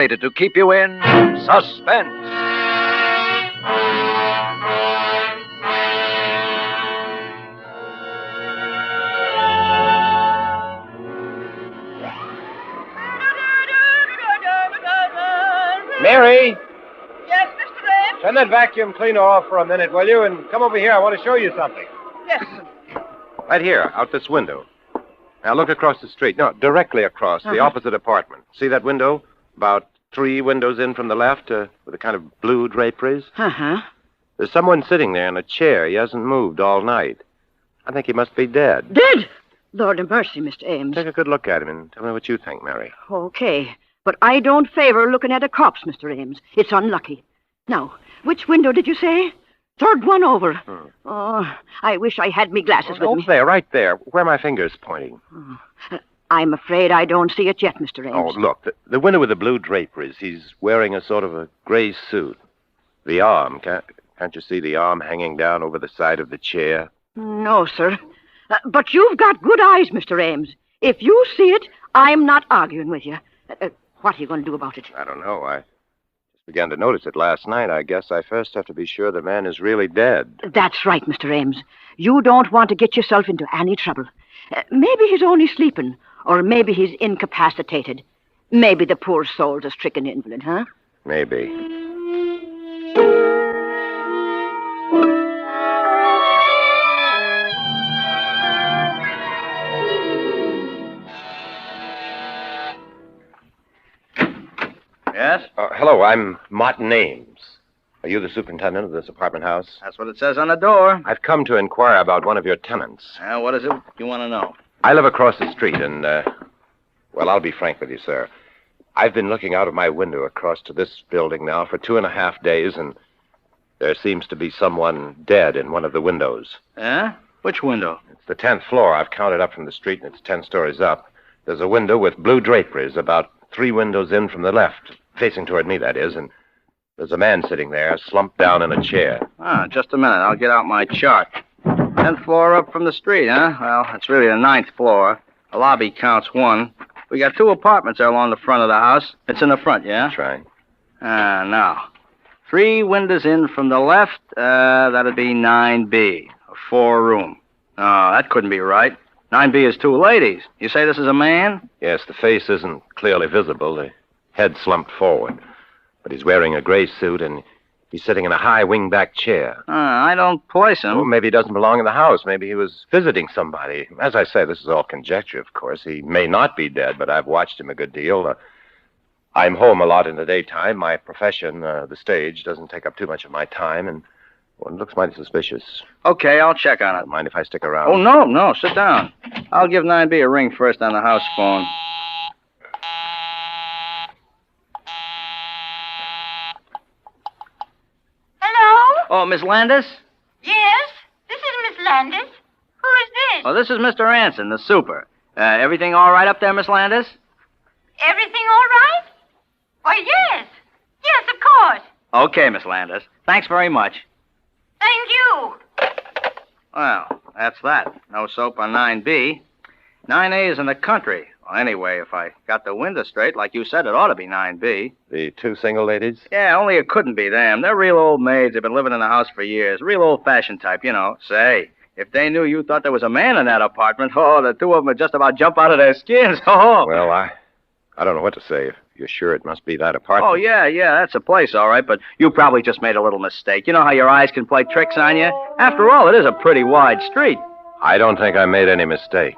To keep you in suspense. Mary! Yes, Mr. Ames? Turn that vacuum cleaner off for a minute, will you? And come over here. I want to show you something. Yes. Right here, out this window. Now look across the street. No, directly across, the opposite apartment. See that window? About 3 windows in from the left, with a kind of blue draperies. Uh-huh. There's someone sitting there in a chair. He hasn't moved all night. I think he must be dead. Dead? Lord have mercy, Mr. Ames. Take a good look at him and tell me what you think, Mary. Okay. But I don't favor looking at a corpse, Mr. Ames. It's unlucky. Now, which window did you say? Third one over. Oh, I wish I had me glasses with me. There, right there, where my finger's pointing. I'm afraid I don't see it yet, Mr. Ames. Oh, look, the window with the blue draperies. He's wearing a sort of a gray suit. The arm, can't you see the arm hanging down over the side of the chair? No, sir. But you've got good eyes, Mr. Ames. If you see it, I'm not arguing with you. What are you going to do about it? I don't know. I just began to notice it last night. I guess I first have to be sure the man is really dead. That's right, Mr. Ames. You don't want to get yourself into any trouble. Maybe he's only sleeping, or maybe he's incapacitated. Maybe the poor soul's a stricken invalid, huh? Maybe. Yes? Hello, I'm Mortmain. Are you the superintendent of this apartment house? That's what it says on the door. I've come to inquire about one of your tenants. What is it you want to know? I live across the street, and, well, I'll be frank with you, sir. I've been looking out of my window across to this building now for 2.5 days, and there seems to be someone dead in one of the windows. Which window? It's the 10th floor. I've counted up from the street, and it's 10 stories up. There's a window with blue draperies about 3 windows in from the left, facing toward me, that is, and there's a man sitting there, slumped down in a chair. Just a minute. I'll get out my chart. 10th floor up from the street, huh? Well, it's really the 9th floor. The lobby counts 1. We got 2 apartments there along the front of the house. It's in the front, yeah? That's right. Now. 3 windows in from the left. That'd be 9B, a 4-room. Oh, that couldn't be right. 9B is 2 ladies. You say this is a man? Yes, the face isn't clearly visible. The head slumped forward. But he's wearing a gray suit, and he's sitting in a high wing-back chair. I don't place him. Well, maybe he doesn't belong in the house. Maybe he was visiting somebody. As I say, this is all conjecture, of course. He may not be dead, but I've watched him a good deal. I'm home a lot in the daytime. My profession, the stage, doesn't take up too much of my time, and well, it looks mighty suspicious. Okay, I'll check on it. Don't mind if I stick around? Oh, no, sit down. I'll give 9B a ring first on the house phone. Hello? Oh, Miss Landis? Yes, this is Miss Landis. Who is this? Oh, this is Mr. Anson, the super. Everything all right up there, Miss Landis? Everything all right? Why, yes. Yes, of course. Okay, Miss Landis. Thanks very much. Thank you. Well, that's that. No soap on 9B. 9A is in the country. Well, anyway, if I got the window straight, like you said, it ought to be 9B. The 2 single ladies? Yeah, only it couldn't be them. They're real old maids. They've been living in the house for years. Real old-fashioned type, you know. Say, if they knew you thought there was a man in that apartment, the 2 of them would just about jump out of their skins. Oh. Well, I don't know what to say. If you're sure it must be that apartment. Oh, yeah, that's a place, all right, but you probably just made a little mistake. You know how your eyes can play tricks on you? After all, it is a pretty wide street. I don't think I made any mistake.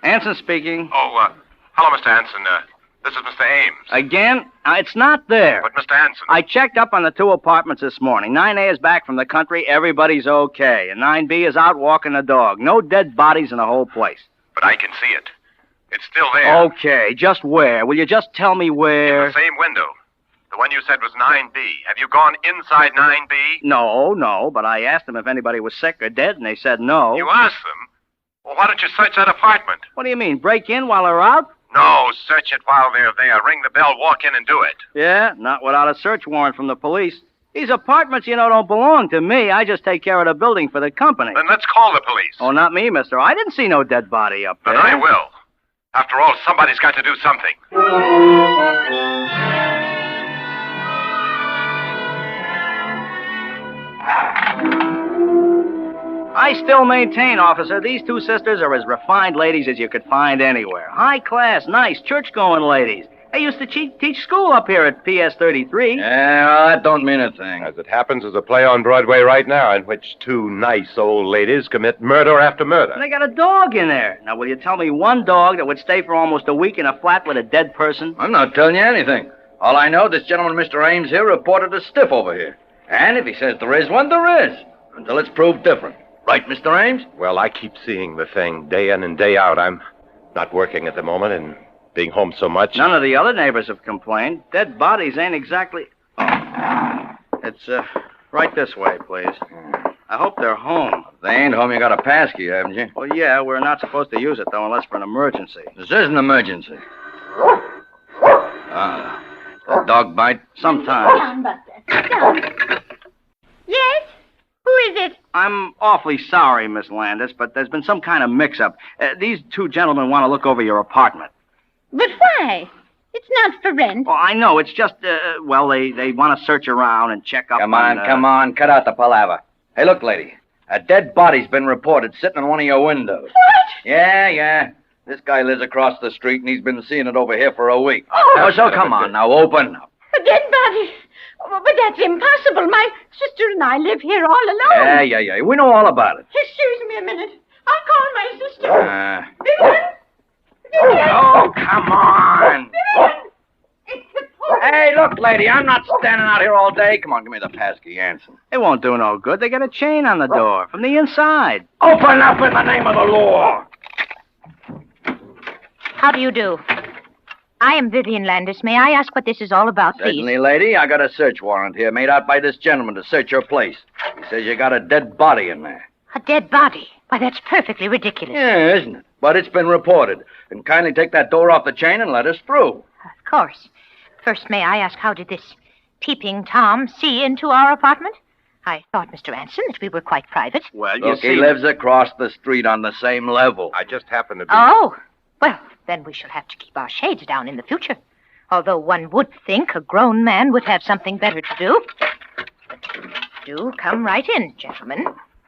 Anson speaking. Oh, hello, Mr. Hanson. This is Mr. Ames. Again? It's not there. But, Mr. Hanson... I checked up on the 2 apartments this morning. 9A is back from the country. Everybody's okay. And 9B is out walking the dog. No dead bodies in the whole place. But I can see it. It's still there. Okay, just where? Will you just tell me where? In the same window. The one you said was 9B. Have you gone inside 9B? No, but I asked them if anybody was sick or dead, and they said no. You asked them? Well, why don't you search that apartment? What do you mean, break in while they're out? No, search it while they're there. Ring the bell, walk in and do it. Yeah, not without a search warrant from the police. These apartments, don't belong to me. I just take care of the building for the company. Then let's call the police. Oh, not me, mister. I didn't see no dead body up there. Then I will. After all, somebody's got to do something. I still maintain, officer, these two sisters are as refined ladies as you could find anywhere. High class, nice, church-going ladies. They used to teach school up here at PS 33. Yeah, well, that don't mean a thing. As it happens, there's a play on Broadway right now in which two nice old ladies commit murder after murder. And they got a dog in there. Now, will you tell me one dog that would stay for almost a week in a flat with a dead person? I'm not telling you anything. All I know, this gentleman, Mr. Ames here, reported a stiff over here. And if he says there is one, there is. Until it's proved different. Right, Mr. Ames? Well, I keep seeing the thing day in and day out. I'm not working at the moment and being home so much. None of the other neighbors have complained. Dead bodies ain't exactly... Oh. It's, right this way, please. I hope they're home. If they ain't home, you got a pass key, haven't you? Well, yeah, we're not supposed to use it, though, unless for an emergency. This is an emergency. A dog bite? Sometimes. Sit down, Buster. Sit down. Yes? Who is it? I'm awfully sorry, Miss Landis, but there's been some kind of mix-up. These two gentlemen want to look over your apartment. But why? It's not for rent. Oh, I know. It's just, they want to search around and check up Come on. Cut out the palaver. Hey, look, lady. A dead body's been reported sitting in one of your windows. What? Yeah. This guy lives across the street, and he's been seeing it over here for a week. Oh. So come on now, open up. A dead body. Oh, but that's impossible. My sister and I live here all alone. Yeah. We know all about it. Excuse me a minute. I'll call my sister. Vivian? Oh, come on. Vivian! It's the police. Hey, look, lady, I'm not standing out here all day. Come on, give me the passkey, Anson. It won't do no good. They got a chain on the door from the inside. Open up in the name of the law. How do you do? I am Vivian Landis. May I ask what this is all about, please? Certainly, lady. I got a search warrant here made out by this gentleman to search your place. He says you got a dead body in there. A dead body? Why, that's perfectly ridiculous. Yeah, isn't it? But it's been reported. And kindly take that door off the chain and let us through. Of course. First, may I ask, how did this peeping Tom see into our apartment? I thought, Mr. Anson, that we were quite private. Well, Look, he lives across the street on the same level. I just happen to be... Oh, well, then we shall have to keep our shades down in the future. Although one would think a grown man would have something better to do. Do come right in, gentlemen.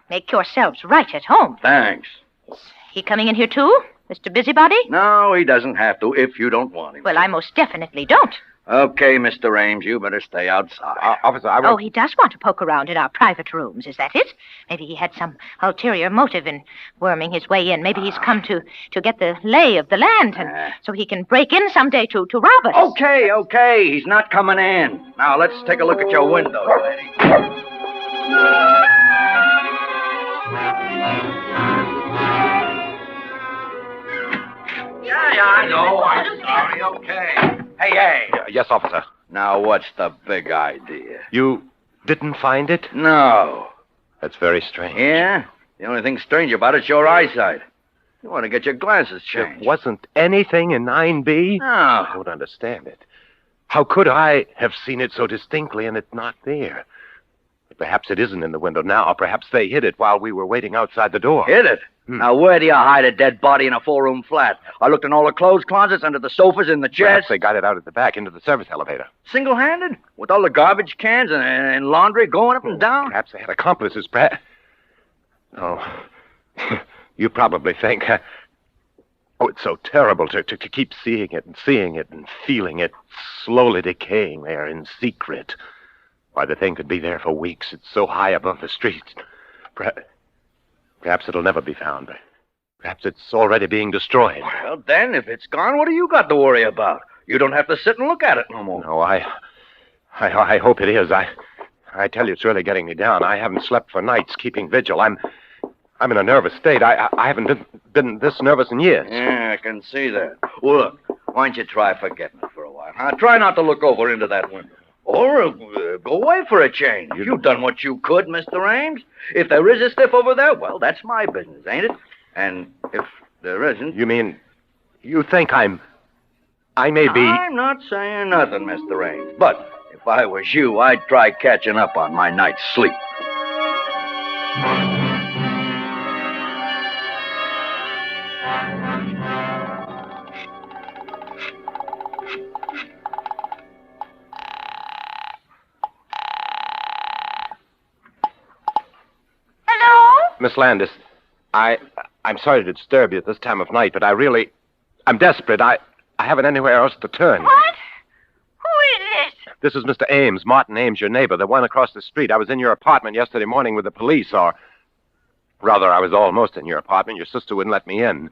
Make yourselves right at home. Thanks. Is he coming in here, too, Mr. Busybody? No, he doesn't have to if you don't want him. Well, I most definitely don't. Okay, Mr. Ames, you better stay outside. Officer, I Oh, want... he does want to poke around in our private rooms, is that it? Maybe he had some ulterior motive in worming his way in. Maybe he's come to get the lay of the land, and so he can break in someday to rob us. Okay. He's not coming in. Now, let's take a look at your windows, lady. Yeah, I know. I'm sorry. Okay. Hey. Yes, officer. Now, what's the big idea? You didn't find it? No. That's very strange. Yeah? The only thing strange about it's your eyesight. You want to get your glasses There changed. wasn't anything in 9B? I No. don't understand it. How could I have seen it so distinctly and it not there? Perhaps it isn't in the window now. Perhaps they hid it while we were waiting outside the door. Hit it. Now, where do you hide a dead body in a four-room flat? I looked in all the clothes closets, under the sofas, in the chairs. Perhaps they got it out at the back into the service elevator. Single-handed? With all the garbage cans and laundry going up and down? Perhaps they had accomplices, perhaps. Oh, you probably think... Oh, it's so terrible to keep seeing it and feeling it slowly decaying there in secret. Why, the thing could be there for weeks. It's so high above the street. Perhaps it'll never be found. Perhaps it's already being destroyed. Well, then, if it's gone, what do you got to worry about? You don't have to sit and look at it no more. No, I hope it is. I tell you, it's really getting me down. I haven't slept for nights, keeping vigil. I'm in a nervous state. I haven't been this nervous in years. Yeah, I can see that. Well, look, why don't you try forgetting it for a while, huh? Try not to look over into that window. Or go away for a change. You've done what you could, Mr. Ames. If there is a stiff over there, well, that's my business, ain't it? And if there isn't... You mean, you think I may be... I'm not saying nothing, Mr. Ames. But if If I was you, I'd try catching up on my night's sleep. Miss Landis, I'm sorry to disturb you at this time of night, but I'm desperate. I haven't anywhere else to turn. What? Who is this? This is Mr. Ames, Martin Ames, your neighbor, the one across the street. I was in your apartment yesterday morning with the police, or rather, I was almost in your apartment. Your sister wouldn't let me in.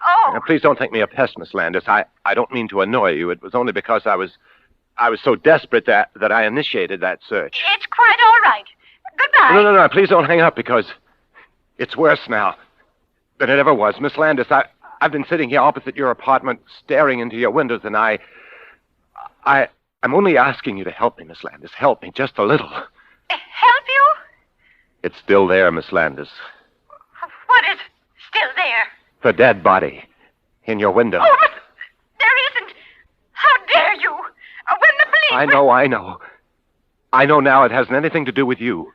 Oh. Now, please don't think me a pest, Miss Landis. I don't mean to annoy you. It was only because I was so desperate that I initiated that search. It's quite all right. Goodbye. No, please don't hang up, because it's worse now than it ever was. Miss Landis, I've been sitting here opposite your apartment, staring into your windows, and I'm only asking you to help me, Miss Landis. Help me just a little. Help you? It's still there, Miss Landis. What is still there? The dead body in your window. Oh, but there isn't. How dare you? When the police... I know. I know now it hasn't anything to do with you.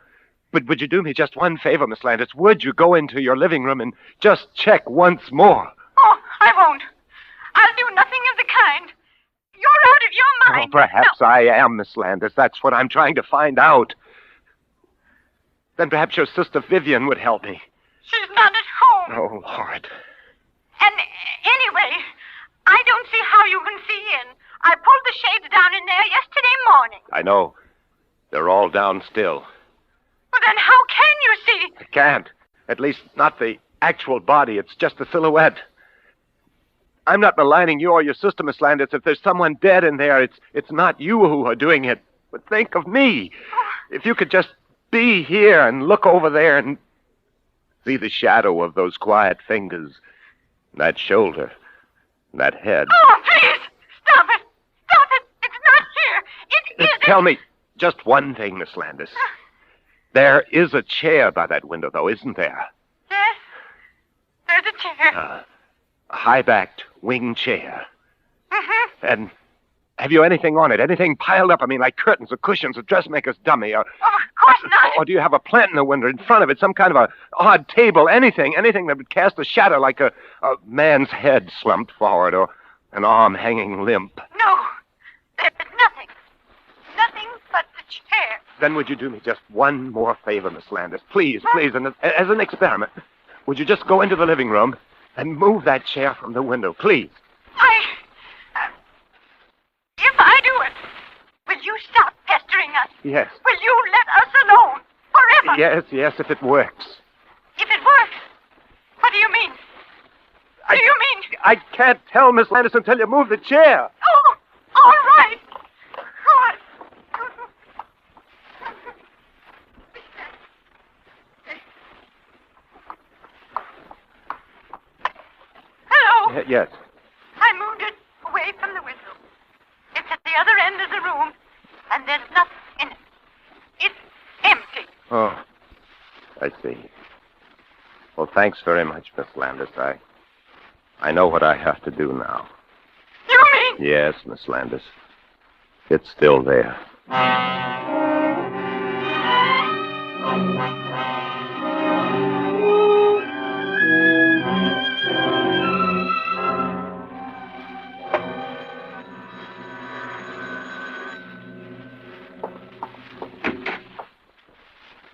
But would you do me just one favor, Miss Landis? Would you go into your living room and just check once more? Oh, I won't. I'll do nothing of the kind. You're out of your mind. Oh, perhaps I am, Miss Landis. That's what I'm trying to find out. Then perhaps your sister Vivian would help me. She's not at home. Oh, Lord. And anyway, I don't see how you can see in. I pulled the shades down in there yesterday morning. I know. They're all down still. Well, then how can you see? I can't. At least not the actual body. It's just a silhouette. I'm not maligning you or your sister, Miss Landis. If there's someone dead in there, it's not you who are doing it. But think of me. If you could just be here and look over there and see the shadow of those quiet fingers, that shoulder, that head. Oh, please! Stop it! Stop it! It's not here! It isn't! Tell me just one thing, Miss Landis. There is a chair by that window, though, isn't there? Yes. There's a chair. A high-backed wing chair. Mm-hmm. And have you anything on it? Anything piled up? I mean, like curtains or cushions, a dressmaker's dummy, or... Oh, of course not. Or do you have a plant in the window in front of it, some kind of a odd table, anything that would cast a shadow like a man's head slumped forward or an arm hanging limp? No. There's nothing. Nothing but the chair. Then would you do me just one more favor, Miss Landis? Please, and as an experiment, would you just go into the living room and move that chair from the window, please? If I do it, will you stop pestering us? Yes. Will you let us alone? Forever? Yes, if it works. If it works? What do you mean? Do you mean? I can't tell, Miss Landis, until you move the chair. Oh, all right. Good. Hello. Yes. I moved it away from the window. It's at the other end of the room, and there's nothing in it. It's empty. Oh, I see. Well, thanks very much, Miss Landis. I know what I have to do now. You mean? Yes, Miss Landis. It's still there.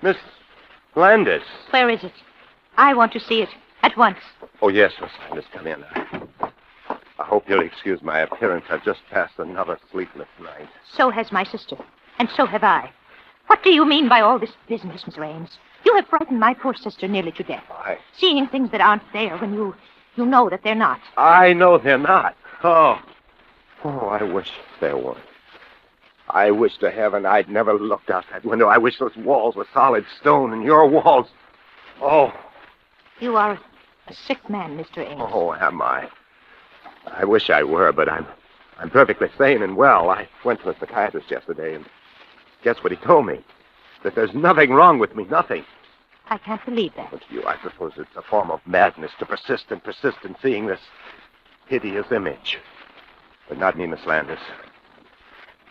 Miss Landis. Where is it? I want to see it at once. Oh, yes, Miss Landis, come in. I hope you'll excuse my appearance. I've just passed another sleepless night. So has my sister, and so have I. What do you mean by all this business, Mr. Ames? You have frightened my poor sister nearly to death. Seeing things that aren't there when you know that they're not. I know they're not. Oh, I wish there were. I wish to heaven I'd never looked out that window. I wish those walls were solid stone and your walls. Oh. You are a sick man, Mr. Ames. Oh, am I? I wish I were, but I'm perfectly sane and well. I went to the psychiatrist yesterday, and guess what he told me? That there's nothing wrong with me, nothing. I can't believe that. But to you, I suppose it's a form of madness to persist in seeing this hideous image. But not me, Miss Landis.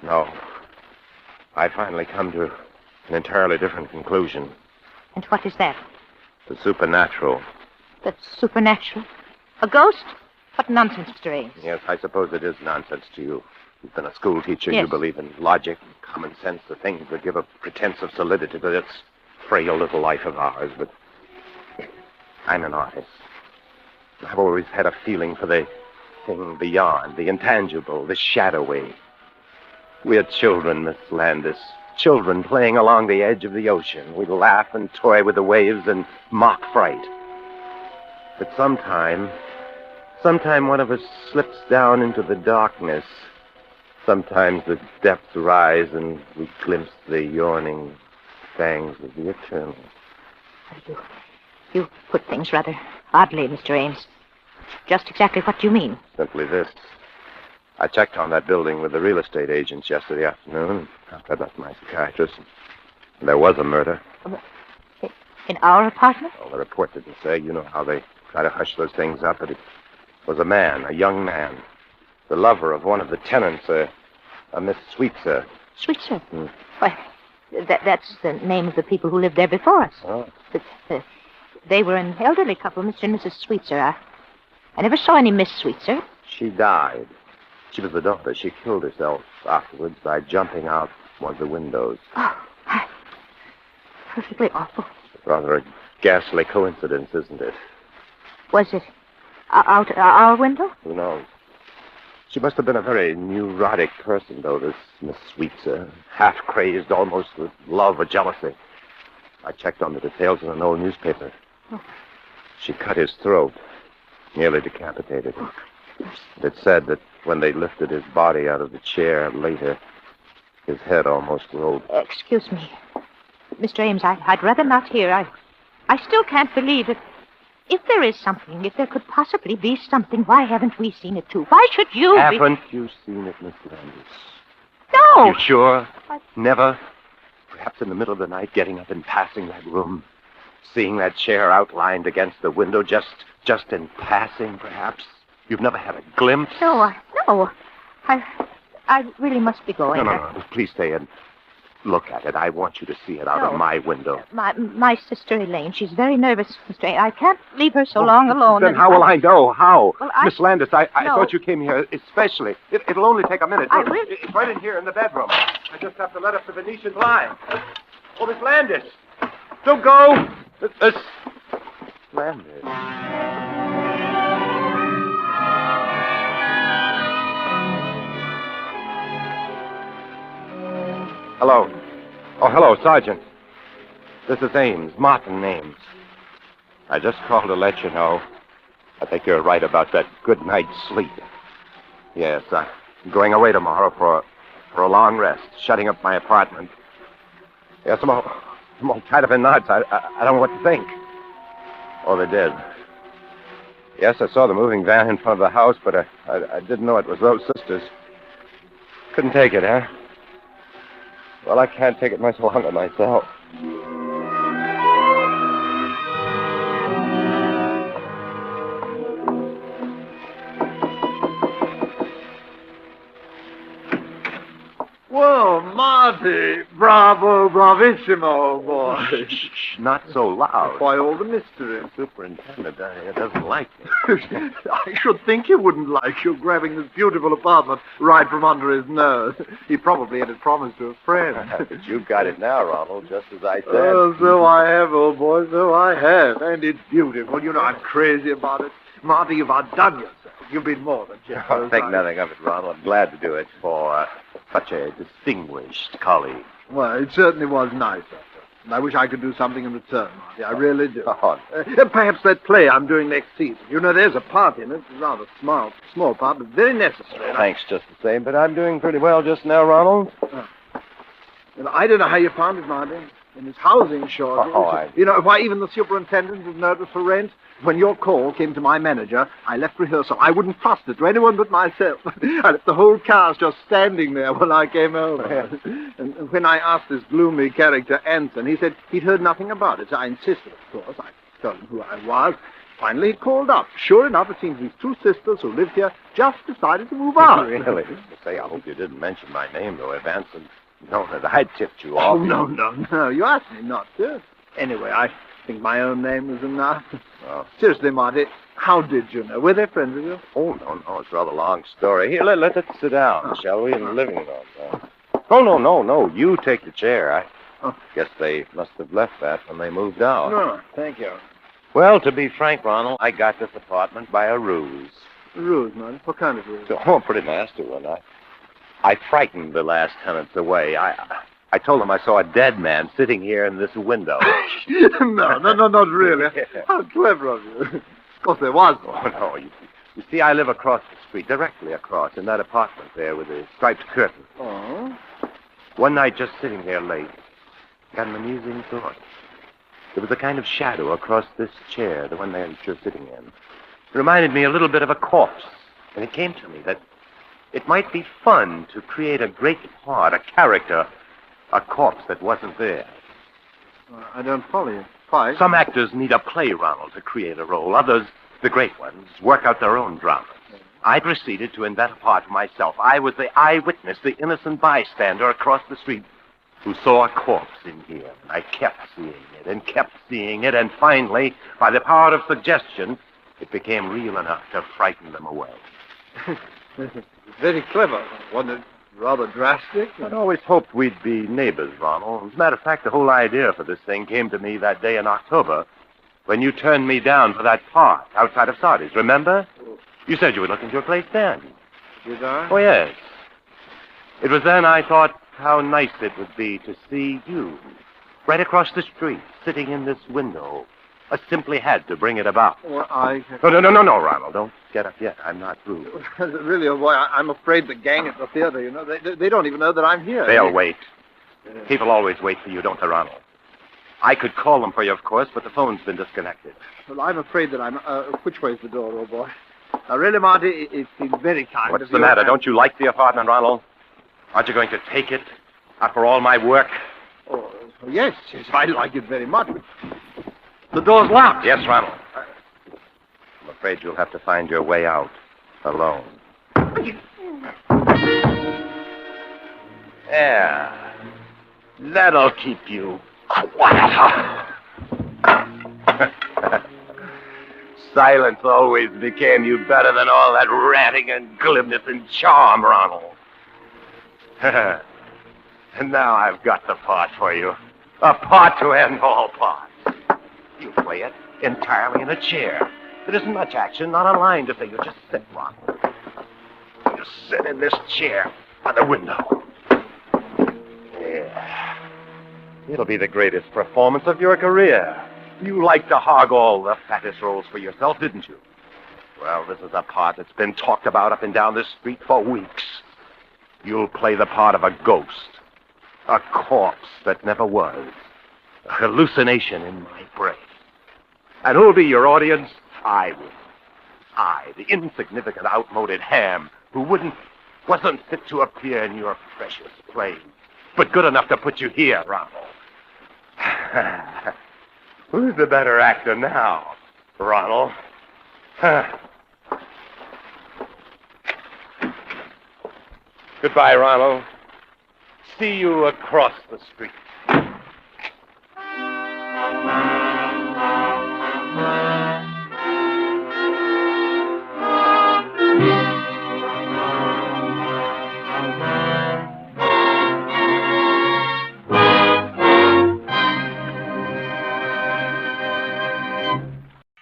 No. I finally come to an entirely different conclusion. And what is that? The supernatural. The supernatural? A ghost? What nonsense, Mr. Ames. Yes, I suppose it is nonsense to you. You've been a school teacher. Yes. You believe in logic, common sense, the things that give a pretense of solidity to this frail little life of ours. But I'm an artist. I've always had a feeling for the thing beyond, the intangible, the shadowy. We're children, Miss Landis. Children playing along the edge of the ocean. We laugh and toy with the waves and mock fright. But sometime one of us slips down into the darkness. Sometimes the depths rise and we glimpse the yawning fangs of the eternal. You put things rather oddly, Mr. Ames. Just exactly what do you mean? Simply this. I checked on that building with the real estate agents yesterday afternoon after I left my psychiatrist. And there was a murder. In our apartment? Well, the report didn't say. You know how they try to hush those things up, but it was a man, a young man. The lover of one of the tenants, a Miss Sweetser. Sweetser? Why, that's the name of the people who lived there before us. Oh. But, they were an elderly couple, Mr. and Mrs. Sweetser. I never saw any Miss Sweetser. She died. She was the daughter. She killed herself afterwards by jumping out one of the windows. Oh, perfectly awful. Rather a ghastly coincidence, isn't it? Was it out our window? Who knows? She must have been a very neurotic person, though, this Miss Sweetser. Half-crazed, almost with love or jealousy. I checked on the details in an old newspaper. Oh. She cut his throat, nearly decapitated. Oh. It said that when they lifted his body out of the chair later, his head almost rolled. Excuse me. Mr. Ames, I'd rather not hear. I still can't believe it. If there is something, if there could possibly be something, why haven't we seen it, too? Why should you Haven't you seen it, Miss Landis? No! You sure? Never? Perhaps in the middle of the night, getting up and passing that room, seeing that chair outlined against the window, just in passing, perhaps? You've never had a glimpse? No. I really must be going. No. Please stay and look at it. I want you to see it out of my window. My sister Elaine, she's very nervous, Mr. Ames. I can't leave her so long alone. Then how will I know? How? Well, Miss Landis, I No. thought you came here especially. It'll only take a minute. Really... It's right in here in the bedroom. I just have to let up the Venetian blind. Oh, Miss Landis. Don't go. Miss Landis. Hello. Oh, hello, Sergeant. This is Ames, Martin Ames. I just called to let you know. I think you're right about that good night's sleep. Yes, I'm going away tomorrow for a long rest, shutting up my apartment. Yes, I'm all tied up in knots. I don't know what to think. Oh, they're dead. Yes, I saw the moving van in front of the house, but I didn't know it was those sisters. Couldn't take it, huh? Well, I can't take it much longer myself. Whoa, Marty. Bravo, bravissimo, boy. Shh, not so loud. Why all the mystery? The superintendent doesn't like me. I should think he wouldn't like you grabbing this beautiful apartment right from under his nose. He probably had it promised to a friend. But you've got it now, Ronald, just as I said. Oh, so I have, old boy, so I have. And it's beautiful. You know I'm crazy about it. Marty, you've outdone yourself. You've been more than generous. Oh, think nothing of it, Ronald. I'm glad to do it for such a distinguished colleague. Well, it certainly was nice of you. And I wish I could do something in return, Marty. I really do. Oh. Perhaps that play I'm doing next season. You know, there's a part in it. It's a rather small part, but very necessary. Thanks just the same, but I'm doing pretty well just now, Ronald. Well, I don't know how you found it, Marty. In his housing shortage. You know, why even the superintendent is nervous for rent? When your call came to my manager, I left rehearsal. I wouldn't trust it to anyone but myself. I left the whole cast just standing there when I came over. And when I asked this gloomy character, Anson, he said he'd heard nothing about it. So I insisted, of course. I told him who I was. Finally, he called up. Sure enough, it seems these two sisters who lived here just decided to move out. Really? Say, I hope you didn't mention my name, though, if Anson No, that I tipped you Oh, off. no. You asked me not to. Anyway, I think my own name was enough. Oh. Seriously, Marty, how did you know? Were they friends of yours? Oh, no. It's a rather long story. Here, let us sit down, shall we, in the living room? No. You take the chair. I guess they must have left that when they moved out. No, thank you. Well, to be frank, Ronald, I got this apartment by a ruse. Ruse, Marty? What kind of ruse? Oh, a pretty nasty one. I frightened the last tenants away. I told them I saw a dead man sitting here in this window. No, not really. How clever of you. Of course there was one. Oh, no. You see, I live across the street, directly across, in that apartment there with the striped curtain. Oh? One night, just sitting there late, got an amusing thought. There was a kind of shadow across this chair, the one that you're sitting in. It reminded me a little bit of a corpse. And it came to me that it might be fun to create a great part, a character, a corpse that wasn't there. I don't follow you. Why? Some actors need a play, Ronald, to create a role. Others, the great ones, work out their own dramas. I proceeded to invent a part for myself. I was the eyewitness, the innocent bystander across the street who saw a corpse in here. I kept seeing it, and finally, by the power of suggestion, it became real enough to frighten them away. Very clever. Wasn't it rather drastic? I'd always hoped we'd be neighbors, Ronald. As a matter of fact, the whole idea for this thing came to me that day in October when you turned me down for that part outside of Sardi's, remember? You said you were looking for a place then. Did I? Oh, yes. It was then I thought how nice it would be to see you right across the street, sitting in this window. I simply had to bring it about. Well, No, Ronald. Don't get up yet. I'm not rude. Really, oh boy, I'm afraid the gang at the theater, you know, they don't even know that I'm here. They'll wait. People always wait for you, don't they, Ronald? I could call them for you, of course, but the phone's been disconnected. Well, I'm afraid that I'm... which way's the door, oh boy? Really, Marty, it seems very kind of you. What's the matter? Don't you like the apartment, Ronald? Aren't you going to take it after all my work? Oh, yes, I like it very much. The door's locked. Yes, Ronald. I'm afraid you'll have to find your way out alone. Yeah. That'll keep you quiet. Silence always became you better than all that ranting and glibness and charm, Ronald. And now I've got the part for you. A part to end all parts. You play it entirely in a chair. There isn't much action, not a line to say. You just sit, Ronald. You just sit in this chair by the window. Yeah. It'll be the greatest performance of your career. You like to hog all the fattest roles for yourself, didn't you? Well, this is a part that's been talked about up and down this street for weeks. You'll play the part of a ghost. A corpse that never was. A hallucination in my brain. And who'll be your audience? I will. I, the insignificant, outmoded ham who wasn't fit to appear in your precious play, but good enough to put you here, Ronald. Who's the better actor now, Ronald? Goodbye, Ronald. See you across the street.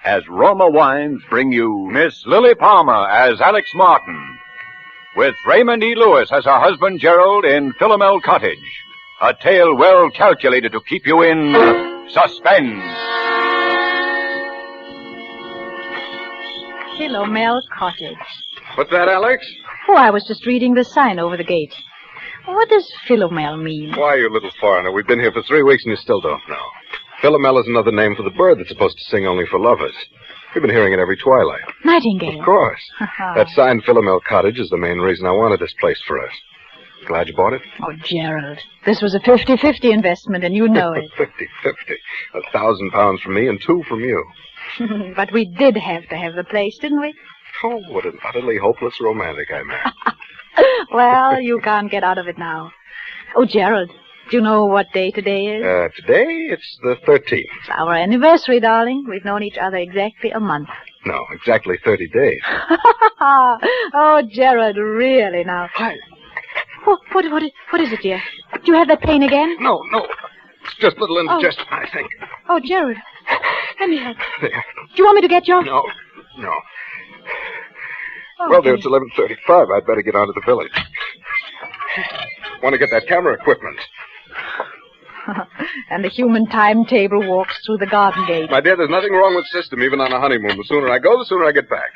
As Roma Wines bring you Miss Lily Palmer as Alex Martin, with Raymond E. Lewis as her husband Gerald in Philomel Cottage, a tale well calculated to keep you in suspense. Philomel Cottage. What's that, Alex? Oh, I was just reading the sign over the gate. What does Philomel mean? Why, you little foreigner, we've been here for 3 weeks and you still don't know. Philomel is another name for the bird that's supposed to sing only for lovers. We've been hearing it every twilight. Nightingale. Of course. That sign, Philomel Cottage, is the main reason I wanted this place for us. Glad you bought it? Oh, Gerald, this was a 50-50 investment, and you know it. 50-50. £1,000 from me and 2 from you. But we did have to have the place, didn't we? Oh, what an utterly hopeless romantic I'm at. Well, you can't get out of it now. Oh, Gerald, do you know what day today is? Today, it's the 13th. It's our anniversary, darling. We've known each other exactly a month. No, exactly 30 days. Oh, Gerald, really now. Hi. What is it, dear? Do you have that pain again? No. It's just a little indigestion, I think. Oh, Gerald. Let me help. There. Do you want me to get your... No. Oh, Well, dear, it's 11:35. I'd better get on to the village. Want to get that camera equipment. And the human timetable walks through the garden gate. My dear, there's nothing wrong with system, even on a honeymoon. The sooner I go, the sooner I get back.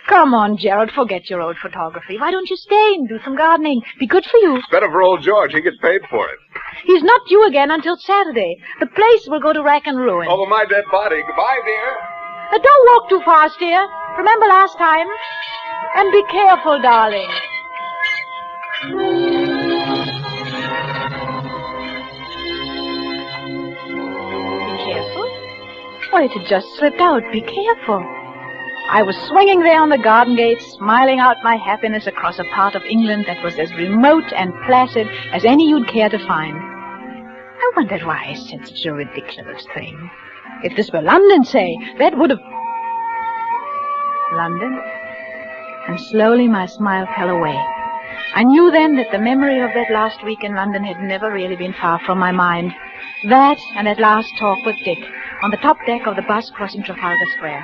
Come on, Gerald, forget your old photography. Why don't you stay and do some gardening? Be good for you. It's better for old George. He gets paid for it. He's not due again until Saturday. The place will go to rack and ruin. Over my dead body. Goodbye, dear. Don't walk too fast, dear. Remember last time? And be careful, darling. Be careful? Why, it had just slipped out. Be careful. I was swinging there on the garden gate, smiling out my happiness across a part of England that was as remote and placid as any you'd care to find. I wondered why I said such a ridiculous thing. If this were London, say, that would have... London? And slowly my smile fell away. I knew then that the memory of that last week in London had never really been far from my mind. That and that last talk with Dick on the top deck of the bus crossing Trafalgar Square.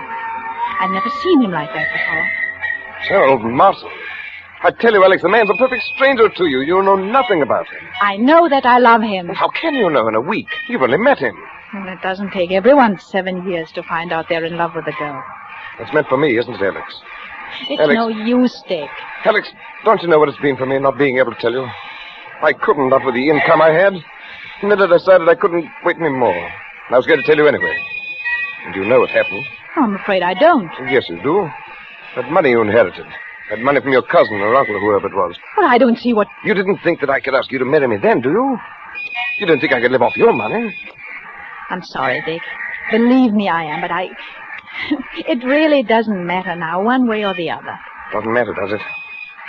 I'd never seen him like that before. Gerald Martin. I tell you, Alex, the man's a perfect stranger to you. You know nothing about him. I know that I love him. How can you know in a week? You've only met him. And it doesn't take everyone 7 years to find out they're in love with a girl. That's meant for me, isn't it, Alex? It's Alex. no use, Dick. Alex, don't you know what it's been for me not being able to tell you? I couldn't, not with the income I had. And then I decided I couldn't wait any more. And I was going to tell you anyway. And you know what happened. Oh, I'm afraid I don't. Yes, you do. That money you inherited. That money from your cousin or uncle or whoever it was. Well, I don't see what... You didn't think that I could ask you to marry me then, do you? You didn't think I could live off your money? I'm sorry, Dick. Believe me, I am, but it really doesn't matter now, one way or the other. Doesn't matter, does it?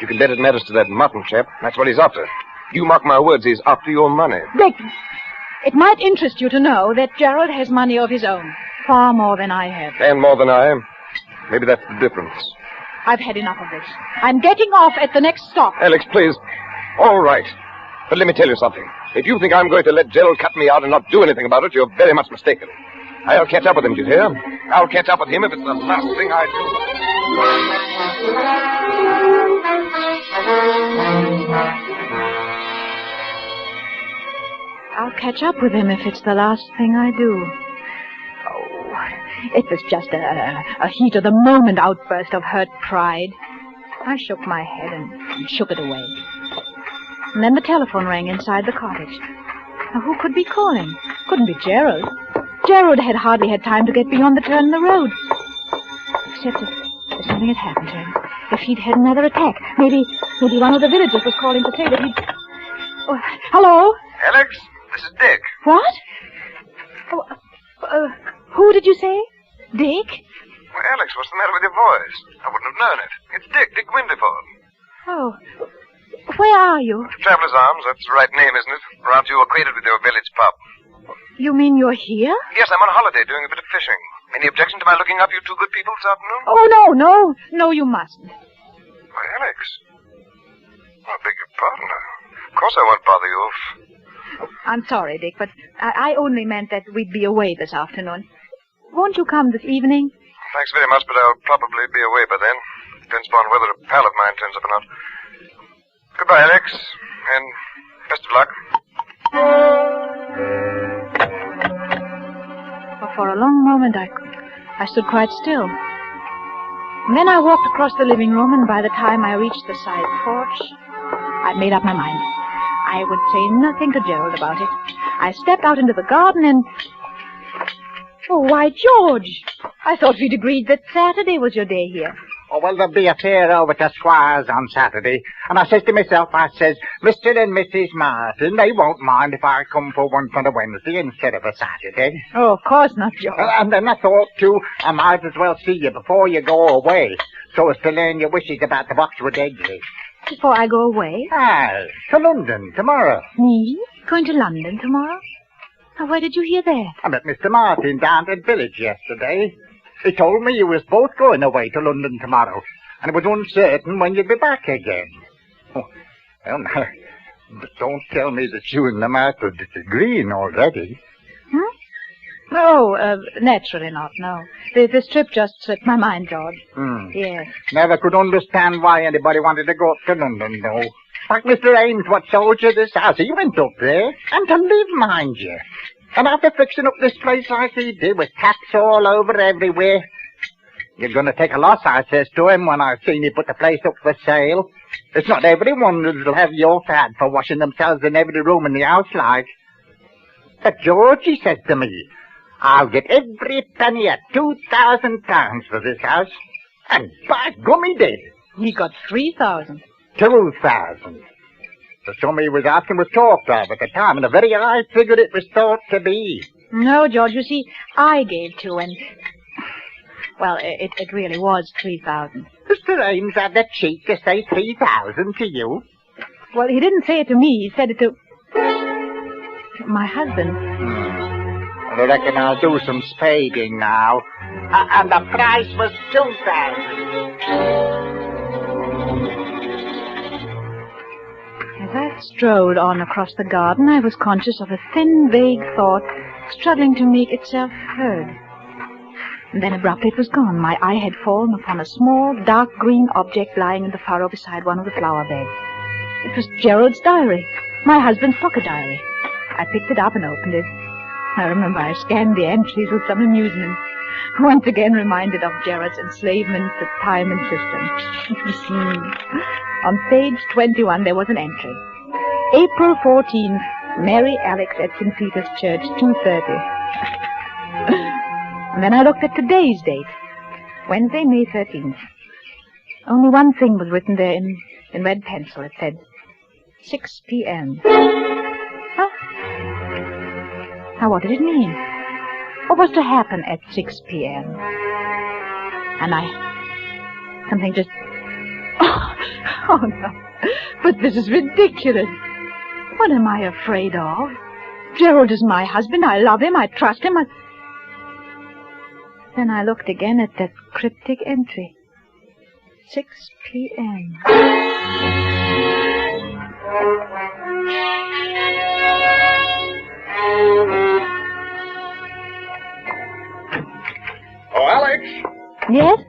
You can bet it matters to that Martin chap. That's what he's after. You mark my words, he's after your money. Dick, it might interest you to know that Gerald has money of his own. Far more than I have. And more than I am. Maybe that's the difference. I've had enough of this. I'm getting off at the next stop. Alex, please. All right. But let me tell you something. If you think I'm going to let Gerald cut me out and not do anything about it, you're very much mistaken. I'll catch up with him, do you hear? I'll catch up with him if it's the last thing I do. I'll catch up with him if it's the last thing I do. It was just a heat of the moment outburst of hurt pride. I shook my head and shook it away. And then the telephone rang inside the cottage. Now, who could be calling? Couldn't be Gerald. Gerald had hardly had time to get beyond the turn in the road. Except if something had happened to him. If he'd had another attack. Maybe one of the villagers was calling to say that he'd... Oh, hello? Alex, this is Dick. What? Oh, who did you say? Dick? Well, Alex, what's the matter with your voice? I wouldn't have known it. It's Dick Windyford. Oh. Where are you? Traveler's Arms, that's the right name, isn't it? Or aren't you acquainted with your village pub? You mean you're here? Yes, I'm on holiday doing a bit of fishing. Any objection to my looking up you two good people this afternoon? Oh, no. No, you mustn't. Why, Alex. I beg your pardon. Of course I won't bother you if... I'm sorry, Dick, but I only meant that we'd be away this afternoon. Won't you come this evening? Thanks very much, but I'll probably be away by then. Depends upon whether a pal of mine turns up or not. Goodbye, Alex, and best of luck. For a long moment, I stood quite still. And then I walked across the living room, and by the time I reached the side porch, I'd made up my mind. I would say nothing to Gerald about it. I stepped out into the garden and... Oh, why, George! I thought we'd agreed that Saturday was your day here. Oh, well, there'll be a fair over to Squire's on Saturday. And I says to myself, Mr. and Mrs. Martin, they won't mind if I come for once on a Wednesday instead of a Saturday. Oh, of course not, George. And then I thought, too, I might as well see you before you go away, so as to learn your wishes about the Boxwood Edgley. Before I go away? Aye, to London tomorrow. Me? Going to London tomorrow? Now, where did you hear that? I met Mr. Martin down at the village yesterday. He told me you was both going away to London tomorrow, and it was uncertain when you'd be back again. Oh, well, now, but don't tell me that you and the master are disagreeing already. No, naturally not, no. This trip just slipped my mind, George. Yes. Never could understand why anybody wanted to go up to London, though. Like Mr. Ames, what sold you this house, he went up there, and to live, mind you. And after fixing up this place like he did, with cats all over everywhere. You're going to take a loss, I says to him, when I seen he put the place up for sale. It's not everyone that'll have your fad for washing themselves in every room in the house, like. But George, he said to me, I'll get every penny at £2,000 for this house. And by gum, he did. He got 3,000. 2,000. The sum he was asking was talked of at the time, and a very high figure it was thought to be. No, George, you see, I gave 2, and... Well, it really was 3,000. Mr. Ames had the cheek to say 3,000 to you. Well, he didn't say it to me. He said it to my husband. I reckon I'll do some spading now. And the price was 2,000. As I strolled on across the garden, I was conscious of a thin, vague thought struggling to make itself heard. And then abruptly it was gone. My eye had fallen upon a small, dark green object lying in the furrow beside one of the flower beds. It was Gerald's diary, my husband's pocket diary. I picked it up and opened it. I remember I scanned the entries with some amusement, once again reminded of Gerald's enslavement to time and system. On page 21 there was an entry. April 14th, Mary Alex at St. Peter's Church, 2:30. And then I looked at today's date, Wednesday, May 13th. Only one thing was written there in red pencil. It said, 6 p.m. Huh? Now, what did it mean? What was to happen at 6 p.m.? And something just... Oh, no. But this is ridiculous. What am I afraid of? Gerald is my husband. I love him. I trust him. Then I looked again at that cryptic entry. 6 p.m. Oh, Alex! Yes?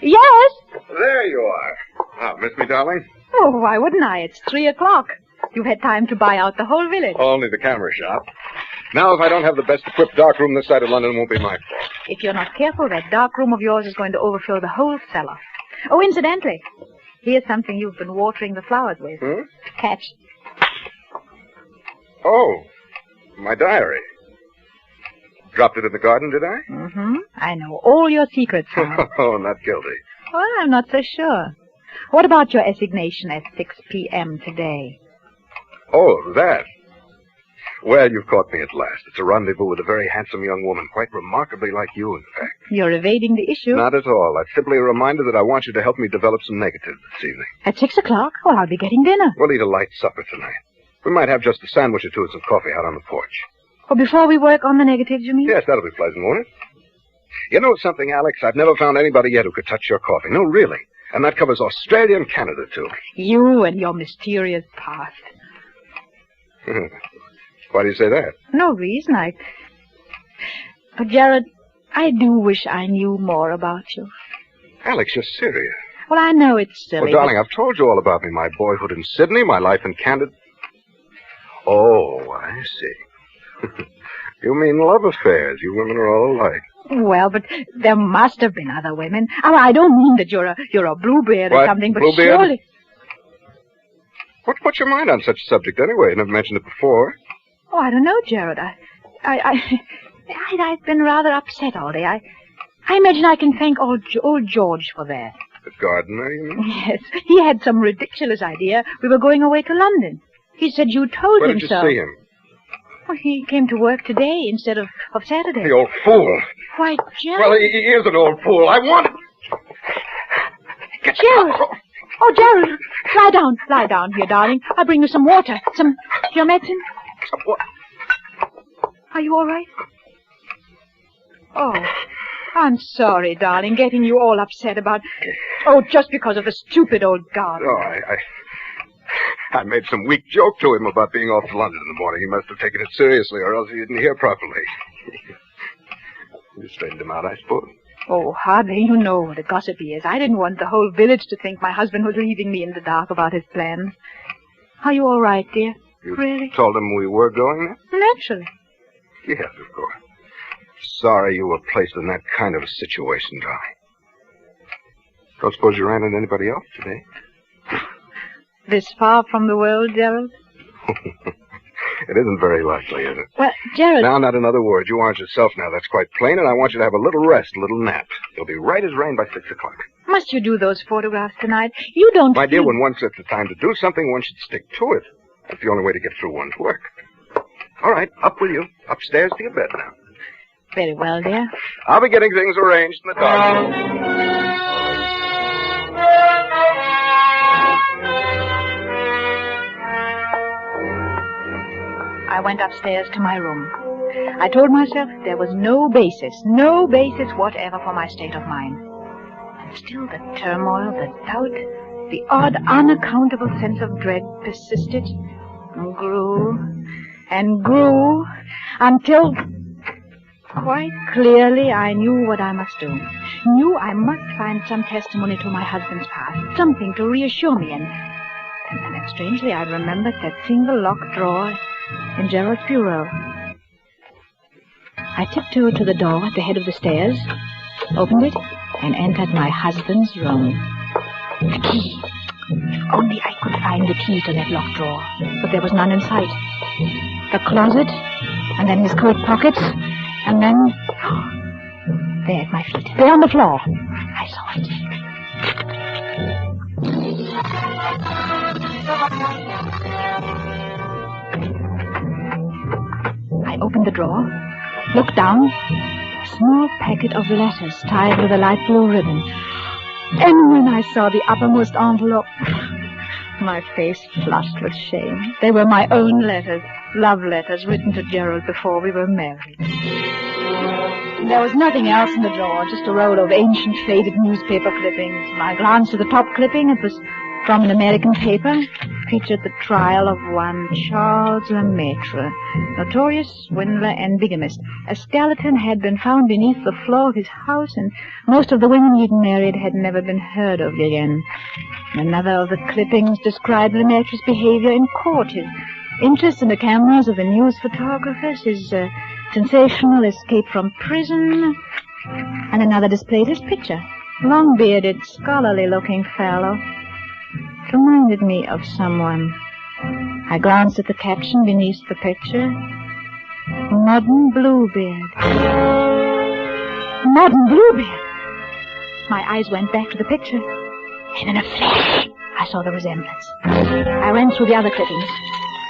Yes? There you are. Ah, miss me, darling? Oh, why wouldn't I? It's 3 o'clock. You've had time to buy out the whole village. Only the camera shop. Now, if I don't have the best equipped dark room this side of London, it won't be my fault. If you're not careful, that dark room of yours is going to overfill the whole cellar. Oh, incidentally, here's something you've been watering the flowers with. Catch. Oh, my diary. Dropped it in the garden, did I? Mm-hmm. I know all your secrets now. Oh, not guilty. Well, I'm not so sure. What about your assignation at 6 p.m. today? Oh, that. Well, you've caught me at last. It's a rendezvous with a very handsome young woman, quite remarkably like you, in fact. You're evading the issue. Not at all. That's simply a reminder that I want you to help me develop some negatives this evening. At 6 o'clock? Well, I'll be getting dinner. We'll eat a light supper tonight. We might have just a sandwich or two and some coffee out on the porch. Well, before we work on the negatives, you mean? Yes, that'll be pleasant, won't it? You know something, Alex? I've never found anybody yet who could touch your coffee. No, really. And that covers Australia and Canada, too. You and your mysterious past. Why do you say that? No reason. But, Jared, I do wish I knew more about you. Alex, you're serious. Well, I know it's silly. Well, darling, I've told you all about me. My boyhood in Sydney, my life in Canada. Oh, I see. You mean love affairs. You women are all alike. Well, but there must have been other women. Oh, I don't mean that you're a bluebeard or something, but Bluebeard? surely... What's your mind on such a subject anyway? You never mentioned it before. Oh, I don't know, Jared. I've been rather upset all day. I imagine I can thank old George for that. The gardener, you mean? Yes. He had some ridiculous idea. We were going away to London. He said you told him so. Where did you see him? Well, he came to work today instead of Saturday. The old fool. Why, Jared... Well, he is an old fool. I want it. Jared! Oh, Gerald, lie down here, darling. I'll bring you some water, some your medicine. What? Are you all right? Oh, I'm sorry, darling, getting you all upset about... Oh, just because of the stupid old garden. Oh, I made some weak joke to him about being off to London in the morning. He must have taken it seriously, or else he didn't hear properly. You straightened him out, I suppose. Oh, hardly. You know what a gossip he is. I didn't want the whole village to think my husband was leaving me in the dark about his plans. Are you all right, dear? You really? Told him we were going there? Naturally. Yes, of course. Sorry you were placed in that kind of a situation, darling. Don't suppose you ran into anybody else today? This far from the world, Gerald? It isn't very likely, is it? Well, Gerald... Now, not another word. You aren't yourself now. That's quite plain, and I want you to have a little rest, a little nap. You'll be right as rain by 6 o'clock. Must you do those photographs tonight? You don't... My dear, when one sets the time to do something, one should stick to it. That's the only way to get through one's work. All right, up with you. Upstairs to your bed now. Very well, dear. I'll be getting things arranged in the dark. I went upstairs to my room. I told myself there was no basis whatever for my state of mind. And still the turmoil, the doubt, the odd, unaccountable sense of dread persisted and grew and grew until quite clearly I knew what I must do. Knew I must find some testimony to my husband's past, something to reassure me. And then strangely I remembered that single locked drawer in Gerald's bureau. I tiptoed to the door at the head of the stairs, opened it, and entered my husband's room. The key. If only I could find the key to that locked drawer. But there was none in sight. The closet, and then his coat pockets, and then... there at my feet. There on the floor. I saw it. I opened the drawer, looked down, a small packet of letters tied with a light blue ribbon. And when I saw the uppermost envelope, my face flushed with shame. They were my own letters, love letters written to Gerald before we were married. There was nothing else in the drawer, just a roll of ancient, faded newspaper clippings. When I glanced at the top clipping, it was from an American paper. Featured the trial of one Charles Lemaitre, notorious swindler and bigamist. A skeleton had been found beneath the floor of his house, and most of the women he'd married had never been heard of again. Another of the clippings described Lemaitre's behavior in court, his interest in the cameras of the news photographers, his sensational escape from prison, and another displayed his picture. Long-bearded, scholarly-looking fellow. It reminded me of someone. I glanced at the caption beneath the picture. Modern Bluebeard. Modern Bluebeard! My eyes went back to the picture, and in a flash, I saw the resemblance. I ran through the other clippings.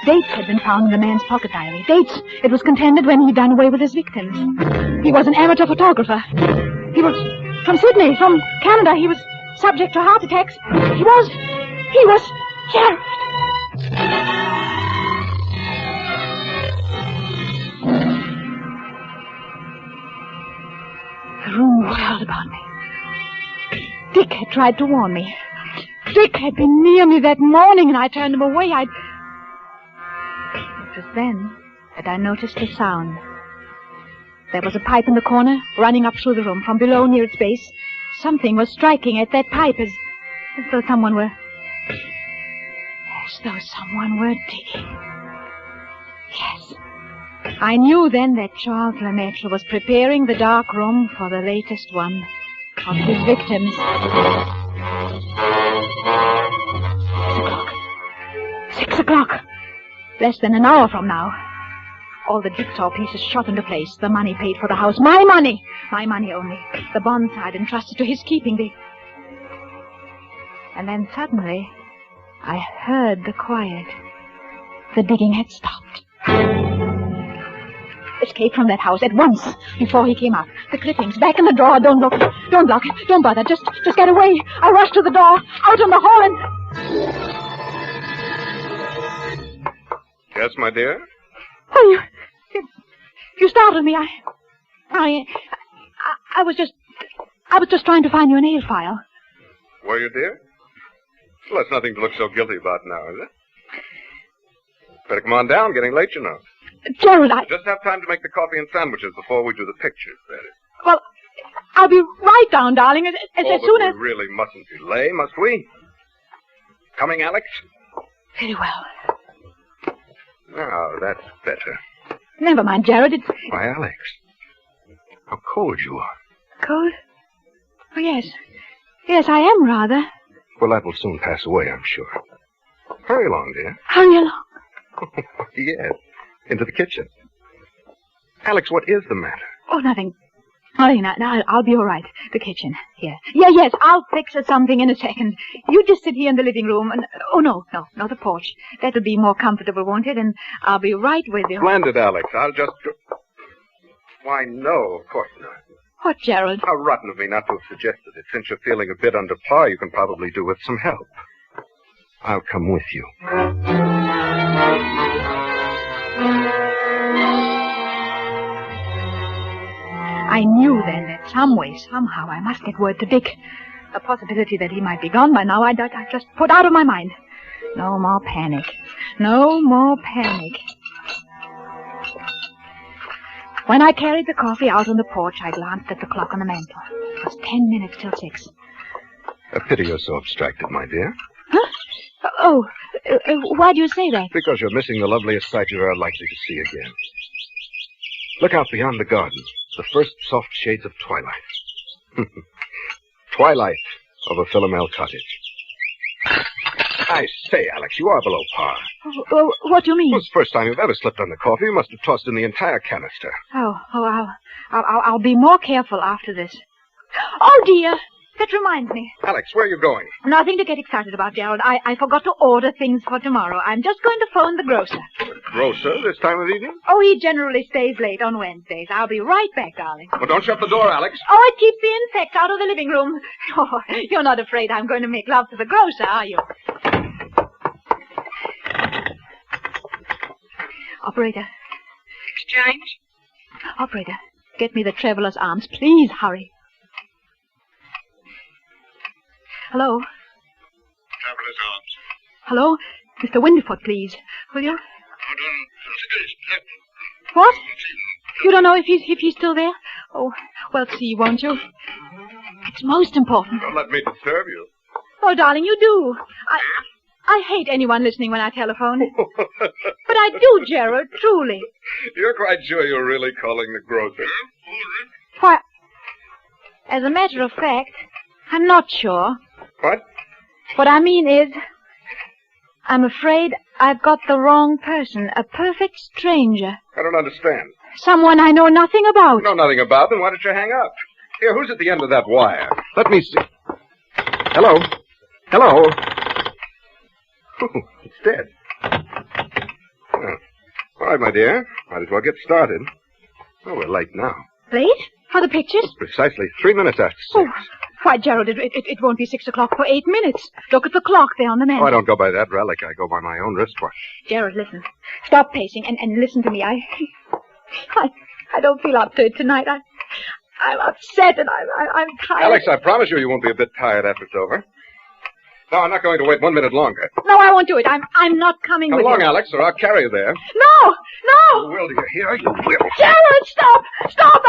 Dates had been found in the man's pocket diary. Dates, it was contended, when he'd done away with his victims. He was an amateur photographer. He was from Sydney, from Canada. He was subject to heart attacks. He was Gerald. The room whirled about me. Dick had tried to warn me. Dick had been near me that morning, and I turned him away. It was then that I noticed a sound. There was a pipe in the corner, running up through the room. From below, near its base, something was striking at that pipe as though someone were digging. Yes. I knew then that Charles Lemaitre was preparing the dark room for the latest one of his victims. 6 o'clock. Less than an hour from now. All the jigsaw pieces shot into place. The money paid for the house. My money! My money only. The bonds I'd entrusted to his keeping. And then suddenly, I heard the quiet. The digging had stopped. escape from that house at once before he came out. The clippings back in the drawer. Don't look. Don't lock it. Don't bother. Just get away. I rushed to the door, out in the hall, and... Yes, my dear? Oh, you startled me. I was just trying to find your nail file. Were you, dear? Well, that's nothing to look so guilty about now, is it? Better come on down. Getting late, you know. Gerald, Just have time to make the coffee and sandwiches before we do the pictures, that is. Well, I'll be right down, darling, as soon as... we really mustn't delay, must we? Coming, Alex? Very well. Now, that's better. Never mind, Gerald. It's... Why, Alex, how cold you are. Cold? Oh, yes. Yes, I am rather. Well, that will soon pass away, I'm sure. Hurry along, dear. Hurry along. Yes, into the kitchen. Alex, what is the matter? Oh, nothing. Nothing. I'll be all right. The kitchen. Here. Yes, I'll fix something in a second. You just sit here in the living room and... Oh, no, the porch. That'll be more comfortable, won't it? And I'll be right with you. Splendid, Alex. I'll just... Why, no, of course not. What, Gerald? How rotten of me not to have suggested it. Since you're feeling a bit under par, you can probably do with some help. I'll come with you. I knew then that some way, somehow, I must get word to Dick. The possibility that he might be gone by now, I just put out of my mind. No more panic. No more panic. When I carried the coffee out on the porch, I glanced at the clock on the mantel. It was 10 minutes till 6. A pity you're so abstracted, my dear. Huh? Oh, why do you say that? Because you're missing the loveliest sight you're ever likely to see again. Look out beyond the garden. The first soft shades of twilight. Twilight over Philomel Cottage. I say, Alex, you are below par. Oh, what do you mean? Well, it's the first time you've ever slipped on the coffee. You must have tossed in the entire canister. I'll be more careful after this. Oh, dear. That reminds me. Alex, where are you going? Nothing to get excited about, Gerald. I forgot to order things for tomorrow. I'm just going to phone the grocer. The grocer this time of evening? Oh, he generally stays late on Wednesdays. I'll be right back, darling. Well, don't shut the door, Alex. Oh, it keeps the insects out of the living room. Oh, you're not afraid I'm going to make love to the grocer, are you? Operator. Exchange? Operator, get me the Traveler's Arms. Please hurry. Hello? Traveler's Arms. Hello? Mr. Windyfoot, please. Will you? Hold on. What? You don't know if he's still there? Oh, well, see, won't you? It's most important. Don't let me disturb you. Oh, darling, you do. I hate anyone listening when I telephone. But I do, Gerald, truly. You're quite sure you're really calling the grocer? Why, as a matter of fact, I'm not sure. What? What I mean is, I'm afraid I've got the wrong person, a perfect stranger. I don't understand. Someone I know nothing about. Know nothing about, then why don't you hang up? Here, who's at the end of that wire? Let me see. Hello? Hello? Oh, it's dead. Oh. All right, my dear. Might as well get started. Oh, we're late now. Late? For the pictures? Precisely 3 minutes after 6. Oh, why, Gerald, it won't be 6 o'clock for 8 minutes. Look at the clock there on the mantel. Oh, I don't go by that relic. I go by my own wristwatch. Gerald, listen. Stop pacing and listen to me. I don't feel up to it tonight. I'm upset and I'm tired. Alex, I promise you won't be a bit tired after it's over. No, I'm not going to wait 1 minute longer. No, I won't do it. I'm not coming Come with along, you. Alex, or I'll carry you there. No! You will, do you hear? You will. Gerald, stop! Stop!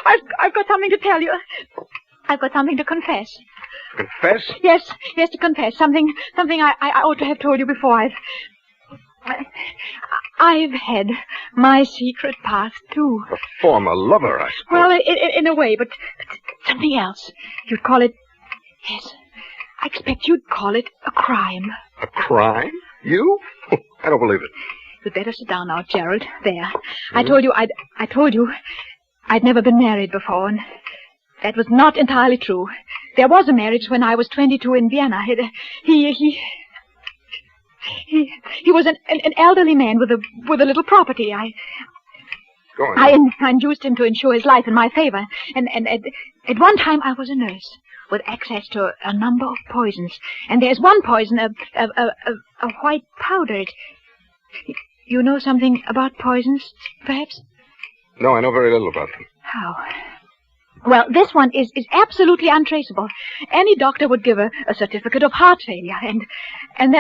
I've got something to tell you. I've got something to confess. Confess? Yes, to confess. Something I ought to have told you before. I've had my secret past, too. A former lover, I suppose. Well, in a way, but something else. You'd call it... Yes, I expect you'd call it a crime. A crime? You? I don't believe it. You'd better sit down now, Gerald. There. I told you I'd never been married before, and that was not entirely true. There was a marriage when I was 22 in Vienna. He was an elderly man with a little property. Go on. I induced him to insure his life in my favor. And at one time I was a nurse with access to a number of poisons. And there's one poison, a white powder. You know something about poisons, perhaps? No, I know very little about them. How? Well, this one is absolutely untraceable. Any doctor would give a certificate of heart failure, and oh,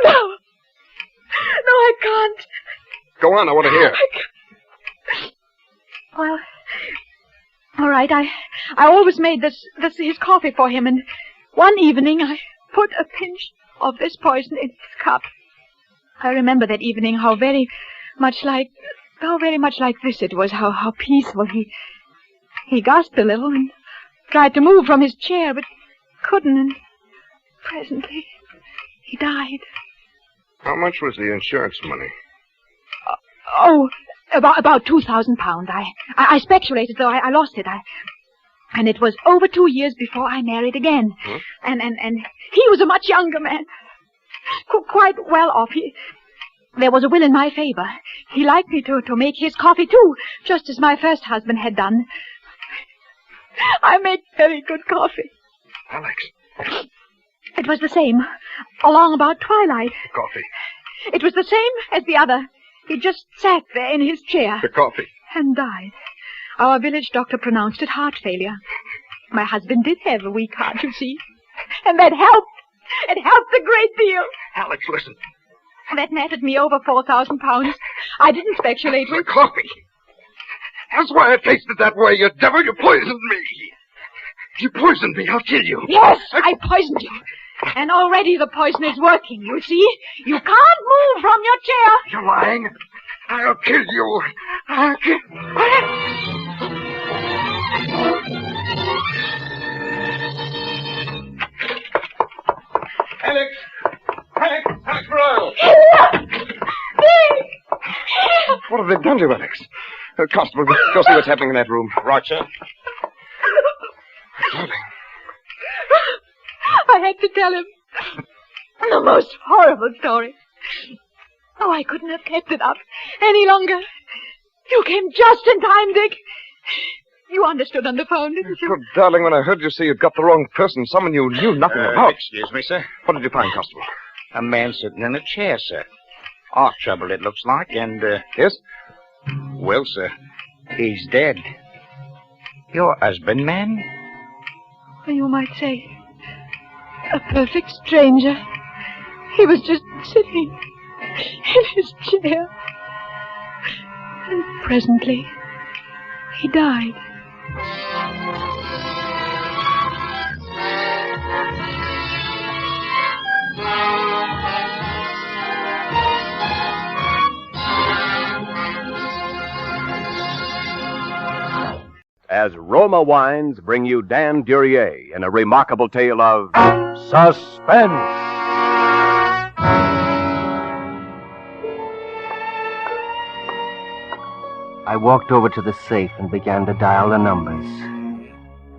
no! No, I can't. Go on, I want to hear. Well, all right, I always made this his coffee for him, and one evening I put a pinch of this poison in his cup. I remember that evening how very much like this it was, how peaceful. He gasped a little and tried to move from his chair, but couldn't, and presently he died. How much was the insurance money? About £2,000. I speculated, though I lost it. And it was over 2 years before I married again. Huh? And he was a much younger man, quite well off. There was a will in my favor. He liked me to make his coffee, too, just as my first husband had done. I made very good coffee. Alex. It was the same, along about twilight. The coffee. It was the same as the other. He just sat there in his chair. The coffee. And died. Our village doctor pronounced it heart failure. My husband did have a weak heart, you see. And that helped. It helped a great deal. Alex, listen. That netted me over £4,000. I didn't speculate with... The coffee. That's why I tasted that way, you devil. You poisoned me. You poisoned me. I'll kill you. Yes, I poisoned you. And already the poison is working, you see. You can't move from your chair. You're lying. I'll kill you. I'll kill... Alex! Alex Royal! What have they done to you, Alex? Constable, go see what's happening in that room. Roger. Darling. I had to tell him the most horrible story. Oh, I couldn't have kept it up any longer. You came just in time, Dick. You understood on the phone, didn't you? Good darling, when I heard you say you'd got the wrong person, someone you knew nothing about. Excuse me, sir. What did you find, Constable? A man sitting in a chair, sir. Heart trouble, it looks like, and, Yes? Well, sir, he's dead. Your husband, man? You might say a perfect stranger. He was just sitting in his chair. And presently, he died. As Roma Wines bring you Dan Duryea in a remarkable tale of suspense. I walked over to the safe and began to dial the numbers.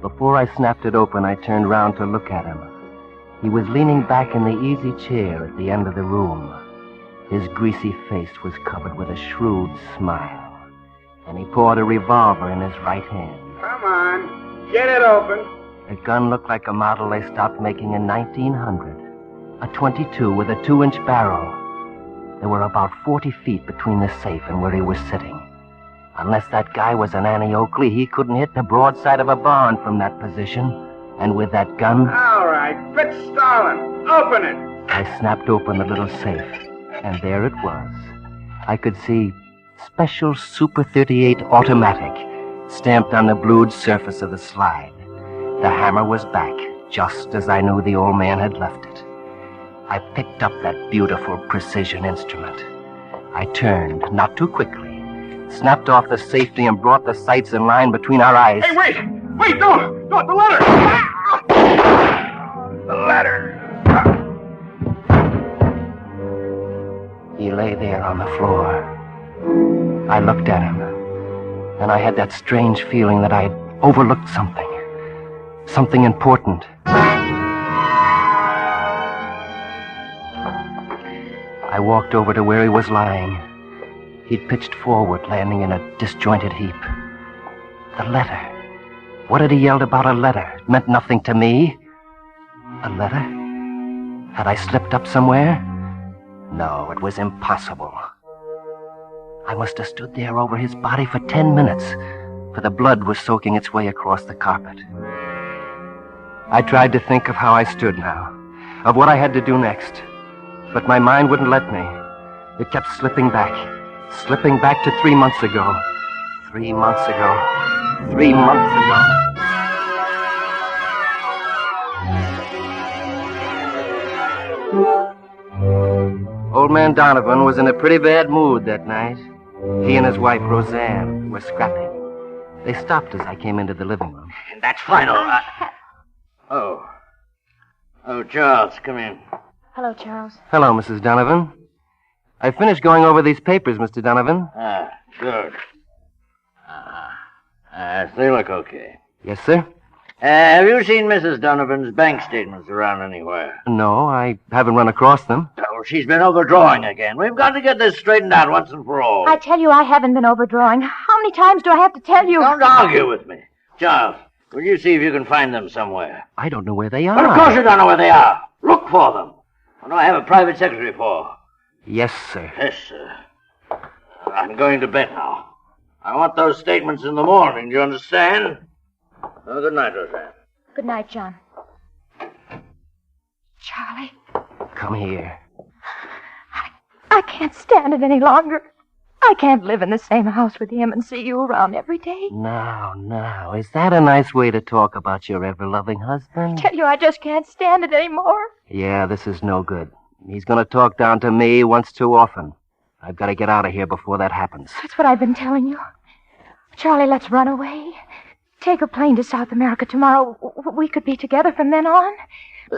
Before I snapped it open, I turned round to look at him. He was leaning back in the easy chair at the end of the room. His greasy face was covered with a shrewd smile, and he poured a revolver in his right hand. Come on, get it open. The gun looked like a model they stopped making in 1900. A .22 with a 2-inch barrel. There were about 40 feet between the safe and where he was sitting. Unless that guy was an Annie Oakley, he couldn't hit the broadside of a barn from that position. And with that gun... All right, quit stalling. Open it. I snapped open the little safe, and there it was. I could see Special Super 38 Automatic stamped on the blued surface of the slide. The hammer was back, just as I knew the old man had left it. I picked up that beautiful precision instrument. I turned, not too quickly, snapped off the safety and brought the sights in line between our eyes. Hey, wait! Wait, don't! Don't, the ladder! The ladder! He lay there on the floor. I looked at him, and I had that strange feeling that I'd overlooked something. Something important. I walked over to where he was lying. He'd pitched forward, landing in a disjointed heap. The letter. What had he yelled about a letter? It meant nothing to me. A letter? Had I slipped up somewhere? No, it was impossible. I must have stood there over his body for 10 minutes, for the blood was soaking its way across the carpet. I tried to think of how I stood now, of what I had to do next, but my mind wouldn't let me. It kept slipping back to 3 months ago. 3 months ago. 3 months ago. Old man Donovan was in a pretty bad mood that night. He and his wife, Roseanne, were scrapping. They stopped as I came into the living room. That's final. Oh, Charles, come in. Hello, Charles. Hello, Mrs. Donovan. I finished going over these papers, Mr. Donovan. Good. They look okay. Yes, sir? Have you seen Mrs. Donovan's bank statements around anywhere? No, I haven't run across them. Oh, she's been overdrawing again. We've got to get this straightened out once and for all. I tell you, I haven't been overdrawing. How many times do I have to tell you? Don't argue with me. Charles, will you see if you can find them somewhere? I don't know where they are. Well, of course you don't know where they are. Look for them. What do I have a private secretary for? Yes, sir. Yes, sir. I'm going to bed now. I want those statements in the morning, do you understand? Well, good night, Roseanne. Good night, John. Charlie, Come here. I can't stand it any longer. I can't live in the same house with him and see you around every day. Now, is that a nice way to talk about your ever-loving husband? Tell you, I just can't stand it anymore. Yeah, this is no good. He's going to talk down to me once too often. I've got to get out of here before that happens. That's what I've been telling you. Charlie, let's run away. Take a plane to South America tomorrow. We could be together from then on.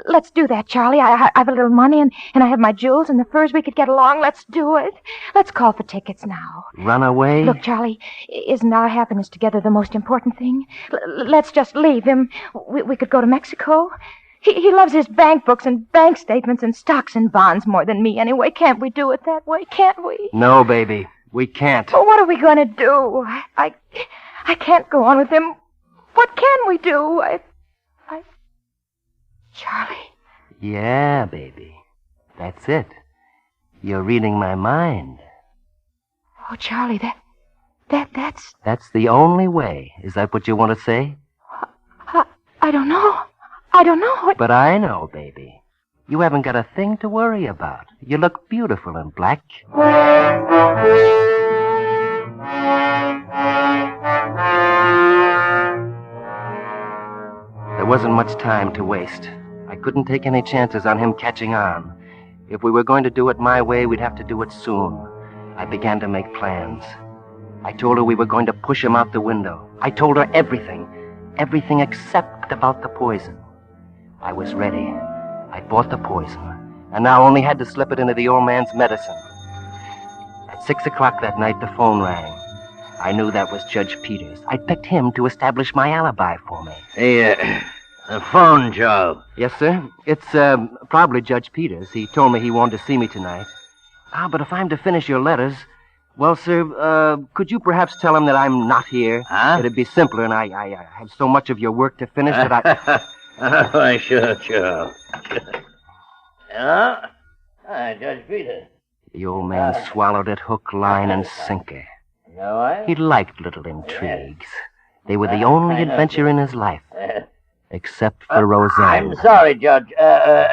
Let's do that, Charlie. I have a little money, and I have my jewels and the furs. We could get along. Let's do it. Let's call for tickets now. Run away? Look, Charlie, isn't our happiness together the most important thing? Let's just leave him. We could go to Mexico. He loves his bank books and bank statements and stocks and bonds more than me anyway. Can't we do it that way? Can't we? No, baby. We can't. Well, what are we going to do? I can't go on with him. What can we do? Charlie. Yeah, baby. That's it. You're reading my mind. Oh, Charlie, that's... That's the only way. Is that what you want to say? I don't know. I don't know. But I know, baby. You haven't got a thing to worry about. You look beautiful in black. There wasn't much time to waste. I couldn't take any chances on him catching on. If we were going to do it my way, we'd have to do it soon. I began to make plans. I told her we were going to push him out the window. I told her everything. Everything except about the poison. I was ready. I bought the poison, and now only had to slip it into the old man's medicine. At 6 o'clock that night, the phone rang. I knew that was Judge Peters. I picked him to establish my alibi for me. Hey, the phone, Joe. Yes, sir. It's probably Judge Peters. He told me he wanted to see me tonight. But if I'm to finish your letters... Well, sir, could you perhaps tell him that I'm not here? Huh? It'd be simpler, and I have so much of your work to finish that I... Oh, sure. Hello? Hi, Judge Peters. The old man swallowed it hook, line, and sinker. He liked little intrigues. They were the only adventure in his life. Except for Roseanne. I'm sorry, Judge.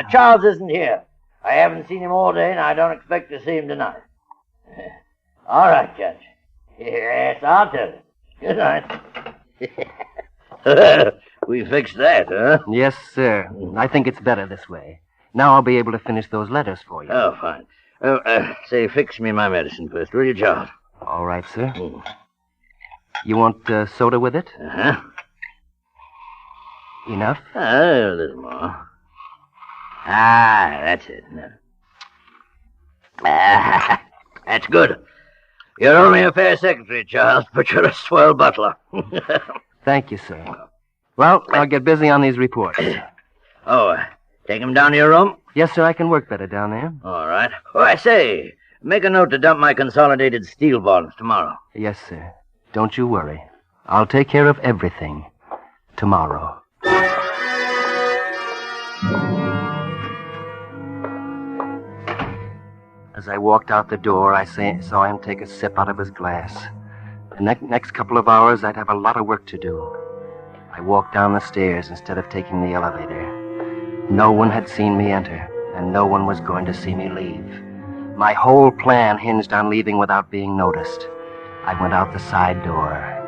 Charles isn't here. I haven't seen him all day, and I don't expect to see him tonight. All right, Judge. Yes, I'll tell you. Good night. We fixed that, huh? Yes, sir. I think it's better this way. Now I'll be able to finish those letters for you. Oh, fine. Oh, say, fix me my medicine first, will you, Charles? All right, sir. You want soda with it? Uh-huh. Enough? A little more. That's it. No. That's good. You're only a fair secretary, Charles, but you're a swell butler. Thank you, sir. Well, I'll get busy on these reports. Take him down to your room? Yes, sir, I can work better down there. All right. Oh, I say, make a note to dump my consolidated steel bonds tomorrow. Yes, sir. Don't you worry. I'll take care of everything tomorrow. As I walked out the door, I saw him take a sip out of his glass. The next couple of hours, I'd have a lot of work to do. I walked down the stairs instead of taking the elevator. No one had seen me enter, and no one was going to see me leave. My whole plan hinged on leaving without being noticed. I went out the side door.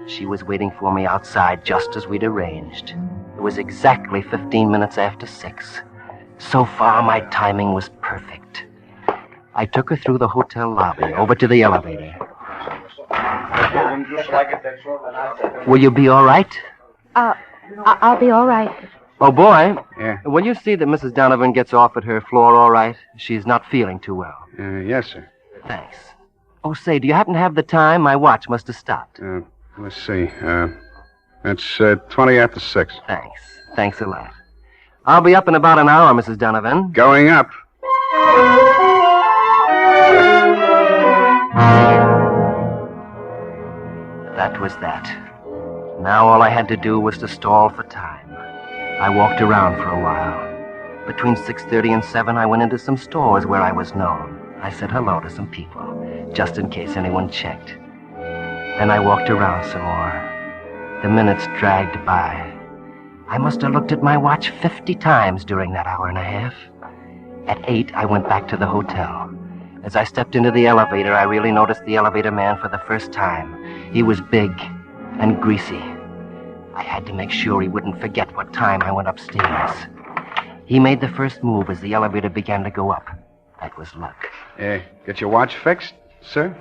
She was waiting for me outside just as we'd arranged. It was exactly 15 minutes after 6. So far, my timing was perfect. I took her through the hotel lobby, over to the elevator. Will you be all right? I'll be all right. Oh, boy. Yeah? Will you see that Mrs. Donovan gets off at her floor all right? She's not feeling too well. Yes, sir. Thanks. Oh, say, do you happen to have the time? My watch must have stopped. Let's see. It's 20 after 6. Thanks. Thanks a lot. I'll be up in about an hour, Mrs. Donovan. Going up. That was that. Now all I had to do was to stall for time. I walked around for a while. Between 6:30 and 7, I went into some stores where I was known. I said hello to some people, just in case anyone checked. Then I walked around some more. The minutes dragged by. I must have looked at my watch 50 times during that hour and a half. At 8, I went back to the hotel. As I stepped into the elevator, I really noticed the elevator man for the first time. He was big and greasy. I had to make sure he wouldn't forget what time I went upstairs. He made the first move as the elevator began to go up. That was luck. Get your watch fixed, sir?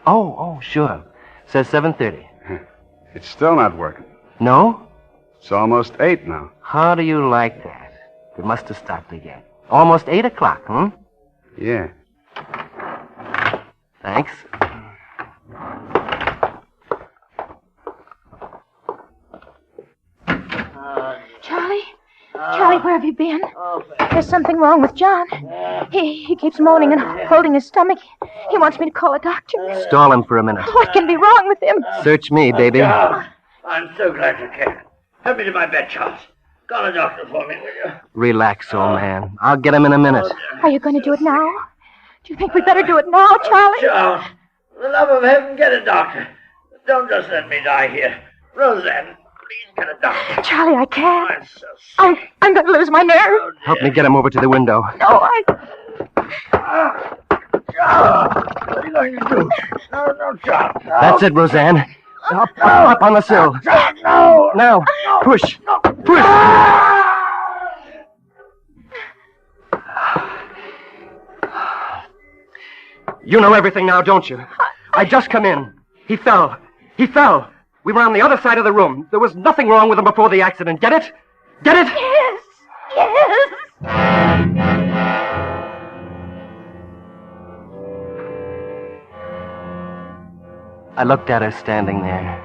Oh, sure. Says 7:30. It's still not working. No? It's almost 8 now. How do you like that? It must have stopped again. Almost 8 o'clock, Yeah. Thanks. Charlie? Charlie, where have you been? There's something wrong with John. He keeps moaning and holding his stomach. He wants me to call a doctor. Stall him for a minute. What can be wrong with him? Search me, baby. Charles, I'm so glad you came. Help me to my bed, Charles. Call a doctor for me, will you? Relax, old man. I'll get him in a minute. Are you going to do it now? Do you think we'd better do it now, Charlie? Charles, for the love of heaven, get a doctor. Don't just let me die here. Roseanne, please get a doctor. Charlie, I can't. I'm so sick. I'm going to lose my nerve. Help me get him over to the window. No, Charles, what are you going to do? No, Charles. No. That's it, Roseanne. Up on the sill. No. Now, push. Push. You know everything now, don't you? I just come in. He fell. We were on the other side of the room. There was nothing wrong with him before the accident. Get it? Get it? Yes. I looked at her standing there.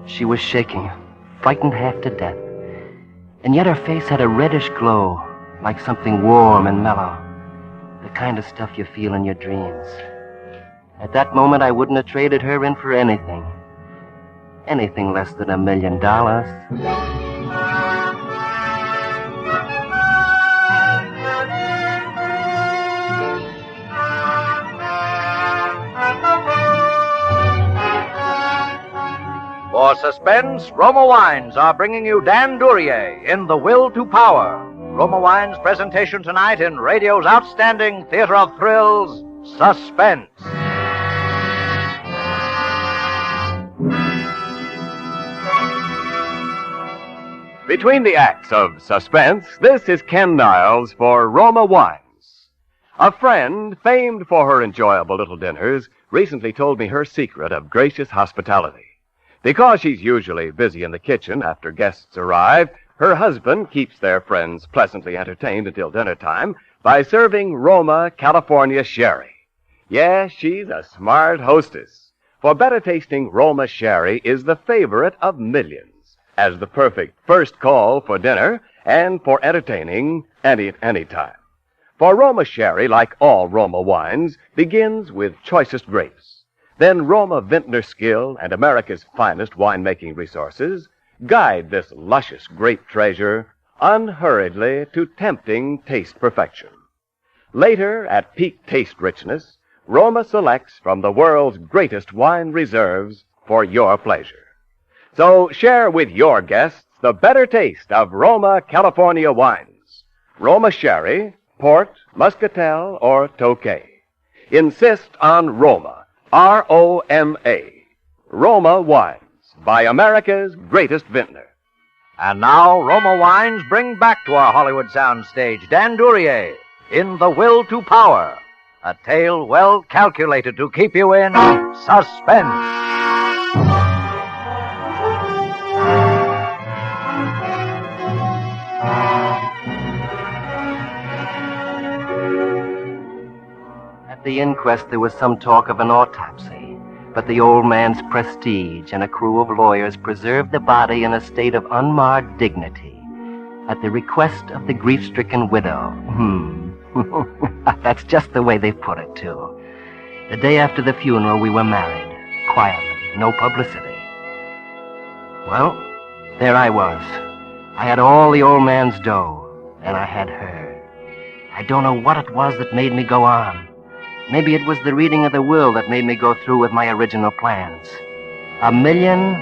She was shaking, frightened half to death. And yet her face had a reddish glow, like something warm and mellow. The kind of stuff you feel in your dreams. At that moment, I wouldn't have traded her in for anything. Anything less than $1 million. For Suspense, Roma Wines are bringing you Dan Duryea in The Will to Power. Roma Wines' presentation tonight in radio's outstanding theater of thrills, Suspense. Between the acts of Suspense, this is Ken Niles for Roma Wines. A friend, famed for her enjoyable little dinners, recently told me her secret of gracious hospitality. Because she's usually busy in the kitchen after guests arrive, her husband keeps their friends pleasantly entertained until dinner time by serving Roma California sherry. Yes, she's a smart hostess. For better-tasting Roma sherry is the favorite of millions, as the perfect first call for dinner and for entertaining any time. For Roma Sherry, like all Roma wines, begins with choicest grapes. Then Roma vintner skill and America's finest winemaking resources guide this luscious grape treasure unhurriedly to tempting taste perfection. Later, at peak taste richness, Roma selects from the world's greatest wine reserves for your pleasure. So share with your guests the better taste of Roma California wines. Roma Sherry, Port, Muscatel, or Tokay. Insist on Roma, R-O-M-A. Roma Wines, by America's greatest vintner. And now, Roma Wines bring back to our Hollywood soundstage Dan Duryea in The Will to Power, a tale well calculated to keep you in suspense. At the inquest, there was some talk of an autopsy, but the old man's prestige and a crew of lawyers preserved the body in a state of unmarred dignity, at the request of the grief-stricken widow. That's just the way they put it, too. The day after the funeral, we were married, quietly, no publicity. Well, there I was. I had all the old man's dough, and I had her. I don't know what it was that made me go on. Maybe it was the reading of the will that made me go through with my original plans. $1 million?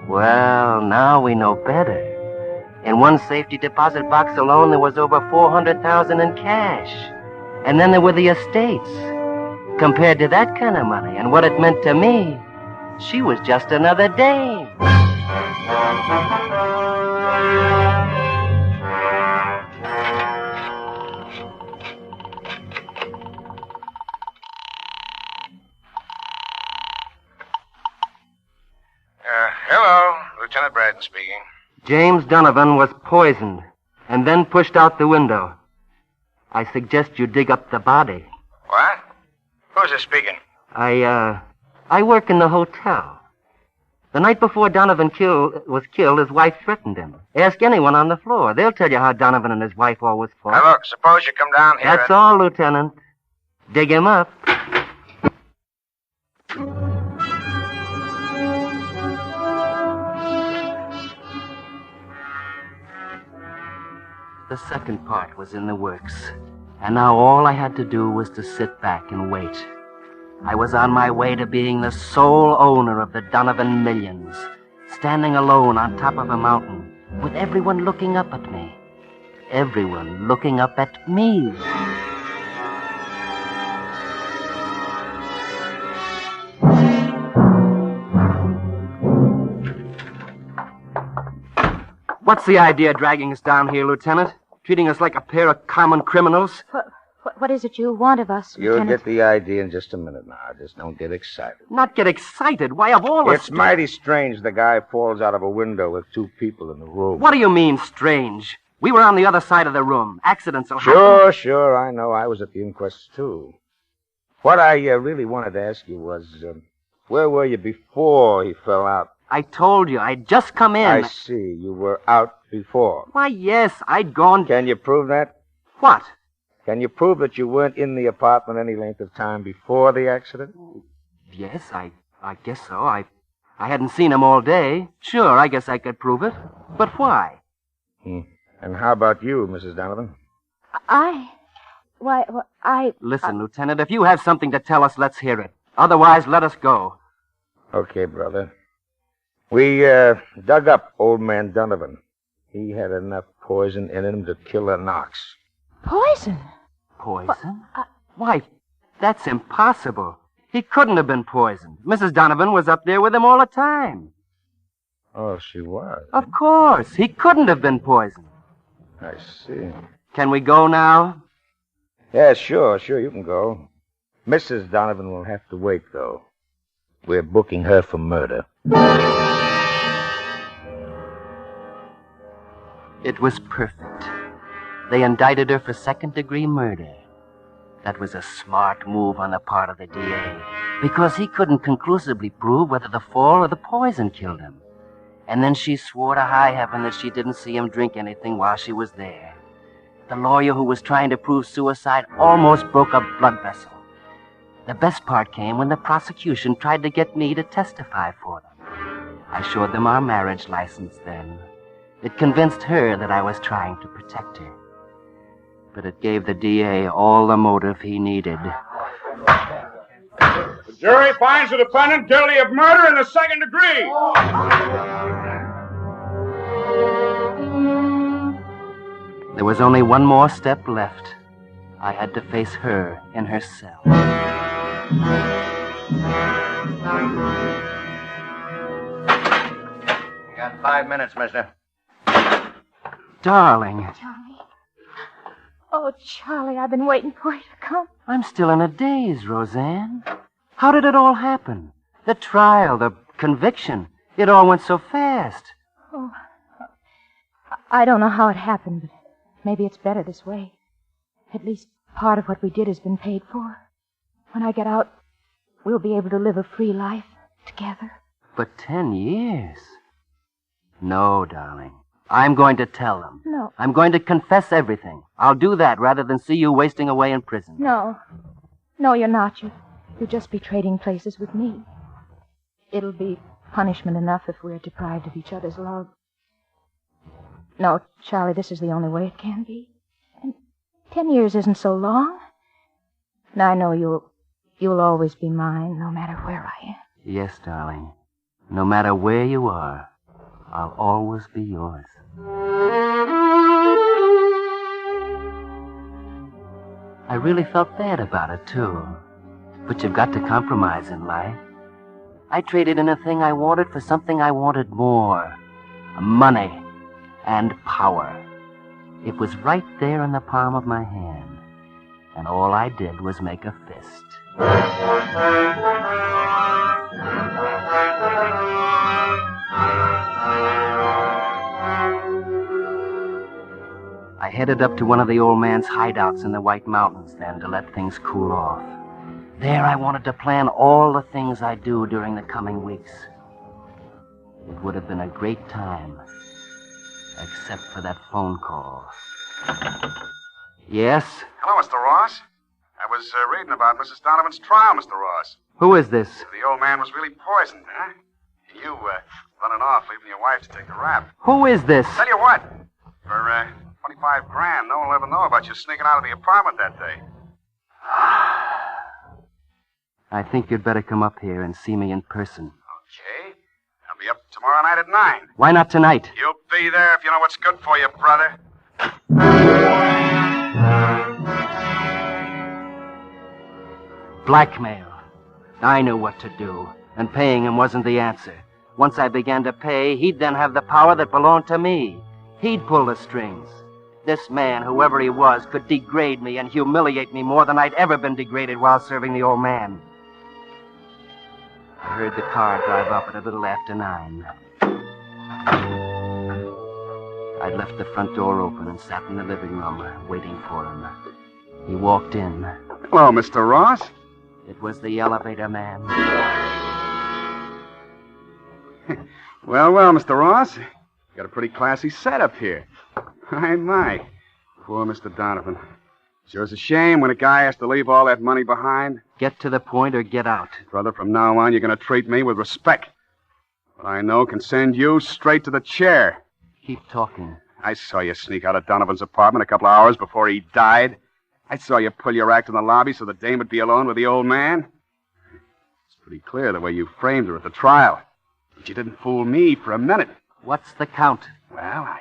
Well, now we know better. In one safety deposit box alone, there was over $400,000 in cash. And then there were the estates. Compared to that kind of money and what it meant to me, she was just another dame. Hello, Lieutenant Braden speaking. James Donovan was poisoned and then pushed out the window. I suggest you dig up the body. What? Who's this speaking? I work in the hotel. The night before Donovan was killed, his wife threatened him. Ask anyone on the floor. They'll tell you how Donovan and his wife always fought. Now, look, suppose you come down here. That's all, Lieutenant. Dig him up. The second part was in the works, and now all I had to do was to sit back and wait. I was on my way to being the sole owner of the Donovan millions, standing alone on top of a mountain, with everyone looking up at me. Everyone looking up at me. What's the idea dragging us down here, Lieutenant? Treating us like a pair of common criminals? What is it you want of us, You'll Lieutenant? get the idea in just a minute now. Just don't get excited. Not get excited? Why, of all It's mighty strange the guy falls out of a window with two people in the room. What do you mean, strange? We were on the other side of the room. Accidents will happen. Sure, I know. I was at the inquest, too. What I really wanted to ask you was, where were you before he fell out? I told you, I'd just come in. I see. You were out before. Why, yes, I'd gone... Can you prove that? What? Can you prove that you weren't in the apartment any length of time before the accident? Yes, I guess so. I hadn't seen him all day. Sure, I guess I could prove it. But why? And how about you, Mrs. Donovan? Listen, Lieutenant, if you have something to tell us, let's hear it. Otherwise, let us go. Okay, brother. We dug up old man Donovan. He had enough poison in him to kill a Knox. Poison? Poison? Why, that's impossible. He couldn't have been poisoned. Mrs. Donovan was up there with him all the time. Oh, she was? Of course. He couldn't have been poisoned. I see. Can we go now? Yeah, sure, you can go. Mrs. Donovan will have to wait, though. We're booking her for murder. It was perfect. They indicted her for second-degree murder. That was a smart move on the part of the DA, because he couldn't conclusively prove whether the fall or the poison killed him. And then she swore to high heaven that she didn't see him drink anything while she was there. The lawyer who was trying to prove suicide almost broke a blood vessel. The best part came when the prosecution tried to get me to testify for them. I showed them our marriage license then. It convinced her that I was trying to protect her. But it gave the DA all the motive he needed. The jury finds the defendant guilty of murder in the second degree. There was only one more step left. I had to face her in her cell. You got 5 minutes, mister. Darling, Charlie. Oh, Charlie, I've been waiting for you to come. I'm still in a daze, Roseanne. How did it all happen? The trial, the conviction. It all went so fast. Oh, I don't know how it happened, but maybe it's better this way. At least part of what we did has been paid for. When I get out, we'll be able to live a free life together. But 10 years? No, darling. I'm going to tell them. No. I'm going to confess everything. I'll do that rather than see you wasting away in prison. No. No, you're not. You'll just be trading places with me. It'll be punishment enough if we're deprived of each other's love. No, Charlie, this is the only way it can be. And 10 years isn't so long. And I know you'll always be mine, no matter where I am. Yes, darling. No matter where you are, I'll always be yours. I really felt bad about it, too. But you've got to compromise in life. I traded in a thing I wanted for something I wanted more. Money and power. It was right there in the palm of my hand. And all I did was make a fist. I headed up to one of the old man's hideouts in the White Mountains then to let things cool off. There I wanted to plan all the things I'd do during the coming weeks. It would have been a great time, except for that phone call. Yes? Hello, Mr. Ross. I was reading about Mrs. Donovan's trial, Mr. Ross. Who is this? The old man was really poisoned, huh? You running off, leaving your wife to take the rap. Who is this? Tell you what, for 25 grand, no one will ever know about you sneaking out of the apartment that day. I think you'd better come up here and see me in person. Okay. I'll be up tomorrow night at 9. Why not tonight? You'll be there if you know what's good for you, brother. Blackmail. I knew what to do, and paying him wasn't the answer. Once I began to pay, he'd then have the power that belonged to me. He'd pull the strings. This man, whoever he was, could degrade me and humiliate me more than I'd ever been degraded while serving the old man. I heard the car drive up at a little after 9. I'd left the front door open and sat in the living room, waiting for him. He walked in. Hello, Mr. Ross. It was the elevator man. Well, Mr. Ross. Got a pretty classy setup here. My. Poor Mr. Donovan. Sure is a shame when a guy has to leave all that money behind. Get to the point or get out. Brother, from now on, you're going to treat me with respect. What I know can send you straight to the chair. Keep talking. I saw you sneak out of Donovan's apartment a couple of hours before he died. I saw you pull your act in the lobby so the dame would be alone with the old man. It's pretty clear the way you framed her at the trial. But you didn't fool me for a minute. What's the count? Well, I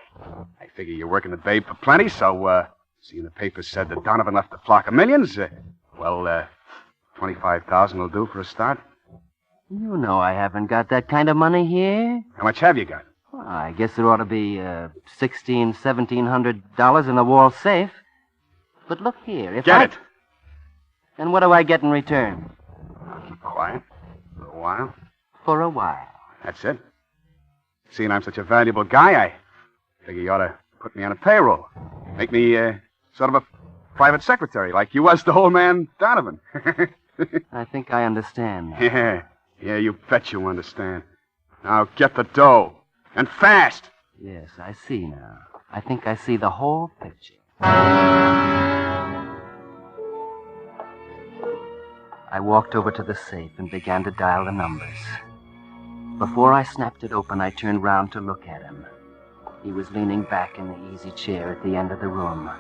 figure you're working the babe for plenty, so, seeing the papers said that Donovan left a flock of millions, 25,000 will do for a start. You know I haven't got that kind of money here. How much have you got? Well, I guess there ought to be $1,700 in the wall safe. But look here, if Get it! And what do I get in return? Keep quiet. For a while. For a while. That's it. Seeing I'm such a valuable guy, I figure you ought to put me on a payroll. Make me sort of a private secretary, like you was the old man Donovan. I think I understand. Yeah, you bet you understand. Now get the dough. And fast. Yes, I see now. I think I see the whole picture. I walked over to the safe and began to dial the numbers. Before I snapped it open, I turned round to look at him. He was leaning back in the easy chair at the end of the room.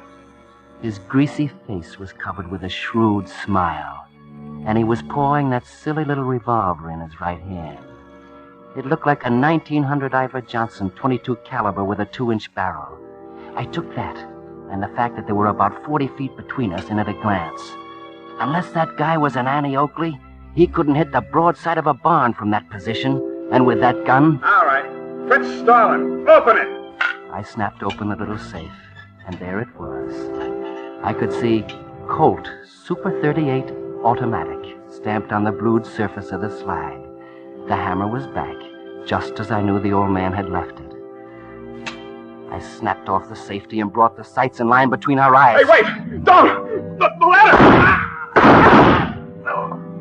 His greasy face was covered with a shrewd smile, and he was pawing that silly little revolver in his right hand. It looked like a 1900 Ivor Johnson 22 caliber with a 2-inch barrel. I took that, and the fact that there were about 40 feet between us in at a glance. Unless that guy was an Annie Oakley, he couldn't hit the broadside of a barn from that position, and with that gun... All right. Fritz Stalin, open it! I snapped open the little safe, and there it was. I could see Colt Super 38 Automatic stamped on the blued surface of the slide. The hammer was back, just as I knew the old man had left it. I snapped off the safety and brought the sights in line between our eyes. Hey, wait! Don't! The ladder!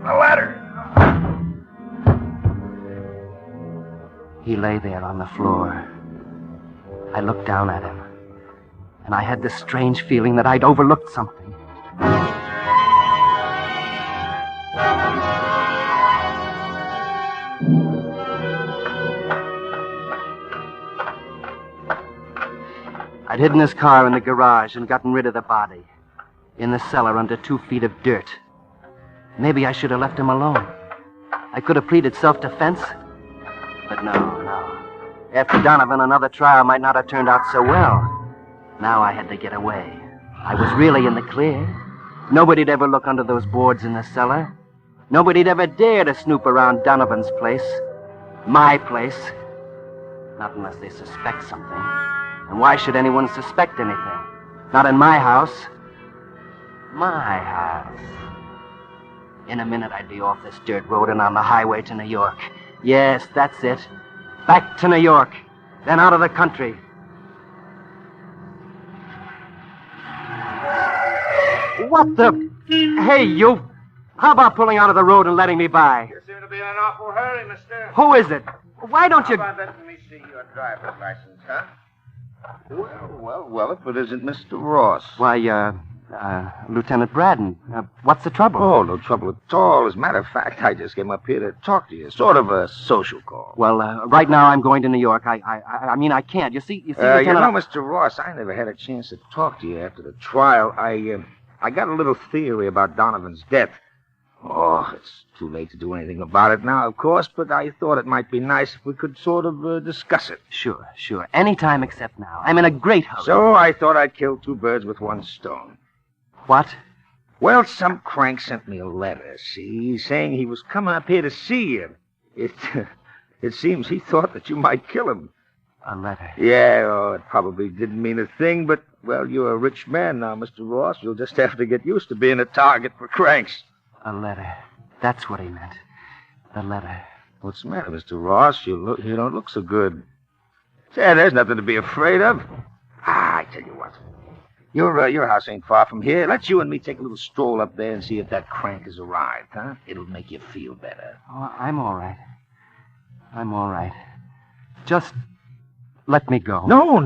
The ladder! He lay there on the floor. I looked down at him, and I had this strange feeling that I'd overlooked something. I'd hidden his car in the garage and gotten rid of the body. In the cellar under 2 feet of dirt. Maybe I should have left him alone. I could have pleaded self-defense. But no. After Donovan, another trial might not have turned out so well. Now I had to get away. I was really in the clear. Nobody'd ever look under those boards in the cellar. Nobody'd ever dare to snoop around Donovan's place. My place. Not unless they suspect something. And why should anyone suspect anything? Not in my house. My house. In a minute, I'd be off this dirt road and on the highway to New York. Yes, that's it. Back to New York. Then out of the country. What the... Hey, you... How about pulling out of the road and letting me by? You seem to be in an awful hurry, mister. Who is it? Why don't you... How about letting me see your driver's license, huh? Well, if it isn't Mr. Ross. Why, Lieutenant Braddon, what's the trouble? Oh, no trouble at all. As a matter of fact, I just came up here to talk to you. Sort of a social call. Well, right now I'm going to New York. I mean, I can't. You see, Lieutenant... You know, Mr. Ross, I never had a chance to talk to you after the trial. I got a little theory about Donovan's death. Oh, it's too late to do anything about it now, of course, but I thought it might be nice if we could sort of discuss it. Sure. Any time except now. I'm in a great hurry. So I thought I'd kill 2 birds with 1 stone. What? Well, some crank sent me a letter, see, saying he was coming up here to see you. It seems he thought that you might kill him. A letter? Yeah, it probably didn't mean a thing, but, well, you're a rich man now, Mr. Ross. You'll just have to get used to being a target for cranks. A letter. That's what he meant. The letter. What's the matter, Mr. Ross? You don't look so good. Say, there's nothing to be afraid of. I tell you what. Your house ain't far from here. Let's you and me take a little stroll up there and see if that crank has arrived, huh? It'll make you feel better. Oh, I'm all right. Just let me go. No.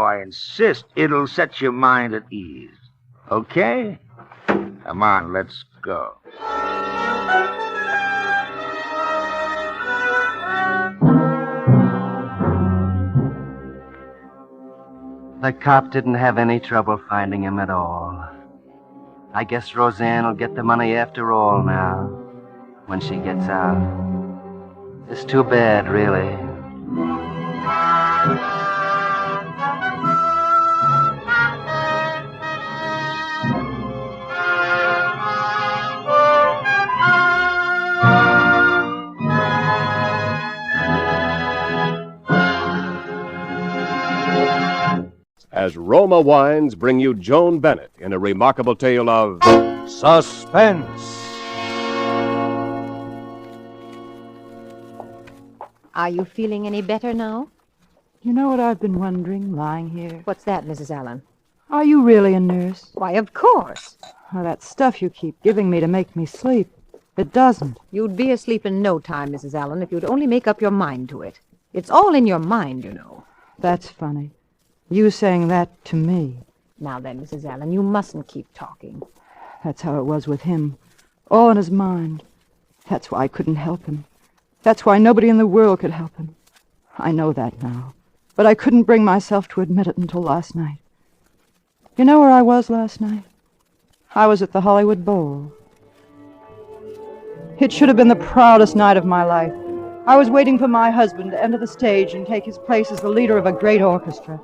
I insist. It'll set your mind at ease. Okay? Come on, let's go. The cop didn't have any trouble finding him at all. I guess Roseanne will get the money after all now, when she gets out. It's too bad, really. As Roma Wines bring you Joan Bennett in a remarkable tale of suspense. Are you feeling any better now? You know what I've been wondering, lying here? What's that, Mrs. Allen? Are you really a nurse? Why, of course. Well, that stuff you keep giving me to make me sleep, it doesn't. You'd be asleep in no time, Mrs. Allen, if you'd only make up your mind to it. It's all in your mind, you know. That's funny. You saying that to me. Now then, Mrs. Allen, you mustn't keep talking. That's how it was with him. All in his mind. That's why I couldn't help him. That's why nobody in the world could help him. I know that now. But I couldn't bring myself to admit it until last night. You know where I was last night? I was at the Hollywood Bowl. It should have been the proudest night of my life. I was waiting for my husband to enter the stage and take his place as the leader of a great orchestra.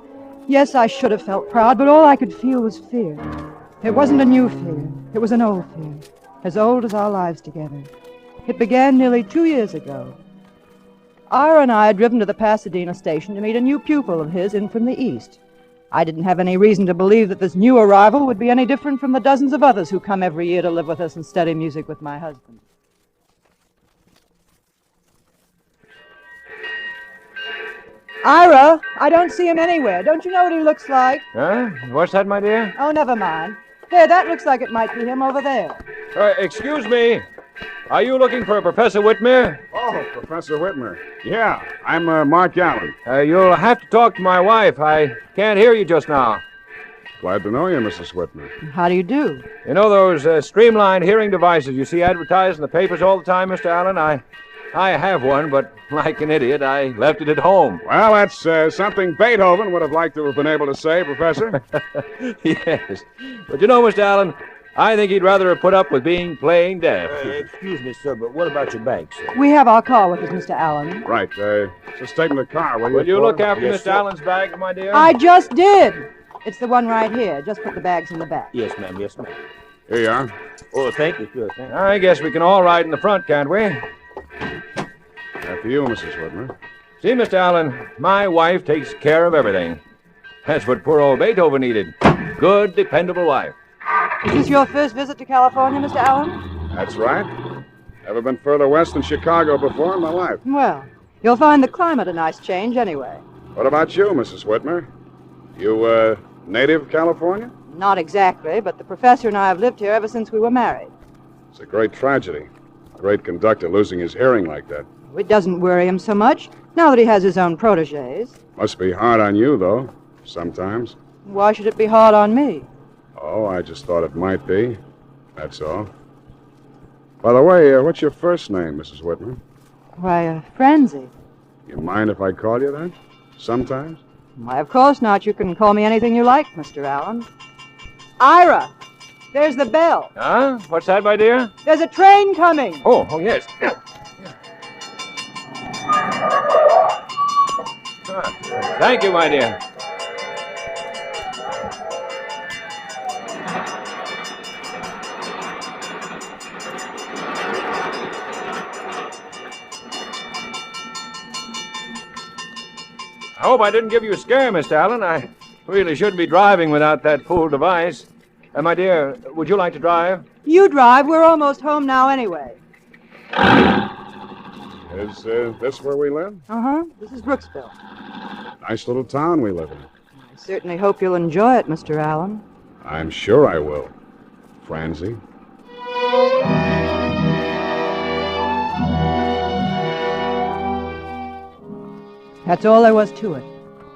Yes, I should have felt proud, but all I could feel was fear. It wasn't a new fear. It was an old fear, as old as our lives together. It began nearly 2 years ago. Ira and I had driven to the Pasadena station to meet a new pupil of his in from the East. I didn't have any reason to believe that this new arrival would be any different from the dozens of others who come every year to live with us and study music with my husband. Ira, I don't see him anywhere. Don't you know what he looks like? Huh? What's that, my dear? Oh, never mind. There, that looks like it might be him over there. Excuse me. Are you looking for Professor Whitmer? Oh, Professor Whitmer. Yeah, I'm Mark Allen. You'll have to talk to my wife. I can't hear you just now. Glad to know you, Mrs. Whitmer. How do you do? You know those streamlined hearing devices you see advertised in the papers all the time, Mr. Allen? I have one, but like an idiot, I left it at home. Well, that's something Beethoven would have liked to have been able to say, Professor. Yes. But you know, Mr. Allen, I think he'd rather have put up with being plain deaf. Excuse me, sir, but what about your bank, sir? We have our car with us, Mr. Allen. Right. Just take in the car, will you? Will you look after Yes, Mr. sir. Allen's bag, my dear? I just did. It's the one right here. Just put the bags in the back. Yes, ma'am. Yes, ma'am. Here you are. Oh, thank you, sir. Thank you. I guess we can all ride in the front, can't we? After you, Mrs. Whitmer. See, Mr. Allen, my wife takes care of everything. That's what poor old Beethoven needed. Good, dependable wife. Is this your first visit to California, Mr. Allen? That's right. Never been further west than Chicago before in my life. Well, you'll find the climate a nice change anyway. What about you, Mrs. Whitmer? You, native of California? Not exactly, but the professor and I have lived here ever since we were married. It's a great tragedy. A great conductor losing his hearing like that. It doesn't worry him so much, now that he has his own protégés. Must be hard on you, though, sometimes. Why should it be hard on me? Oh, I just thought it might be. That's all. By the way, what's your first name, Mrs. Whitmer? Why, Frenzy. You mind if I call you that? Sometimes? Why, of course not. You can call me anything you like, Mr. Allen. Ira, there's the bell. Huh? What's that, my dear? There's a train coming. Oh, yes. Thank you, my dear. I hope I didn't give you a scare, Mr. Allen. I really shouldn't be driving without that fool device. My dear, would you like to drive? You drive. We're almost home now anyway. Is this where we live? Uh-huh. This is Brooksville. Nice little town we live in. I certainly hope you'll enjoy it, Mr. Allen. I'm sure I will. Francie. That's all there was to it.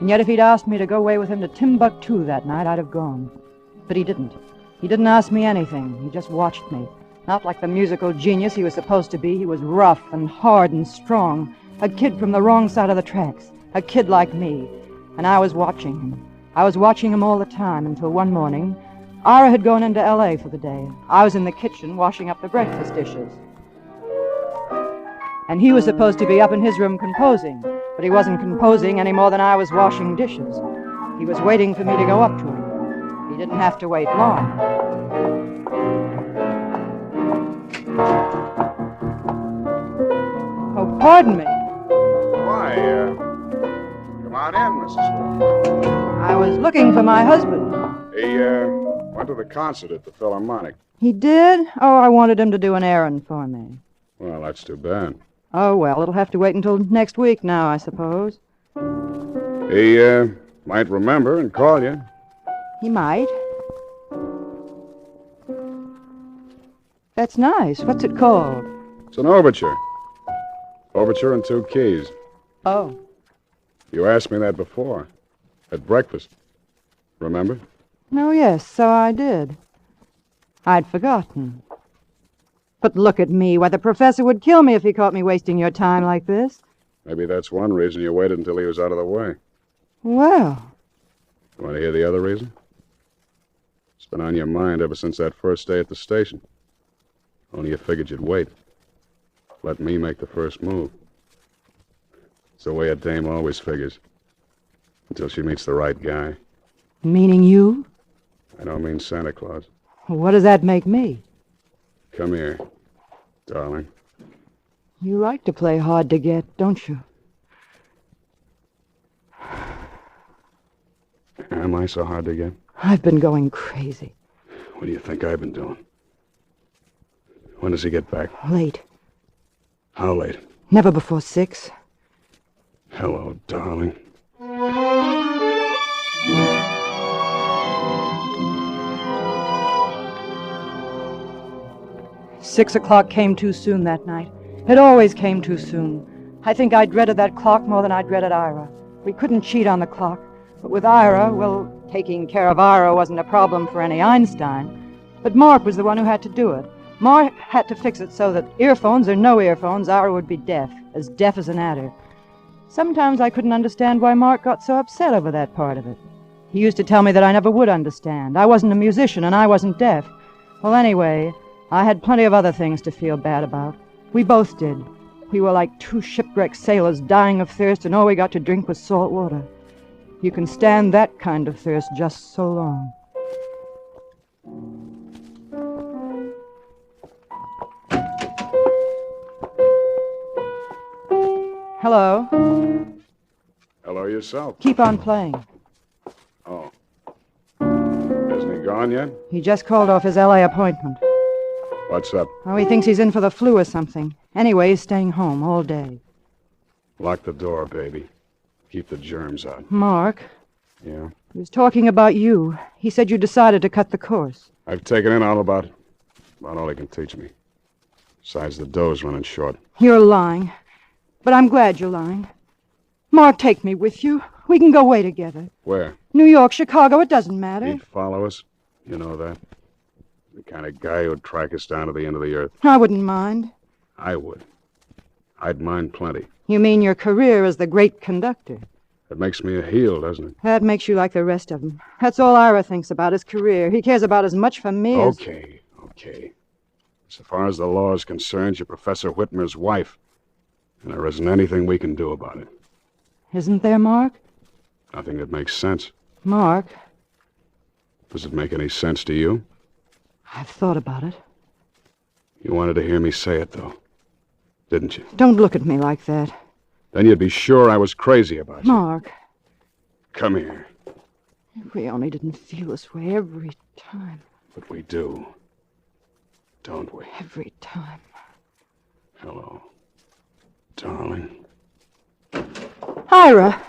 And yet if he'd asked me to go away with him to Timbuktu that night, I'd have gone. But he didn't. He didn't ask me anything. He just watched me. Not like the musical genius he was supposed to be. He was rough and hard and strong. A kid from the wrong side of the tracks. A kid like me. And I was watching him. I was watching him all the time until one morning, Ira had gone into L.A. for the day. I was in the kitchen washing up the breakfast dishes. And he was supposed to be up in his room composing, but he wasn't composing any more than I was washing dishes. He was waiting for me to go up to him. He didn't have to wait long. Oh, pardon me. Why, come on in, Mrs. Whitmer. I was looking for my husband. He, went to the concert at the Philharmonic. He did? Oh, I wanted him to do an errand for me. Well, that's too bad. Oh, well, it'll have to wait until next week now, I suppose. He, might remember and call you. He might. That's nice. What's it called? It's an overture. Overture in 2 keys. Oh. You asked me that before. At breakfast. Remember? Oh, yes, so I did. I'd forgotten. But look at me. Why, the professor would kill me if he caught me wasting your time like this. Maybe that's one reason you waited until he was out of the way. Well, You want to hear the other reason? It's been on your mind ever since that first day at the station. Only you figured you'd wait. Let me make the first move. It's the way a dame always figures. Until she meets the right guy. meaning you? I don't mean Santa Claus. What does that make me? Come here, darling. You like to play hard to get, don't you? Am I so hard to get? I've been going crazy. What do you think I've been doing? When does he get back? Late. How late? Never before 6. Hello, darling. Six o'clock came too soon that night. It always came too soon. I think I dreaded that clock more than I dreaded Ira. We couldn't cheat on the clock. But with Ira, well, taking care of Ira wasn't a problem for any Einstein. But Mark was the one who had to do it. Mark had to fix it so that earphones or no earphones, Ira would be deaf as an adder. Sometimes I couldn't understand why Mark got so upset over that part of it. He used to tell me that I never would understand. I wasn't a musician and I wasn't deaf. Well, anyway, I had plenty of other things to feel bad about. We both did. We were like two shipwrecked sailors dying of thirst, and all we got to drink was salt water. You can stand that kind of thirst just so long. Hello? Hello yourself. Keep on playing. Oh. Hasn't he gone yet? He just called off his L.A. appointment. What's up? Oh, he thinks he's in for the flu or something. Anyway, he's staying home all day. Lock the door, baby. Keep the germs out. Mark? Yeah? He was talking about you. He said you decided to cut the course. I've taken in about all he can teach me. Besides, the dough's running short. You're lying. But I'm glad you're lying. Mark, take me with you. We can go away together. Where? New York, Chicago, it doesn't matter. He'd follow us. You know that. The kind of guy who'd track us down to the end of the earth. I wouldn't mind. I would. I'd mind plenty. You mean your career as the great conductor? That makes me a heel, doesn't it? That makes you like the rest of them. That's all Ira thinks about, his career. He cares about as much for me as... Okay. So far as the law is concerned, you're Professor Whitmer's wife. And there isn't anything we can do about it. Isn't there, Mark? Nothing that makes sense. Mark? Does it make any sense to you? I've thought about it. You wanted to hear me say it, though, didn't you? Don't look at me like that. Then you'd be sure I was crazy about you. Mark. Come here. If we only didn't feel this way every time. But we do. Don't we? Every time. Hello, darling. Ira!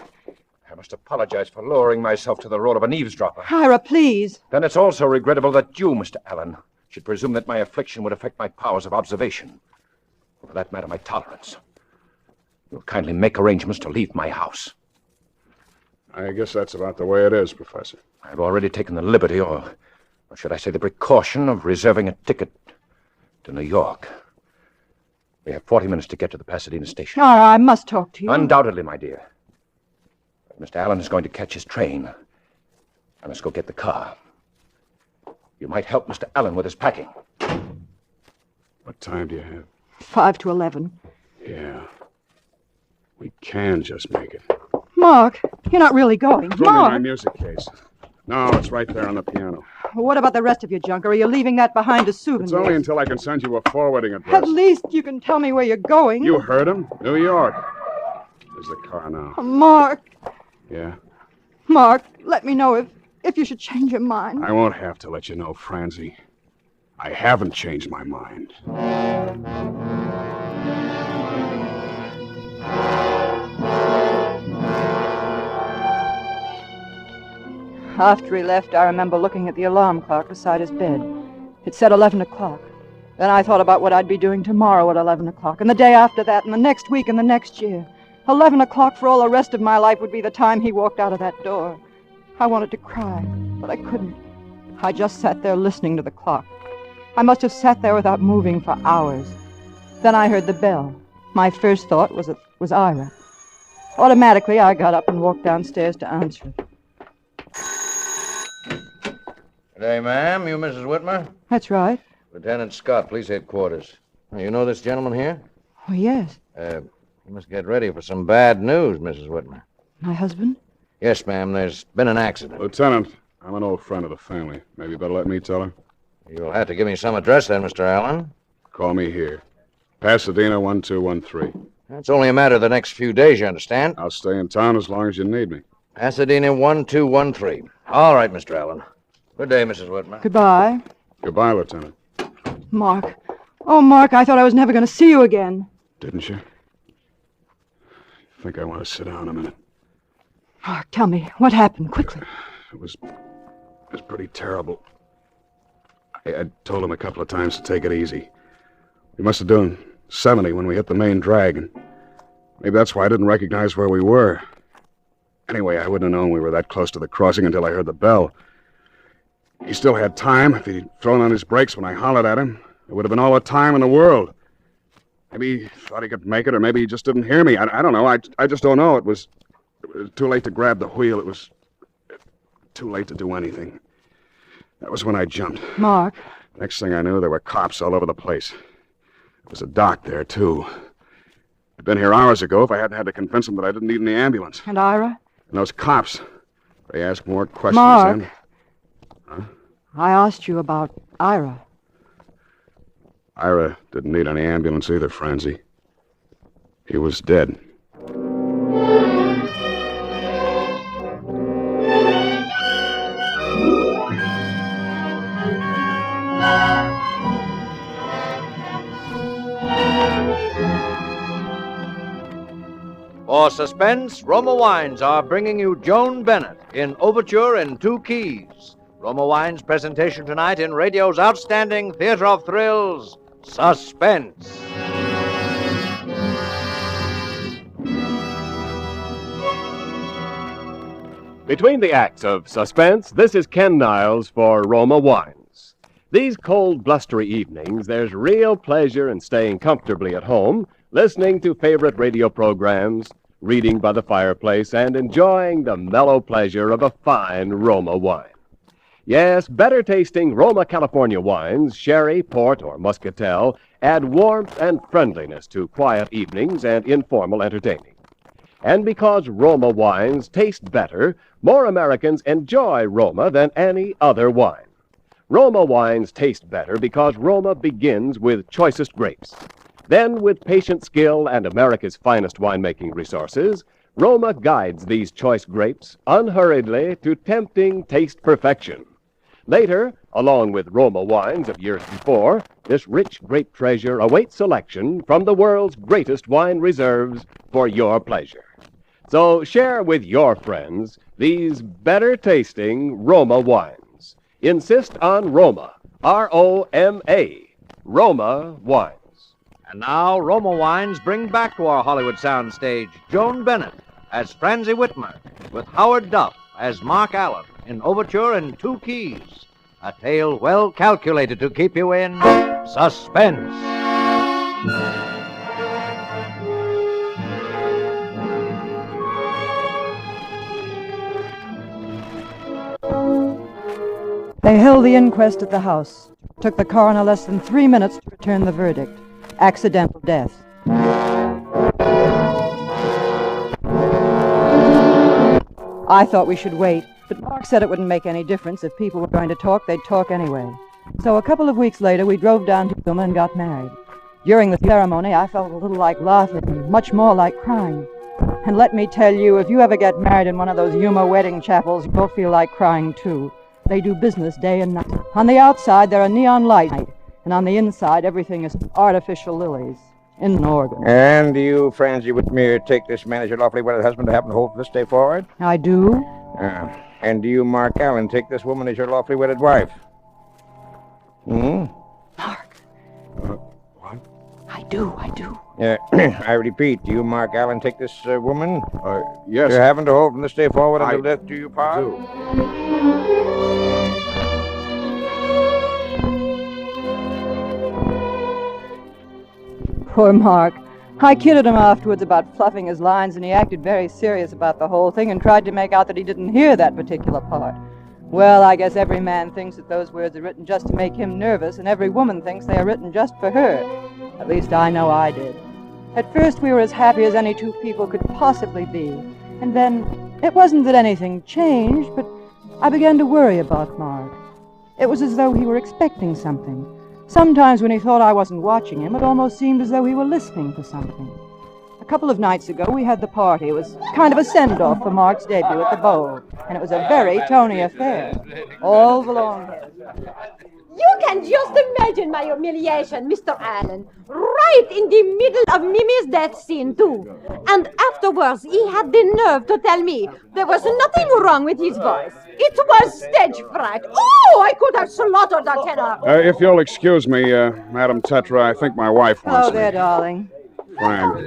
I must apologize for lowering myself to the role of an eavesdropper. Ira, please. Then it's also regrettable that you, Mr. Allen, should presume that my affliction would affect my powers of observation. Or for that matter, my tolerance. You'll kindly make arrangements to leave my house. I guess that's about the way it is, Professor. I've already taken the liberty, or should I say the precaution, of reserving a ticket to New York. We have 40 minutes to get to the Pasadena station. Ira, I must talk to you. Undoubtedly, my dear. But Mr. Allen is going to catch his train. I must go get the car. You might help Mr. Allen with his packing. What time do you have? 5 to 11. Yeah. We can just make it. Mark, you're not really going. Throw me Mark! my music case. No, it's right there on the piano. What about the rest of your junk? Or are you leaving that behind as souvenirs? It's only until I can send you a forwarding address. At least you can tell me where you're going. You heard him. New York. There's the car now. Mark. Yeah? Mark, let me know if you should change your mind. I won't have to let you know, Francie. I haven't changed my mind. After he left, I remember looking at the alarm clock beside his bed. It said 11 o'clock. Then I thought about what I'd be doing tomorrow at 11 o'clock, and the day after that, and the next week, and the next year. 11 o'clock for all the rest of my life would be the time he walked out of that door. I wanted to cry, but I couldn't. I just sat there listening to the clock. I must have sat there without moving for hours. Then I heard the bell. My first thought was it was Ira. Automatically, I got up and walked downstairs to answer it. Good day, ma'am. You Mrs. Whitmer? That's right. Lieutenant Scott, police headquarters. You know this gentleman here? Oh, yes. You must get ready for some bad news, Mrs. Whitmer. My husband? Yes, ma'am. There's been an accident. Lieutenant, I'm an old friend of the family. Maybe you better let me tell her. You'll have to give me some address then, Mr. Allen. Call me here. Pasadena 1213. It's only a matter of the next few days, you understand? I'll stay in town as long as you need me. Pasadena 1213. All right, Mr. Allen. Good day, Mrs. Whitmer. Goodbye. Goodbye, Lieutenant. Mark. Oh, Mark, I thought I was never going to see you again. Didn't you? I think I want to sit down a minute. Mark, tell me, what happened? Quickly. It was pretty terrible. I told him a couple of times to take it easy. We must have done 70 when we hit the main drag, and maybe that's why I didn't recognize where we were. Anyway, I wouldn't have known we were that close to the crossing until I heard the bell. He still had time. If he'd thrown on his brakes when I hollered at him, it would have been all the time in the world. Maybe he thought he could make it, or maybe he just didn't hear me. I don't know. I just don't know. It was too late to grab the wheel. It was too late to do anything. That was when I jumped. Mark. Next thing I knew, there were cops all over the place. There was a doc there, too. I'd been here hours ago if I hadn't had to convince them that I didn't need any ambulance. And Ira? And those cops, they asked more questions Mark. then. Huh? I asked you about Ira. Ira didn't need any ambulance either, Francie. He was dead. For Suspense, Roma Wines are bringing you Joan Bennett in Overture in 2 keys. Roma Wines' presentation tonight in radio's outstanding theater of thrills, Suspense. Between the acts of Suspense, this is Ken Niles for Roma Wines. These cold, blustery evenings, there's real pleasure in staying comfortably at home, listening to favorite radio programs, reading by the fireplace, and enjoying the mellow pleasure of a fine Roma wine. Yes, better tasting Roma California wines, sherry, port, or muscatel, add warmth and friendliness to quiet evenings and informal entertaining. And because Roma wines taste better, more Americans enjoy Roma than any other wine. Roma wines taste better because Roma begins with choicest grapes. Then, with patient skill and America's finest winemaking resources, Roma guides these choice grapes unhurriedly to tempting taste perfection. Later, along with Roma wines of years before, this rich grape treasure awaits selection from the world's greatest wine reserves for your pleasure. So share with your friends these better-tasting Roma wines. Insist on Roma, R-O-M-A, Roma wines. And now, Roma Wines bring back to our Hollywood soundstage Joan Bennett as Francie Whitmer, with Howard Duff as Mark Allen in Overture in 2 keys. A tale well calculated to keep you in suspense. They held the inquest at the house. Took the coroner less than 3 minutes to return the verdict. Accidental death. I thought we should wait, but Mark said it wouldn't make any difference. If people were going to talk, they'd talk anyway. So a couple of weeks later, we drove down to Yuma and got married. During the ceremony, I felt a little like laughing and much more like crying. And let me tell you, if you ever get married in one of those Yuma wedding chapels, you'll feel like crying too. They do business day and night. On the outside, there are neon lights, and on the inside, everything is artificial lilies in an organ. And do you, Francie Whitmer, take this man as your lawfully wedded husband to happen to hold from this day forward? I do. And do you, Mark Allen, take this woman as your lawfully wedded wife? Mark. What? I do. I repeat, do you, Mark Allen, take this woman? Yes. You're having to hold from this day forward I until death do you part? do. Poor Mark. I kidded him afterwards about fluffing his lines, and he acted very serious about the whole thing and tried to make out that he didn't hear that particular part. Well, I guess every man thinks that those words are written just to make him nervous, and every woman thinks they are written just for her. At least I know I did. At first we were as happy as any two people could possibly be, and then it wasn't that anything changed, but I began to worry about Mark. It was as though he were expecting something. Sometimes when he thought I wasn't watching him, it almost seemed as though he were listening for something. A couple of nights ago, we had the party. It was kind of a send-off for Mark's debut at the Bowl, and it was a very Tony affair. All the long hair. You can just imagine my humiliation, Mr. Allen. Right in the middle of Mimi's death scene, too. And afterwards, he had the nerve to tell me there was nothing wrong with his voice. It was stage fright. Oh, I could have slaughtered that tenor. If you'll excuse me, Madam Tetra, I think my wife wants Oh, there, darling. Fran,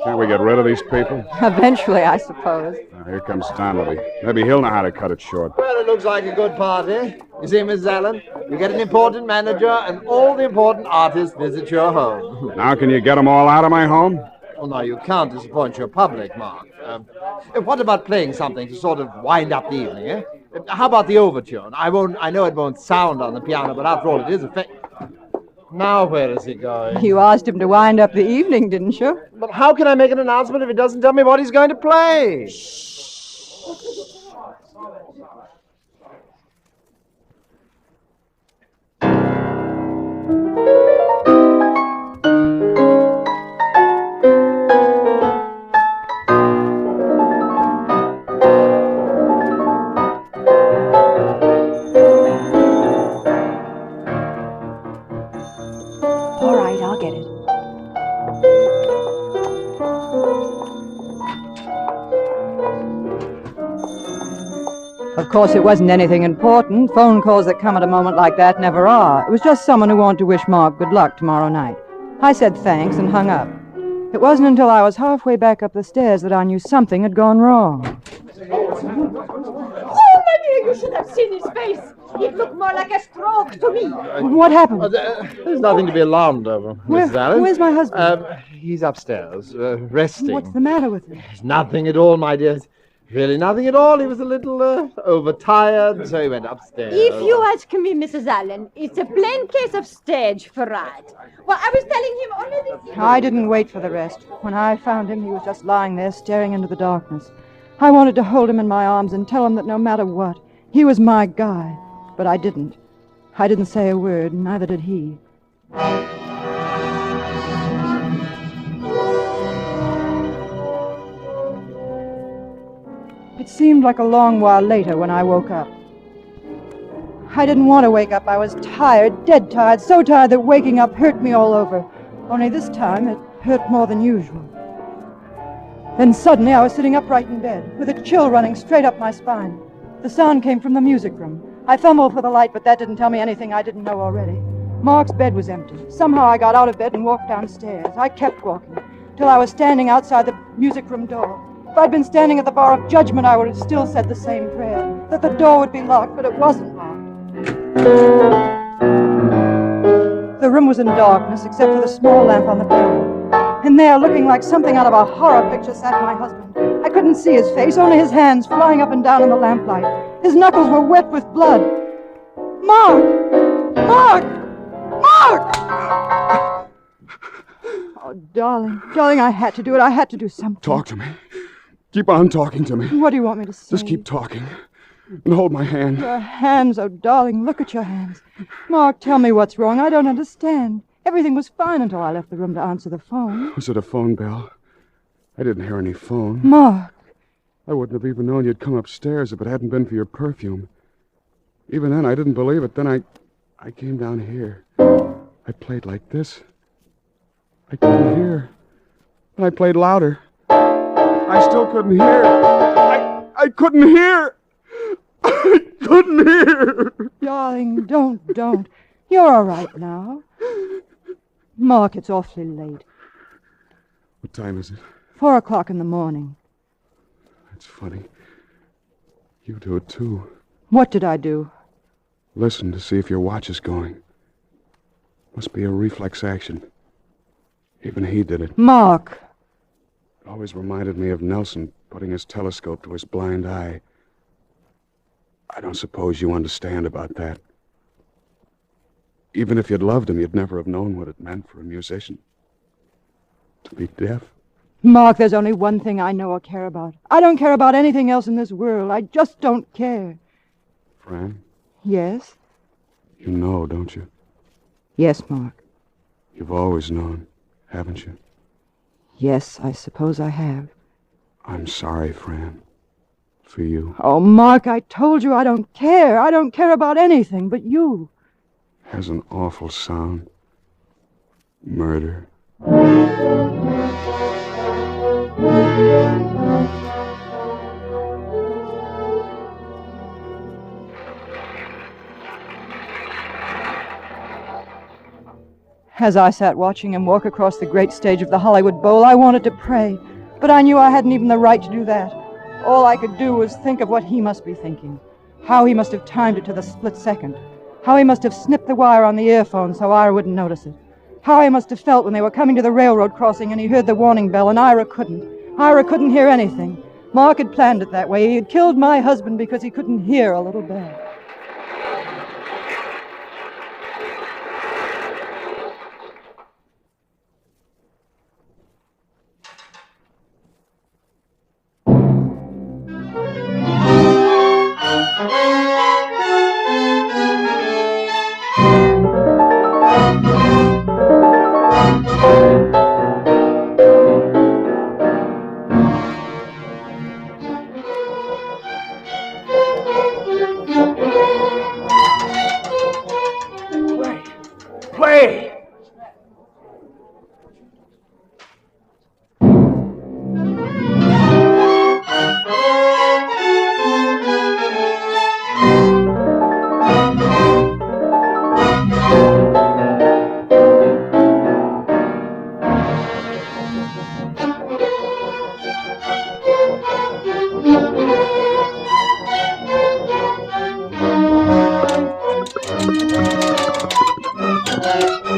can't we get rid of these people? Eventually, I suppose. Here comes Donnelly. Maybe he'll know how to cut it short. Well, it looks like a good party. You see, Mrs. Allen, you get an important manager, and all the important artists visit your home. Now can you get them all out of my home? Well, no, you can't disappoint your public, Mark. What about playing something to sort of wind up the evening, eh? How about the Overture? I know it won't sound on the piano, but after all, it is a Now, where is he going? You asked him to wind up the evening, didn't you? But how can I make an announcement if he doesn't tell me what he's going to play? All right, I'll get it. Of course, it wasn't anything important. Phone calls that come at a moment like that never are. It was just someone who wanted to wish Mark good luck tomorrow night. I said thanks and hung up. It wasn't until I was halfway back up the stairs that I knew something had gone wrong. Oh, my dear, you should have seen his face. It looked more like a stroke to me. What happened? There's nothing to be alarmed over, Mrs. Allen. Where's my husband? He's upstairs, resting. What's the matter with him? There's nothing at all, my dear. Really nothing at all. He was a little overtired, so he went upstairs. If you ask me, Mrs. Allen, it's a plain case of stage fright. Well, I was telling him only this evening. I didn't wait for the rest. When I found him, he was just lying there staring into the darkness. I wanted to hold him in my arms and tell him that no matter what, he was my guy. But I didn't. I didn't say a word, and neither did he. It seemed like a long while later when I woke up. I didn't want to wake up. I was tired, dead tired, so tired that waking up hurt me all over. Only this time it hurt more than usual. Then suddenly I was sitting upright in bed, with a chill running straight up my spine. The sound came from the music room. I fumbled for the light, but that didn't tell me anything I didn't know already. Mark's bed was empty. Somehow I got out of bed and walked downstairs. I kept walking, till I was standing outside the music room door. If I'd been standing at the bar of judgment, I would have still said the same prayer, that the door would be locked, but it wasn't locked. The room was in darkness, except for the small lamp on the pillow. And there, looking like something out of a horror picture, sat my husband. I couldn't see his face, only his hands flying up and down in the lamplight. His knuckles were wet with blood. Mark! Mark! Mark! Oh, darling, I had to do it. I had to do something. Talk to me. Keep on talking to me. What do you want me to say? Just keep talking. And hold my hand. Your hands, oh, darling, look at your hands. Mark, tell me what's wrong. I don't understand. Everything was fine until I left the room to answer the phone. Was it a phone bell? I didn't hear any phone. Mark. I wouldn't have even known you'd come upstairs if it hadn't been for your perfume. Even then, I didn't believe it. Then I came down here. I played like this. I couldn't hear. And I played louder. I still couldn't hear. I couldn't hear. I couldn't hear. Darling, don't. You're all right now. Mark, it's awfully late. What time is it? 4 o'clock in the morning. That's funny. You do it, too. What did I do? Listen to see if your watch is going. Must be a reflex action. Even he did it. Mark! It always reminded me of Nelson putting his telescope to his blind eye. I don't suppose you understand about that. Even if you'd loved him, you'd never have known what it meant for a musician. To be deaf. Mark, there's only one thing I know or care about. I don't care about anything else in this world. I just don't care. Fran? Yes? You know, don't you? Yes, Mark. You've always known, haven't you? Yes, I suppose I have. I'm sorry, Fran. For you. Oh, Mark, I told you I don't care. I don't care about anything but you. Has an awful sound. Murder. As I sat watching him walk across the great stage of the Hollywood Bowl, I wanted to pray, but I knew I hadn't even the right to do that. All I could do was think of what he must be thinking, how he must have timed it to the split second, how he must have snipped the wire on the earphone so Ira wouldn't notice it, how he must have felt when they were coming to the railroad crossing and he heard the warning bell and Ira couldn't. Ira couldn't hear anything. Mark had planned it that way. He had killed my husband because he couldn't hear a little bell.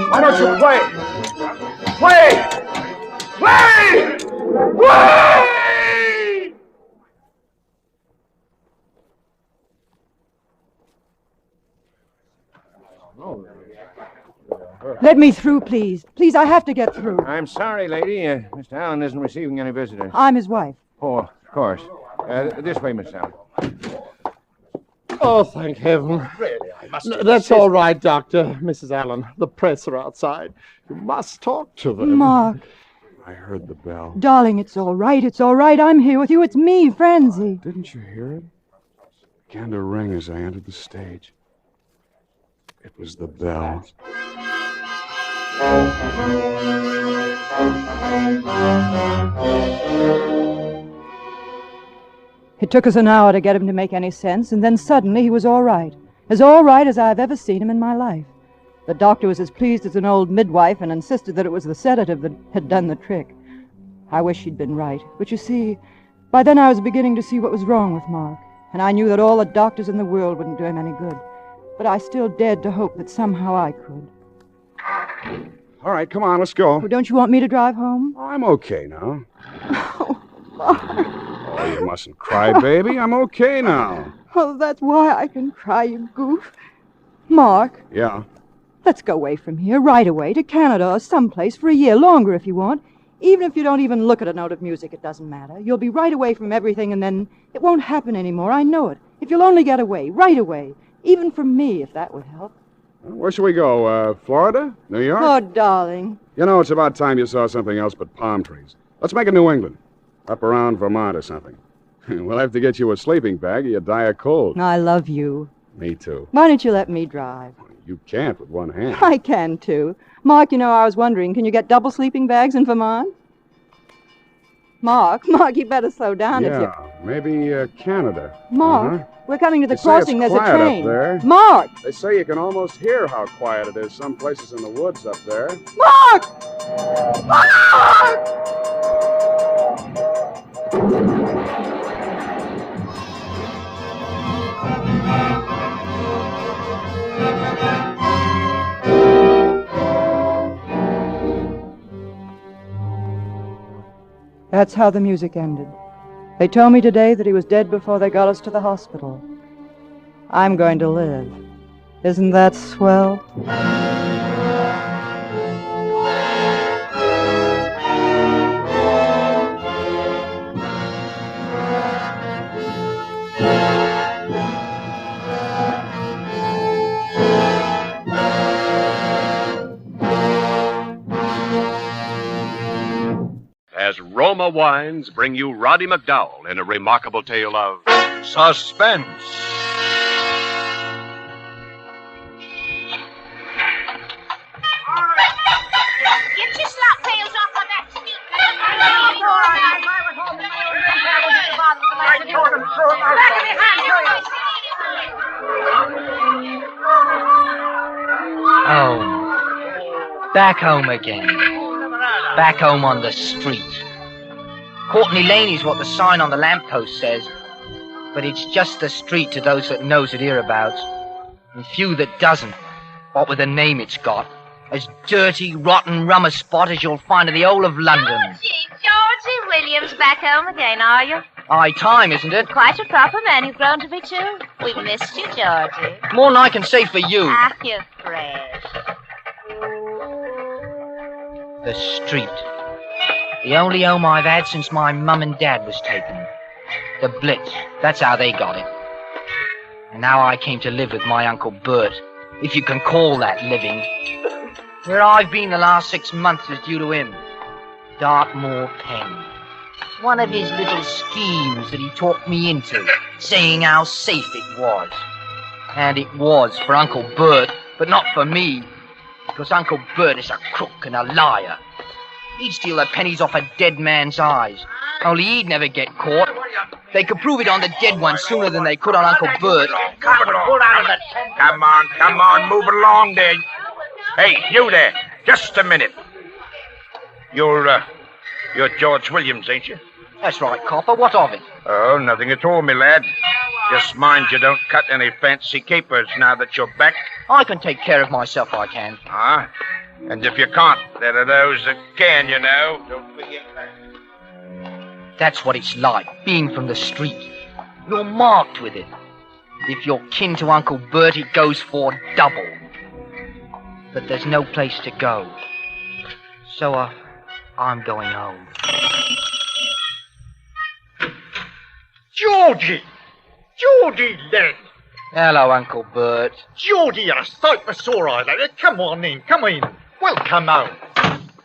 Why don't you play? Play! Play! Play! Let me through, please. Please, I have to get through. I'm sorry, lady. Mr. Allen isn't receiving any visitors. I'm his wife. Oh, of course. This way, Miss Allen. Oh, thank heaven. Really, I must That's all right, Doctor. Mrs. Allen, the press are outside. You must talk to them. Mark. I heard the bell. Darling, it's all right. It's all right. I'm here with you. It's me, Francie. Didn't you hear it? It began to ring as I entered the stage. It was the bell. It took us an hour to get him to make any sense, and then suddenly he was all right as I've ever seen him in my life. The doctor was as pleased as an old midwife and insisted that it was the sedative that had done the trick. I wish she'd been right, but you see, by then I was beginning to see what was wrong with Mark, and I knew that all the doctors in the world wouldn't do him any good. But I still dared to hope that somehow I could. All right, come on, let's go. Well, don't you want me to drive home? I'm okay now. Oh, Mark. Oh, you mustn't cry, baby. I'm okay now. Oh, that's why I can cry, you goof. Mark, Yeah. let's go away from here, right away, to Canada or someplace for a year longer if you want. Even if you don't even look at a note of music, it doesn't matter. You'll be right away from everything, and then it won't happen anymore. I know it. If you'll only get away, right away. Even from me, if that would help. Where should we go? Florida? New York? Oh, darling. You know, it's about time you saw something else but palm trees. Let's make it New England. Up around Vermont or something. We'll have to get you a sleeping bag or you die of cold. I love you. Me too. Why don't you let me drive? You can't with one hand. I can, too. Mark, you know, I was wondering, can you get double sleeping bags in Vermont? Mark, you better slow down if you... Maybe Canada. Mark, Uh-huh. we're coming to the They say it's crossing. There's a quiet train. up there. Mark! They say you can almost hear how quiet it is some places in the woods up there. Mark! Mark! That's how the music ended. They told me today that he was dead before they got us to the hospital. I'm going to live. Isn't that swell? As Roma Wines bring you Roddy McDowell in a remarkable tale of suspense. Get your slop tails off my back. Oh, back home again. Back home on the street. Courtney Lane is what the sign on the lamppost says, but it's just the street to those that knows it hereabouts, and few that doesn't, what with the name it's got. As dirty, rotten, rum a spot as you'll find in the whole of London. Georgie Williams, back home again, are you? High time, isn't it? Quite a proper man you've grown to be, too. We've missed you, Georgie. More than I can say for you. Ah, you're fresh. The street. The only home I've had since my mum and dad was taken. The Blitz, that's how they got it. And now I came to live with my Uncle Bert, if you can call that living. Where I've been the last 6 months is due to him. Dartmoor Pen. One of his little schemes that he talked me into, saying how safe it was. And it was for Uncle Bert, but not for me. Because Uncle Bert is a crook and a liar. He'd steal the pennies off a dead man's eyes. Only he'd never get caught. They could prove it on the dead one sooner than they could on Uncle Bert. Come on, move along there. Hey, you there, just a minute. You're George Williams, ain't you? That's right, copper. What of it? Oh, nothing at all, me lad. Just mind you don't cut any fancy capers now that you're back. I can take care of myself, I can. Ah? And if you can't, there are those that can, you know. Don't forget that. That's what it's like, being from the street. You're marked with it. If you're kin to Uncle Bert, it goes for double. But there's no place to go. So, I'm going home. Georgie, lad. Hello, Uncle Bert. Georgie, you're a sight for sore eyes, lad. Come on in, come in. Welcome home.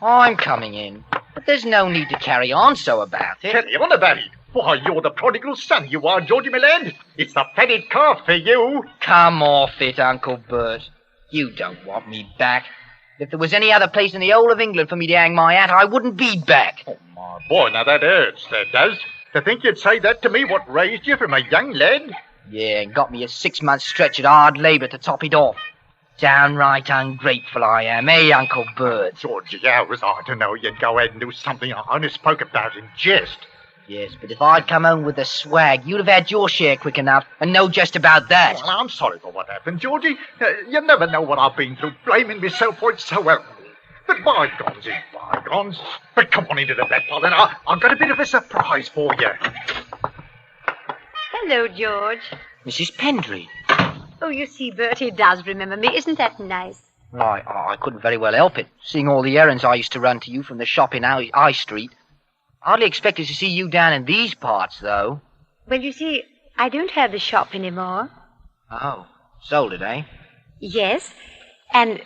I'm coming in. But there's no need to carry on so about it. Carry on about it? Why, you're the prodigal son, you are, Georgie, my lad. It's the fatted calf for you. Come off it, Uncle Bert. You don't want me back. If there was any other place in the whole of England for me to hang my hat, I wouldn't be back. Oh, my boy, now that hurts, that does. To think you'd say that to me, what raised you from a young lad? Yeah, and got me a 6-month stretch at hard labour to top it off. Downright ungrateful I am, eh, Uncle Bert? Georgie, how was I to know you'd go ahead and do something I only spoke about in jest? Yes, but if I'd come home with the swag, you'd have had your share quick enough, and know just about that. Well, I'm sorry for what happened, Georgie. You never know what I've been through, blaming myself for it so well. But bygones is bygones. But come on into the back parlour, and I've got a bit of a surprise for you. Hello, George. Mrs. Pendry. Oh, you see, Bertie does remember me. Isn't that nice? Well, I couldn't very well help it, seeing all the errands I used to run to you from the shop in High Street. Hardly expected to see you down in these parts, though. Well, you see, I don't have the shop anymore. Oh, sold it, eh? Yes, and...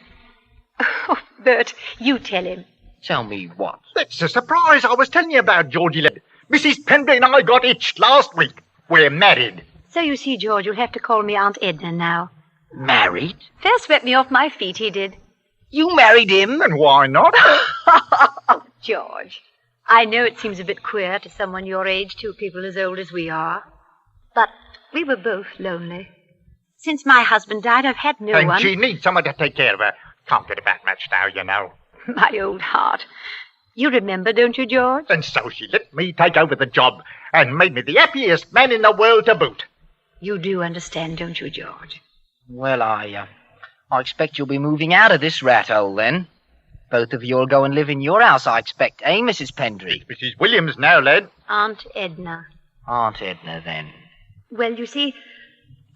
Oh, Bert, you tell him. Tell me what? That's the surprise I was telling you about, Georgie lad. Mrs. Pendry and I got hitched last week. We're married. So you see, George, you'll have to call me Aunt Edna now. Married? First swept me off my feet, he did. You married him? And why not? Oh, George. I know it seems a bit queer to someone your age, two people as old as we are. But we were both lonely. Since my husband died, I've had no And one. she needs someone to take care of her. Can't get about much now, you know. My old heart. You remember, don't you, George? And so she let me take over the job and made me the happiest man in the world to boot. You do understand, don't you, George? Well, I expect you'll be moving out of this rat hole, then. Both of you'll go and live in your house, I expect, eh, Mrs. Pendry? It's Mrs. Williams now, lad. Aunt Edna. Aunt Edna, then. Well, you see,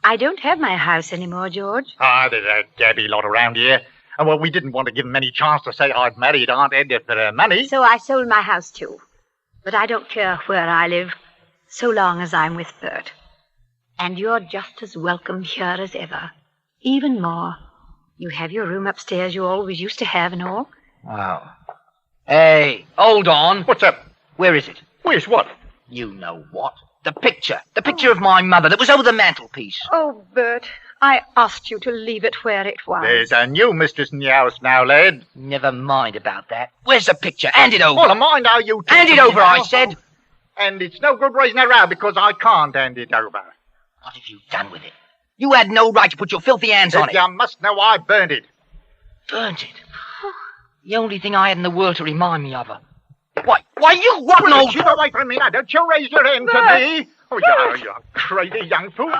I don't have my house anymore, George. Ah, there's a gabby lot around here. And well, we didn't want to give them any chance to say I'd married Aunt Edna for her money. So I sold my house, too. But I don't care where I live, so long as I'm with Bert. And you're just as welcome here as ever. Even more. You have your room upstairs you always used to have and all. Oh. Hey, hold on. What's up? Where is it? Where's what? You know what. The picture. The picture of my mother that was over the mantelpiece. Oh, Bert, I asked you to leave it where it was. There's a new mistress in the house now, lad. Never mind about that. Where's the picture? Hand it over. Well, mind how you... Hand it over, I said. And it's no good raising a row because I can't hand it over. What have you done with it? You had no right to put your filthy hands on it. You must know I burned it. Burnt it? The only thing I had in the world to remind me of her. Why, you rotten old... Keep away from me now. Don't you raise your hand to me. Oh, you crazy young fool.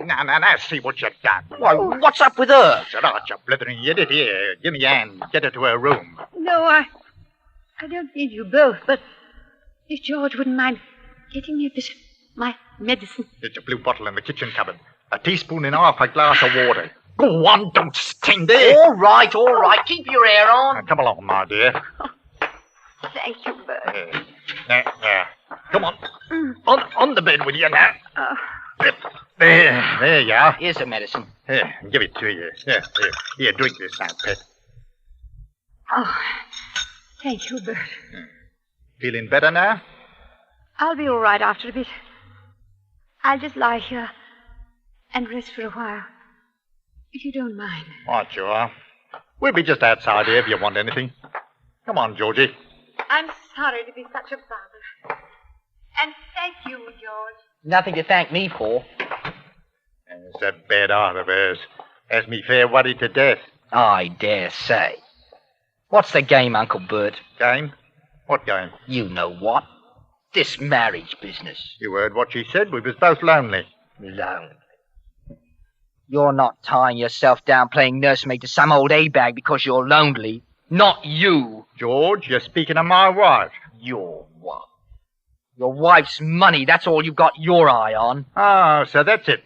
Now, see what you've done. Why, what's up with her? Shut up, you blithering idiot. Here, give me a hand. Get her to her room. No, I don't need you both, but if George wouldn't mind getting me a bit of my medicine. There's a blue bottle in the kitchen cupboard. A teaspoon and half a glass of water. Go on, don't stand there. All right. Keep your hair on. Now, come along, my dear. Thank you, Bert. There. Come on. On the bed with you now. There you are. Here's the medicine. Here, give it to you. Here, drink this now, pet. Oh, thank you, Bert. Feeling better now? I'll be all right after a bit. I'll just lie here and rest for a while, if you don't mind. Right, you are. We'll be just outside here if you want anything. Come on, Georgie. I'm sorry to be such a bother. And thank you, George. Nothing to thank me for. It's that bad heart of hers. Has me fair worried to death. I dare say. What's the game, Uncle Bert? Game? What game? You know what. This marriage business. You heard what she said. We was both lonely. Lonely? You're not tying yourself down playing nursemaid to some old A-bag because you're lonely. Not you. George, you're speaking of my wife. Your what? Your wife's money, that's all you've got your eye on. Oh, so that's it.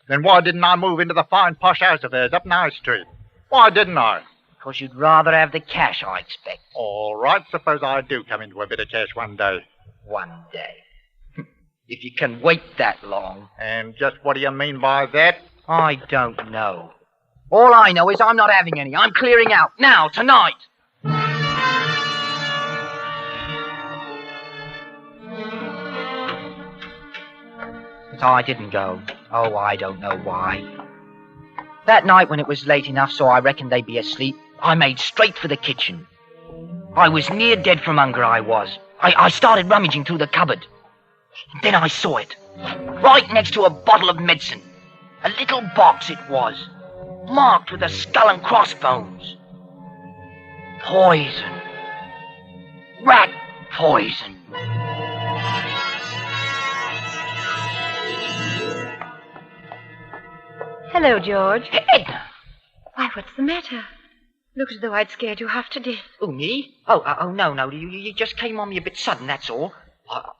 Then why didn't I move into the fine posh house of hers up Nye Street? Why didn't I? Because you'd rather have the cash, I expect. All right, suppose I do come into a bit of cash one day. One day. If you can wait that long. And just what do you mean by that? I don't know. All I know is I'm not having any. I'm clearing out. Now, tonight. But I didn't go. Oh, I don't know why. That night when it was late enough so I reckoned they'd be asleep, I made straight for the kitchen. I was near dead from hunger, I was. I started rummaging through the cupboard. Then I saw it. Right next to a bottle of medicine. A little box it was. Marked with a skull and crossbones. Poison. Rat poison. Hello, George. Edna! Why, what's the matter? Looks as though I'd scared you half to death. Oh, me? Oh, no. You just came on me a bit sudden, that's all.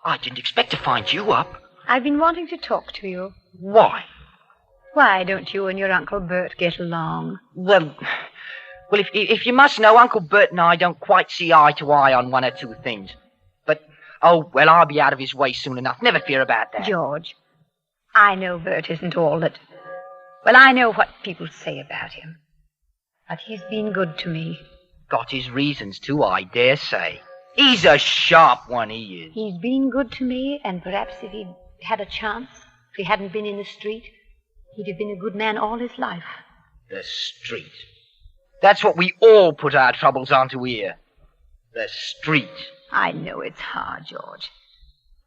I didn't expect to find you up. I've been wanting to talk to you. Why? Why don't you and your Uncle Bert get along? Well, if you must know, Uncle Bert and I don't quite see eye to eye on one or two things. But, I'll be out of his way soon enough. Never fear about that. George, I know Bert isn't all that... Well, I know what people say about him. But he's been good to me. Got his reasons, too, I dare say. He's a sharp one, he is. He's been good to me, and perhaps if he'd had a chance, if he hadn't been in the street, he'd have been a good man all his life. The street. That's what we all put our troubles onto here. The street. I know it's hard, George.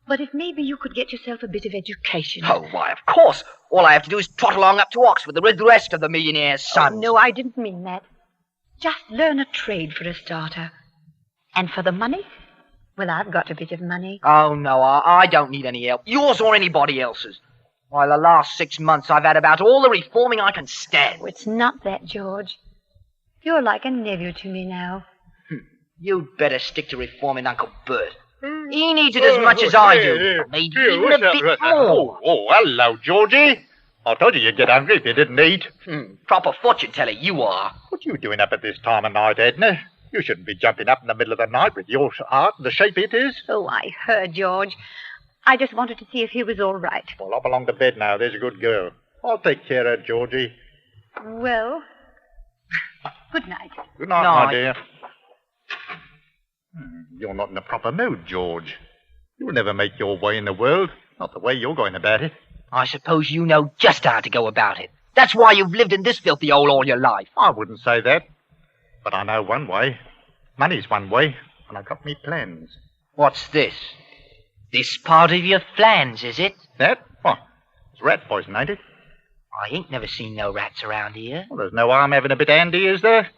But if maybe you could get yourself a bit of education. Oh, why, of course. All I have to do is trot along up to Oxford with the rest of the millionaire's sons. Oh, no, I didn't mean that. Just learn a trade for a starter. And for the money? Well, I've got a bit of money. Oh, no, I don't need any help. Yours or anybody else's. Why, the last 6 months I've had about all the reforming I can stand. Oh, it's not that, George. You're like a nephew to me now. You'd better stick to reforming Uncle Bert. He needs it as much as I do. Maybe even a bit more. Oh, hello, Georgie. I told you you'd get hungry if you didn't eat. Proper fortune teller you are. What are you doing up at this time of night, Edna? You shouldn't be jumping up in the middle of the night with your heart the shape it is. Oh, I heard, George. I just wanted to see if he was all right. Well, up along to bed now. There's a good girl. I'll take care of Georgie. Well, good night. Good night, my dear. You're not in a proper mood, George. You'll never make your way in the world. Not the way you're going about it. I suppose you know just how to go about it. That's why you've lived in this filthy hole all your life. I wouldn't say that. But I know one way. Money's one way, and I've got me plans. What's this? This part of your plans, is it? That? What? It's rat poison, ain't it? I ain't never seen no rats around here. Well, there's no harm having a bit handy, is there?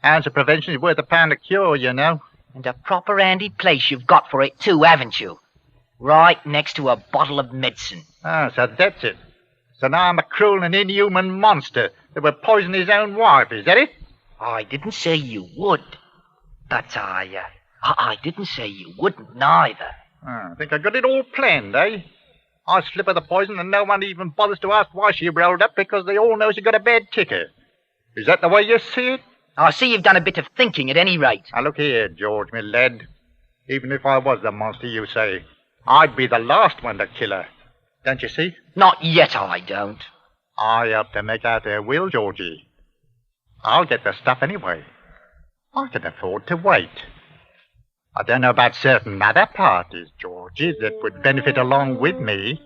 Ounce of prevention is worth a pound of cure, you know. And a proper handy place you've got for it, too, haven't you? Right next to a bottle of medicine. Ah, so that's it. So now I'm a cruel and inhuman monster that would poison his own wife, is that it? I didn't say you would. But I didn't say you wouldn't neither. I think I got it all planned, eh? I slip her the poison and no one even bothers to ask why she rolled up because they all know she got a bad ticker. Is that the way you see it? I see you've done a bit of thinking at any rate. Now look here, George, my lad. Even if I was the monster you say, I'd be the last one to kill her. Don't you see? Not yet, I don't. I helped to make out her will, Georgie. I'll get the stuff anyway. I can afford to wait. I don't know about certain other parties, Georgie, that would benefit along with me,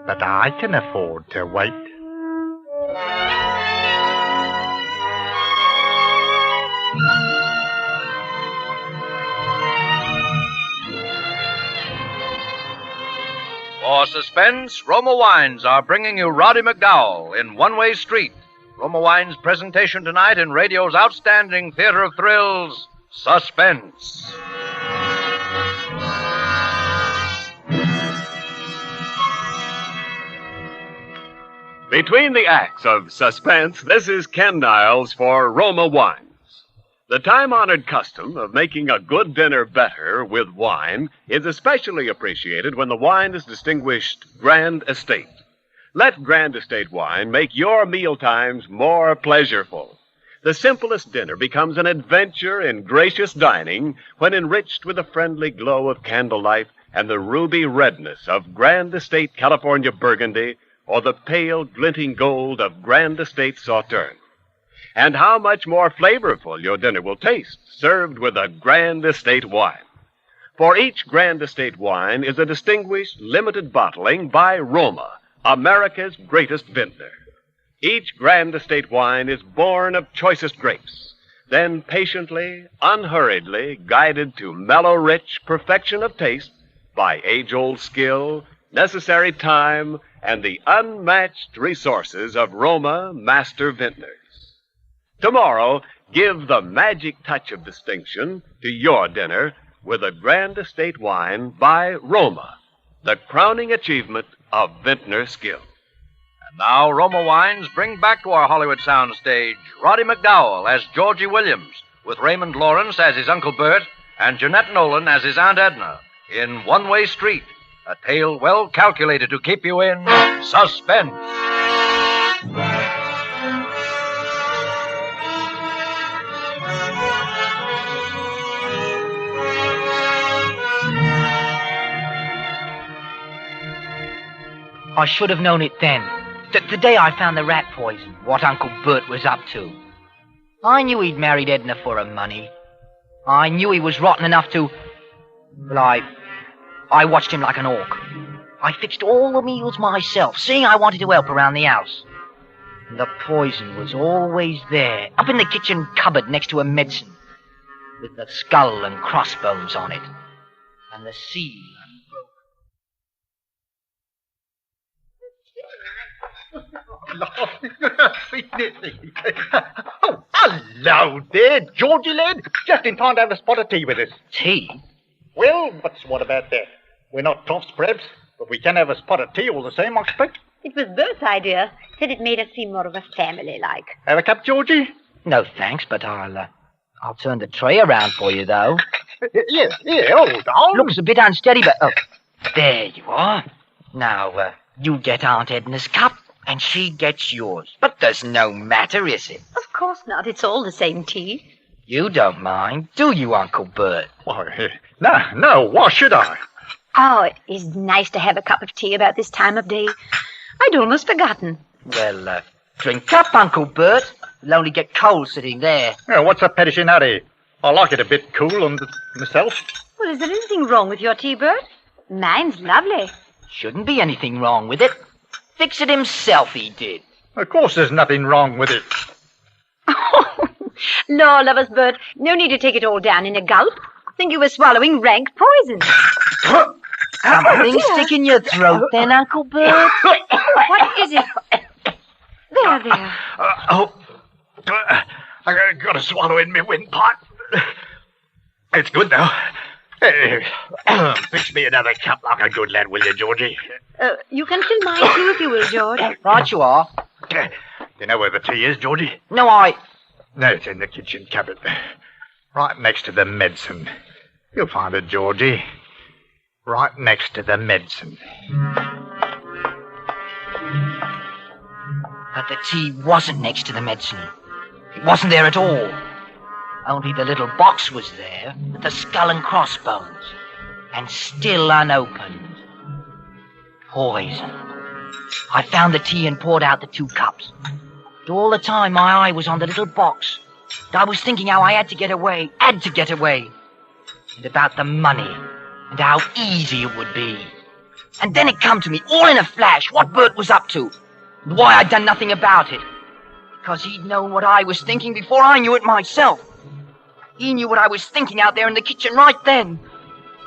but I can afford to wait. For Suspense, Roma Wines are bringing you Roddy McDowell in One Way Street. Roma Wines' presentation tonight in radio's outstanding theater of thrills, Suspense. Between the acts of Suspense, this is Ken Niles for Roma Wines. The time-honored custom of making a good dinner better with wine is especially appreciated when the wine is distinguished Grand Estate. Let Grand Estate wine make your mealtimes more pleasureful. The simplest dinner becomes an adventure in gracious dining when enriched with the friendly glow of candlelight and the ruby redness of Grand Estate California Burgundy or the pale glinting gold of Grand Estate Sauterne. And how much more flavorful your dinner will taste, served with a Grand Estate wine. For each Grand Estate wine is a distinguished limited bottling by Roma, America's greatest vintner. Each Grand Estate wine is born of choicest grapes, then patiently, unhurriedly guided to mellow, rich perfection of taste by age-old skill, necessary time, and the unmatched resources of Roma master vintners. Tomorrow, give the magic touch of distinction to your dinner with a Grand Estate wine by Roma, the crowning achievement of vintner skill. And now, Roma Wines bring back to our Hollywood soundstage Roddy McDowell as Georgie Williams, with Raymond Lawrence as his Uncle Bert and Jeanette Nolan as his Aunt Edna in One Way Street, a tale well calculated to keep you in suspense. I should have known it then. The day I found the rat poison, what Uncle Bert was up to. I knew he'd married Edna for her money. I knew he was rotten enough to... Well, I watched him like an hawk. I fixed all the meals myself, seeing I wanted to help around the house. And the poison was always there, up in the kitchen cupboard next to her medicine, with the skull and crossbones on it. and the sea Oh, hello there, Georgie lad. Just in time to have a spot of tea with us. Tea? Well, what about that? We're not toffs, perhaps, but we can have a spot of tea all the same, I expect. It was Bert's idea. Said it made us seem more of a family-like. Have a cup, Georgie? No, thanks, but I'll turn the tray around for you, though. Yeah, hold on. Looks a bit unsteady, but... Oh, there you are. Now, you get Aunt Edna's cup, and she gets yours. But there's no matter, is it? Of course not. It's all the same tea. You don't mind, do you, Uncle Bert? Why, no, why should I? Oh, it is nice to have a cup of tea about this time of day. I'd almost forgotten. Well, drink up, Uncle Bert. You'll only get cold sitting there. Yeah, what's up, perishing hurry? I like it a bit cool on myself. Well, is there anything wrong with your tea, Bert? Mine's lovely. Shouldn't be anything wrong with it. Fix it himself, he did. Of course there's nothing wrong with it. No, lovers, Bert. No need to take it all down in a gulp. Think you were swallowing rank poison. Something stick in your throat then, Uncle Bert? What is it? There. I got to swallow in my windpipe. It's good, though. Fix me another cup like a good lad, will you, Georgie? You can fill mine too if you will, George. Right you are. You know where the tea is, Georgie? No, No, it's in the kitchen cupboard. Right next to the medicine. You'll find it, Georgie. Right next to the medicine. But the tea wasn't next to the medicine. It wasn't there at all. Only the little box was there with the skull and crossbones. And still unopened. Poison. I found the tea and poured out the 2 cups. But all the time my eye was on the little box. And I was thinking how I had to get away. And about the money. And how easy it would be. And then it come to me, all in a flash, what Bert was up to. And why I'd done nothing about it. Because he'd known what I was thinking before I knew it myself. He knew what I was thinking out there in the kitchen right then.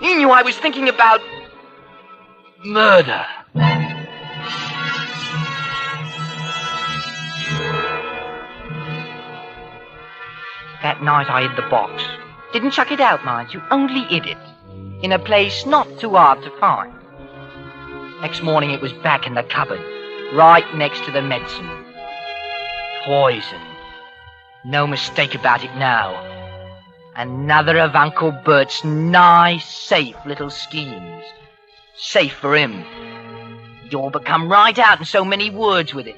He knew I was thinking about... murder. That night I hid the box. Didn't chuck it out, mind you, only hid it. In a place not too hard to find. Next morning it was back in the cupboard, right next to the medicine. Poison. No mistake about it now. Another of Uncle Bert's nice, safe little schemes. Safe for him. He'd all become right out in so many words with it.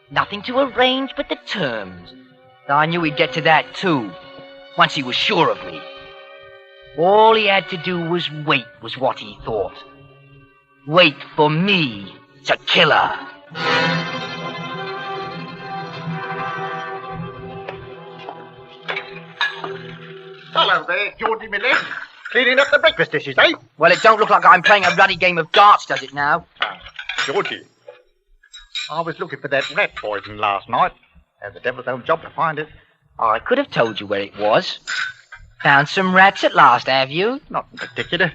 Nothing to arrange but the terms. I knew he'd get to that, too, once he was sure of me. All he had to do was wait, was what he thought. Wait for me to kill her. Hello there, Georgie Millet. Cleaning up the breakfast dishes, eh? Well, it don't look like I'm playing a bloody game of darts, does it now? Georgie, I was looking for that rat poison last night. Had the devil's own job to find it. I could have told you where it was. Found some rats at last, have you? Not in particular.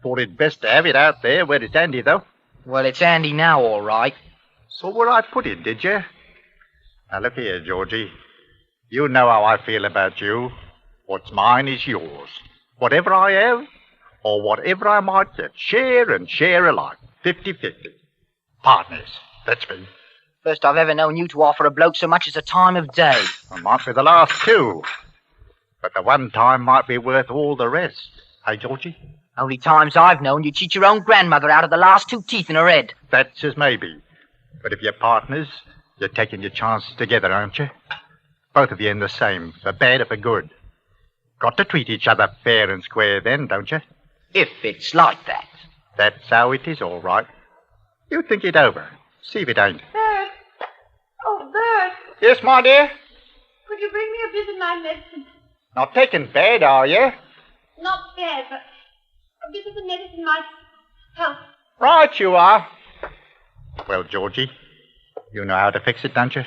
Thought it best to have it out there where it's handy, though. Well, it's handy now, all right. Saw where I put it, did you? Now, look here, Georgie. You know how I feel about you. What's mine is yours. Whatever I have, or whatever I might get, share and share alike. 50-50. Partners. That's me. First I've ever known you to offer a bloke so much as a time of day. It might be the last two. But the one time might be worth all the rest. Hey, Georgie? Only times I've known you cheat your own grandmother out of the last 2 teeth in her head. That's as maybe. But if you're partners, you're taking your chances together, aren't you? Both of you in the same, for bad or for good. Got to treat each other fair and square then, don't you? If it's like that. That's how it is, all right. You think it over. See if it ain't. Bert. Oh, Bert. Yes, my dear? Could you bring me a bit of my medicine? Not taking bad, are you? Not bad, but a bit of the medicine might help. Right you are. Well, Georgie, you know how to fix it, don't you?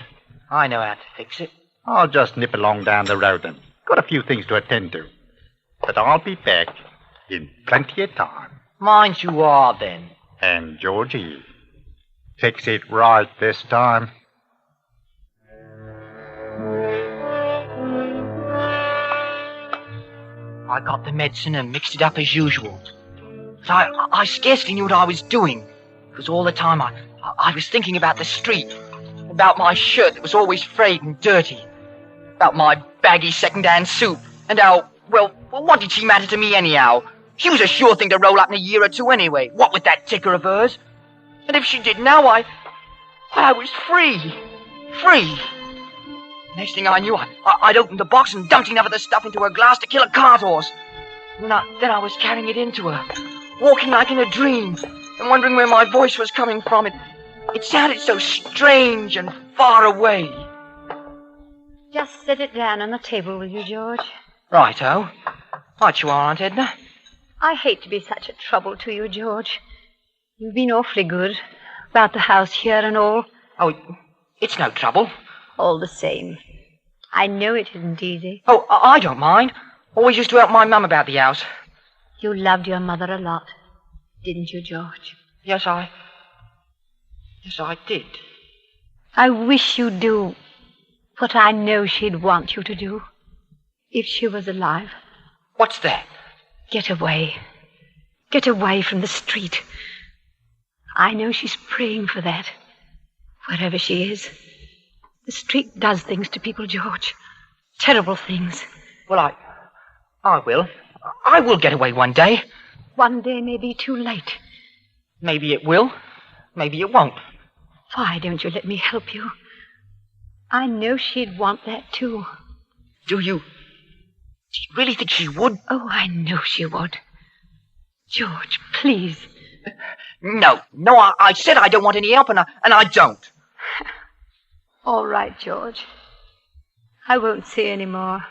I know how to fix it. I'll just nip along down the road then. Got a few things to attend to. But I'll be back. In plenty of time. Mind you are, then. And Georgie, fix it right this time. I got the medicine and mixed it up as usual. But I scarcely knew what I was doing, because all the time I was thinking about the street, about my shirt that was always frayed and dirty, about my baggy second-hand suit, and how, well, what did she matter to me anyhow? She was a sure thing to roll up in a year or two anyway, what with that ticker of hers. And if she did now, I was free. Free. Next thing I knew, I'd opened the box and dumped enough of the stuff into her glass to kill a cart horse. And then I was carrying it into her, walking like in a dream, and wondering where my voice was coming from. It sounded so strange and far away. Just set it down on the table, will you, George? Righto. Right you are, Aunt Edna. I hate to be such a trouble to you, George. You've been awfully good about the house here and all. Oh, it's no trouble. All the same. I know it isn't easy. Oh, I don't mind. Always used to help my mum about the house. You loved your mother a lot, didn't you, George? Yes, I did. I wish you'd do what I know she'd want you to do, if she was alive. What's that? Get away. Get away from the street. I know she's praying for that, wherever she is. The street does things to people, George. Terrible things. Well, I will. I will get away one day. One day may be too late. Maybe it will. Maybe it won't. Why don't you let me help you? I know she'd want that, too. Do you really think she would? Oh, I know she would. George, please. No, I said I don't want any help, and I don't. All right, George. I won't say any more.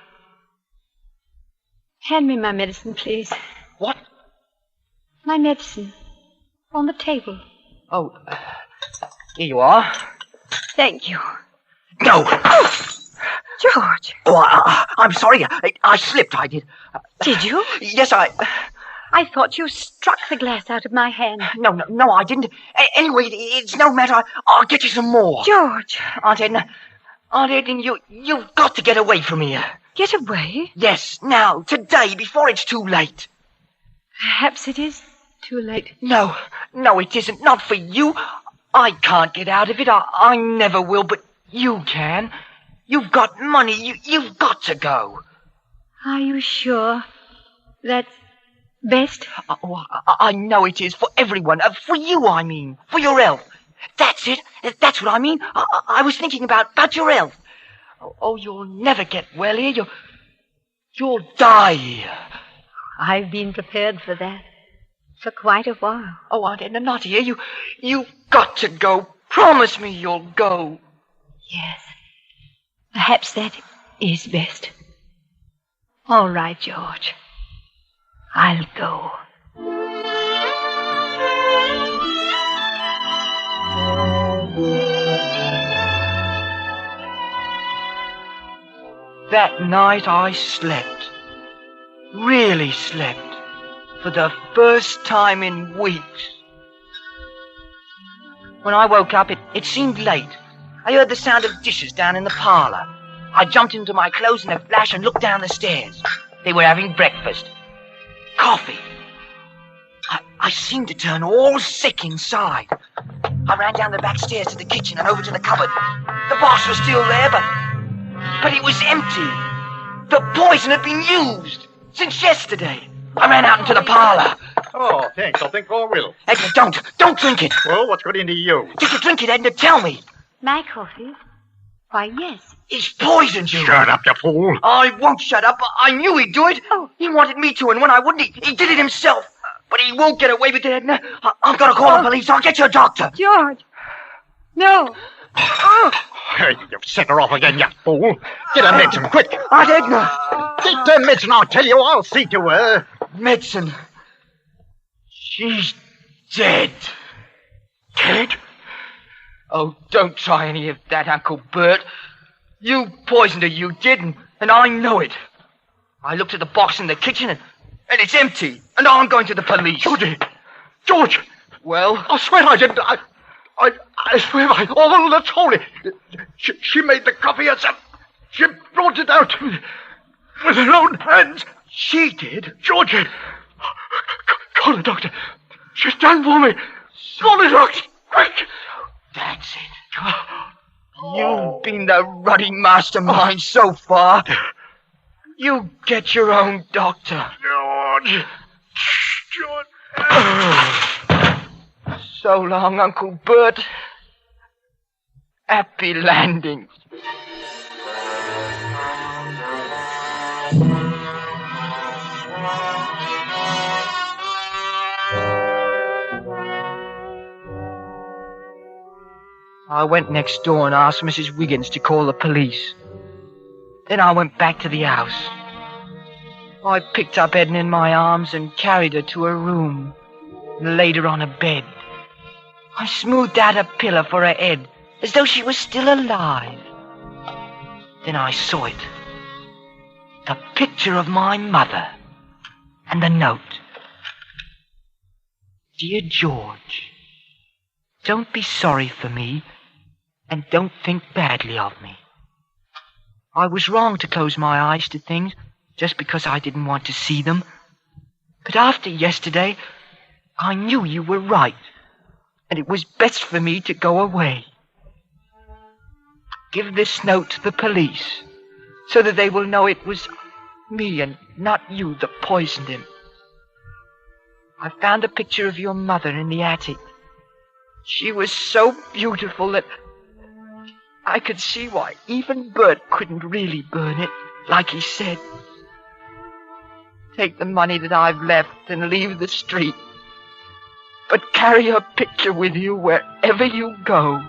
Hand me my medicine, please. What? My medicine. On the table. Oh, here you are. Thank you. No! George! Oh, I'm sorry. I slipped, I did. Did you? Yes, I thought you struck the glass out of my hand. No, I didn't. Anyway, it's no matter. I'll get you some more. George! Aunt Edna, you've got to get away from here. Get away? Yes, now, today, before it's too late. Perhaps it is too late. No, it isn't. Not for you. I can't get out of it. I never will, but you can. You've got money. You've got to go. Are you sure that's best? Oh, I know it is. For everyone. For you, I mean. For your health. That's it. That's what I mean. I was thinking about your health. Oh, you'll never get well here. You'll die here. I've been prepared for that. For quite a while. Oh, Aunt Edna, not here. You've got to go. Promise me you'll go. Yes. Perhaps that is best. All right, George. I'll go. That night I slept. Really slept. For the first time in weeks. When I woke up, it seemed late. I heard the sound of dishes down in the parlor. I jumped into my clothes in a flash and looked down the stairs. They were having breakfast. Coffee. I seemed to turn all sick inside. I ran down the back stairs to the kitchen and over to the cupboard. The box was still there, but it was empty. The poison had been used since yesterday. I ran out into the parlor. Oh, thanks. I'll think for a will. Edna, don't drink it. Well, what's got into you? Did you drink it, Edna? Tell me. My coffee? Why, yes. He's poisoned you. Shut up, you fool. I won't shut up. I knew he'd do it. Oh. He wanted me to, and when I wouldn't, he did it himself. But he won't get away with it, Edna. I've got to call the police. I'll get you a doctor. George. No. Hey, you've set her off again, you fool. Get her medicine, quick. Aunt Edna. Get the medicine, I tell you. I'll see to her. Medicine. She's dead. Dead? Oh, don't try any of that, Uncle Bert. You poisoned her, you did, and I know it. I looked at the box in the kitchen, and And it's empty. And I'm going to the police. George! Well? I swear I didn't. I swear by all that's holy. She made the coffee herself. She brought it out with her own hands. She did? Georgie! Call the doctor. She's done for me. Call the doctor. Quick! That's it. You've been the ruddy mastermind so far. You get your own doctor. George. So long, Uncle Bert. Happy landings. I went next door and asked Mrs. Wiggins to call the police. Then I went back to the house. I picked up Edna in my arms and carried her to her room and laid her on a bed. I smoothed out a pillow for her head as though she was still alive. Then I saw it. The picture of my mother and the note. Dear George, don't be sorry for me and don't think badly of me. I was wrong to close my eyes to things just because I didn't want to see them. But after yesterday, I knew you were right, and it was best for me to go away. Give this note to the police, so that they will know it was me and not you that poisoned him. I found a picture of your mother in the attic. She was so beautiful that I could see why even Bert couldn't really burn it, like he said. Take the money that I've left and leave the street. But carry her picture with you wherever you go.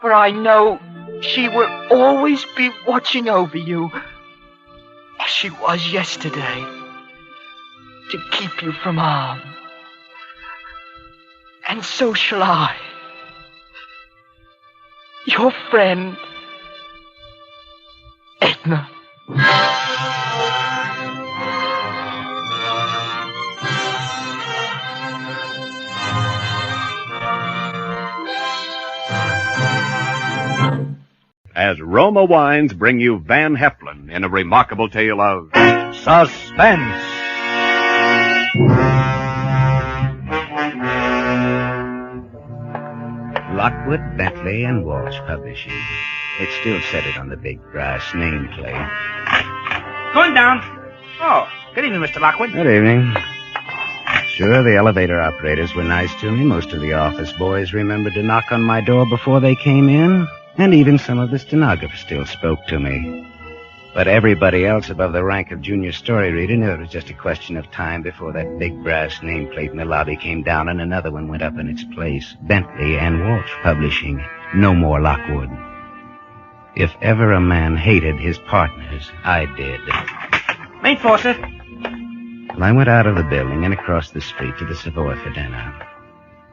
For I know she will always be watching over you, as she was yesterday, to keep you from harm. And so shall I. Your friend, Edna. As Roma Wines bring you Van Heflin in a remarkable tale of Suspense. Lockwood, Bentley, and Walsh Publishing. It still said it on the big brass nameplate. Going down. Oh, good evening, Mr. Lockwood. Good evening. Sure, the elevator operators were nice to me. Most of the office boys remembered to knock on my door before they came in. And even some of the stenographers still spoke to me. But everybody else above the rank of junior story reader knew it was just a question of time before that big brass nameplate in the lobby came down and another one went up in its place. Bentley and Walsh Publishing. No more Lockwood. If ever a man hated his partners, I did. Main Forsyth. Well, I went out of the building and across the street to the Savoy for dinner.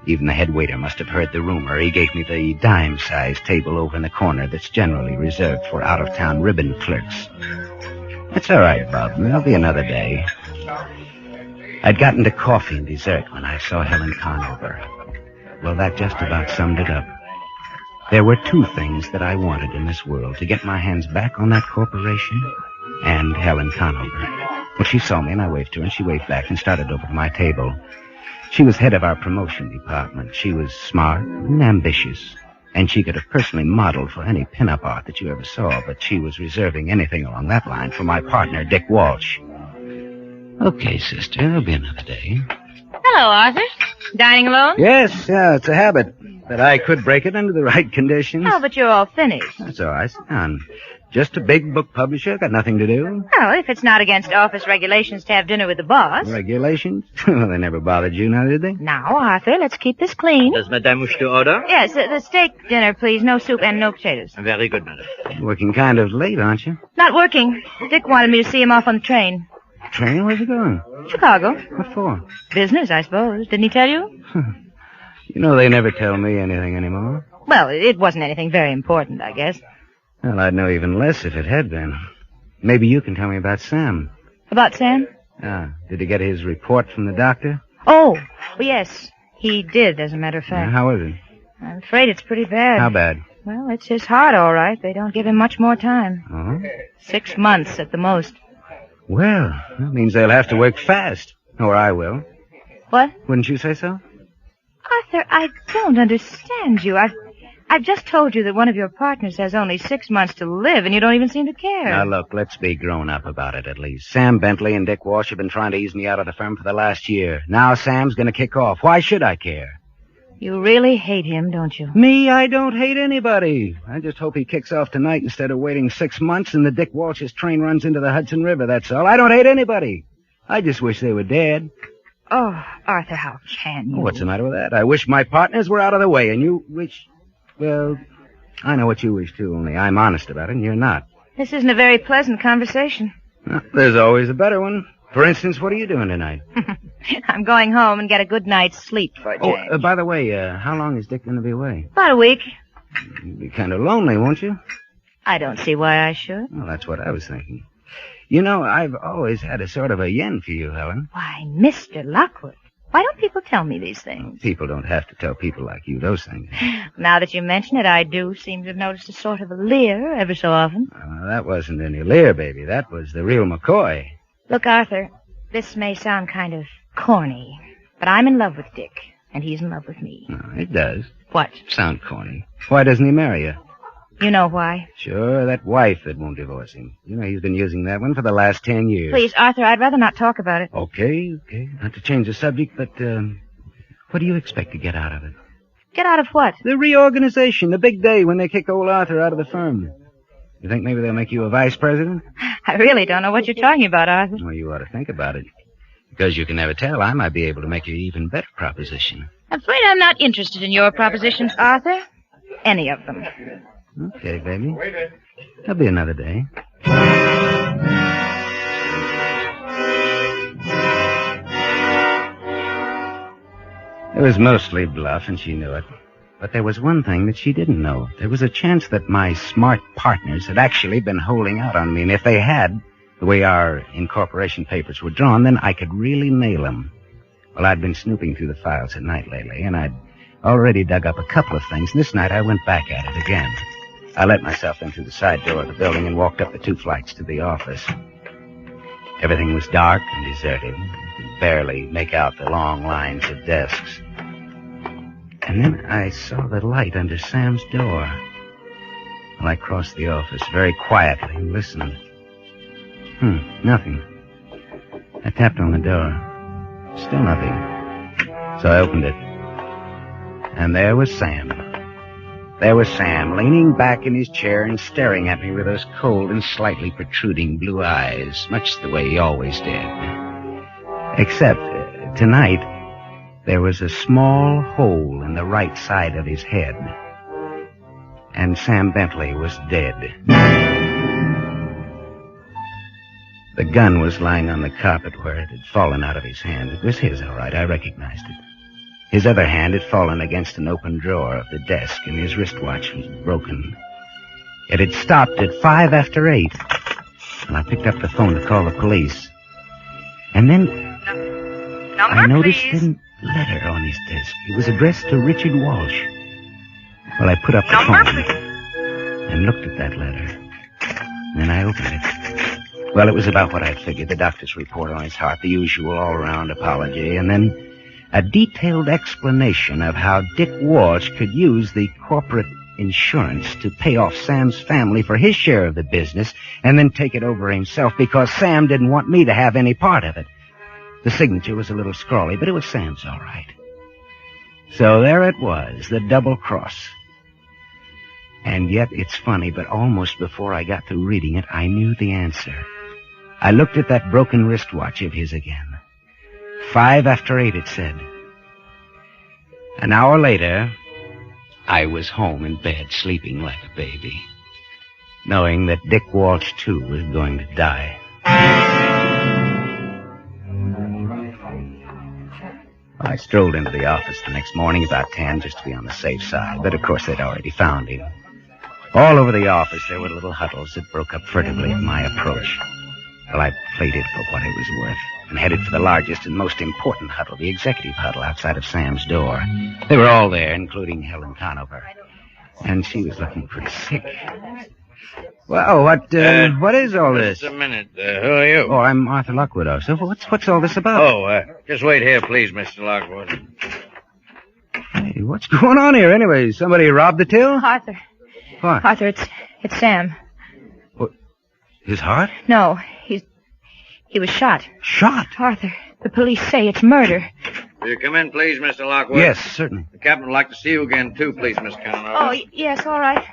Even the head waiter must have heard the rumor. He gave me the dime-sized table over in the corner that's generally reserved for out-of-town ribbon clerks. It's all right, Bob. There'll be another day. I'd gotten to coffee and dessert when I saw Helen Conover. Well, that just about summed it up. There were two things that I wanted in this world: to get my hands back on that corporation and Helen Conover. Well, she saw me and I waved to her, and she waved back and started over to my table. She was head of our promotion department. She was smart and ambitious, and she could have personally modeled for any pin-up art that you ever saw, but she was reserving anything along that line for my partner, Dick Walsh. Okay, sister, there'll be another day. Hello, Arthur. Dining alone? Yes, yeah, it's a habit, but I could break it under the right conditions. Oh, but you're all finished. That's all right, sit down. Just a big book publisher, got nothing to do. Well, if it's not against office regulations to have dinner with the boss. Regulations? Well, they never bothered you now, did they? Now, Arthur, let's keep this clean. Does Madame wish to order? Yes, the steak dinner, please. No soup and no potatoes. Very good, madam. Working kind of late, aren't you? Not working. Dick wanted me to see him off on the train. Train? Where's he going? Chicago. What for? Business, I suppose. Didn't he tell you? You know, they never tell me anything anymore. Well, it wasn't anything very important, I guess. Well, I'd know even less if it had been. Maybe you can tell me about Sam. About Sam? Ah, did he get his report from the doctor? Oh, yes, he did, as a matter of fact. How is it? I'm afraid it's pretty bad. How bad? Well, it's his heart, all right. They don't give him much more time. Oh? 6 months at the most. Well, that means they'll have to work fast. Or I will. What? Wouldn't you say so? Arthur, I don't understand you. I've just told you that one of your partners has only 6 months to live, and you don't even seem to care. Now, look, let's be grown up about it, at least. Sam Bentley and Dick Walsh have been trying to ease me out of the firm for the last year. Now Sam's going to kick off. Why should I care? You really hate him, don't you? Me? I don't hate anybody. I just hope he kicks off tonight instead of waiting 6 months and the Dick Walsh's train runs into the Hudson River, that's all. I don't hate anybody. I just wish they were dead. Oh, Arthur, how can you? What's the matter with that? I wish my partners were out of the way, and you wish... Well, I know what you wish, too, only I'm honest about it, and you're not. This isn't a very pleasant conversation. Well, there's always a better one. For instance, what are you doing tonight? I'm going home and get a good night's sleep for a change. Oh, by the way, how long is Dick going to be away? About a week. You'll be kind of lonely, won't you? I don't see why I should. Well, that's what I was thinking. You know, I've always had a sort of a yen for you, Helen. Why, Mr. Lockwood, why don't people tell me these things? People don't have to tell people like you those things. Now that you mention it, I do seem to have noticed a sort of a leer ever so often. That wasn't any leer, baby. That was the real McCoy. Look, Arthur, this may sound kind of corny, but I'm in love with Dick, and he's in love with me. It does. What? Sound corny. Why doesn't he marry you? You know why? Sure, that wife that won't divorce him. You know, he's been using that one for the last 10 years. Please, Arthur, I'd rather not talk about it. Okay. Not to change the subject, but, what do you expect to get out of it? Get out of what? The reorganization, the big day when they kick old Arthur out of the firm. You think maybe they'll make you a vice president? I really don't know what you're talking about, Arthur. Well, you ought to think about it. Because you can never tell, I might be able to make you an even better proposition. I'm afraid I'm not interested in your propositions, Arthur. Any of them. Okay, baby. There'll be another day. It was mostly bluff, and she knew it. But there was one thing that she didn't know. There was a chance that my smart partners had actually been holding out on me, and if they had, the way our incorporation papers were drawn, then I could really nail them. Well, I'd been snooping through the files at night lately, and I'd already dug up a couple of things, and this night I went back at it again. I let myself in through the side door of the building and walked up the 2 flights to the office. Everything was dark and deserted. You could barely make out the long lines of desks. And then I saw the light under Sam's door. Well, I crossed the office very quietly and listened. Nothing. I tapped on the door. Still nothing. So I opened it. And there was Sam. There was Sam, leaning back in his chair and staring at me with those cold and slightly protruding blue eyes, much the way he always did. Except, tonight, there was a small hole in the right side of his head. And Sam Bentley was dead. The gun was lying on the carpet where it had fallen out of his hand. It was his, all right. I recognized it. His other hand had fallen against an open drawer of the desk, and his wristwatch was broken. It had stopped at 5 after 8, and I picked up the phone to call the police. And then I noticed a letter on his desk. It was addressed to Richard Walsh. Well, I put up the phone and looked at that letter. Then I opened it. Well, it was about what I figured, the doctor's report on his heart, the usual all-around apology, and then a detailed explanation of how Dick Walsh could use the corporate insurance to pay off Sam's family for his share of the business and then take it over himself because Sam didn't want me to have any part of it. The signature was a little scrawly, but it was Sam's all right. So there it was, the double cross. And yet, it's funny, but almost before I got through reading it, I knew the answer. I looked at that broken wristwatch of his again. 5 after 8, it said. An hour later, I was home in bed, sleeping like a baby, knowing that Dick Walsh, too, was going to die. I strolled into the office the next morning about 10 just to be on the safe side, but of course they'd already found him. All over the office there were little huddles that broke up furtively at my approach. Well, I played it for what it was worth. and headed for the largest and most important huddle, the executive huddle outside of Sam's door. They were all there, including Helen Conover. And she was looking pretty sick. Well, what is all this? Just a minute. Who are you? Oh, I'm Arthur Lockwood. So what's all this about? Oh, just wait here, please, Mr. Lockwood. Hey, what's going on here anyway? Somebody robbed the till? Arthur. What? Arthur, it's Sam. What? His heart? No, he was shot. Shot? Arthur, the police say it's murder. Will you come in, please, Mr. Lockwood? Yes, certainly. The captain would like to see you again, too, please, Miss Conover. Oh, yes, all right.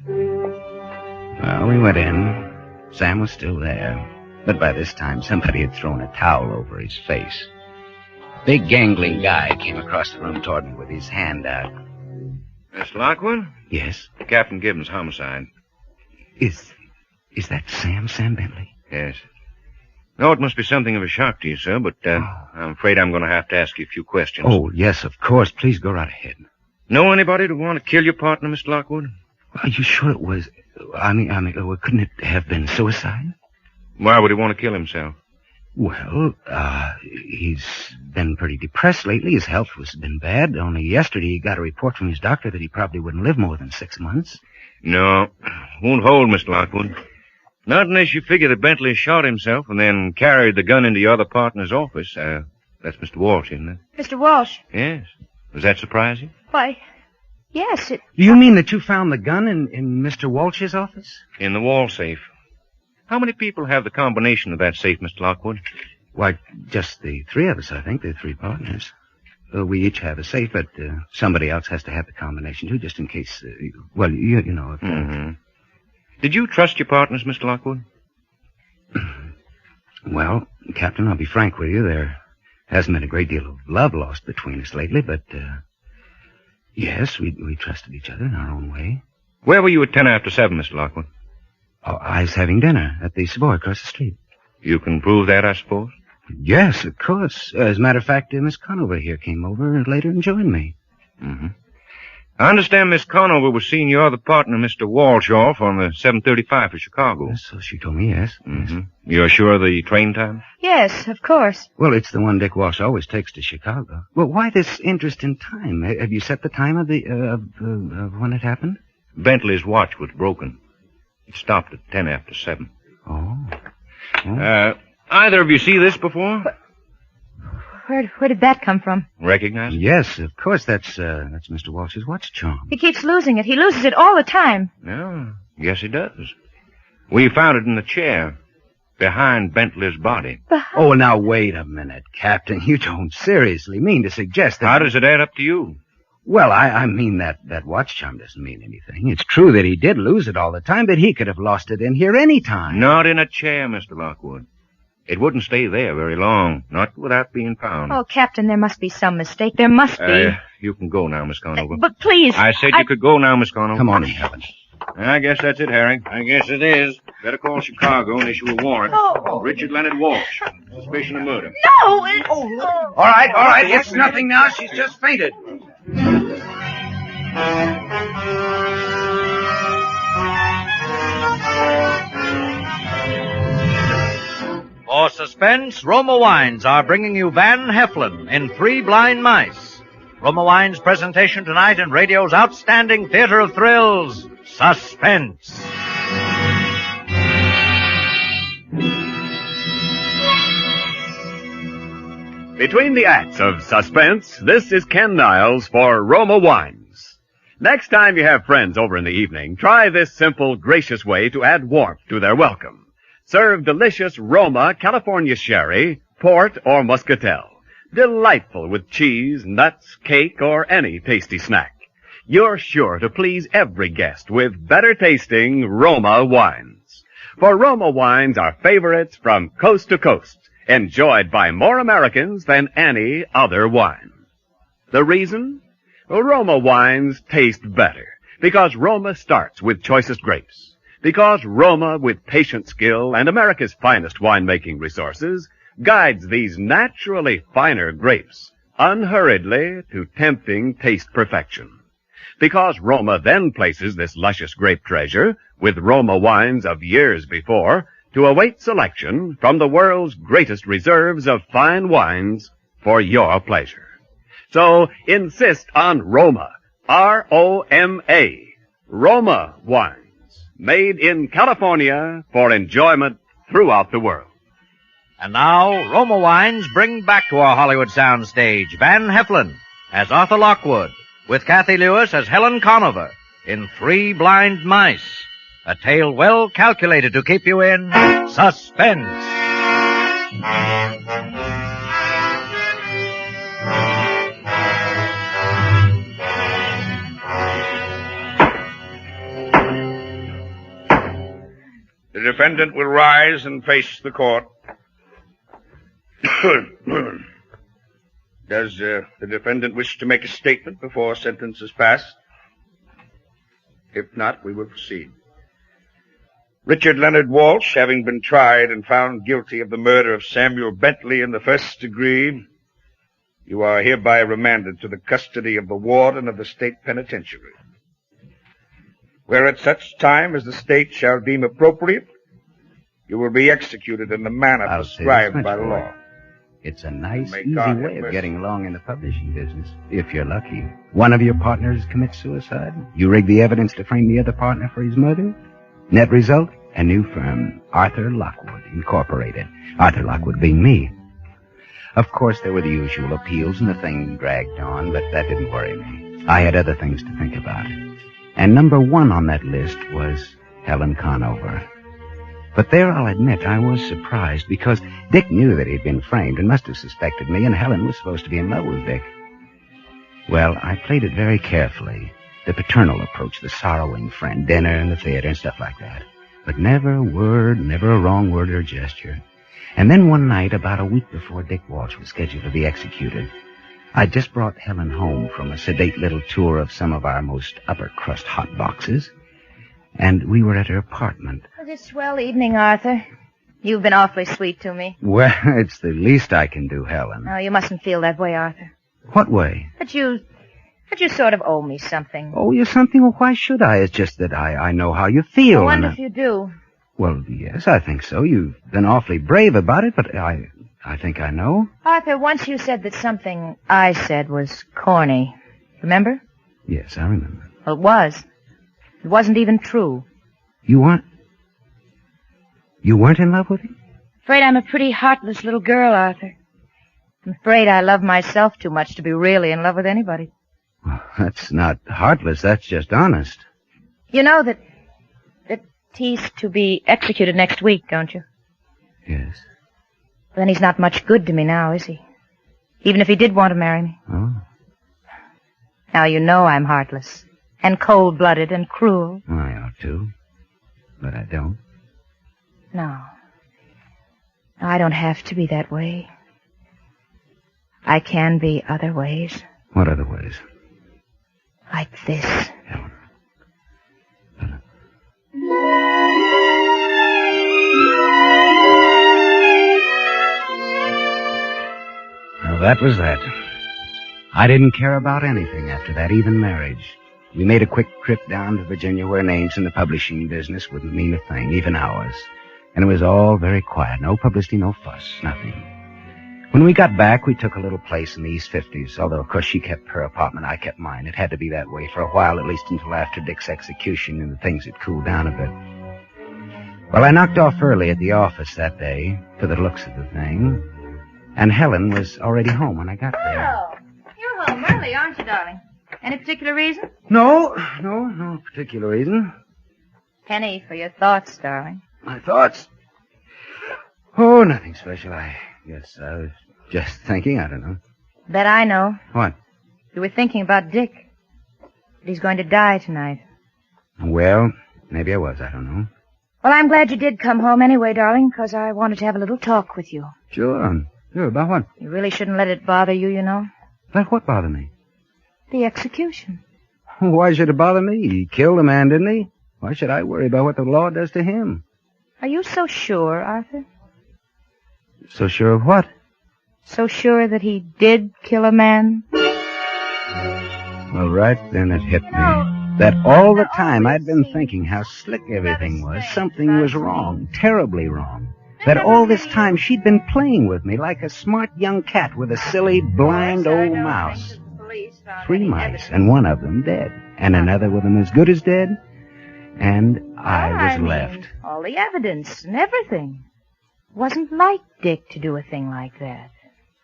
Well, we went in. Sam was still there. But by this time, somebody had thrown a towel over his face. Big, gangling guy came across the room toward me with his hand out. Miss Lockwood? Yes? Captain Gibbons, homicide. Is that Sam Bentley? Yes. No, it must be something of a shock to you, sir, but I'm afraid I'm going to have to ask you a few questions. Oh, yes, of course. Please go right ahead. Know anybody to want to kill your partner, Mr. Lockwood? Are you sure it was... I mean, couldn't it have been suicide? Why would he want to kill himself? Well, he's been pretty depressed lately. His health has been bad. Only yesterday he got a report from his doctor that he probably wouldn't live more than 6 months. No, won't hold, Mr. Lockwood. Not unless you figure that Bentley shot himself and then carried the gun into your other partner's office. That's Mr. Walsh, isn't it? Mr. Walsh? Yes. Does that surprise you? Why, yes, it... Do you mean that you found the gun in Mr. Walsh's office? In the wall safe. How many people have the combination of that safe, Mr. Lockwood? Why, just the three of us, I think. The three partners. We each have a safe, but somebody else has to have the combination, too, just in case, you know, if... Mm-hmm. Did you trust your partners, Mr. Lockwood? Well, Captain, I'll be frank with you. There hasn't been a great deal of love lost between us lately, but, yes, we trusted each other in our own way. Where were you at 7 Mr. Lockwood? Oh, I was having dinner at the Savoy across the street. You can prove that, I suppose? Yes, of course. As a matter of fact, Miss Conover here came over later and joined me. Mm-hmm. I understand Miss Conover was seeing your other partner, Mr. Walsh, off on the 7:35 for Chicago. So she told me, yes. Mm-hmm. You're sure of the train time? Yes, of course. Well, it's the one Dick Walsh always takes to Chicago. Well, why this interest in time? Have you set the time of of when it happened? Bentley's watch was broken. It stopped at 7:10. Oh. Either of you see this before? Where did that come from? Recognize it? Yes, of course. That's Mr. Walsh's watch charm. He keeps losing it. He loses it all the time. Yeah, yes, he does. We found it in the chair behind Bentley's body. Oh, now, wait a minute, Captain. You don't seriously mean to suggest that... How does it add up to you? Well, I mean that watch charm doesn't mean anything. It's true that he did lose it all the time, but he could have lost it in here any time. Not in a chair, Mr. Lockwood. It wouldn't stay there very long, not without being found. Oh, Captain, there must be some mistake. There must be. You can go now, Miss Conover. But please... I said you could go now, Miss Conover. Come on, Helen. I guess that's it, Harry. I guess it is. Better call Chicago and issue a warrant. Oh. Richard Leonard Walsh. Suspicion of murder. No! All right. It's nothing now. She's just fainted. For Suspense, Roma Wines are bringing you Van Heflin in Three Blind Mice. Roma Wines' presentation tonight in radio's outstanding theater of thrills, Suspense. Between the acts of Suspense, this is Ken Niles for Roma Wines. Next time you have friends over in the evening, try this simple, gracious way to add warmth to their welcome. Serve delicious Roma California sherry, port, or muscatel. Delightful with cheese, nuts, cake, or any tasty snack. You're sure to please every guest with better tasting Roma wines. For Roma wines are favorites from coast to coast, enjoyed by more Americans than any other wine. The reason? Roma wines taste better because Roma starts with choicest grapes. Because Roma, with patient skill and America's finest winemaking resources, guides these naturally finer grapes unhurriedly to tempting taste perfection. Because Roma then places this luscious grape treasure, with Roma wines of years before, to await selection from the world's greatest reserves of fine wines for your pleasure. So insist on Roma, R-O-M-A, Roma wines, made in California for enjoyment throughout the world. And now, Roma Wines bring back to our Hollywood soundstage Van Heflin as Arthur Lockwood, with Kathy Lewis as Helen Conover in Three Blind Mice, a tale well calculated to keep you in suspense. The defendant will rise and face the court. Does the defendant wish to make a statement before sentence is passed? If not, we will proceed. Richard Leonard Walsh, having been tried and found guilty of the murder of Samuel Bentley in the first degree, you are hereby remanded to the custody of the warden of the state penitentiary, where at such time as the state shall deem appropriate, you will be executed in the manner prescribed by law. It's a nice, May easy God way have of mercy. getting along in the publishing business, if you're lucky. One of your partners commits suicide. You rig the evidence to frame the other partner for his murder. Net result, a new firm, Arthur Lockwood, Incorporated. Arthur Lockwood being me. Of course, there were the usual appeals, and the thing dragged on, but that didn't worry me. I had other things to think about. And number one on that list was Helen Conover. But there, I'll admit, I was surprised, because Dick knew that he'd been framed and must have suspected me, and Helen was supposed to be in love with Dick. Well, I played it very carefully. The paternal approach, the sorrowing friend, dinner and the theater and stuff like that. But never a word, never a wrong word or gesture. And then one night, about a week before Dick Walsh was scheduled to be executed, I'd just brought Helen home from a sedate little tour of some of our most upper-crust hot boxes, and we were at her apartment. It was a swell evening, Arthur. You've been awfully sweet to me. Well, it's the least I can do, Helen. No, you mustn't feel that way, Arthur. What way? But you sort of owe me something. Oh, you something? Well, why should I? It's just that I know how you feel. I wonder and if you do. Well, yes, I think so. You've been awfully brave about it, but I think I know. Arthur, once you said that something I said was corny. Remember? Yes, I remember. Well, it was. It wasn't even true. You weren't in love with him? Afraid I'm a pretty heartless little girl, Arthur. I'm afraid I love myself too much to be really in love with anybody. Well, that's not heartless. That's just honest. You know that he's to be executed next week, don't you? Yes. Then he's not much good to me now, is he? Even if he did want to marry me. Oh. Now you know I'm heartless. And cold-blooded and cruel. I ought to. But I don't. No. I don't have to be that way. I can be other ways. What other ways? Like this. Helen. Well, that was that. I didn't care about anything after that, even marriage. We made a quick trip down to Virginia where names in the publishing business wouldn't mean a thing, even ours. And it was all very quiet. No publicity, no fuss, nothing. When we got back, we took a little place in the East 50s, although, of course, she kept her apartment, I kept mine. It had to be that way for a while, at least until after Dick's execution, and things had cooled down a bit. Well, I knocked off early at the office that day, for the looks of the thing, and Helen was already home when I got there. Oh, you're home early, aren't you, darling? Any particular reason? No particular reason. Penny for your thoughts, darling. My thoughts? Oh, nothing special. I guess I was just thinking. I don't know. Bet I know. What? You were thinking about Dick. That he's going to die tonight. Well, maybe I was. I don't know. Well, I'm glad you did come home anyway, darling, because I wanted to have a little talk with you. Sure. Sure, about what? You really shouldn't let it bother you, you know. About what bothered me? The execution. Why should it bother me? He killed a man, didn't he? Why should I worry about what the law does to him? Are you so sure, Arthur? So sure of what? So sure that he did kill a man? Well, right then it hit me. That all the time I'd been thinking how slick everything was, something was wrong, terribly wrong. That all this time she'd been playing with me like a smart young cat with a silly, blind old mouse. 3 mice, and one of them dead, and another of them as good as dead, and I was left. All the evidence and everything. Wasn't like Dick to do a thing like that.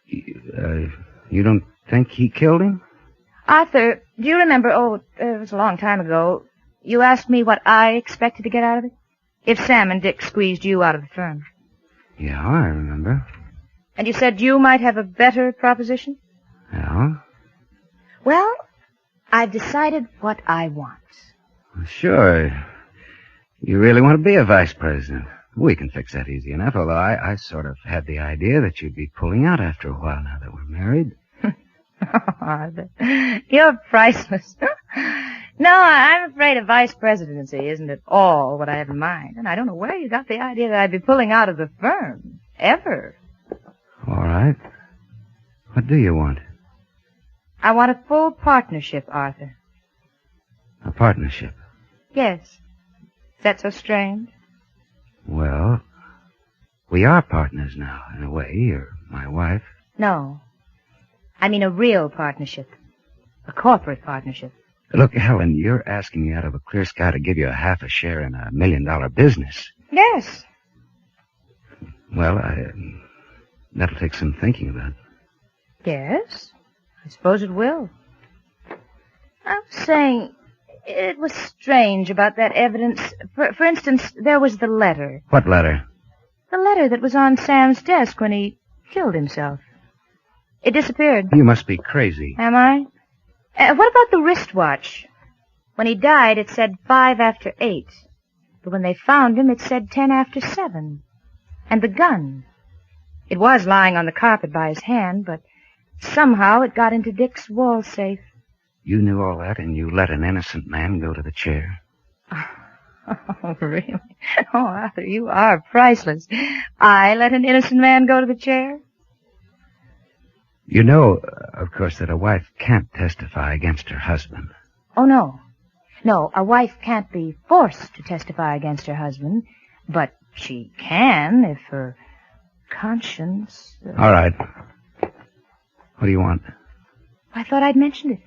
You don't think he killed him? Arthur, do you remember, it was a long time ago, you asked me what I expected to get out of it? If Sam and Dick squeezed you out of the firm. Yeah, I remember. And you said you might have a better proposition? Yeah? Well, I've decided what I want. Sure. You really want to be a vice president? We can fix that easy enough, although I sort of had the idea that you'd be pulling out after a while now that we're married. Arthur, you're priceless. No, I'm afraid a vice presidency isn't at all what I have in mind, and I don't know where you got the idea that I'd be pulling out of the firm. Ever. All right. What do you want? I want a full partnership, Arthur. A partnership? Yes. Is that so strange? Well, we are partners now, in a way. You're my wife. No. I mean a real partnership. A corporate partnership. Look, Helen, you're asking me out of a clear sky to give you a half a share in $1 million business. Yes. Well, that'll take some thinking about. Yes. I suppose it will. I was saying, it was strange about that evidence. For instance, there was the letter. What letter? The letter that was on Sam's desk when he killed himself. It disappeared. You must be crazy. Am I? What about the wristwatch? When he died, it said 5 after 8. But when they found him, it said 10 after 7. And the gun. It was lying on the carpet by his hand, but somehow it got into Dick's wall safe. You knew all that, and you let an innocent man go to the chair? Oh, really? Oh, Arthur, you are priceless. I let an innocent man go to the chair? You know, of course, that a wife can't testify against her husband. Oh, no. No, a wife can't be forced to testify against her husband, but she can if her conscience... All right. What do you want? I thought I'd mentioned it.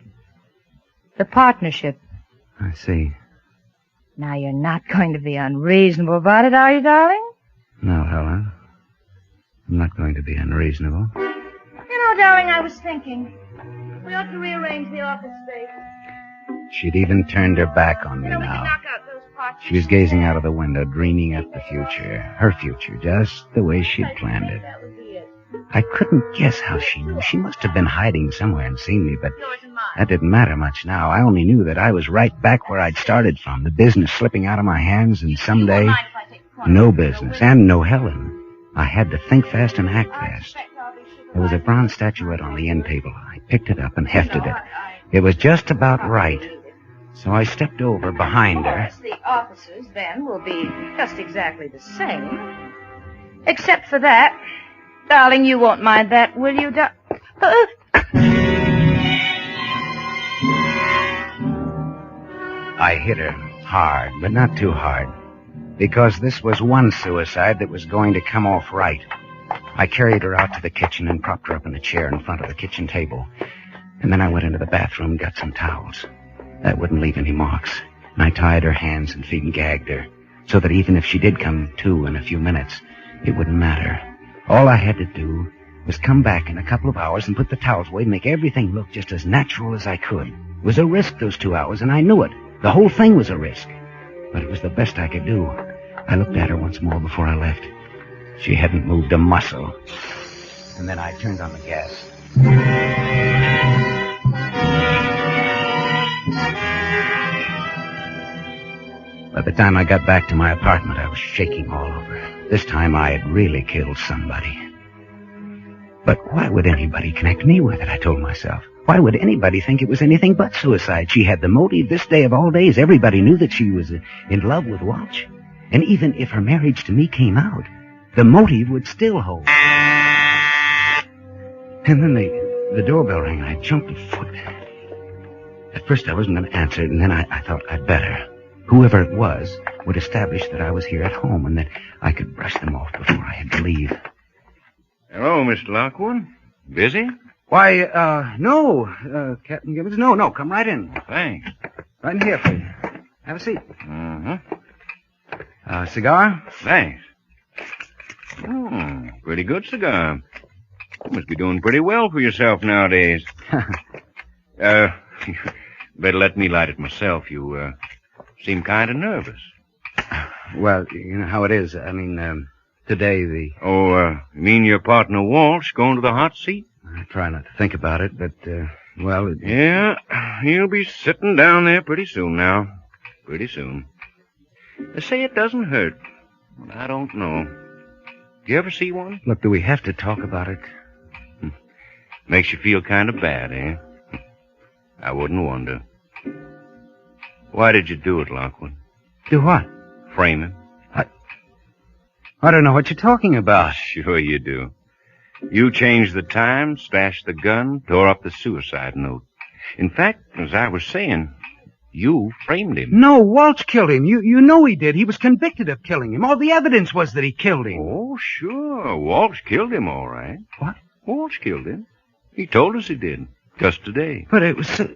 The partnership. I see. Now, you're not going to be unreasonable about it, are you, darling? No, Helen. I'm not going to be unreasonable. You know, darling, I was thinking, we ought to rearrange the office space. She'd even turned her back on me now. She was gazing out of the window, dreaming up the future. Her future, just the way she'd planned it. I couldn't guess how she knew. She must have been hiding somewhere and seen me, but that didn't matter much now. I only knew that I was right back where I'd started from, the business slipping out of my hands, and someday, no business, and no Helen. I had to think fast and act fast. There was a bronze statuette on the end table. I picked it up and hefted it. It was just about right. So I stepped over behind her. The offices, then, will be just exactly the same. Except for that. Darling, you won't mind that, will you, I hit her hard, but not too hard. Because this was one suicide that was going to come off right. I carried her out to the kitchen and propped her up in the chair in front of the kitchen table. And then I went into the bathroom and got some towels. That wouldn't leave any marks. And I tied her hands and feet and gagged her, so that even if she did come to in a few minutes, it wouldn't matter. All I had to do was come back in a couple of hours and put the towels away and make everything look just as natural as I could. It was a risk, those 2 hours, and I knew it. The whole thing was a risk. But it was the best I could do. I looked at her once more before I left. She hadn't moved a muscle. And then I turned on the gas. By the time I got back to my apartment, I was shaking all over. This time I had really killed somebody. But why would anybody connect me with it, I told myself. Why would anybody think it was anything but suicide? She had the motive this day of all days. Everybody knew that she was in love with Walsh. And even if her marriage to me came out, the motive would still hold. And then the doorbell rang, and I jumped a foot. At first I wasn't going to answer it, and then I thought I'd better. Whoever it was would establish that I was here at home and that I could brush them off before I had to leave. Hello, Mr. Lockwood. Busy? Why, no, Captain Gibbons. No, come right in. Thanks. Right in here, please. Have a seat. Mm-hmm. Cigar? Thanks. Pretty good cigar. You must be doing pretty well for yourself nowadays. Better let me light it myself. You, seem kind of nervous. Well, you know how it is. I mean, today the... Oh, you mean your partner Walsh going to the hot seat? I try not to think about it, but, well... Yeah, he'll be sitting down there pretty soon now. Pretty soon. They say it doesn't hurt. But I don't know. Do you ever see one? Look, do we have to talk about it? Makes you feel kind of bad, eh? I wouldn't wonder. Why did you do it, Lockwood? Do what? Frame him. I don't know what you're talking about. Sure you do. You changed the time, stashed the gun, tore up the suicide note. In fact, as I was saying, you framed him. No, Walsh killed him. You know he did. He was convicted of killing him. All the evidence was that he killed him. Oh, sure. Walsh killed him, all right. What? Walsh killed him. He told us he did. Just today. But it was... Say,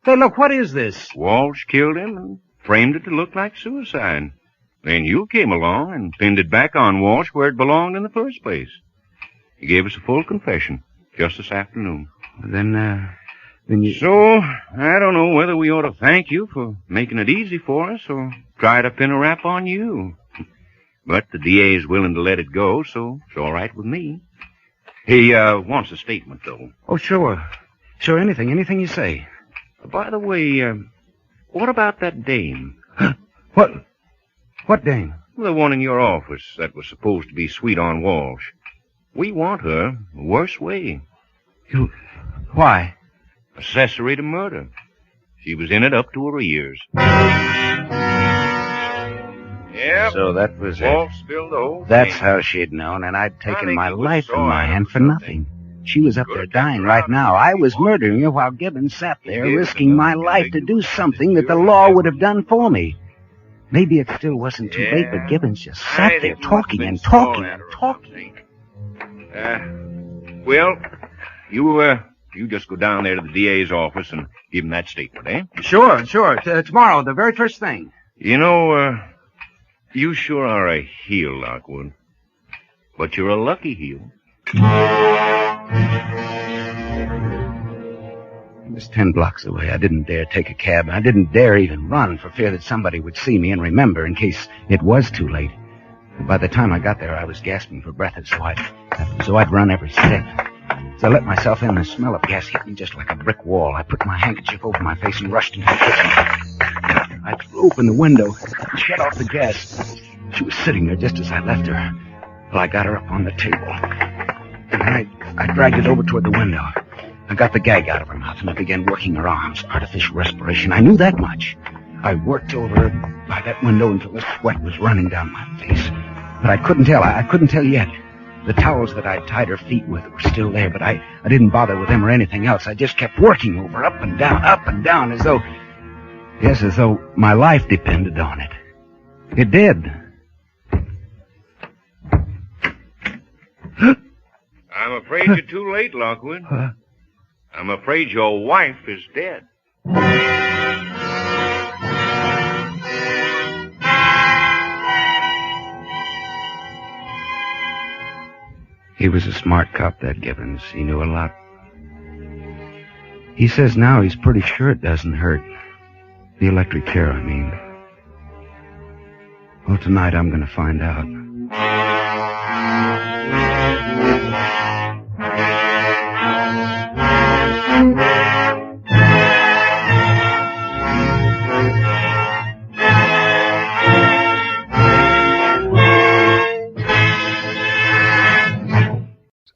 look, what is this? Walsh killed him and framed it to look like suicide. Then you came along and pinned it back on Walsh where it belonged in the first place. He gave us a full confession just this afternoon. Then you... So, I don't know whether we ought to thank you for making it easy for us or try to pin a rap on you. But the DA's willing to let it go, so it's all right with me. He wants a statement, though. Oh, sure. Sure, anything you say. By the way, what about that dame? What dame? The one in your office that was supposed to be sweet on Walsh. We want her the worst way. Why? Accessory to murder. She was in it up to her ears. Yep. So that was Walsh it. spilled the whole That's thing. how she'd known, and I'd taken my life in my hand for nothing. She was up there dying right now. I was murdering her while Gibbons sat there, risking my life to do something that the law would have done for me. Maybe it still wasn't too late, but Gibbons just sat there talking and talking and talking. Well, you just go down there to the DA's office and give him that statement, eh? Sure. Tomorrow, the very first thing. You know, you sure are a heel, Lockwood. But you're a lucky heel. It was 10 blocks away. I didn't dare take a cab, and I didn't dare even run for fear that somebody would see me and remember in case it was too late. By the time I got there, I was gasping for breath, so I'd run every step. As I let myself in, the smell of gas hit me just like a brick wall. I put my handkerchief over my face and rushed into the kitchen. I threw open the window and shut off the gas. She was sitting there just as I left her. Well, I got her up on the table, and I dragged it over toward the window. I got the gag out of her mouth, and I began working her arms. Artificial respiration. I knew that much. I worked over her by that window until the sweat was running down my face. But I couldn't tell. I couldn't tell yet. The towels that I'd tied her feet with were still there, but I didn't bother with them or anything else. I just kept working over her, up and down, as though my life depended on it. It did. I'm afraid you're too late, Lockwood. I'm afraid your wife is dead. He was a smart cop, that Gibbons. He knew a lot. He says now he's pretty sure it doesn't hurt. The electric chair, I mean. Well, tonight I'm going to find out.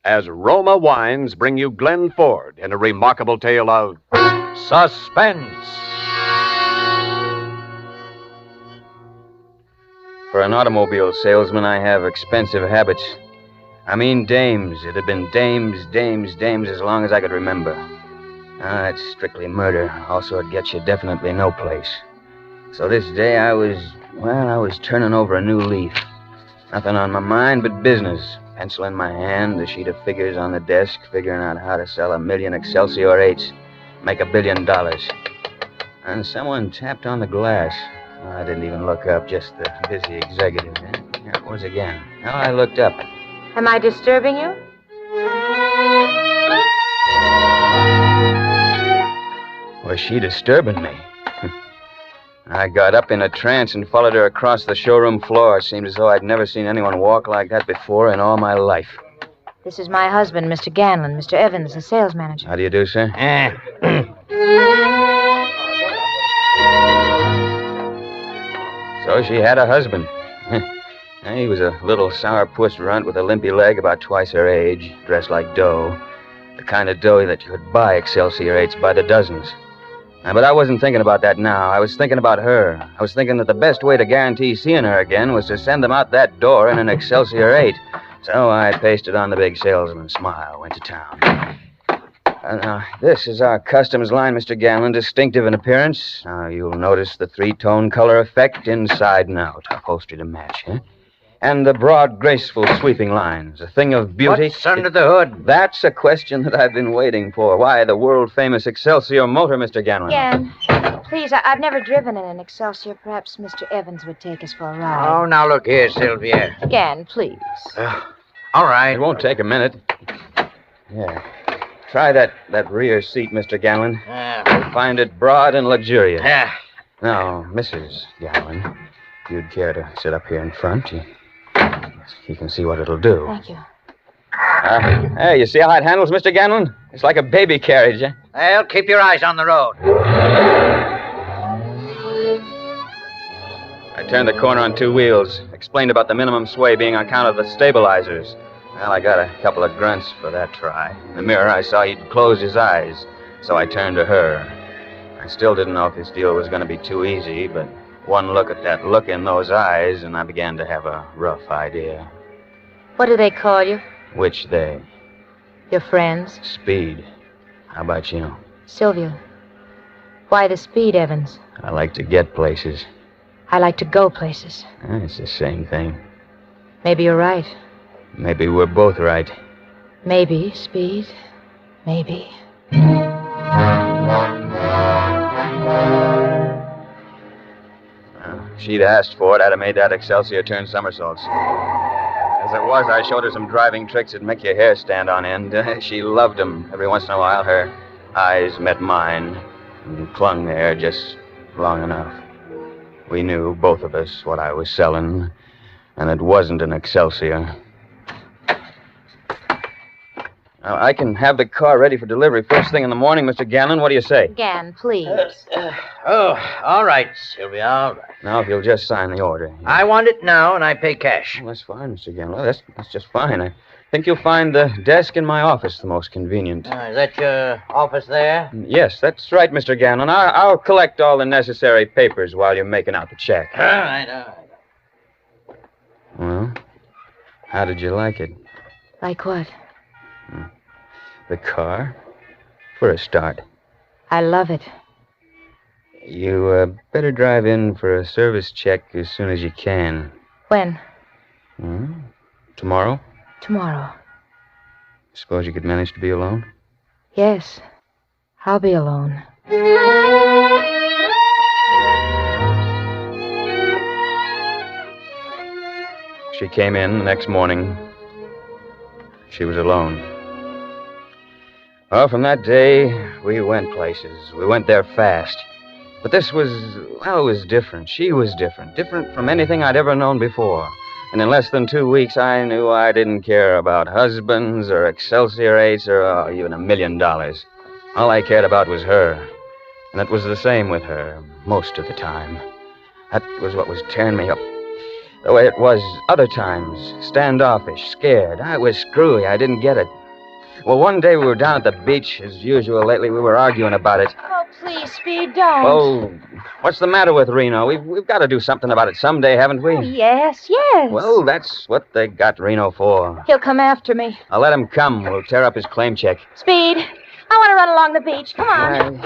As Roma Wines bring you Glenn Ford in a remarkable tale of suspense. For an automobile salesman, I have expensive habits. I mean dames. It had been dames as long as I could remember. That's strictly murder. Also, it gets you definitely no place. So this day I was turning over a new leaf. Nothing on my mind but business. Pencil in my hand, a sheet of figures on the desk, figuring out how to sell 1 million Excelsior 8s, make $1 billion. And someone tapped on the glass. I didn't even look up, just the busy executive. Here it was again. Now I looked up. Am I disturbing you? Was she disturbing me? I got up in a trance and followed her across the showroom floor. It seemed as though I'd never seen anyone walk like that before in all my life. This is my husband, Mr. Ganlon. Mr. Evans, the sales manager. How do you do, sir? So she had a husband. He was a little sourpuss runt with a limpy leg about twice her age, dressed like dough. The kind of dough that you could buy Excelsior 8s by the dozens. But I wasn't thinking about that now. I was thinking about her. I was thinking that the best way to guarantee seeing her again was to send them out that door in an Excelsior 8. So I pasted on the big salesman's smile, went to town. Now, this is our customs line, Mr. Ganlon, distinctive in appearance. Now, you'll notice the three-tone color effect inside and out, upholstery to match, huh? And the broad, graceful, sweeping lines, a thing of beauty. What's under the hood? That's a question that I've been waiting for. Why, the world-famous Excelsior motor, Mr. Ganlon. Gan, please, I've never driven in an Excelsior. Perhaps Mr. Evans would take us for a ride. Oh, now look here, Sylvia. Gan, please. All right. It won't take a minute. Yeah. Try that rear seat, Mr. Ganlon. You'll find it broad and luxurious. Yeah. Now, Mrs. Ganlon, if you'd care to sit up here in front, you can see what it'll do. Thank you. Hey, you see how it handles, Mr. Ganlon? It's like a baby carriage, eh? Well, keep your eyes on the road. I turned the corner on 2 wheels. Explained about the minimum sway being on account of the stabilizers. Well, I got a couple of grunts for that try. In the mirror, I saw he'd closed his eyes, so I turned to her. I still didn't know if this deal was going to be too easy, but one look at that look in those eyes, and I began to have a rough idea. What do they call you? Which they? Your friends? Speed. How about you? Sylvia. Why the speed, Evans? I like to get places. I like to go places. It's the same thing. Maybe you're right. Maybe we're both right. Maybe, Speed. Maybe. If she'd asked for it, I'd have made that Excelsior turn somersaults. As it was, I showed her some driving tricks that'd make your hair stand on end. She loved them. Every once in a while, her eyes met mine and clung there just long enough. We knew, both of us, what I was selling, and it wasn't an Excelsior. Now, I can have the car ready for delivery first thing in the morning, Mr. Ganlon. What do you say? Gan, please. All right, Sylvia, all right. Now, if you'll just sign the order. I want it now, and I pay cash. Well, that's fine, Mr. Ganlon. That's just fine. I think you'll find the desk in my office the most convenient. Is that your office there? Yes, that's right, Mr. Ganlon. I'll collect all the necessary papers while you're making out the check. All right. Well, how did you like it? Like what? The car? For a start. I love it. You better drive in for a service check as soon as you can. When? Tomorrow? Tomorrow. Suppose you could manage to be alone? Yes. I'll be alone. She came in the next morning. She was alone. Well, from that day, we went places. We went there fast. But this was, well, it was different. She was different. Different from anything I'd ever known before. And in less than 2 weeks, I knew I didn't care about husbands or Excelsior 8s or even $1 million. All I cared about was her. And it was the same with her most of the time. That was what was tearing me up. The way it was other times. Standoffish, scared. I was screwy. I didn't get it. Well, one day we were down at the beach. As usual, lately we were arguing about it. Oh, please, Speed, don't. Oh, what's the matter with Reno? We've got to do something about it someday, haven't we? Oh, yes. Well, that's what they got Reno for. He'll come after me. I'll let him come. We'll tear up his claim check. Speed, I want to run along the beach. Come on.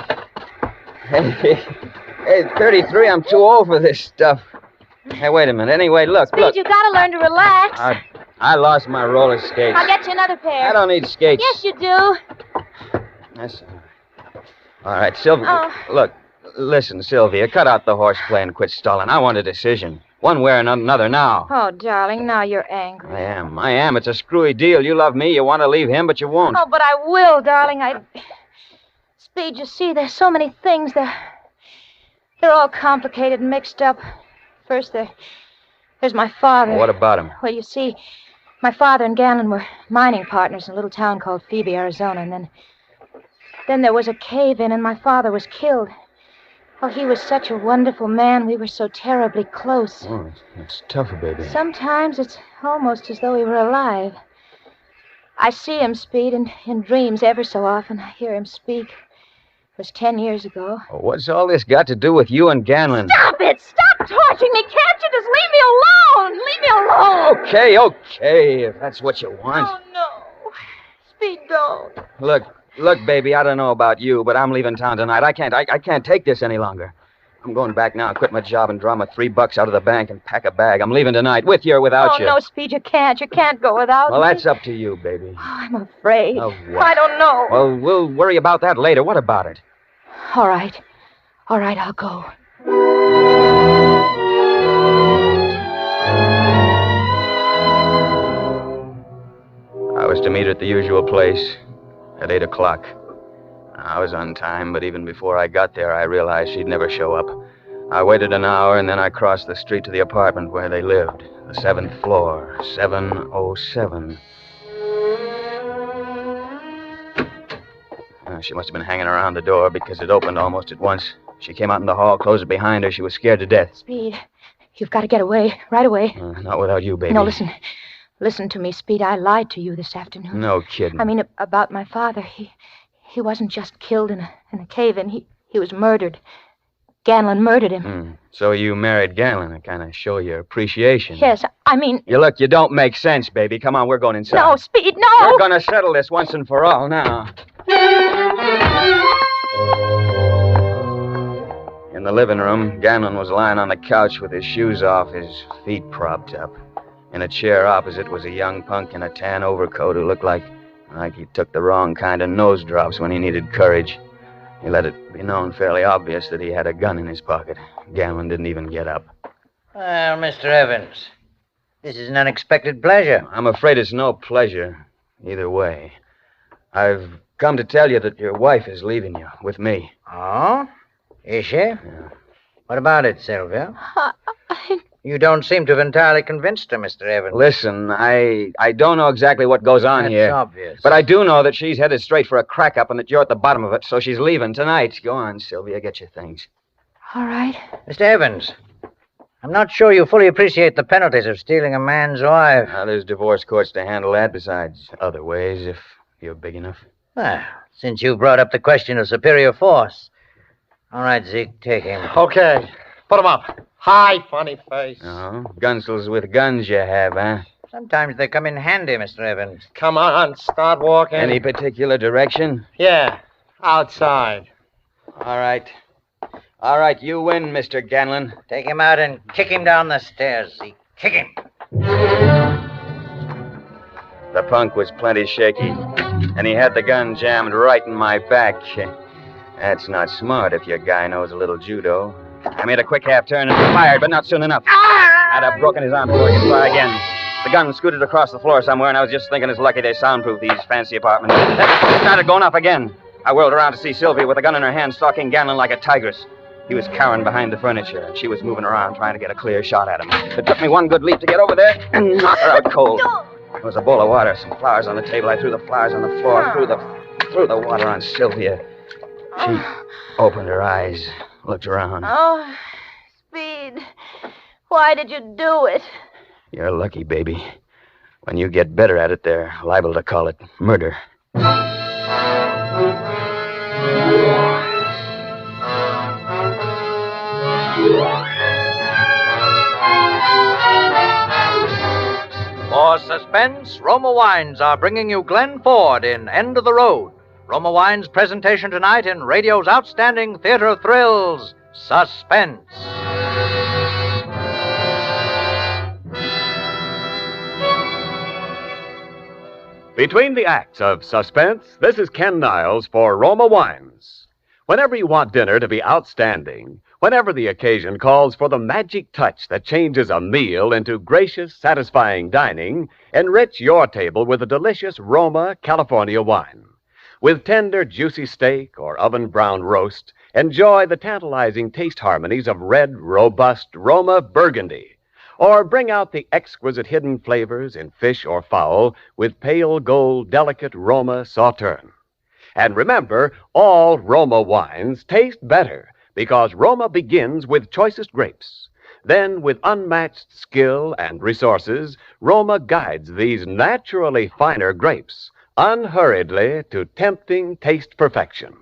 Hey, 33, I'm too old for this stuff. Hey, wait a minute. Anyway, look. Speed, you got to learn to relax. I lost my roller skates. I'll get you another pair. I don't need skates. Yes, you do. That's all right, Sylvia. Look, listen, Sylvia. Cut out the horseplay and quit stalling. I want a decision. One way or another now. Oh, darling, now you're angry. I am. It's a screwy deal. You love me. You want to leave him, but you won't. Oh, but I will, darling. Speed, you see, there's so many things. They're all complicated and mixed up. First, there's my father. What about him? Well, you see, my father and Ganlon were mining partners in a little town called Phobia, Arizona, and then there was a cave-in, and my father was killed. Oh, he was such a wonderful man. We were so terribly close. Oh, it's tough, baby. Sometimes it's almost as though he were alive. I see him, Speed, in dreams ever so often. I hear him speak. It was 10 years ago. Well, what's all this got to do with you and Ganlon? Stop it! Stop torturing me! Can't you just leave me alone? Leave me alone! Okay, if that's what you want. Oh, no. Speed, don't. Look, baby, I don't know about you, but I'm leaving town tonight. I can't take this any longer. I'm going back now, quit my job, and draw my $3 out of the bank and pack a bag. I'm leaving tonight, with you or without you. Oh, no, Speed, you can't. You can't go without me. Well, that's up to you, baby. Oh, I'm afraid. Of what? I don't know. Well, we'll worry about that later. What about it? All right, I'll go. I was to meet her at the usual place at 8 o'clock. I was on time, but even before I got there, I realized she'd never show up. I waited an hour, and then I crossed the street to the apartment where they lived, the 7th floor, 707. She must have been hanging around the door because it opened almost at once. She came out in the hall, closed it behind her. She was scared to death. Speed, you've got to get away, right away. Not without you, baby. No, listen. Listen to me, Speed. I lied to you this afternoon. No kidding. I mean, about my father. He wasn't just killed in a cave-in. He was murdered. Ganlon murdered him. So you married Ganlon to kind of show your appreciation. Yes, I mean... You don't make sense, baby. Come on, we're going inside. No, Speed, no! We're going to settle this once and for all now. In the living room, Ganlon was lying on the couch with his shoes off, his feet propped up. In a chair opposite was a young punk in a tan overcoat who looked like he took the wrong kind of nose drops when he needed courage. He let it be known fairly obvious that he had a gun in his pocket. Ganlon didn't even get up. Well, Mr. Evans, this is an unexpected pleasure. I'm afraid it's no pleasure, either way. I've come to tell you that your wife is leaving you with me. Oh? Is she? Yeah. What about it, Sylvia? You don't seem to have entirely convinced her, Mr. Evans. Listen, I don't know exactly what goes on here. That's obvious. But I do know that she's headed straight for a crack-up and that you're at the bottom of it, so she's leaving tonight. Go on, Sylvia, get your things. All right. Mr. Evans, I'm not sure you fully appreciate the penalties of stealing a man's wife. Now, there's divorce courts to handle that, besides other ways, if you're big enough. Well, since you brought up the question of superior force. All right, Zeke, take him. Okay, put him up. Hi, funny face. Oh, gunsels with guns you have, huh? Sometimes they come in handy, Mr. Evans. Come on, start walking. Any particular direction? Yeah, outside. All right. All right, you win, Mr. Ganlon. Take him out and kick him down the stairs, Zeke. Kick him. The punk was plenty shaky, and he had the gun jammed right in my back. That's not smart if your guy knows a little judo. I made a quick half turn and fired, but not soon enough. I'd have broken his arm before he could try again. The gun scooted across the floor somewhere, and I was just thinking it's lucky they soundproof these fancy apartments. It started going off again. I whirled around to see Sylvia with a gun in her hand, stalking Ganlon like a tigress. He was cowering behind the furniture, and she was moving around, trying to get a clear shot at him. It took me one good leap to get over there and knock her out cold. There was a bowl of water, some flowers on the table. I threw the flowers on the floor, threw the water on Sylvia. She opened her eyes, looked around. Oh, Speed, why did you do it? You're lucky, baby. When you get better at it, they're liable to call it murder. For Suspense, Roma Wines are bringing you Glenn Ford in End of the Road, Roma Wine's presentation tonight in radio's outstanding theater of thrills, Suspense. Between the acts of Suspense, this is Ken Niles for Roma Wines. Whenever you want dinner to be outstanding, whenever the occasion calls for the magic touch that changes a meal into gracious, satisfying dining, enrich your table with a delicious Roma California wine. With tender, juicy steak or oven-browned roast, enjoy the tantalizing taste harmonies of red, robust Roma Burgundy. Or bring out the exquisite hidden flavors in fish or fowl with pale gold, delicate Roma Sauterne. And remember, all Roma wines taste better because Roma begins with choicest grapes. Then, with unmatched skill and resources, Roma guides these naturally finer grapes unhurriedly to tempting taste perfection.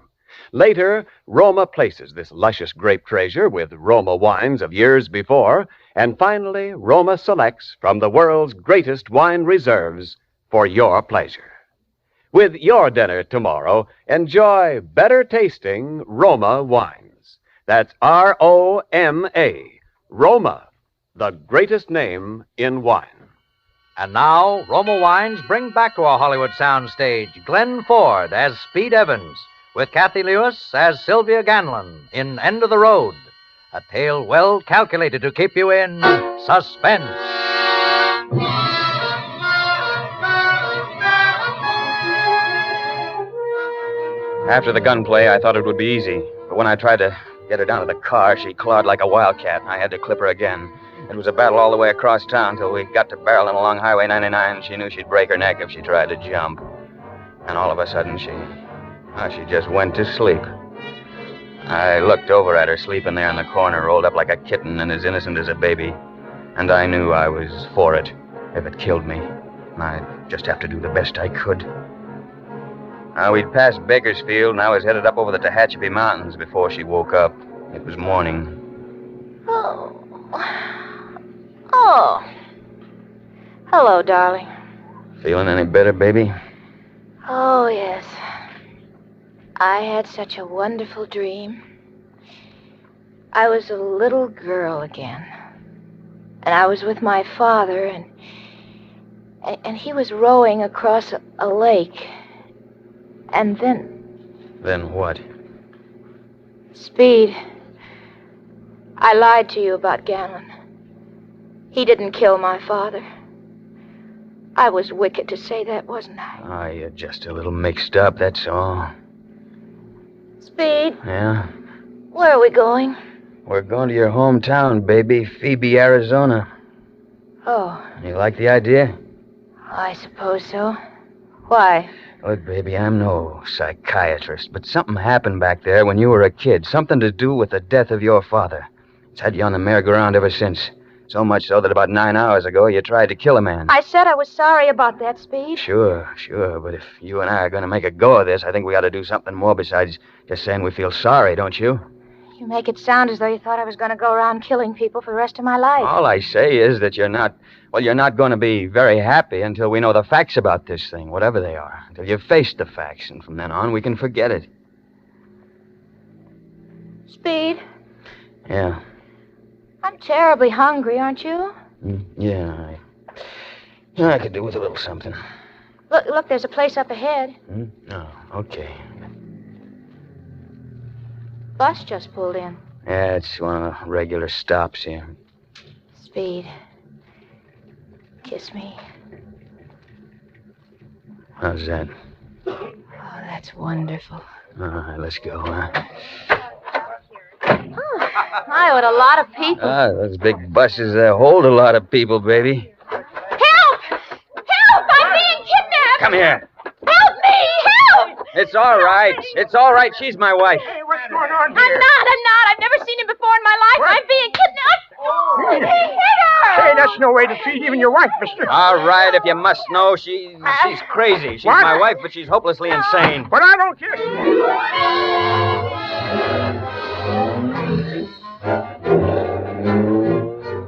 Later, Roma places this luscious grape treasure with Roma wines of years before, and finally, Roma selects from the world's greatest wine reserves for your pleasure. With your dinner tomorrow, enjoy better tasting Roma wines. That's R-O-M-A, Roma, the greatest name in wine. And now, Roma Wines bring back to our Hollywood soundstage Glenn Ford as Speed Evans, with Kathy Lewis as Sylvia Ganlon in End of the Road, a tale well calculated to keep you in suspense. After the gunplay, I thought it would be easy. But when I tried to get her down to the car, she clawed like a wildcat, and I had to clip her again. It was a battle all the way across town till we got to barreling along Highway 99. She knew she'd break her neck if she tried to jump. And all of a sudden, she just went to sleep. I looked over at her sleeping there in the corner, rolled up like a kitten and as innocent as a baby. And I knew I was for it if it killed me. And I'd just have to do the best I could. We'd passed Bakersfield, and I was headed up over the Tehachapi Mountains before she woke up. It was morning. Oh. Hello, darling. Feeling any better, baby? Oh, yes. I had such a wonderful dream. I was a little girl again. And I was with my father, and he was rowing across a lake. And then... Then what? Speed. I lied to you about Ganlon. He didn't kill my father. I was wicked to say that, wasn't I? You're just a little mixed up, that's all. Speed, Yeah? where are we going? We're going to your hometown, baby, Phoebe, Arizona. Oh, You like the idea? I suppose so. Why? Look, baby, I'm no psychiatrist, but something happened back there when you were a kid. Something to do with the death of your father. It's had you on the merry-go-round ever since. So much so that about 9 hours ago, you tried to kill a man. I said I was sorry about that, Speed. Sure. But if you and I are going to make a go of this, I think we ought to do something more besides just saying we feel sorry, don't you? You make it sound as though you thought I was going to go around killing people for the rest of my life. All I say is that you're not going to be very happy until we know the facts about this thing, whatever they are. Until you've faced the facts, and from then on, we can forget it. Speed, Yeah. I'm terribly hungry, aren't you? Yeah, I could do with a little something. Look, there's a place up ahead. Oh, okay. Bus just pulled in. Yeah, it's one of the regular stops here. Speed, kiss me. How's that? Oh, that's wonderful. All right, let's go, huh? My, what a lot of people. Those big buses hold a lot of people, baby. Help! Help! I'm being kidnapped! Come here. Help me! Help! It's all right. It's all right. She's my wife. Hey, what's going on I'm not. I've never seen him before in my life. What? I'm being kidnapped. He hit her! Hey, that's no way to treat even your wife, mister. All right, if you must know, she's crazy. She's What? my wife, but she's hopelessly insane. But I don't care.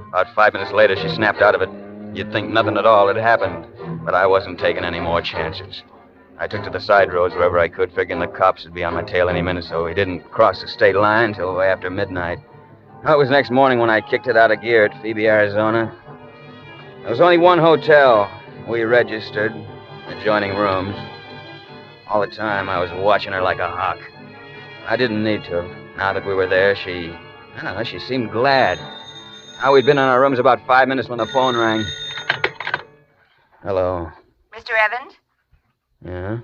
About 5 minutes later, she snapped out of it. You'd think nothing at all had happened, but I wasn't taking any more chances. I took to the side roads wherever I could, figuring the cops would be on my tail any minute, so we didn't cross the state line till way after midnight. It was next morning when I kicked it out of gear at Phoebe, Arizona. There was only one hotel. We registered, adjoining rooms. All the time, I was watching her like a hawk. I didn't need to. Now that we were there, she seemed glad. Now, we'd been in our rooms about 5 minutes when the phone rang. Hello. Mr. Evans? Yeah?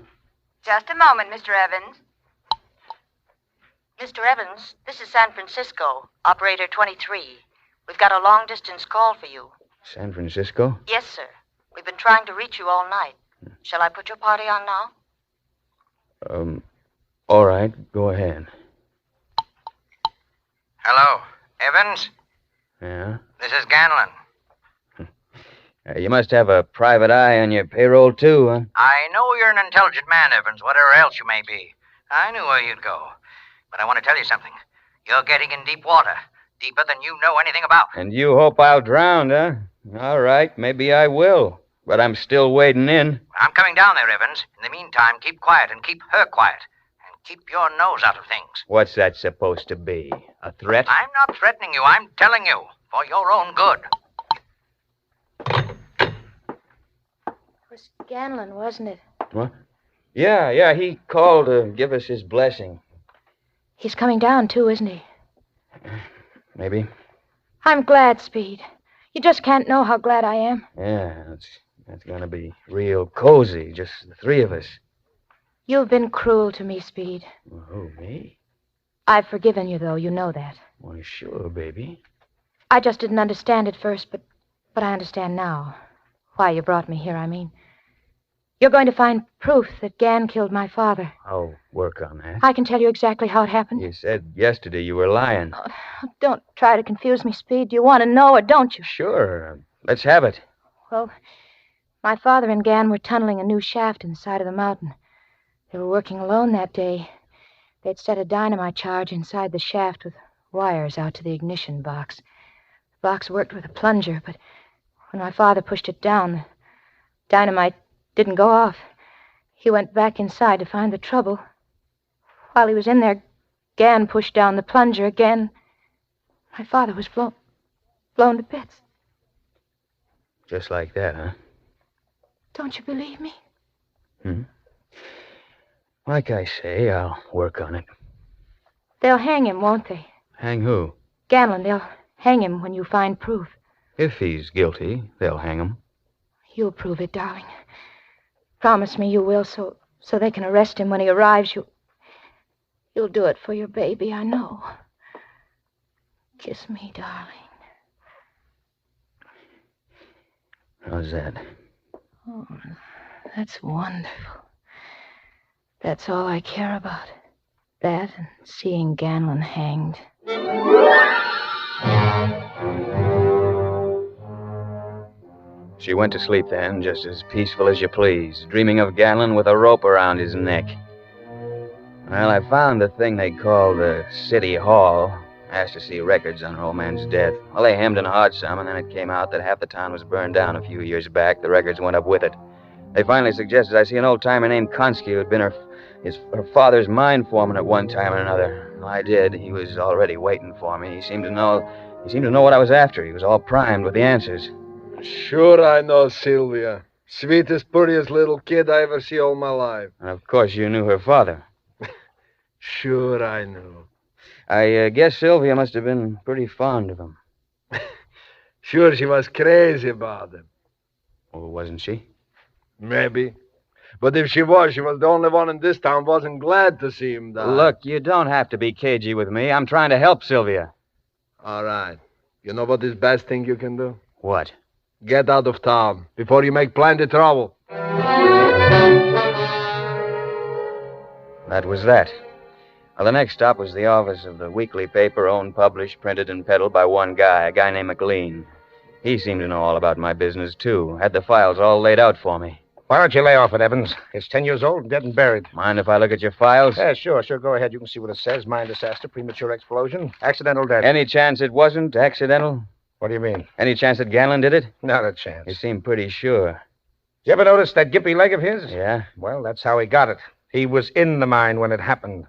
Just a moment, Mr. Evans. Mr. Evans, this is San Francisco, operator 23. We've got a long-distance call for you. San Francisco? Yes, sir. We've been trying to reach you all night. Shall I put your party on now? All right, go ahead. Hello, Evans? Yeah? This is Ganlon. You must have a private eye on your payroll, too, huh? I know you're an intelligent man, Evans, whatever else you may be. I knew where you'd go. But I want to tell you something. You're getting in deep water. Deeper than you know anything about. And you hope I'll drown, huh? All right, maybe I will. But I'm still wading in. I'm coming down there, Evans. In the meantime, keep quiet and keep her quiet. And keep your nose out of things. What's that supposed to be? A threat? I'm not threatening you. I'm telling you. For your own good. It was Ganlon, wasn't it? What? Yeah, he called to give us his blessing. He's coming down, too, isn't he? Maybe. I'm glad, Speed. You just can't know how glad I am. Yeah, that's gonna be real cozy, just the three of us. You've been cruel to me, Speed. Oh, me? I've forgiven you, though. You know that. Why, sure, baby. I just didn't understand at first, but I understand now. Why you brought me here, I mean. You're going to find proof that Gan killed my father. I'll work on that. I can tell you exactly how it happened. You said yesterday you were lying. Oh, don't try to confuse me, Speed. Do you want to know or don't you? Sure. Let's have it. Well, my father and Gan were tunneling a new shaft in the side of the mountain. They were working alone that day. They'd set a dynamite charge inside the shaft with wires out to the ignition box. The box worked with a plunger, but when my father pushed it down, the dynamite didn't go off. He went back inside to find the trouble. While he was in there, Gan pushed down the plunger again. My father was blown to bits. Just like that, huh? Don't you believe me? Like I say, I'll work on it. They'll hang him, won't they? Hang who? Ganlon, they'll hang him when you find proof. If he's guilty, they'll hang him. You'll prove it, darling. Promise me you will, so they can arrest him when he arrives. You'll do it for your baby, I know. Kiss me, darling. How's that? Oh, that's wonderful. That's all I care about. That and seeing Ganlon hanged. She went to sleep then, just as peaceful as you please, dreaming of Ganlon with a rope around his neck. Well, I found the thing they call the City Hall. Asked to see records on her old man's death. Well, they hemmed and hawed some, and then it came out that half the town was burned down a few years back. The records went up with it. They finally suggested I see an old-timer named Konski who had been her father's mine foreman at one time or another. Well, I did. He was already waiting for me. He seemed to know what I was after. He was all primed with the answers. Sure I know Sylvia. Sweetest, prettiest little kid I ever see all my life. And of course you knew her father. Sure I knew. I guess Sylvia must have been pretty fond of him. Sure, she was crazy about him. Oh, wasn't she? Maybe. But if she was the only one in this town wasn't glad to see him die. Look, you don't have to be cagey with me. I'm trying to help Sylvia. All right. You know what is the best thing you can do? What? Get out of town before you make plenty trouble. That was that. Well, the next stop was the office of the weekly paper, owned, published, printed, and peddled by one guy, a guy named McLean. He seemed to know all about my business, too. Had the files all laid out for me. Why don't you lay off it, Evans? It's 10 years old and dead and buried. Mind if I look at your files? Yeah, sure. Go ahead. You can see what it says. Mine disaster, premature explosion, accidental death. Any chance it wasn't accidental? What do you mean? Any chance that Ganlon did it? Not a chance. You seem pretty sure. You ever notice that gimpy leg of his? Yeah? Well, that's how he got it. He was in the mine when it happened.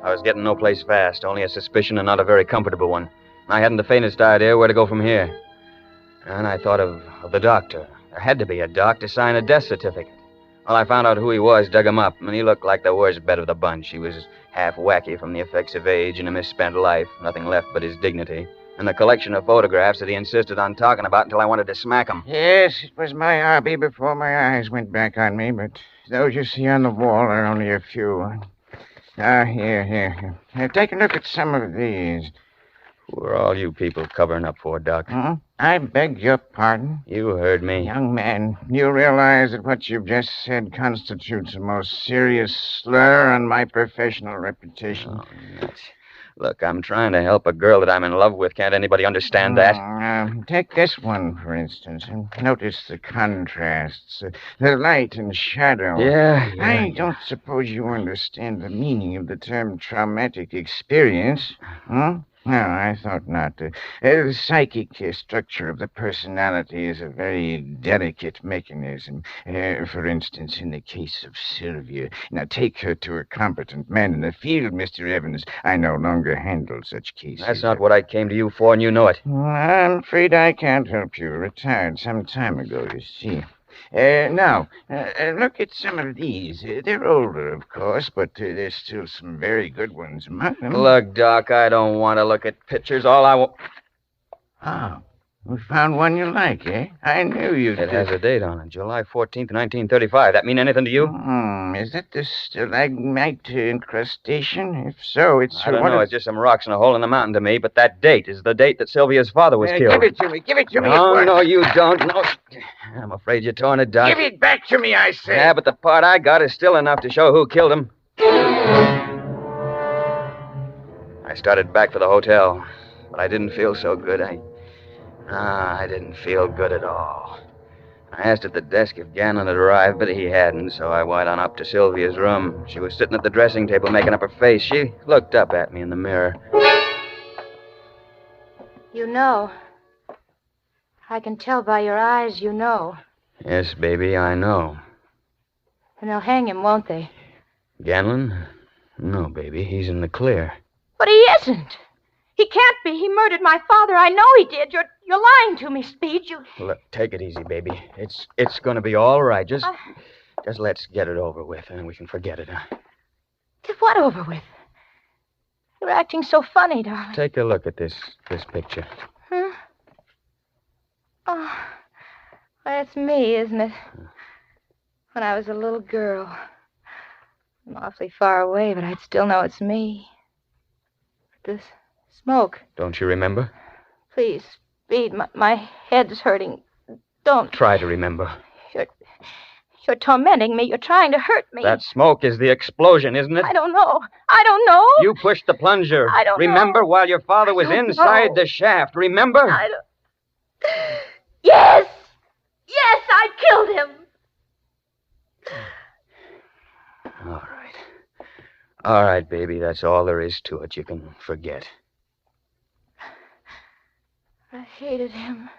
I was getting no place fast, only a suspicion and not a very comfortable one. I hadn't the faintest idea where to go from here. And I thought of the doctor. There had to be a doc to sign a death certificate. Well, I found out who he was, dug him up, and he looked like the worst bet of the bunch. He was half wacky from the effects of age and a misspent life, nothing left but his dignity, and the collection of photographs that he insisted on talking about until I wanted to smack him. Yes, it was my hobby before my eyes went back on me, but those you see on the wall are only a few. Here. Take a look at some of these. Who are all you people covering up for, Doc? Huh? I beg your pardon? You heard me. Young man, you realize that what you've just said constitutes a most serious slur on my professional reputation. Oh, nuts. Look, I'm trying to help a girl that I'm in love with. Can't anybody understand that? Take this one, for instance, and notice the contrasts, the light and shadow. Yeah. I don't suppose you understand the meaning of the term traumatic experience, huh? No, I thought not. The psychic structure of the personality is a very delicate mechanism. For instance, in the case of Sylvia. Now, take her to a competent man in the field, Mr. Evans. I no longer handle such cases. That's not what I came to you for, and you know it. I'm afraid I can't help you. Retired some time ago, you see. Now, look at some of these. They're older, of course, but there's still some very good ones among them. Look, Doc, I don't want to look at pictures. All I want... Oh, we found one you like, eh? I knew you'd... It has a date on it, July 14th, 1935. That mean anything to you? Is that the stalagmite incrustation? If so, it's... I don't know. It's just some rocks in a hole in the mountain to me, but that date is the date that Sylvia's father was killed. Give it to me. Give it to me. No, no, you don't. No. I'm afraid you're torn it, Doc. Give it back to me, I say. Yeah, but the part I got is still enough to show who killed him. I started back for the hotel, but I didn't feel so good. I didn't feel good at all. I asked at the desk if Gannon had arrived, but he hadn't, so I went on up to Sylvia's room. She was sitting at the dressing table making up her face. She looked up at me in the mirror. You know. I can tell by your eyes you know. Yes, baby, I know. And they'll hang him, won't they? Ganlon? No, baby, he's in the clear. But he isn't. He can't be. He murdered my father. I know he did. You're lying to me, Speed. Look, take it easy, baby. It's going to be all right. Just let's get it over with, and we can forget it, huh? Get what over with? You're acting so funny, darling. Take a look at this picture. Huh? Oh, that's me, isn't it? When I was a little girl. I'm awfully far away, but I'd still know it's me. This smoke. Don't you remember? Please, Speed, my head's hurting. Don't. Try to remember. You're tormenting me. You're trying to hurt me. That smoke is the explosion, isn't it? I don't know. I don't know. You pushed the plunger. I don't remember know. While your father was inside the shaft. Remember? I don't... Yes! Yes, I killed him. All right, baby. That's all there is to it. You can forget. I hated him.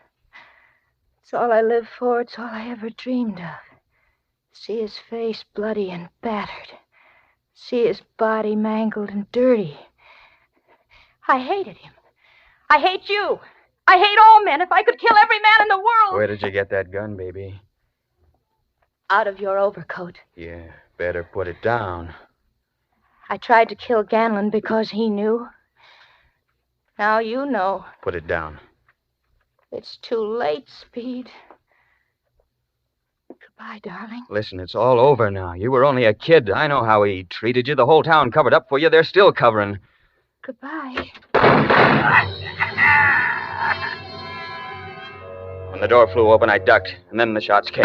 It's all I lived for. It's all I ever dreamed of. See his face bloody and battered. See his body mangled and dirty. I hated him. I hate you. I hate all men. If I could kill every man in the world. Where did you get that gun, baby? Out of your overcoat. Yeah, better put it down. I tried to kill Ganlon because he knew. Now you know. Put it down. It's too late, Speed. Goodbye, darling. Listen, it's all over now. You were only a kid. I know how he treated you. The whole town covered up for you. They're still covering. Goodbye. When the door flew open, I ducked, and then the shots came.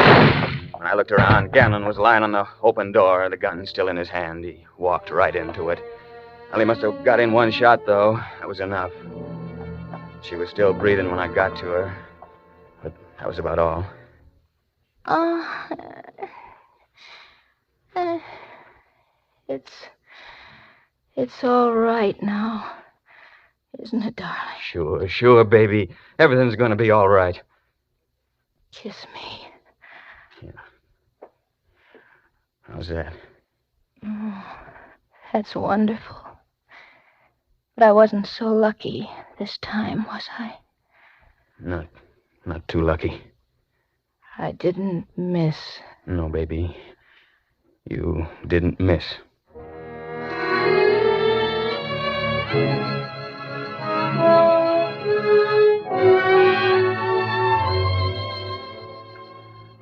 When I looked around, Gannon was lying on the open door, the gun still in his hand. He walked right into it. Well, he must have got in one shot, though. That was enough. She was still breathing when I got to her. But that was about all. Oh. It's all right now. Isn't it, darling? Sure, baby. Everything's going to be all right. Kiss me. How's that? Oh, that's wonderful. But I wasn't so lucky this time, was I? Not too lucky. I didn't miss. No, baby. You didn't miss.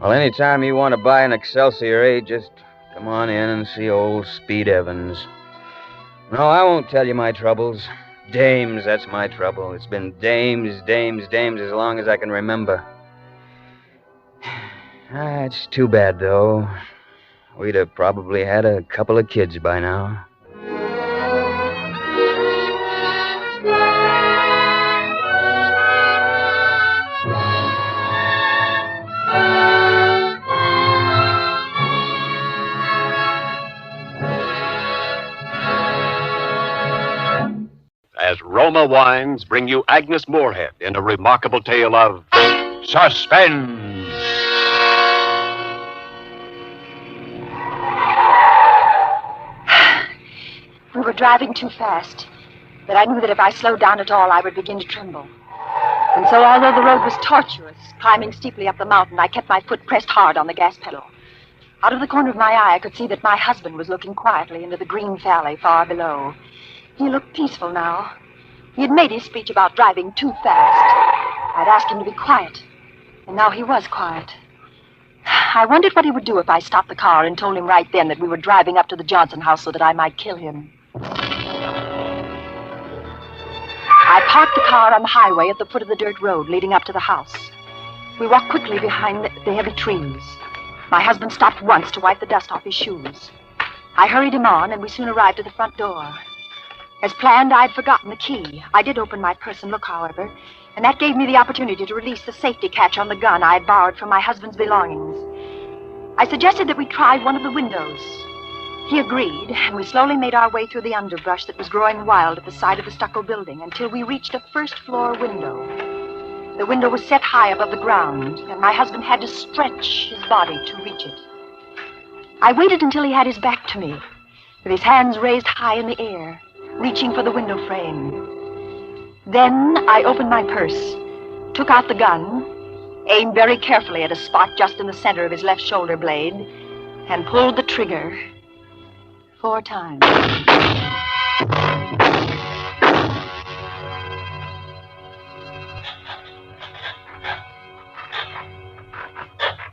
Well, anytime you want to buy an Excelsior, just come on in and see old Speed Evans. No, I won't tell you my troubles. Dames, that's my trouble. It's been dames as long as I can remember. It's too bad, though. We'd have probably had a couple of kids by now. As Roma Wines bring you Agnes Moorehead in a remarkable tale of suspense. We were driving too fast, but I knew that if I slowed down at all, I would begin to tremble. And so, although the road was tortuous, climbing steeply up the mountain, I kept my foot pressed hard on the gas pedal. Out of the corner of my eye, I could see that my husband was looking quietly into the green valley far below. He looked peaceful now. He had made his speech about driving too fast. I'd asked him to be quiet, and now he was quiet. I wondered what he would do if I stopped the car and told him right then that we were driving up to the Johnson house so that I might kill him. I parked the car on the highway at the foot of the dirt road leading up to the house. We walked quickly behind the heavy trees. My husband stopped once to wipe the dust off his shoes. I hurried him on, and we soon arrived at the front door. As planned, I'd forgotten the key. I did open my purse and look, however, and that gave me the opportunity to release the safety catch on the gun I had borrowed from my husband's belongings. I suggested that we try one of the windows. He agreed, and we slowly made our way through the underbrush that was growing wild at the side of the stucco building until we reached a first-floor window. The window was set high above the ground, and my husband had to stretch his body to reach it. I waited until he had his back to me, with his hands raised high in the air, reaching for the window frame. Then I opened my purse, took out the gun, aimed very carefully at a spot just in the center of his left shoulder blade, and pulled the trigger 4 times.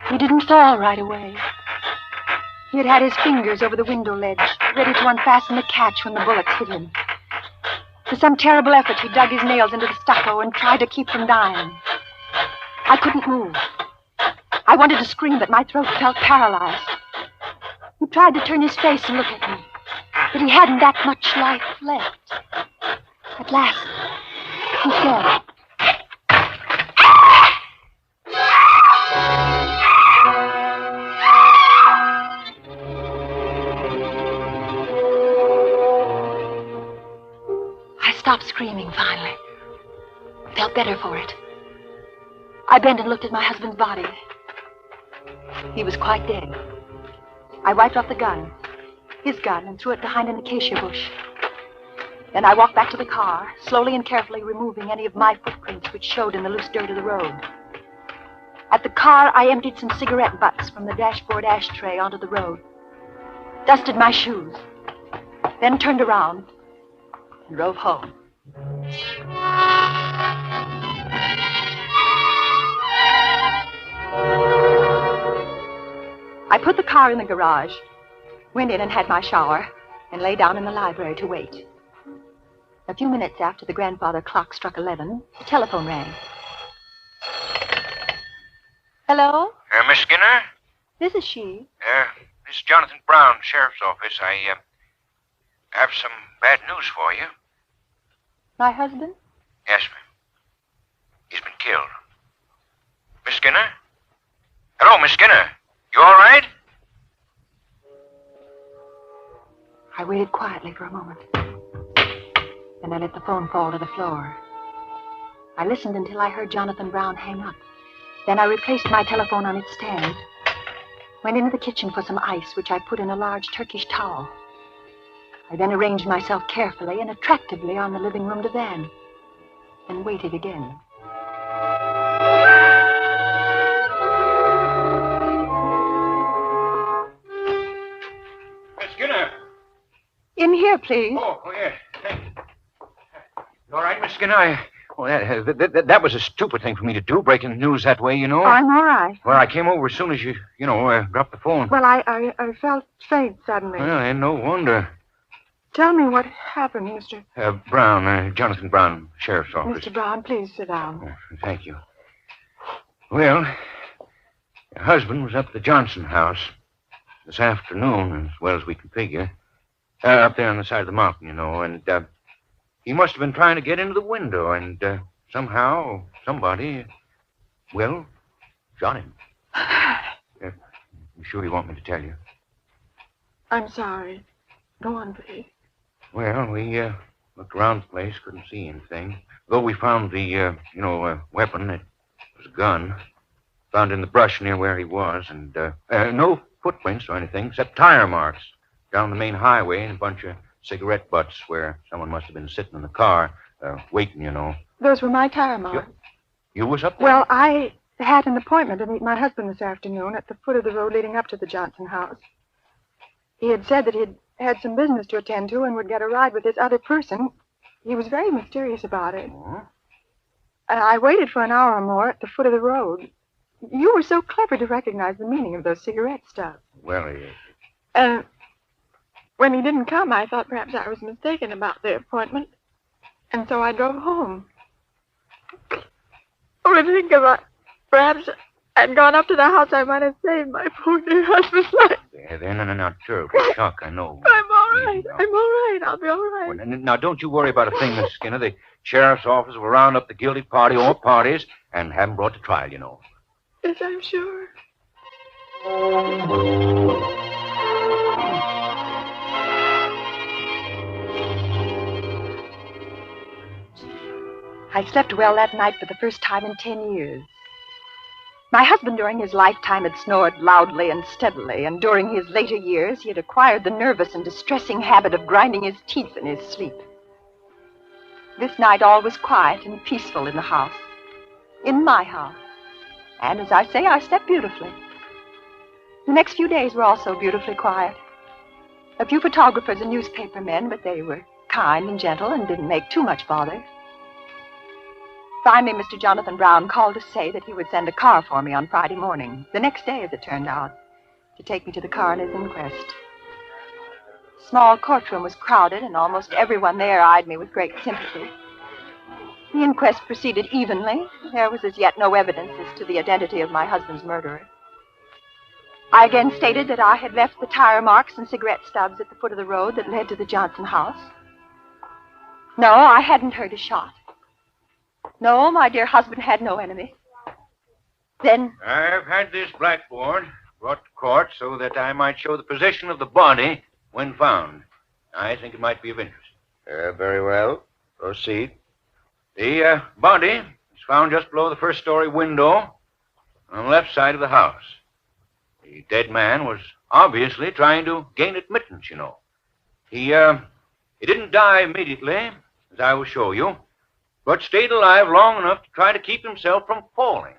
He didn't fall right away. He had his fingers over the window ledge, ready to unfasten the catch when the bullets hit him. With some terrible effort, he dug his nails into the stucco and tried to keep from dying. I couldn't move. I wanted to scream, but my throat felt paralyzed. He tried to turn his face and look at me, but he hadn't that much life left. At last, he said, stopped screaming finally. Felt better for it. I bent and looked at my husband's body. He was quite dead. I wiped off the gun, his gun, and threw it behind an acacia bush. Then I walked back to the car, slowly and carefully removing any of my footprints which showed in the loose dirt of the road. At the car, I emptied some cigarette butts from the dashboard ashtray onto the road, dusted my shoes, then turned around and drove home. I put the car in the garage, went in and had my shower, and lay down in the library to wait. A few minutes after the grandfather clock struck 11, the telephone rang. Hello? Miss Skinner? This is she. This is Jonathan Brown, Sheriff's Office. I have some bad news for you. My husband? Yes, ma'am. He's been killed. Miss Skinner? Hello, Miss Skinner. You all right? I waited quietly for a moment. Then I let the phone fall to the floor. I listened until I heard Jonathan Brown hang up. Then I replaced my telephone on its stand. Went into the kitchen for some ice, which I put in a large Turkish towel. I then arranged myself carefully and attractively on the living room divan. And waited again. Miss Skinner. In here, please. Oh, yeah. Thank you. You all right, Miss Skinner? That was a stupid thing for me to do, breaking the news that way, you know. I'm all right. Well, I came over as soon as you dropped the phone. Well, I felt faint suddenly. Well, ain't no wonder. Tell me what happened, Mr. Brown, Jonathan Brown, Sheriff's Office. Mr. Brown, please sit down. Thank you. Well, your husband was up at the Johnson house this afternoon, as well as we can figure. Up there on the side of the mountain, and he must have been trying to get into the window, and somehow, somebody, shot him. You sure you want me to tell you? I'm sorry. Go on, please. Well, we looked around the place, couldn't see anything. Though we found the, weapon. It was a gun. Found in the brush near where he was, and no footprints or anything, except tire marks down the main highway and a bunch of cigarette butts where someone must have been sitting in the car, waiting, Those were my tire marks. You was up there? Well, I had an appointment to meet my husband this afternoon at the foot of the road leading up to the Johnson house. He had said that he'd had some business to attend to and would get a ride with this other person. He was very mysterious about it. I waited for an hour or more at the foot of the road. You were so clever to recognize the meaning of those cigarette stubs. Well, And when he didn't come, I thought perhaps I was mistaken about the appointment. And so I drove home. Oh, to think about perhaps I'd gone up to the house, I might have saved my poor dear husband's life. They're not terrible shock, I know. I'm all right. I'm all right. I'll be all right. Well, now, don't you worry about a thing, Miss Skinner. The sheriff's office will round up the guilty party or parties and have them brought to trial, Yes, I'm sure. I slept well that night for the first time in 10 years. My husband during his lifetime had snored loudly and steadily, and during his later years he had acquired the nervous and distressing habit of grinding his teeth in his sleep. This night all was quiet and peaceful in the house, in my house. And as I say, I slept beautifully. The next few days were also beautifully quiet. A few photographers and newspaper men, but they were kind and gentle and didn't make too much bother. Finally, Mr. Jonathan Brown called to say that he would send a car for me on Friday morning, the next day as it turned out, to take me to the coroner's inquest. The small courtroom was crowded, and almost everyone there eyed me with great sympathy. The inquest proceeded evenly. There was as yet no evidence as to the identity of my husband's murderer. I again stated that I had left the tire marks and cigarette stubs at the foot of the road that led to the Johnson house. No, I hadn't heard a shot. No, my dear husband had no enemy. Then... I've had this blackboard brought to court so that I might show the position of the body when found. I think it might be of interest. Very well. Proceed. The body is found just below the first-story window on the left side of the house. The dead man was obviously trying to gain admittance, He didn't die immediately, as I will show you, but stayed alive long enough to try to keep himself from falling,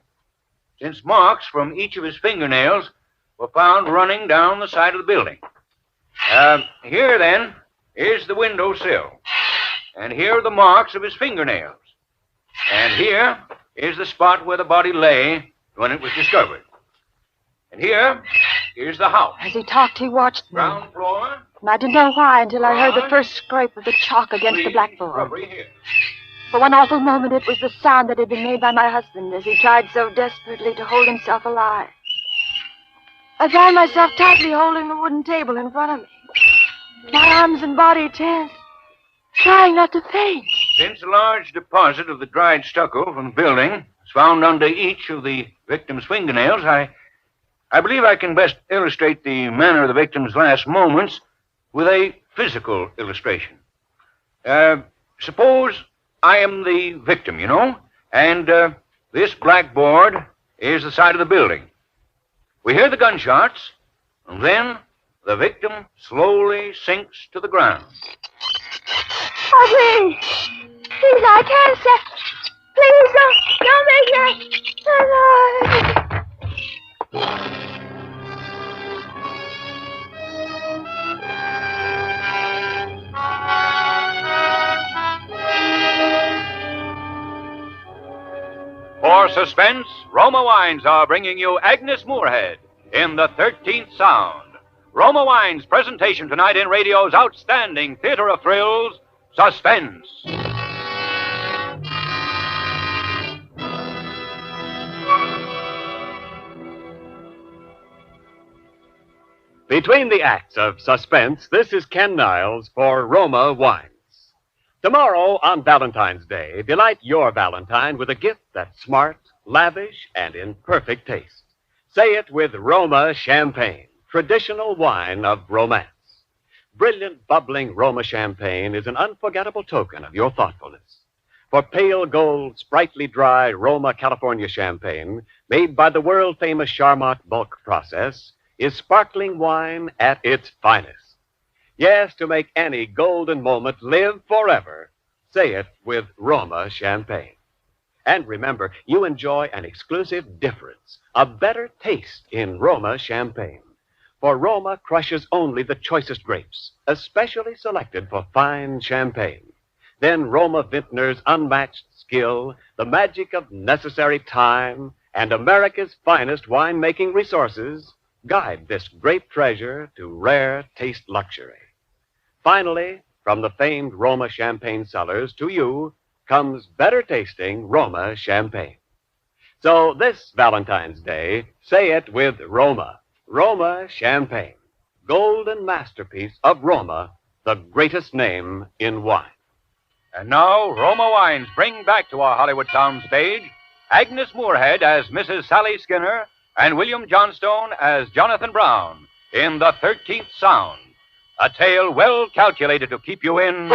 since marks from each of his fingernails were found running down the side of the building. Here, then, is the window sill, and here are the marks of his fingernails, and here is the spot where the body lay when it was discovered. And here is the house. As he talked, he watched me. Ground floor. And I didn't know why until I heard the first scrape of the chalk against the blackboard. Here. For one awful moment, it was the sound that had been made by my husband as he tried so desperately to hold himself alive. I found myself tightly holding the wooden table in front of me, my arms and body tense, trying not to faint. Since a large deposit of the dried stucco from the building was found under each of the victim's fingernails, I believe I can best illustrate the manner of the victim's last moments with a physical illustration. Suppose I am the victim, And this blackboard is the side of the building. We hear the gunshots, and then the victim slowly sinks to the ground. Oh, please. Please, I can't say. Please, don't make that. For Suspense, Roma Wines are bringing you Agnes Moorehead in the 13th Sound. Roma Wines' presentation tonight in radio's outstanding theater of thrills, Suspense. Between the acts of Suspense, this is Ken Niles for Roma Wines. Tomorrow, on Valentine's Day, delight your Valentine with a gift that's smart, lavish, and in perfect taste. Say it with Roma Champagne, traditional wine of romance. Brilliant, bubbling Roma Champagne is an unforgettable token of your thoughtfulness. For pale gold, sprightly dry Roma California Champagne, made by the world-famous Charmant bulk process, is sparkling wine at its finest. Yes, to make any golden moment live forever, say it with Roma Champagne. And remember, you enjoy an exclusive difference, a better taste in Roma Champagne. For Roma crushes only the choicest grapes, especially selected for fine champagne. Then Roma vintners' unmatched skill, the magic of necessary time, and America's finest winemaking resources guide this grape treasure to rare taste luxury. Finally, from the famed Roma Champagne cellars to you comes better tasting Roma Champagne. So this Valentine's Day, say it with Roma. Roma Champagne, golden masterpiece of Roma, the greatest name in wine. And now, Roma Wines bring back to our Hollywood soundstage Agnes Moorehead as Mrs. Sally Skinner and William Johnstone as Jonathan Brown in the 13th Sound, a tale well calculated to keep you in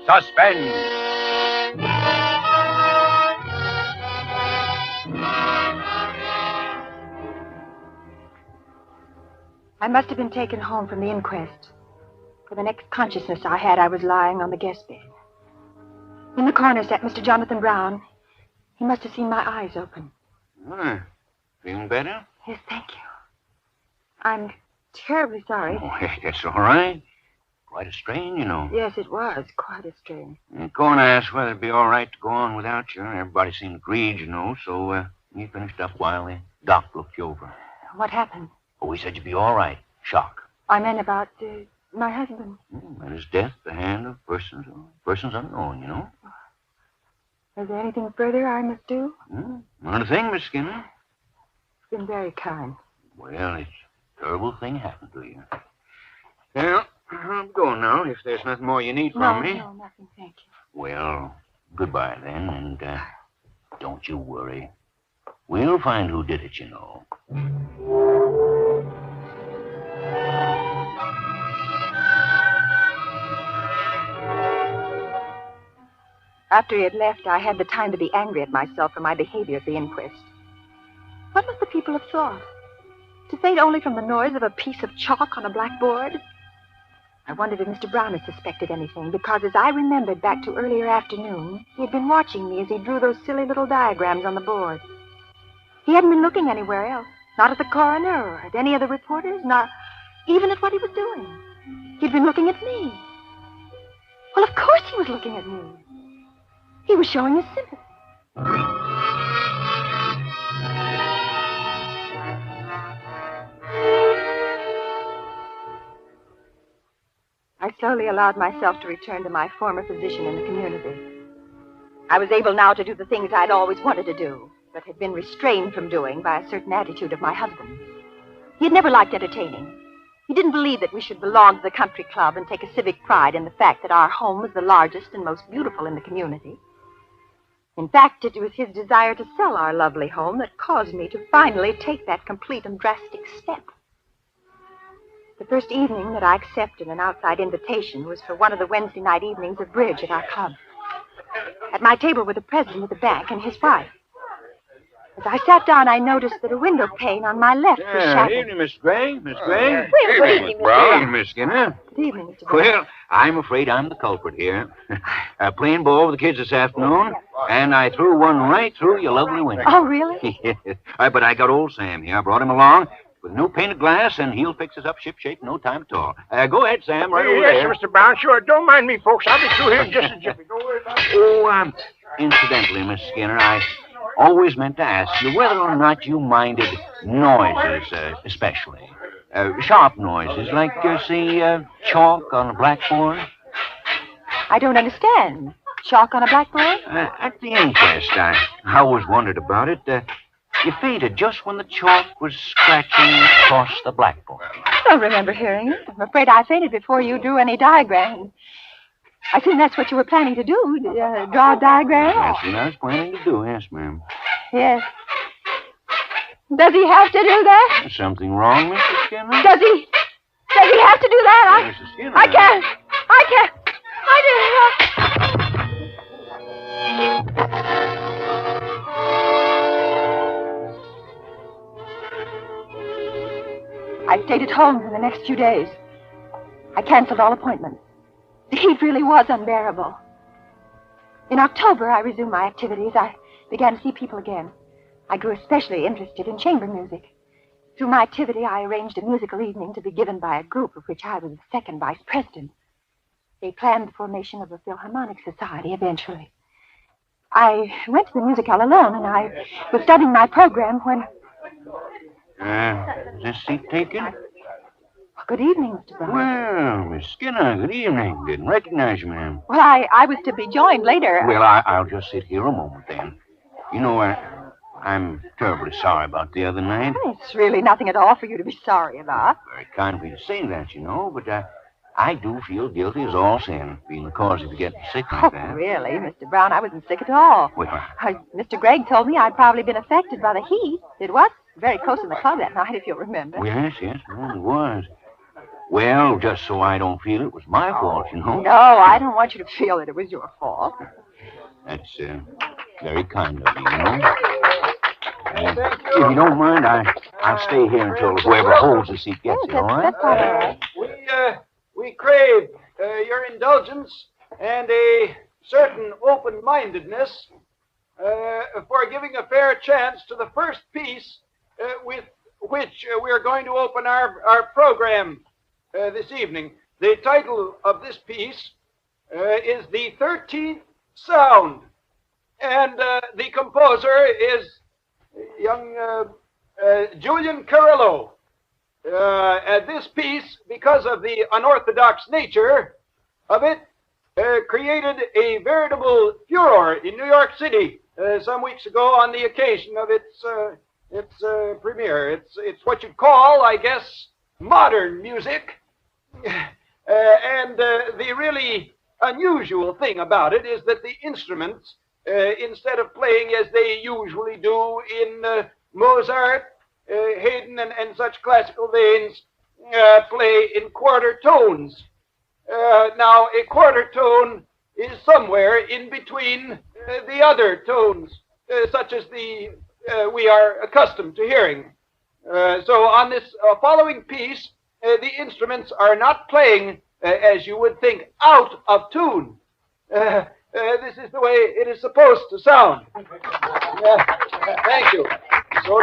suspense. I must have been taken home from the inquest. For the next consciousness I had, I was lying on the guest bed. In the corner sat Mr. Jonathan Brown. He must have seen my eyes open. Feeling better? Yes, thank you. I'm terribly sorry. Oh, that's all right. Quite a strain, you know. Yes, it was quite a strain. The coroner asked whether it'd be all right to go on without you. Everybody seemed agreed, you know, so we finished up while the doc looked you over. What happened? Oh, he said you'd be all right. Shock. I meant about my husband. And his death, the hand of persons unknown, you know. Is there anything further I must do? Not a thing, Miss Skinner. It's been very kind. Well, it's a terrible thing happened to you. Well, I'm going now, if there's nothing more you need from me. No, nothing, thank you. Well, goodbye then, and don't you worry. We'll find who did it, you know. After he had left, I had the time to be angry at myself for my behavior at the inquest. What must the people have thought? To fade only from the noise of a piece of chalk on a blackboard? I wondered if Mr. Brown had suspected anything, because as I remembered back to earlier afternoon, he had been watching me as he drew those silly little diagrams on the board. He hadn't been looking anywhere else, not at the coroner or at any of the reporters, not even at what he was doing. He'd been looking at me. Well, of course he was looking at me. He was showing his sympathy. I slowly allowed myself to return to my former position in the community. I was able now to do the things I'd always wanted to do, but had been restrained from doing by a certain attitude of my husband. He had never liked entertaining. He didn't believe that we should belong to the country club and take a civic pride in the fact that our home was the largest and most beautiful in the community. In fact, it was his desire to sell our lovely home that caused me to finally take that complete and drastic step. The first evening that I accepted an outside invitation was for one of the Wednesday night evenings of bridge at our club. At my table were the president of the bank and his wife. As I sat down, I noticed that a window pane on my left was shattered. Evening, Miss Gray. Miss Gray. Good evening, Mr. Brown. Miss Skinner. Good evening, Mr. Brown. Well, I'm afraid I'm the culprit here. Playing ball with the kids this afternoon, and I threw one right through your lovely window. Oh, really? But I got old Sam here. I brought him along with new painted glass, and he'll fix us up shipshape in no time at all. Go ahead, Sam, right over yes, there. Mr. Brown, sure. Don't mind me, folks. I'll be through here in just a jiffy. Don't worry about it. Incidentally, Miss Skinner, I always meant to ask you whether or not you minded noises, especially. Sharp noises, like, say, chalk on a blackboard. I don't understand. Chalk on a blackboard? At the inquest, I always wondered about it. You fainted just when the chalk was scratching across the blackboard. I don't remember hearing it. I'm afraid I fainted before you drew any diagrams. I think that's what you were planning to do, draw a diagram. That's what I was planning to do, yes, ma'am. Yes. Does he have to do that? Is something wrong, Mr. Skinner? Does he have to do that? Mrs. Skinner. I can't. I stayed at home for the next few days. I canceled all appointments. The heat really was unbearable. In October, I resumed my activities. I began to see people again. I grew especially interested in chamber music. Through my activity, I arranged a musical evening to be given by a group of which I was the second vice president. They planned the formation of a Philharmonic Society eventually. I went to the music hall alone, and I was studying my program when... Is this seat taken? Good evening, Mr. Brown. Well, Miss Skinner, good evening. Didn't recognize you, ma'am. Well, I was to be joined later. Well, I'll just sit here a moment, then. You know, I'm terribly sorry about the other night. It's really nothing at all for you to be sorry about. Very kind of you to say that, you know, but I do feel guilty as all sin, being the cause of you getting sick like that. Really, Mr. Brown, I wasn't sick at all. Well, Mr. Gregg told me I'd probably been affected by the heat. It was very close in the club that night, if you'll remember. Yes, it was. Well, just so I don't feel it was my fault, you know. No, I don't want you to feel that it was your fault. That's very kind of you, you know. If you don't mind, I'll stay here until whoever holds the seat gets it, all right? That's all right. We crave your indulgence and a certain open-mindedness for giving a fair chance to the first piece with which we are going to open our program this evening. The title of this piece is The 13th Sound, and the composer is young Julian Carrillo. This piece, because of the unorthodox nature of it, created a veritable furor in New York City some weeks ago on the occasion of its premiere. It's what you'd call, I guess, modern music. And the really unusual thing about it is that the instruments, instead of playing as they usually do in Mozart, Haydn, and such classical veins, play in quarter tones. Now, a quarter tone is somewhere in between the other tones, such as we are accustomed to hearing. So on this following piece, the instruments are not playing, as you would think, out of tune. This is the way it is supposed to sound. Thank you. So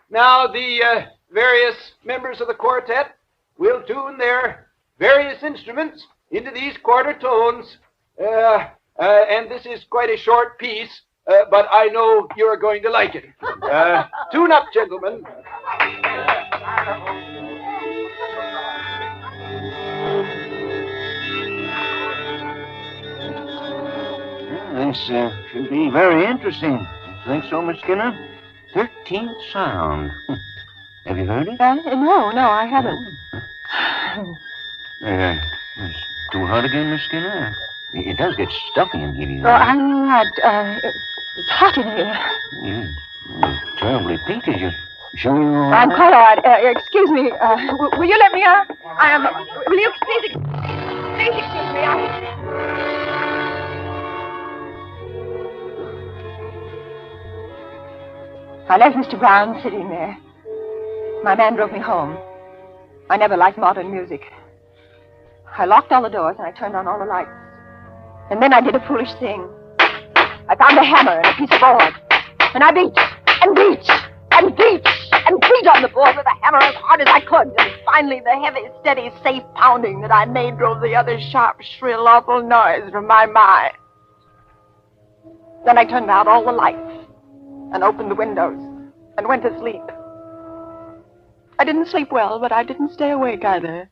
now the various members of the quartet will tune their various instruments into these quarter tones. And this is quite a short piece, but I know you're going to like it. Tune up, gentlemen. This should be very interesting. Think so, Miss Skinner? 13th Sound. Have you heard it? No, I haven't. It's too hot again, Miss Skinner? It does get stuffy in here. Oh, I'm not. It's hot in here. You're terribly peated. You sure you're all I'm right? quite all right. Excuse me. Will you let me out? Will you please excuse me? I left Mr. Brown sitting there. My man drove me home. I never liked modern music. I locked all the doors and I turned on all the lights. And then I did a foolish thing. I found a hammer and a piece of board. And I beat and beat and beat and beat on the board with a hammer as hard as I could. And finally the heavy, steady, safe pounding that I made drove the other sharp, shrill, awful noise from my mind. Then I turned out all the lights and opened the windows and went to sleep. I didn't sleep well, but I didn't stay awake either.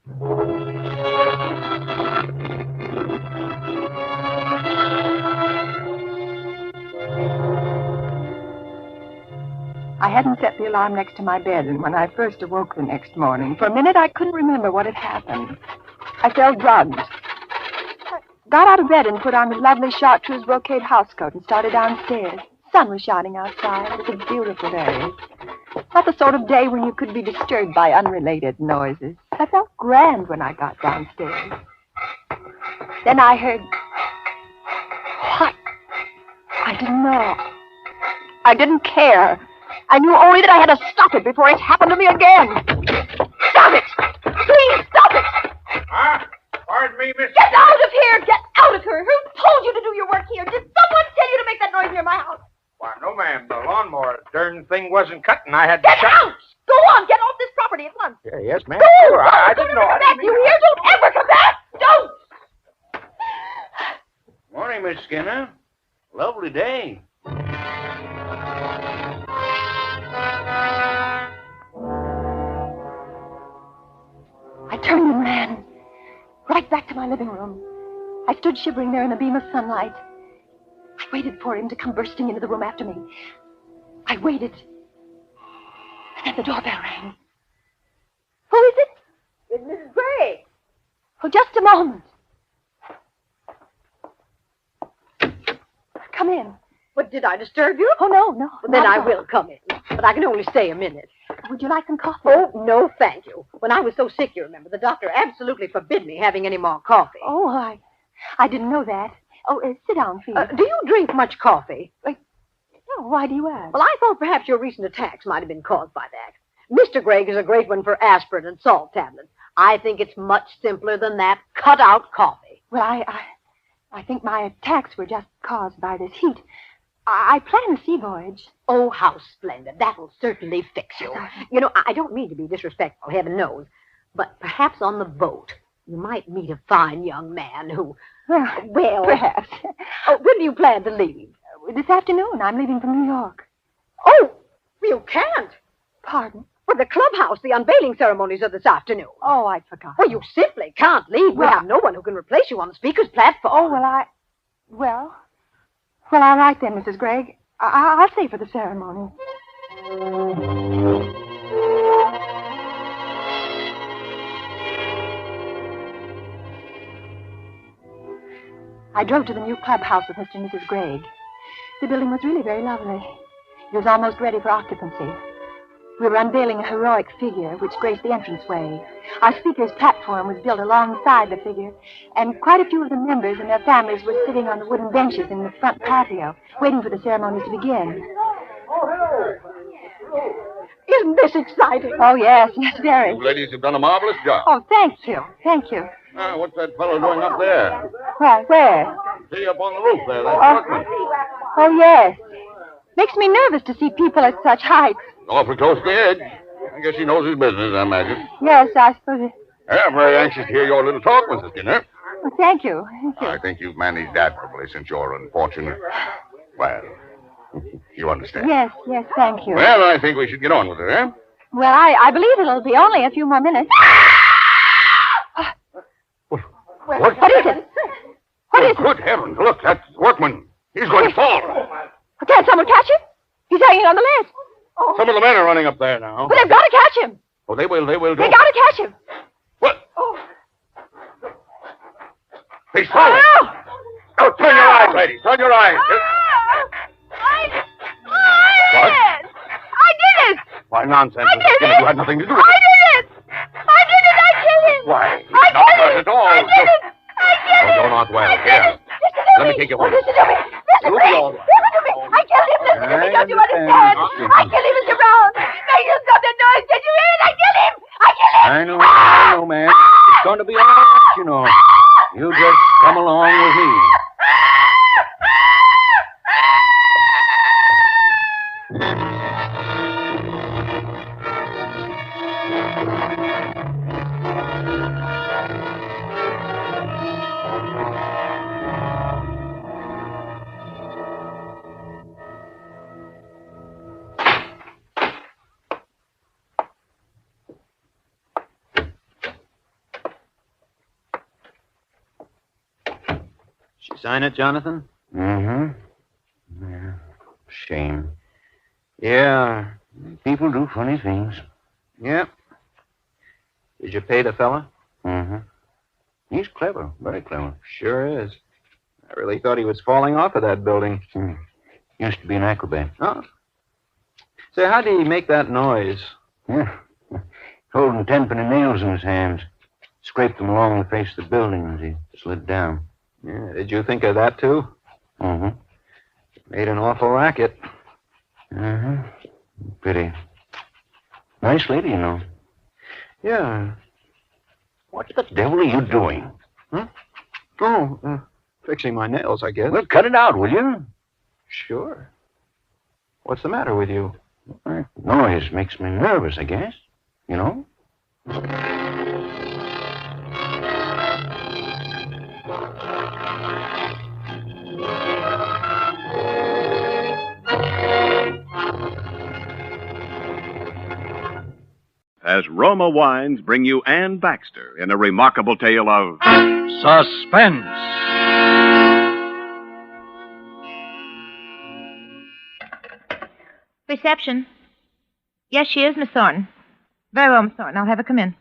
I hadn't set the alarm next to my bed, and when I first awoke the next morning, for a minute I couldn't remember what had happened. I felt drugged. I got out of bed and put on the lovely chartreuse brocade housecoat and started downstairs. The sun was shining outside. It was a beautiful day. Not the sort of day when you could be disturbed by unrelated noises. I felt grand when I got downstairs. Then I heard... What? I didn't know. I didn't care. I knew only that I had to stop it before it happened to me again. Stop it! Please, stop it! Pardon me, Miss... Get out of here! Get out of here! Who told you to do your work here? Did someone tell you to make that noise near my house? Why, no, ma'am. The lawnmower darn thing wasn't cutting. I had to... Get out! Go on! Get off this property at once! Yeah, yes, ma'am. Go! Sure, I didn't know. Come back, you hear? Don't ever come back! Don't! Morning, Miss Skinner. Lovely day. I turned and ran. Right back to my living room. I stood shivering there in a beam of sunlight. I waited for him to come bursting into the room after me. I waited. And then the doorbell rang. Who is it? It's Mrs. Gray. Oh, just a moment. Come in. What, did I disturb you? Oh, no. Well, then I will come in. But I can only stay a minute. Would you like some coffee? Oh, no, thank you. When I was so sick, you remember, the doctor absolutely forbid me having any more coffee. Oh, I didn't know that. Oh, sit down, please. Do you drink much coffee? No, why do you ask? Well, I thought perhaps your recent attacks might have been caused by that. Mr. Gregg is a great one for aspirin and salt tablets. I think it's much simpler than that. Cut out coffee. Well, I think my attacks were just caused by this heat. I planned a sea voyage. Oh, how splendid. That'll certainly fix you. You know, I don't mean to be disrespectful, heaven knows. But perhaps on the boat, you might meet a fine young man who... Well... Perhaps. Oh, when do you plan to leave? This afternoon. I'm leaving from New York. Oh, you can't. Pardon? For the clubhouse, the unveiling ceremonies are this afternoon. Oh, I'd forgotten. Well, you simply can't leave. We have no one who can replace you on the speaker's platform. Oh, well, all right then, Mrs. Gregg. I'll stay for the ceremony. I drove to the new clubhouse with Mr. and Mrs. Gregg. The building was really very lovely. It was almost ready for occupancy. We were unveiling a heroic figure which graced the entranceway. Our speaker's platform was built alongside the figure, and quite a few of the members and their families were sitting on the wooden benches in the front patio, waiting for the ceremonies to begin. Isn't this exciting? Oh, yes, very. You ladies have done a marvelous job. Oh, thank you. Thank you. What's that fellow doing up there? Where? See, up on the roof there, that workman. Oh, yes. Makes me nervous to see people at such heights. Awfully close to the edge. I guess he knows his business, I imagine. Yes, I suppose I'm very anxious to hear your little talk, Mrs. Skinner. Well, thank you. I think you've managed admirably since you're unfortunate. Well, you understand. Yes, thank you. Well, I think we should get on with it, eh? Well, I believe it'll be only a few more minutes. What? What is it? What is it? Good heavens, look, that workman. He's going to fall. Can't someone catch him? He's hanging on the ledge. Oh. Some of the men are running up there now. But they've got to catch him. Oh, they will. They got to catch him. What? Oh. He's falling. Oh, turn your eyes, ladies. Turn your eyes. What? I did it. Why, nonsense, I did Mrs. Skinner. it. You had nothing to do with it. I did it. I killed him. Why? I Not did hurt it. at all. I did it. Oh, you're not well. Here. Let me take you away. Listen to me. You'll be all right. Listen to me. I killed him. Listen Don't you understand? I kill him, Mr. Brown. Now you stop that noise. Did you hear it? I kill him. I know, ma'am. It's going to be all right, you know. You just come along with me. Sign it, Jonathan? Mm-hmm. Yeah. Shame. Yeah, people do funny things. Yep. Did you pay the fella? Mm-hmm. He's clever, very clever. Sure is. I really thought he was falling off of that building. Used to be an acrobat. Oh. Say, how did he make that noise? Yeah. Holding tenpenny nails in his hands. Scraped them along the face of the building as he slid down. Yeah, did you think of that, too? Mm-hmm. Made an awful racket. Mm-hmm. Pretty nice lady, you know. Yeah. What the devil are you doing? Huh? Oh, fixing my nails, I guess. Well, cut it out, will you? Sure. What's the matter with you? Noise makes me nervous, I guess. You know? As Roma Wines bring you Anne Baxter in a remarkable tale of Suspense. Reception. Yes, she is, Miss Thornton. Very well, Miss Thornton. I'll have her come in.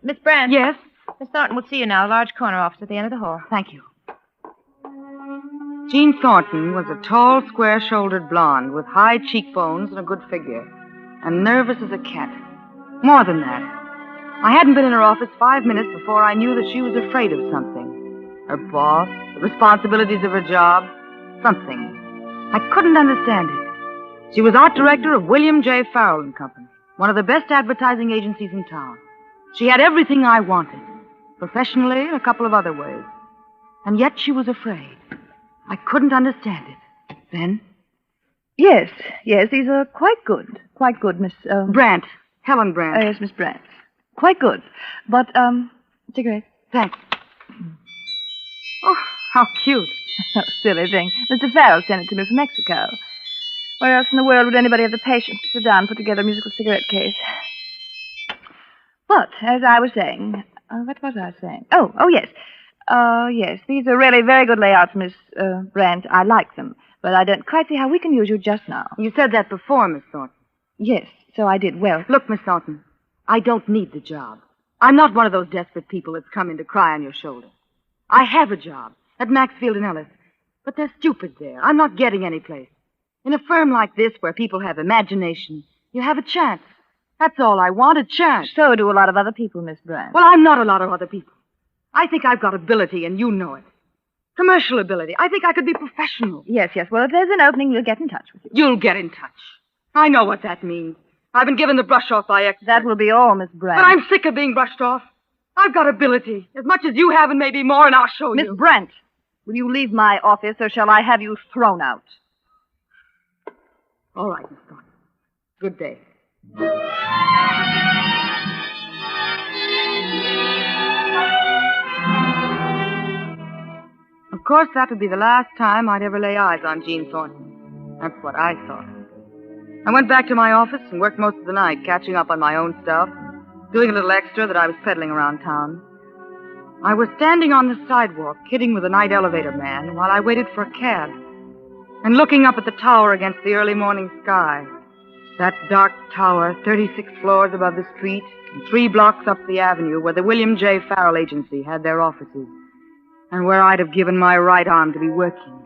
Miss Brand. Yes? Miss Thornton will see you now. Large corner office at the end of the hall. Thank you. Jean Thornton was a tall, square-shouldered blonde with high cheekbones and a good figure, and nervous as a cat. More than that. I hadn't been in her office 5 minutes before I knew that she was afraid of something. Her boss, the responsibilities of her job, something. I couldn't understand it. She was art director of William J. Farrell and Company, one of the best advertising agencies in town. She had everything I wanted, professionally and a couple of other ways. And yet she was afraid. I couldn't understand it. Then? Yes, these are quite good, Miss... Brandt. Helen Brandt. Yes, Miss Brandt. Quite good. But, cigarette. Thanks. Oh, how cute. Oh, silly thing. Mr. Farrell sent it to me from Mexico. Where else in the world would anybody have the patience to sit down and put together a musical cigarette case? But, as I was saying... what was I saying? Oh, yes. Yes, these are really very good layouts, Miss Brandt. I like them. But I don't quite see how we can use you just now. You said that before, Miss Thornton. Yes, so I did. Well... Look, Miss Thornton, I don't need the job. I'm not one of those desperate people that's come in to cry on your shoulder. I have a job at Maxfield and Ellis, but they're stupid there. I'm not getting any place. In a firm like this where people have imagination, you have a chance. That's all I want, a chance. So do a lot of other people, Miss Brandt. Well, I'm not a lot of other people. I think I've got ability, and you know it. Commercial ability. I think I could be professional. Yes. Well, if there's an opening, we'll get in touch with you. You'll get in touch. I know what that means. I've been given the brush off by experts. That will be all, Miss Brandt. But I'm sick of being brushed off. I've got ability, as much as you have and maybe more, and I'll show you. Miss Brandt, will you leave my office, or shall I have you thrown out? All right, Miss Thornton. Good day. Of course, that would be the last time I'd ever lay eyes on Jean Thornton. That's what I thought. I went back to my office and worked most of the night, catching up on my own stuff, doing a little extra that I was peddling around town. I was standing on the sidewalk, kidding with a night elevator man, while I waited for a cab, and looking up at the tower against the early morning sky. That dark tower, 36 floors above the street, and 3 blocks up the avenue, where the William J. Farrell Agency had their offices, and where I'd have given my right arm to be working.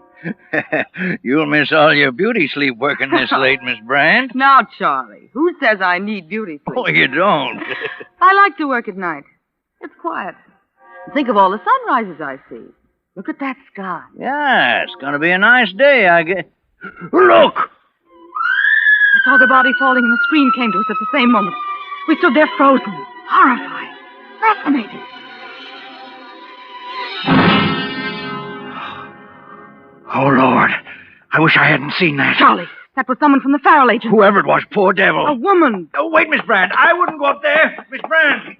You'll miss all your beauty sleep working this late, Miss Brandt. Now, Charlie, who says I need beauty sleep? Oh, you don't. I like to work at night. It's quiet. Think of all the sunrises I see. Look at that sky. Yeah, it's going to be a nice day, I guess. Look! I saw the body falling and the scream came to us at the same moment. We stood there frozen, horrified, fascinated. Oh, Lord. I wish I hadn't seen that. Charlie, that was someone from the Farrell agency. Whoever it was, poor devil. A woman. Oh, wait, Miss Brand. I wouldn't go up there. Miss Brand.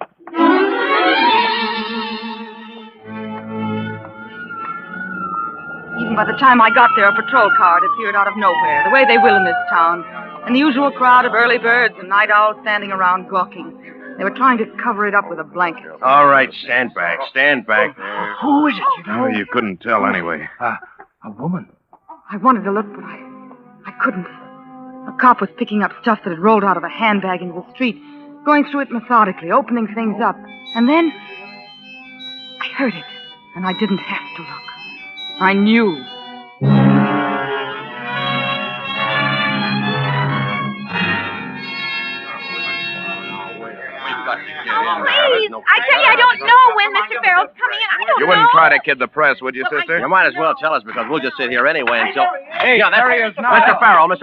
Even by the time I got there, a patrol car had appeared out of nowhere, the way they will in this town. And the usual crowd of early birds and night owls standing around gawking. They were trying to cover it up with a blanket. All right, stand back. Stand back there. Who is it? Oh, you couldn't tell anyway. A woman. I wanted to look, but I couldn't. A cop was picking up stuff that had rolled out of a handbag into the street, going through it methodically, opening things up. And then I heard it, and I didn't have to look. I knew. Please, I tell you, I don't know when Mr. Farrell's coming in. I don't You know. wouldn't try to kid the press, would you, sister? You might as well tell us because we'll just sit here anyway until... Hey, there he is now. Mr.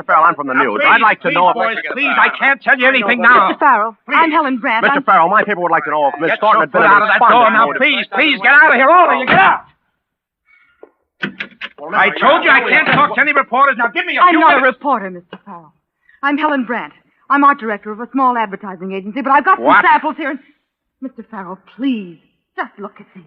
Farrell, I'm from the news. I'd like to know if... Boys, please, I can't tell you anything now. Mr. Farrell, I'm Helen Brandt. Mr. Farrell, my people would like to know if Miss Get Thornton your had been foot out of that door now, please, get out of here, all of you, get out. I told you I can't talk to any reporters. Now give me a I'm few not a minutes. reporter, Mr. Farrell. I'm Helen Brandt. I'm art director of a small advertising agency, but I've got some What? samples here. And... Mr. Farrell, please, just look at these.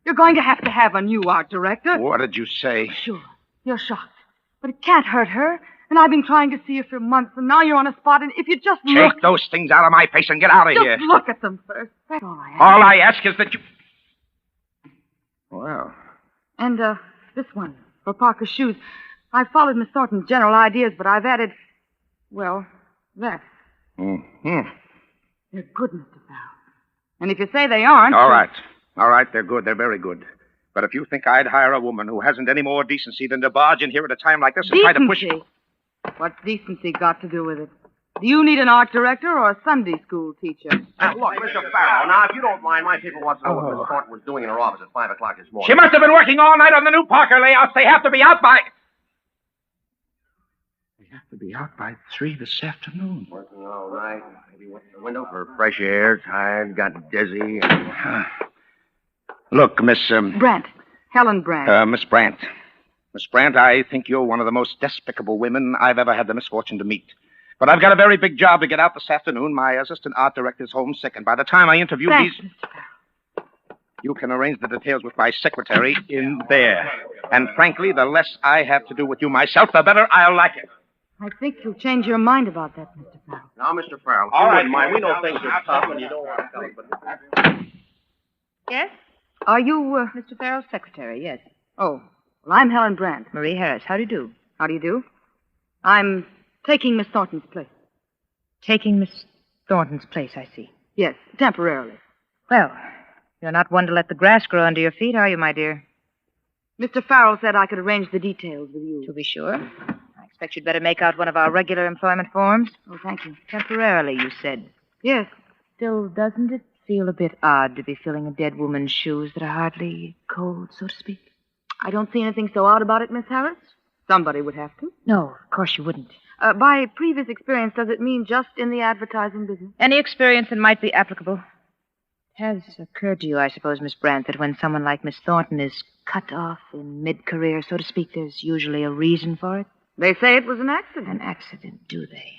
You're going to have a new art director. What did you say? Sure, you're shocked. But it can't hurt her. And I've been trying to see her for months, and now you're on a spot, and if you just look... Take those things out of my face and get out of Just here. look at them first. That's all I ask. All I ask is that you... Well, And, this one, for Parker's shoes. I've followed Miss Thornton's general ideas, but I've added, well, that. mm-hmm. They're good, Mr. Farrell. And if you say they aren't... All right, they're good. They're very good. But if you think I'd hire a woman who hasn't any more decency than to barge in here at a time like this and try to push... Decency? What's decency got to do with it? Do you need an art director or a Sunday school teacher? Look, Mr. Farrell, now, if you don't mind, my people want to know what Miss Thornton was doing in her office at 5 o'clock this morning. She must have been working all night on the new Parker layouts. They have to be out by... They have to be out by 3 this afternoon. Working all night. Maybe went to the window for fresh air. Tired, got dizzy. Look, Miss... Brandt. Helen Brandt. Miss Brandt. Miss Brandt, I think you're one of the most despicable women I've ever had the misfortune to meet. But I've got a very big job to get out this afternoon. My assistant art director's homesick, and by the time I interview Thanks, these... Mr. Farrell. You can arrange the details with my secretary in there. And frankly, the less I have to do with you myself, the better I'll like it. I think you'll change your mind about that, Mr. Farrell. Now, Mr. Farrell, All you right. wouldn't mind. We know things are tough and you don't want to tell us, but... Yes? Are you, Mr. Farrell's secretary, yes. Oh, well, I'm Helen Brandt. Marie Harris, how do you do? How do you do? I'm taking Miss Thornton's place. Taking Miss Thornton's place, I see. Yes, temporarily. Well, you're not one to let the grass grow under your feet, are you, my dear? Mr. Farrell said I could arrange the details with you. To be sure. I expect you'd better make out one of our regular employment forms. Oh, thank you. Temporarily, you said. Yes. Still, doesn't it feel a bit odd to be filling a dead woman's shoes that are hardly cold, so to speak? I don't see anything so odd about it, Miss Harris. Somebody would have to. No, of course you wouldn't. By previous experience, does it mean just in the advertising business? Any experience that might be applicable. It has occurred to you, I suppose, Miss Brandt, that when someone like Miss Thornton is cut off in mid-career, so to speak, there's usually a reason for it? They say it was an accident. An accident, do they?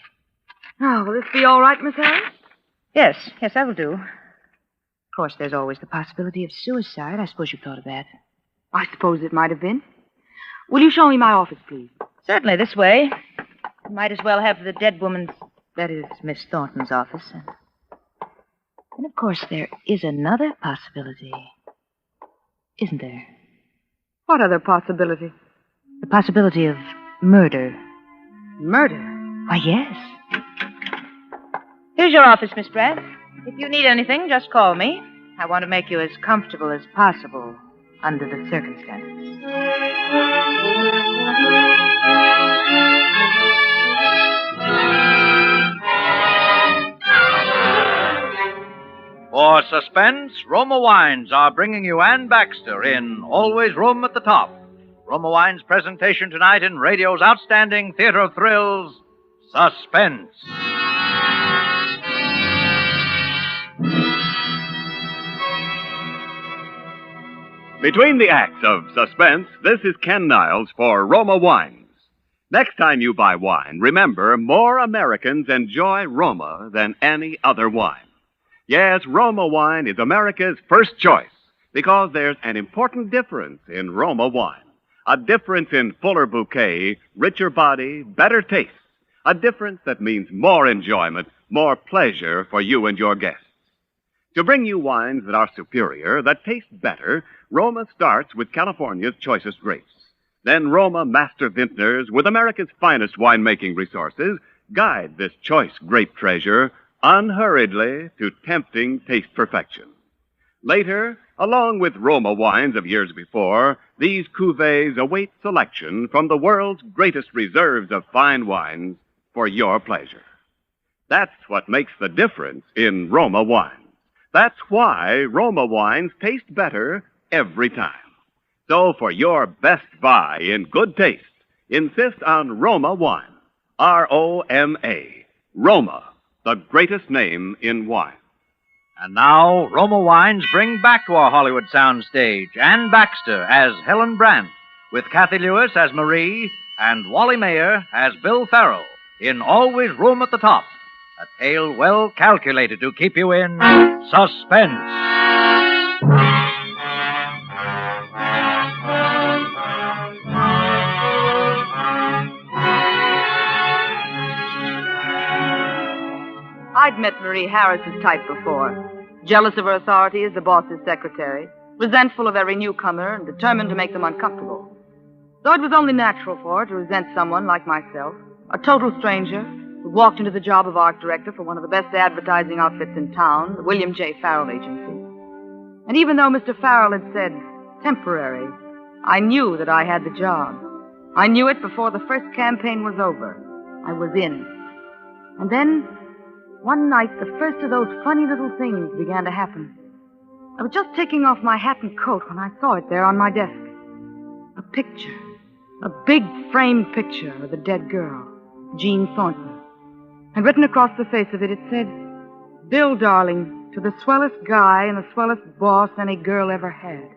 Oh, will this be all right, Miss Harris? Yes, that will do. Of course, there's always the possibility of suicide. I suppose you thought of that. I suppose it might have been. Will you show me my office, please? Certainly, this way. You might as well have the dead woman's, that is, Miss Thornton's office. And, of course, there is another possibility. Isn't there? What other possibility? The possibility of murder. Murder? Why, yes. Here's your office, Miss Brandt. If you need anything, just call me. I want to make you as comfortable as possible under the circumstances. For Suspense, Roma Wines are bringing you Ann Baxter in Always Room at the Top. Roma Wines' presentation tonight in radio's outstanding theater of thrills, Suspense. Between the acts of Suspense, this is Ken Niles for Roma Wines. Next time you buy wine, remember, more Americans enjoy Roma than any other wine. Yes, Roma wine is America's first choice because there's an important difference in Roma wine. A difference in fuller bouquet, richer body, better taste. A difference that means more enjoyment, more pleasure for you and your guests. To bring you wines that are superior, that taste better, Roma starts with California's choicest grapes. Then Roma master vintners with America's finest winemaking resources guide this choice grape treasure unhurriedly to tempting taste perfection. Later, along with Roma wines of years before, these cuvées await selection from the world's greatest reserves of fine wines for your pleasure. That's what makes the difference in Roma wines. That's why Roma wines taste better every time. So for your best buy in good taste, insist on Roma wine. R-O-M-A. Roma, the greatest name in wine. And now, Roma Wines bring back to our Hollywood soundstage Ann Baxter as Helen Brandt, with Kathy Lewis as Marie and Wally Mayer as Bill Farrell in Always Room at the Top, a tale well calculated to keep you in suspense. I'd met Marie Harris's type before. Jealous of her authority as the boss's secretary, resentful of every newcomer, and determined to make them uncomfortable. Though it was only natural for her to resent someone like myself, a total stranger who walked into the job of art director for one of the best advertising outfits in town, the William J. Farrell Agency. And even though Mr. Farrell had said temporary, I knew that I had the job. I knew it before the first campaign was over. I was in. And then, one night, the first of those funny little things began to happen. I was just taking off my hat and coat when I saw it there on my desk. A picture. A big framed picture of a dead girl, Jean Thornton. And written across the face of it, it said, Bill, darling, to the swellest guy and the swellest boss any girl ever had.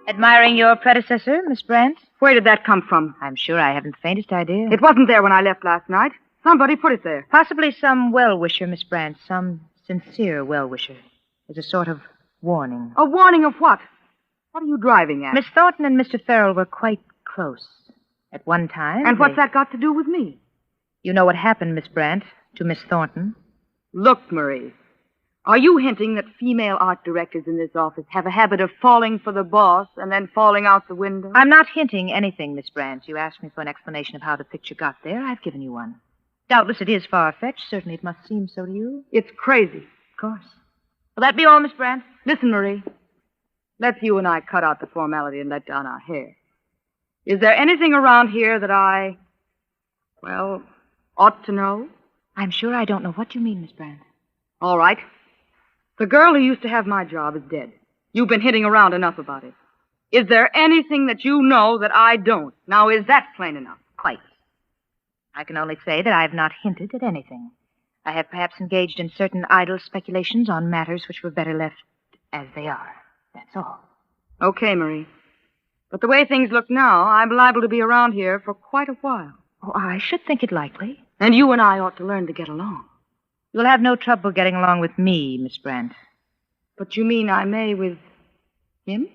Admiring your predecessor, Miss Brandt? Where did that come from? I'm sure I haven't the faintest idea. It wasn't there when I left last night. Somebody put it there. Possibly some well-wisher, Miss Brandt, some sincere well-wisher. As a sort of warning. A warning of what? What are you driving at? Miss Thornton and Mr. Farrell were quite close at one time. And what's that got to do with me? You know what happened, Miss Brandt, to Miss Thornton? Look, Marie. Are you hinting that female art directors in this office have a habit of falling for the boss and then falling out the window? I'm not hinting anything, Miss Brandt. You asked me for an explanation of how the picture got there. I've given you one. Doubtless it is far-fetched. Certainly it must seem so to you. It's crazy. Of course. Will that be all, Miss Brandt? Listen, Marie. Let's you and I cut out the formality and let down our hair. Is there anything around here that I, ought to know? I'm sure I don't know what you mean, Miss Brandt. All right. The girl who used to have my job is dead. You've been hitting around enough about it. Is there anything that you know that I don't? Now, is that plain enough? Quite. I can only say that I have not hinted at anything. I have perhaps engaged in certain idle speculations on matters which were better left as they are. That's all. Okay, Marie. But the way things look now, I'm liable to be around here for quite a while. Oh, I should think it likely. And you and I ought to learn to get along. You'll have no trouble getting along with me, Miss Brandt. But you mean I may with him?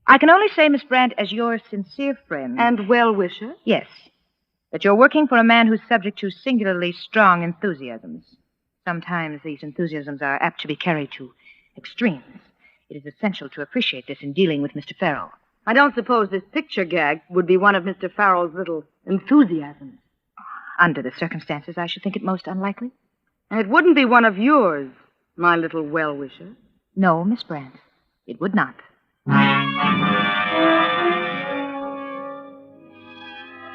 I can only say, Miss Brandt, as your sincere friend. And well-wisher? Yes. That you're working for a man who's subject to singularly strong enthusiasms. Sometimes these enthusiasms are apt to be carried to extremes. It is essential to appreciate this in dealing with Mr. Farrell. I don't suppose this picture gag would be one of Mr. Farrell's little enthusiasms. Under the circumstances, I should think it most unlikely. And it wouldn't be one of yours, my little well-wisher. No, Miss Brandt, it would not.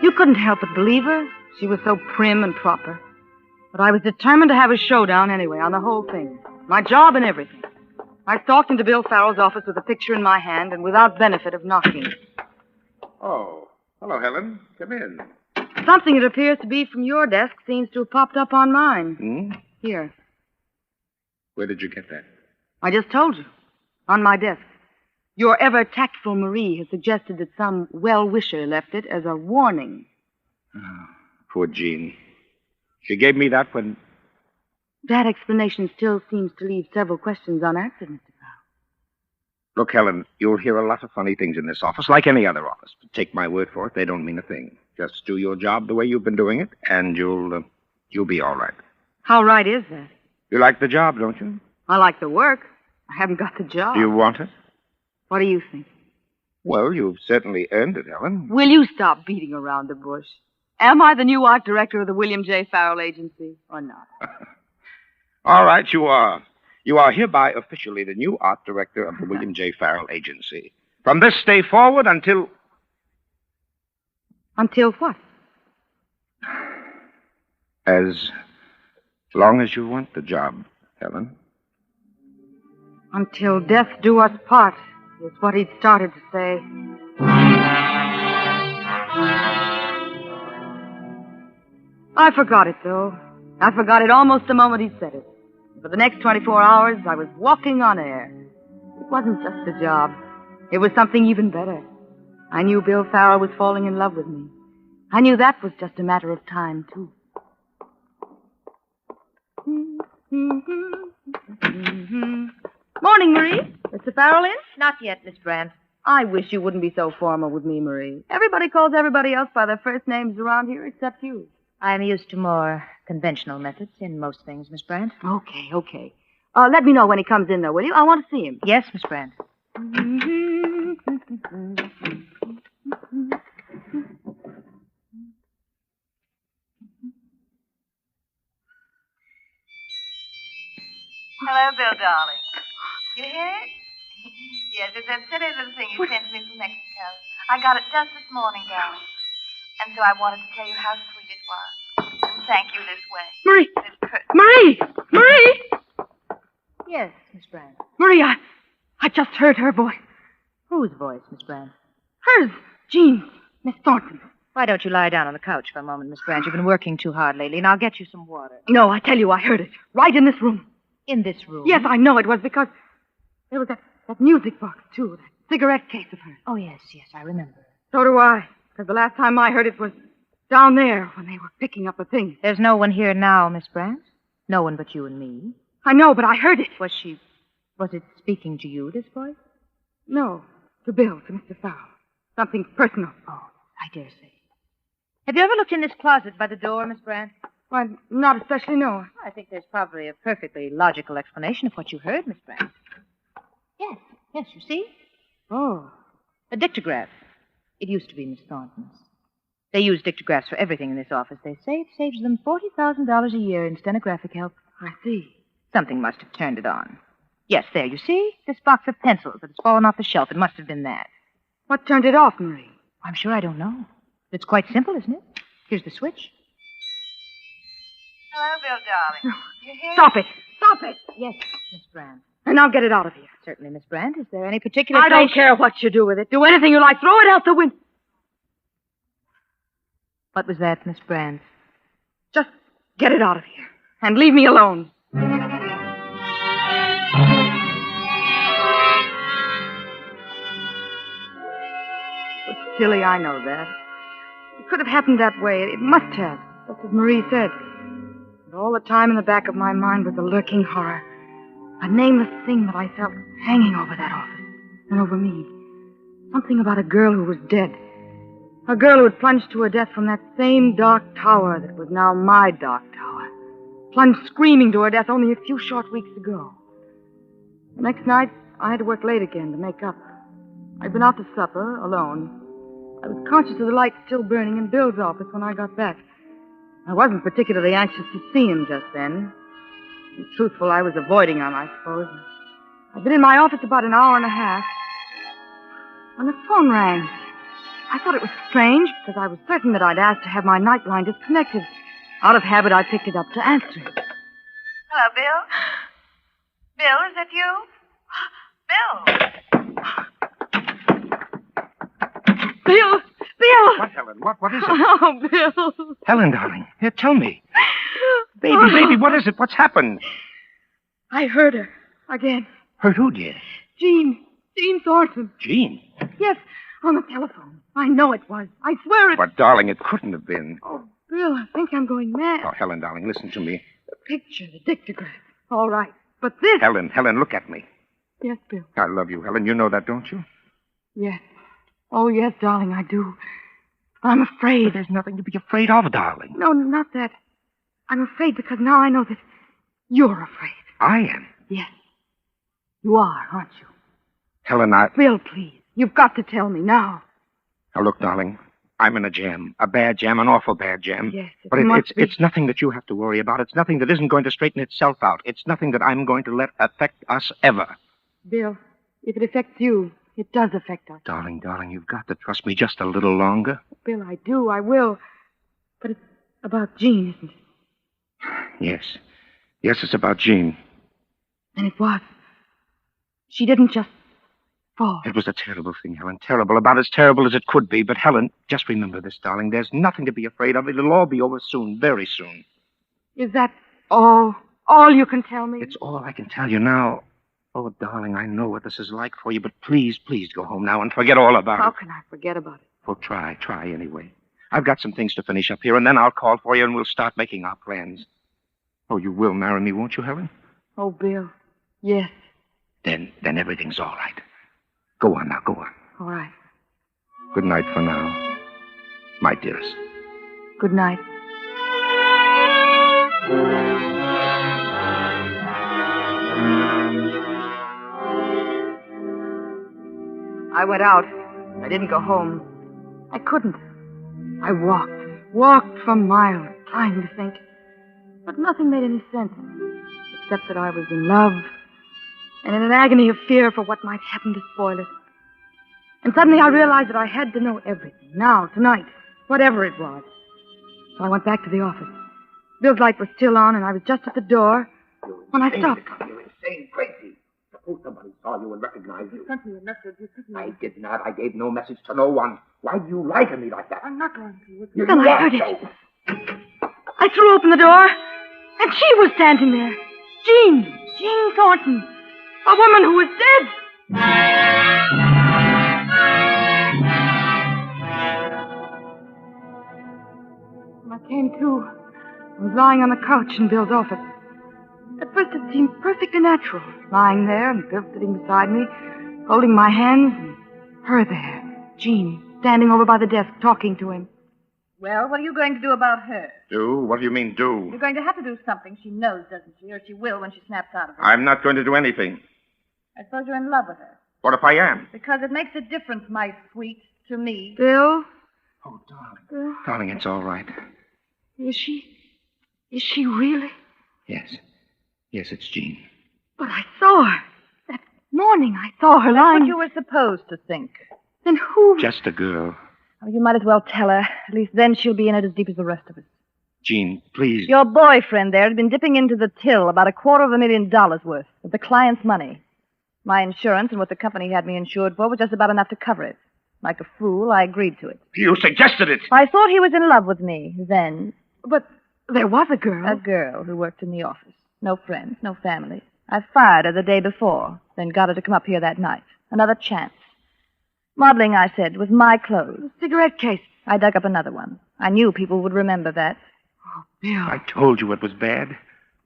You couldn't help but believe her. She was so prim and proper. But I was determined to have a showdown anyway on the whole thing. My job and everything. I stalked into Bill Farrell's office with a picture in my hand and without benefit of knocking. Oh, Hello, Helen. Come in. Something that appears to be from your desk seems to have popped up on mine. Hmm? Here. Where did you get that? I just told you. On my desk. Your ever-tactful Marie has suggested that some well-wisher left it as a warning. Oh, poor Jean. She gave me that when... That explanation still seems to leave several questions unanswered, Mr. Look, Helen, you'll hear a lot of funny things in this office, like any other office. But take my word for it, they don't mean a thing. Just do your job the way you've been doing it, and you'll be all right. How right is that? You like the job, don't you? I like the work. I haven't got the job. Do you want it? What do you think? Well, you've certainly earned it, Helen. Will you stop beating around the bush? Am I the new art director of the William J. Farrell Agency, or not? All right, you are. You are hereby officially the new art director of the William J. Farrell Agency. From this day forward until... Until what? As long as you want the job, Helen. Until death do us part, is what he'd started to say. I forgot it, though. I forgot it almost the moment he said it. For the next 24 hours, I was walking on air. It wasn't just a job. It was something even better. I knew Bill Farrell was falling in love with me. I knew that was just a matter of time, too. Morning, Marie. Mr. Farrell in? Not yet, Miss Brandt. I wish you wouldn't be so formal with me, Marie. Everybody calls everybody else by their first names around here except you. I'm used to more conventional methods in most things, Miss Brandt. Okay. Let me know when he comes in, though, will you? I want to see him. Yes, Miss Brandt. Hello, Bill, darling. You hear it? Yes, it's that silly little thing you sent me from Mexico. I got it just this morning, darling. And so I wanted to tell you how sweet it was. And thank you this way. Marie! This curtain. Marie! Yes, Miss Brandt. Marie, I just heard her voice. Whose voice, Miss Brandt? Hers. Jean's. Miss Thornton. Why don't you lie down on the couch for a moment, Miss Brandt? You've been working too hard lately, and I'll get you some water. No, I tell you, I heard it. Right in this room. In this room? Yes, I know it was because there was that music box, too. That cigarette case of hers. Oh, yes, I remember. So do I. Because the last time I heard it was down there when they were picking up the things. There's no one here now, Miss Brandt. No one but you and me. I know, but I heard it. Was it speaking to you, this voice? No, to Bill, to Mr. Farrell. Something personal. Oh, I dare say. Have you ever looked in this closet by the door, Miss Brandt? Why, not especially, no. I think there's probably a perfectly logical explanation of what you heard, Miss Brandt. Yes, you see? Oh. A dictograph. It used to be Miss Thornton's. They use dictographs for everything in this office. They say it saves them $40,000 a year in stenographic help. I see. Something must have turned it on. Yes, there, you see? This box of pencils that has fallen off the shelf. It must have been that. What turned it off, Marie? I'm sure I don't know. It's quite simple, isn't it? Here's the switch. Hello, Bill, darling. You hear? Stop it! Yes, Miss Brandt. And now get it out of here. Certainly, Miss Brandt. Is there any particular I don't place... care what you do with it. Do anything you like. Throw it out the window. What was that, Miss Brandt? Just get it out of here. And leave me alone. It's silly, I know that. It could have happened that way. It must have. Just as Marie said. But all the time in the back of my mind was a lurking horror. A nameless thing that I felt hanging over that office. And over me. Something about a girl who was dead. A girl who had plunged to her death from that same dark tower that was now my dark tower. Plunged screaming to her death only a few short weeks ago. The next night, I had to work late again to make up. I'd been out to supper, alone. I was conscious of the light still burning in Bill's office when I got back. I wasn't particularly anxious to see him just then. To be truthful, I was avoiding him, I suppose. I'd been in my office about an hour and a half when the phone rang. I thought it was strange because I was certain that I'd asked to have my night line disconnected. Out of habit, I picked it up to answer it. Hello, Bill. Bill, is that you? Bill! Bill! Bill! What, Helen? What is it? Oh, Bill. Helen, darling. Here, tell me. Baby, what is it? What's happened? I heard her. Again. Heard who, dear? Jean Thornton. Jean? Yes, on the telephone. I know it was. I swear it. But, darling, it couldn't have been. Oh, Bill, I think I'm going mad. Oh, Helen, darling, listen to me. The picture, the dictograph. All right. But this... Helen, look at me. Yes, Bill. I love you, Helen. You know that, don't you? Yes. Oh, yes, darling, I do. But I'm afraid. But there's nothing to be afraid of, darling. No, not that. I'm afraid because now I know that you're afraid. I am? Yes. You are, aren't you? Helen, Bill, please. You've got to tell me now. Now, look, darling. I'm in a jam. A bad jam, an awful bad jam. Yes, but must be. It's nothing that you have to worry about. It's nothing that isn't going to straighten itself out. It's nothing that I'm going to let affect us ever. Bill, if it affects you, it does affect us. Darling, you've got to trust me just a little longer. Bill, I do. I will. But it's about Jean, isn't it? Yes. Yes, it's about Jean. And it was. She didn't just fall. It was a terrible thing, Helen. Terrible. About as terrible as it could be. But, Helen, just remember this, darling. There's nothing to be afraid of. It'll all be over soon. Very soon. Is that all? All you can tell me? It's all I can tell you now. Oh, darling, I know what this is like for you, but please go home now and forget all about How it. can I forget about it? Well, try anyway. I've got some things to finish up here, and then I'll call for you, and we'll start making our plans. Oh, you will marry me, won't you, Helen? Oh, Bill. Yes. Then everything's all right. Go on now, go on. All right. Good night for now, my dearest. Good night. I went out. I didn't go home. I couldn't. I walked for miles, trying to think. But nothing made any sense, except that I was in love and in an agony of fear for what might happen to spoil it. And suddenly I realized that I had to know everything, now, tonight, whatever it was. So I went back to the office. Bill's light was still on, and I was just at the door when I stopped. You're insane, crazy. Suppose somebody saw you and recognized you. You sent me a message. I did not. I gave no message to no one. Why do you lie to me like that? I'm not going to. You Then I heard it. I threw open the door, and she was standing there. Jean Thornton. A woman who was dead. When I came to, I was lying on the couch in Bill's office. At first it seemed perfectly natural, lying there and Bill sitting beside me, holding my hands, and her there, Jean, standing over by the desk, talking to him. Well, what are you going to do about her? Do? What do you mean, do? You're going to have to do something. She knows, doesn't she? Or she will when she snaps out of it. I'm not going to do anything. I suppose you're in love with her. What if I am? Because it makes a difference, my sweet, to me. Bill? Oh, darling. Darling, it's all right. Is she really? Yes. Yes, it's Jean. But I saw her. That morning I saw her lying. What you were supposed to think. Then who? Just a girl. Oh, you might as well tell her. At least then she'll be in it as deep as the rest of us. Jean, please. Your boyfriend there had been dipping into the till about $250,000 worth of the client's money. My insurance and what the company had me insured for was just about enough to cover it. Like a fool, I agreed to it. You suggested it. I thought he was in love with me then. But there was a girl. A girl who worked in the office. No friends, no family. I fired her the day before, then got her to come up here that night. Another chance. Modeling, I said, with my clothes. A cigarette case. I dug up another one. I knew people would remember that. Oh, Bill. I told you it was bad.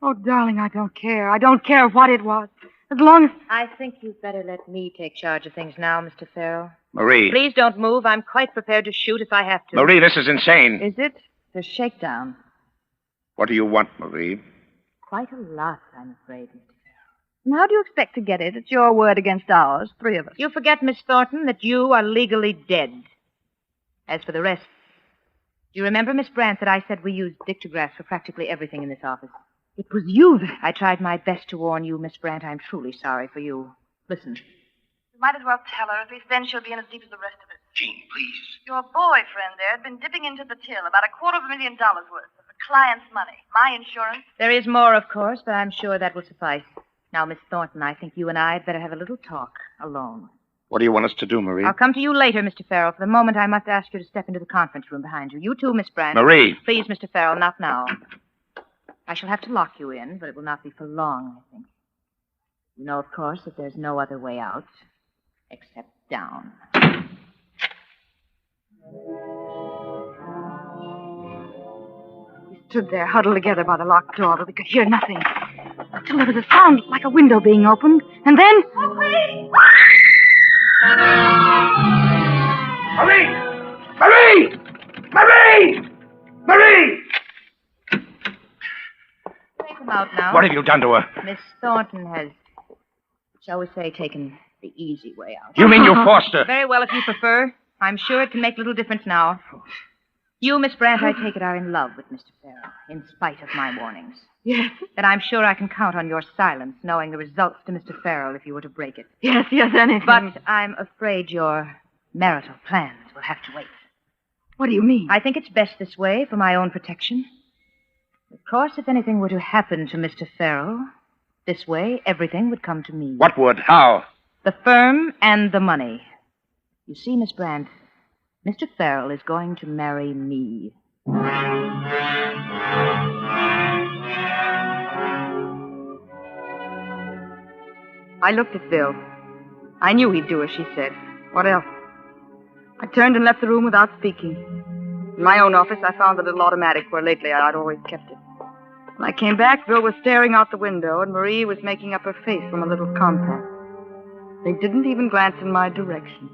Oh, darling, I don't care. I don't care what it was. As long as... I think you'd better let me take charge of things now, Mr. Farrell. Marie. Please don't move. I'm quite prepared to shoot if I have to. Marie, this is insane. Is it? It's a shakedown. What do you want, Marie? Quite a lot, I'm afraid, Mr. Farrell. And how do you expect to get it? It's your word against ours, three of us. You forget, Miss Thornton, that you are legally dead. As for the rest, do you remember, Miss Brandt, that I said we used dictographs for practically everything in this office? It was you then. I tried my best to warn you, Miss Brandt. I'm truly sorry for you. Listen. You might as well tell her. At least then she'll be in as deep as the rest of us. Jean, please. Your boyfriend there had been dipping into the till about $250,000 worth of the client's money. My insurance. There is more, of course, but I'm sure that will suffice. Now, Miss Thornton, I think you and I had better have a little talk alone. What do you want us to do, Marie? I'll come to you later, Mr. Farrell. For the moment, I must ask you to step into the conference room behind you. You too, Miss Brandt. Marie. Please, Mr. Farrell, not now. I shall have to lock you in, but it will not be for long, I think. You know, of course, that there's no other way out except down. We stood there, huddled together by the locked door, but we could hear nothing. Until there was a sound like a window being opened, and then... Marie! Marie! Marie! Marie! Take them out now. What have you done to her? Miss Thornton has, shall we say, taken the easy way out. You mean you forced her? Very well, if you prefer. I'm sure it can make little difference now. You, Miss Brandt, I take it, are in love with Mr. Farrell, in spite of my warnings. Yes. Then I'm sure I can count on your silence, knowing the results to Mr. Farrell if you were to break it. Yes, anything. But I'm afraid your marital plans will have to wait. What do you mean? I think it's best this way for my own protection. Of course, if anything were to happen to Mr. Farrell, this way, everything would come to me. What would? How? The firm and the money. You see, Miss Brandt, Mr. Farrell is going to marry me. I looked at Bill. I knew he'd do as she said. What else? I turned and left the room without speaking. In my own office, I found the little automatic where lately I'd always kept it. When I came back, Bill was staring out the window, and Marie was making up her face from a little compact. They didn't even glance in my direction.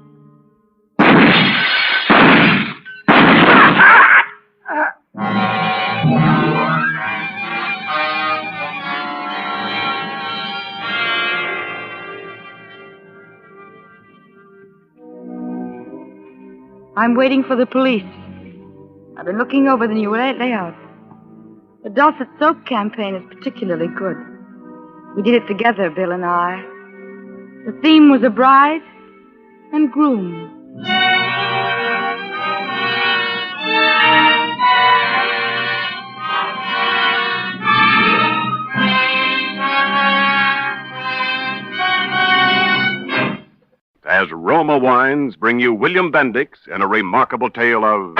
I'm waiting for the police. I've been looking over the new layout. The Dulcet Soap campaign is particularly good. We did it together, Bill and I. The theme was a bride and groom. As Roma Wines bring you William Bendix in a remarkable tale of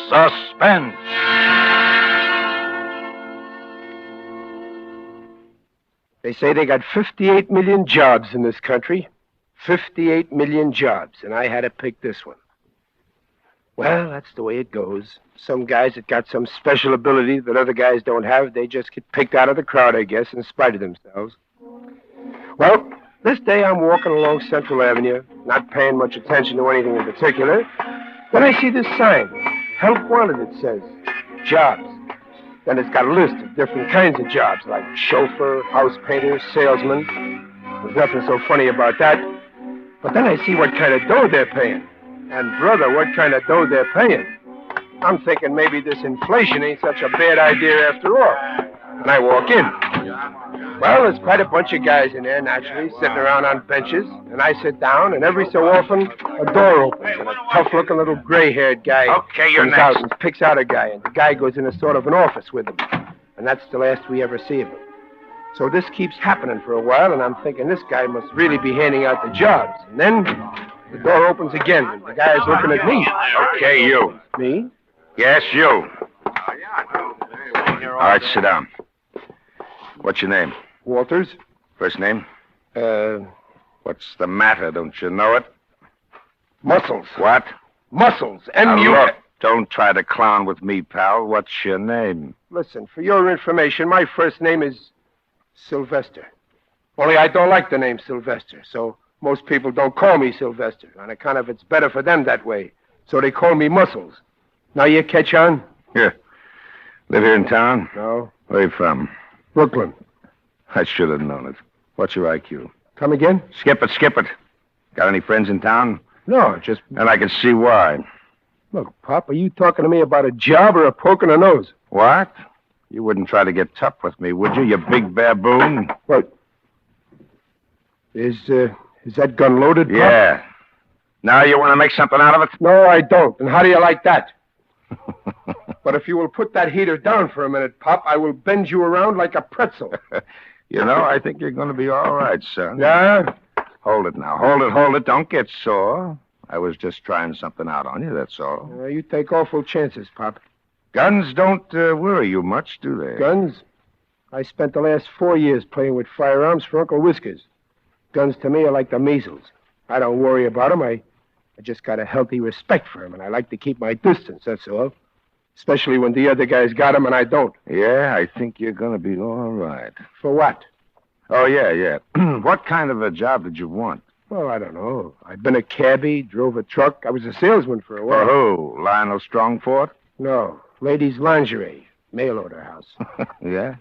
Suspense. They say they got 58 million jobs in this country. 58 million jobs, and I had to pick this one. Well, that's the way it goes. Some guys that got some special ability that other guys don't have, they just get picked out of the crowd, I guess, in spite of themselves. Well, this day I'm walking along Central Avenue, not paying much attention to anything in particular. Then I see this sign, Help Wanted, it says. Jobs. Then it's got a list of different kinds of jobs, like chauffeur, house painter, salesman. There's nothing so funny about that. But then I see what kind of dough they're paying. And, brother, what kind of dough they're paying. I'm thinking maybe this inflation ain't such a bad idea after all. And I walk in. Well, there's quite a bunch of guys in there, naturally, sitting around on benches. And I sit down, and every so often, a door opens, and a tough-looking little gray-haired guy Okay, you're comes out next. and picks out a guy, and the guy goes in a sort of an office with him. And that's the last we ever see of him. So this keeps happening for a while, and I'm thinking this guy must really be handing out the jobs. And then the door opens again, and the guy's looking at me. Okay, you. Me? Yes, you. All right, sit down. What's your name? Walters. First name? What's the matter? Don't you know it? Muscles. What? Muscles. Now, M-U... look, don't try to clown with me, pal. What's your name? Listen, for your information, my first name is Sylvester. Only I don't like the name Sylvester, so most people don't call me Sylvester. On account of it's better for them that way. So they call me Muscles. Now you catch on? Here. Live here in town? No. Where you from? Brooklyn. I should have known it. What's your IQ? Come again? Skip it, skip it. Got any friends in town? No, just... And I can see why. Look, Pop, are you talking to me about a job or a poke in the nose? What? You wouldn't try to get tough with me, would you, you big baboon? What? Is that gun loaded, Pop? Yeah. Now you want to make something out of it? No, I don't. And how do you like that? But if you will put that heater down for a minute, Pop, I will bend you around like a pretzel. You know, I think you're going to be all right, son. Yeah? Hold it now. Hold it. Don't get sore. I was just trying something out on you, that's all. You take awful chances, Pop. Guns don't worry you much, do they? Guns? I spent the last 4 years playing with firearms for Uncle Whiskers. Guns to me are like the measles. I don't worry about them. I just got a healthy respect for them, and I like to keep my distance, that's all. Especially when the other guys got them and I don't. Yeah, I think you're going to be all right. For what? Oh, yeah. What kind of a job did you want? Well, I don't know. I've been a cabbie, drove a truck. I was a salesman for a while. For who? Lionel Strongfort? No. Ladies' lingerie. Mail order house. Yeah?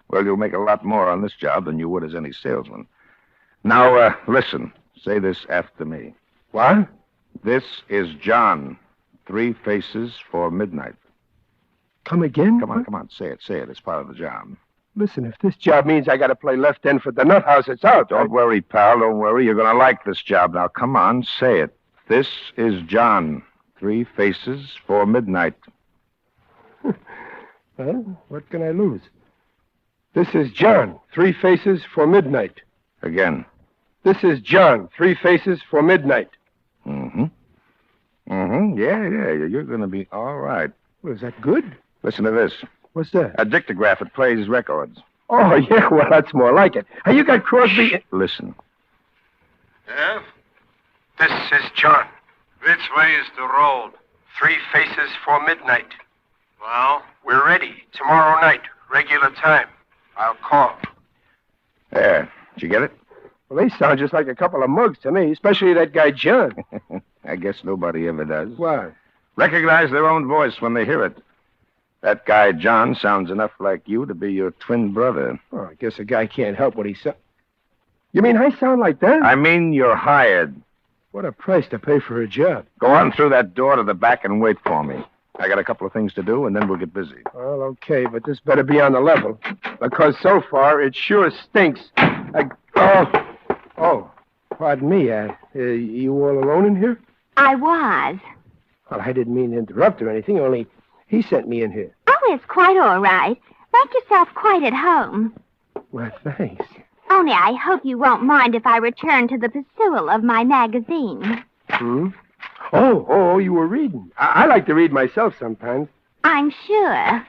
Well, you'll make a lot more on this job than you would as any salesman. Now, listen. Say this after me. What? This is John. 3 faces for midnight. Come again? Come on. Say it. It's part of the job. Listen, if this job means I got to play left end for the nut house, it's out. Don't worry, pal. Don't worry. You're going to like this job. Now, come on. Say it. This is John. 3 faces for midnight. Well, what can I lose? This is John. 3 faces for midnight. Again. This is John. 3 faces for midnight. Yeah. You're going to be all right. Well, is that good? Listen to this. What's that? A dictograph. It plays records. Oh, yeah, well, that's more like it. Hey, you got Crosby... Listen. Yeah? This is John. Which way is the road? 3 faces for midnight. Well? We're ready. Tomorrow night. Regular time. I'll call. There. Did you get it? Well, they sound just like a couple of mugs to me, especially that guy John. I guess nobody ever does. Why? Recognize their own voice when they hear it. That guy John sounds enough like you to be your twin brother. Oh, I guess a guy can't help what he sounds. You mean I sound like that? I mean you're hired. What a price to pay for a job. Go on through that door to the back and wait for me. I got a couple of things to do, and then we'll get busy. Well, okay, but this better be on the level. Because so far, it sure stinks. Oh, pardon me. You all alone in here? I was. Well, I didn't mean to interrupt or anything, only he sent me in here. Oh, it's quite all right. Make yourself quite at home. Well, thanks. Only I hope you won't mind if I return to the pursuit of my magazine. Oh, you were reading. I like to read myself sometimes. I'm sure.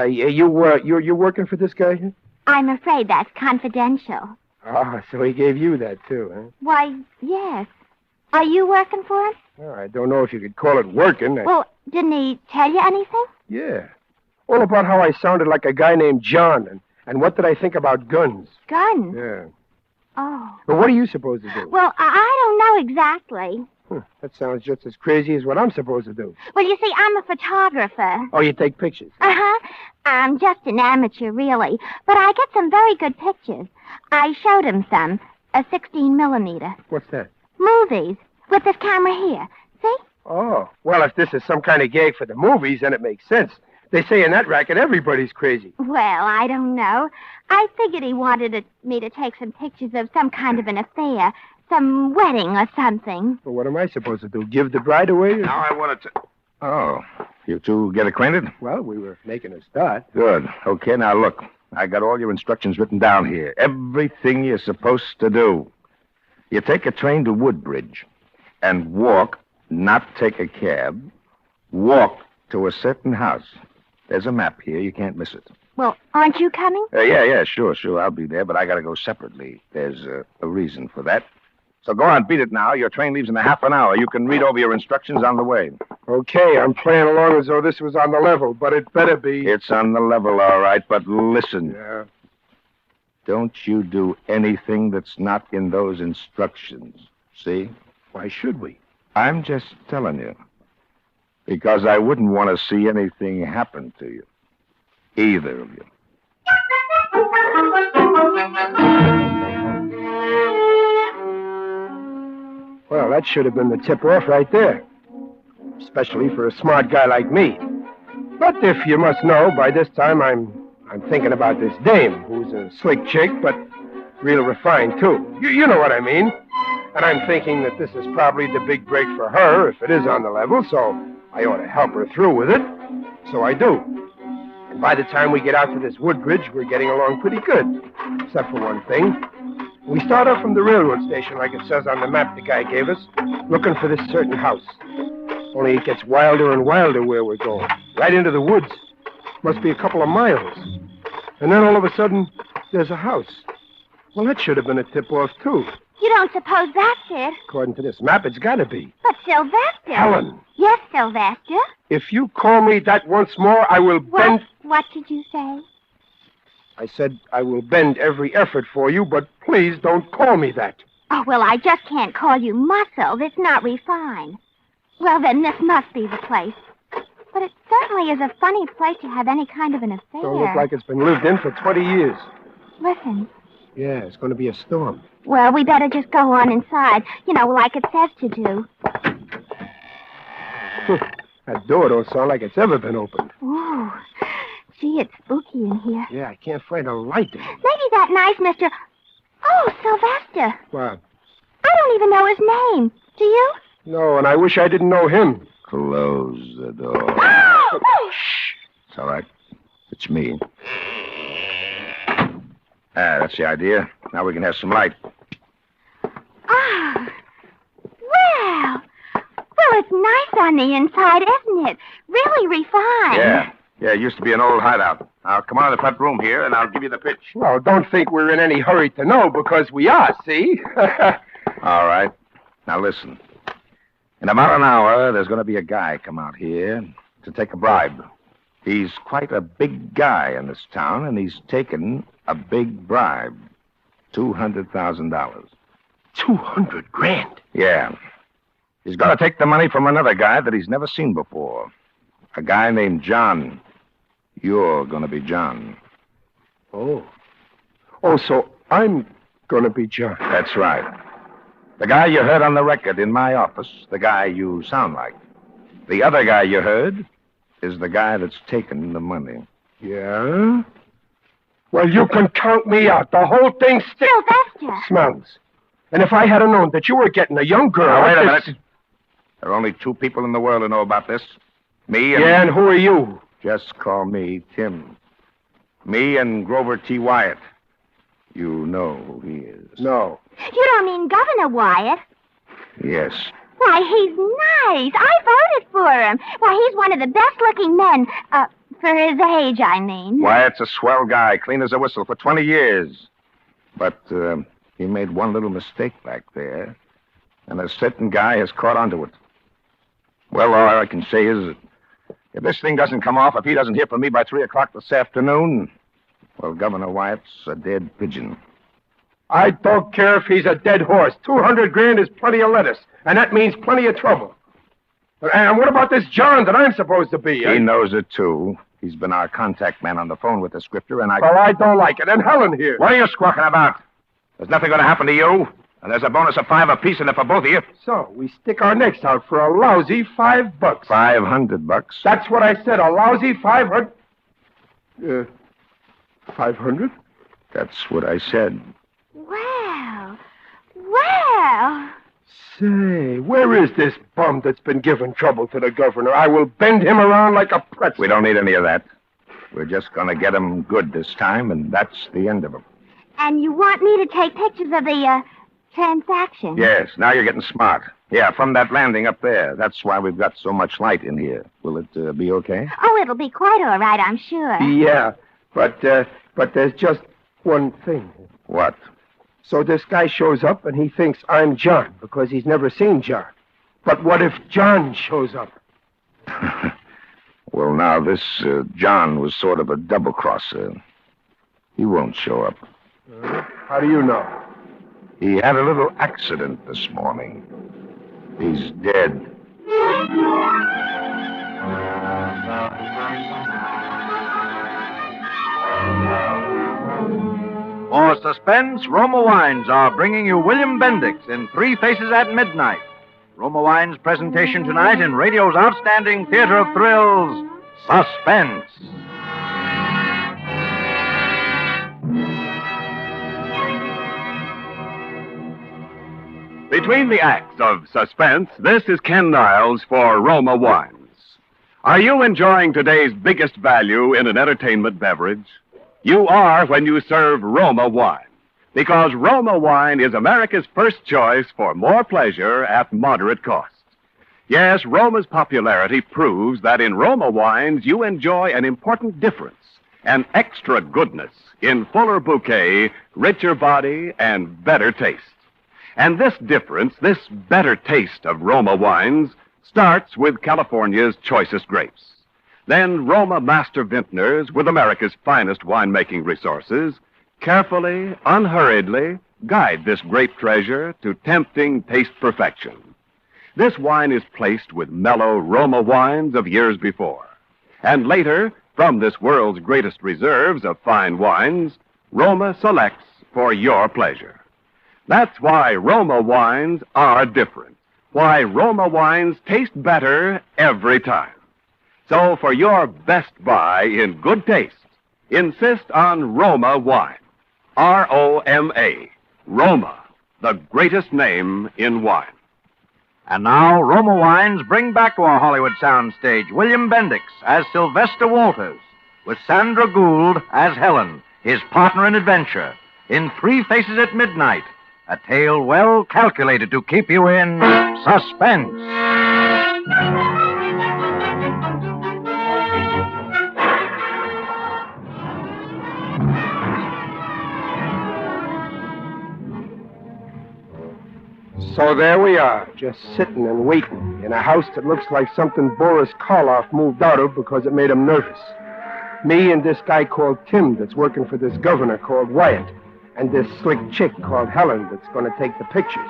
You're working for this guy here? I'm afraid that's confidential. Ah, so he gave you that, too, huh? Why, yes. Are you working for him? Well, I don't know if you could call it working. Well, didn't he tell you anything? Yeah. All about how I sounded like a guy named John, and what did I think about guns. Guns? Yeah. Oh. But what are you supposed to do? Well, I don't know exactly. That sounds just as crazy as what I'm supposed to do. Well, you see, I'm a photographer. Oh, you take pictures? Uh-huh. I'm just an amateur, really. But I get some very good pictures. I showed him some. A 16 millimeter. What's that? Movies. With this camera here. See? Oh. Well, if this is some kind of gag for the movies, then it makes sense. They say in that racket everybody's crazy. Well, I don't know. I figured he wanted me to take some pictures of some kind of an affair. Some wedding or something. Well, what am I supposed to do? Give the bride away? Now I wanted to... Oh, you two get acquainted? Well, we were making a start. Good. Okay, now look. I got all your instructions written down here. Everything you're supposed to do. You take a train to Woodbridge and walk, not take a cab, walk to a certain house. There's a map here. You can't miss it. Well, aren't you coming? Yeah, sure. I'll be there, but I got to go separately. There's a reason for that. So go on, beat it now. Your train leaves in a half an hour. You can read over your instructions on the way. Okay, I'm playing along as though this was on the level, but it better be. It's on the level, all right, but listen. Yeah. Don't you do anything that's not in those instructions. See? Why should we? I'm just telling you. Because I wouldn't want to see anything happen to you. Either of you. Well, that should have been the tip-off right there. Especially for a smart guy like me. But if you must know, by this time I'm thinking about this dame, who's a slick chick, but real refined, too. You know what I mean. And I'm thinking that this is probably the big break for her, if it is on the level, so I ought to help her through with it. So I do. And by the time we get out to this Woodbridge, we're getting along pretty good. Except for one thing. We start off from the railroad station, like it says on the map the guy gave us, looking for this certain house. Only it gets wilder and wilder where we're going. Right into the woods. Must be a couple of miles. And then all of a sudden, there's a house. Well, that should have been a tip-off, too. You don't suppose that's it? According to this map, it's got to be. But Sylvester... Helen! Yes, Sylvester? If you call me that once more, I will bend... What did you say? I said I will bend every effort for you, but please don't call me that. Oh, well, I just can't call you muscles. It's not refined. Well, then this must be the place. But it certainly is a funny place to have any kind of an affair. Don't look like it's been lived in for 20 years. Listen. Yeah, it's going to be a storm. Well, we better just go on inside. You know, like it says to do. That door don't sound like it's ever been opened. Ooh. Gee, it's spooky in here. Yeah, I can't find a light in it. Maybe that nice Mr... Oh, Sylvester. What? I don't even know his name. Do you? No, and I wish I didn't know him. Close the door. Shh. It's all right. It's me. That's the idea. Now we can have some light. Ah. Well, it's nice on the inside, isn't it? Really refined. Yeah, it used to be an old hideout. Now, come on to the front room here, and I'll give you the pitch. Well, don't think we're in any hurry to know, because we are, see? All right. Now, listen. In about an hour, there's going to be a guy come out here to take a bribe. He's quite a big guy in this town, and he's taken a big bribe. $200,000. 200 grand? Yeah. He's going to take the money from another guy that he's never seen before. A guy named John. You're going to be John. Oh, so I'm going to be John. That's right. The guy you heard on the record in my office, the guy you sound like. The other guy you heard is the guy that's taken the money. Yeah? Well, you can count me out. The whole thing Sylvester. Smells. And if I had known that you were getting a young girl... Now, wait a minute. There are only two people in the world who know about this. Me and... Yeah, and who are you? Just call me Tim. Me and Grover T. Wyatt. You know who he is. No. You don't mean Governor Wyatt? Yes. Why, he's nice. I voted for him. Why, he's one of the best-looking men. For his age, I mean. Wyatt's a swell guy, clean as a whistle for 20 years. But he made one little mistake back there, and a certain guy has caught onto it. Well, all I can say is that if this thing doesn't come off, if he doesn't hear from me by 3 o'clock this afternoon, well, Governor Wyatt's a dead pigeon. I don't care if he's a dead horse. 200 grand is plenty of lettuce, and that means plenty of trouble. And what about this John that I'm supposed to be? He knows it, too. He's been our contact man on the phone with the scripter, and Well, I don't like it. And Helen here. What are you squawking about? There's nothing going to happen to you, and there's a bonus of $5 apiece in it for both of you. So, we stick our necks out for a lousy $5. $500. That's what I said, a lousy 500... 500? That's what I said. Well. Say, where is this bum that's been giving trouble to the governor? I will bend him around like a pretzel. We don't need any of that. We're just going to get him good this time, and that's the end of him. And you want me to take pictures of the, transaction? Yes, now you're getting smart. Yeah, from that landing up there. That's why we've got so much light in here. Will it be okay? Oh, it'll be quite all right, I'm sure. Yeah, but there's just one thing. What? So this guy shows up and he thinks I'm John because he's never seen John. But what if John shows up? Well, now, this John was sort of a double-crosser. He won't show up. How do you know? He had a little accident this morning. He's dead. For Suspense, Roma Wines are bringing you William Bendix in Three Faces at Midnight. Roma Wines' presentation tonight in radio's outstanding theater of thrills, Suspense. Between the acts of Suspense, this is Ken Niles for Roma Wines. Are you enjoying today's biggest value in an entertainment beverage? You are when you serve Roma wine. because Roma wine is America's first choice for more pleasure at moderate cost. Yes, Roma's popularity proves that in Roma wines you enjoy an important difference, an extra goodness in fuller bouquet, richer body, and better taste. And this difference, this better taste of Roma wines, starts with California's choicest grapes. Then Roma master vintners with America's finest winemaking resources carefully, unhurriedly guide this grape treasure to tempting taste perfection. This wine is placed with mellow Roma wines of years before. And later, from this world's greatest reserves of fine wines, Roma selects for your pleasure. That's why Roma wines are different. Why Roma wines taste better every time. So for your best buy in good taste, insist on Roma wine. R-O-M-A. Roma, the greatest name in wine. And now, Roma Wines bring back to our Hollywood soundstage William Bendix as Sylvester Walters, with Sandra Gould as Helen, his partner in adventure, in Three Faces at Midnight, a tale well calculated to keep you in suspense. So there we are, just sitting and waiting in a house that looks like something Boris Karloff moved out of because it made him nervous. Me and this guy called Tim that's working for this governor called Wyatt, and this slick chick called Helen that's going to take the pictures.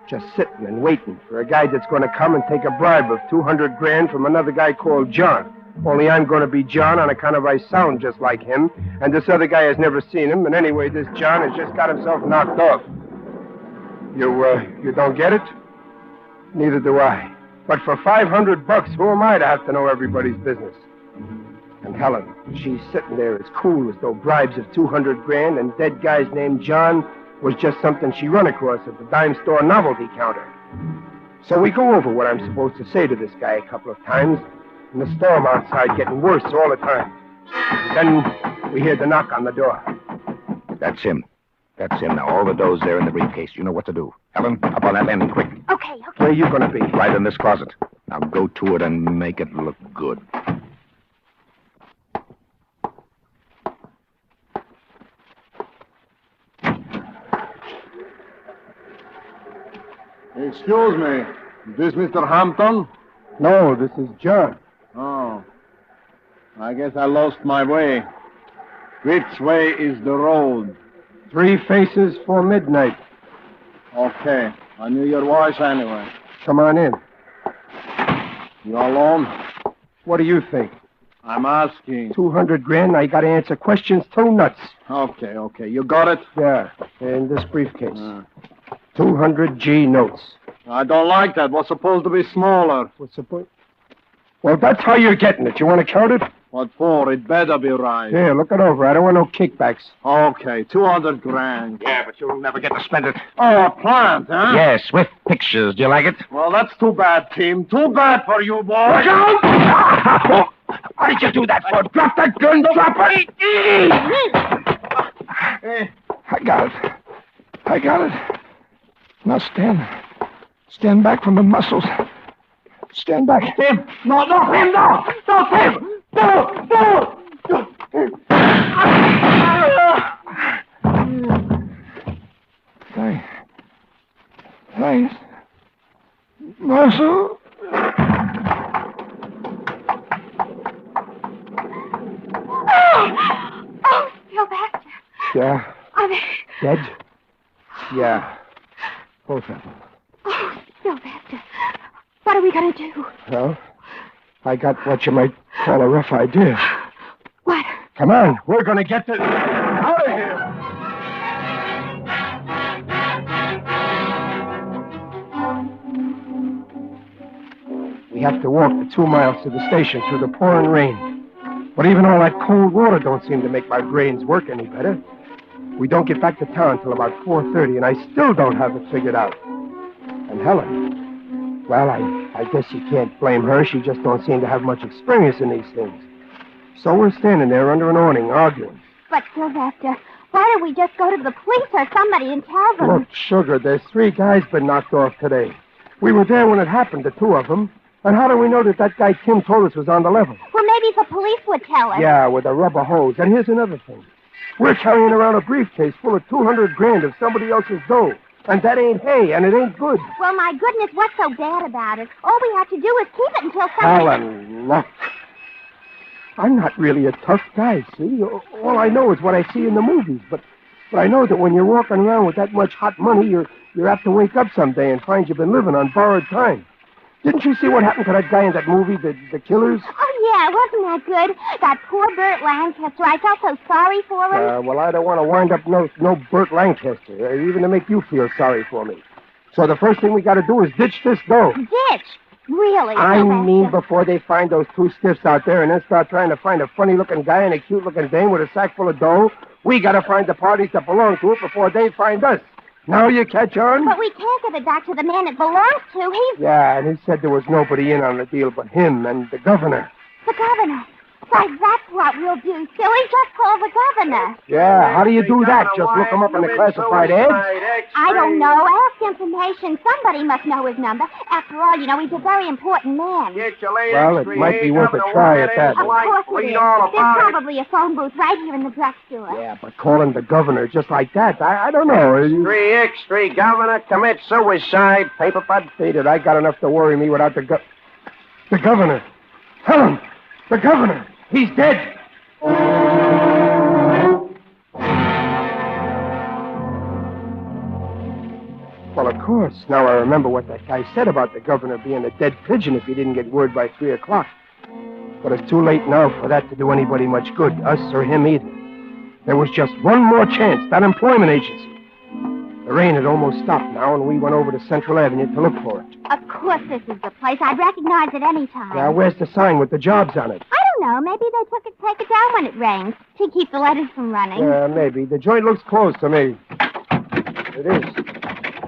Just sitting and waiting for a guy that's going to come and take a bribe of $200,000 from another guy called John. Only I'm going to be John on account of I sound just like him, and this other guy has never seen him, and anyway, this John has just got himself knocked off. You don't get it? Neither do I. But for $500, who am I to have to know everybody's business? And Helen, she's sitting there as cool as though bribes of $200,000 and dead guys named John was just something she run across at the dime store novelty counter. So we go over what I'm supposed to say to this guy a couple of times, and the storm outside getting worse all the time. And then we hear the knock on the door. That's him. That's him. Now, all the dough's there in the briefcase. You know what to do. Helen, up on that landing, quick. Okay. Where are you going to be? Right in this closet. Now, go to it and make it look good. Excuse me. Is this Mr. Hampton? No, this is John. Oh. I guess I lost my way. Which way is the road? 3 Faces for midnight. Okay. I knew your voice anyway. Come on in. You alone? What do you think? I'm asking. $200,000, I got to answer questions too nuts. Okay. You got it? Yeah, in this briefcase. 200 G notes. I don't like that. What's supposed to be smaller? What's the point? Well, that's how you're getting it. You want to count it? What for? It better be right. Yeah, look it over. I don't want no kickbacks. Okay, $200,000. Yeah, but you'll never get to spend it. Oh, a plant, huh? Yes, with pictures. Do you like it? Well, that's too bad, Tim. Too bad for you, boy. Look out! What did you do that for? Drop that gun, drop it! I got it. Now stand back from the muscles. Stand back. Tim! No, Tim, no! No, Tim! No! Thanks. Muscle. Oh, Sylvester. Yeah. Are they... Dead? Yeah. Both of them. Oh, Sylvester. What are we going to do? Well, I got what you might call a rough idea. What? Come on. We're going to get this out of here. We have to walk the 2 miles to the station through the pouring rain. But even all that cold water don't seem to make my brains work any better. We don't get back to town till about 4:30, and I still don't have it figured out. And Helen, well, I guess you can't blame her. She just don't seem to have much experience in these things. So we're standing there under an awning, arguing. But, Sylvester, Why don't we just go to the police or somebody and tell them? Look, Sugar, there's 3 guys been knocked off today. We were there when it happened, the 2 of them. And how do we know that guy Tim told us was on the level? Well, maybe the police would tell us. Yeah, with a rubber hose. And here's another thing. We're carrying around a briefcase full of $200,000 of somebody else's dough. And that ain't hay, and it ain't good. Well, my goodness, what's so bad about it? All we have to do is keep it until somebody... Helen, look. I'm not really a tough guy, see? All I know is what I see in the movies. But I know that when you're walking around with that much hot money, you're apt to wake up someday and find you've been living on borrowed time. Didn't you see what happened to that guy in that movie, The Killers? Oh, yeah, wasn't that good? That poor Burt Lancaster. I felt so sorry for him. Well, I don't want to wind up no Burt Lancaster, even to make you feel sorry for me. So the first thing we got to do is ditch this dough. Ditch? Really? I mean before they find those 2 stiffs out there and then start trying to find a funny-looking guy and a cute-looking dame with a sack full of dough, we got to find the parties that belong to it before they find us. Now you catch on? But we can't give it back to the man it belongs to. Yeah, and he said there was nobody in on the deal but him and the governor. The governor? Why, that's what we'll do, silly. Just call the governor. Yeah, how do you do that? Just look him up in the classified ads? I don't know. Ask information. Somebody must know his number. After all, you know, he's a very important man. Well, it might be worth a try at that. Of course it is. There's probably a phone booth right here in the drugstore. Yeah, but calling the governor just like that, I don't know. 3X3, governor, commit suicide. Paper bud. Beat it. I got enough to worry me without the governor. Tell him. The governor. He's dead. Well, of course. Now I remember what that guy said about the governor being a dead pigeon if he didn't get word by 3 o'clock. But it's too late now for that to do anybody much good, us or him either. There was just one more chance, that employment agency. The rain had almost stopped now, and we went over to Central Avenue to look for it. Of course this is the place. I'd recognize it any time. Now, where's the sign with the jobs on it? I don't know. Maybe they take it down when it rains to keep the letters from running. Yeah, maybe. The joint looks closed to me. It is.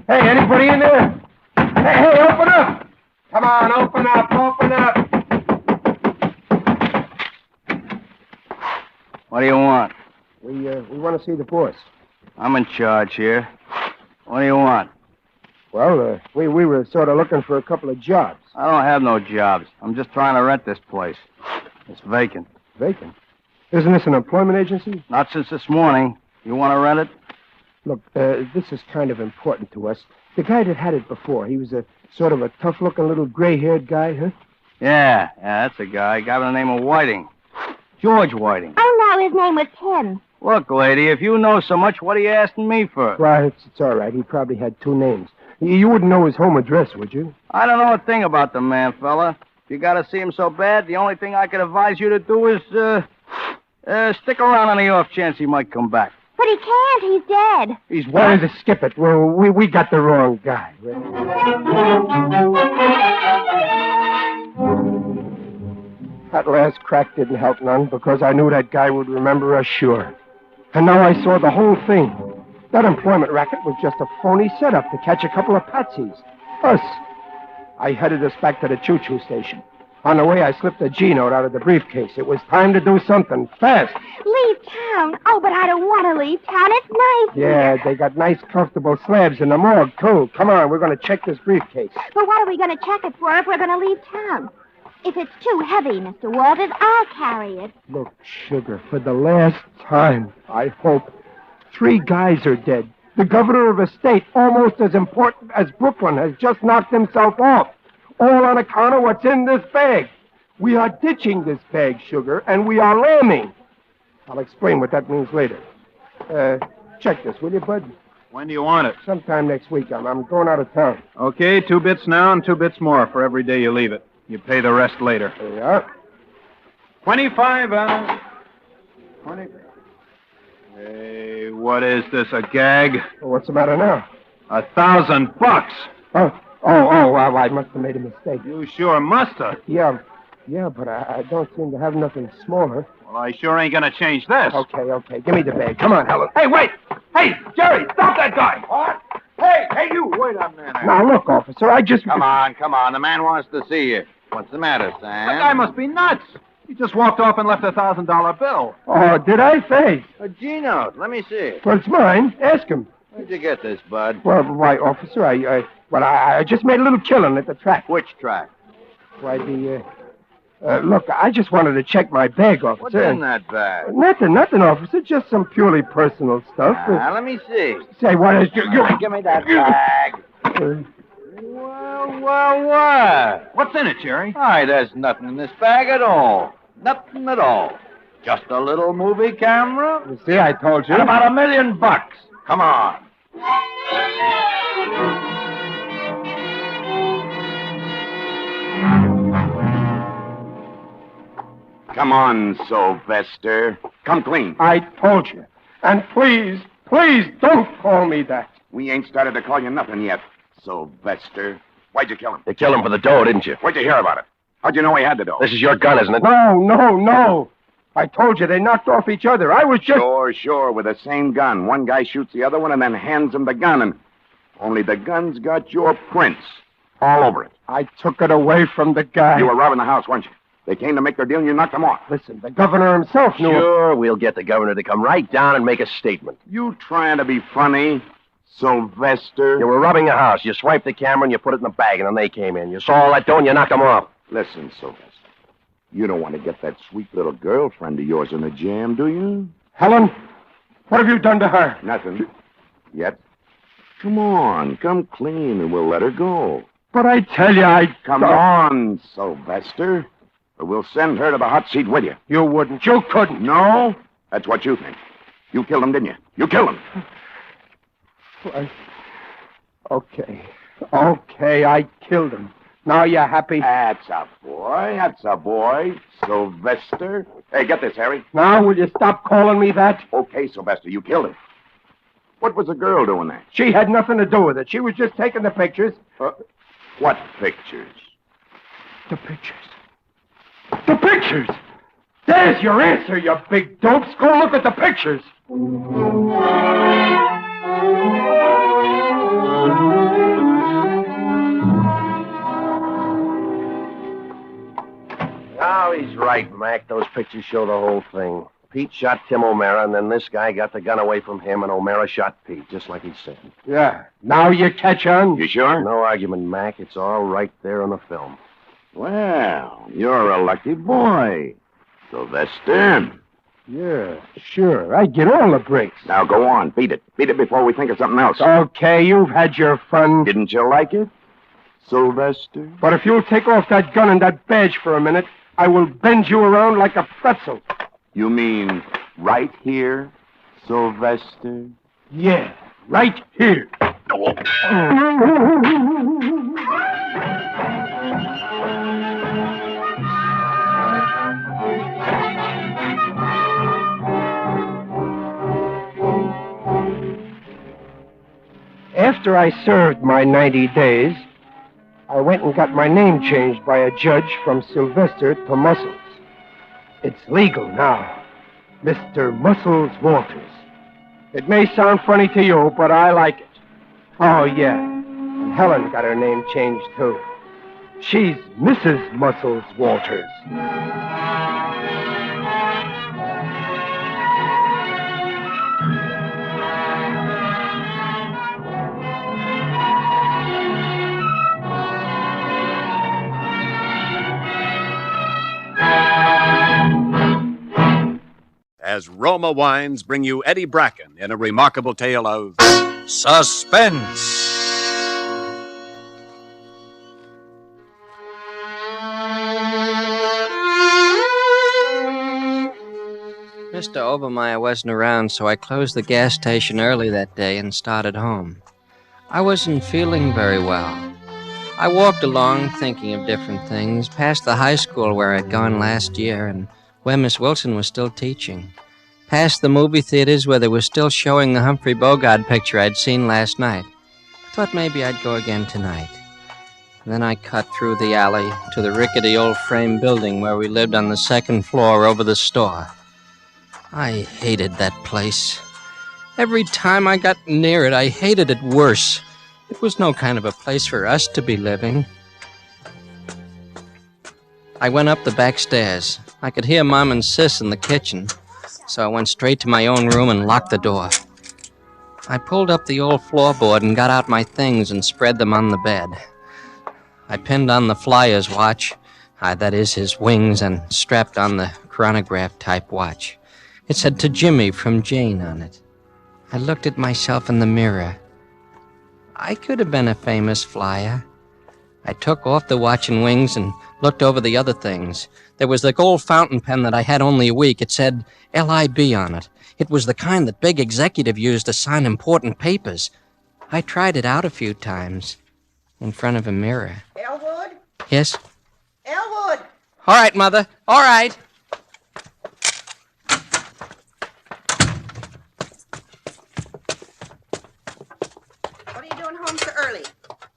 Hey, anybody in there? Hey, open up! Come on, open up! What do you want? We want to see the boss. I'm in charge here. What do you want? Well, we were sort of looking for a couple of jobs. I don't have no jobs. I'm just trying to rent this place. It's vacant. Vacant? Isn't this an employment agency? Not since this morning. You want to rent it? Look, this is kind of important to us. The guy that had it before, he was a sort of a tough-looking little gray-haired guy, huh? Yeah, that's a guy by the name of Whiting. George Whiting. Oh, no, his name was Tim. Look, lady, if you know so much, what are you asking me for? Well, it's all right. He probably had 2 names. You wouldn't know his home address, would you? I don't know a thing about the man, fella. If you got to see him so bad, the only thing I could advise you to do is, stick around on the off chance he might come back. But he can't. He's dead. He's what? To skip it. Well, we got the wrong guy. That last crack didn't help none because I knew that guy would remember us sure. And now I saw the whole thing. That employment racket was just a phony setup to catch a couple of patsies. Us. I headed us back to the choo-choo station. On the way, I slipped a G-note out of the briefcase. It was time to do something fast. Leave town? Oh, but I don't want to leave town. It's nice Yeah, here. they got nice, comfortable slabs in the morgue, too. Come on, we're going to check this briefcase. But what are we going to check it for if we're going to leave town? If it's too heavy, Mr. Walters, I'll carry it. Look, Sugar, for the last time, I hope. 3 guys are dead. The governor of a state, almost as important as Brooklyn, has just knocked himself off. All on account of what's in this bag. We are ditching this bag, Sugar, and we are lambing. I'll explain what that means later. Check this, will you, Bud? When do you want it? Sometime next week. I'm going out of town. Okay, 2 bits now and 2 bits more for every day you leave it. You pay the rest later. There you are. 25, 20. Hey, what is this, a gag? Well, what's the matter now? $1,000. Oh, I must have made a mistake. You sure must have. Yeah, but I don't seem to have nothing smaller. Well, I sure ain't gonna change this. Okay. Give me the bag. Come on, Helen. Hey, wait! Hey, Jerry, stop that guy! What? Hey, you, wait a minute. Now, look, officer, I just... Come on. The man wants to see you. What's the matter, Sam? That guy must be nuts. He just walked off and left a $1,000 bill. Oh, did I say? A G-note. Let me see it. Well, it's mine. Ask him. Where'd you get this, bud? Well, why, officer, I just made a little killing at the track. Which track? Why, look, I just wanted to check my bag, officer. What's in that bag? Nothing, officer. Just some purely personal stuff. Let me see. Say, what is you? Give me that bag. Well. What's in it, Jerry? Why, there's nothing in this bag at all. Nothing at all. Just a little movie camera. You see, I told you. And about $1 million. Come on. Come on, Sylvester. Come clean. I told you. And please don't call me that. We ain't started to call you nothing yet, Sylvester. Why'd you kill him? You killed him for the dough, didn't you? Where'd you hear about it? How'd you know he had the dough? This is your gun, isn't it? No. I told you they knocked off each other. I was just... Sure, with the same gun. One guy shoots the other one and then hands him the gun, and only the gun's got your prints all over it. I took it away from the guy. You were robbing the house, weren't you? They came to make their deal and you knocked them off. Listen, the governor himself knew... Sure, we'll get the governor to come right down and make a statement. You trying to be funny, Sylvester? You were robbing a house. You swiped the camera and you put it in the bag, and then they came in. You saw all that dough and you knocked them off. Listen, Sylvester. You don't want to get that sweet little girlfriend of yours in a jam, do you? Helen, what have you done to her? Nothing. Yet. Come on, come clean and we'll let her go. But I tell you, Come on, Sylvester. Or we'll send her to the hot seat with you. You wouldn't. You couldn't. No? That's what you think. You killed him, didn't you? You killed him. Okay, I killed him. Now you're happy? That's a boy. Sylvester. Hey, get this, Harry. Now will you stop calling me that? Okay, Sylvester, you killed him. What was the girl doing there? She had nothing to do with it. She was just taking the pictures. What pictures? The pictures. The pictures! There's your answer, you big dopes. Go look at the pictures. Oh, he's right, Mac. Those pictures show the whole thing. Pete shot Tim O'Mara, and then this guy got the gun away from him, and O'Mara shot Pete, just like he said. Yeah. Now you catch on? You sure? No argument, Mac. It's all right there on the film. Well, you're a lucky boy, Sylvester. Yeah, sure. I get all the breaks. Now go on, beat it. Beat it before we think of something else. Okay, you've had your fun. Didn't you like it, Sylvester? But if you'll take off that gun and that badge for a minute, I will bend you around like a pretzel. You mean right here, Sylvester? Yeah, right here. After I served my 90 days, I went and got my name changed by a judge from Sylvester to Muscles. It's legal now. Mr. Muscles Walters. It may sound funny to you, but I like it. Oh, yeah. And Helen got her name changed, too. She's Mrs. Muscles Walters. As Roma Wines bring you Eddie Bracken in a remarkable tale of suspense. Mr. Obermeyer wasn't around, so I closed the gas station early that day and started home. I wasn't feeling very well. I walked along thinking of different things, past the high school where I'd gone last year and where Miss Wilson was still teaching, past the movie theaters where they were still showing the Humphrey Bogart picture I'd seen last night. I thought maybe I'd go again tonight. And then I cut through the alley to the rickety old frame building where we lived on the second floor over the store. I hated that place. Every time I got near it, I hated it worse. It was no kind of a place for us to be living. I went up the back stairs. I could hear Mom and Sis in the kitchen, so I went straight to my own room and locked the door. I pulled up the old floorboard and got out my things and spread them on the bed. I pinned on the Flyer's watch, that is his wings, and strapped on the chronograph-type watch. It said "To Jimmy" from Jane on it. I looked at myself in the mirror. I could have been a famous flyer. I took off the watch and wings and looked over the other things. There was the gold fountain pen that I had only a week. It said LIB on it. It was the kind that big executive used to sign important papers. I tried it out a few times in front of a mirror. Elwood? Yes? Elwood! All right, Mother. All right. What are you doing home so early?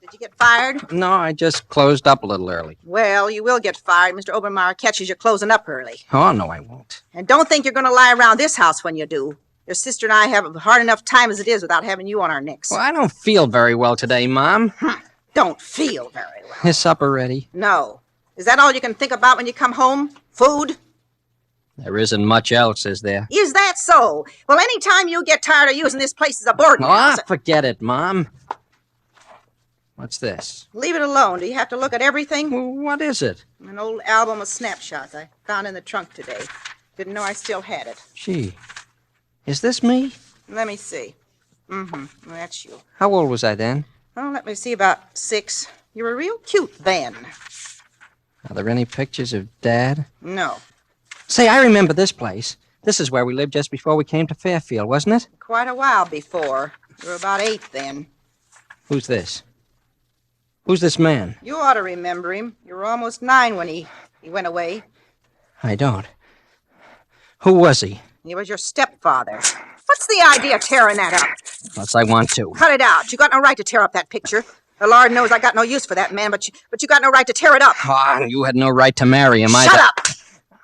Did you get fired? No, I just closed up a little early. Well, you will get fired. Mr. Obermeyer catches you closing up early. Oh, no, I won't. And don't think you're going to lie around this house when you do. Your sister and I have a hard enough time as it is without having you on our necks. Well, I don't feel very well today, Mom. Don't feel very well. Is supper ready? No. Is that all you can think about when you come home? Food? There isn't much else, is there? Is that so? Well, any time you get tired of using this place as a boarding house... Forget it, Mom. What's this? Leave it alone. Do you have to look at everything? Well, what is it? An old album of snapshots I found in the trunk today. Didn't know I still had it. Gee. Is this me? Let me see. Mm-hmm. That's you. How old was I then? Oh, let me see. About 6. You were real cute then. Are there any pictures of Dad? No. Say, I remember this place. This is where we lived just before we came to Fairfield, wasn't it? Quite a while before. You were about 8 then. Who's this? Who's this man? You ought to remember him. You were almost 9 when he went away. I don't. Who was he? He was your stepfather. What's the idea of tearing that up? Unless I want to. Cut it out. You got no right to tear up that picture. The Lord knows I got no use for that man, but you got no right to tear it up. Oh, you had no right to marry him either. Shut up!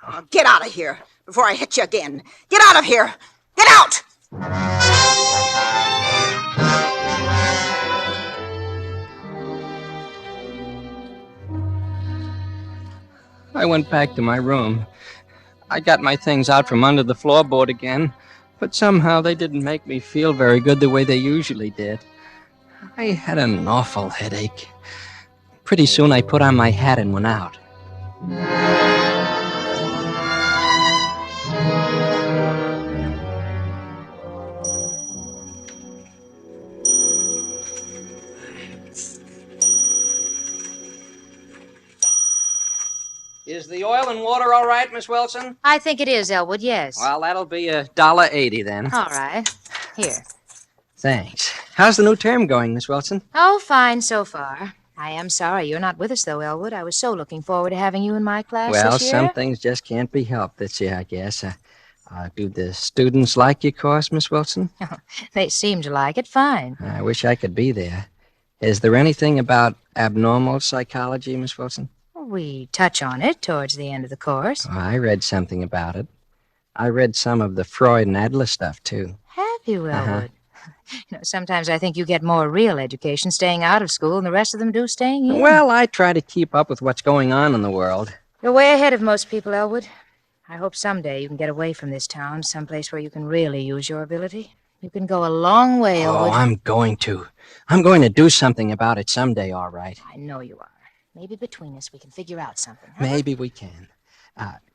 Oh, get out of here before I hit you again. Get out of here! Get out! I went back to my room. I got my things out from under the floorboard again, but somehow they didn't make me feel very good the way they usually did. I had an awful headache. Pretty soon I put on my hat and went out. Is the oil and water all right, Miss Wilson? I think it is, Elwood, yes. Well, that'll be $1.80 then. All right. Here. Thanks. How's the new term going, Miss Wilson? Oh, fine so far. I am sorry you're not with us, though, Elwood. I was so looking forward to having you in my class Well, this year. some things just can't be helped this year, I guess. Do the students like your course, Miss Wilson? They seem to like it fine. I wish I could be there. Is there anything about abnormal psychology, Miss Wilson? We touch on it towards the end of the course. Oh, I read something about it. I read some of the Freud and Adler stuff, too. Have you, Elwood? You know, sometimes I think you get more real education staying out of school than the rest of them do staying in. Well, I try to keep up with what's going on in the world. You're way ahead of most people, Elwood. I hope someday you can get away from this town, someplace where you can really use your ability. You can go a long way, Elwood. Oh, I'm going to. I'm going to do something about it someday, all right. I know you are. Maybe between us we can figure out something. Huh? Maybe we can.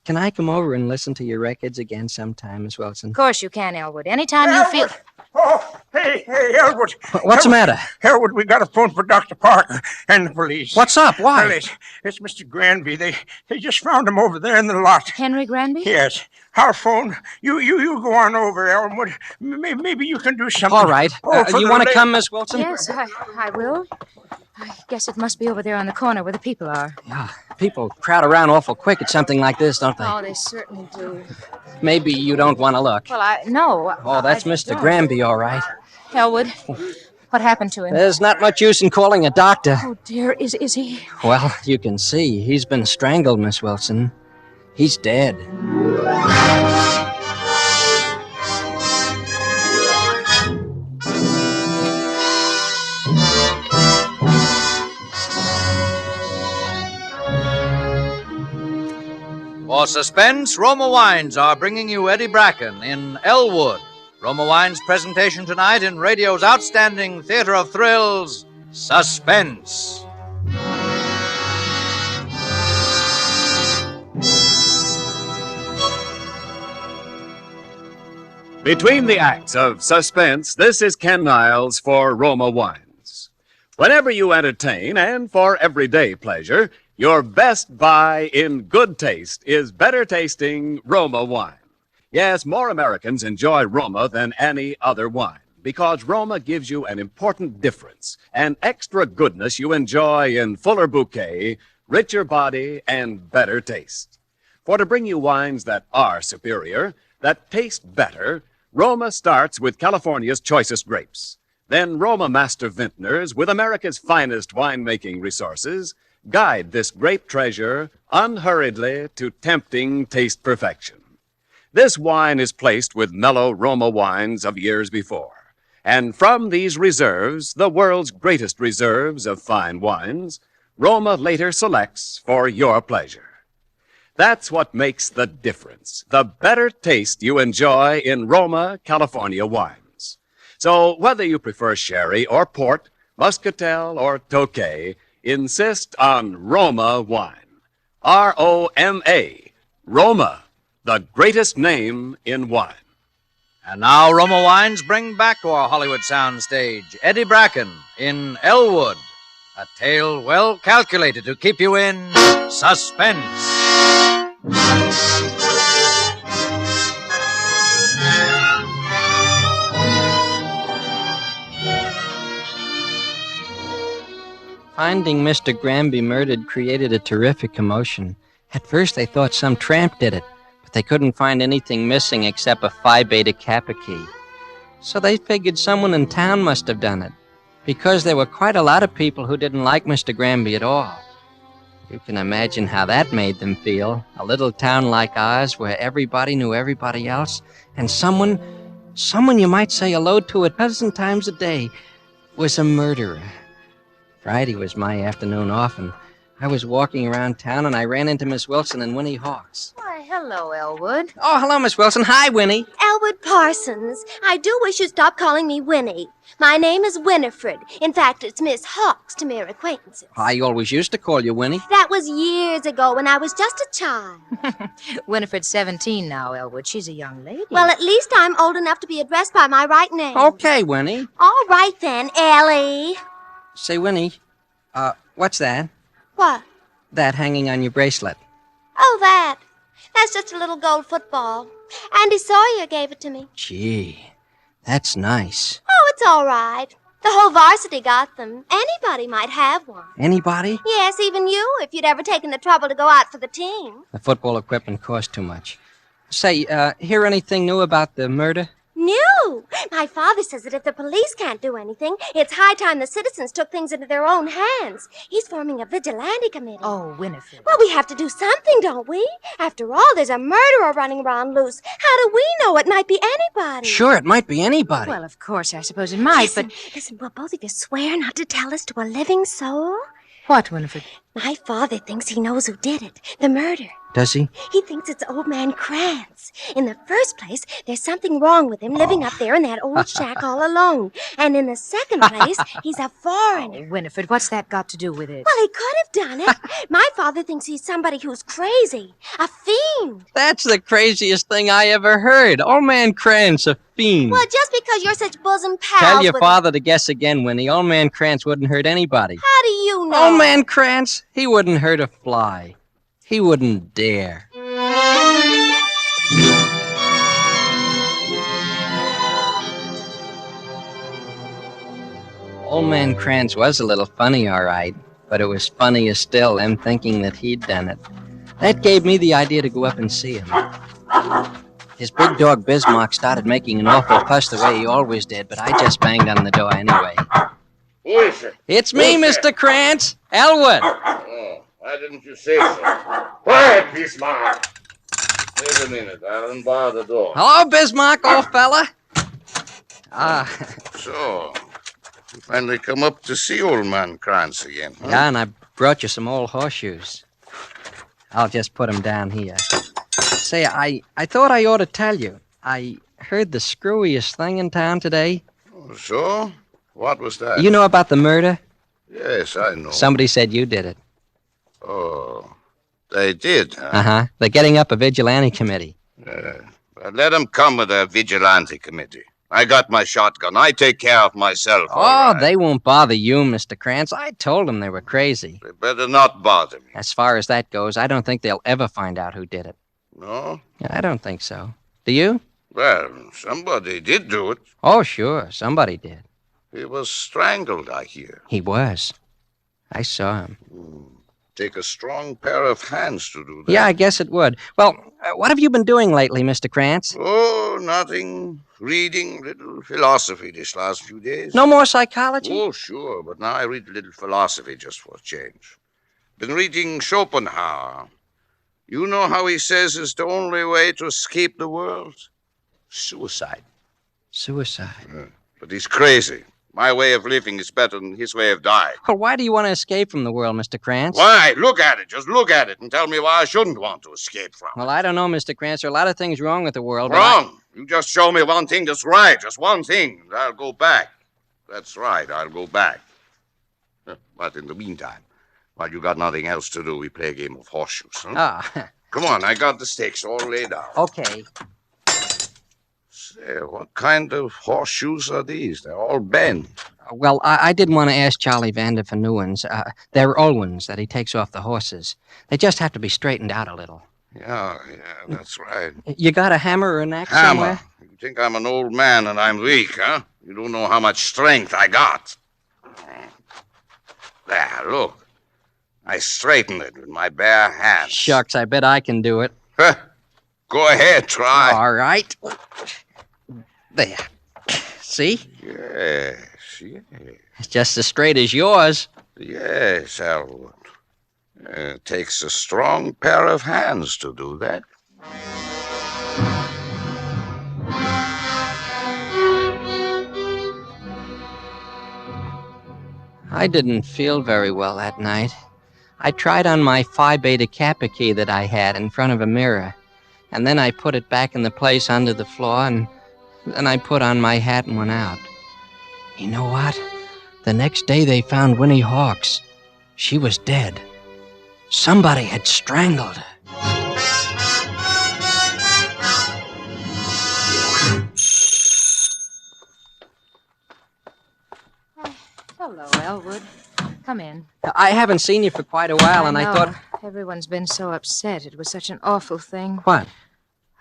Can I come over and listen to your records again sometime, Miss Wilson? Of course you can, Elwood. Anytime you feel... Oh, hey, Elwood. What's the matter? Elwood, we got a phone for Dr. Parker and the police. What's up? Why? Well, it's Mr. Granby. They just found him over there in the lot. Henry Granby? Yes. Our phone. You go on over, Elwood. Maybe you can do something. All right. You want to come, Miss Wilson? Yes, I will. I guess it must be over there on the corner where the people are. Yeah, people crowd around awful quick at something like this, don't they? Oh, they certainly do. Maybe you don't want to look. Well, no. Oh, that's Mr. Granby, all right. Elwood, what happened to him? There's not much use in calling a doctor. Oh, dear, is he? Well, you can see. He's been strangled, Miss Wilson. He's dead. For Suspense, Roma Wines are bringing you Eddie Bracken in Elwood. Roma Wines' presentation tonight in radio's outstanding theater of thrills, Suspense. Between the acts of Suspense, this is Ken Niles for Roma Wines. Whenever you entertain and for everyday pleasure, your best buy in good taste is better tasting Roma wine. Yes, more Americans enjoy Roma than any other wine because Roma gives you an important difference, an extra goodness you enjoy in fuller bouquet, richer body, and better taste. For to bring you wines that are superior, that taste better, Roma starts with California's choicest grapes. Then Roma master vintners, with America's finest winemaking resources, guide this grape treasure unhurriedly to tempting taste perfection. This wine is placed with mellow Roma wines of years before. And from these reserves, the world's greatest reserves of fine wines, Roma later selects for your pleasure. That's what makes the difference, the better taste you enjoy in Roma, California wines. So whether you prefer sherry or port, muscatel or tokay, insist on Roma wine. R-O-M-A, Roma, the greatest name in wine. And now Roma Wines bring back to our Hollywood soundstage Eddie Bracken in Elwood, a tale well calculated to keep you in suspense. Finding Mr. Granby murdered created a terrific commotion. At first they thought some tramp did it, but they couldn't find anything missing except a Phi Beta Kappa key. So they figured someone in town must have done it, because there were quite a lot of people who didn't like Mr. Granby at all. You can imagine how that made them feel. A little town like ours where everybody knew everybody else, and someone you might say hello to a dozen times a day, was a murderer. Friday was my afternoon off, and I was walking around town, and I ran into Miss Wilson and Winnie Hawks. Why, hello, Elwood. Oh, hello, Miss Wilson. Hi, Winnie. Elwood Parsons. I do wish you'd stop calling me Winnie. My name is Winifred. In fact, it's Miss Hawks to mere acquaintances. I always used to call you Winnie. That was years ago when I was just a child. Winifred's 17 now, Elwood. She's a young lady. Well, at least I'm old enough to be addressed by my right name. Okay, Winnie. All right, then, Ellie. Say, Winnie, what's that? What? That hanging on your bracelet. Oh, that. That's just a little gold football. Andy Sawyer gave it to me. Gee, that's nice. Oh, it's all right. The whole varsity got them. Anybody might have one. Anybody? Yes, even you, if you'd ever taken the trouble to go out for the team. The football equipment cost too much. Say, hear anything new about the murder? New! My father says that if the police can't do anything, it's high time the citizens took things into their own hands. He's forming a vigilante committee. Oh, Winifred. Well, we have to do something, don't we? After all, there's a murderer running around loose. How do we know? It might be anybody. Sure, it might be anybody. Well, of course, I suppose it might, Listen, will both of you swear not to tell us to a living soul? What, Winifred? My father thinks he knows who did it. The murder. Does he? He thinks it's old man Krantz. In the first place, there's something wrong with him living up there in that old shack all alone. And in the second place, he's a foreigner. Oh, Winifred, what's that got to do with it? Well, he could have done it. My father thinks he's somebody who's crazy. A fiend. That's the craziest thing I ever heard. Old man Krantz, a fiend. Well, just because you're such bosom pals Tell your with father to guess again, Winnie. Old man Krantz wouldn't hurt anybody. How do you know? Old man Krantz, he wouldn't hurt a fly. He wouldn't dare. Old man Krantz was a little funny, all right, but it was funnier still, them thinking that he'd done it. That gave me the idea to go up and see him. His big dog Bismarck started making an awful fuss the way he always did, but I just banged on the door anyway. Who is it? It's me, Mr. Krantz, Elwood. Oh, why didn't you say so? Quiet, Bismarck. Wait a minute, I'll unbar the door. Hello, Bismarck, old fella. So, you finally come up to see old man Krantz again, huh? Yeah, and I brought you some old horseshoes. I'll just put them down here. Say, I thought I ought to tell you. I heard the screwiest thing in town today. Oh, so? What was that? You know about the murder? Yes, I know. Somebody said you did it. Oh, they did, huh? Uh-huh. They're getting up a vigilante committee. But let them come with their vigilante committee. I got my shotgun. I take care of myself. Oh, they won't bother you, Mr. Krantz. I told them they were crazy. They better not bother me. As far as that goes, I don't think they'll ever find out who did it. No? I don't think so. Do you? Well, somebody did do it. Oh, sure. Somebody did. He was strangled, I hear. He was. I saw him. Take a strong pair of hands to do that. Yeah, I guess it would. Well, what have you been doing lately, Mr. Krantz? Oh, nothing. Reading little philosophy this last few days. No more psychology? Oh, sure, but now I read a little philosophy just for a change. Been reading Schopenhauer. You know how he says it's the only way to escape the world? Suicide. Suicide? But he's crazy. My way of living is better than his way of dying. Well, why do you want to escape from the world, Mr. Krantz? Why? Look at it. Just look at it and tell me why I shouldn't want to escape from it. Well, I don't know, Mr. Krantz. There are a lot of things wrong with the world. Wrong? You just show me one thing that's right. Just one thing, and I'll go back. That's right. I'll go back. But in the meantime, while you got nothing else to do, we play a game of horseshoes, huh? Ah. Come on, I got the stakes all laid out. Okay. Say, what kind of horseshoes are these? They're all bent. Well, I did want to ask Charlie Vander for new ones. They're old ones that he takes off the horses. They just have to be straightened out a little. Yeah, that's right. You got a hammer or an axe Hammer. somewhere? You think I'm an old man and I'm weak, huh? You don't know how much strength I got. There, look. I straighten it with my bare hands. Shucks, I bet I can do it. Go ahead, try. All right. There. See? Yes. It's just as straight as yours. Yes, Elwood. It takes a strong pair of hands to do that. I didn't feel very well that night. I tried on my Phi Beta Kappa key that I had in front of a mirror, and then I put it back in the place under the floor, and then I put on my hat and went out. You know what? The next day they found Winnie Hawks. She was dead. Somebody had strangled her. Hello, Elwood. Come in. I haven't seen you for quite a while, and I know. thought... Everyone's been so upset. It was such an awful thing. What?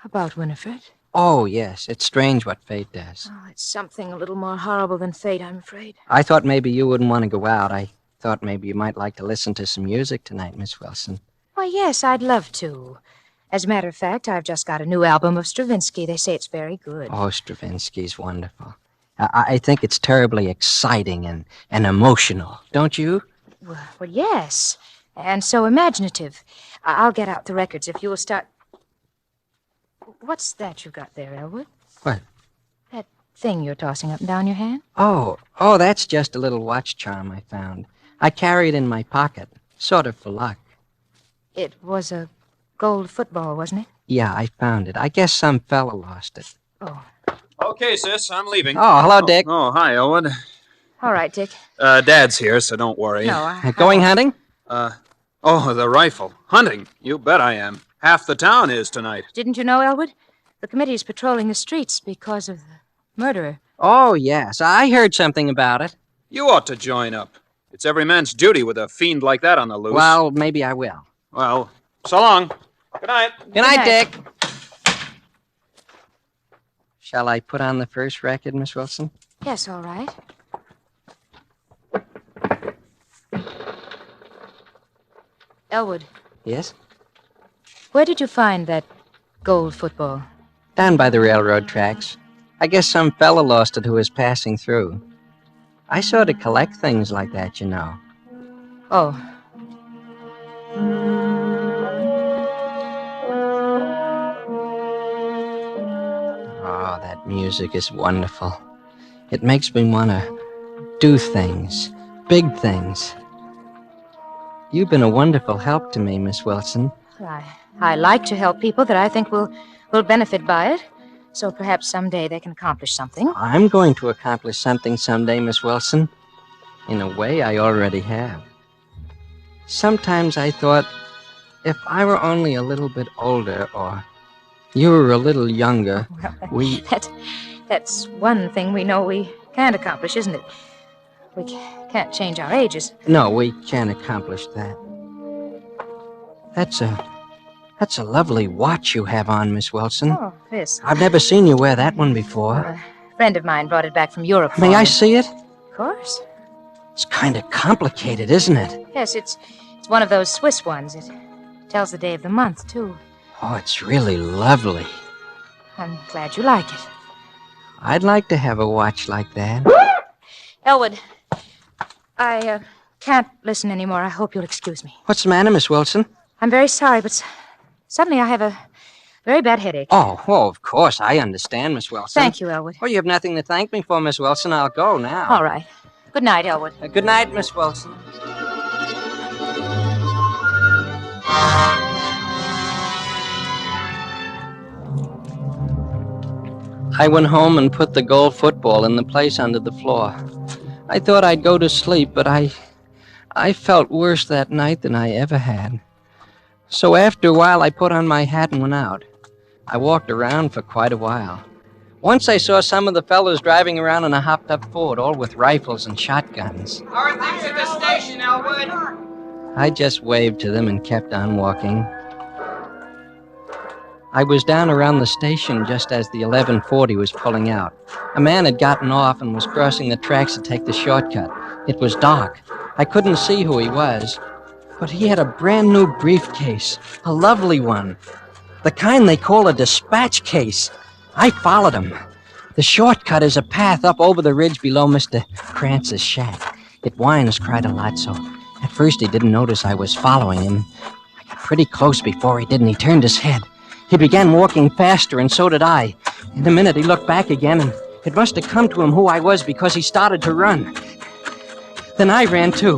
About Winifred? Oh, yes. It's strange what fate does. Oh, it's something a little more horrible than fate, I'm afraid. I thought maybe you wouldn't want to go out. I thought maybe you might like to listen to some music tonight, Miss Wilson. Why, yes, I'd love to. As a matter of fact, I've just got a new album of Stravinsky. They say it's very good. Oh, Stravinsky's wonderful. I think it's terribly exciting and emotional, don't you? Well, yes. And so imaginative. I'll get out the records if you will start... What's that you got there, Elwood? What? That thing you're tossing up and down your hand? Oh, that's just a little watch charm I found. I carry it in my pocket, sort of for luck. It was a gold football, wasn't it? Yeah, I found it. I guess some fella lost it. Oh. Okay, sis, I'm leaving. Oh, hello, Dick. Oh, hi, Elwood. All right, Dick. Dad's here, so don't worry. No, Going hunting? Oh, the rifle. Hunting? You bet I am. Half the town is tonight. Didn't you know, Elwood? The committee's patrolling the streets because of the murderer. Oh, yes. I heard something about it. You ought to join up. It's every man's duty with a fiend like that on the loose. Well, maybe I will. Well, so long. Good night. Good night, Dick. Shall I put on the first record, Miss Wilson? Yes, all right. Elwood, Yes? where did you find that gold football? Down by the railroad tracks. I guess some fella lost it who was passing through. I sort of collect things like that, you know. Oh. Oh, that music is wonderful. It makes me want to do things, big things. You've been a wonderful help to me, Miss Wilson. I like to help people that I think will benefit by it. So perhaps someday they can accomplish something. I'm going to accomplish something someday, Miss Wilson. In a way, I already have. Sometimes I thought, if I were only a little bit older, or you were a little younger, we... That's one thing we know we can't accomplish, isn't it? We can't change our ages. No, we can't accomplish that. That's a lovely watch you have on, Miss Wilson. Oh, this. I've never seen you wear that one before. A friend of mine brought it back from Europe. May I see it? Of course. It's kind of complicated, isn't it? Yes, it's one of those Swiss ones. It tells the day of the month, too. Oh, it's really lovely. I'm glad you like it. I'd like to have a watch like that. Elwood, I can't listen anymore. I hope you'll excuse me. What's the matter, Miss Wilson? I'm very sorry, but suddenly I have a very bad headache. Oh, of course. I understand, Miss Wilson. Thank you, Elwood. Oh, you have nothing to thank me for, Miss Wilson. I'll go now. All right. Good night, Elwood. Good night, Miss Wilson. I went home and put the gold football in the place under the floor. I thought I'd go to sleep, but I felt worse that night than I ever had. So after a while, I put on my hat and went out. I walked around for quite a while. Once I saw some of the fellows driving around in a hopped-up Ford, all with rifles and shotguns. How are things at the station, Elwood? I just waved to them and kept on walking. I was down around the station just as the 1140 was pulling out. A man had gotten off and was crossing the tracks to take the shortcut. It was dark. I couldn't see who he was, but he had a brand new briefcase, a lovely one, the kind they call a dispatch case. I followed him. The shortcut is a path up over the ridge below Mr. Krantz's shack. It winds quite a lot, so at first he didn't notice I was following him. I got pretty close before he did, and he turned his head. He began walking faster, and so did I. In a minute, he looked back again, and it must have come to him who I was because he started to run. Then I ran, too.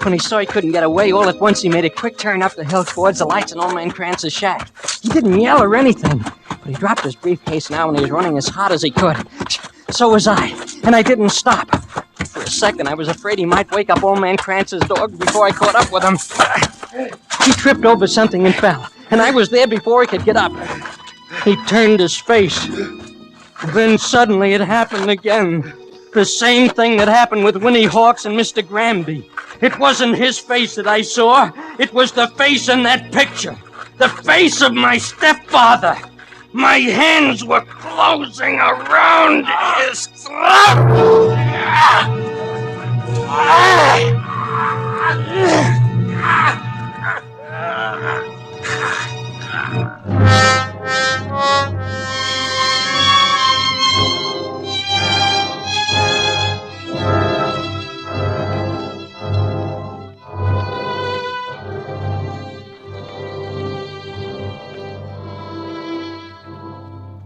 When he saw he couldn't get away, all at once he made a quick turn up the hill towards the lights in Old Man Krantz's shack. He didn't yell or anything, but he dropped his briefcase now, and he was running as hard as he could. So was I, and I didn't stop. For a second, I was afraid he might wake up Old Man Krantz's dog before I caught up with him. He tripped over something and fell, and I was there before he could get up. He turned his face. Then suddenly it happened again. The same thing that happened with Winnie Hawks and Mr. Granby. It wasn't his face that I saw. It was the face in that picture. The face of my stepfather. My hands were closing around his throat.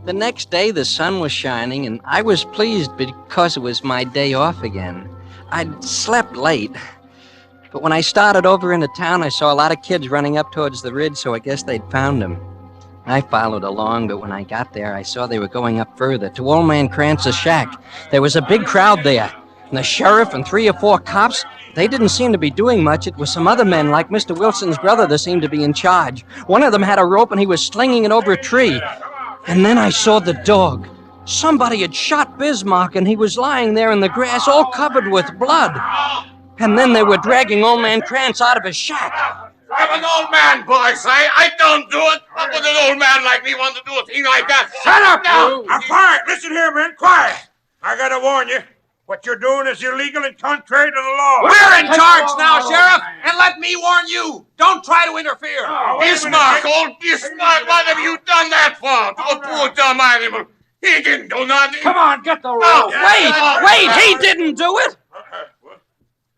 The next day, the sun was shining, and I was pleased because it was my day off again. I'd slept late, but when I started over into town, I saw a lot of kids running up towards the ridge, so I guess they'd found him. I followed along, but when I got there, I saw they were going up further, to Old Man Krantz's shack. There was a big crowd there, and the sheriff and 3 or 4 cops, they didn't seem to be doing much. It was some other men, like Mr. Wilson's brother, that seemed to be in charge. One of them had a rope, and he was slinging it over a tree. And then I saw the dog. Somebody had shot Bismarck, and he was lying there in the grass, all covered with blood. And then they were dragging Old Man Krantz out of his shack. I'm an old man, boys. I don't do it. What would an old man like me want to do a thing like that? Shut up! Now! Quiet! Listen here, men. Quiet! I gotta warn you. What you're doing is illegal and contrary to the law. We're in charge now, Sheriff, and let me warn you. Don't try to interfere. Bismarck, old Bismarck, what have you done that for? To a poor dumb animal. He didn't do nothing. Come on, get the rope. No, wait, he didn't do it.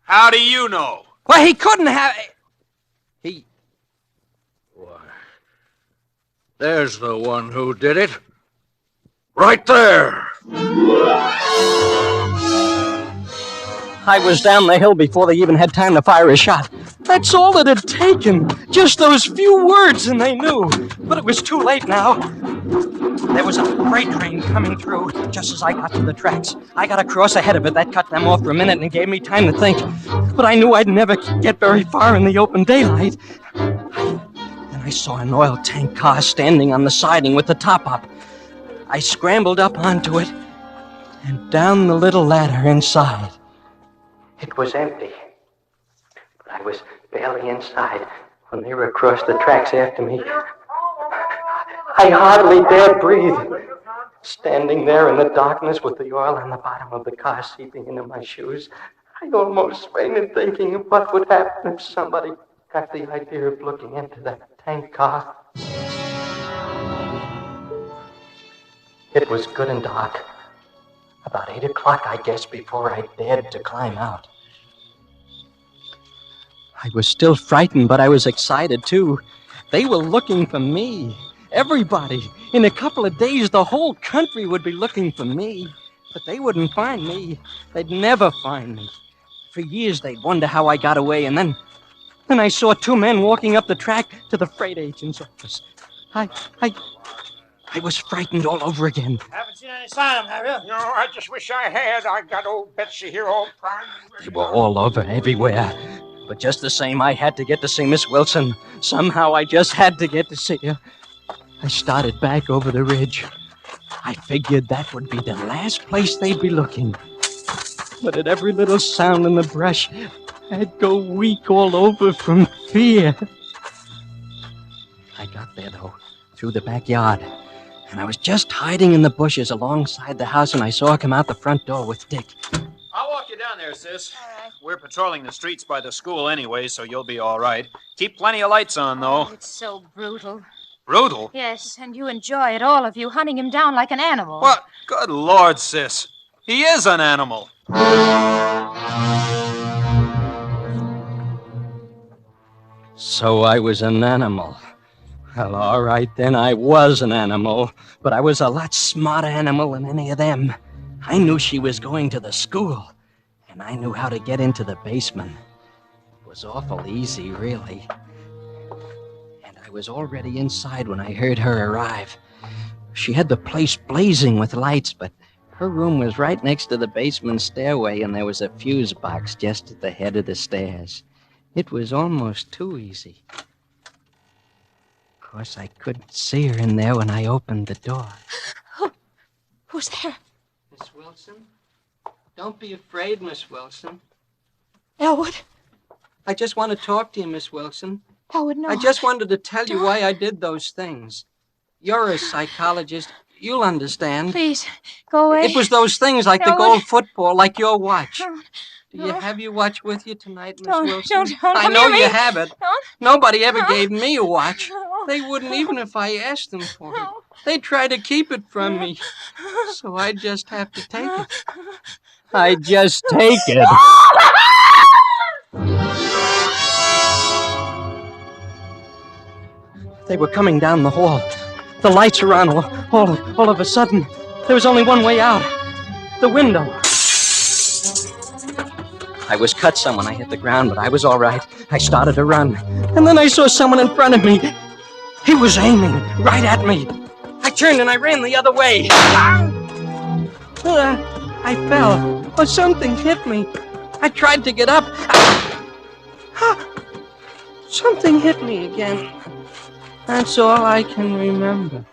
How do you know? Well, he couldn't have... There's the one who did it. Right there. I was down the hill before they even had time to fire a shot. That's all it had taken. Just those few words, and they knew. But it was too late now. There was a freight train coming through just as I got to the tracks. I got across ahead of it. That cut them off for a minute and gave me time to think. But I knew I'd never get very far in the open daylight. Then I saw an oil tank car standing on the siding with the top up. I scrambled up onto it and down the little ladder inside. It was empty. But I was barely inside when they were across the tracks after me. I hardly dared breathe. Standing there in the darkness with the oil on the bottom of the car seeping into my shoes, I almost fainted thinking of what would happen if somebody got the idea of looking into that tank car. It was good and dark. About 8 o'clock, I guess, before I dared to climb out. I was still frightened, but I was excited, too. They were looking for me. Everybody. In a couple of days, the whole country would be looking for me. But they wouldn't find me. They'd never find me. For years, they'd wonder how I got away, and then I saw 2 men walking up the track to the freight agent's office. I was frightened all over again. Haven't seen any sign of them, have you? No, I just wish I had. I got old Betsy here all primed. They were all over, everywhere. But just the same, I had to get to see Miss Wilson. Somehow I just had to get to see her. I started back over the ridge. I figured that would be the last place they'd be looking. But at every little sound in the brush, I'd go weak all over from fear. I got there, though, through the backyard. And I was just hiding in the bushes alongside the house when I saw her come out the front door with Dick. I'll walk you down there, sis. We're patrolling the streets by the school anyway, so you'll be all right. Keep plenty of lights on, though. Oh, it's so brutal. Brutal? Yes, and you enjoy it, all of you, hunting him down like an animal. What? Good Lord, sis. He is an animal. So I was an animal. Well, all right, then I was an animal, but I was a lot smarter animal than any of them. I knew she was going to the school, and I knew how to get into the basement. It was awful easy, really. And I was already inside when I heard her arrive. She had the place blazing with lights, but her room was right next to the basement stairway, and there was a fuse box just at the head of the stairs. It was almost too easy. Of course, I couldn't see her in there when I opened the door. Who's there? Miss Wilson? Don't be afraid, Miss Wilson. Elwood? I just want to talk to you, Miss Wilson. Elwood, no. I just wanted to tell you why I did those things. You're a psychologist. You'll understand. Please, go away. It was those things like the Elwood. gold football, like your watch. No. Do you have your watch with you tonight, Miss Don't, Wilson? don't I come know near me. you have it. Don't. Nobody ever No. gave me a watch. No. They wouldn't even if I asked them for it. They tried to keep it from me. So I just have to take it. I just take it. They were coming down the hall. The lights were on all of a sudden. There was only one way out. The window. I was cut some when I hit the ground, but I was all right. I started to run. And then I saw someone in front of me. He was aiming right at me. I turned and I ran the other way. I fell. Or something hit me. I tried to get up. Something hit me again. That's all I can remember.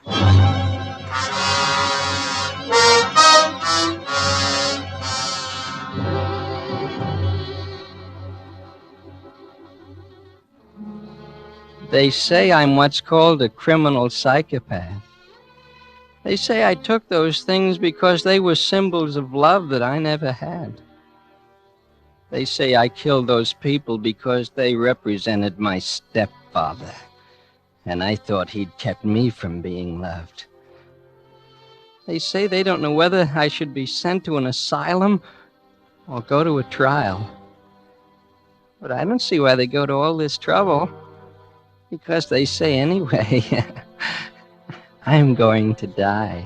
They say I'm what's called a criminal psychopath. They say I took those things because they were symbols of love that I never had. They say I killed those people because they represented my stepfather, and I thought he'd kept me from being loved. They say they don't know whether I should be sent to an asylum or go to a trial. But I don't see why they go to all this trouble. Because they say anyway, I'm going to die.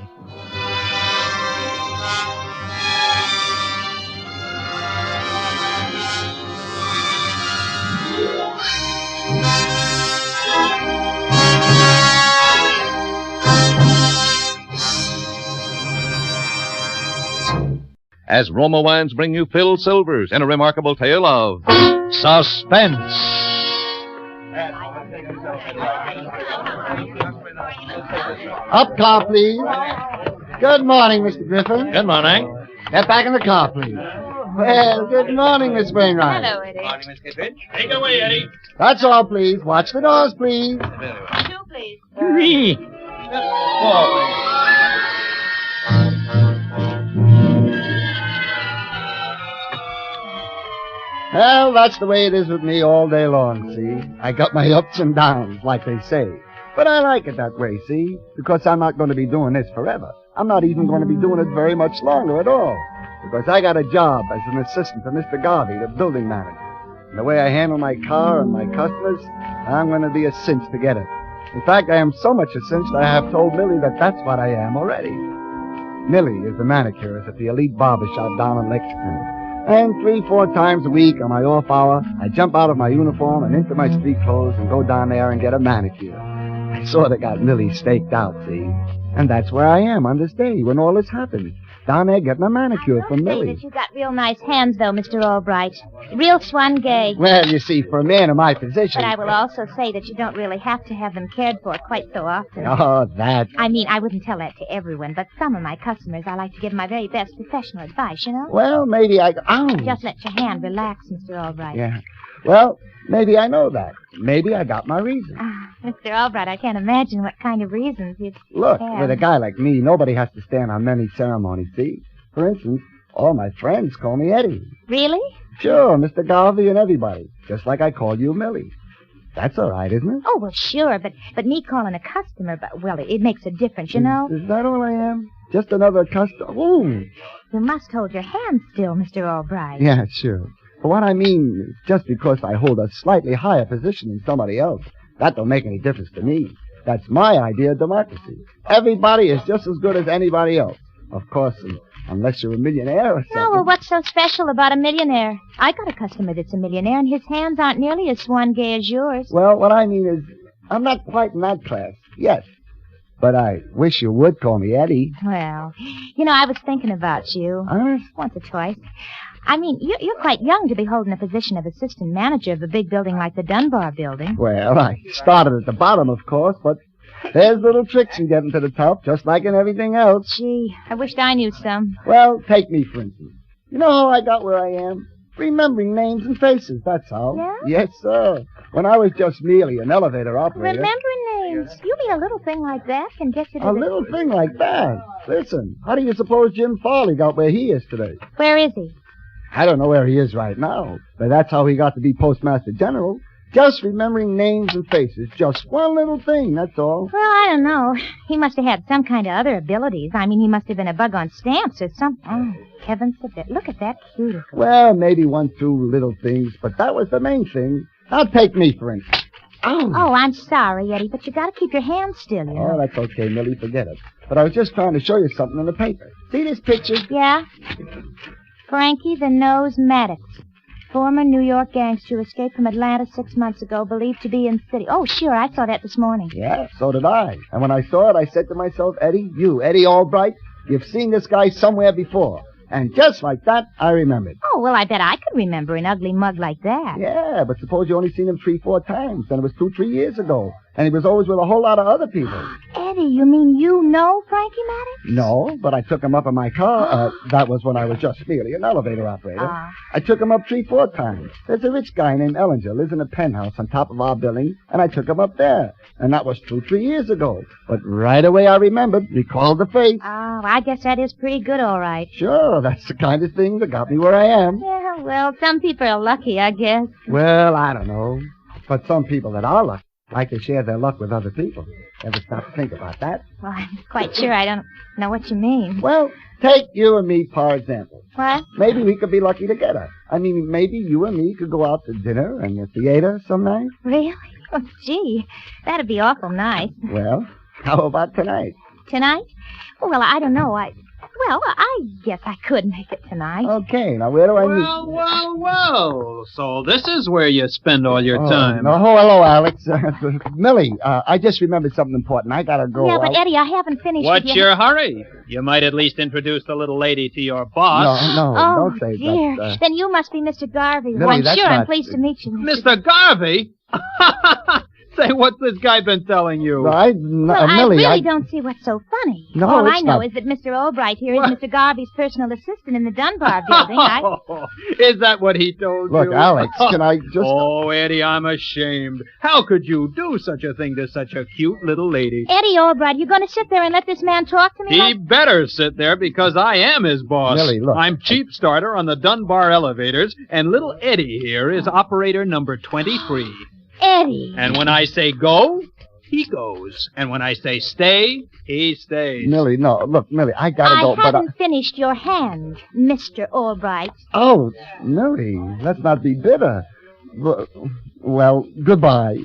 as Roma Wines bring you Phil Silvers in a remarkable tale of suspense. Up car, please. Good morning, Mr. Griffin. Good morning. Get back in the car, please. Well, good morning, Miss Wainwright. Hello, Eddie. Morning, Miss Kittredge. Take it away, Eddie. That's all, please. Watch the doors, please. Two, please. Three. Well, that's the way it is with me all day long, see? I got my ups and downs, like they say. But I like it that way, see? Because I'm not going to be doing this forever. I'm not even going to be doing it very much longer at all. Because I got a job as an assistant to Mr. Garvey, the building manager. And the way I handle my car and my customers, I'm going to be a cinch to get it. In fact, I am so much a cinch that I have told Millie that that's what I am already. Millie is the manicurist at the elite barber shop down in Lexington. And 3-4 times a week on my off hour, I jump out of my uniform and into my street clothes and go down there and get a manicure. I sort of got Millie staked out, see? And that's where I am on this day when all this happened. Down there getting a manicure from Say Millie. that you got real nice hands, though, Mr. Albright. Real swan gay. Well, you see, for a man in my position... But I will also say that you don't really have to have them cared for quite so often. Oh, that... I mean, I wouldn't tell that to everyone, but some of my customers, I like to give them my very best professional advice, you know? Well, maybe I... Ow! Just let your hand relax, Mr. Albright. Yeah. Well, maybe I know that. Maybe I got my reason. Mr. Albright, I can't imagine what kind of reasons you'd Look, have. with a guy like me, nobody has to stand on many ceremonies, see? For instance, all my friends call me Eddie. Really? Sure, Mr. Garvey and everybody. Just like I call you Millie. That's all right, isn't it? Oh, well, sure, but me calling a customer, well, it makes a difference, you know? Is that all I am? Just another customer? Ooh. You must hold your hand still, Mr. Albright. Yeah, sure. But what I mean is just because I hold a slightly higher position than somebody else, that don't make any difference to me. That's my idea of democracy. Everybody is just as good as anybody else. Of course, unless you're a millionaire or something. Oh, well, what's so special about a millionaire? I got a customer that's a millionaire, and his hands aren't nearly as swan gay as yours. Well, what I mean is, I'm not quite in that class yet. But I wish you would call me Eddie. Well, you know, I was thinking about you. Honest? Once or twice. I mean, you're quite young to be holding a position of assistant manager of a big building like the Dunbar building. Well, I started at the bottom, of course, but there's little tricks in getting to the top, just like in everything else. Gee, I wished I knew some. Well, take me, for instance. You know how I got where I am? Remembering names and faces, that's all. Yeah? Yes, sir. When I was just merely an elevator operator. Remembering names? You mean a little thing like that can get you to A little thing like that? Listen, how do you suppose Jim Farley got where he is today? Where is he? I don't know where he is right now, but that's how he got to be Postmaster General. Just remembering names and faces. Just one little thing, that's all. Well, I don't know. He must have had some kind of other abilities. I mean, he must have been a bug on stamps or something. Oh, heavens forbid. Look at that cuticle. Well, maybe 1-2 little things, but that was the main thing. Now take me, for instance. Oh, I'm sorry, Eddie, but you got to keep your hands still, you know. Oh, that's okay, Millie. Forget it. But I was just trying to show you something in the paper. See this picture? Yeah? Frankie the Nose Maddox, former New York gangster who escaped from Atlanta 6 months ago, believed to be in city. Oh, sure, I saw that this morning. Yeah, so did I. And when I saw it, I said to myself, Eddie, Eddie Albright, you've seen this guy somewhere before. And just like that, I remembered. Oh, well, I bet I could remember an ugly mug like that. Yeah, but suppose you only seen him 3-4 times, and it was 2-3 years ago. And he was always with a whole lot of other people. Eddie, you mean you know Frankie Maddox? No, but I took him up in my car. That was when I was just merely an elevator operator. I took him up 3-4 times. There's a rich guy named Ellinger, lives in a penthouse on top of our building, and I took him up there. And that was 2-3 years ago. But right away I remembered, recalled the face. Oh, I guess that is pretty good, all right. Sure, that's the kind of thing that got me where I am. Yeah, well, some people are lucky, I guess. Well, I don't know. But some people that are lucky like to share their luck with other people. Ever stop to think about that? Well, I'm quite sure I don't know what you mean. Well, take you and me, for example. What? Maybe we could be lucky together. I mean, maybe you and me could go out to dinner and the theater some night. Really? Oh, gee, that'd be awful nice. Well, how about tonight? Tonight? Oh, well, I don't know. Well, I guess I could make it tonight. Okay, now where do I meet? Well. So this is where you spend all your time. No, hello, Alex. Millie, I just remembered something important. I gotta go. Yeah, but Eddie, I haven't finished What's with your hurry? You might at least introduce the little lady to your boss. No, Oh, don't say dear. that. Then you must be Mr. Garvey. Millie, Well, I'm that's sure I'm not- pleased to meet you, Mr. Garvey? Say, what's this guy been telling you? Well, I Millie, really don't see what's so funny. No, All I it's know not. is that Mr. Albright here is Mr. Garvey's personal assistant in the Dunbar building. Is that what he told Look, you? Alex, can I just... Oh, Eddie, I'm ashamed. How could you do such a thing to such a cute little lady? Eddie Albright, you going to sit there and let this man talk to me? He better sit there because I am his boss. Millie, look. I'm chief starter on the Dunbar elevators, and little Eddie here is operator number 23. Eddie. And when I say go, he goes. And when I say stay, he stays. Millie, no. Look, Millie, I gotta go, I but... haven't finished your hand, Mr. Albright. Oh, Millie, let's not be bitter. Well, goodbye.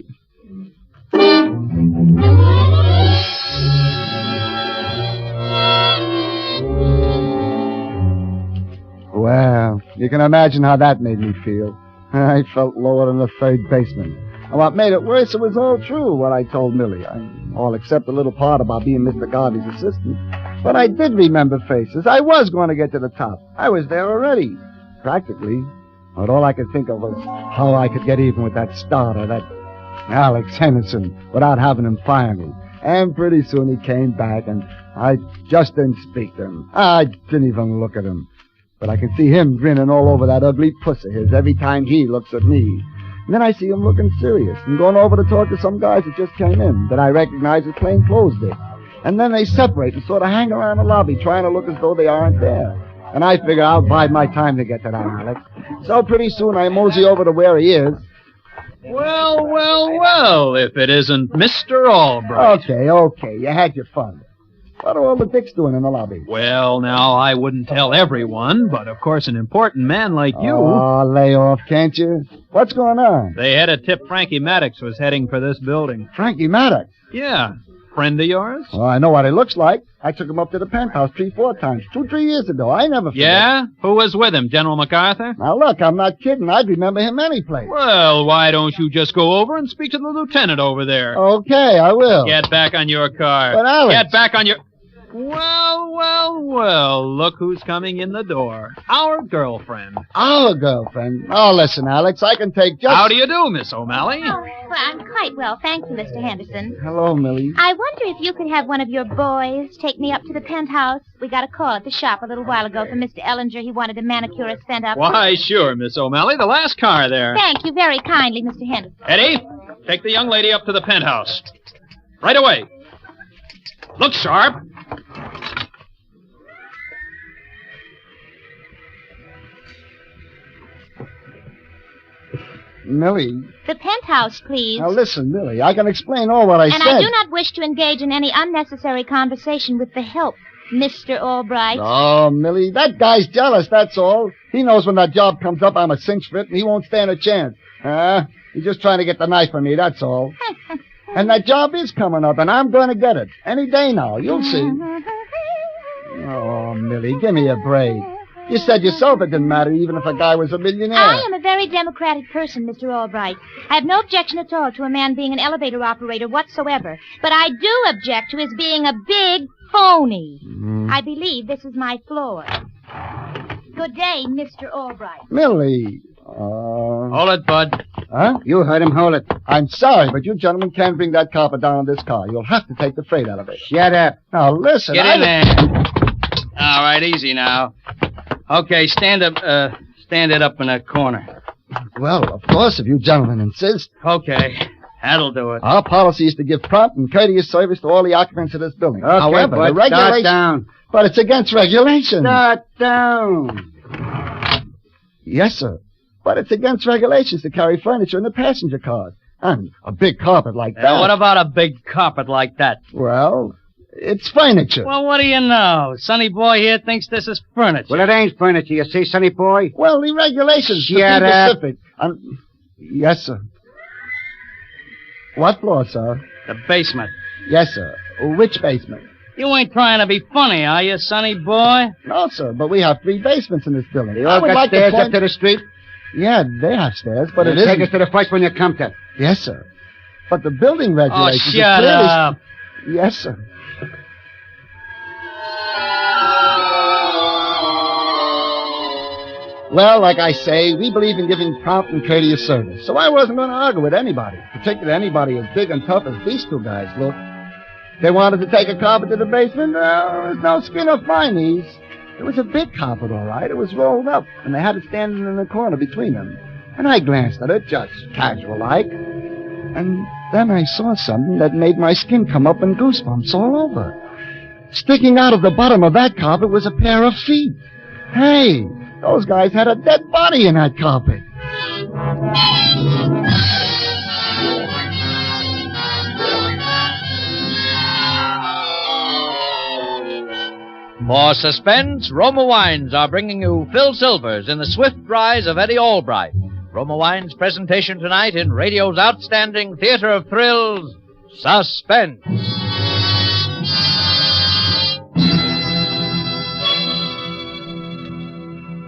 Well, you can imagine how that made me feel. I felt lower than the third baseman. And what made it worse, it was all true, what I told Millie. All except a little part about being Mr. Garvey's assistant. But I did remember faces. I was going to get to the top. I was there already. Practically. But all I could think of was how I could get even with that starter, that Alex Henderson, without having him fire me. And pretty soon he came back, and I just didn't speak to him. I didn't even look at him. But I can see him grinning all over that ugly puss of his every time he looks at me. And then I see him looking serious and going over to talk to some guys that just came in that I recognize as plainclothes there. And then they separate and sort of hang around the lobby trying to look as though they aren't there. And I figure I'll bide my time to get to that, Alex. So pretty soon I mosey over to where he is. Well, if it isn't Mr. Albright. Okay, you had your fun. What are all the dicks doing in the lobby? Well, now, I wouldn't tell everyone, but of course an important man like you... Oh, lay off, can't you? What's going on? They had a tip Frankie Maddox was heading for this building. Frankie Maddox? Yeah. Friend of yours? Well, I know what he looks like. I took him up to the penthouse 3-4 times, 2-3 years ago. I never forget. Yeah? Who was with him, General MacArthur? Now, look, I'm not kidding. I'd remember him any place. Well, why don't you just go over and speak to the lieutenant over there? Okay, I will. Get back on your car. But, Alex... Get back on your... Well, look who's coming in the door. Our girlfriend. Our girlfriend? Oh, listen, Alex, I can take just... How do you do, Miss O'Malley? Oh, well, I'm quite well, thank you, Mr. Henderson. Hello, Millie. I wonder if you could have one of your boys take me up to the penthouse. We got a call at the shop a little while ago from Mr. Ellinger. He wanted a manicurist sent up. Why, sure, Miss O'Malley. The last car there. Thank you very kindly, Mr. Henderson. Eddie, take the young lady up to the penthouse. Right away. Look sharp. Millie. The penthouse, please. Now, listen, Millie, I can explain all what I said. And I do not wish to engage in any unnecessary conversation with the help, Mr. Albright. Oh, Millie, that guy's jealous, that's all. He knows when that job comes up, I'm a cinch for it, and he won't stand a chance. He's just trying to get the knife on me, that's all. And that job is coming up, and I'm going to get it. Any day now, you'll see. Oh, Millie, give me a break. You said yourself it didn't matter even if a guy was a millionaire. I am a very democratic person, Mr. Albright. I have no objection at all to a man being an elevator operator whatsoever. But I do object to his being a big phony. I believe this is my floor. Good day, Mr. Albright. Millie. Hold it, Bud. Huh? You heard him. Hold it. I'm sorry, but you gentlemen can't bring that carpet down on this car. You'll have to take the freight elevator. Shut up. Now, listen. Get in there. All right, easy now. Okay, stand it up in that corner. Well, of course, if you gentlemen insist. Okay, that'll do it. Our policy is to give prompt and courteous service to all the occupants of this building. Okay, however, but the regulation... start down. But it's against regulations. Start down. Yes, sir. But it's against regulations to carry furniture in the passenger cars. And a big carpet like that. What about a big carpet like that? Well, it's furniture. Well, what do you know? Sonny Boy here thinks this is furniture. Well, it ain't furniture, you see, Sonny Boy. Well, the regulations to be Shut up. specific. Yes, sir. What floor, sir? The basement. Yes, sir. Which basement? You ain't trying to be funny, are you, sonny boy? No, sir, but we have 3 basements in this building. They all got stairs up to the street? Yeah, they have stairs, but Then it take isn't. us to the first one you come to. Yes, sir. But the building regulations... Oh, shut up. Yes, sir. Well, like I say, we believe in giving prompt and courteous service, so I wasn't going to argue with anybody, particularly anybody as big and tough as these 2 guys look. They wanted to take a carpet to the basement. There was no skin off my knees. It was a big carpet, all right. It was rolled up, and they had it standing in the corner between them. And I glanced at it, just casual-like. And then I saw something that made my skin come up in goosebumps all over. Sticking out of the bottom of that carpet was a pair of feet. Hey, those guys had a dead body in that carpet. For Suspense, Roma Wines are bringing you Phil Silvers in the swift rise of Eddie Albright. Roma Wines' presentation tonight in radio's outstanding theater of thrills, Suspense.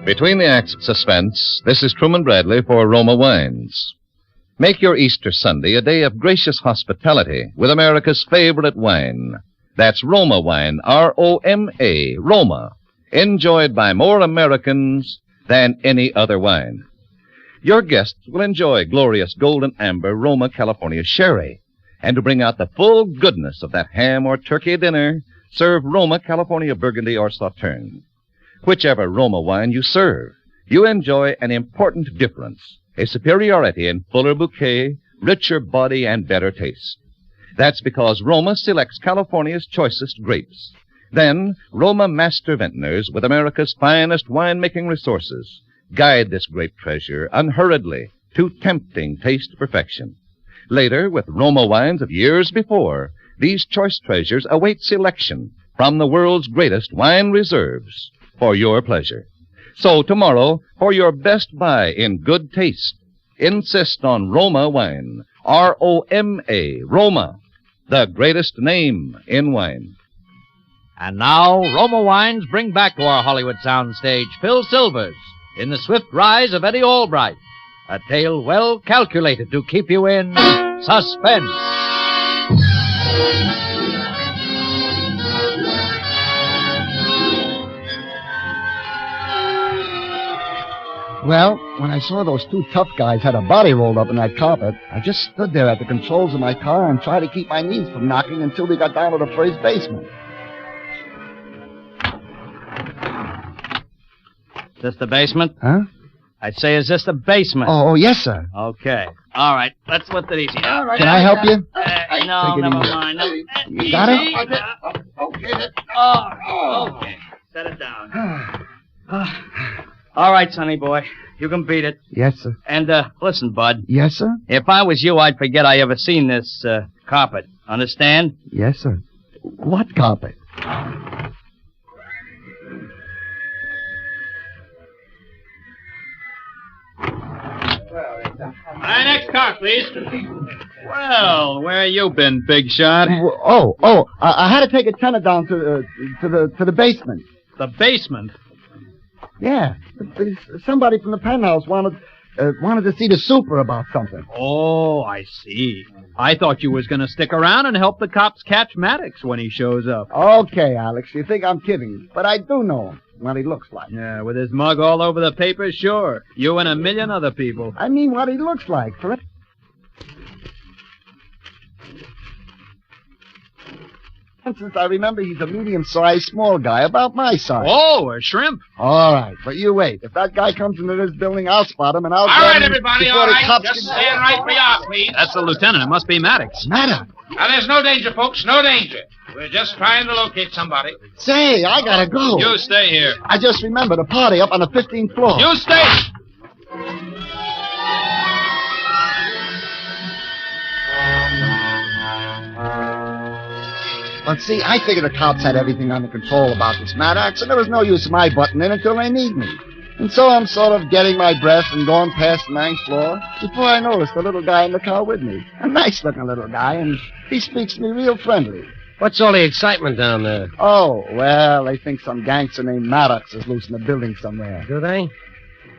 Between the acts of Suspense, this is Truman Bradley for Roma Wines. Make your Easter Sunday a day of gracious hospitality with America's favorite wine. That's Roma wine, R-O-M-A, Roma, enjoyed by more Americans than any other wine. Your guests will enjoy glorious golden amber Roma California sherry. And to bring out the full goodness of that ham or turkey dinner, serve Roma California Burgundy or Sauterne. Whichever Roma wine you serve, you enjoy an important difference, a superiority in fuller bouquet, richer body, and better taste. That's because Roma selects California's choicest grapes. Then, Roma master vintners with America's finest winemaking resources guide this grape treasure unhurriedly to tempting taste perfection. Later, with Roma wines of years before, these choice treasures await selection from the world's greatest wine reserves for your pleasure. So tomorrow, for your best buy in good taste, insist on Roma wine, R-O-M-A, Roma, the greatest name in wine. And now, Roma Wines bring back to our Hollywood soundstage Phil Silvers in the swift rise of Eddie Albright, a tale well calculated to keep you in suspense. Well, when I saw those 2 tough guys had a body rolled up in that carpet, I just stood there at the controls of my car and tried to keep my knees from knocking until we got down to the first basement. Is this the basement? Huh? I'd say, is this the basement? Oh, yes, sir. Okay. All right. Let's lift it easy. All right. Can I help you? No, Take it never easy. mind. No. You got it? Okay. Oh, okay. Set it down. All right, sonny boy. You can beat it. Yes, sir. And, listen, bud. Yes, sir? If I was you, I'd forget I ever seen this, carpet. Understand? Yes, sir. What carpet? My next car, please. Well, where you been, big shot? I had to take a tenant down to the basement. The basement? Yeah. Somebody from the penthouse wanted to see the super about something. Oh, I see. I thought you was going to stick around and help the cops catch Maddox when he shows up. Okay, Alex, you think I'm kidding, but I do know him. What he looks like. Yeah, with his mug all over the papers, sure. You and a million other people. I mean what he looks like. For instance, I remember he's a medium-sized, small guy, about my size. Oh, a shrimp. All right, but you wait. If that guy comes into this building, I'll spot him, and I'll All grab right, him everybody, before all the right. cops Just can- stand right where you are, please. That's the lieutenant. It must be Maddox. Maddox? Now, there's no danger, folks, no danger. We're just trying to locate somebody. Say, I gotta go. You stay here. I just remembered a party up on the 15th floor. You stay. But see, I figured the cops had everything under control about this Maddox, and there was no use of my butting in until they need me. And so I'm sort of getting my breath and going past the 9th floor before I notice the little guy in the car with me. A nice-looking little guy, and he speaks to me real friendly. What's all the excitement down there? Oh, well, they think some gangster named Maddox is loose in the building somewhere. Do they?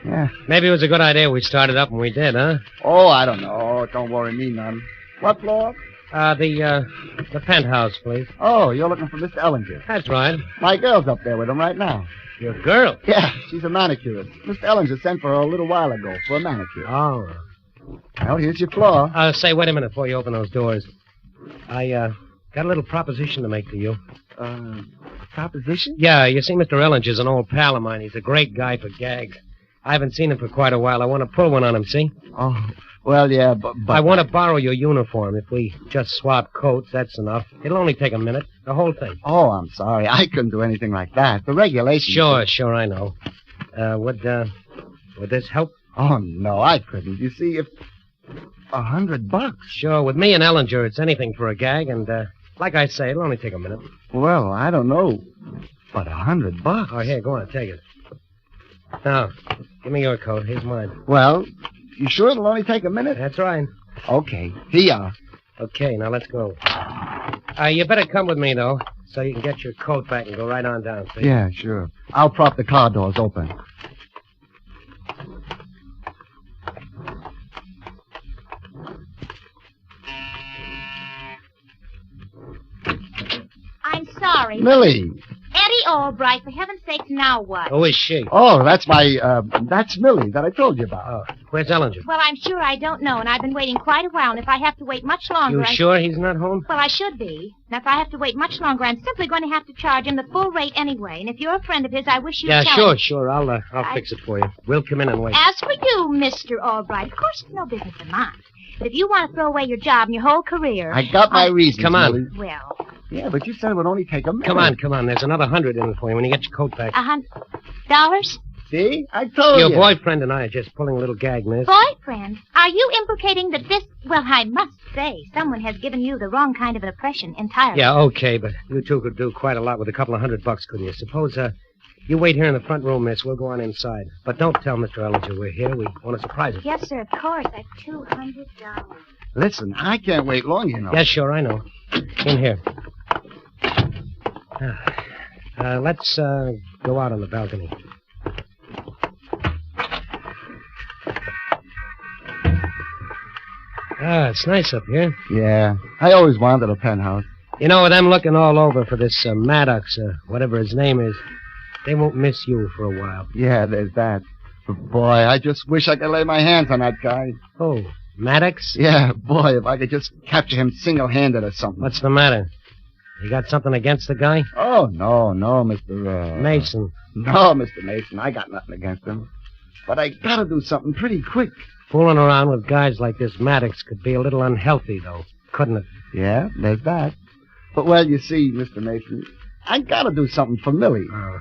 Yeah. Maybe it was a good idea we started up when we did, huh? Oh, I don't know. It don't worry me none. What floor? The penthouse, please. Oh, you're looking for Mr. Ellinger. That's right. My girl's up there with him right now. Your girl? Yeah, she's a manicurist. Mr. Ellinger sent for her a little while ago for a manicure. Oh. Well, here's your floor. Say, wait a minute before you open those doors. I, got a little proposition to make to you. Proposition? Yeah, you see, Mr. Ellinger's an old pal of mine. He's a great guy for gags. I haven't seen him for quite a while. I want to pull one on him, see? Oh, well, yeah, but... I want to borrow your uniform. If we just swap coats, that's enough. It'll only take a minute. The whole thing. Oh, I'm sorry. I couldn't do anything like that. The regulations... Sure, I know. Would this help? Oh, no, I couldn't. You see, if... $100? Sure, with me and Ellinger, it's anything for a gag, and, like I say, it'll only take a minute. Well, I don't know. But $100? Oh, here, go on, take it. Now, give me your coat. Here's mine. Well, you sure it'll only take a minute? That's right. Okay, here you are. Okay, now let's go. You better come with me, though, so you can get your coat back and go right on down, see? Yeah, sure. I'll prop the car doors open. I'm sorry. Millie. Eddie Albright, for heaven's sake, now what? Who is she? Oh, that's that's Millie that I told you about. Oh, where's Ellinger? Well, I'm sure I don't know, and I've been waiting quite a while, and if I have to wait much longer... You sure he's not home? Well, I should be. And if I have to wait much longer, I'm simply going to have to charge him the full rate anyway. And if you're a friend of his, I wish you'd tell him. Sure. I'll fix it for you. We'll come in and wait. As for you, Mr. Albright, of course it's no business of mine. But if you want to throw away your job and your whole career... I got my reasons, Come on. Millie. Well... Yeah, but you said it would only take a minute. Come on. There's another 100 in it for you when you get your coat back. $100? See? I told you. Your boyfriend and I are just pulling a little gag, miss. Boyfriend? Are you implicating that this... Well, I must say, someone has given you the wrong kind of an impression entirely. Yeah, okay, but you two could do quite a lot with a couple of $100, couldn't you? Suppose, you wait here in the front room, miss. We'll go on inside. But don't tell Mr. Ellinger we're here. We want to surprise him. Yes, sir, of course. That's $200. Listen, I can't wait long, you know. Yes, sure, I know. In here. Let's go out on the balcony. It's nice up here. Yeah, I always wanted a penthouse. You know, with them looking all over for this Maddox, whatever his name is, they won't miss you for a while. Yeah, there's that. But boy, I just wish I could lay my hands on that guy. Oh, Maddox? Yeah, boy, if I could just capture him single-handed or something. What's the matter? You got something against the guy? Oh, no, Mr. Mason. No, Mr. Mason, I got nothing against him. But I gotta do something pretty quick. Fooling around with guys like this Maddox could be a little unhealthy, though, couldn't it? Yeah, there's that. But, well, you see, Mr. Mason, I gotta do something for Millie. Oh.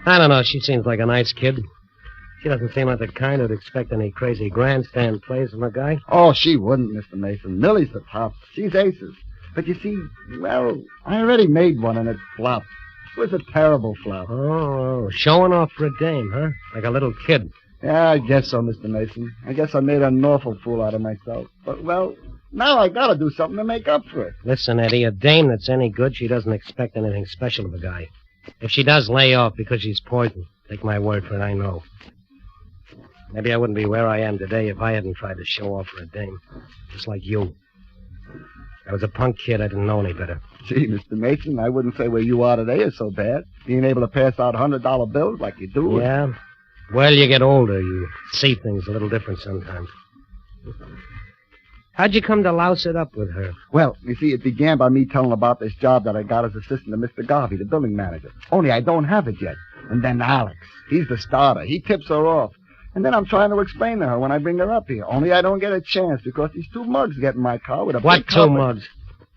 I don't know. She seems like a nice kid. She doesn't seem like the kind who'd expect any crazy grandstand plays from a guy. Oh, she wouldn't, Mr. Mason. Millie's the top. She's aces. But you see, well, I already made one and it flopped. It was a terrible flop. Oh, showing off for a dame, huh? Like a little kid. Yeah, I guess so, Mr. Mason. I guess I made an awful fool out of myself. But, well, now I gotta do something to make up for it. Listen, Eddie, a dame that's any good, she doesn't expect anything special of a guy. If she does lay off because she's poisoned, take my word for it, I know. Maybe I wouldn't be where I am today if I hadn't tried to show off for a dame. Just like you. I was a punk kid. I didn't know any better. Gee, Mr. Mason, I wouldn't say where you are today is so bad. Being able to pass out $100 bills like you do. Yeah? Well, you get older. You see things a little different sometimes. How'd you come to louse it up with her? Well, you see, it began by me telling about this job that I got as assistant to Mr. Garvey, the building manager. Only I don't have it yet. And then Alex. He's the starter. He tips her off. And then I'm trying to explain to her when I bring her up here. Only I don't get a chance because these two mugs get in my car with a What big two carpet. mugs?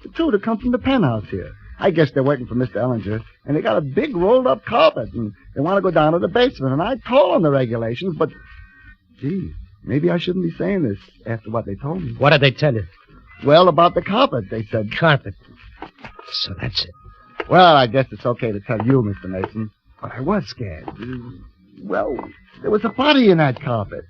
The two that come from the penthouse here. I guess they're waiting for Mr. Ellinger, and they got a big rolled-up carpet, and they want to go down to the basement. And I told them the regulations, but... Gee, maybe I shouldn't be saying this after what they told me. What did they tell you? Well, about the carpet, they said. Carpet. So that's it. Well, I guess it's okay to tell you, Mr. Mason. But I was scared. Well, there was a body in that carpet.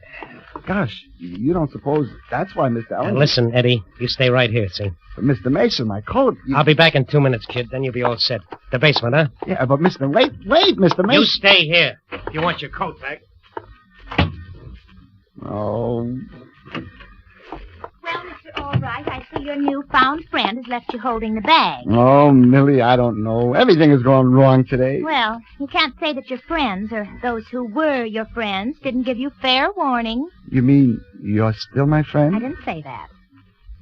Gosh, you don't suppose that's why Mr. Allen... Listen, Eddie, you stay right here, see? But Mr. Mason, my coat... I'll be back in 2 minutes, kid. Then you'll be all set. The basement, huh? Yeah, but Mr. Wait, Mr. Mason... You stay here. If you want your coat back. Oh... Well, Mr. Albright, I see your newfound friend has left you holding the bag. Oh, Millie, I don't know. Everything has gone wrong today. Well, you can't say that your friends, or those who were your friends, didn't give you fair warning. You mean you're still my friend? I didn't say that.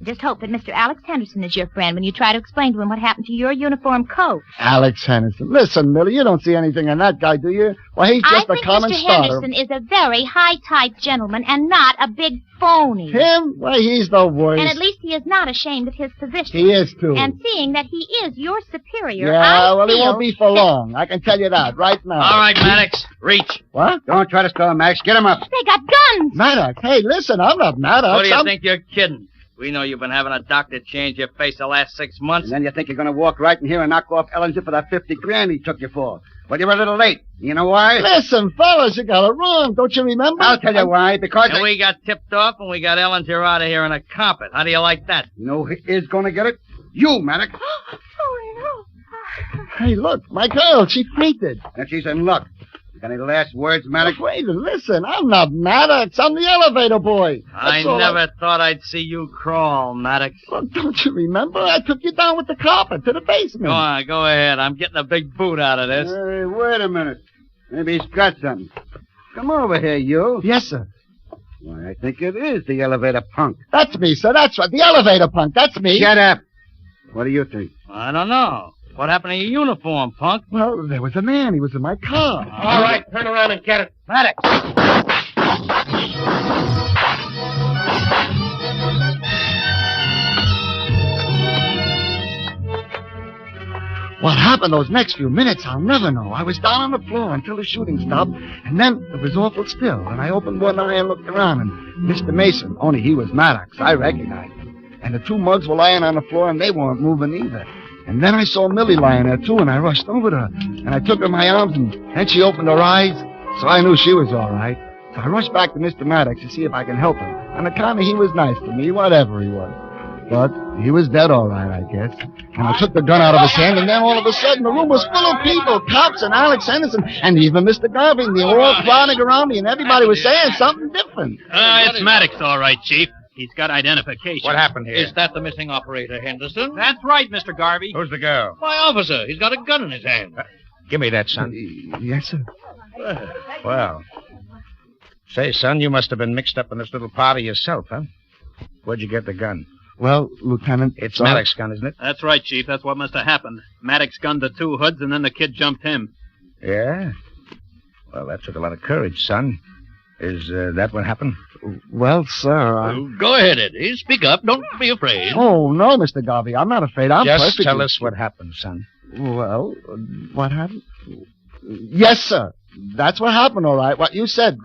I just hope that Mr. Alex Henderson is your friend when you try to explain to him what happened to your uniform coat. Alex Henderson. Listen, Millie, you don't see anything in that guy, do you? Well, he's just a common Mr. starter. Henderson is a very high-type gentleman and not a big phony. Him? Well, he's the worst. And at least he is not ashamed of his position. He is, too. And seeing that he is your superior, Yeah, well, he won't be for long. I can tell you that right now. All right, Maddox, reach. What? Don't try to stall him, Max. Get him up. They got guns. Maddox, hey, listen, I'm not Maddox. What do you think you're kidding? We know you've been having a doctor change your face the last 6 months. And then you think you're going to walk right in here and knock off Ellinger for that $50,000 he took you for. Well, you were a little late. You know why? Listen, fellas, you got it wrong. Don't you remember? I'll tell you why. Because... And we got tipped off and we got Ellinger out of here in a carpet. How do you like that? You know who is going to get it? You, Maddox. Oh, no. Hey, look, my girl, she fainted. And she's in luck. Got any last words, Maddox? Wait, listen, I'm not Maddox. I'm the elevator boy. I never thought I'd see you crawl, Maddox. Well, don't you remember? I took you down with the carpet to the basement. Go on, go ahead. I'm getting a big boot out of this. Hey, wait a minute. Maybe he's got something. Come over here, you. Yes, sir. Why, I think it is the elevator punk. That's me, sir. That's right. The elevator punk. That's me. Shut up. What do you think? I don't know. What happened to your uniform, punk? Well, there was a man. He was in my car. All right, turn around and get it. Maddox! What happened those next few minutes, I'll never know. I was down on the floor until the shooting stopped, and then it was awful still, and I opened one eye and looked around, and Mr. Mason, only he was Maddox, I recognized him. And the two mugs were lying on the floor, and they weren't moving either. And then I saw Millie lying there, too, and I rushed over to her. And I took her in my arms, and then she opened her eyes, so I knew she was all right. So I rushed back to Mr. Maddox to see if I can help him. On account of he was nice to me, whatever he was. But he was dead all right, I guess. And I took the gun out of his hand, and then all of a sudden the room was full of people, cops and Alex Henderson, and even Mr. Garvey. And they were all crowding around me, and everybody was saying something different. It's Maddox, all right, Chief. He's got identification. What happened here? Is that the missing operator, Henderson? That's right, Mr. Garvey. Who's the girl? My officer. He's got a gun in his hand. Give me that, son. Yes, sir. Well, say, son, you must have been mixed up in this little party yourself, huh? Where'd you get the gun? Well, Lieutenant... It's Maddox's gun, isn't it? That's right, Chief. That's what must have happened. Maddox gunned the two hoods, and then the kid jumped him. Yeah? Well, that took a lot of courage, son. Is that what happened? Well, sir, Go ahead, Eddie. Speak up. Don't be afraid. Oh, no, Mr. Garvey. I'm not afraid. I'm Just perfectly... tell us what happened, son. Well, what happened? Yes, sir. That's what happened, all right. What you said.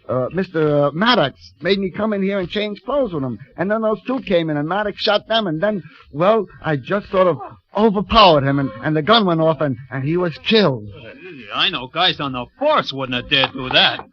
Mr. Maddox made me come in here and change clothes with him. And then those two came in, and Maddox shot them. And then, well, I just sort of overpowered him, and the gun went off, and he was killed. I know guys on the force wouldn't have dared do that.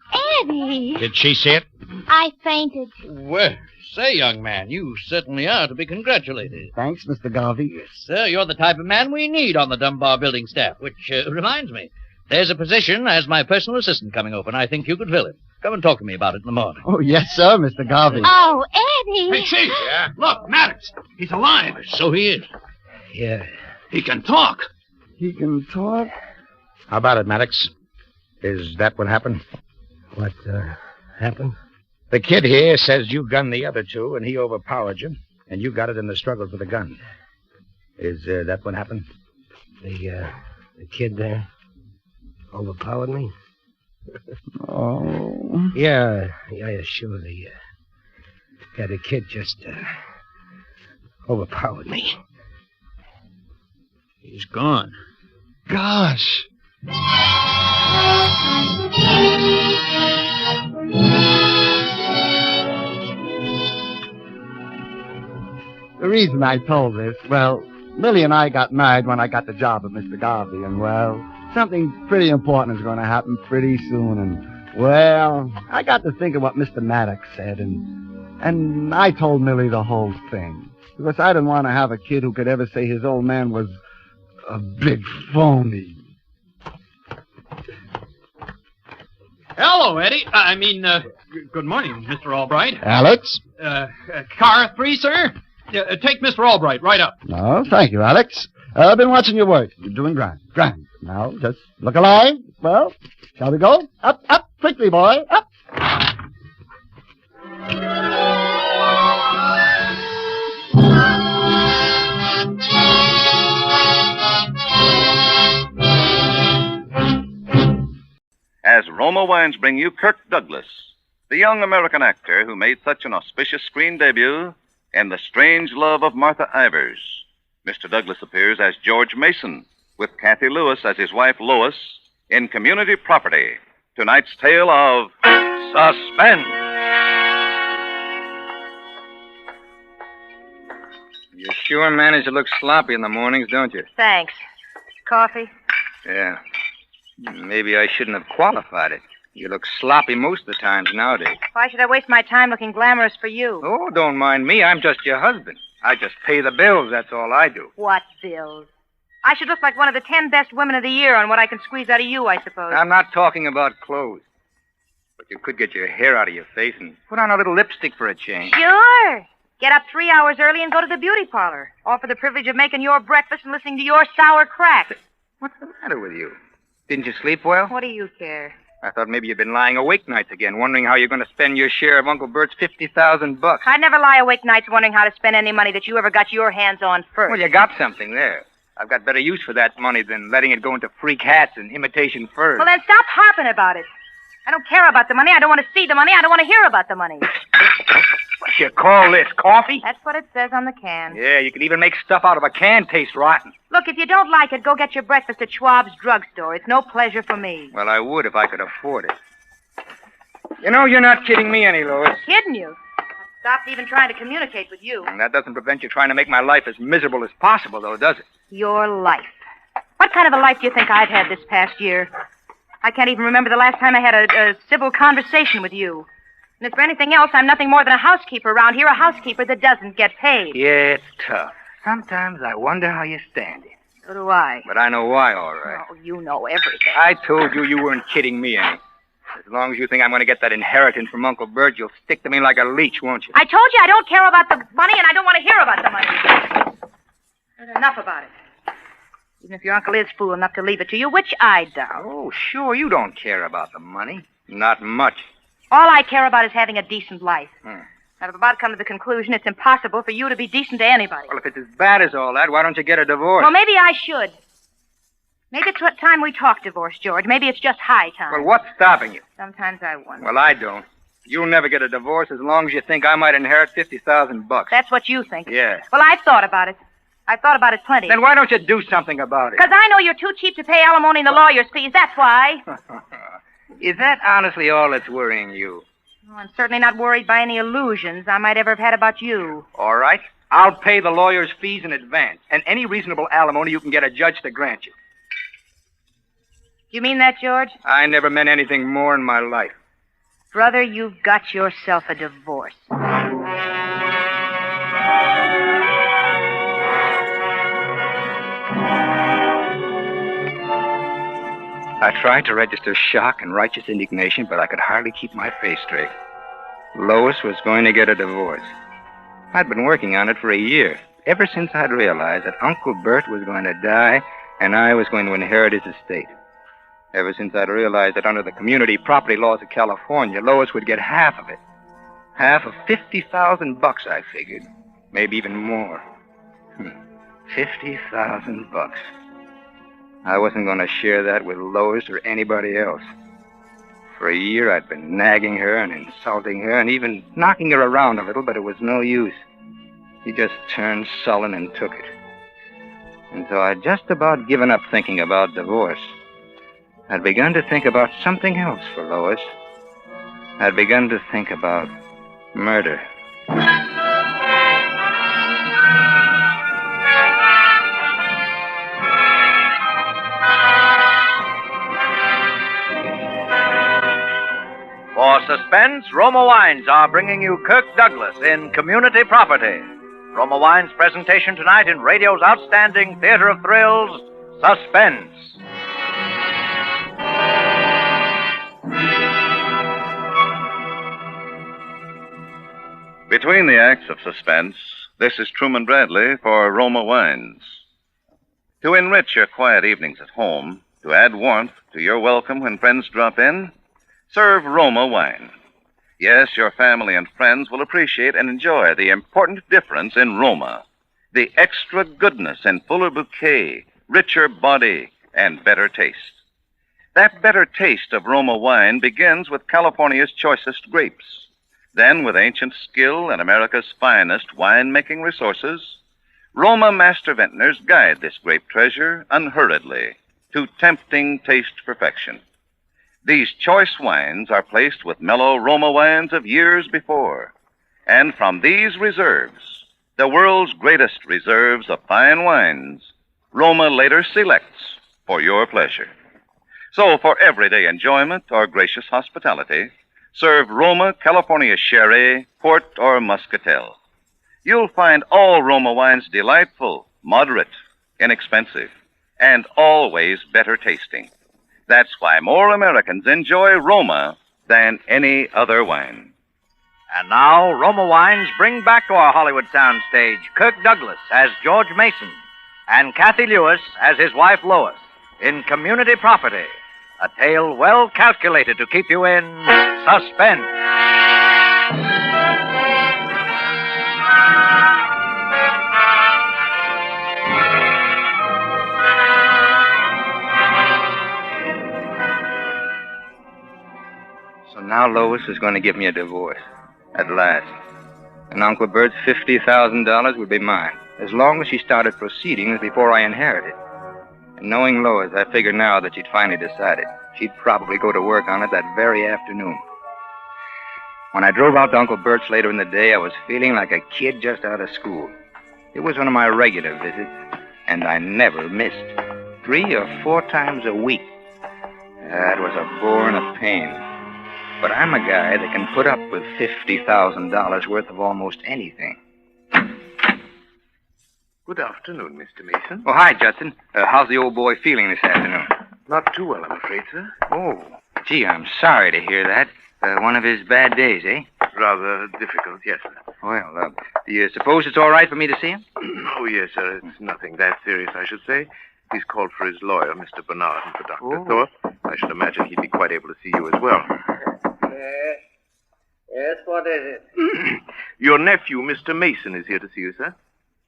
Eddie! Did she see it? I fainted. Well, say, young man, you certainly are to be congratulated. Thanks, Mr. Garvey. Yes, sir, you're the type of man we need on the Dunbar building staff, which reminds me, there's a position as my personal assistant coming open. I think you could fill it. Come and talk to me about it in the morning. Oh, yes, sir, Mr. Garvey. Oh, Eddie! Hey, Chief. Yeah? Look, Maddox. He's alive. So he is. Yeah. He can talk. He can talk? How about it, Maddox? Is that what happened? What, happened? The kid here says you gunned the other two, and he overpowered you, and you got it in the struggle for the gun. Is that what happened? The kid there overpowered me? Oh. Yeah, sure. The kid just overpowered me. He's gone. Gosh. The reason I told this, well, Millie and I got married when I got the job at Mr. Garvey, and, well, something pretty important is going to happen pretty soon, and Well, I got to think of what Mr. Maddox said, and I told Millie the whole thing. Because I didn't want to have a kid who could ever say his old man was a big phony. Hello, Eddie. Good morning, Mr. Albright. Alex? Car 3, sir? Take Mr. Albright right up. No, thank you, Alex. I've been watching your work. You're doing grand. Grand. Now, just look alive. Well, shall we go? Up, up, quickly, boy. Up. As Roma Wines bring you Kirk Douglas, the young American actor who made such an auspicious screen debut in The Strange Love of Martha Ivers. Mr. Douglas appears as George Mason, with Kathy Lewis as his wife Lois, in Community Property, tonight's tale of Suspense. You sure manage to look sloppy in the mornings, don't you? Thanks. Coffee? Yeah. Maybe I shouldn't have qualified it. You look sloppy most of the times nowadays. Why should I waste my time looking glamorous for you? Oh, don't mind me. I'm just your husband. I just pay the bills, that's all I do. What bills? I should look like one of the 10 best women of the year on what I can squeeze out of you, I suppose. I'm not talking about clothes. But you could get your hair out of your face and put on a little lipstick for a change. Sure. Get up 3 hours early and go to the beauty parlor. Offer the privilege of making your breakfast and listening to your sour crack. What's the matter with you? Didn't you sleep well? What do you care? I thought maybe you'd been lying awake nights again, wondering how you're going to spend your share of Uncle Bert's $50,000. I'd never lie awake nights wondering how to spend any money that you ever got your hands on first. Well, you got something there. I've got better use for that money than letting it go into freak hats and imitation furs. Well, then stop harping about it. I don't care about the money. I don't want to see the money. I don't want to hear about the money. What you call this, coffee? That's what it says on the can. Yeah, you can even make stuff out of a can taste rotten. Look, if you don't like it, go get your breakfast at Schwab's drugstore. It's no pleasure for me. Well, I would if I could afford it. You know, you're not kidding me any, Lois. Kidding you? I stopped even trying to communicate with you. And that doesn't prevent you trying to make my life as miserable as possible, though, does it? Your life. What kind of a life do you think I've had this past year? I can't even remember the last time I had a civil conversation with you. And if for anything else, I'm nothing more than a housekeeper around here, a housekeeper that doesn't get paid. Yeah, it's tough. Sometimes I wonder how you stand it. So do I. But I know why, all right. Oh, you know everything. I told you you weren't kidding me any. As long as you think I'm going to get that inheritance from Uncle Bert, you'll stick to me like a leech, won't you? I told you I don't care about the money, and I don't want to hear about the money. There's enough about it. Even if your uncle is fool enough to leave it to you, which I doubt. Oh, sure, you don't care about the money. Not much. All I care about is having a decent life. I've about come to the conclusion it's impossible for you to be decent to anybody. Well, if it's as bad as all that, why don't you get a divorce? Well, maybe I should. Maybe it's what time we talk divorce, George. Maybe it's just high time. Well, what's stopping you? Sometimes I wonder. Well, I don't. You'll never get a divorce as long as you think I might inherit $50,000. That's what you think. Yeah. Well, I've thought about it. I've thought about it plenty. Then why don't you do something about it? Because I know you're too cheap to pay alimony and the lawyer's fees. That's why. Is that honestly all that's worrying you? Well, I'm certainly not worried by any illusions I might ever have had about you. All right. I'll pay the lawyer's fees in advance, and any reasonable alimony you can get a judge to grant you. You mean that, George? I never meant anything more in my life. Brother, you've got yourself a divorce. I tried to register shock and righteous indignation, but I could hardly keep my face straight. Lois was going to get a divorce. I'd been working on it for a year, ever since I'd realized that Uncle Bert was going to die and I was going to inherit his estate. Ever since I'd realized that under the community property laws of California, Lois would get half of it. Half of $50,000, I figured. Maybe even more. $50,000. I wasn't going to share that with Lois or anybody else. For a year, I'd been nagging her and insulting her and even knocking her around a little, but it was no use. She just turned sullen and took it. And so I'd just about given up thinking about divorce. I'd begun to think about something else for Lois. I'd begun to think about murder. For Suspense, Roma Wines are bringing you Kirk Douglas in Community Property. Roma Wines' presentation tonight in radio's outstanding theater of thrills, Suspense. Between the acts of Suspense, this is Truman Bradley for Roma Wines. To enrich your quiet evenings at home, to add warmth to your welcome when friends drop in, serve Roma wine. Yes, your family and friends will appreciate and enjoy the important difference in Roma. The extra goodness and fuller bouquet, richer body, and better taste. That better taste of Roma wine begins with California's choicest grapes. Then, with ancient skill and America's finest winemaking resources, Roma master vintners guide this grape treasure unhurriedly to tempting taste perfection. These choice wines are placed with mellow Roma wines of years before. And from these reserves, the world's greatest reserves of fine wines, Roma later selects for your pleasure. So for everyday enjoyment or gracious hospitality, serve Roma California Sherry, Port, or Muscatel. You'll find all Roma wines delightful, moderate, inexpensive, and always better tasting. That's why more Americans enjoy Roma than any other wine. And now, Roma Wines bring back to our Hollywood soundstage Kirk Douglas as George Mason and Kathy Lewis as his wife Lois in Community Property, a tale well calculated to keep you in suspense. So now Lois is going to give me a divorce. At last. And Uncle Bert's $50,000 would be mine, as long as she started proceedings before I inherited. And knowing Lois, I figure now that she'd finally decided. She'd probably go to work on it that very afternoon. When I drove out to Uncle Bert's later in the day, I was feeling like a kid just out of school. It was one of my regular visits, and I never missed. 3 or 4 times a week. That was a bore and a pain. But I'm a guy that can put up with $50,000 worth of almost anything. Good afternoon, Mr. Mason. Oh, hi, Judson. How's the old boy feeling this afternoon? Not too well, I'm afraid, sir. Oh, gee, I'm sorry to hear that. One of his bad days, eh? Rather difficult, yes, sir. Well, do you suppose it's all right for me to see him? Oh, yes, sir. It's nothing that serious, I should say. He's called for his lawyer, Mr. Bernard, and for Dr. Thorpe. I should imagine he'd be quite able to see you as well. Yes, what is it? Your nephew, Mr. Mason, is here to see you, sir.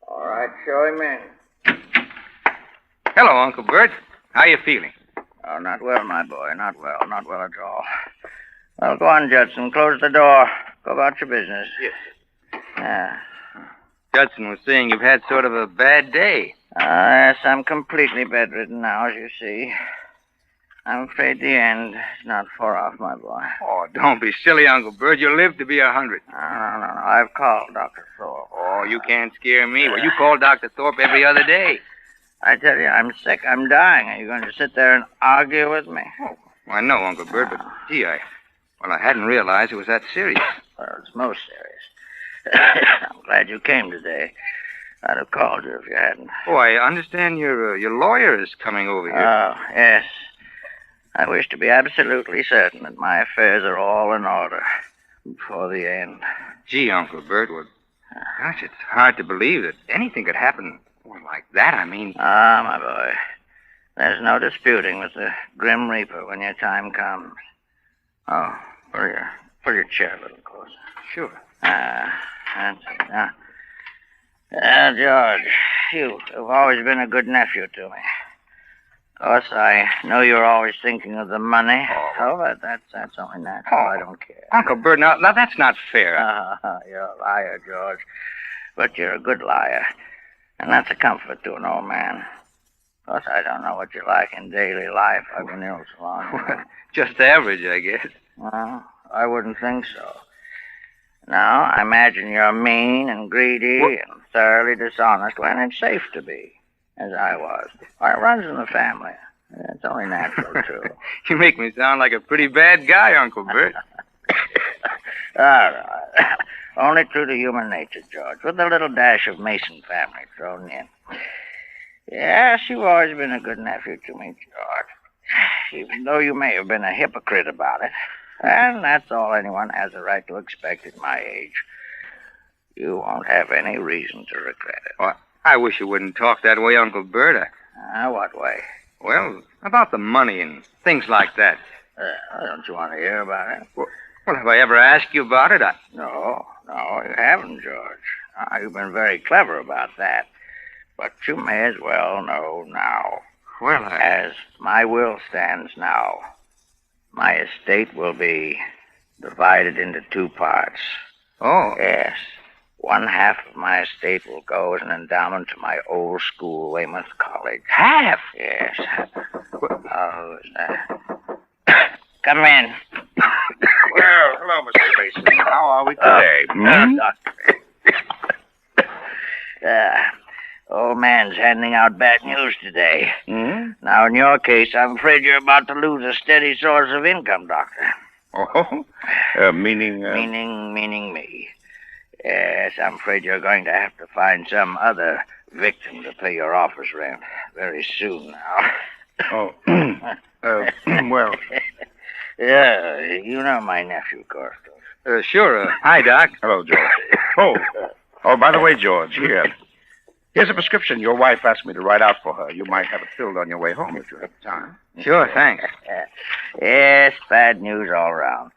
All right, show him in. Hello, Uncle Bert. How you feeling? Oh, not well, my boy. Not well at all. Well, go on, Judson. Close the door. Go about your business. Yes. Judson was saying you've had sort of a bad day. Yes, I'm completely bedridden now, as you see. I'm afraid the end is not far off, my boy. Oh, don't be silly, Uncle Bert. You'll live to be 100. No. I've called Dr. Thorpe. Oh, you can't scare me. Well, you call Dr. Thorpe every other day. I tell you, I'm sick. I'm dying. Are you going to sit there and argue with me? Oh, I know, Uncle Bert, but, gee, I hadn't realized it was that serious. Well, it's most serious. I'm glad you came today. I'd have called you if you hadn't. Oh, I understand your lawyer is coming over here. Oh, yes. I wish to be absolutely certain that my affairs are all in order before the end. Gee, Uncle Bert, well, gosh, it's hard to believe that anything could happen like that. I mean... Ah, my boy. There's no disputing with the Grim Reaper when your time comes. Oh, pull your chair a little closer. Sure. That's it. Now, George, you've always been a good nephew to me. Of course, I know you're always thinking of the money. But that's only natural. I don't care. Uncle Bert, now that's not fair. You're a liar, George. But you're a good liar. And that's a comfort to an old man. Of course, I don't know what you're like in daily life. I've been ill so long. Just average, I guess. Well, I wouldn't think so. Now, I imagine you're mean and greedy and thoroughly dishonest when it's safe to be, as I was. It runs in the family. It's only natural, too. You make me sound like a pretty bad guy, Uncle Bert. All right. Only true to human nature, George, with a little dash of Mason family thrown in. Yes, you've always been a good nephew to me, George, even though you may have been a hypocrite about it. And that's all anyone has a right to expect at my age. You won't have any reason to regret it. Well, I wish you wouldn't talk that way, Uncle Bert. What way? Well, about the money and things like that. Don't you want to hear about it? Well, have I ever asked you about it? No, you haven't, George. You've been very clever about that. But you may as well know now. Well, As my will stands now, my estate will be divided into 2 parts. Oh. Yes. One half of my estate will go as an endowment to my old school, Weymouth College. Half? Yes. Oh, who's that? Come in. Well, hello, Mr. Mason. How are we today? Doctor. Old man's handing out bad news today. Now, in your case, I'm afraid you're about to lose a steady source of income, Doctor. Oh? Meaning... Meaning me. Yes, I'm afraid you're going to have to find some other victim to pay your office rent very soon now. Oh, well... Yeah, you know my nephew, of course. Sure. Hi, Doc. Hello, George. Oh, by the way, George, here's a prescription your wife asked me to write out for her. You might have it filled on your way home if you have time. Sure, thanks. Yes, bad news all around.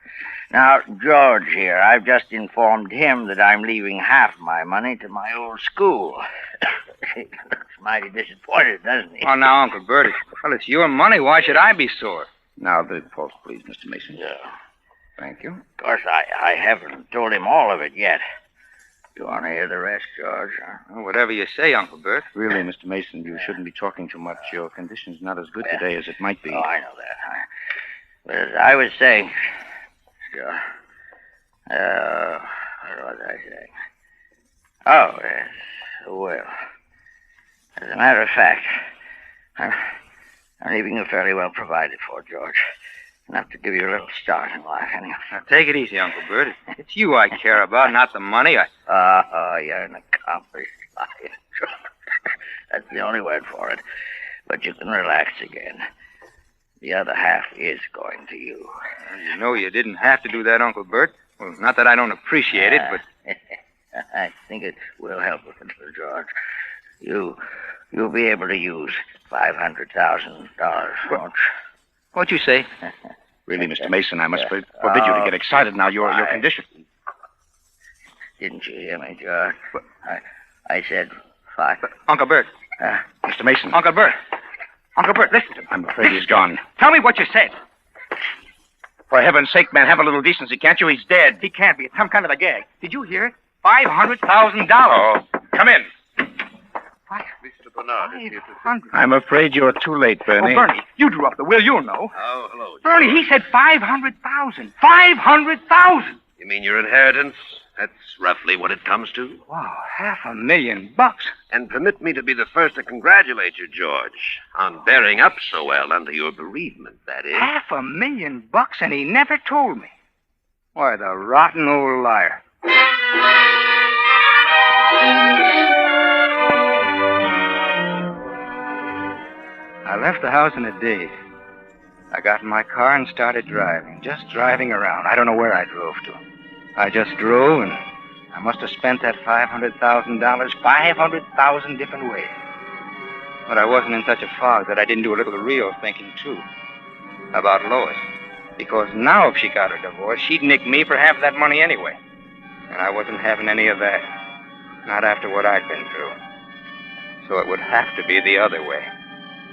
Now, George here, I've just informed him that I'm leaving half my money to my old school. He looks mighty disappointed, doesn't he? Oh, now, Uncle Bertie. Well, it's your money. Why should I be sore? Now, the pulse, please, Mr. Mason. Yeah. Thank you. Of course, I haven't told him all of it yet. You want to hear the rest, George? Well, whatever you say, Uncle Bert. Really, Mr. Mason, you shouldn't be talking too much. Your condition's not as good today as it might be. Oh, I know that. But as I was saying... Sure. What was I saying? Oh, yes. Well, as a matter of fact, I'm leaving you fairly well provided for, George. Enough to give you a little start in life, anyway. Now, take it easy, Uncle Bert. It's you I care about, not the money. You're an accomplished liar, George. That's the only word for it. But you can relax again. The other half is going to you. You know you didn't have to do that, Uncle Bert. Well, not that I don't appreciate it, but... I think it will help a little, George. You'll be able to use $500,000, won't you? What'd you say? Really, Mr. Mason, I must forbid you to get excited now. Your condition... Didn't you hear me, George? I said 5. Uncle Bert. Mr. Mason. Uncle Bert. Uncle Bert, listen to me. I'm afraid he's gone. Tell me what you said. For heaven's sake, man, have a little decency, can't you? He's dead. He can't be. It's some kind of a gag. Did you hear it? $500,000. Oh, come in. Mr. Bernard. I'm afraid you're too late, Bernie. Oh, Bernie, you drew up the will. You'll know. Oh, hello. Bernie, he said 500,000. 500,000. You mean your inheritance? That's roughly what it comes to. Wow, $500,000. And permit me to be the first to congratulate you, George, on bearing up so well under your bereavement, that is. $500,000, and he never told me. Why, the rotten old liar. I left the house in a daze. I got in my car and started driving, just driving around. I don't know where I drove to. I just drove, and I must have spent that $500,000 500,000 different ways. But I wasn't in such a fog that I didn't do a little real thinking, too, about Lois. Because now if she got a divorce, she'd nick me for half that money anyway. And I wasn't having any of that. Not after what I'd been through. So it would have to be the other way.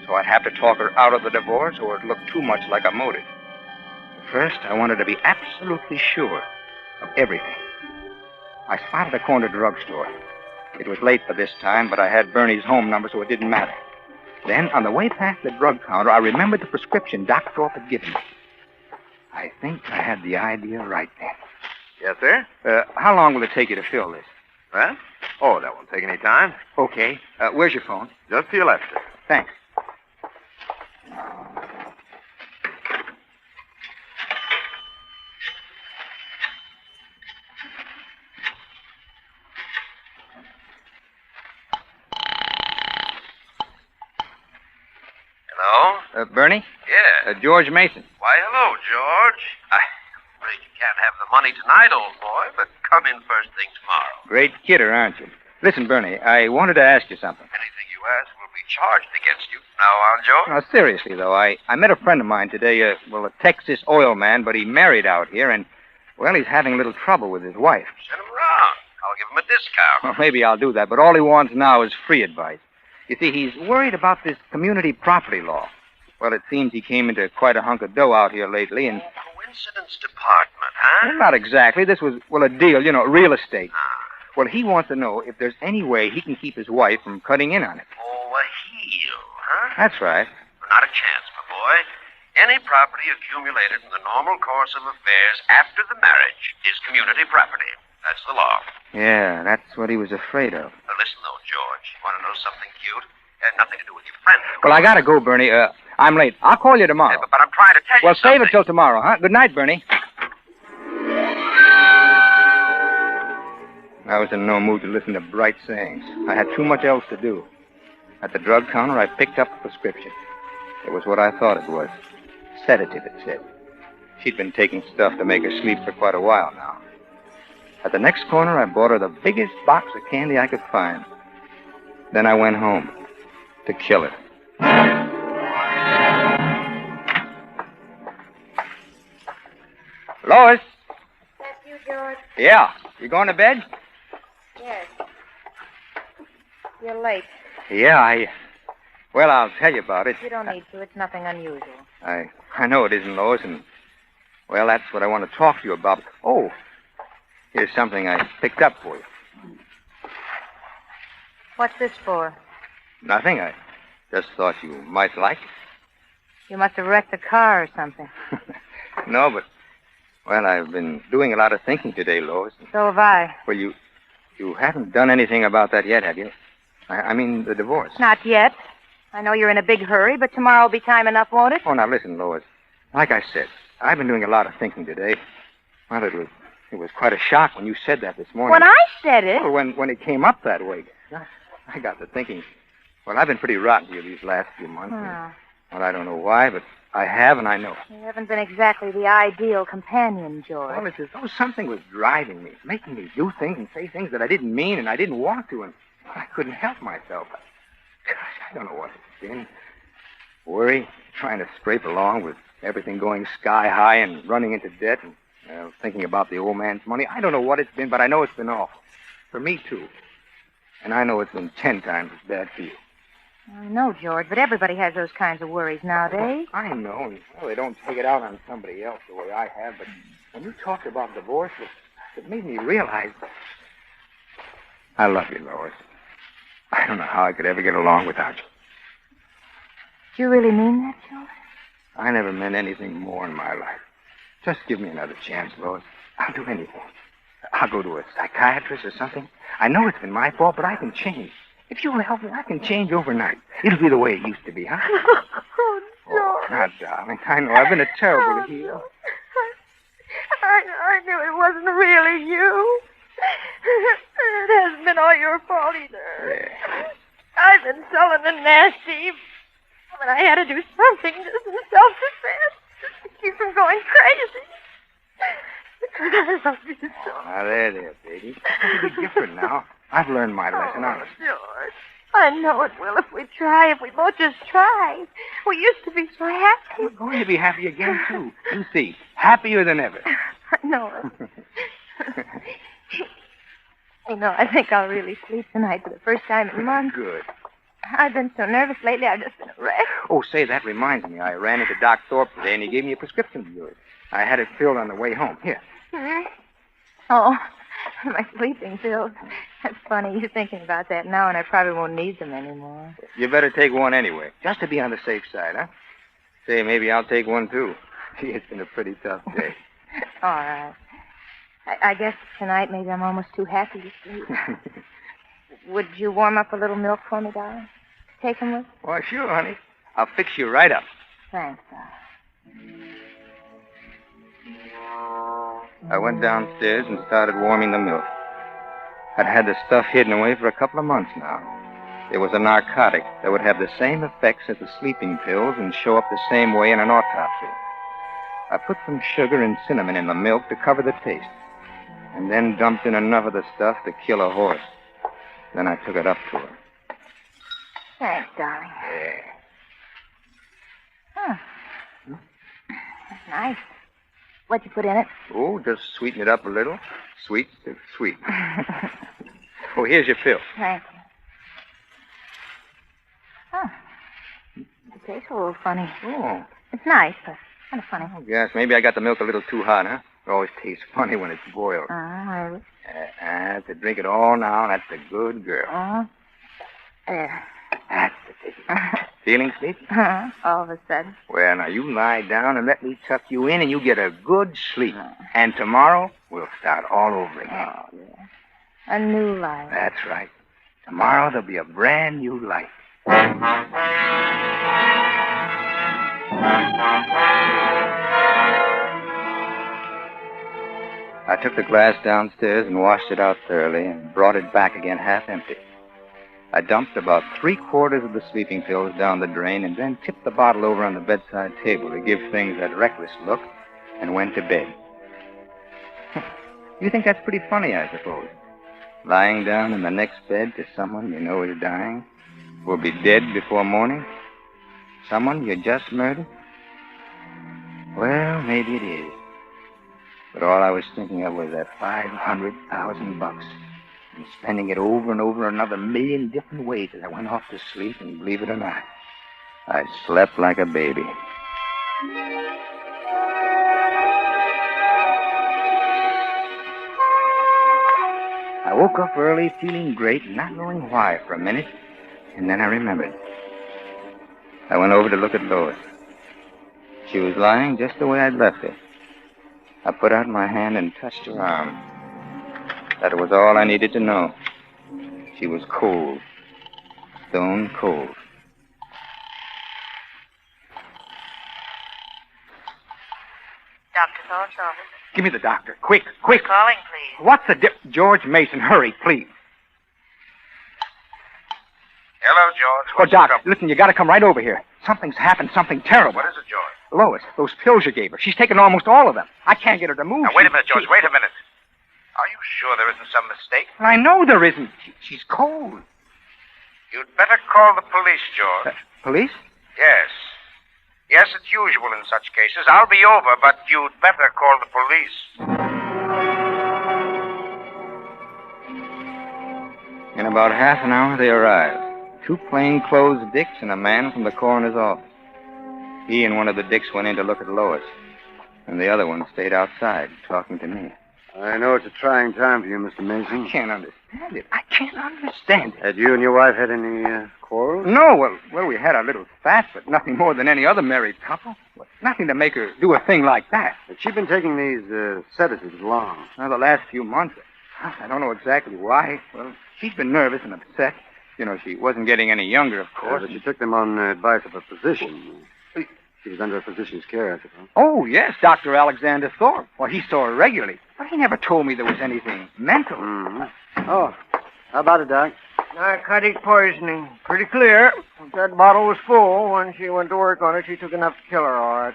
So I'd have to talk her out of the divorce, or it'd look too much like a motive. First, I wanted to be absolutely sure of everything. I spotted a corner drugstore. It was late by this time, but I had Bernie's home number, so it didn't matter. Then, on the way past the drug counter, I remembered the prescription Doc Thorpe had given me. I think I had the idea right then. Yes, sir? How long will it take you to fill this? Huh? Oh, that won't take any time. Okay. Where's your phone? Just to your left, sir. Thanks. Bernie? Yeah. George Mason. Why, hello, George. I'm afraid you can't have the money tonight, old boy, but come in first thing tomorrow. Great kidder, aren't you? Listen, Bernie, I wanted to ask you something. Anything you ask will be charged against you from now on, George. Now, seriously, though, I met a friend of mine today, a Texas oil man, but he married out here, and, well, he's having a little trouble with his wife. Send him around. I'll give him a discount. Well, maybe I'll do that, but all he wants now is free advice. You see, he's worried about this community property law. Well, it seems he came into quite a hunk of dough out here lately, and... Coincidence department, huh? Well, not exactly. This was, a deal, real estate. Well, he wants to know if there's any way he can keep his wife from cutting in on it. Oh, a heel, huh? That's right. Not a chance, my boy. Any property accumulated in the normal course of affairs after the marriage is community property. That's the law. Yeah, that's what he was afraid of. Now, listen, though, George. You want to know something cute? It had nothing to do with your friend. Well, I gotta go, Bernie. I'm late. I'll call you tomorrow. But I'm trying to tell you Well, something. save it till tomorrow, huh? Good night, Bernie. I was in no mood to listen to bright sayings. I had too much else to do. At the drug counter, I picked up a prescription. It was what I thought it was. Sedative, it said. She'd been taking stuff to make her sleep for quite a while now. At the next corner, I bought her the biggest box of candy I could find. Then I went home to kill her. Lois? That's you, George? Yeah. You going to bed? Yes. You're late. Yeah, Well, I'll tell you about it. You don't need to. It's nothing unusual. I know it isn't, Lois, and... Well, that's what I want to talk to you about. Oh, here's something I picked up for you. What's this for? Nothing. I just thought you might like it. You must have wrecked a car or something. No, but... Well, I've been doing a lot of thinking today, Lois. So have I. Well, you haven't done anything about that yet, have you? I mean, the divorce. Not yet. I know you're in a big hurry, but tomorrow will be time enough, won't it? Oh, now listen, Lois. Like I said, I've been doing a lot of thinking today. Well, it was quite a shock when you said that this morning. When I said it? Well, when it came up that way. I got to thinking. Well, I've been pretty rotten to you these last few months. Oh. Well, I don't know why, but I have, and I know. You haven't been exactly the ideal companion, George. Well, it's as though something was driving me, making me do things and say things that I didn't mean and I didn't want to, and I couldn't help myself. Gosh, I don't know what it's been. Worry, trying to scrape along with everything going sky high and running into debt and thinking about the old man's money. I don't know what it's been, but I know it's been awful. For me, too. And I know it's been 10 times as bad for you. I know, George, but everybody has those kinds of worries nowadays. Well, I know, and they don't take it out on somebody else the way I have, but when you talked about divorce, it made me realize I love you, Lois. I don't know how I could ever get along without you. Do you really mean that, George? I never meant anything more in my life. Just give me another chance, Lois. I'll do anything. I'll go to a psychiatrist or something. I know it's been my fault, but I can change. If you'll help me, I can change overnight. It'll be the way it used to be, huh? Oh, now, darling, I know I've been a terrible heel. I knew it wasn't really you. It hasn't been all your fault either. Yeah. I've been sullen and nasty, but I had to do something just in self-defense, just to keep from going crazy. Because I love you so. Now, there, baby. It'll be different now. I've learned my lesson, honest. George, I know it will if we try, if we both just try. We used to be so happy. We're going to be happy again, too. You see, happier than ever. I know it. You know, I think I'll really sleep tonight for the first time in months. Good. I've been so nervous lately, I've just been a wreck. Oh, say, that reminds me. I ran into Doc Thorpe today, and he gave me a prescription of yours. I had it filled on the way home. Here. Hmm? Oh, my sleeping pills. That's funny. You're thinking about that now, and I probably won't need them anymore. You better take one anyway, just to be on the safe side, huh? Say, maybe I'll take one, too. It's been a pretty tough day. All right. I guess tonight maybe I'm almost too happy to sleep. Would you warm up a little milk for me, darling? Take them with? Why, sure, honey. I'll fix you right up. Thanks, darling. I went downstairs and started warming the milk. I'd had the stuff hidden away for a couple of months now. It was a narcotic that would have the same effects as the sleeping pills and show up the same way in an autopsy. I put some sugar and cinnamon in the milk to cover the taste, and then dumped in enough of the stuff to kill a horse. Then I took it up to her. Thanks, darling. Yeah. Huh. That's nice. What'd you put in it? Oh, just sweeten it up a little. Sweet to sweet. Oh, here's your pill. Thank you. Huh. It tastes a little funny. Oh. It's nice, but kind of funny. Oh, yes, maybe I got the milk a little too hot, huh? It always tastes funny when it's boiled. Maybe. To drink it all now, that's a good girl. There. That's the ticket. Feeling sleepy? All of a sudden. Well, now you lie down and let me tuck you in and you get a good sleep. And tomorrow, we'll start all over again. Oh, yeah. A new life. That's right. Tomorrow, there'll be a brand new life. I took the glass downstairs and washed it out thoroughly and brought it back again half empty. I dumped about 3/4 of the sleeping pills down the drain and then tipped the bottle over on the bedside table to give things that reckless look and went to bed. You think that's pretty funny, I suppose? Lying down in the next bed to someone you know is dying, will be dead before morning? Someone you just murdered? Well, maybe it is. But all I was thinking of was that $500,000 and spending it over and over another million different ways as I went off to sleep, and believe it or not, I slept like a baby. I woke up early feeling great, not knowing why for a minute, and then I remembered. I went over to look at Lois. She was lying just the way I'd left her. I put out my hand and touched her arm. That was all I needed to know. She was cold. Stone cold. Dr. Thorpe's office. Give me the doctor. Quick, quick. Calling, please. What's the George Mason, hurry, please. Hello, George. Oh, Doc, listen, you gotta come right over here. Something's happened, something terrible. What is it, George? Lois, those pills you gave her. She's taken almost all of them. I can't get her to move. Now, wait a minute, George. Wait a minute. Are you sure there isn't some mistake? I know there isn't. She's cold. You'd better call the police, George. Police? Yes. Yes, it's usual in such cases. I'll be over, but you'd better call the police. In about half an hour, they arrived. 2 plainclothes dicks and a man from the coroner's office. He and one of the dicks went in to look at Lois, and the other one stayed outside talking to me. I know it's a trying time for you, Mr. Mason. I can't understand it. I can't understand it. Had you and your wife had any quarrels? No, well, we had our little spat, but nothing more than any other married couple. Well, nothing to make her do a thing like that. Had she been taking these sedatives long? Well, the last few months. I don't know exactly why. Well, she's been nervous and upset. You know, she wasn't getting any younger, of course. But she took them on advice of a physician. She was under a physician's care, I suppose. Oh, yes, Dr. Alexander Thorpe. Well, he saw her regularly. But he never told me there was anything mental. Mm-hmm. Oh, how about it, Doc? Narcotic poisoning. Pretty clear. That bottle was full. When she went to work on it, she took enough to kill her, all right.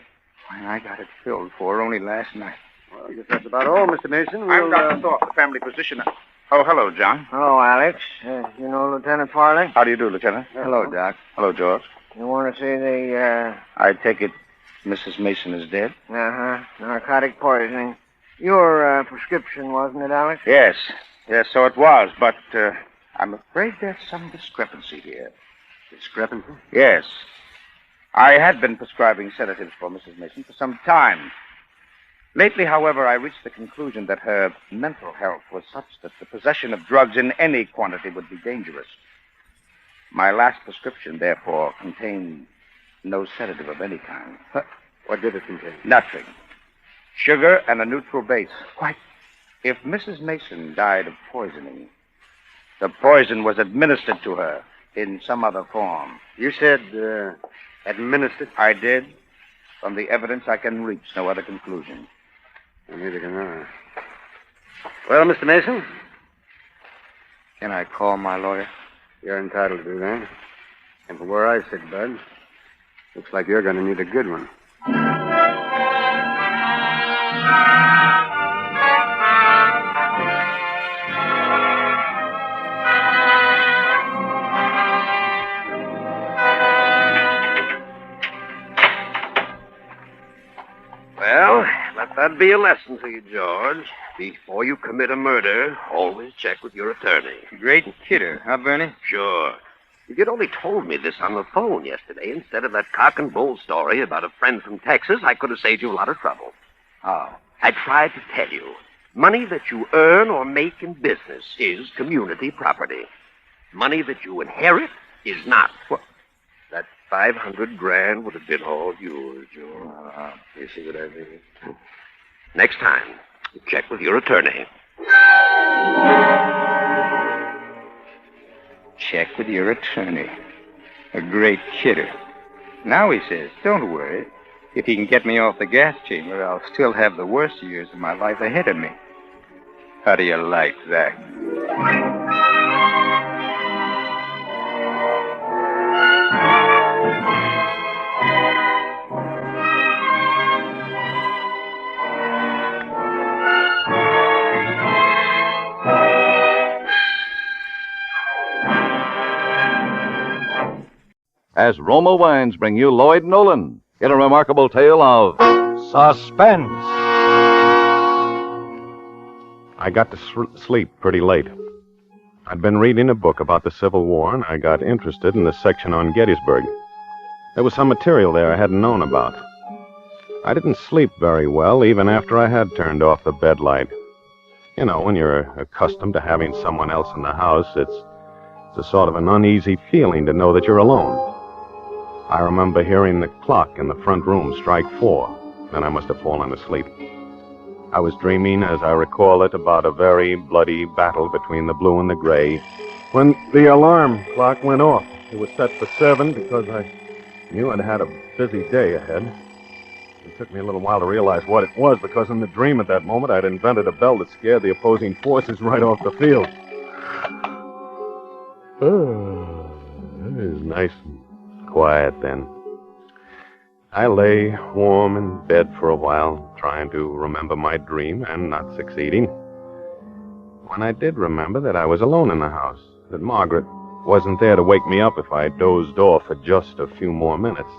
Well, I got it filled for her only last night. Well, I guess that's about all, Mr. Mason. I'm Dr. Thorpe, the family physician. Oh, hello, John. Hello, Alex. You know Lieutenant Farley? How do you do, Lieutenant? Hello, Doc. Hello, George. You want to see the, I take it Mrs. Mason is dead? narcotic poisoning. Your prescription, wasn't it, Alex? Yes. Yes, so it was, but I'm afraid there's some discrepancy here. Discrepancy? Yes. I had been prescribing sedatives for Mrs. Mason for some time. Lately, however, I reached the conclusion that her mental health was such that the possession of drugs in any quantity would be dangerous. My last prescription, therefore, contained no sedative of any kind. What did it contain? Nothing. Sugar and a neutral base. Why, if Mrs. Mason died of poisoning, the poison was administered to her in some other form. You said, administered? I did. From the evidence, I can reach no other conclusion. Neither can I. Well, Mr. Mason? Can I call my lawyer? You're entitled to do that. And from where I sit, Bud, looks like you're going to need a good one. Well, let that be a lesson to you, George. Before you commit a murder, always check with your attorney. Great kidder, huh, Bernie? Sure. If you'd only told me this on the phone yesterday instead of that cock and bull story about a friend from Texas, I could have saved you a lot of trouble. Oh. I tried to tell you. Money that you earn or make in business is community property. Money that you inherit is not. What? That 500 grand would have been all yours, George. You see what I mean? Next time, check with your attorney. Check with your attorney. A great kidder. Now he says, don't worry. If he can get me off the gas chamber, I'll still have the worst years of my life ahead of me. How do you like that? As Roma Wines bring you Lloyd Nolan in a remarkable tale of Suspense. I got to sleep pretty late. I'd been reading a book about the Civil War, and I got interested in the section on Gettysburg. There was some material there I hadn't known about. I didn't sleep very well, even after I had turned off the bed light. You know, when you're accustomed to having someone else in the house, it's a sort of an uneasy feeling to know that you're alone. I remember hearing the clock in the front room strike 4. Then I must have fallen asleep. I was dreaming, as I recall it, about a very bloody battle between the blue and the gray, when the alarm clock went off. It was set for 7 because I knew I'd had a busy day ahead. It took me a little while to realize what it was, because in the dream at that moment I'd invented a bell that scared the opposing forces right off the field. Oh, it was nice and quiet then. I lay warm in bed for a while, trying to remember my dream and not succeeding. When I did remember that I was alone in the house, that Margaret wasn't there to wake me up if I dozed off for just a few more minutes.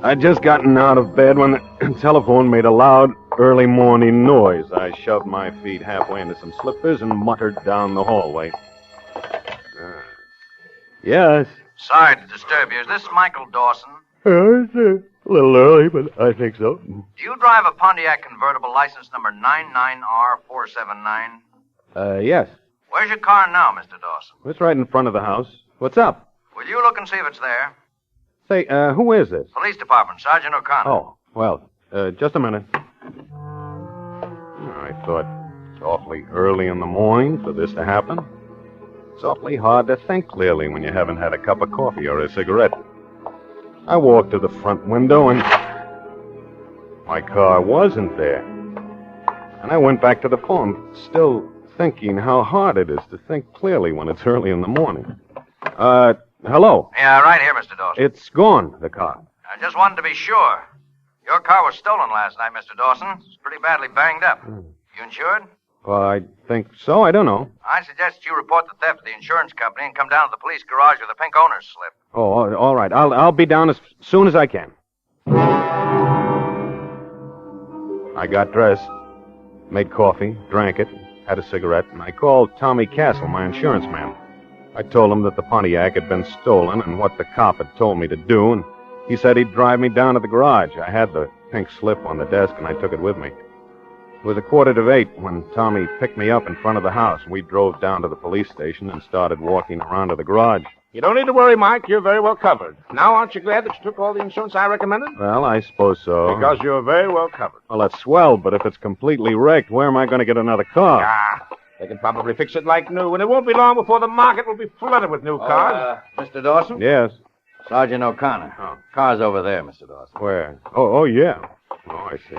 I'd just gotten out of bed when the telephone made a loud, early morning noise. I shoved my feet halfway into some slippers and muttered down the hallway. Yes. Sorry to disturb you. Is this Michael Dawson? It's a little early, but I think so. Do you drive a Pontiac convertible license number 99R479? Yes. Where's your car now, Mr. Dawson? It's right in front of the house. What's up? Will you look and see if it's there? Say, who is this? Police Department, Sergeant O'Connor. Oh, well, just a minute. I thought it's awfully early in the morning for this to happen. It's awfully hard to think clearly when you haven't had a cup of coffee or a cigarette. I walked to the front window and my car wasn't there. And I went back to the phone, still thinking how hard it is to think clearly when it's early in the morning. Hello? Yeah, right here, Mr. Dawson. It's gone, the car. I just wanted to be sure. Your car was stolen last night, Mr. Dawson. It's pretty badly banged up. You insured? Well, I think so. I don't know. I suggest you report the theft to the insurance company and come down to the police garage with a pink owner's slip. Oh, all right. I'll be down as soon as I can. I got dressed, made coffee, drank it, had a cigarette, and I called Tommy Castle, my insurance man. I told him that the Pontiac had been stolen and what the cop had told me to do, and he said he'd drive me down to the garage. I had the pink slip on the desk, and I took it with me. It was 7:45 when Tommy picked me up in front of the house. We drove down to the police station and started walking around to the garage. You don't need to worry, Mike. You're very well covered. Now, aren't you glad that you took all the insurance I recommended? Well, I suppose so. Because you're very well covered. Well, that's swell, but if it's completely wrecked, where am I going to get another car? They can probably fix it like new, and it won't be long before the market will be flooded with new cars. Mr. Dawson? Yes. Sergeant O'Connor. Oh. Car's over there, Mr. Dawson. Where? Oh, yeah. Oh, I see.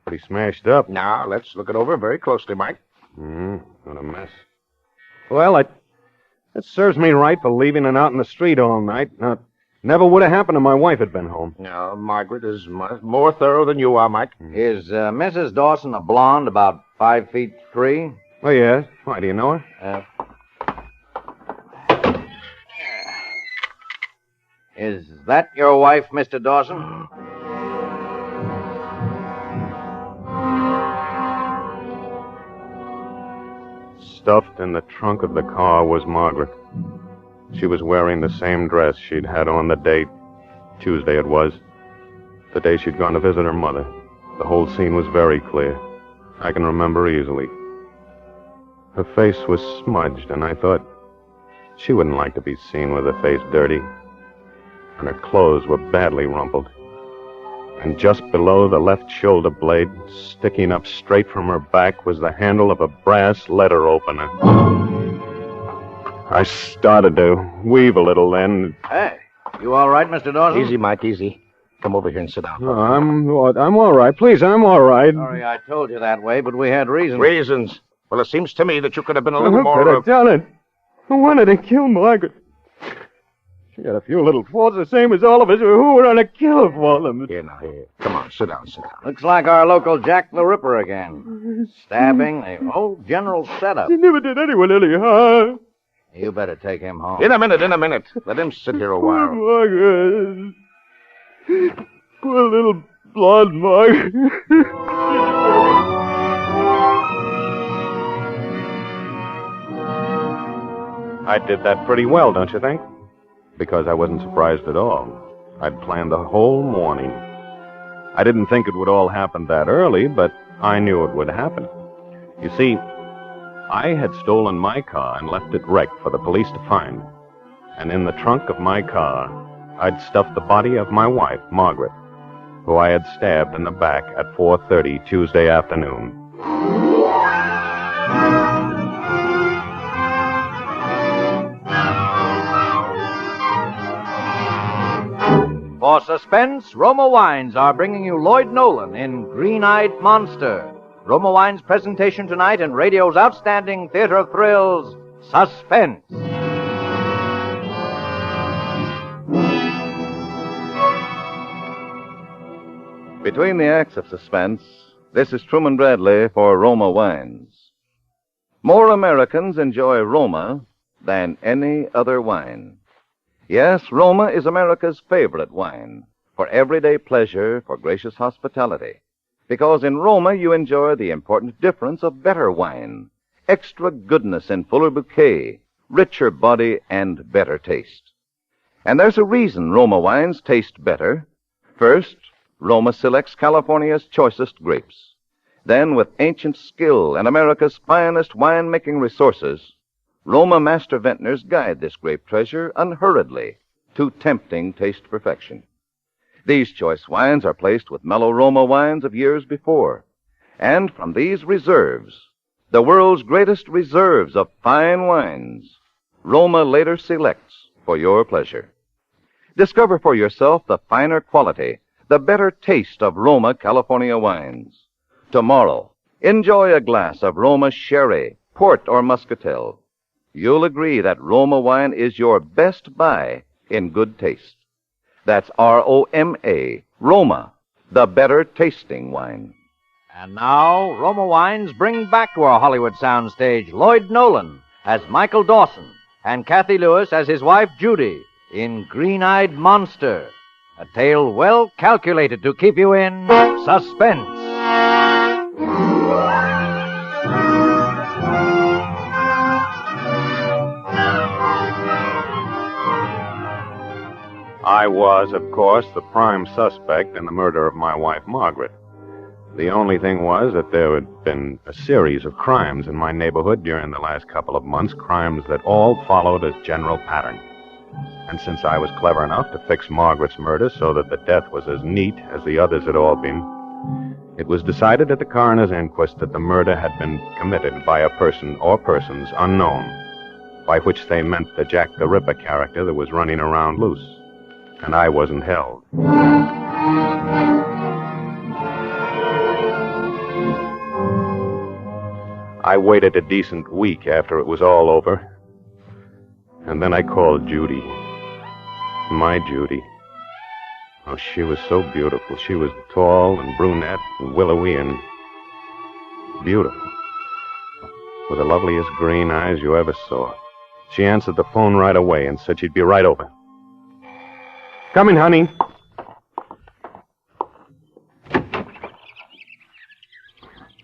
Pretty smashed up. Now, let's look it over very closely, Mike. What a mess. Well, I It serves me right for leaving it out in the street all night. Now, never would have happened if my wife had been home. No, Margaret is much more thorough than you are, Mike. Is Mrs. Dawson a blonde, about 5'3"? Oh, yes. Why, do you know her? Is that your wife, Mr. Dawson? Stuffed in the trunk of the car was Margaret. She was wearing the same dress she'd had on the date. Tuesday it was. The day she'd gone to visit her mother. The whole scene was very clear. I can remember easily. Her face was smudged, and I thought she wouldn't like to be seen with her face dirty. And her clothes were badly rumpled. And just below the left shoulder blade, sticking up straight from her back, was the handle of a brass letter opener. I started to weave a little then. Hey, you all right, Mr. Dawson? Easy, Mike, easy. Come over here and sit down. Oh, I'm all right. Please, I'm all right. Sorry I told you that way, but we had reasons. Reasons? Well, it seems to me that you could have been a little Who more... could have done it? Who wanted to kill Margaret? She had a few little faults the same as all of us. Who would want to kill her for them? Here, now, here. Come on, sit down, sit down. Looks like our local Jack the Ripper again. Stabbing, the whole general setup. He never did anyone any harm. You better take him home. In a minute. Let him sit here a while. Margaret. Poor little blonde Margaret. I did that pretty well, don't you think? Because I wasn't surprised at all. I'd planned the whole morning. I didn't think it would all happen that early, but I knew it would happen. You see, I had stolen my car and left it wrecked for the police to find. And in the trunk of my car, I'd stuffed the body of my wife, Margaret, who I had stabbed in the back at 4:30 Tuesday afternoon. For Suspense, Roma Wines are bringing you Lloyd Nolan in Green-Eyed Monster. Roma Wines' presentation tonight in radio's outstanding theater of thrills, Suspense. Between the acts of Suspense, this is Truman Bradley for Roma Wines. More Americans enjoy Roma than any other wine. Yes, Roma is America's favorite wine, for everyday pleasure, for gracious hospitality. Because in Roma you enjoy the important difference of better wine, extra goodness and fuller bouquet, richer body, and better taste. And there's a reason Roma wines taste better. First, Roma selects California's choicest grapes. Then, with ancient skill and America's finest wine-making resources, Roma master vintners guide this grape treasure unhurriedly to tempting taste perfection. These choice wines are placed with mellow Roma wines of years before. And from these reserves, the world's greatest reserves of fine wines, Roma later selects for your pleasure. Discover for yourself the finer quality, the better taste of Roma California wines. Tomorrow, enjoy a glass of Roma sherry, port, or muscatel. You'll agree that Roma wine is your best buy in good taste. That's R-O-M-A, Roma, the better tasting wine. And now, Roma Wines bring back to our Hollywood soundstage Lloyd Nolan as Michael Dawson and Kathy Lewis as his wife Judy in Green-Eyed Monster, a tale well calculated to keep you in suspense. I was, of course, the prime suspect in the murder of my wife, Margaret. The only thing was that there had been a series of crimes in my neighborhood during the last couple of months, crimes that all followed a general pattern. And since I was clever enough to fix Margaret's murder so that the death was as neat as the others had all been, it was decided at the coroner's inquest that the murder had been committed by a person or persons unknown, by which they meant the Jack the Ripper character that was running around loose. And I wasn't held. I waited a decent week after it was all over. And then I called Judy. My Judy. Oh, she was so beautiful. She was tall and brunette and willowy and beautiful. With the loveliest green eyes you ever saw. She answered the phone right away and said she'd be right over. Coming, honey.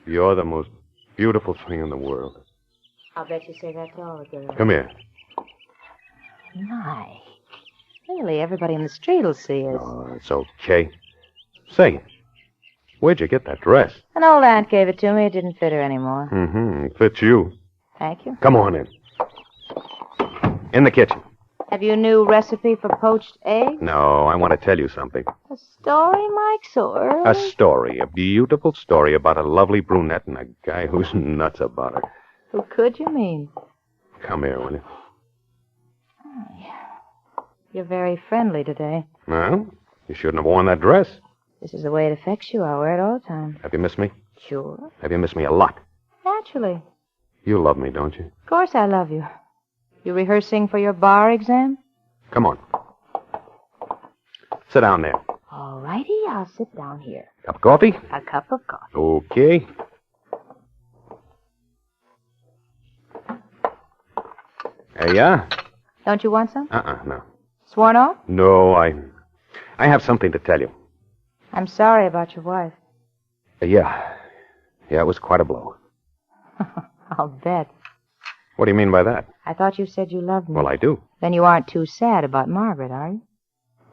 You're the most beautiful thing in the world. I'll bet you say that to all the girls. Come here. My. Really, everybody in the street will see us. Oh, it's okay. Say, where'd you get that dress? An old aunt gave it to me. It didn't fit her anymore. Mm-hmm. It fits you. Thank you. Come on in. In the kitchen. Have you a new recipe for poached eggs? No, I want to tell you something. A story, Mike, so early? A story. A beautiful story about a lovely brunette and a guy who's nuts about her. Who could you mean? Come here, will you? You're very friendly today. Well, you shouldn't have worn that dress. This is the way it affects you. I wear it all the time. Have you missed me? Sure. Have you missed me a lot? Naturally. You love me, don't you? Of course I love you. You rehearsing for your bar exam? Come on. Sit down there. All righty, I'll sit down here. Cup of coffee? A cup of coffee. Okay. There you are. Don't you want some? No. Sworn off? No, I have something to tell you. I'm sorry about your wife. Yeah, it was quite a blow. I'll bet. What do you mean by that? I thought you said you loved me. Well, I do. Then you aren't too sad about Margaret, are you?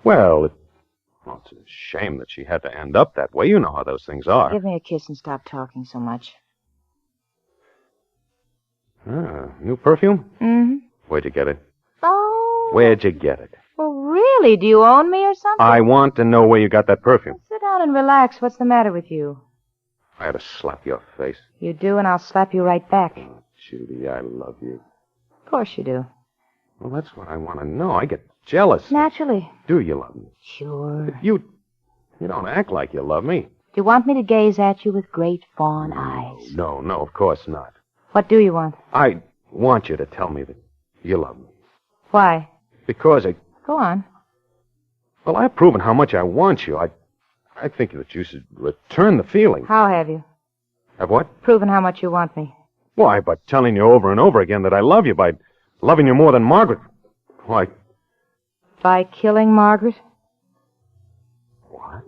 Well, it's a shame that she had to end up that way. You know how those things are. Give me a kiss and stop talking so much. New perfume? Mm-hmm. Where'd you get it? Oh. Where'd you get it? Well, really? Do you own me or something? I want to know where you got that perfume. Sit down and relax. What's the matter with you? I had to slap your face. You do, and I'll slap you right back. Oh, Judy, I love you. Of course you do. Well, that's what I want to know. I get jealous. Naturally. Do you love me? Sure. But you don't act like you love me. Do you want me to gaze at you with great fawn eyes? No, of course not. What do you want? I want you to tell me that you love me. Why? Because Go on. Well, I've proven how much I want you. I think that you should return the feeling. How have you? Have what? Proven how much you want me. Why, by telling you over and over again that I love you, by loving you more than Margaret. Why? By killing Margaret? What?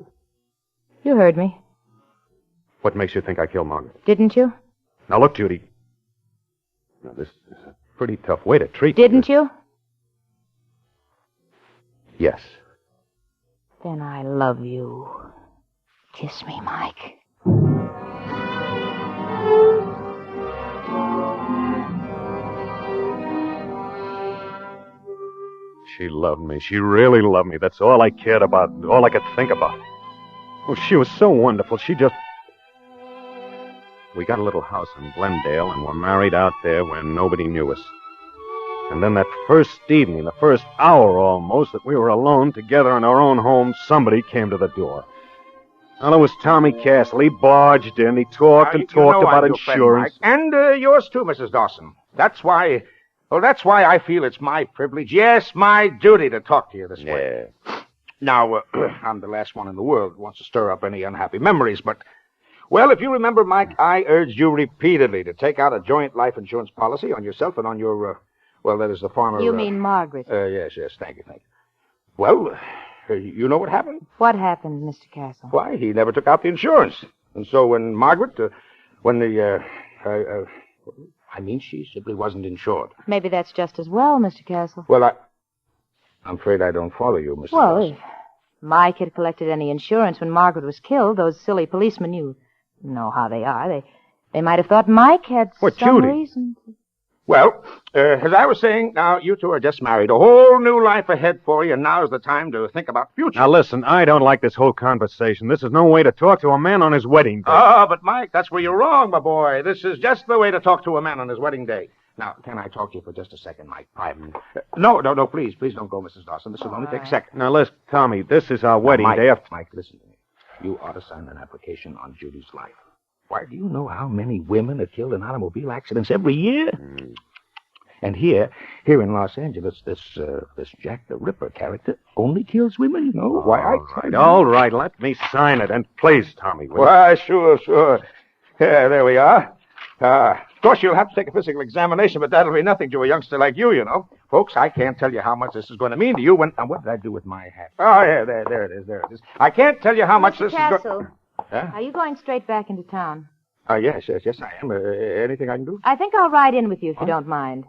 You heard me. What makes you think I killed Margaret? Didn't you? Now, look, Judy. Now, this is a pretty tough way to treat Didn't you? Yes. Then I love you. Kiss me, Mike. She loved me. She really loved me. That's all I cared about, all I could think about. Oh, she was so wonderful. We got a little house in Glendale, and were married out there where nobody knew us. And then that first evening, the first hour almost, that we were alone together in our own home, somebody came to the door. Well, it was Tommy Castle. He barged in. He talked and talked about insurance. And yours too, Mrs. Dawson. That's why I feel it's my privilege, yes, my duty to talk to you this way. Now, I'm the last one in the world who wants to stir up any unhappy memories, but, well, if you remember, Mike, I urged you repeatedly to take out a joint life insurance policy on yourself and on your, that is the farmer... You mean Margaret? Yes, thank you. Well, you know what happened? What happened, Mr. Castle? Why, he never took out the insurance. And so when Margaret, she simply wasn't insured. Maybe that's just as well, Mr. Castle. Well, I'm afraid I don't follow you, Mr. Well, Dawson. if Mike had collected any insurance when Margaret was killed, those silly policemen, you know how they are. They might have thought Mike had some reason. Well, as I was saying, now you two are just married. A whole new life ahead for you, and now's the time to think about the future. Now, listen, I don't like this whole conversation. This is no way to talk to a man on his wedding day. But Mike, that's where you're wrong, my boy. This is just the way to talk to a man on his wedding day. Now, can I talk to you for just a second, Mike? No, please don't go, Mrs. Dawson. This will only take a second. Now, listen, Tommy, this is our wedding day. Mike, listen to me. You ought to sign an application on Judy's life. Why, do you know how many women are killed in automobile accidents every year? And here in Los Angeles, this Jack the Ripper character only kills women, you know. Why, I tell you. All right, let me sign it. And please, Tommy, will you? Why, sure. Yeah, there we are. Of course, you'll have to take a physical examination, but that'll be nothing to a youngster like you, you know. Folks, I can't tell you how much this is going to mean to you when... what did I do with my hat? Oh, yeah, there it is. I can't tell you how much this is going... Castle, Huh? are you going straight back into town? Yes, I am. Anything I can do? I think I'll ride in with you if you don't mind.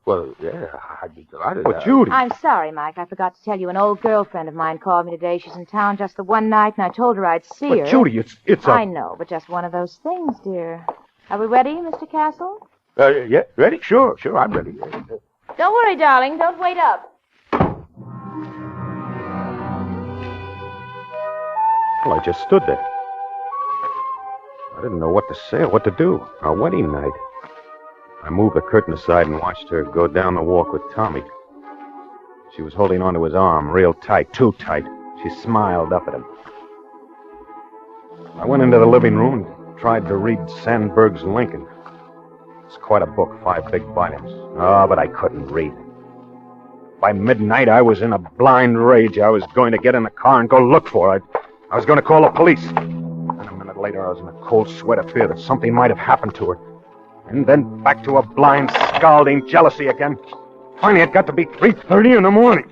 Well, yeah, I'd be delighted. Well, Judy. I'm sorry, Mike. I forgot to tell you. An old girlfriend of mine called me today. She's in town just the one night, and I told her I'd see her. But, Judy, it's I know, but just one of those things, dear. Are we ready, Mr. Castle? Yeah, ready? Sure, I'm ready. Don't worry, darling. Don't wait up. Well, I just stood there. I didn't know what to say or what to do. Our wedding night. I moved the curtain aside and watched her go down the walk with Tommy. She was holding onto his arm real tight, too tight. She smiled up at him. I went into the living room and tried to read Sandberg's Lincoln. It's quite a book, 5 big volumes. Oh, but I couldn't read. By midnight, I was in a blind rage. I was going to get in the car and go look for her. I was going to call the police. And a minute later, I was in a cold sweat of fear that something might have happened to her. And then back to a blind, scalding jealousy again. Finally, it got to be 3:30 in the morning.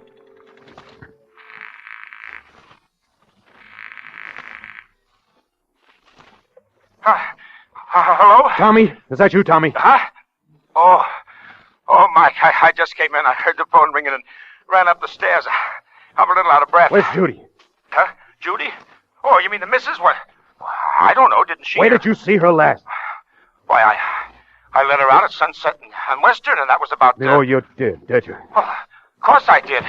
Hello? Tommy? Is that you, Tommy? Huh? Oh, Mike, I just came in. I heard the phone ringing and ran up the stairs. I'm a little out of breath. Where's Judy? Huh? Judy? Oh, you mean the missus? What? I don't know. Didn't she? Where did you see her last? Why, I let her out at sunset on Western, and that was about... Oh, you did you? Well, of course I did.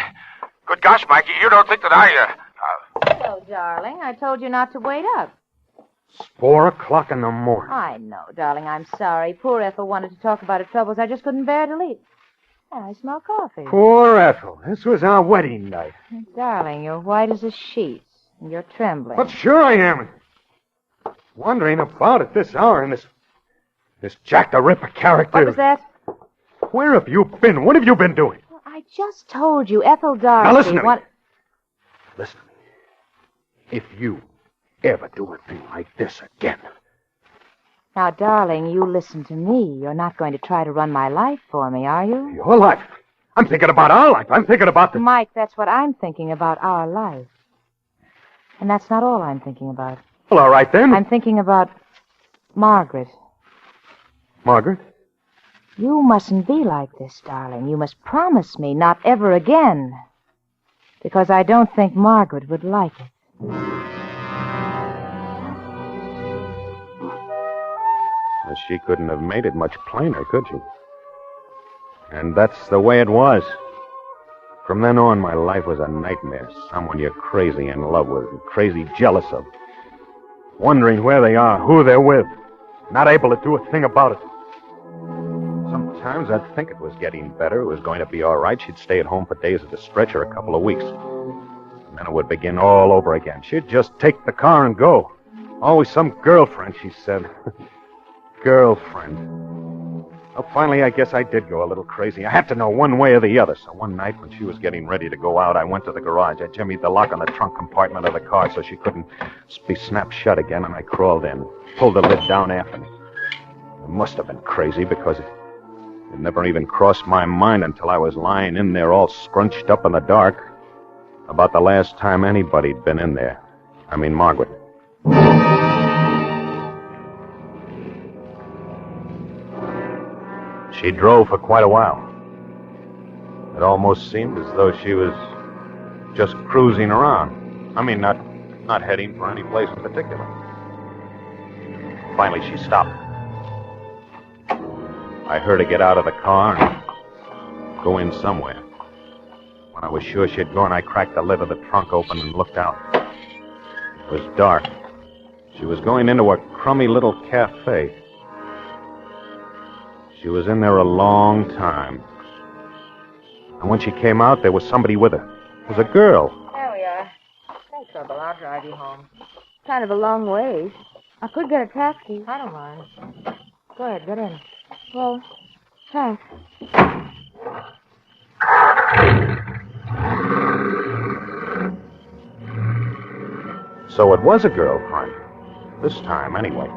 Good gosh, Mike, you don't think that I... Hello, darling. I told you not to wait up. It's 4 o'clock in the morning. I know, darling. I'm sorry. Poor Ethel wanted to talk about her troubles. I just couldn't bear to leave. I smell coffee. Poor Ethel. This was our wedding night. Darling, you're white as a sheet, and you're trembling. But sure I am. Wondering about at this hour in this Jack the Ripper character. What was that? Where have you been? What have you been doing? Well, I just told you, Ethel Darcy... Now listen to me. Listen to me. If you ever do a thing like this again... Now, darling, you listen to me. You're not going to try to run my life for me, are you? Your life? I'm thinking about our life. I'm thinking about the... Mike, that's what I'm thinking about, our life. And that's not all I'm thinking about. Well, all right, then. I'm thinking about Margaret. Margaret? You mustn't be like this, darling. You must promise me not ever again. Because I don't think Margaret would like it. Well, she couldn't have made it much plainer, could she? And that's the way it was. From then on, my life was a nightmare. Someone you're crazy in love with and crazy jealous of. Wondering where they are, who they're with. Not able to do a thing about it. Sometimes I'd think it was getting better. It was going to be all right. She'd stay at home for days at a stretch or a couple of weeks. And then it would begin all over again. She'd just take the car and go. Always some girlfriend, she said. Girlfriend. Well, finally, I guess I did go a little crazy. I had to know one way or the other. So one night when she was getting ready to go out, I went to the garage. I jimmied the lock on the trunk compartment of the car so she couldn't be snapped shut again, and I crawled in, pulled the lid down after me. It must have been crazy because it never even crossed my mind until I was lying in there all scrunched up in the dark about the last time anybody'd been in there. I mean, Margaret. She drove for quite a while. It almost seemed as though she was just cruising around. I mean, not heading for any place in particular. Finally, she stopped. I heard her get out of the car and go in somewhere. When I was sure she'd gone, I cracked the lid of the trunk open and looked out. It was dark. She was going into a crummy little cafe. She was in there a long time. And when she came out, there was somebody with her. It was a girl. There we are. No trouble. I'll drive you home. Kind of a long ways. I could get a taxi. I don't mind. Go ahead, get in. Well, Thanks. So it was a girlfriend. This time, anyway.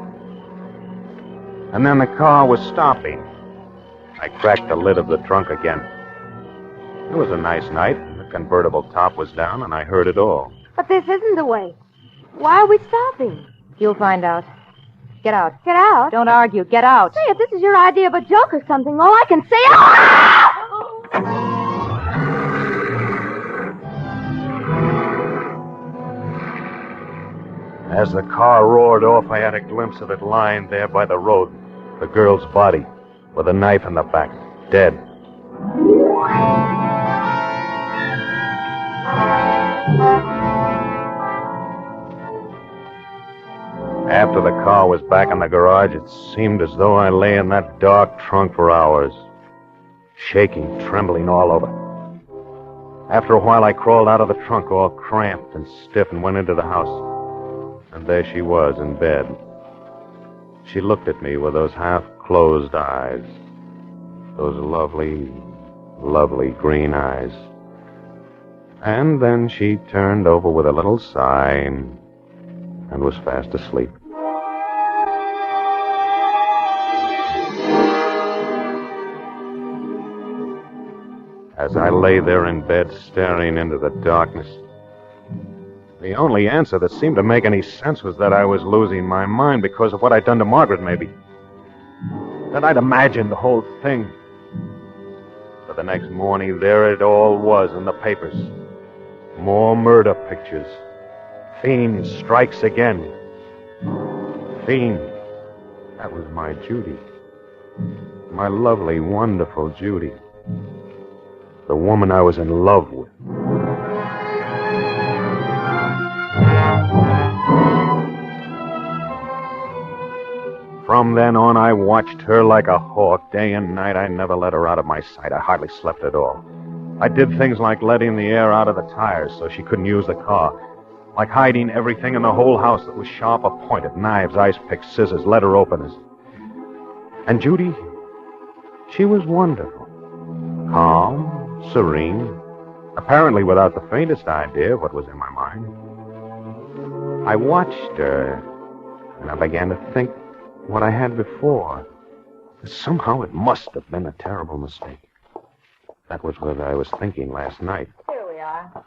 And then the car was stopping. I cracked the lid of the trunk again. It was a nice night. The convertible top was down, and I heard it all. But this isn't the way. Why are we stopping? You'll find out. Get out. Get out? Don't argue. Get out. Say, if this is your idea of a joke or something, all I can say... As the car roared off, I had a glimpse of it lying there by the road. The girl's body, with a knife in the back, dead. After the car was back in the garage, it seemed as though I lay in that dark trunk for hours, shaking, trembling all over. After a while, I crawled out of the trunk all cramped and stiff and went into the house. And there she was in bed. She looked at me with those half-closed eyes, those lovely, lovely green eyes. And then she turned over with a little sigh and was fast asleep. As I lay there in bed staring into the darkness, the only answer that seemed to make any sense was that I was losing my mind because of what I'd done to Margaret, maybe. That I'd imagined the whole thing. But the next morning, there it all was in the papers. More murder pictures. Fiend strikes again. Fiend. That was my Judy. My lovely, wonderful Judy. The woman I was in love with. From then on, I watched her like a hawk. Day and night, I never let her out of my sight. I hardly slept at all. I did things like letting the air out of the tires so she couldn't use the car. Like hiding everything in the whole house that was sharp or pointed. Knives, ice picks, scissors, letter openers. And Judy, she was wonderful. Calm, serene, apparently without the faintest idea of what was in my mind. I watched her, and I began to think what I had before. Somehow it must have been a terrible mistake. That was what I was thinking last night. Here we are.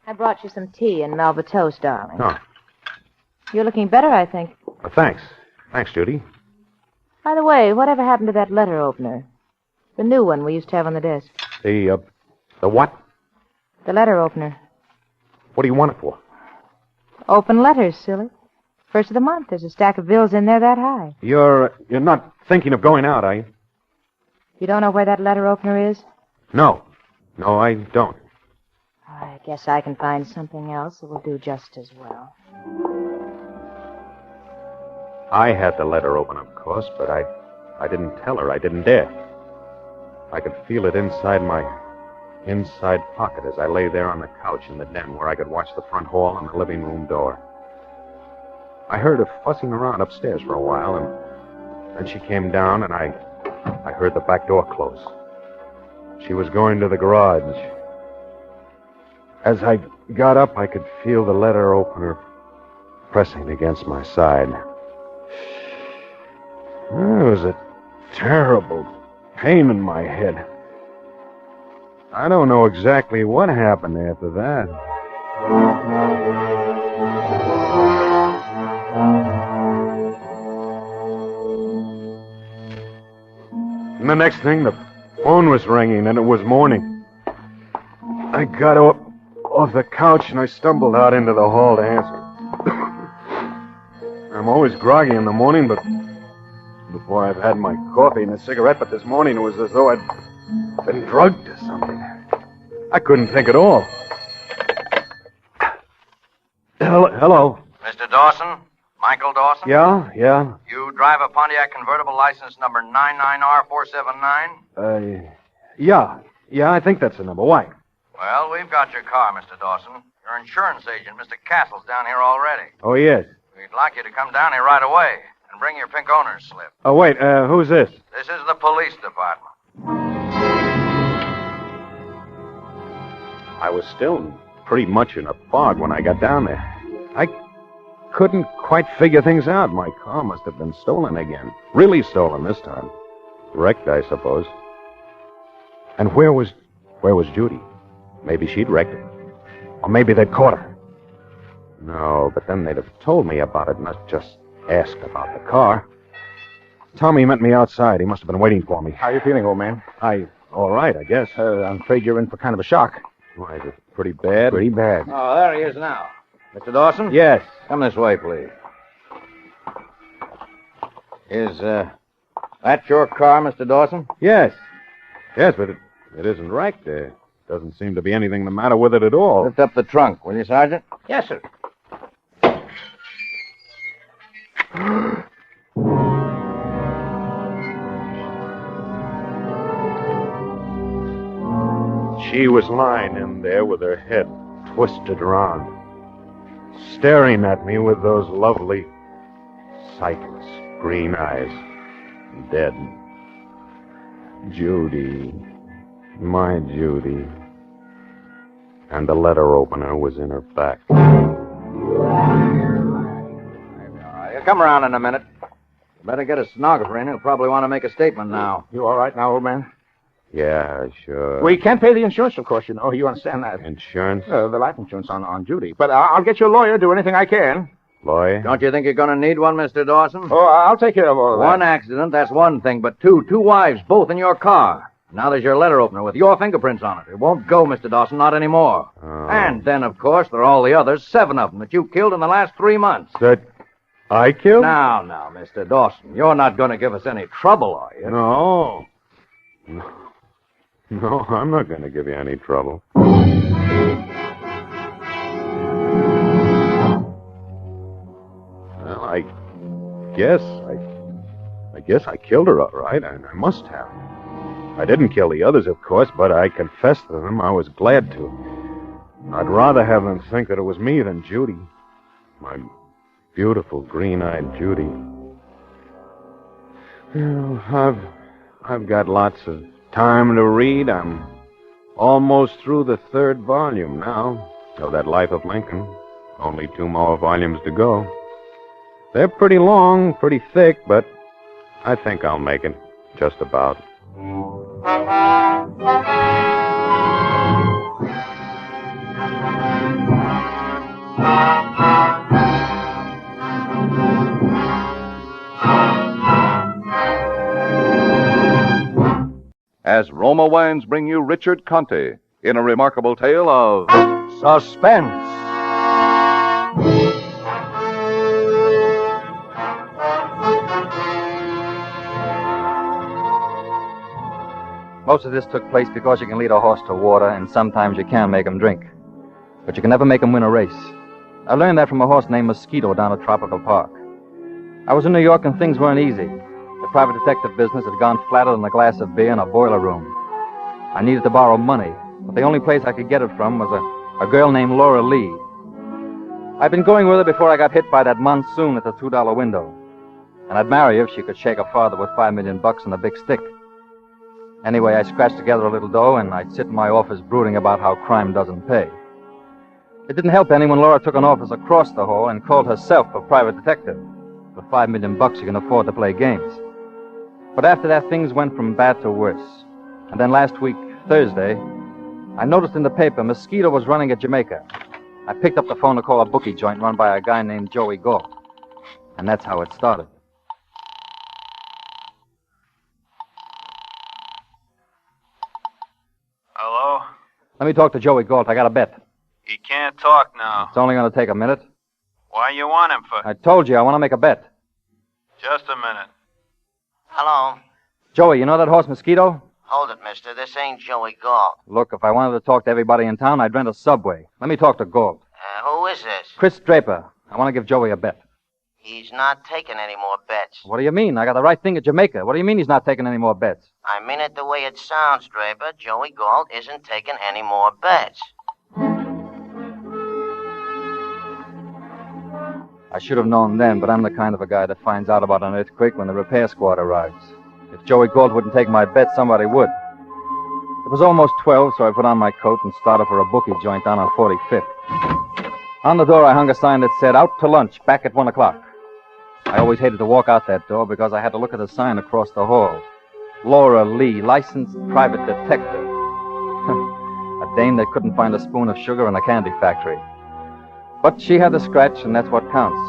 I brought you some tea and Melba toast, darling. Oh, You're looking better, I think. well, thanks. Thanks, Judy. By the way, whatever happened to that letter opener? The new one we used to have on the desk. The what? The letter opener. What do you want it for? Open letters, silly. First of the month. There's a stack of bills in there that high. You're not thinking of going out, are you? You don't know where that letter opener is? No. No, I don't. I guess I can find something else that will do just as well. I had the letter open, of course, but I didn't tell her. I didn't dare. I could feel it inside my inside pocket as I lay there on the couch in the den where I could watch the front hall and the living room door. I heard her fussing around upstairs for a while, and then she came down, and I heard the back door close. She was going to the garage. As I got up, I could feel the letter opener pressing against my side. There was a terrible pain in my head. I don't know exactly what happened after that. And the next thing, the phone was ringing, and it was morning. I got up off the couch, and I stumbled out into the hall to answer. I'm always groggy in the morning, but before I've had my coffee and a cigarette, but this morning it was as though I'd been drugged or something. I couldn't think at all. Hello. Mr. Dawson? Michael Dawson? Yeah. You drive a Pontiac convertible license number 99R479? Yeah, I think that's the number. Why? Well, we've got your car, Mr. Dawson. Your insurance agent, Mr. Castle's down here already. Oh, yes. We'd like you to come down here right away and bring your pink owner's slip. Oh, wait, who's this? This is the police department. I was still pretty much in a fog when I got down there. I couldn't quite figure things out. My car must have been stolen again. Really stolen this time. Wrecked, I suppose. And where was Judy? Maybe she'd wrecked it. Or maybe they'd caught her. No, but then they'd have told me about it, not just asked about the car. Tommy met me outside. He must have been waiting for me. How are you feeling, old man? All right, I guess. I'm afraid you're in for kind of a shock. Why, is it pretty bad? Pretty bad. Oh, there he is now. Mr. Dawson? Yes. Come this way, please. Is, that your car, Mr. Dawson? Yes. Yes, but it isn't wrecked. There doesn't seem to be anything the matter with it at all. Lift up the trunk, will you, Sergeant? Yes, sir. She was lying in there with her head twisted around, staring at me with those lovely, sightless green eyes. Dead. Judy. My Judy. And the letter opener was in her back. You'll come around in a minute. Better get a stenographer in. He'll probably want to make a statement now. You all right now, old man? Yeah, sure. We can't pay the insurance, of course, you know. You understand that. Insurance? The life insurance on Judy. But I'll get you a lawyer, do anything I can. Lawyer? Don't you think you're going to need one, Mr. Dawson? Oh, I'll take care of all of that. One accident, that's one thing, but two wives, both in your car. Now there's your letter opener with your fingerprints on it. It won't go, Mr. Dawson, not anymore. Oh. And then, of course, there are all the others, 7 of them that you killed in the last 3 months. That I killed? Now, Mr. Dawson, you're not going to give us any trouble, are you? No. No, I'm not going to give you any trouble. Well, I guess I killed her all right. I must have. I didn't kill the others, of course, but I confessed to them. I was glad to. I'd rather have them think that it was me than Judy. My beautiful green-eyed Judy. Well, I've got lots of time to read. I'm almost through the 3rd volume now of that Life of Lincoln. Only 2 more volumes to go. They're pretty long, pretty thick, but I think I'll make it. Just about. As Roma Wines bring you Richard Conte in a remarkable tale of Suspense. Most of this took place because you can lead a horse to water, and sometimes you can make him drink. But you can never make him win a race. I learned that from a horse named Mosquito down at Tropical Park. I was in New York and things weren't easy. The private detective business had gone flatter than a glass of beer in a boiler room. I needed to borrow money, but the only place I could get it from was a girl named Laura Lee. I'd been going with her before I got hit by that monsoon at the $2 window. And I'd marry her if she could shake her father with $5 million and a big stick. Anyway, I scratched together a little dough, and I'd sit in my office brooding about how crime doesn't pay. It didn't help any when Laura took an office across the hall and called herself a private detective. For $5 million, you can afford to play games. But after that, things went from bad to worse. And then last week, Thursday, I noticed in the paper Mosquito was running at Jamaica. I picked up the phone to call a bookie joint run by a guy named Joey Galt. And that's how it started. Hello? Let me talk to Joey Galt. I got a bet. He can't talk now. It's only going to take a minute. Why you want him for? I told you I want to make a bet. Just a minute. Hello? Joey, you know that horse Mosquito? Hold it, mister. This ain't Joey Galt. Look, if I wanted to talk to everybody in town, I'd rent a subway. Let me talk to Galt. Who is this? Chris Draper. I want to give Joey a bet. He's not taking any more bets. What do you mean? I got the right thing at Jamaica. What do you mean he's not taking any more bets? I mean it the way it sounds, Draper. Joey Galt isn't taking any more bets. I should have known then, but I'm the kind of a guy that finds out about an earthquake when the repair squad arrives. If Joey Galt wouldn't take my bet, somebody would. It was almost 12, so I put on my coat and started for a bookie joint down on 45th. On the door, I hung a sign that said, "Out to lunch, back at 1 o'clock." I always hated to walk out that door because I had to look at the sign across the hall. Laura Lee, licensed private detective. A dame that couldn't find a spoon of sugar in a candy factory. But she had the scratch, and that's what counts.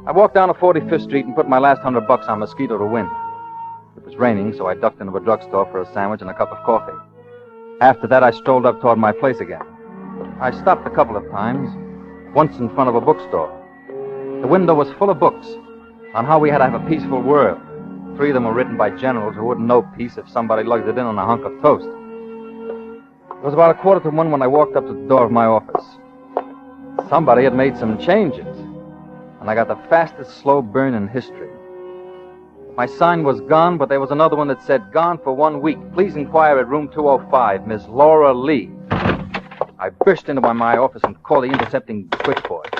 I walked down to 45th Street and put my last $100 on Mosquito to win. It was raining, so I ducked into a drugstore for a sandwich and a cup of coffee. After that, I strolled up toward my place again. I stopped a couple of times, once in front of a bookstore. The window was full of books on how we had to have a peaceful world. 3 of them were written by generals who wouldn't know peace if somebody lugged it in on a hunk of toast. It was about 1:45 when I walked up to the door of my office. Somebody had made some changes, and I got the fastest slow burn in history. My sign was gone, but there was another one that said, "Gone for 1 week. Please inquire at room 205, Miss Laura Lee." I burst into my office and called the intercepting switchboard.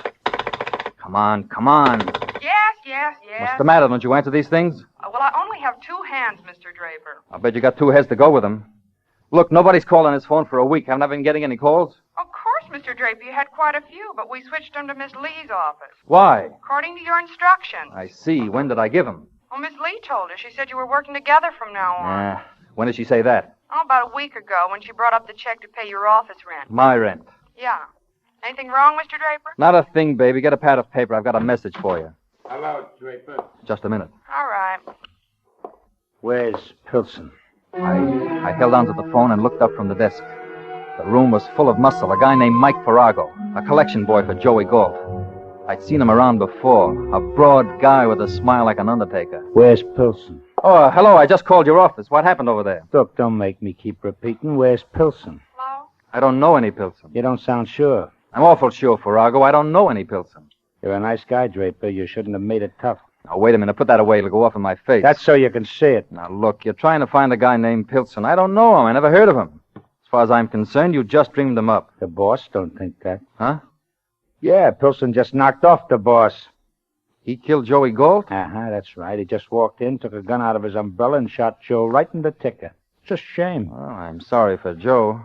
Come on, come on. Yes. What's the matter? Don't you answer these things? Well, I only have 2 hands, Mr. Draper. I bet you got 2 heads to go with them. Look, nobody's calling his phone for a week. Haven't I been getting any calls? Of course, Mr. Draper, you had quite a few, but we switched them to Miss Lee's office. Why? According to your instructions. I see. When did I give them? Well, Miss Lee told us. She said you were working together from now on. When did she say that? Oh, about a week ago, when she brought up the check to pay your office rent. My rent. Yeah. Anything wrong, Mr. Draper? Not a thing, baby. Get a pad of paper. I've got a message for you. Hello, Draper. Just a minute. All right. Where's Pilson? I held onto the phone and looked up from the desk. The room was full of muscle. A guy named Mike Farrago, a collection boy for Joey Galt. I'd seen him around before. A broad guy with a smile like an undertaker. Where's Pilson? Oh, hello. I just called your office. What happened over there? Look, don't make me keep repeating. Where's Pilson? Hello? I don't know any Pilson. You don't sound sure. I'm awful sure, Farrago. I don't know any Pilson. You're a nice guy, Draper. You shouldn't have made it tough. Now, wait a minute. Put that away. It'll go off in my face. That's so you can see it. Now, look, you're trying to find a guy named Pilson. I don't know him. I never heard of him. As far as I'm concerned, you just dreamed him up. The boss don't think that. Huh? Yeah, Pilson just knocked off the boss. He killed Joey Galt? Uh-huh, that's right. He just walked in, took a gun out of his umbrella, and shot Joe right in the ticker. It's a shame. Oh, I'm sorry for Joe.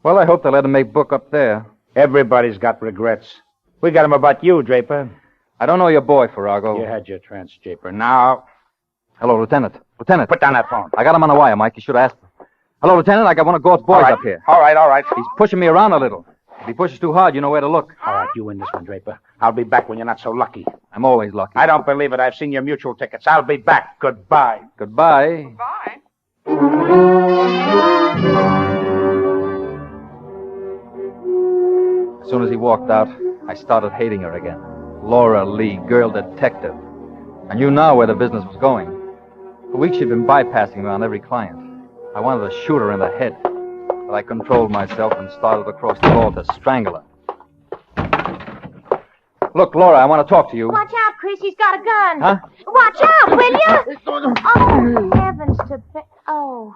Well, I hope they let him make book up there. Everybody's got regrets. We got him about you, Draper. I don't know your boy, Farrago. You had your chance, Draper. Now... Hello, Lieutenant. Lieutenant. Put down that phone. I got him on the wire, Mike. You should have asked him. Hello, Lieutenant. I got one of Galt's boys up here. All right. He's pushing me around a little. If he pushes too hard, you know where to look. All right, you win this one, Draper. I'll be back when you're not so lucky. I'm always lucky. I don't believe it. I've seen your mutual tickets. I'll be back. Goodbye. Goodbye. As soon as he walked out, I started hating her again. Laura Lee, girl detective. I knew now where the business was going. For weeks she'd been bypassing me on every client. I wanted to shoot her in the head, but I controlled myself and started across the hall to strangle her. Look, Laura, I want to talk to you. Watch out, Chris. He's got a gun. Huh? Watch out, will you? Oh, heavens to... Oh.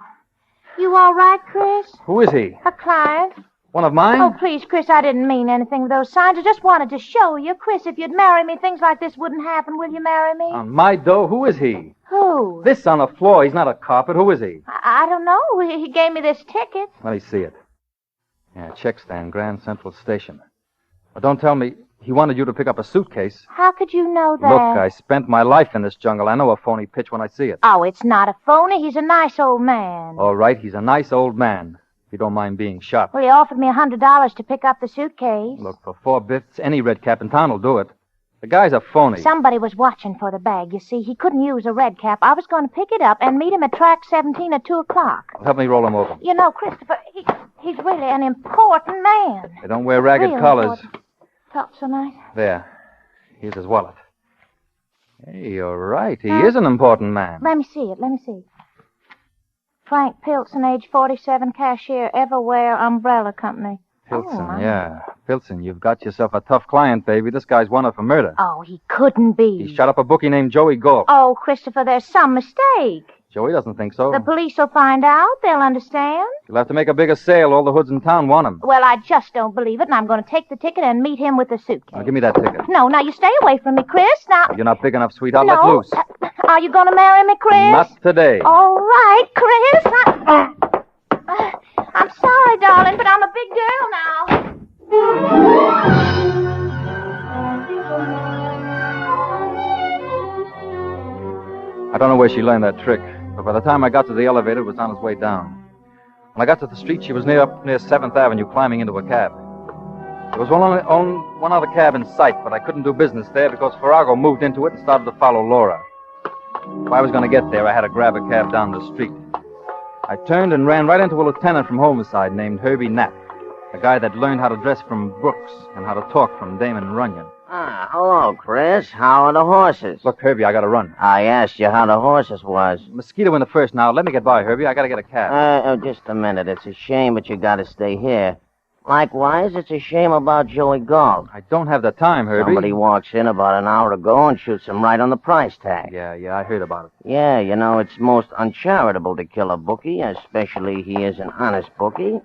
You all right, Chris? Who is he? A client. One of mine? Oh, please, Chris, I didn't mean anything with those signs. I just wanted to show you. Chris, if you'd marry me, things like this wouldn't happen. Will you marry me? On my dough? Who is he? Who? This on the floor. He's not a carpet. Who is he? I don't know. He gave me this ticket. Let me see it. Yeah, check stand, Grand Central Station. But don't tell me he wanted you to pick up a suitcase. How could you know that? Look, I spent my life in this jungle. I know a phony pitch when I see it. Oh, it's not a phony. He's a nice old man. All right, he's a nice old man. If you don't mind being shot. Well, he offered me $100 to pick up the suitcase. Look, for 4 bits, any red cap in town will do it. The guy's a phony. Somebody was watching for the bag. You see, he couldn't use a red cap. I was going to pick it up and meet him at track 17 at 2 o'clock. Help me roll him over. You know, Christopher, he's really an important man. They don't wear ragged Real collars. important. Felt so nice. There. Here's his wallet. Hey, you're right. He is an important man. Let me see it. Frank Pilson, age 47, cashier, Everywhere Umbrella Company. Pilson, Oh, yeah. Pilson, you've got yourself a tough client, baby. This guy's wanted for murder. Oh, he couldn't be. He shot up a bookie named Joey Galt. Oh, Christopher, there's some mistake. Joey doesn't think so. The police will find out. They'll understand. You'll have to make a bigger sale. All the hoods in town want him. Well, I just don't believe it, and I'm going to take the ticket and meet him with the suitcase. Now, give me that ticket. No, now you stay away from me, Chris. Now, You're not big enough, sweetheart. no. Let loose. Are you going to marry me, Chris? Not today. All right, Chris. gale now. I don't know where she learned that trick, but by the time I got to the elevator, it was on its way down. When I got to the street, she was up near 7th Avenue climbing into a cab. There was one other cab in sight, but I couldn't do business there because Farrago moved into it and started to follow Laura. If I was going to get there, I had to grab a cab down the street. I turned and ran right into a lieutenant from Homicide named Herbie Knapp, a guy that learned how to dress from Brooks and how to talk from Damon Runyon. Ah, hello, Chris. How are the horses? Look, Herbie, I got to run. I asked you how the horses was. Mosquito in the first now. Let me get by, Herbie. I got to get a cab. Just a minute. It's a shame, but you got to stay here. Likewise, it's a shame about Joey Galt. I don't have the time, Herbie. Somebody walks in about an hour ago and shoots him right on the price tag. Yeah, I heard about it. Yeah, you know, it's most uncharitable to kill a bookie, especially he is an honest bookie.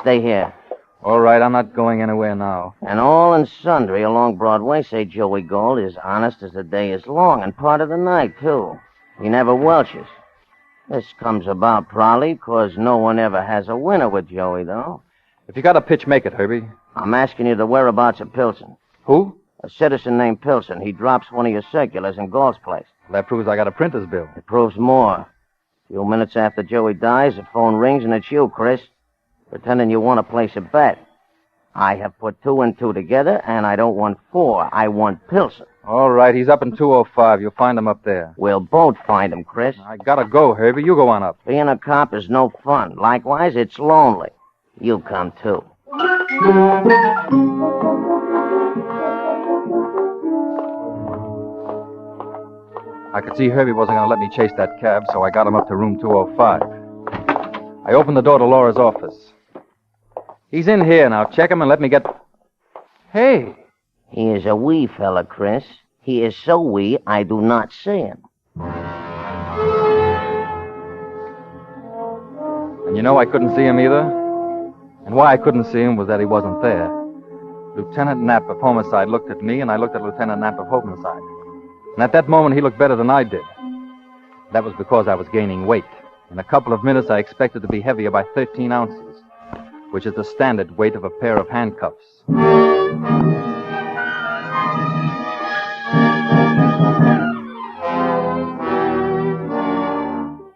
Stay here. All right, I'm not going anywhere now. And all and sundry along Broadway say Joey Gold is honest as the day is long, and part of the night, too. He never welches. This comes about probably because no one ever has a winner with Joey, though. If you got a pitch, make it, Herbie. I'm asking you the whereabouts of Pilson. Who? A citizen named Pilson. He drops one of your circulars in Galt's place. Well, that proves I got a printer's bill. It proves more. A few minutes after Joey dies, the phone rings and it's you, Chris. Pretending you want to place a bet. I have put 2 and 2 together, and I don't want 4. I want Pilson. All right, he's up in 205. You'll find him up there. We'll both find him, Chris. I gotta go, Herbie. You go on up. Being a cop is no fun. Likewise, it's lonely. You come, too. I could see Herbie wasn't going to let me chase that cab, so I got him up to room 205. I opened the door to Laura's office. He's in here now. Check him and let me get... Hey. He is a wee fella, Chris. He is so wee, I do not see him. And you know I couldn't see him either? And why I couldn't see him was that he wasn't there. Lieutenant Knapp of Homicide looked at me, and I looked at Lieutenant Knapp of Homicide. And at that moment, he looked better than I did. That was because I was gaining weight. In a couple of minutes, I expected to be heavier by 13 ounces, which is the standard weight of a pair of handcuffs.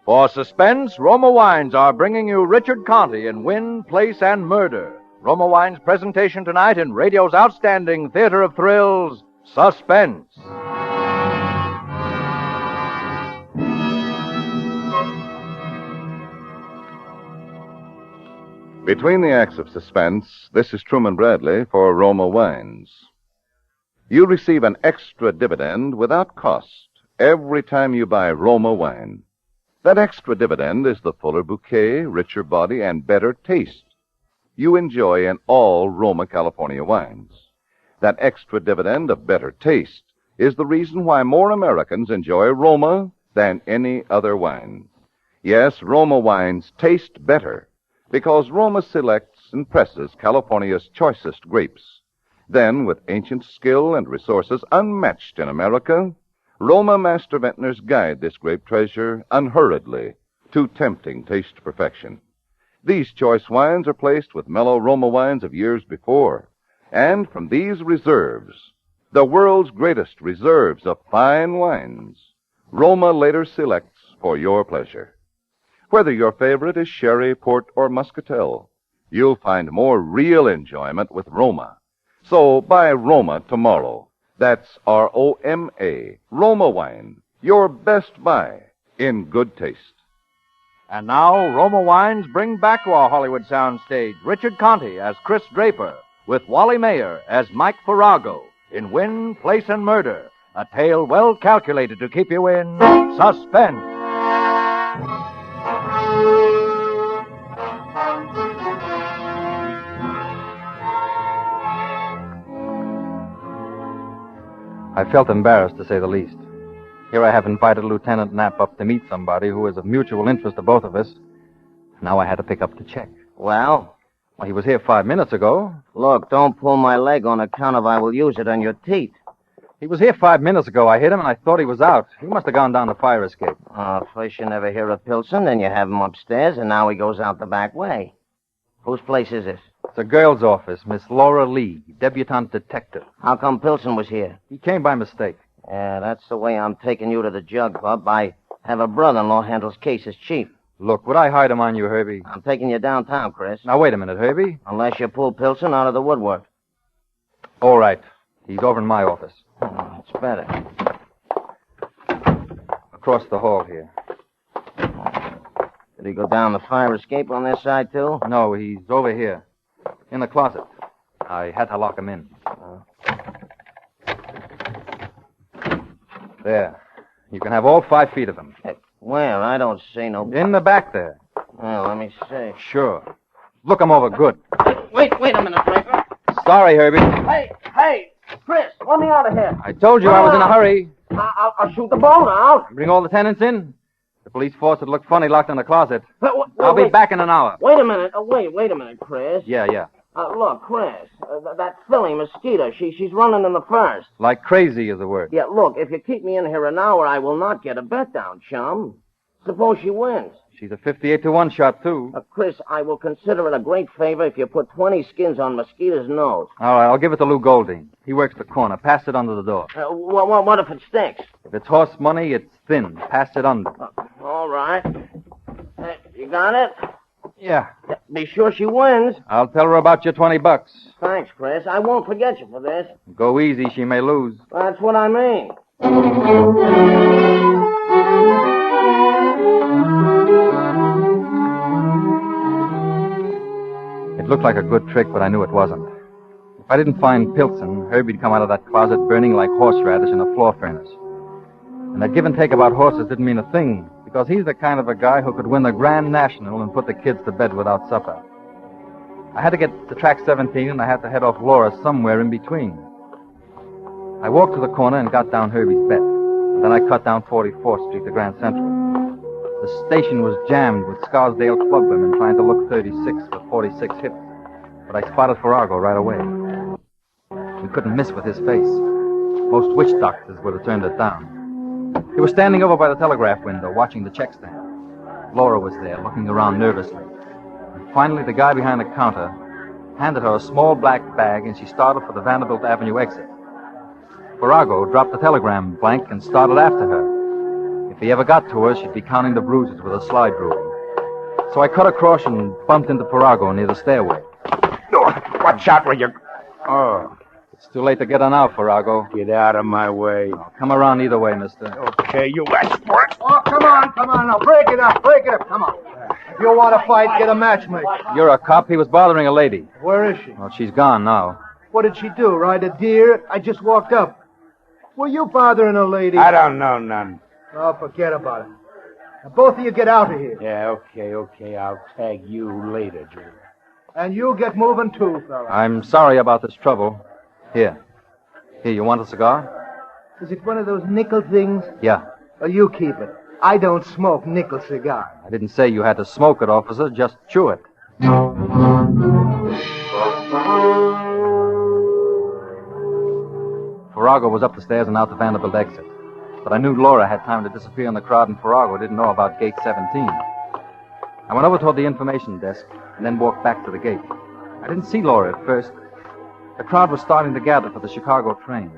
For Suspense, Roma Wines are bringing you Richard Conte in Win, Place, and Murder. Roma Wines' presentation tonight in radio's outstanding theater of thrills, Suspense. Between the acts of Suspense, this is Truman Bradley for Roma Wines. You receive an extra dividend without cost every time you buy Roma wine. That extra dividend is the fuller bouquet, richer body, and better taste you enjoy in all Roma California wines. That extra dividend of better taste is the reason why more Americans enjoy Roma than any other wine. Yes, Roma wines taste better because Roma selects and presses California's choicest grapes. Then, with ancient skill and resources unmatched in America, Roma master vintners guide this grape treasure unhurriedly to tempting taste perfection. These choice wines are placed with mellow Roma wines of years before, and from these reserves, the world's greatest reserves of fine wines, Roma later selects for your pleasure. Whether your favorite is sherry, port, or muscatel, you'll find more real enjoyment with Roma. So buy Roma tomorrow. That's R-O-M-A, Roma wine, your best buy in good taste. And now, Roma Wines bring back to our Hollywood soundstage Richard Conte as Chris Draper, with Wally Mayer as Mike Farrago in Win, Place, and Murder, a tale well calculated to keep you in suspense. I felt embarrassed, to say the least. Here I have invited Lieutenant Knapp up to meet somebody who is of mutual interest to both of us. Now I had to pick up the check. Well? Well, he was here 5 minutes ago. Look, don't pull my leg on account of I will use it on your teeth. He was here 5 minutes ago. I hit him, and I thought he was out. He must have gone down the fire escape. First you never hear of Pilson, then you have him upstairs, and now he goes out the back way. Whose place is this? It's a girl's office, Miss Laura Lee, debutante detective. How come Pilson was here? He came by mistake. Yeah, that's the way I'm taking you to the jug club. I have a brother-in-law handles cases chief. Look, would I hide him on you, Herbie? I'm taking you downtown, Chris. Now, wait a minute, Herbie. Unless you pull Pilson out of the woodwork. All right. He's over in my office. Oh, it's better. Across the hall here. Did he go down the fire escape on this side, too? No, he's over here. In the closet. I had to lock him in. There. You can have all 5 feet of him. Where? I don't see no... In the back there. Well, let me see. Sure. Look him over good. Wait a minute, Draper. Sorry, Herbie. Hey, Chris, let me out of here. I told you I was in a hurry. I'll shoot the bone out. Bring all the tenants in. The police force would look funny locked in the closet. I'll be back in an hour. Wait a minute. Wait a minute, Chris. Yeah. Look, Chris, that filly Mosquito, she's running in the first. Like crazy is the word. Yeah, look, if you keep me in here an hour, I will not get a bet down, chum. Suppose she wins. She's a 58-1 shot, too. Chris, I will consider it a great favor if you put 20 skins on Mosquito's nose. All right, I'll give it to Lou Golding. He works the corner. Pass it under the door. What if it stinks? If it's horse money, it's thin. Pass it under. All right. You got it? Yeah. Be sure she wins. I'll tell her about your $20. Thanks, Chris. I won't forget you for this. Go easy. She may lose. That's what I mean. It looked like a good trick, but I knew it wasn't. If I didn't find Pilson, Herbie'd come out of that closet burning like horseradish in a floor furnace. And that give and take about horses didn't mean a thing, because he's the kind of a guy who could win the Grand National and put the kids to bed without supper. I had to get to track 17, and I had to head off Laura somewhere in between. I walked to the corner and got down Herbie's bet. And then I cut down 44th Street to Grand Central. The station was jammed with Scarsdale club women trying to look 36 with 46 hips. But I spotted Farrago right away. We couldn't miss with his face. Most witch doctors would have turned it down. He was standing over by the telegraph window, watching the check stand. Laura was there, looking around nervously. And finally, the guy behind the counter handed her a small black bag, and she started for the Vanderbilt Avenue exit. Farrago dropped the telegram blank and started after her. If he ever got to her, she'd be counting the bruises with a slide rule. So I cut across and bumped into Farrago near the stairway. Watch out where you... Oh. It's too late to get on out, Farrago. Get out of my way. Oh, come around either way, mister. Okay, you asked for it. Oh, come on now. Break it up. Come on. If you want to fight, get a matchmaker. You're a cop. He was bothering a lady. Where is she? Well, she's gone now. What did she do, ride a deer? I just walked up. Were you bothering a lady? I don't know none. Oh, forget about it. Now, both of you get out of here. Yeah, okay. I'll tag you later, Joe. And you get moving too, fella. I'm sorry about this trouble. Here, you want a cigar? Is it one of those nickel things? Yeah. Well, you keep it. I don't smoke nickel cigars. I didn't say you had to smoke it, officer. Just chew it. Farrago was up the stairs and out the Vanderbilt exit. But I knew Laura had time to disappear in the crowd, and Farrago didn't know about gate 17. I went over toward the information desk and then walked back to the gate. I didn't see Laura at first. The crowd was starting to gather for the Chicago train.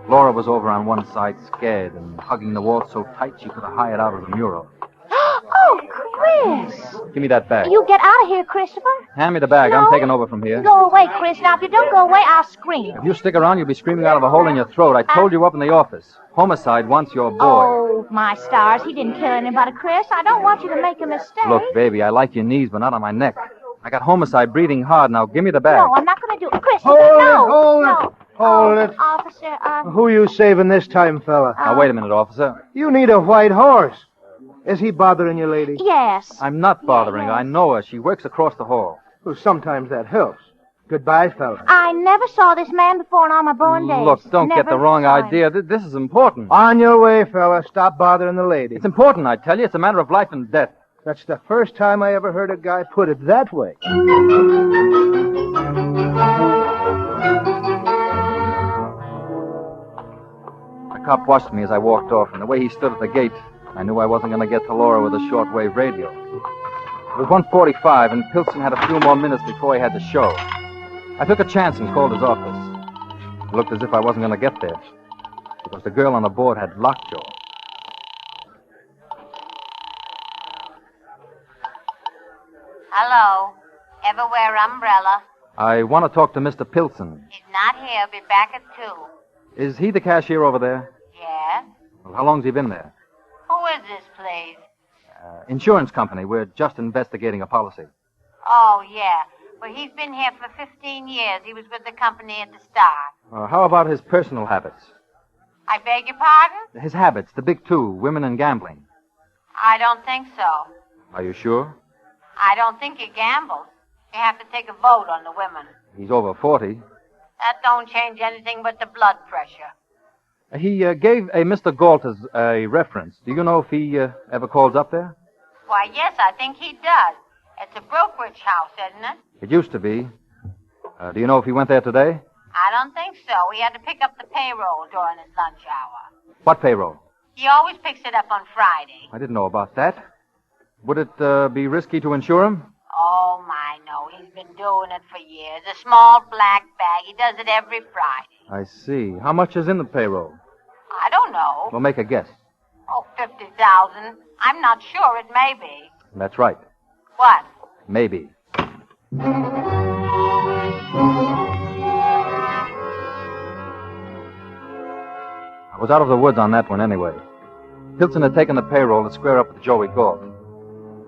Laura was over on one side, scared and hugging the wall so tight she could have hired out of the mural. Oh, Chris! Give me that bag. You get out of here, Christopher. Hand me the bag. No. I'm taking over from here. Go away, Chris. Now, if you don't go away, I'll scream. If you stick around, you'll be screaming out of a hole in your throat. I told you up in the office. Homicide wants your boy. Oh, my stars. He didn't kill anybody, Chris. I don't want you to make a mistake. Look, baby, I like your knees, but not on my neck. I got homicide breathing hard. Now, give me the bag. No, I'm not going to do it. Chris, Hold no. it. Officer, Who you saving this time, fella? Now, wait a minute, officer. You need a white horse. Is he bothering you, lady? Yes. I'm not bothering her. I know her. She works across the hall. Well, sometimes that helps. Goodbye, fella. I never saw this man before in all my born days. Look, don't get Never the wrong saw him. idea. This is important. On your way, fella. Stop bothering the lady. It's important, I tell you. It's a matter of life and death. That's the first time I ever heard a guy put it that way. The cop watched me as I walked off, and the way he stood at the gate, I knew I wasn't going to get to Laura with a shortwave radio. It was 1:45, and Pilson had a few more minutes before he had to show. I took a chance and called his office. It looked as if I wasn't going to get there, because the girl on the board had lockjaw. Hello. Ever wear umbrella? I want to talk to Mr. Pilson. He's not here. Be back at 2. Is he the cashier over there? Yes? Well, how long's he been there? Who is this, please? Insurance company. We're just investigating a policy. Oh, yeah. Well, he's been here for 15 years. He was with the company at the start. How about his personal habits? I beg your pardon? His habits, the big two, women and gambling. I don't think so. Are you sure? I don't think he gambles. You have to take a vote on the women. He's over 40. That don't change anything but the blood pressure. He gave a Mr. Galt as a reference. Do you know if he ever calls up there? Why, yes, I think he does. It's a brokerage house, isn't it? It used to be. Do you know if he went there today? I don't think so. He had to pick up the payroll during his lunch hour. What payroll? He always picks it up on Friday. I didn't know about that. Would it be risky to insure him? Oh, my, no. He's been doing it for years. A small black bag. He does it every Friday. I see. How much is in the payroll? I don't know. Well, make a guess. Oh, 50,000. I'm not sure. It may be. That's right. What? Maybe. I was out of the woods on that one anyway. Pilson had taken the payroll to square up with Joey Galt.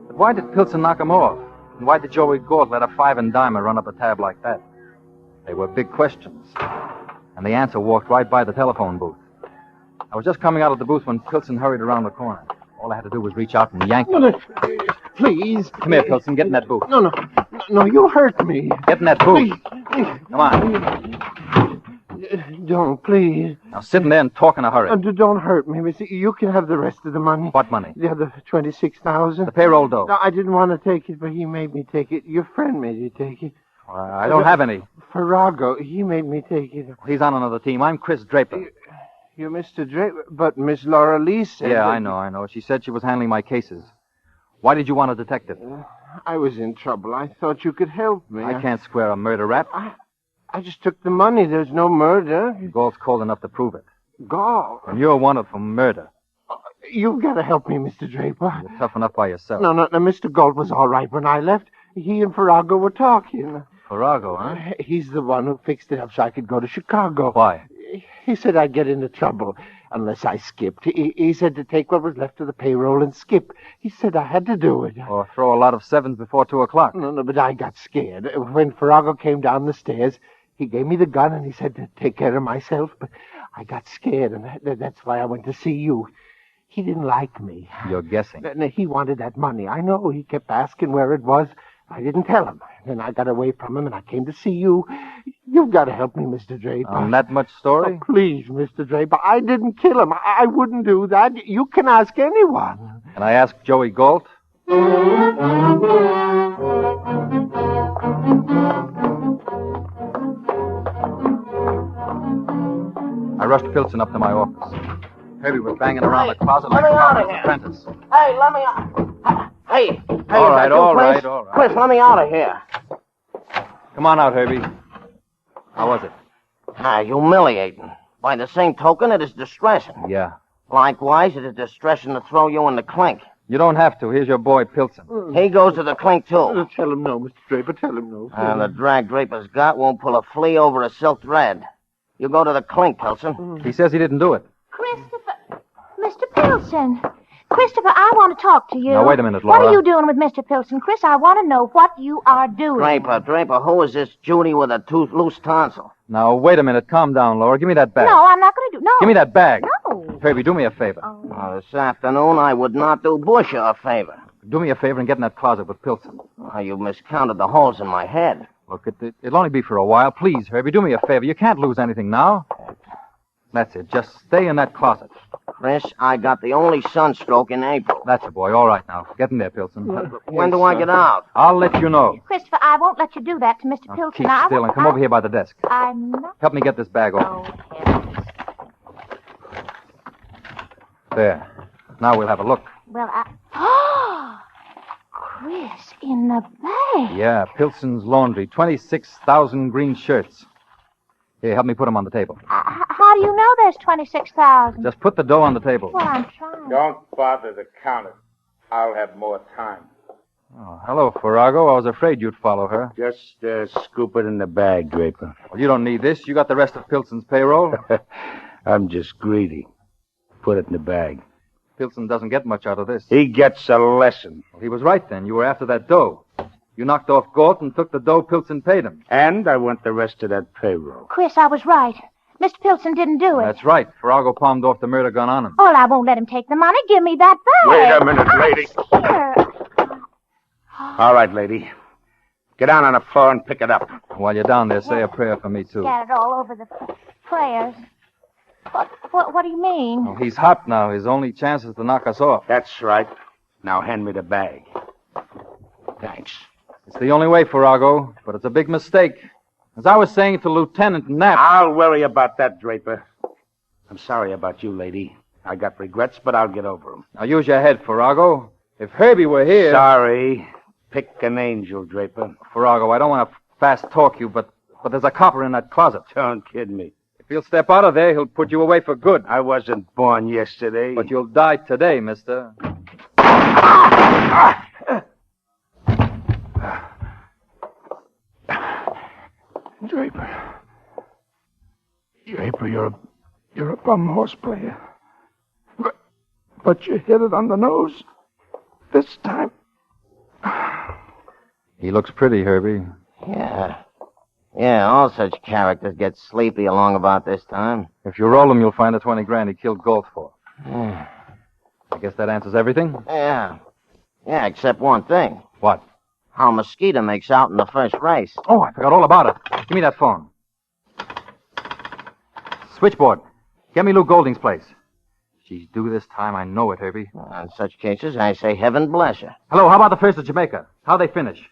But why did Pilson knock him off? And why did Joey Galt let a 5-and-dimer run up a tab like that? They were big questions. And the answer walked right by the telephone booth. I was just coming out of the booth when Pilson hurried around the corner. All I had to do was reach out and yank him. No, please. Come here, Pilson. Get in that booth. No, you hurt me. Get in that booth. Please. Come on. Don't, please. Now sit in there and talk in a hurry. Don't hurt me, mister. You can have the rest of the money. What money? The other 26,000. The payroll dough. No, I didn't want to take it, but he made me take it. Your friend made you take it. I don't have any. Farrago, he made me take it. He's on another team. I'm Chris Draper. You're Mr. Draper, but Miss Laura Lee said... Yeah, I know. She said she was handling my cases. Why did you want a detective? I was in trouble. I thought you could help me. I can't square a murder rap. I just took the money. There's no murder. Galt's cold enough to prove it. Galt? And you're wanted for murder. You've got to help me, Mr. Draper. You're tough enough by yourself. No, Mr. Galt was all right when I left. He and Farrago were talking. Farrago, huh? He's the one who fixed it up so I could go to Chicago. Why? He said I'd get into trouble unless I skipped. He said to take what was left of the payroll and skip. He said I had to do it. Or throw a lot of sevens before 2 o'clock. No, but I got scared. When Farrago came down the stairs, he gave me the gun and he said to take care of myself, but I got scared, and that's why I went to see you. He didn't like me. You're guessing. He wanted that money. I know. He kept asking where it was. I didn't tell him. Then I got away from him, and I came to see you. You've got to help me, Mr. Draper. On that much story? Oh, please, Mr. Draper. I didn't kill him. I wouldn't do that. You can ask anyone. Can I ask Joey Galt? I rushed Pilson up to my office. Herbie was banging around the closet like a apprentice. Hey, let me out. Hey. All right. Chris, let me out of here. Come on out, Herbie. How was it? Humiliating. By the same token, it is distressing. Yeah. Likewise, it is distressing to throw you in the clink. You don't have to. Here's your boy, Pilson. He goes to the clink, too. Tell him no, Mr. Draper. Tell him no. The drag Draper's got won't pull a flea over a silk thread. You go to the clink, Pilson. He says he didn't do it. Christopher. Mr. Pilson. Christopher, I want to talk to you. Now, wait a minute, Laura. What are you doing with Mr. Pilson? Chris, I want to know what you are doing. Draper, who is this Judy with a loose tonsil? Now, wait a minute. Calm down, Laura. Give me that bag. No, I'm not going to do... No. Give me that bag. No. Herbie, do me a favor. This afternoon, I would not do Bush a favor. Do me a favor and get in that closet with Pilson. You miscounted the holes in my head. Look, it'll only be for a while. Please, Herbie, do me a favor. You can't lose anything now. That's it. Just stay in that closet. Chris, I got the only sunstroke in April. That's it, boy. All right now. Get in there, Pilson. When do I get out? I'll let you know. Christopher, I won't let you do that to Mr. Pilson. Keep still and come over here by the desk. I'm not... Help me get this bag open. There. Now we'll have a look. Well, Chris, in the bag. Yeah, Pilson's Laundry. 26,000 green shirts. Here, help me put them on the table. How do you know there's 26,000? Just put the dough on the table. Well, I'm trying. Don't bother to count it. I'll have more time. Oh, hello, Farrago. I was afraid you'd follow her. Just scoop it in the bag, Draper. Well, you don't need this. You got the rest of Pilson's payroll. I'm just greedy. Put it in the bag. Pilson doesn't get much out of this. He gets a lesson. Well, he was right then. You were after that dough. You knocked off Galt and took the dough Pilson paid him. And I want the rest of that payroll. Chris, I was right. Mr. Pilson didn't do it. That's right. Farrago palmed off the murder gun on him. Oh, I won't let him take the money. Give me that bag. Wait a minute, lady. Here. All right, lady. Get down on the floor and pick it up. While you're down there, say a prayer for me, too. Scattered all over the prayers. What do you mean? Oh, he's hot now. His only chance is to knock us off. That's right. Now hand me the bag. Thanks. It's the only way, Farrago, but it's a big mistake. As I was saying to Lieutenant Knapp... I'll worry about that, Draper. I'm sorry about you, lady. I got regrets, but I'll get over them. Now use your head, Farrago. If Herbie were here... Sorry. Pick an angel, Draper. Farrago, I don't want to fast talk you, but there's a copper in that closet. Don't kid me. If he'll step out of there, he'll put you away for good. I wasn't born yesterday. But you'll die today, mister. Draper, you're a bum horse player. But you hit it on the nose. This time. He looks pretty, Herbie. Yeah. Yeah, all such characters get sleepy along about this time. If you roll him, you'll find the 20 grand he killed Galt for. Yeah. I guess that answers everything? Yeah. Yeah, except one thing. What? How Mosquito makes out in the first race. Oh, I forgot all about it. Give me that phone. Switchboard. Get me Lou Golding's place. She's due this time. I know it, Herbie. In such cases, I say heaven bless her. Hello, how about the first of Jamaica? How'd they finish?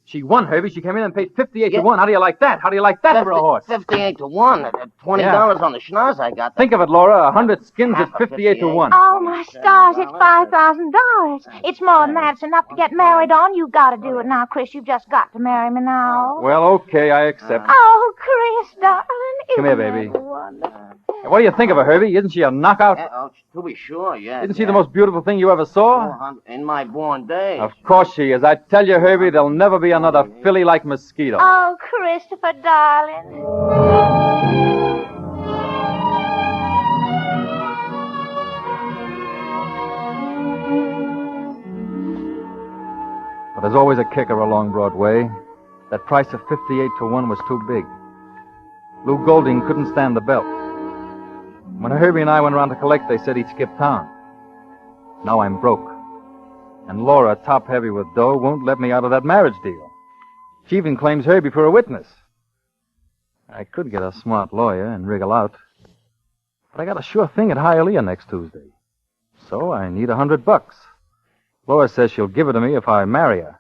She won, Herbie. She came in and paid 58 to 1. How do you like that? How do you like that for a horse? 58 to 1. $20 on the schnoz I got. Think of it, Laura. 100 skins at 58 to 1. Oh, my stars, it's $5,000. It's more than that. It's enough to get married on. You've got to do it now, Chris. You've just got to marry me now. Well, okay, I accept. Oh, Chris, darling. Come here, baby. What do you think of her, Herbie? Isn't she a knockout? To be sure, yes. Isn't she the most beautiful thing you ever saw? In my born days. Of course she is. I tell you, Herbie, there'll never be another filly like Mosquito. Oh, Christopher, darling. But there's always a kicker along Broadway. That price of 58 to 1 was too big. Lou Golding couldn't stand the belt. When Herbie and I went around to collect, they said he'd skip town. Now I'm broke. And Laura, top heavy with dough, won't let me out of that marriage deal. She even claims Herbie for a witness. I could get a smart lawyer and wriggle out. But I got a sure thing at Hialeah next Tuesday. So I need $100. Laura says she'll give it to me if I marry her.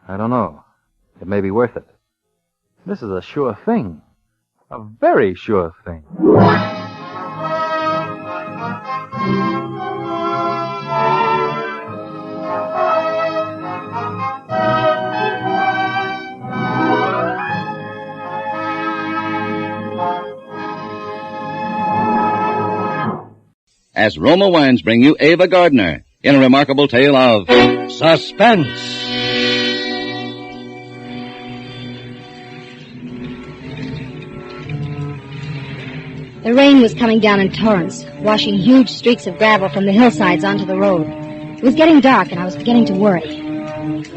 I don't know. It may be worth it. This is a sure thing. A very sure thing. As Roma Wines bring you Ava Gardner in a remarkable tale of suspense. The rain was coming down in torrents, washing huge streaks of gravel from the hillsides onto the road. It was getting dark, and I was beginning to worry.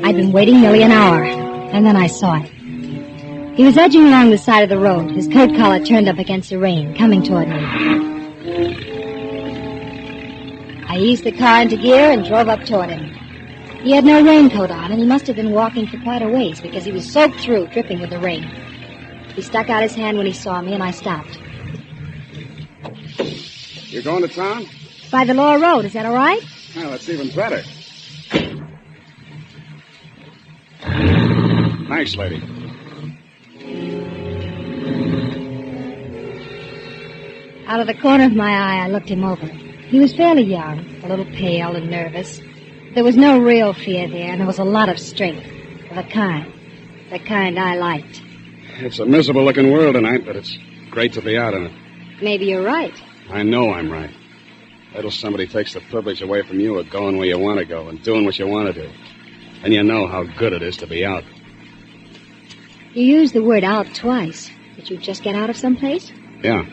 I'd been waiting nearly an hour, and then I saw him. He was edging along the side of the road, his coat collar turned up against the rain, coming toward me. I eased the car into gear and drove up toward him. He had no raincoat on, and he must have been walking for quite a ways, because he was soaked through, dripping with the rain. He stuck out his hand when he saw me, and I stopped. You going to town? By the Lower Road, is that all right? Well, that's even better. Thanks, lady. Out of the corner of my eye, I looked him over. He was fairly young, a little pale and nervous. There was no real fear there, and there was a lot of strength. The kind I liked. It's a miserable-looking world tonight, but it's great to be out in it. Maybe you're right. I know I'm right. Wait till somebody takes the privilege away from you of going where you want to go and doing what you want to do. And you know how good it is to be out. You used the word out twice. Did you just get out of someplace? Yeah,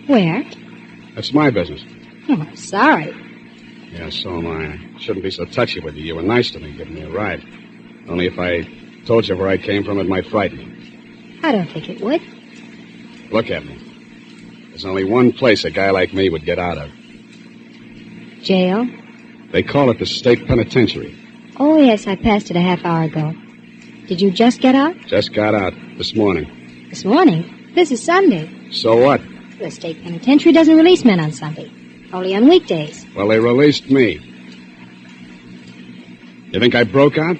Where? that's my business. Oh, I'm sorry. Yeah, so am I. I shouldn't be so touchy with you. You were nice to me, giving me a ride. Only if I told you where I came from, it might frighten you. I don't think it would. Look at me. There's only one place a guy like me would get out of. Jail? They call it the state penitentiary. Oh, yes, I passed it a half hour ago. Did you just get out? Just got out this morning. This morning? This is Sunday. So what? The state penitentiary doesn't release men on Sunday. Only on weekdays. Well, they released me. You think I broke out?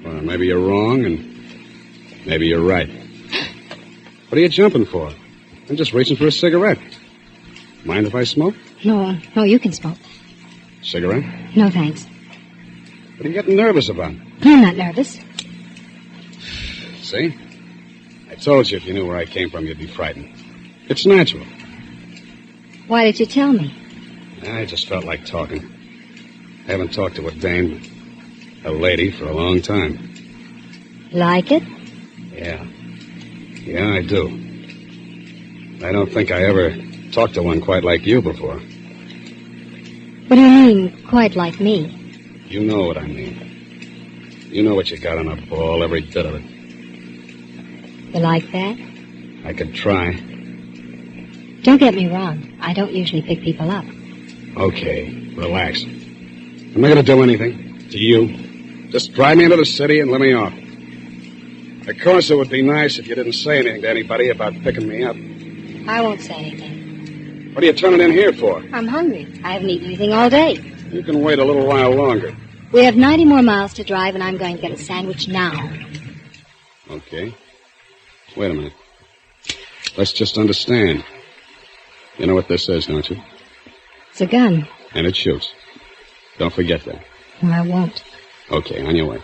Well, maybe you're wrong, and maybe you're right. What are you jumping for? I'm just reaching for a cigarette. Mind if I smoke? No, you can smoke. Cigarette? No, thanks. What are you getting nervous about? I'm not nervous. See? I told you if you knew where I came from, you'd be frightened. It's natural. Why did you tell me? I just felt like talking. I haven't talked to a dame, a lady, for a long time. Like it? Yeah. Yeah, I do. I don't think I ever talked to one quite like you before. What do you mean, quite like me? You know what I mean. You know what you got on a ball, every bit of it. You like that? I could try. Don't get me wrong. I don't usually pick people up. Okay, relax. I'm not going to do anything to you. Just drive me into the city and let me off. Of course, it would be nice if you didn't say anything to anybody about picking me up. I won't say anything. What are you turning in here for? I'm hungry. I haven't eaten anything all day. You can wait a little while longer. We have 90 more miles to drive, and I'm going to get a sandwich now. Okay. Wait a minute. Let's just understand. You know what this is, don't you? It's a gun. And it shoots. Don't forget that. I won't. Okay, on your way.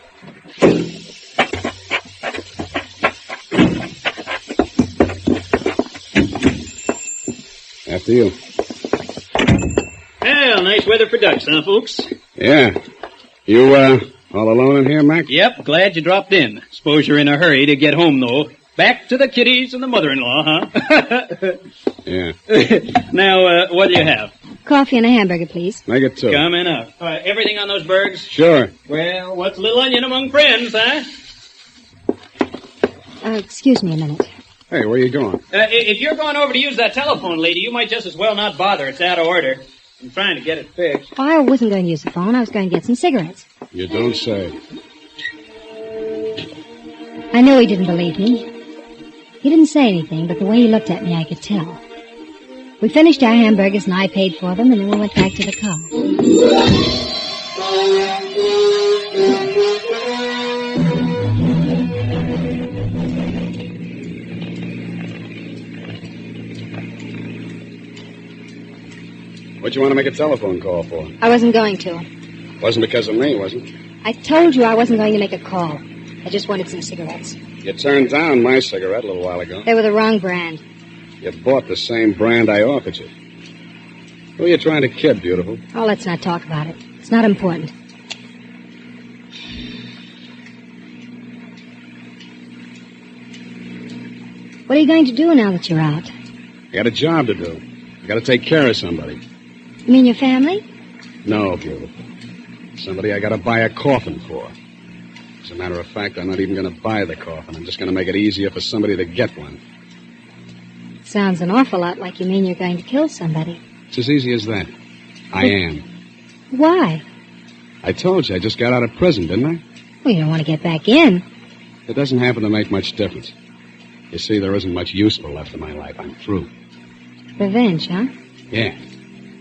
After you. Well, nice weather for ducks, huh, folks? Yeah. You, all alone in here, Mac? Yep, glad you dropped in. Suppose you're in a hurry to get home, though. Back to the kiddies and the mother-in-law, huh? Yeah. Now, what do you have? Coffee and a hamburger, please. Make it two. Coming up. Everything on those burgers? Sure. Well, what's a little onion among friends, huh? Excuse me a minute. Hey, where you going? If you're going over to use that telephone, lady, you might just as well not bother. It's out of order. I'm trying to get it fixed. Oh, I wasn't going to use the phone. I was going to get some cigarettes. You don't say. I knew he didn't believe me. He didn't say anything, but the way he looked at me, I could tell. We finished our hamburgers, and I paid for them, and then we went back to the car. What'd you want to make a telephone call for? I wasn't going to. Wasn't because of me, was it? I told you I wasn't going to make a call. I just wanted some cigarettes. You turned down my cigarette a little while ago. They were the wrong brand. You bought the same brand I offered you. Who are you trying to kid, beautiful? Oh, let's not talk about it. It's not important. What are you going to do now that you're out? I got a job to do. I got to take care of somebody. You mean your family? No, beautiful. Somebody I got to buy a coffin for. As a matter of fact, I'm not even going to buy the coffin. I'm just going to make it easier for somebody to get one. Sounds an awful lot like you mean you're going to kill somebody. It's as easy as that. I am. Why? I told you I just got out of prison, didn't I? Well, you don't want to get back in. It doesn't happen to make much difference. You see, there isn't much useful left in my life. I'm through. Revenge, huh? Yeah.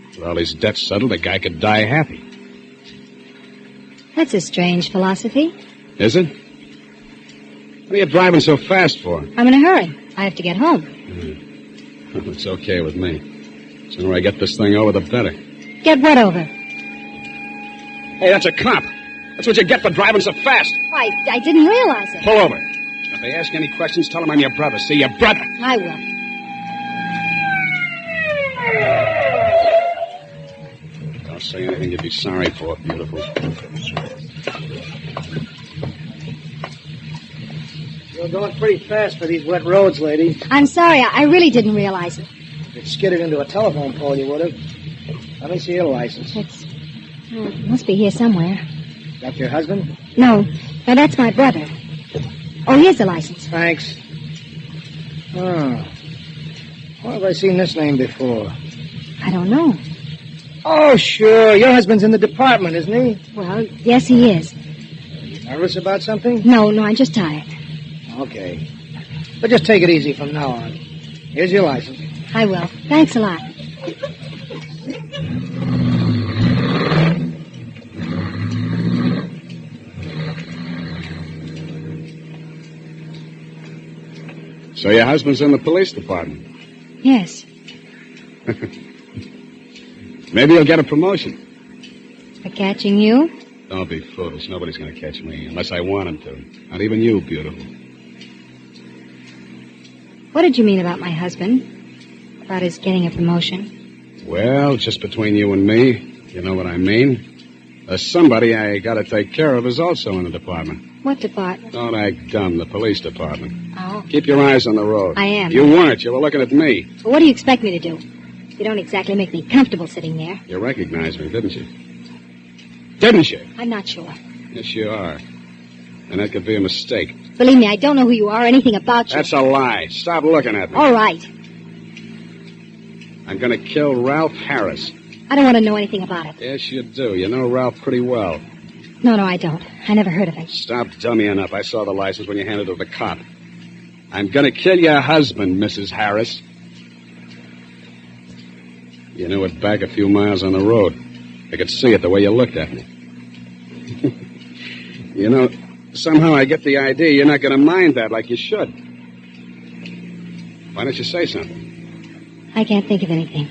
With all these debts settled, a guy could die happy. That's a strange philosophy. Is it? What are you driving so fast for? I'm in a hurry. I have to get home. It's okay with me. The sooner I get this thing over, the better. Get what over? Hey, that's a cop. That's what you get for driving so fast. I didn't realize it. Pull over. If they ask any questions, tell them I'm your brother. See, your brother. I will. Don't say anything you'd be sorry for, beautiful. You're going pretty fast for these wet roads, lady. I'm sorry. I really didn't realize it. If you'd skidded into a telephone pole, you would have. Let me see your license. It must be here somewhere. That your husband? No, that's my brother. Oh, here's the license. Thanks. Oh. Where have I seen this name before? I don't know. Oh, sure. Your husband's in the department, isn't he? Well, yes, he is. Are you nervous about something? No, I'm just tired. Okay. But just take it easy from now on. Here's your license. I will. Thanks a lot. So your husband's in the police department? Yes. Maybe he'll get a promotion. For catching you? Don't be foolish. Nobody's going to catch me unless I want him to. Not even you, beautiful. What did you mean about my husband? About his getting a promotion? Well, just between you and me, you know what I mean? Somebody I got to take care of is also in the department. What department? Don't act dumb. The police department. Oh. Keep your eyes on the road. I am. You weren't. You were looking at me. Well, what do you expect me to do? You don't exactly make me comfortable sitting there. You recognized me, didn't you? Didn't you? I'm not sure. Yes, you are. And that could be a mistake. Believe me, I don't know who you are or anything about you. That's a lie. Stop looking at me. All right. I'm going to kill Ralph Harris. I don't want to know anything about it. Yes, you do. You know Ralph pretty well. No, I don't. I never heard of him. Stop dummying up. I saw the license when you handed it to the cop. I'm going to kill your husband, Mrs. Harris. You knew it back a few miles on the road. I could see it the way you looked at me. You know, somehow I get the idea you're not going to mind that like you should. Why don't you say something? I can't think of anything.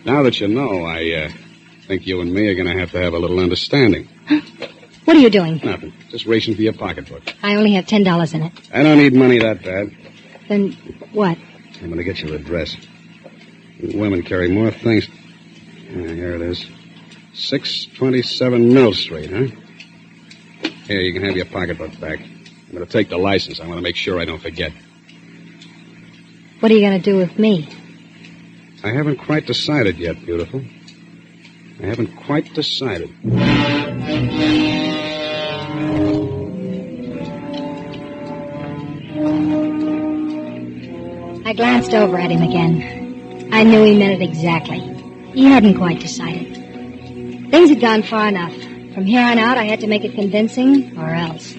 Now that you know, I think you and me are going to have a little understanding. What are you doing? Nothing. Just reaching for your pocketbook. I only have $10 in it. I don't need money that bad. Then what? I'm going to get your address. Women carry more things. Here it is. 627 Mill Street, huh? Here, you can have your pocketbook back. I'm going to take the license. I want to make sure I don't forget. What are you going to do with me? I haven't quite decided yet, beautiful. I haven't quite decided. I glanced over at him again. I knew he meant it exactly. He hadn't quite decided. Things had gone far enough. From here on out, I had to make it convincing, or else.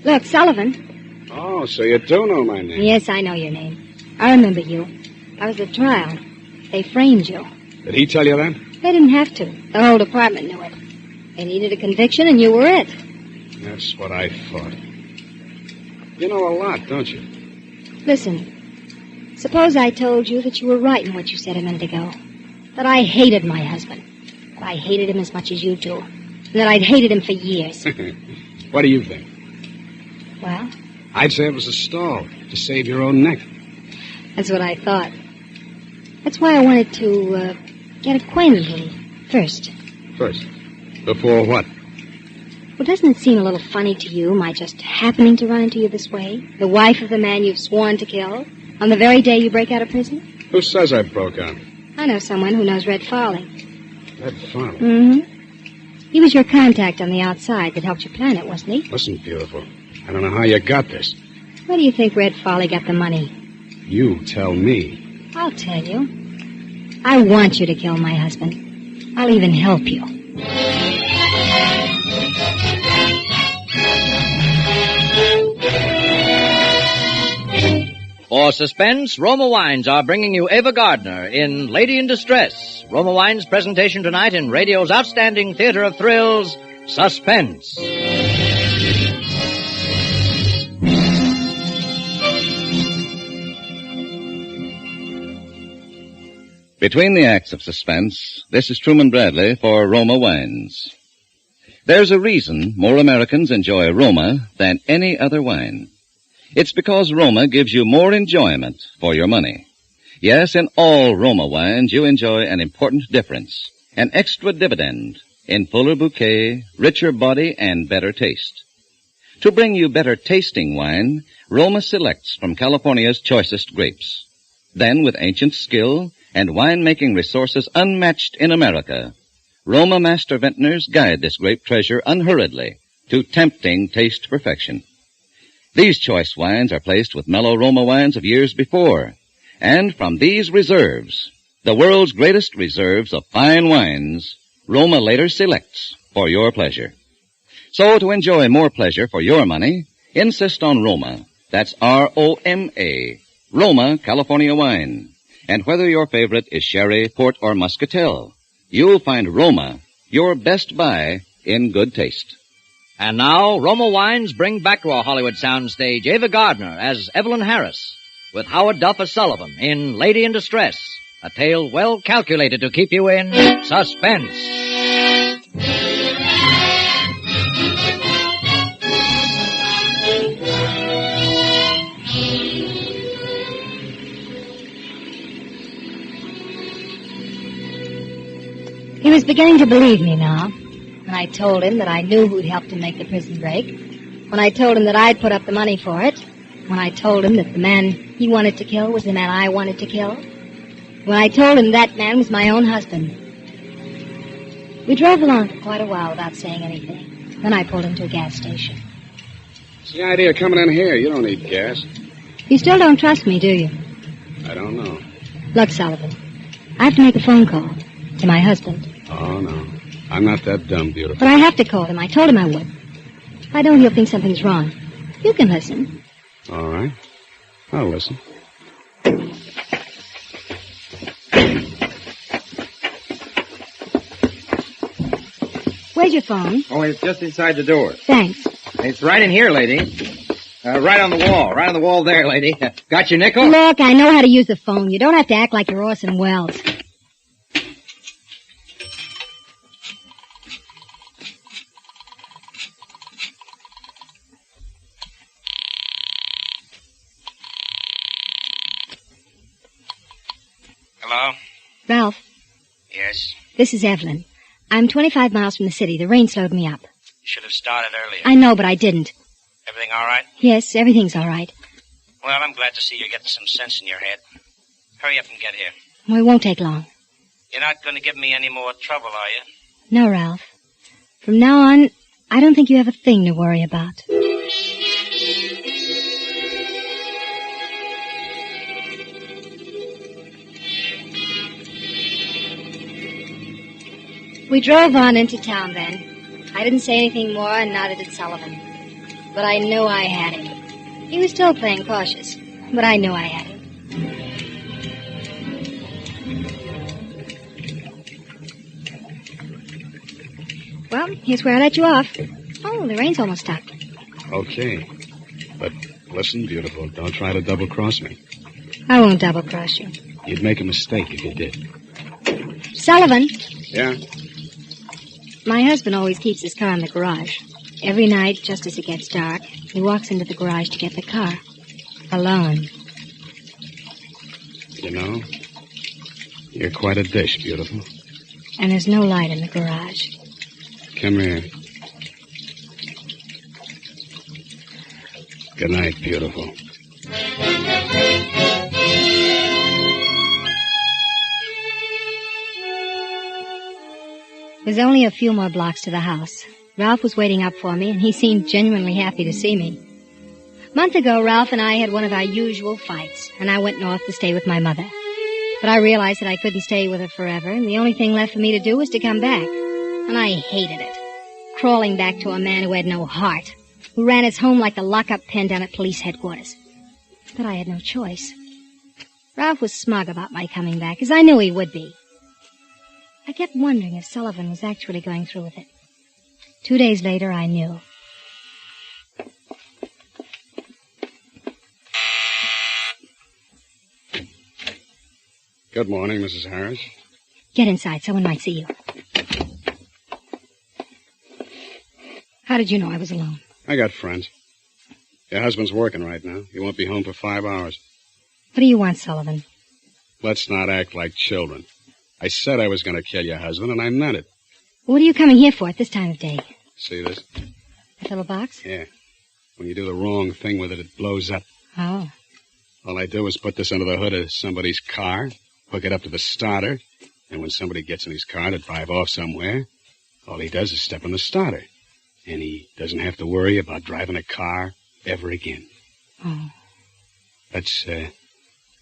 Look, Sullivan. Oh, so you do know my name. Yes, I know your name. I remember you. I was at trial. They framed you. Did he tell you that? They didn't have to. The whole department knew it. They needed a conviction, and you were it. That's what I thought. You know a lot, don't you? Listen, suppose I told you that you were right in what you said a minute ago. That I hated my husband. That I hated him as much as you do. And that I'd hated him for years. What do you think? Well? I'd say it was a stall to save your own neck. That's what I thought. That's why I wanted to get acquainted with you first. First? Before what? Well, doesn't it seem a little funny to you, my just happening to run into you this way? The wife of the man you've sworn to kill, on the very day you break out of prison? Who says I broke out? I know someone who knows Red Farley. Red Farley? Mm-hmm. He was your contact on the outside that helped you plan it, wasn't he? Listen, beautiful. I don't know how you got this. Where do you think Red Farley got the money? You tell me. I'll tell you. I want you to kill my husband. I'll even help you. For Suspense, Roma Wines are bringing you Ava Gardner in Lady in Distress. Roma Wines' presentation tonight in radio's outstanding theater of thrills, Suspense. Between the acts of suspense, this is Truman Bradley for Roma Wines. There's a reason more Americans enjoy Roma than any other wine. It's because Roma gives you more enjoyment for your money. Yes, in all Roma wines you enjoy an important difference, an extra dividend in fuller bouquet, richer body, and better taste. To bring you better tasting wine, Roma selects from California's choicest grapes. Then, with ancient skill and winemaking resources unmatched in America, Roma master vintners guide this grape treasure unhurriedly to tempting taste perfection. These choice wines are placed with mellow Roma wines of years before, and from these reserves, the world's greatest reserves of fine wines, Roma later selects for your pleasure. So to enjoy more pleasure for your money, insist on Roma. That's R-O-M-A, Roma California wine. And whether your favorite is sherry, port, or muscatel, you'll find Roma your best buy in good taste. And now, Roma Wines bring back to our Hollywood soundstage Ava Gardner as Evelyn Harris, with Howard Duff as Sullivan in Lady in Distress, a tale well calculated to keep you in suspense. He was beginning to believe me now. When I told him that I knew who'd helped him make the prison break. When I told him that I'd put up the money for it. When I told him that the man he wanted to kill was the man I wanted to kill. When I told him that man was my own husband. We drove along for quite a while without saying anything. Then I pulled him to a gas station. What's the idea of coming in here? You don't need gas. You still don't trust me, do you? I don't know. Look, Sullivan, I have to make a phone call to my husband. Oh, no. I'm not that dumb, beautiful. But I have to call him. I told him I would. If I don't, he'll think something's wrong. You can listen. All right. I'll listen. Where's your phone? Oh, it's just inside the door. Thanks. It's right in here, lady. Right on the wall. Right on the wall there, lady. Got your nickel? Look, I know how to use the phone. You don't have to act like you're Orson Welles. Hello? Ralph, Yes? this is Evelyn. I'm 25 miles from the city. The rain slowed me up. You should have started earlier. I know, but I didn't. Everything all right? Yes, everything's all right. Well, I'm glad to see you're getting some sense in your head. Hurry up and get here. Well, it won't take long. You're not going to give me any more trouble, are you? No, Ralph. From now on, I don't think you have a thing to worry about. We drove on into town then. I didn't say anything more, and neither did Sullivan. But I knew I had him. He was still playing cautious, but I knew I had him. Well, here's where I let you off. Oh, the rain's almost stopped. Okay. But listen, beautiful, don't try to double-cross me. I won't double-cross you. You'd make a mistake if you did. Sullivan, Yeah? my husband always keeps his car in the garage. Every night, just as it gets dark, he walks into the garage to get the car. Alone. You know, you're quite a dish, beautiful. And there's no light in the garage. Come here. Good night, beautiful. There's only a few more blocks to the house. Ralph was waiting up for me, and he seemed genuinely happy to see me. A month ago, Ralph and I had one of our usual fights, and I went north to stay with my mother. But I realized that I couldn't stay with her forever, and the only thing left for me to do was to come back. And I hated it. Crawling back to a man who had no heart, who ran his home like the lock-up pen down at police headquarters. But I had no choice. Ralph was smug about my coming back, as I knew he would be. I kept wondering if Sullivan was actually going through with it. 2 days later, I knew. Good morning, Mrs. Harris. Get inside. Someone might see you. How did you know I was alone? I got friends. Your husband's working right now. He won't be home for 5 hours. What do you want, Sullivan? Let's not act like children. I said I was going to kill your husband, and I meant it. What are you coming here for at this time of day? See this? That little box? Yeah. When you do the wrong thing with it, it blows up. Oh. All I do is put this under the hood of somebody's car, hook it up to the starter, and when somebody gets in his car to drive off somewhere, all he does is step on the starter. And he doesn't have to worry about driving a car ever again. Oh. Let's,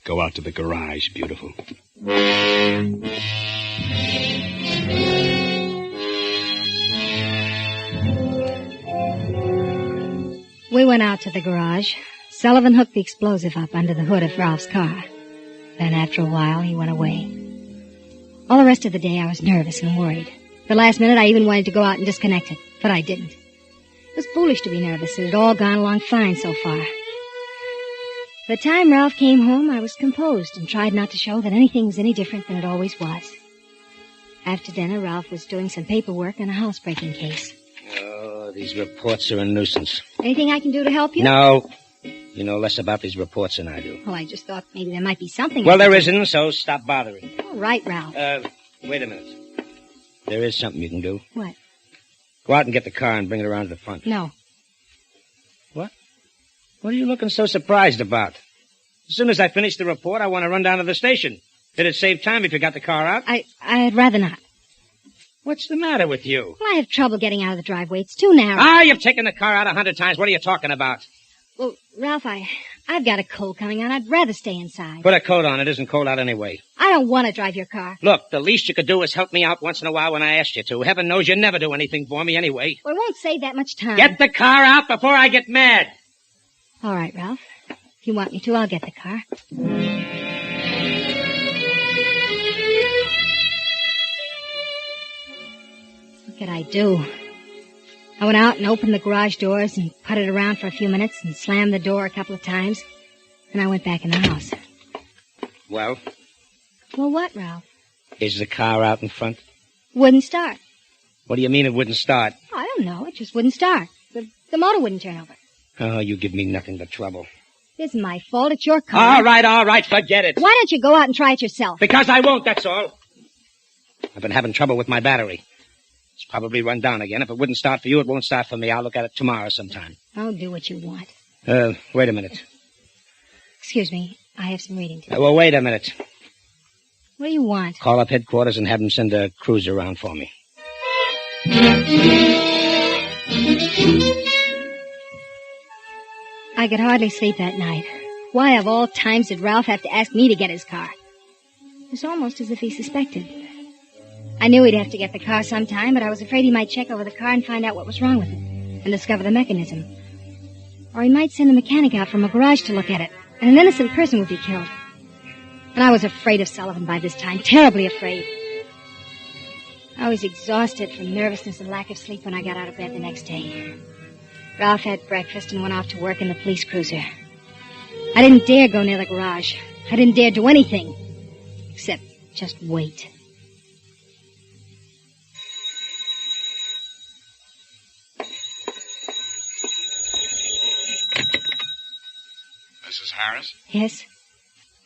go out to the garage, beautiful. We went out to the garage. Sullivan hooked the explosive up under the hood of Ralph's car. Then after a while, he went away. All the rest of the day, I was nervous and worried. The last minute, I even wanted to go out and disconnect it, but I didn't. It was foolish to be nervous. It had all gone along fine so far. The time Ralph came home, I was composed and tried not to show that anything was any different than it always was. After dinner, Ralph was doing some paperwork on a housebreaking case. Oh, these reports are a nuisance. Anything I can do to help you? No. You know less about these reports than I do. Well, I just thought maybe there might be something. Well, there isn't, so stop bothering. All right, Ralph. Wait a minute. There is something you can do. What? Go out and get the car and bring it around to the front. No. What are you looking so surprised about? As soon as I finish the report, I want to run down to the station. It'd save time if you got the car out. I'd rather not. What's the matter with you? Well, I have trouble getting out of the driveway. It's too narrow. Ah, you've taken the car out 100 times. What are you talking about? Well, Ralph, I've got a cold coming on. I'd rather stay inside. Put a coat on. It isn't cold out anyway. I don't want to drive your car. Look, the least you could do is help me out once in a while when I asked you to. Heaven knows you never do anything for me anyway. Well, it won't save that much time. Get the car out before I get mad. All right, Ralph. If you want me to, I'll get the car. What could I do? I went out and opened the garage doors and putted around for a few minutes and slammed the door a couple of times. Then I went back in the house. Well? Well, what, Ralph? Is the car out in front? Wouldn't start. What do you mean it wouldn't start? I don't know. It just wouldn't start. The motor wouldn't turn over. Oh, you give me nothing but trouble. It isn't my fault. It's your car. All right, forget it. Why don't you go out and try it yourself? Because I won't, that's all. I've been having trouble with my battery. It's probably run down again. If it wouldn't start for you, it won't start for me. I'll look at it tomorrow sometime. I'll do what you want. Wait a minute. Excuse me. I have some reading to do. Well, wait a minute. What do you want? Call up headquarters and have them send a cruiser around for me. I could hardly sleep that night. Why of all times did Ralph have to ask me to get his car? It was almost as if he suspected. I knew he'd have to get the car sometime, but I was afraid he might check over the car and find out what was wrong with it and discover the mechanism. Or he might send a mechanic out from a garage to look at it, and an innocent person would be killed. And I was afraid of Sullivan by this time, terribly afraid. I was exhausted from nervousness and lack of sleep when I got out of bed the next day. Ralph had breakfast and went off to work in the police cruiser. I didn't dare go near the garage. I didn't dare do anything, except just wait. Mrs. Harris? Yes?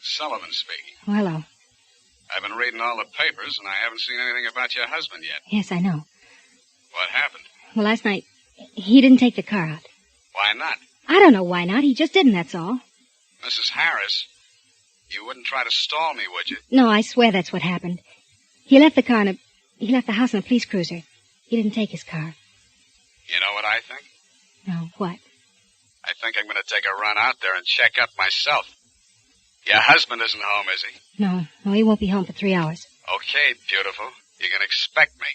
Sullivan speaking. Oh, hello. I've been reading all the papers, and I haven't seen anything about your husband yet. Yes, I know. What happened? Well, last night, he didn't take the car out. Why not? I don't know why not. He just didn't, that's all. Mrs. Harris, you wouldn't try to stall me, would you? No, I swear that's what happened. He left the car he left the house in a police cruiser. He didn't take his car. You know what I think? No, what? I think I'm going to take a run out there and check up myself. Your husband isn't home, is he? No, he won't be home for 3 hours. Okay, beautiful. You can expect me.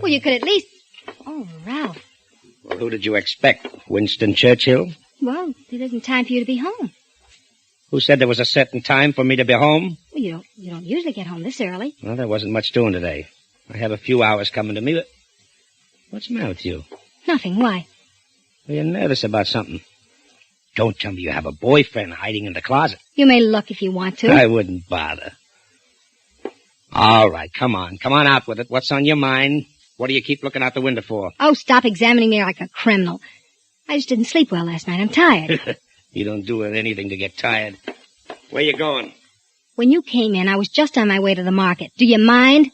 Well, you could at least... Oh, Ralph. Well, who did you expect? Winston Churchill? Well, it isn't time for you to be home. Who said there was a certain time for me to be home? Well, you don't usually get home this early. Well, there wasn't much doing today. I have a few hours coming to me, but... What's the matter with you? Nothing. Why? You're nervous about something. Don't tell me you have a boyfriend hiding in the closet. You may look if you want to. I wouldn't bother. All right, come on. Come on out with it. What's on your mind? What do you keep looking out the window for? Oh, stop examining me like a criminal. I just didn't sleep well last night. I'm tired. You don't do anything to get tired. Where you going? When you came in, I was just on my way to the market. Do you mind?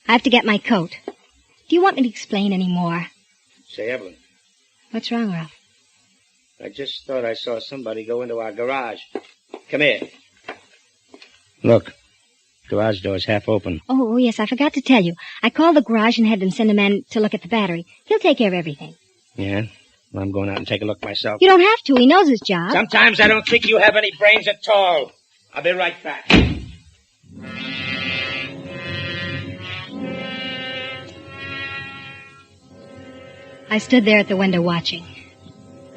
I have to get my coat. Do you want me to explain any more? Say, Evelyn. What's wrong, Ralph? I just thought I saw somebody go into our garage. Come here. Look. Garage door's half open. Oh, yes, I forgot to tell you. I called the garage and had them send a man to look at the battery. He'll take care of everything. Yeah? Well, I'm going out and take a look myself. You don't have to. He knows his job. Sometimes I don't think you have any brains at all. I'll be right back. I stood there at the window watching.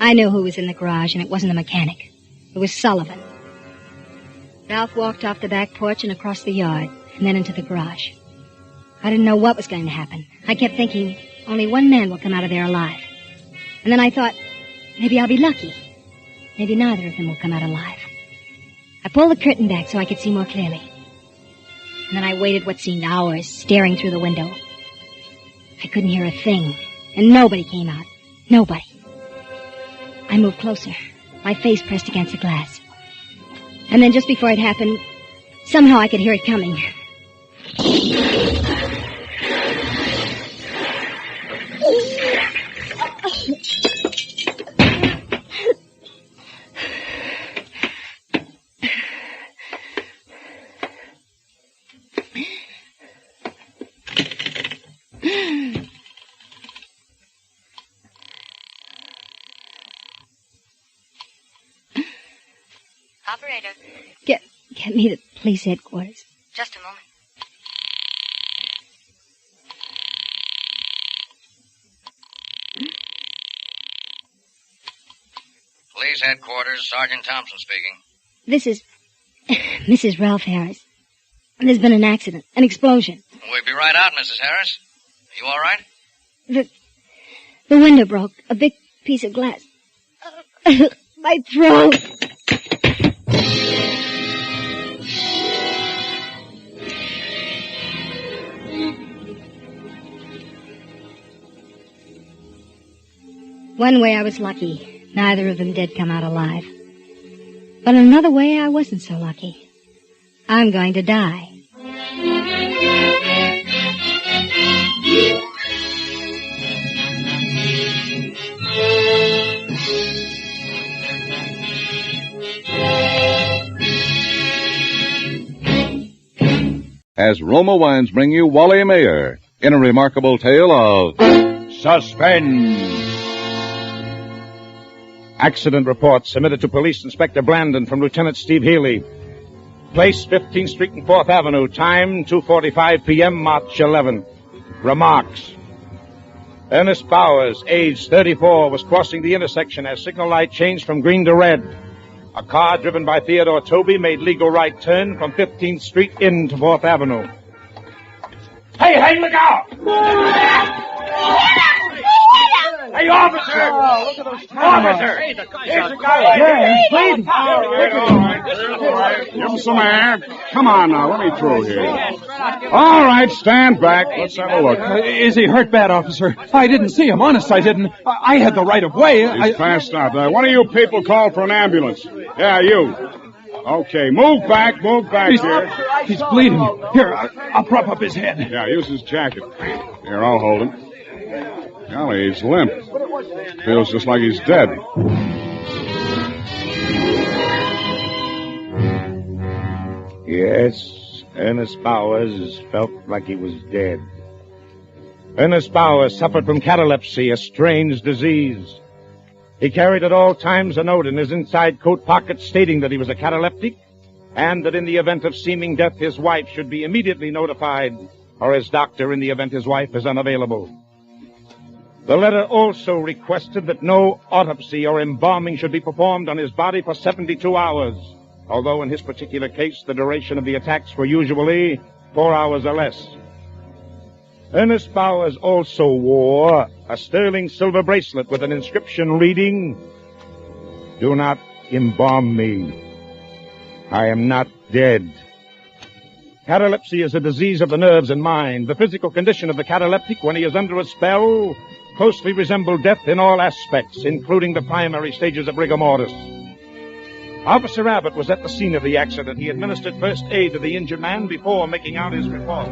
I knew who was in the garage, and it wasn't a mechanic. It was Sullivan. Ralph walked off the back porch and across the yard, and then into the garage. I didn't know what was going to happen. I kept thinking, only one man will come out of there alive. And then I thought, maybe I'll be lucky. Maybe neither of them will come out alive. I pulled the curtain back so I could see more clearly. And then I waited what seemed hours, staring through the window. I couldn't hear a thing, and nobody came out. Nobody. I moved closer, my face pressed against the glass. And then just before it happened, somehow I could hear it coming. Operator. Get me to police headquarters. Just a moment. Police headquarters, Sergeant Thompson speaking. This is Mrs. Ralph Harris. There's been an accident, an explosion. We'll be right out, Mrs. Harris. Are you all right? The window broke. A big piece of glass. My throat. One way I was lucky. Neither of them did come out alive. But in another way, I wasn't so lucky. I'm going to die. As Roma Wines bring you Wally Mayer in a remarkable tale of Suspense. Accident report submitted to Police Inspector Blandon from Lieutenant Steve Healy. Place 15th Street and 4th Avenue. Time 2:45 p.m. March 11. Remarks. Ernest Bowers, age 34, was crossing the intersection as signal light changed from green to red. A car driven by Theodore Toby made legal right turn from 15th Street into 4th Avenue. Hey, look out! Hey, officer! Oh, look at those Officer! Hey, Here's the guy. Yeah, he's bleeding. All right. Give him some air. Come on now, let me through here. All right, stand back. Let's have a look. Is he hurt bad, officer? I didn't see him. Honest, I didn't. I had the right of way. He's passed out. One of you people call for an ambulance. Yeah, you. Okay, move back here. He's bleeding. Here, I'll prop up his head. Yeah, use his jacket. Here, I'll hold him. Golly, he's limp. Feels just like he's dead. Yes, Ernest Bowers felt like he was dead. Ernest Bowers suffered from catalepsy, a strange disease. He carried at all times a note in his inside coat pocket stating that he was a cataleptic and that in the event of seeming death, his wife should be immediately notified, or his doctor in the event his wife is unavailable. The letter also requested that no autopsy or embalming should be performed on his body for 72 hours, although in his particular case, the duration of the attacks were usually 4 hours or less. Ernest Bowers also wore a sterling silver bracelet with an inscription reading, "Do not embalm me. I am not dead." Catalepsy is a disease of the nerves and mind. The physical condition of the cataleptic when he is under a spell closely resembles death in all aspects, including the primary stages of rigor mortis. Officer Abbott was at the scene of the accident. He administered first aid to the injured man before making out his report.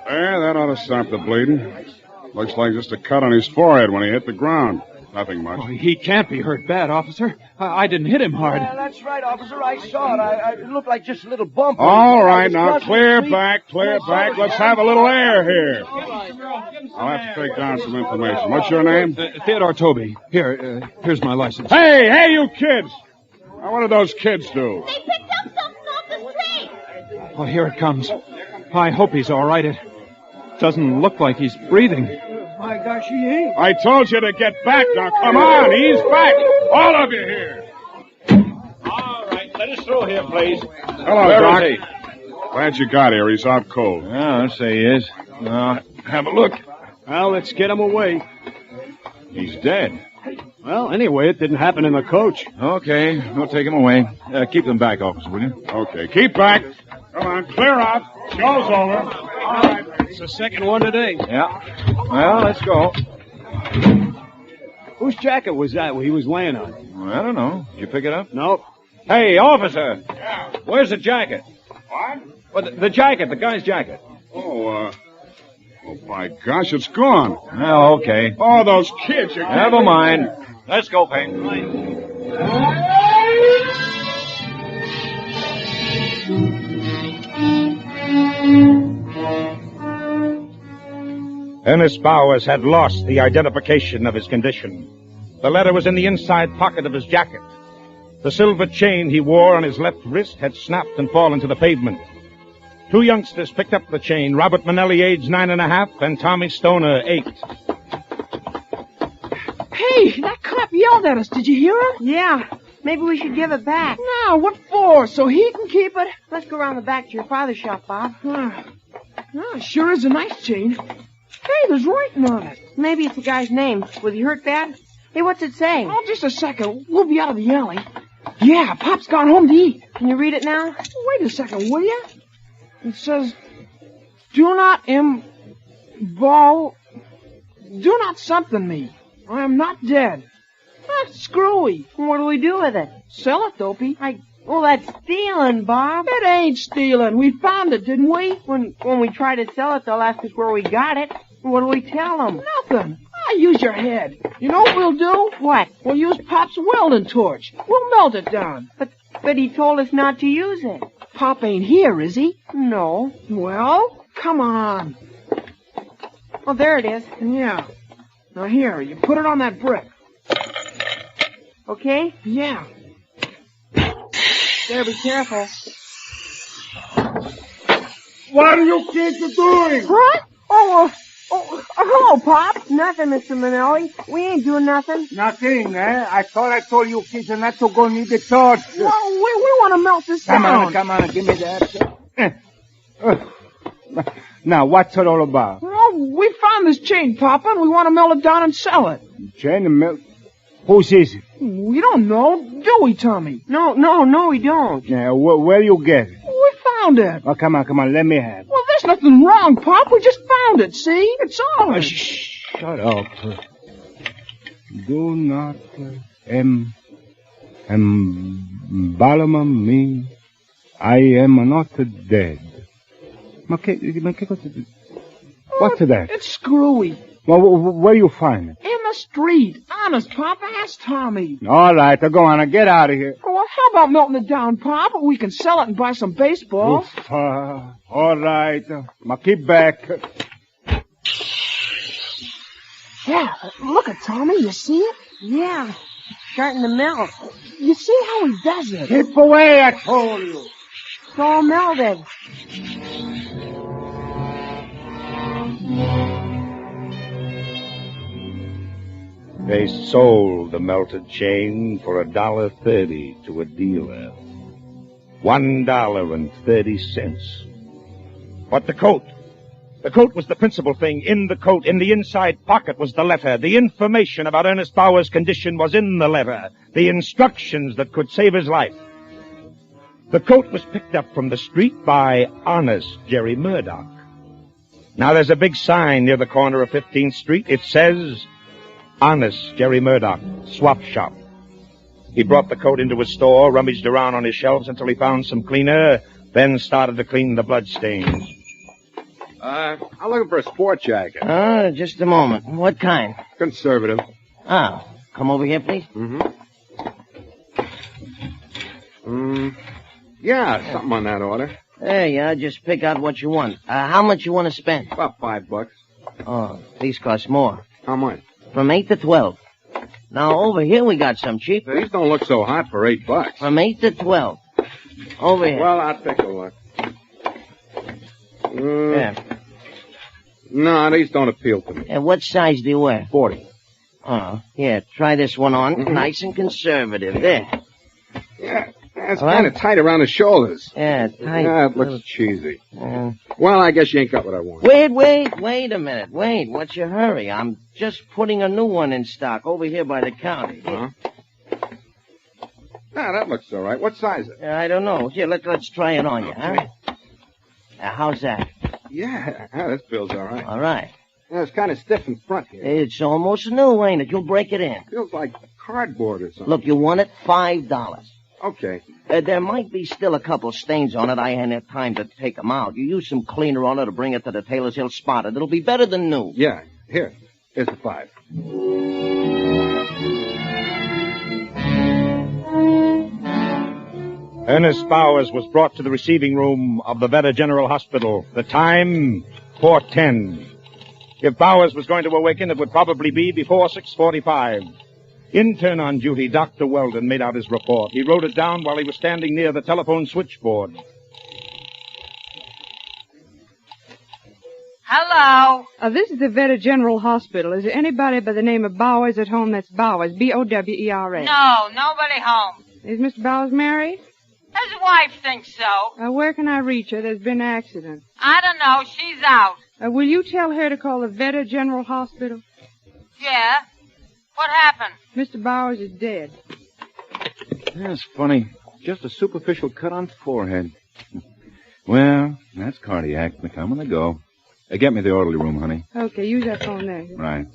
There, that ought to stop the bleeding. Looks like just a cut on his forehead when he hit the ground. Nothing much. Oh, he can't be hurt bad, officer. I didn't hit him hard. Yeah, that's right, officer. I saw it. It looked like just a little bump. All right, now clear back. Let's have a little air here. I'll have to take down some information. What's your name? Theodore Toby. Here's my license. Hey, you kids! Now, what did those kids do? They picked up something off the street. Oh, here it comes. I hope he's all right. It doesn't look like he's breathing. My gosh, he ain't. I told you to get back now. Come on, ease back. All of you here. All right, let us through here, please. Hello, Doc. Glad you got here. He's out cold. Yeah, I'd say he is. Have a look. Well, let's get him away. He's dead. Well, anyway, it didn't happen in the coach. Okay, we'll take him away. Keep them back, officer, will you? Okay, keep back. Come on, clear out. Show's over. All right. It's the second one today. Yeah. Well, let's go. Whose jacket was that he was laying on? I don't know. Did you pick it up? Nope. Hey, officer. Yeah. Where's the jacket? What? Well, the jacket, the guy's jacket. Oh, my gosh, it's gone. Oh, okay. Oh, those kids. Never mind. Let's go, Payne. Ernest Bowers had lost the identification of his condition. The letter was in the inside pocket of his jacket. The silver chain he wore on his left wrist had snapped and fallen to the pavement. Two youngsters picked up the chain, Robert Manelli, age 9.5, and Tommy Stoner, 8. Hey, that cop yelled at us. Did you hear him? Yeah. Maybe we should give it back. No, what for? So he can keep it? Let's go around the back to your father's shop, Bob. It sure is a nice chain. Hey, there's writing on it. Maybe it's the guy's name. Was he hurt bad? Hey, what's it saying? Oh, just a second. We'll be out of the alley. Yeah, Pop's gone home to eat. Can you read it now? Wait a second, will you? It says, do not something me. I am not dead. Screwy. What do we do with it? Sell it, Dopey. Well, that's stealing, Bob. It ain't stealing. We found it, didn't we? When we try to sell it, they'll ask us where we got it. What do we tell them? Nothing. Use your head. You know what we'll do? What? We'll use Pop's welding torch. We'll melt it down. But he told us not to use it. Pop ain't here, is he? No. Well, come on. Oh, there it is. Yeah. Now here, you put it on that brick. Okay? Yeah. There, be careful. What are you kids doing? What? Hello, Pop. Nothing, Mr. Manelli. We ain't doing nothing. Nothing, eh? I thought I told you kids not to go near the torch. Well, we want to melt this down. Come on, give me that. Now, what's it all about? Well, we found this chain, Papa, and we want to melt it down and sell it. Chain and melt? Whose is it? We don't know, do we, Tommy? No, we don't. Yeah, where you get it? We found it. Oh, come on, let me have it. Well, there's nothing wrong, Pop. We just found it, see? It's ours. Shut up. Do not embalm me. I am not dead. What's that? It's screwy. Well, where you find it? In the street. Honest, Papa. Ask Tommy. All right, go on. Get out of here. Well, how about melting it down, Papa? We can sell it and buy some baseballs. Oof, all right. Keep back. Yeah, look at Tommy. You see it? Yeah. Starting to melt. You see how he does it? Keep away, I told you. It's all melted. They sold the melted chain for $1.30 to a dealer. $1.30. But the coat. The coat was the principal thing. In the coat, in the inside pocket, was the letter. The information about Ernest Bauer's condition was in the letter. The instructions that could save his life. The coat was picked up from the street by honest Jerry Murdoch. Now there's a big sign near the corner of 15th Street. It says, Honest Jerry Murdoch, Swap Shop. He brought the coat into his store, rummaged around on his shelves until he found some cleaner, then started to clean the bloodstains. I'm looking for a sport jacket. Just a moment. What kind? Conservative. Oh, come over here, please. Yeah, something on that order. There you are. Just pick out what you want. How much you want to spend? About $5. Oh, these cost more. How much? From 8 to 12. Now, over here we got some cheaper. These don't look so hot for $8. From 8 to 12. Over here. Well, I'll take a look. Yeah. No, these don't appeal to me. And what size do you wear? 40. Oh, here, try this one on. Nice and conservative. There. Yeah, it's kind of tight around the shoulders. Yeah, tight. Yeah, it looks cheesy. Well, I guess you ain't got what I want. Wait a minute. Wait, what's your hurry? I'm just putting a new one in stock over here by the counter. Huh? Ah, that looks all right. What size is it? I don't know. Here, let's try it on you, huh? How's that? Yeah, this feels all right. All right. Yeah, it's kind of stiff in front here. It's almost new, ain't it? You'll break it in. Feels like cardboard or something. Look, you want it? $5. Okay. There might be still a couple stains on it. I hadn't had time to take them out. You use some cleaner on it to bring it to the tailor's. He'll spot it. It'll be better than new. Yeah. Here's the $5. Ernest Bowers was brought to the receiving room of the Veta General Hospital. The time, 4:10. If Bowers was going to awaken, it would probably be before 6:45. Intern on duty, Dr. Weldon, made out his report. He wrote it down while he was standing near the telephone switchboard. Hello. This is the Veta General Hospital. Is there anybody by the name of Bowers at home? That's Bowers, Bowers. No, nobody home. Is Mr. Bowers married? His wife thinks so. Where can I reach her? There's been an accident. I don't know. She's out. Will you tell her to call the Veta General Hospital? Yeah? What happened? Mr. Bowers is dead. That's funny. Just a superficial cut on forehead. Well, that's cardiac. I'm gonna go. Get me the orderly room, honey. Okay, use that phone there. Right.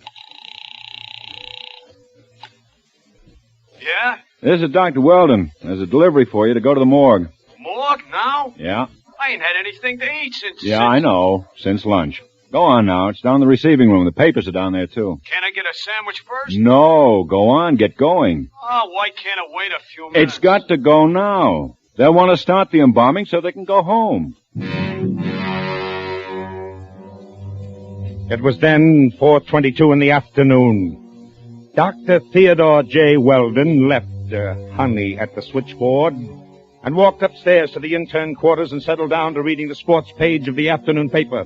Yeah? This is Dr. Weldon. There's a delivery for you to go to the morgue. Morgue now? Yeah? I ain't had anything to eat since... Yeah, I know. Since lunch. Go on now. It's down in the receiving room. The papers are down there, too. Can I get a sandwich first? No. Go on. Get going. Oh, why can't it wait a few minutes? It's got to go now. They'll want to start the embalming so they can go home. It was then 4:22 in the afternoon. Dr. Theodore J. Weldon left Honey at the switchboard and walked upstairs to the intern quarters and settled down to reading the sports page of the afternoon paper.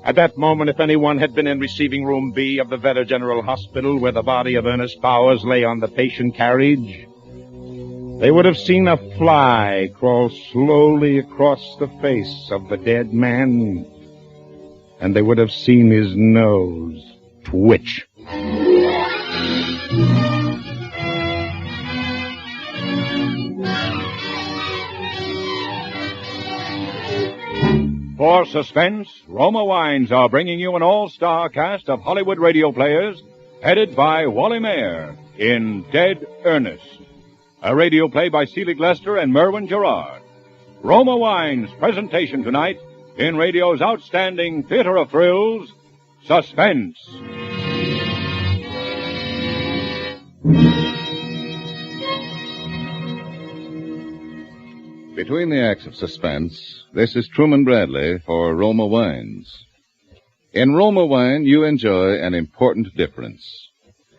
At that moment, if anyone had been in receiving room B of the Veta General Hospital where the body of Ernest Bowers lay on the patient carriage, they would have seen a fly crawl slowly across the face of the dead man, and they would have seen his nose twitch. For Suspense, Roma Wines are bringing you an all-star cast of Hollywood radio players headed by Wally Mayer in Dead Ernest, a radio play by Selig Lester and Merwin Gerard. Roma Wines' presentation tonight in radio's outstanding theater of thrills, Suspense. Between the acts of Suspense, this is Truman Bradley for Roma Wines. In Roma Wine, you enjoy an important difference.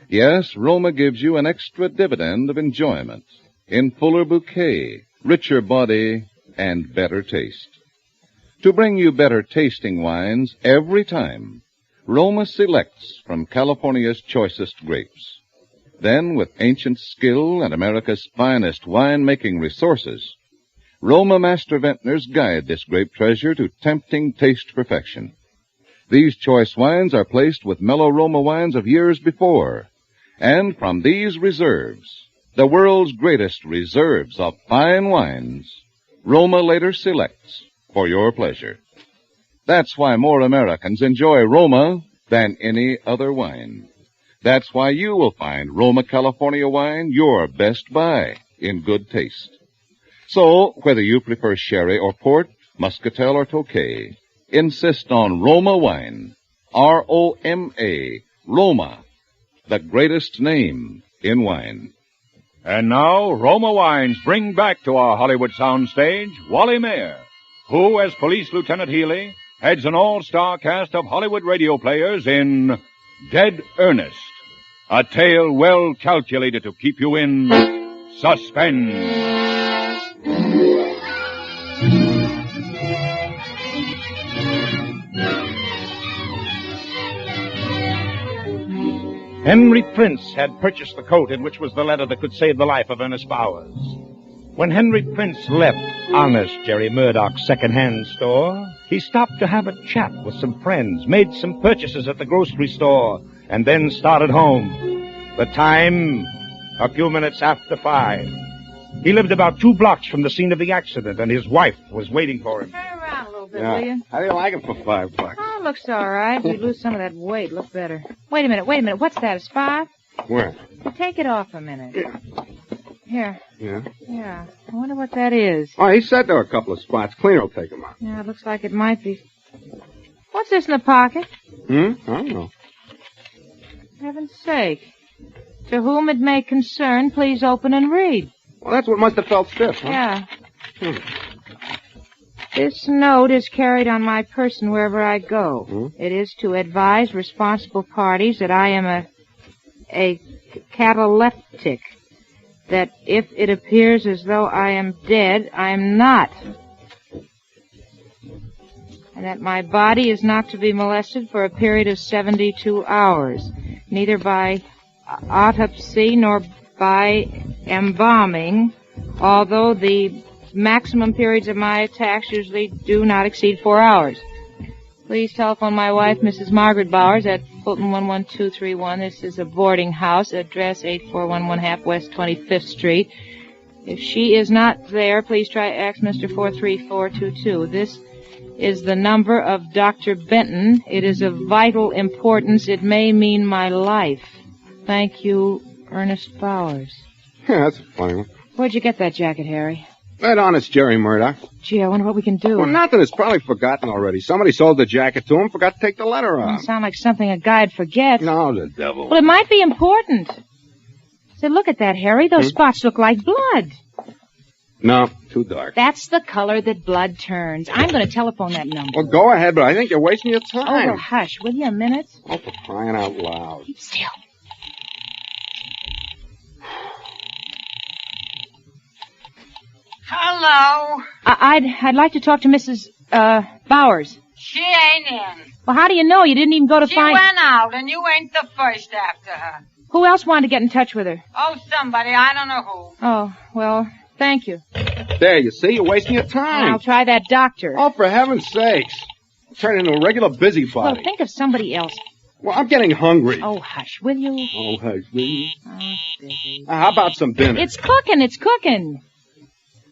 Yes, Roma gives you an extra dividend of enjoyment in fuller bouquet, richer body, and better taste. To bring you better tasting wines every time, Roma selects from California's choicest grapes. Then, with ancient skill and America's finest wine-making resources, Roma master vintners guide this grape treasure to tempting taste perfection. These choice wines are placed with mellow Roma wines of years before. And from these reserves, the world's greatest reserves of fine wines, Roma later selects for your pleasure. That's why more Americans enjoy Roma than any other wine. That's why you will find Roma California wine your best buy in good taste. So, whether you prefer sherry or port, muscatel or tokay, insist on Roma wine. R-O-M-A, Roma, the greatest name in wine. And now, Roma Wines bring back to our Hollywood soundstage Wally Mayer, who, as Police Lieutenant Healy, heads an all-star cast of Hollywood radio players in Dead Ernest, a tale well calculated to keep you in suspense. Henry Prince had purchased the coat in which was the letter that could save the life of Ernest Bowers. When Henry Prince left honest Jerry Murdoch's second-hand store, he stopped to have a chat with some friends, made some purchases at the grocery store, and then started home. The time, a few minutes after 5. He lived about 2 blocks from the scene of the accident, and his wife was waiting for him. Turn around a little bit, will you? How do you like it for $5? Oh, looks all right. You lose some of that weight. Look better. Wait a minute. What's that? It's 5? Where? Take it off a minute. Here. Yeah? Yeah. I wonder what that is. Oh, he said there were a couple of spots. Cleaner will take them out. Yeah, it looks like it might be. What's this in the pocket? I don't know. Heaven's sake. To whom it may concern, please open and read. Well, that's what must have felt stiff, huh? Yeah. This note is carried on my person wherever I go. It is to advise responsible parties that I am a cataleptic, that if it appears as though I am dead, I am not, and that my body is not to be molested for a period of 72 hours, neither by autopsy nor by embalming, although the maximum periods of my attacks usually do not exceed 4 hours. Please telephone my wife, Mrs. Margaret Bowers, at Fulton 11231. This is a boarding house, address 8411 West 25th Street. If she is not there, please try X Mr. 43422. This is the number of Dr. Benton. It is of vital importance. It may mean my life. Thank you, Ernest Bowers. Yeah, that's a funny one. Where'd you get that jacket, Harry? That honest Jerry Murdoch. Gee, I wonder what we can do. Well, nothing. It's probably forgotten already. Somebody sold the jacket to him, forgot to take the letter off. Doesn't sound like something a guy'd forget. No, the devil. Well, it might be important. Say, look at that, Harry. Those spots look like blood. No, too dark. That's the color that blood turns. I'm going to telephone that number. Well, go ahead, but I think you're wasting your time. Oh, hush. Will you a minute? Oh, for crying out loud. Keep still. Hello. I'd like to talk to Mrs. Bowers. She ain't in. Well, how do you know? You didn't even go to She find... went out, and you ain't the first after her. Who else wanted to get in touch with her? Oh, somebody. I don't know who. Oh, well, thank you. There, you see? You're wasting your time. I'll try that doctor. Oh, for heaven's sakes. Turn into a regular busybody. Well, think of somebody else. Well, I'm getting hungry. Oh, hush, will you? Oh, hush, will you? Oh, busy. How about some dinner? It's cooking.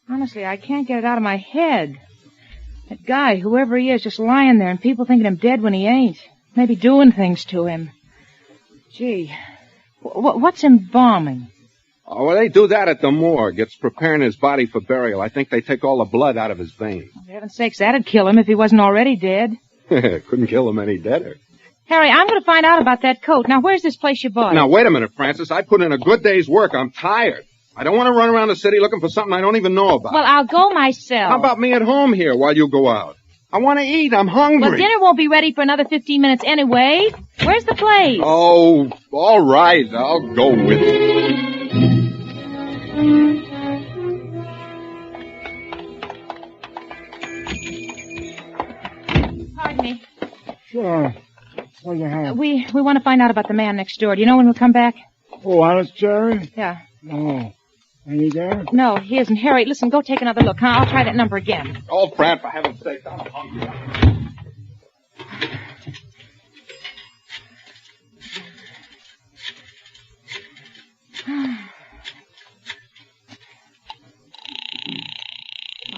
Honestly, I can't get it out of my head. That guy, whoever he is, just lying there and people thinking him dead when he ain't. Maybe doing things to him. Gee, what's embalming? Oh, well, they do that at the morgue. It's preparing his body for burial. I think they take all the blood out of his veins. For heaven's sakes, that'd kill him if he wasn't already dead. Couldn't kill him any deader. Harry, I'm going to find out about that coat. Now, where's this place you bought it? Now, wait a minute, Francis. I put in a good day's work. I'm tired. I don't want to run around the city looking for something I don't even know about. Well, I'll go myself. How about me at home here while you go out? I want to eat. I'm hungry. Well, dinner won't be ready for another 15 minutes anyway. Where's the place? Oh, all right. I'll go with you. Pardon me. Sure. What do you have? We want to find out about the man next door. Do you know when we'll come back? Oh, honest, Jerry? Yeah. No. Any there? No, he isn't. Harry, listen, go take another look, huh? I'll try that number again. Oh, Fran, for heaven's sake, I'm hungry.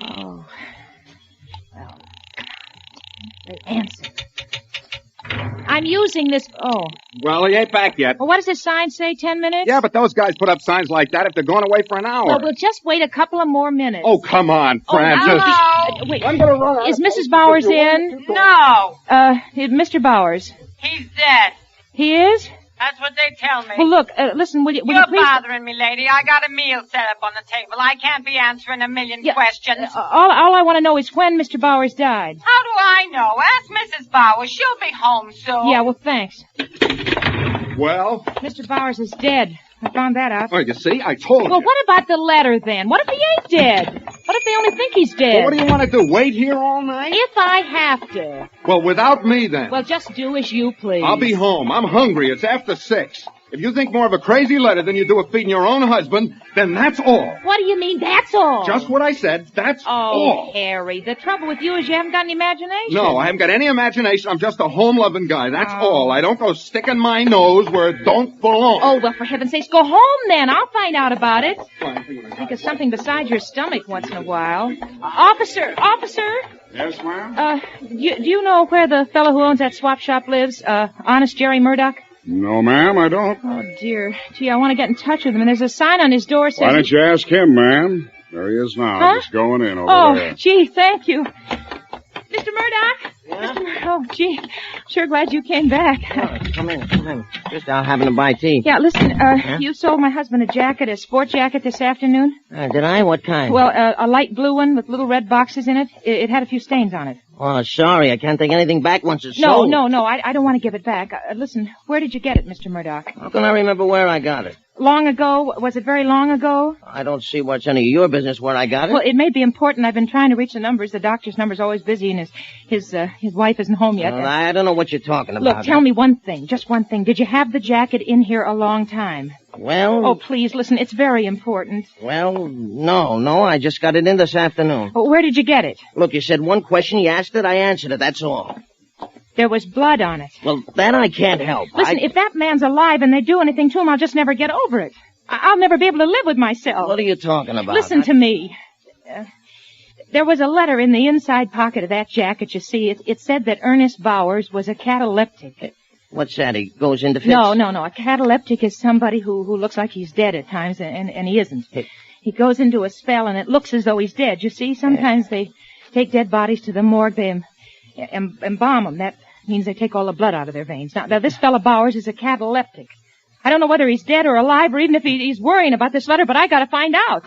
Oh. Well, they answered. I'm using this... Oh. Well, he ain't back yet. Well, what does this sign say, 10 minutes? Yeah, but those guys put up signs like that if they're going away for an hour. Well, we'll just wait a couple of more minutes. Oh, come on, Francis. Wait, I'm gonna run. is Mrs. Bowers in? No. Mr. Bowers. He's dead. He is? That's what they tell me. Well, look, listen, will you You're please... bothering me, lady. I got a meal set up on the table. I can't be answering a million questions. All I want to know is when Mr. Bowers died. How do I know? Ask Mrs. Bowers. She'll be home soon. Yeah, well, thanks. Well? Mr. Bowers is dead. I found that out. Oh, you see? I told you. Well, what about the letter, then? What if he ain't dead? What if they only think he's dead? Well, what do you want to do, wait here all night? If I have to. Well, without me, then. Well, just do as you please. I'll be home. I'm hungry. It's after 6. If you think more of a crazy letter than you do of feeding your own husband, then that's all. What do you mean, that's all? Just what I said. That's all. Oh, Harry, the trouble with you is you haven't got any imagination. No, I haven't got any imagination. I'm just a home-loving guy. That's all. I don't go sticking my nose where it don't belong. Oh, well, for heaven's sakes, go home, then. I'll find out about it. Think of something besides your stomach once in a while. Officer! Yes, ma'am? Do you know where the fellow who owns that swap shop lives? Honest Jerry Murdoch? No, ma'am, I don't. Oh, dear. Gee, I want to get in touch with him, and there's a sign on his door saying... Why don't you ask him, ma'am? There he is now, just going in over there. Oh, gee, thank you. Mr. Murdoch? Yeah? Oh, gee, sure glad you came back. Come in. Just out having a bite of tea. Yeah, listen, you sold my husband a sport jacket this afternoon? Did I? What kind? Well, a light blue one with little red boxes in it. It had a few stains on it. Oh, sorry, I can't take anything back once it's No, sold. no, I don't want to give it back. Listen, where did you get it, Mr. Murdoch? How can I remember where I got it? Long ago? Was it very long ago? I don't see what's any of your business where I got it. Well, it may be important. I've been trying to reach the numbers. The doctor's number's always busy, and his wife isn't home yet. Well, I don't know what you're talking about. Look, tell me one thing, just one thing. Did you have the jacket in here a long time? Well... Oh, please, listen, it's very important. Well, no, I just got it in this afternoon. Well, where did you get it? Look, you said one question, you asked it, I answered it, that's all. There was blood on it. Well, that I can't help. Listen, if that man's alive and they do anything to him, I'll just never get over it. I'll never be able to live with myself. What are you talking about? Listen to me. There was a letter in the inside pocket of that jacket, you see. It said that Ernest Bowers was a cataleptic. What's that? He goes into fits? No. A cataleptic is somebody who looks like he's dead at times, and he isn't. He goes into a spell, and it looks as though he's dead. You see, sometimes they take dead bodies to the morgue, they embalm them. That means they take all the blood out of their veins. Now this fellow Bowers is a cataleptic. I don't know whether he's dead or alive, or even if he's worrying about this letter, but I gotta find out.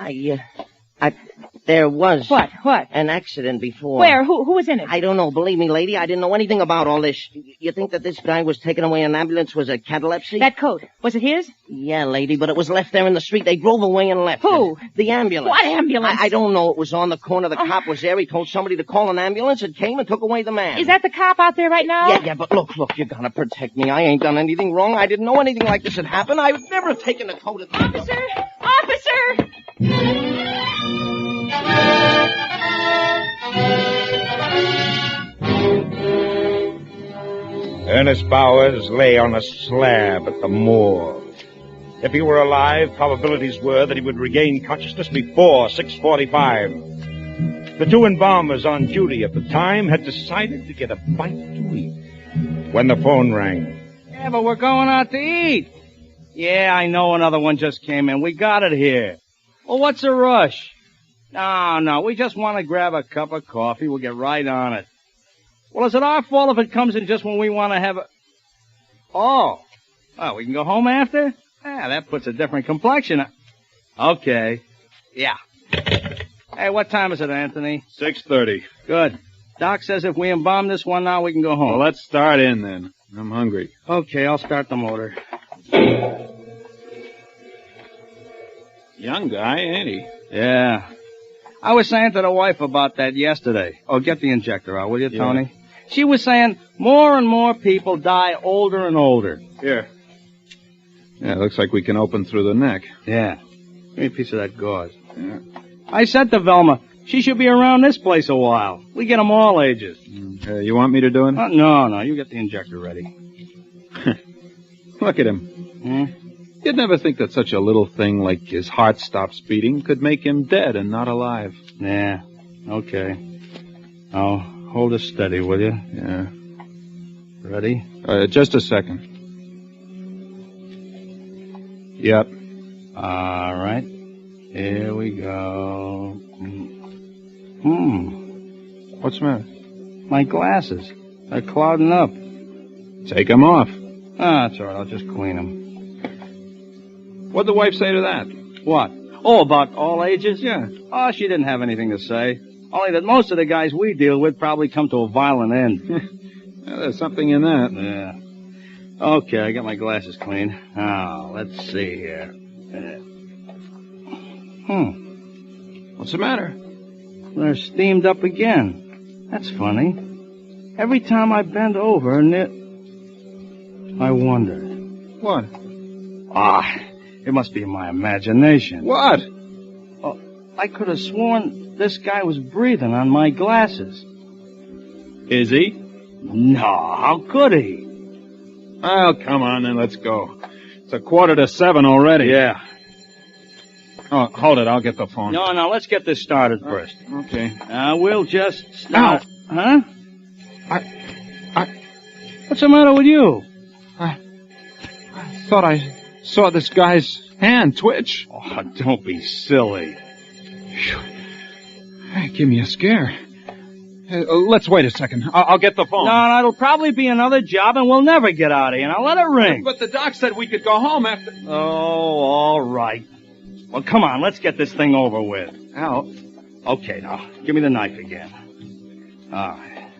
There was... What? An accident before. Where? Who was in it? I don't know. Believe me, lady, I didn't know anything about all this. You think that this guy was taken away in an ambulance was a catalepsy? That coat, was it his? Yeah, lady, but it was left there in the street. They drove away and left Who? it. The ambulance. What ambulance? I don't know. It was on the corner. The cop was there. He told somebody to call an ambulance. It came and took away the man. Is that the cop out there right now? Yeah, but look, you gotta protect me. I ain't done anything wrong. I didn't know anything like this had happened. I would never have taken a coat of... Officer! Ernest Bowers lay on a slab at the morgue. If he were alive, probabilities were that he would regain consciousness before 6:45. The two embalmers on duty at the time had decided to get a bite to eat when the phone rang. Yeah, but we're going out to eat. Yeah, I know another one just came in. We got it here. Well, what's the rush? No, we just want to grab a cup of coffee. We'll get right on it. Well, is it our fault if it comes in just when we want to have a... Oh, we can go home after? That puts a different complexion. Okay. Yeah. Hey, what time is it, Anthony? 6:30. Good. Doc says if we embalm this one now, we can go home. Well, let's start in then. I'm hungry. Okay, I'll start the motor. Young guy, ain't he? Yeah. I was saying to the wife about that yesterday. Oh, get the injector out, will you, Tony? Yeah. She was saying more and more people die older and older. Here. Yeah, looks like we can open through the neck. Yeah. me a piece of that gauze. Yeah. I said to Velma, she should be around this place a while. We get 'em all ages. You want me to do it? No. You get the injector ready. Look at him. You'd never think that such a little thing like his heart stops beating could make him dead and not alive. Yeah, okay. Now, hold it steady, will you? Yeah. Ready? Just a second. Yep. All right. Here we go. What's the matter? My glasses. They're clouding up. Take them off. That's all right. I'll just clean them. What'd the wife say to that? What? Oh, about all ages? Yeah. Oh, she didn't have anything to say. Only that most of the guys we deal with probably come to a violent end. There's something in that. Yeah. Okay, I got my glasses clean. Now, let's see here. What's the matter? They're steamed up again. That's funny. Every time I bend over, I wonder. What? It must be my imagination. What? Oh, I could have sworn this guy was breathing on my glasses. Is he? No, how could he? Well, come on then, let's go. It's 6:45 already. Yeah. Oh, hold it, I'll get the phone. No, let's get this started first. Okay. We'll just start. Now. Huh? What's the matter with you? I thought I saw this guy's hand twitch. Oh, don't be silly. Hey, give me a scare. Let's wait a second. I'll get the phone. No, it'll probably be another job, and we'll never get out of here. Now, let it ring. But the doc said we could go home after... Oh, all right. Well, come on, let's get this thing over with. Al. Okay, now, give me the knife again. All right.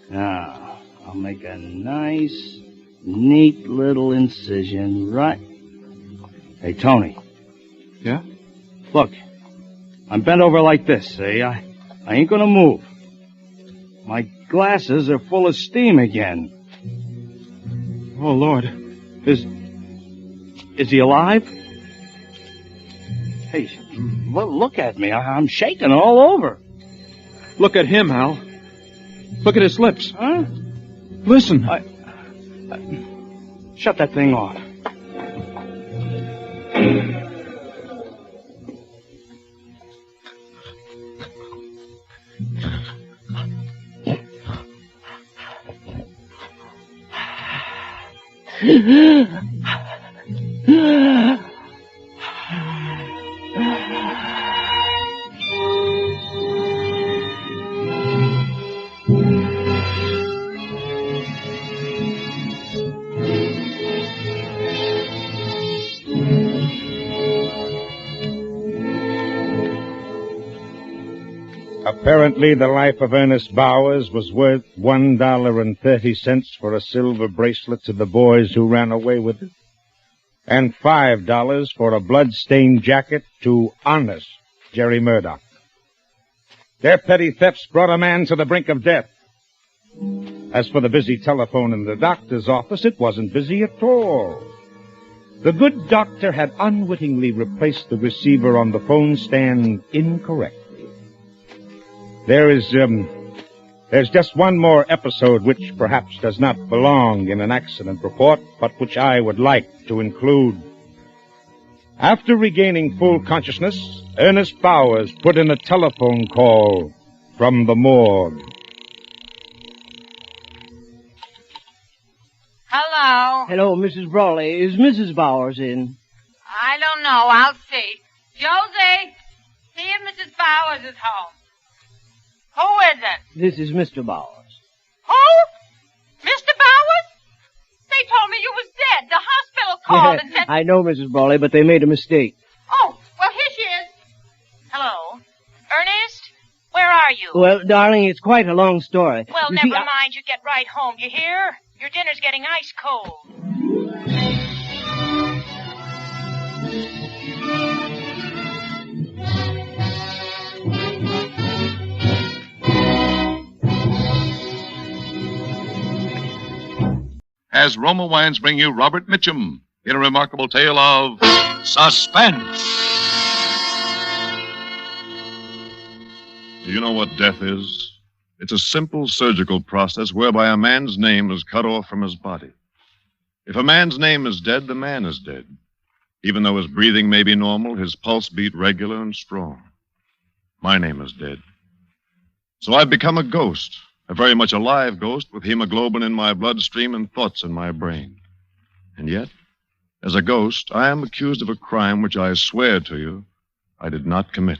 Now, I'll make a nice, neat little incision right... Hey, Tony. Yeah? Look, I'm bent over like this, see? I ain't gonna move. My glasses are full of steam again. Oh, Lord. Is he alive? Hey, look at me. I'm shaking all over. Look at him, Al. Look at his lips. Huh? Listen. Shut that thing off. Apparently, the life of Ernest Bowers was worth $1.30 for a silver bracelet to the boys who ran away with it, and $5 for a blood-stained jacket to honest Jerry Murdoch. Their petty thefts brought a man to the brink of death. As for the busy telephone in the doctor's office, it wasn't busy at all. The good doctor had unwittingly replaced the receiver on the phone stand incorrectly. There's just one more episode which perhaps does not belong in an accident report, but which I would like to include. After regaining full consciousness, Ernest Bowers put in a telephone call from the morgue. Hello? Hello, Mrs. Brawley. Is Mrs. Bowers in? I don't know. I'll see. Josie, see if Mrs. Bowers is home. Who is it? This is Mr. Bowers. Who? Mr. Bowers? They told me you was dead. The hospital called and said... I know, Mrs. Brawley, but they made a mistake. Oh, well, here she is. Hello? Ernest? Where are you? Well, darling, it's quite a long story. Well, You never see, mind. You get right home, you hear? Your dinner's getting ice cold. As Roma Wines bring you Robert Mitchum in a remarkable tale of suspense. Do you know what death is? It's a simple surgical process whereby a man's name is cut off from his body. If a man's name is dead, the man is dead. Even though his breathing may be normal, his pulse beat regular and strong. My name is dead. So I've become a ghost, a very much alive ghost with hemoglobin in my bloodstream and thoughts in my brain. And yet, as a ghost, I am accused of a crime which I swear to you I did not commit.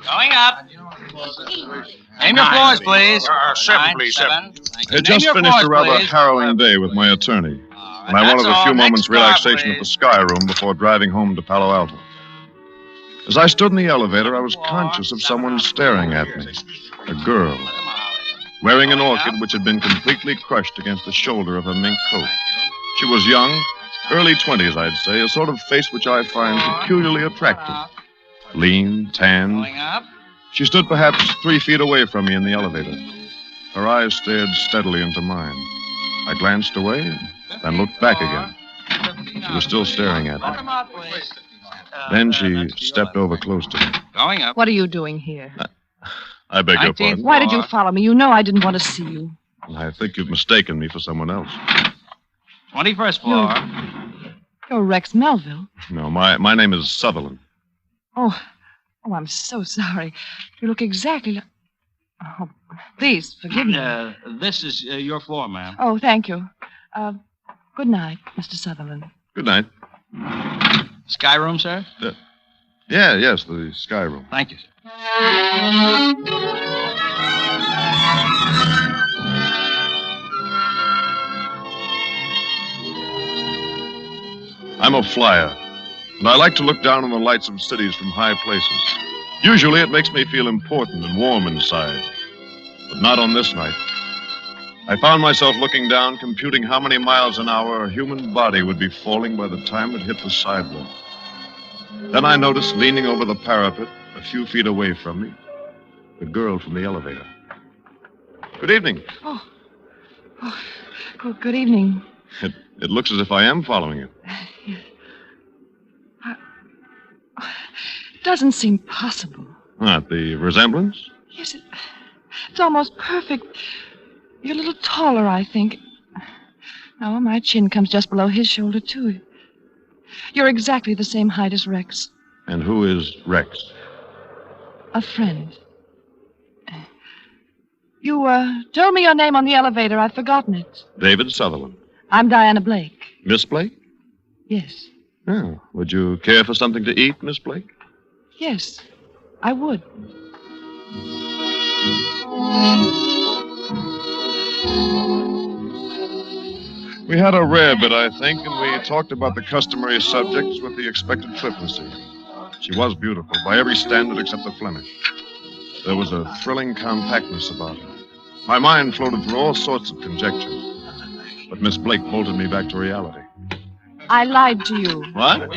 Going up. Name your floors, please. Seven, please, seven. I just finished a rather harrowing day with my attorney. And I wanted a few moments' relaxation at the Sky Room before driving home to Palo Alto. As I stood in the elevator, I was conscious of someone staring at me. A girl, wearing an orchid which had been completely crushed against the shoulder of her mink coat. She was young, early 20s, I'd say, a sort of face which I find peculiarly attractive. Lean, tanned. She stood perhaps 3 feet away from me in the elevator. Her eyes stared steadily into mine. I glanced away, then looked back again. She was still staring at me. Then she stepped over close to me. Going up. What are you doing here? I beg your pardon. Why did you follow me? You know I didn't want to see you. I think you've mistaken me for someone else. 21st floor. You're Rex Melville. No, my name is Sutherland. Oh, I'm so sorry. You look exactly like... Oh, please, forgive me. This is your floor, ma'am. Oh, thank you. Good night, Mr. Sutherland. Good night. Sky room, sir? Yes, the Sky Room. Thank you, sir. I'm a flyer, and I like to look down on the lights of cities from high places. Usually it makes me feel important and warm inside, but not on this night. I found myself looking down, computing how many miles an hour a human body would be falling by the time it hit the sidewalk. Then I noticed, leaning over the parapet, a few feet away from me, the girl from the elevator. Good evening. Oh, good evening. It looks as if I am following you. It doesn't seem possible. What, the resemblance? Yes, it's almost perfect. You're a little taller, I think. No, my chin comes just below his shoulder, too. You're exactly the same height as Rex. And who is Rex? A friend. You told me your name on the elevator. I've forgotten it. David Sutherland. I'm Diana Blake. Miss Blake? Yes. Oh, would you care for something to eat, Miss Blake? Yes, I would. We had a rare bit, I think, and we talked about the customary subjects with the expected flippancy. She was beautiful, by every standard except the Flemish. There was a thrilling compactness about her. My mind floated through all sorts of conjectures, but Miss Blake bolted me back to reality. I lied to you. What?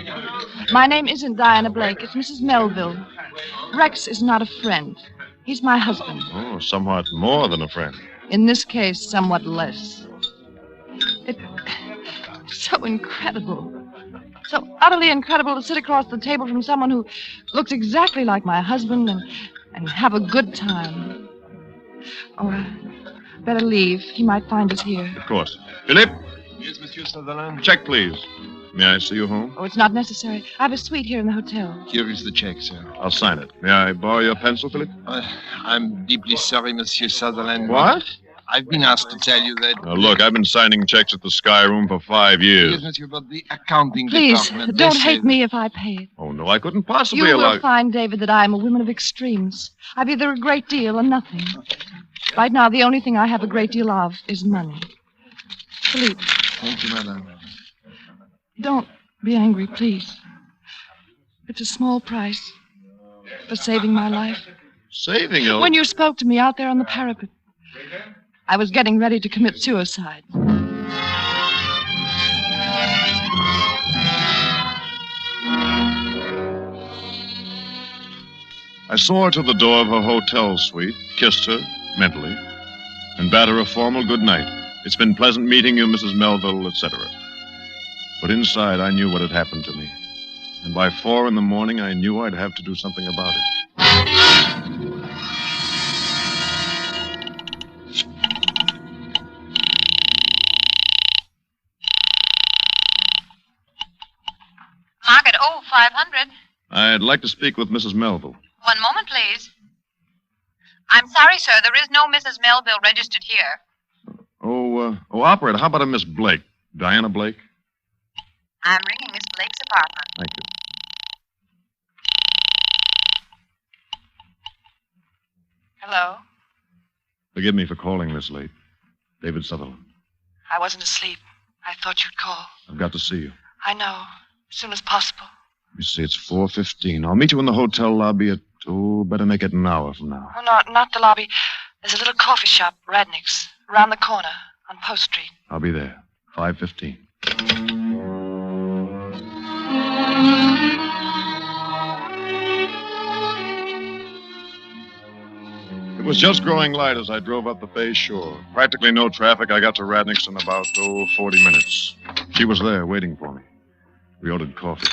My name isn't Diana Blake. It's Mrs. Melville. Rex is not a friend. He's my husband. Oh, somewhat more than a friend. In this case, somewhat less. It's so incredible. So utterly incredible to sit across the table from someone who looks exactly like my husband and have a good time. Oh, better leave. He might find us here. Of course. Philippe? Yes, Monsieur Sutherland? Check, please. May I see you home? Oh, it's not necessary. I have a suite here in the hotel. Here is the check, sir. I'll sign it. May I borrow your pencil, Philippe? I'm deeply sorry, Monsieur Sutherland. What? I've been asked to tell you that... Now, look, I've been signing checks at the Sky Room for 5 years. Yes, Monsieur, but the accounting Please, department... don't hate me if I pay it. Oh, no, I couldn't possibly You allow... will find, David, that I am a woman of extremes. I've either a great deal or nothing. Right now, the only thing I have a great deal of is money. Philippe. Thank you, madame. Don't be angry, please. It's a small price for saving my life. Saving your... When you spoke to me out there on the parapet, I was getting ready to commit suicide. I saw her to the door of her hotel suite, kissed her, mentally, and bade her a formal good night. It's been pleasant meeting you, Mrs. Melville, etc. But inside, I knew what had happened to me. And by 4 a.m, I knew I'd have to do something about it. Market 0500. I'd like to speak with Mrs. Melville. One moment, please. I'm sorry, sir. There is no Mrs. Melville registered here. Operator, how about a Miss Blake? Diana Blake? I'm ringing Miss Blake's apartment. Thank you. Hello? Forgive me for calling this late. David Sutherland. I wasn't asleep. I thought you'd call. I've got to see you. I know. As soon as possible. You see, it's 4:15. I'll meet you in the hotel lobby at, better make it an hour from now. Oh, no, not the lobby. There's a little coffee shop, Radnick's, around the corner on Post Street. I'll be there. 5:15. It was just growing light as I drove up the Bay Shore. Practically no traffic. I got to Radnick's in about, 40 minutes. She was there waiting for me. We ordered coffee.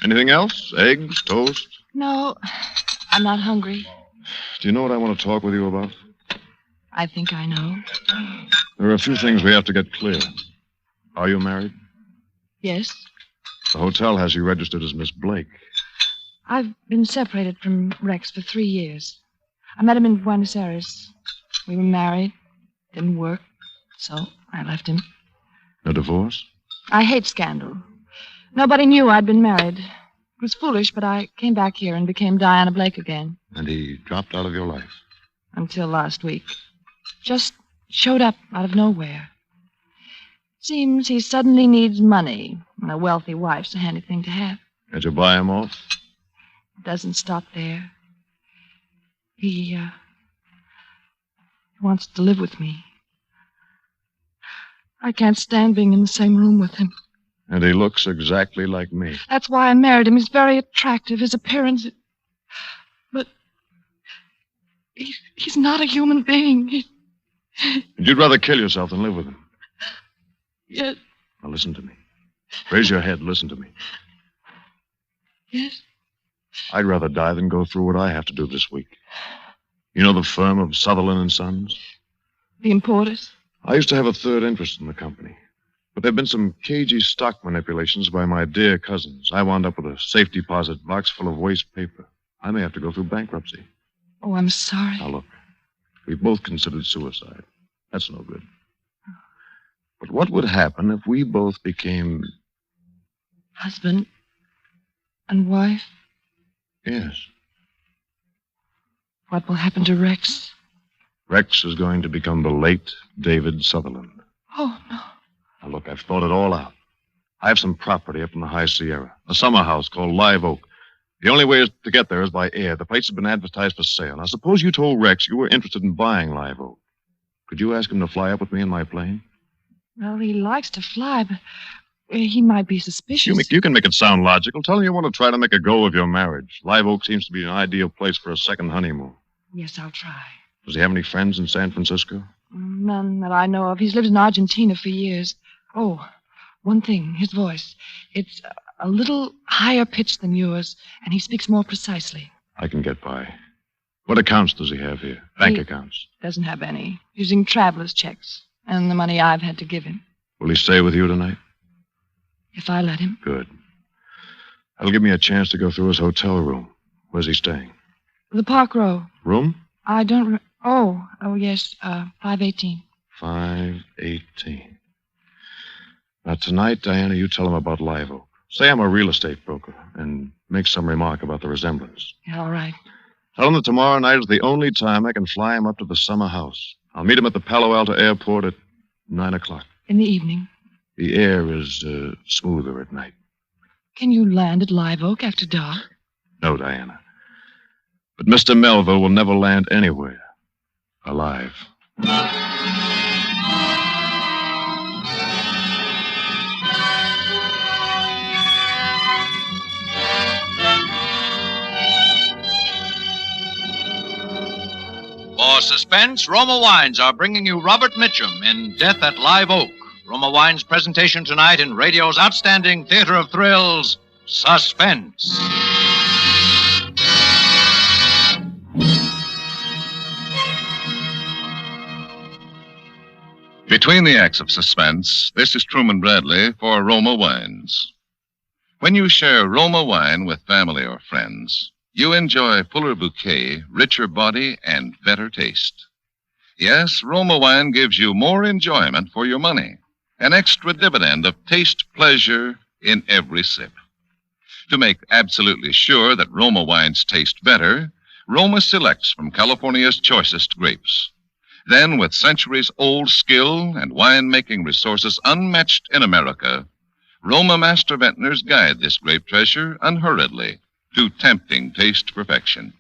Anything else? Eggs? Toast? No, I'm not hungry. Do you know what I want to talk with you about? I think I know. There are a few things we have to get clear. Are you married? Yes. The hotel has you registered as Miss Blake. I've been separated from Rex for 3 years. I met him in Buenos Aires. We were married. Didn't work. So I left him. No divorce? I hate scandal. Nobody knew I'd been married. It was foolish, but I came back here and became Diana Blake again. And he dropped out of your life? Until last week. Just showed up out of nowhere. Seems he suddenly needs money, and a wealthy wife's a handy thing to have. Had you buy him off? It doesn't stop there. He wants to live with me. I can't stand being in the same room with him. And he looks exactly like me. That's why I married him. He's very attractive. His appearance... But... He's not a human being. You'd rather kill yourself than live with him? Yes. Now listen to me. Raise your head. Listen to me. Yes? I'd rather die than go through what I have to do this week. You know the firm of Sutherland and Sons? The importers? I used to have a third interest in the company. But there have been some cagey stock manipulations by my dear cousins. I wound up with a safe deposit box full of waste paper. I may have to go through bankruptcy. Oh, I'm sorry. Now, look. We've both considered suicide. That's no good. But what would happen if we both became... Husband and wife? Yes. What will happen to Rex? Rex is going to become the late David Sutherland. Oh, no. Now, look, I've thought it all out. I have some property up in the High Sierra, a summer house called Live Oak. The only way to get there is by air. The place has been advertised for sale. Now, suppose you told Rex you were interested in buying Live Oak. Could you ask him to fly up with me in my plane? Well, he likes to fly, but he might be suspicious. You can make it sound logical. Tell him you want to try to make a go of your marriage. Live Oak seems to be an ideal place for a second honeymoon. Yes, I'll try. Does he have any friends in San Francisco? None that I know of. He's lived in Argentina for years. Oh, one thing, his voice. It's a little higher pitched than yours, and he speaks more precisely. I can get by. What accounts does he have here? Bank accounts? Doesn't have any. Using traveler's checks and the money I've had to give him. Will he stay with you tonight? If I let him. Good. That'll give me a chance to go through his hotel room. Where's he staying? The Park Row. Room? I don't... Oh, yes, 518. 518. Now, tonight, Diana, you tell him about Live Oak. Say I'm a real estate broker and make some remark about the resemblance. Yeah, all right. Tell him that tomorrow night is the only time I can fly him up to the summer house. I'll meet him at the Palo Alto airport at 9 o'clock. In the evening? The air is smoother at night. Can you land at Live Oak after dark? No, Diana. But Mr. Melville will never land anywhere alive. For Suspense, Roma Wines are bringing you Robert Mitchum in Death at Live Oak, Roma Wine's presentation tonight in radio's outstanding theater of thrills, Suspense. Between the acts of Suspense, this is Truman Bradley for Roma Wines. When you share Roma wine with family or friends, you enjoy fuller bouquet, richer body, and better taste. Yes, Roma wine gives you more enjoyment for your money, an extra dividend of taste pleasure in every sip. To make absolutely sure that Roma wines taste better, Roma selects from California's choicest grapes. Then, with centuries-old skill and wine-making resources unmatched in America, Roma master vintners guide this grape treasure unhurriedly to tempting taste perfection.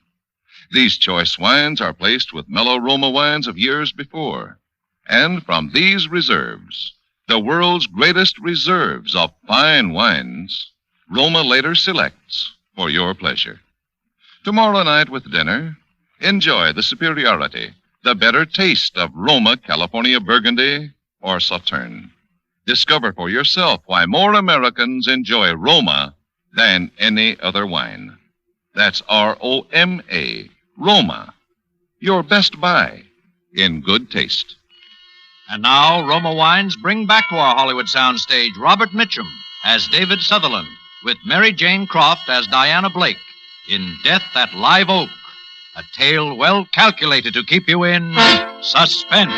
These choice wines are placed with mellow Roma wines of years before. And from these reserves, the world's greatest reserves of fine wines, Roma later selects for your pleasure. Tomorrow night with dinner, enjoy the superiority, the better taste of Roma California Burgundy or Sauterne. Discover for yourself why more Americans enjoy Roma than any other wine. That's R-O-M-A, Roma. Your best buy in good taste. And now, Roma Wines bring back to our Hollywood soundstage Robert Mitchum as David Sutherland, with Mary Jane Croft as Diana Blake in Death at Live Oak, a tale well calculated to keep you in suspense.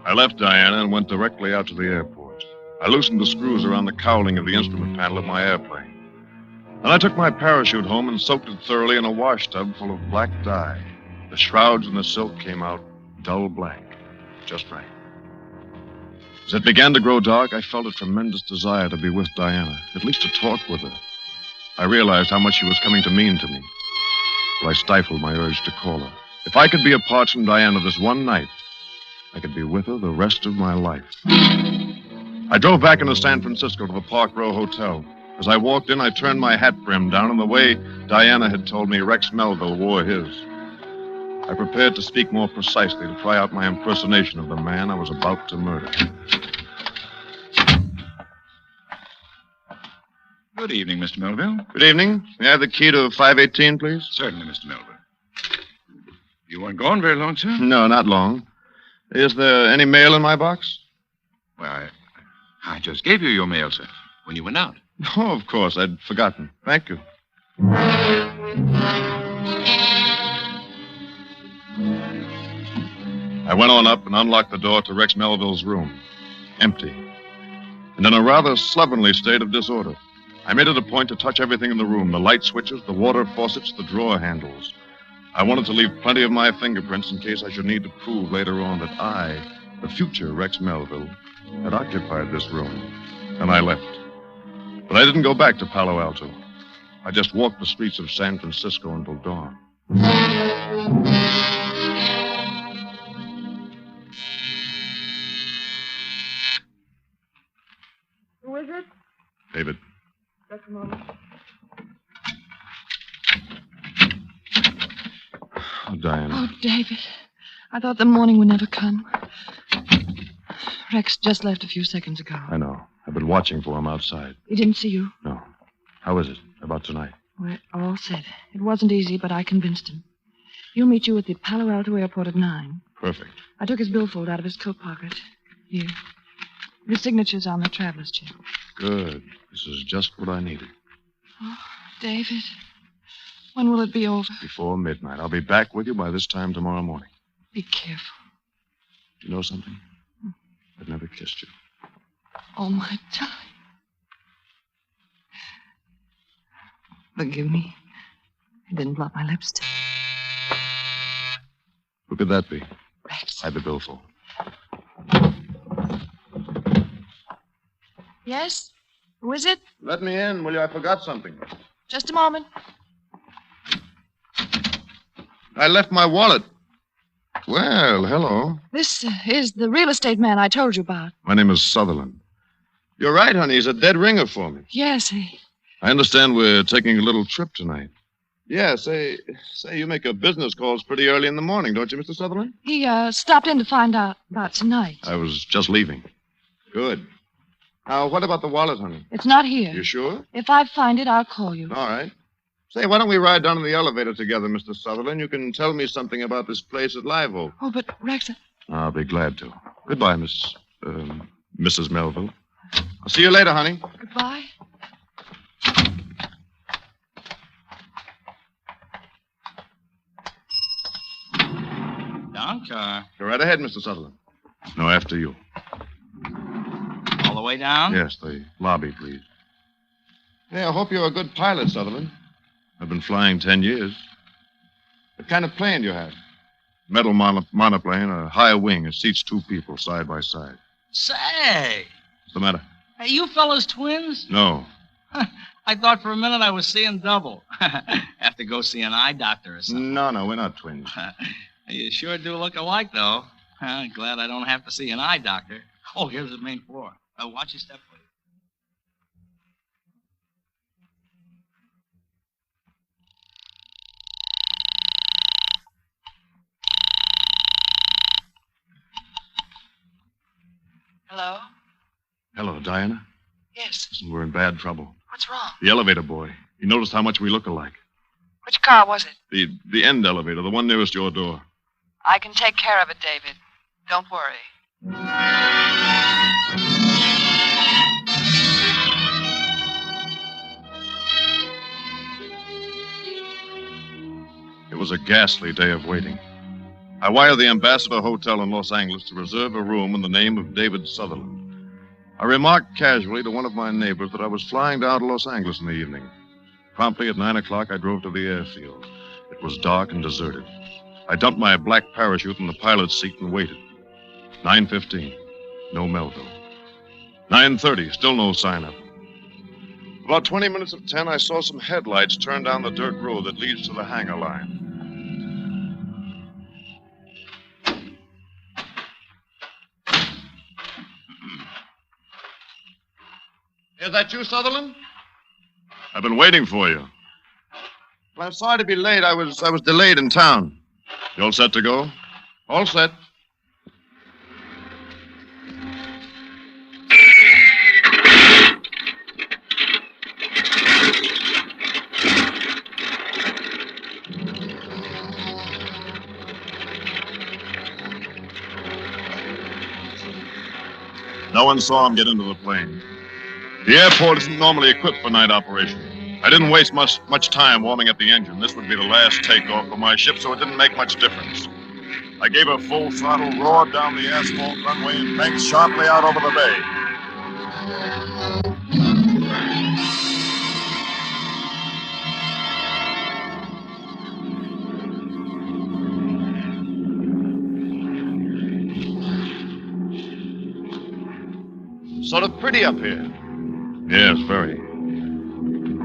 I left Diana and went directly out to the airport. I loosened the screws around the cowling of the instrument panel of my airplane. And I took my parachute home and soaked it thoroughly in a wash tub full of black dye. The shrouds and the silk came out dull black, just right. As it began to grow dark, I felt a tremendous desire to be with Diana, at least to talk with her. I realized how much she was coming to mean to me. But I stifled my urge to call her. If I could be apart from Diana this one night, I could be with her the rest of my life. I drove back into San Francisco to the Park Row Hotel. As I walked in, I turned my hat brim down in the way Diana had told me Rex Melville wore his. I prepared to speak more precisely, to try out my impersonation of the man I was about to murder. Good evening, Mr. Melville. Good evening. May I have the key to 518, please? Certainly, Mr. Melville. You weren't gone very long, sir? No, not long. Is there any mail in my box? Well, I just gave you your mail, sir, when you went out. Oh, of course. I'd forgotten. Thank you. I went on up and unlocked the door to Rex Melville's room. Empty. And in a rather slovenly state of disorder. I made it a point to touch everything in the room, the light switches, the water faucets, the drawer handles. I wanted to leave plenty of my fingerprints in case I should need to prove later on that I, the future Rex Melville, had occupied this room. And I left. But I didn't go back to Palo Alto. I just walked the streets of San Francisco until dawn. Who is it? David. Just a moment. Oh, Diana. Oh, David. I thought the morning would never come. Rex just left a few seconds ago. I know. I've been watching for him outside. He didn't see you? No. How is it about tonight? We're all set. It wasn't easy, but I convinced him. He'll meet you at the Palo Alto airport at 9. Perfect. I took his billfold out of his coat pocket. Here. His signature's on the traveler's check. Good. This is just what I needed. Oh, David. When will it be over? Before midnight. I'll be back with you by this time tomorrow morning. Be careful. You know something? I've never kissed you. Oh, my darling. Forgive me. I didn't blot my lips. Who could that be? Rex. I have the billfold. Yes? Who is it? Let me in, will you? I forgot something. Just a moment. I left my wallet. Well, hello. This is the real estate man I told you about. My name is Sutherland. You're right, honey. He's a dead ringer for me. Yes, I understand we're taking a little trip tonight. Yeah, say, you make your business calls pretty early in the morning, don't you, Mr. Sutherland? He stopped in to find out about tonight. I was just leaving. Good. Now, what about the wallet, honey? It's not here. You sure? If I find it, I'll call you. All right. Say, why don't we ride down in the elevator together, Mr. Sutherland? You can tell me something about this place at Live Oak. Oh, but Rex... I'll be glad to. Goodbye, Mrs. Melville. I'll see you later, honey. Goodbye. Down car. Go right ahead, Mr. Sutherland. No, after you. All the way down? Yes, the lobby, please. Yeah, I hope you're a good pilot, Sutherland. I've been flying 10 years. What kind of plane do you have? Metal monoplane, a high wing. It seats 2 people side by side. Say! What's the matter? Hey, you fellas twins? No. I thought for a minute I was seeing double. Have to go see an eye doctor or something. No, we're not twins. You sure do look alike, though. Glad I don't have to see an eye doctor. Oh, here's the main floor. Watch your step, please. Hello? Hello, Diana. Yes. Listen, we're in bad trouble. What's wrong? The elevator boy. He noticed how much we look alike. Which car was it? The end elevator, the one nearest your door. I can take care of it, David. Don't worry. It was a ghastly day of waiting. I wired the Ambassador Hotel in Los Angeles to reserve a room in the name of David Sutherland. I remarked casually to one of my neighbors that I was flying down to Los Angeles in the evening. Promptly at 9 o'clock, I drove to the airfield. It was dark and deserted. I dumped my black parachute in the pilot's seat and waited. 9:15, no Melville. 9:30, still no sign of him. About 20 minutes of 10, I saw some headlights turn down the dirt road that leads to the hangar line. Is that you, Sutherland? I've been waiting for you. Well, I'm sorry to be late. I was delayed in town. You all set to go? All set. No one saw him get into the plane. The airport isn't normally equipped for night operation. I didn't waste much time warming up the engine. This would be the last takeoff for my ship, so it didn't make much difference. I gave a full throttle, roared down the asphalt runway, and banked sharply out over the bay. Sort of pretty up here. Yes, very.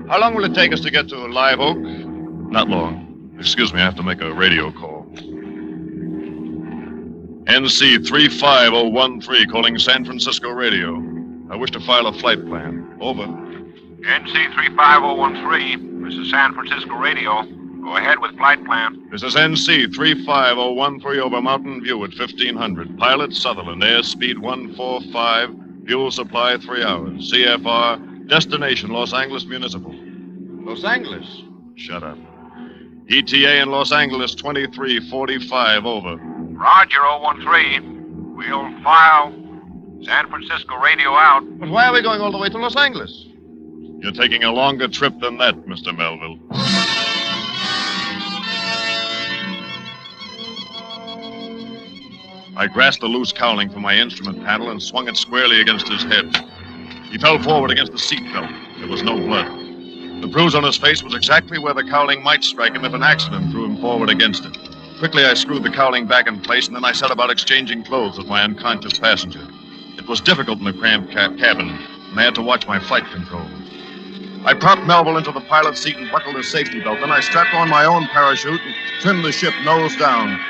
How long will it take us to get to Live Oak? Not long. Excuse me, I have to make a radio call. NC 35013 calling San Francisco radio. I wish to file a flight plan. Over. NC 35013. This is San Francisco radio. Go ahead with flight plan. This is NC 35013 over Mountain View at 1500. Pilot Sutherland, airspeed 145. Fuel supply 3 hours. CFR, destination Los Angeles Municipal. Los Angeles? Shut up. ETA in Los Angeles 2345, over. Roger, 013. We'll file San Francisco radio out. But why are we going all the way to Los Angeles? You're taking a longer trip than that, Mr. Melville. I grasped the loose cowling from my instrument panel and swung it squarely against his head. He fell forward against the seat belt. There was no blood. The bruise on his face was exactly where the cowling might strike him if an accident threw him forward against it. Quickly, I screwed the cowling back in place, and then I set about exchanging clothes with my unconscious passenger. It was difficult in the cramped cabin, and I had to watch my flight controls. I propped Melville into the pilot's seat and buckled his safety belt. Then I strapped on my own parachute and trimmed the ship nose down.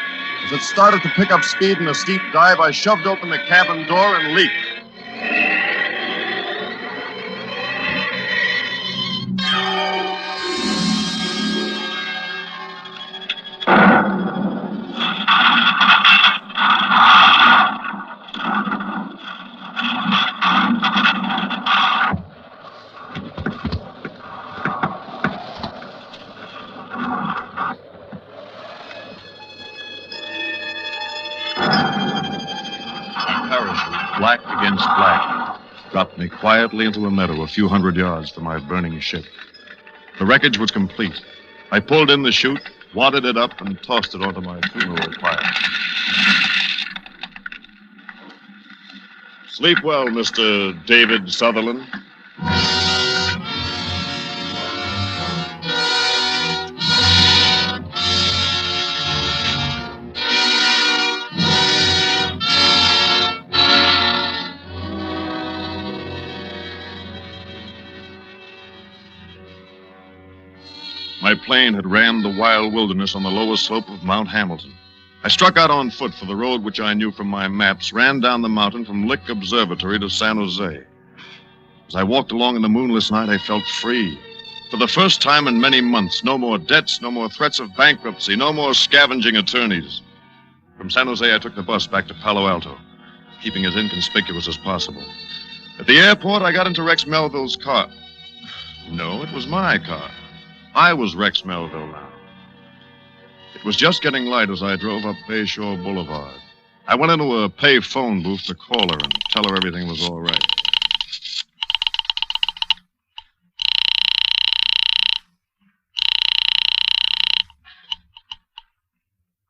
As it started to pick up speed in a steep dive, I shoved open the cabin door and leaped. dropped me quietly into a meadow a few hundred yards from my burning ship. The wreckage was complete. I pulled in the chute, wadded it up, and tossed it onto my funeral pyre. Sleep well, Mr. David Sutherland. My plane had rammed the wild wilderness on the lower slope of Mount Hamilton. I struck out on foot for the road which I knew from my maps, ran down the mountain from Lick Observatory to San Jose. As I walked along in the moonless night, I felt free. For the first time in many months, no more debts, no more threats of bankruptcy, no more scavenging attorneys. From San Jose, I took the bus back to Palo Alto, keeping as inconspicuous as possible. At the airport, I got into Rex Melville's car. No, it was my car. I was Rex Melville now. It was just getting light as I drove up Bayshore Boulevard. I went into a pay phone booth to call her and tell her everything was all right.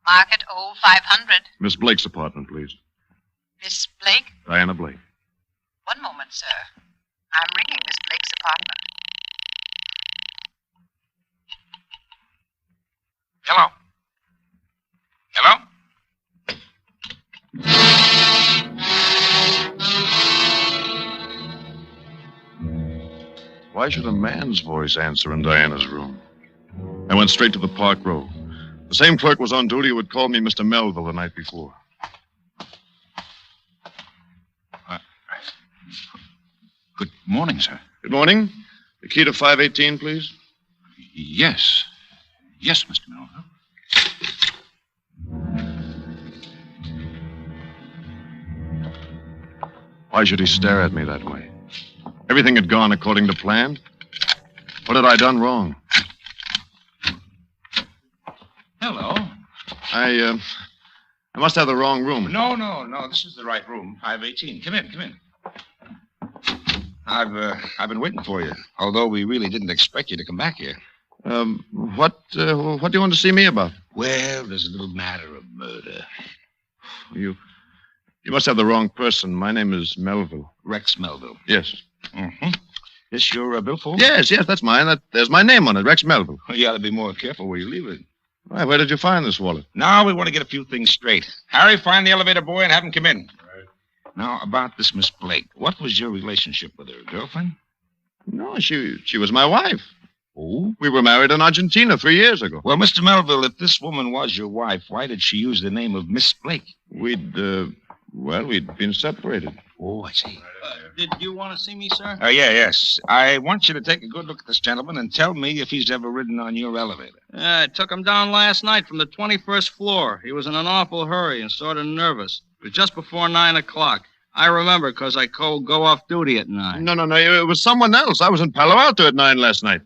Market 0500. Miss Blake's apartment, please. Miss Blake? Diana Blake. One moment, sir. I'm ringing Miss Blake's apartment. Hello? Hello? Why should a man's voice answer in Diana's room? I went straight to the Park Row. The same clerk was on duty who had called me Mr. Melville the night before. Good morning, sir. Good morning. The key to 518, please. Yes. Yes, Mr. Melville. Why should he stare at me that way? Everything had gone according to plan. What had I done wrong? Hello. I must have the wrong room. No. This is the right room. 518. Come in. I've been waiting for you, although we really didn't expect you to come back here. What do you want to see me about? Well, there's a little matter of murder. You must have the wrong person. My name is Melville. Rex Melville. Yes. Mm-hmm. This your billfold? Yes, that's mine. There's my name on it, Rex Melville. Well, you ought to be more careful where you leave it. Why, where did you find this wallet? Now we want to get a few things straight. Harry, find the elevator boy and have him come in. Right. Now, about this Miss Blake. What was your relationship with her? Girlfriend? No, she was my wife. Oh? We were married in Argentina 3 years ago. Well, Mr. Melville, if this woman was your wife, why did she use the name of Miss Blake? We'd been separated. Oh, I see. Did you want to see me, sir? Yes. I want you to take a good look at this gentleman and tell me if he's ever ridden on your elevator. I took him down last night from the 21st floor. He was in an awful hurry and sort of nervous. It was just before 9 o'clock. I remember because I go off duty at 9. No. It was someone else. I was in Palo Alto at 9 last night.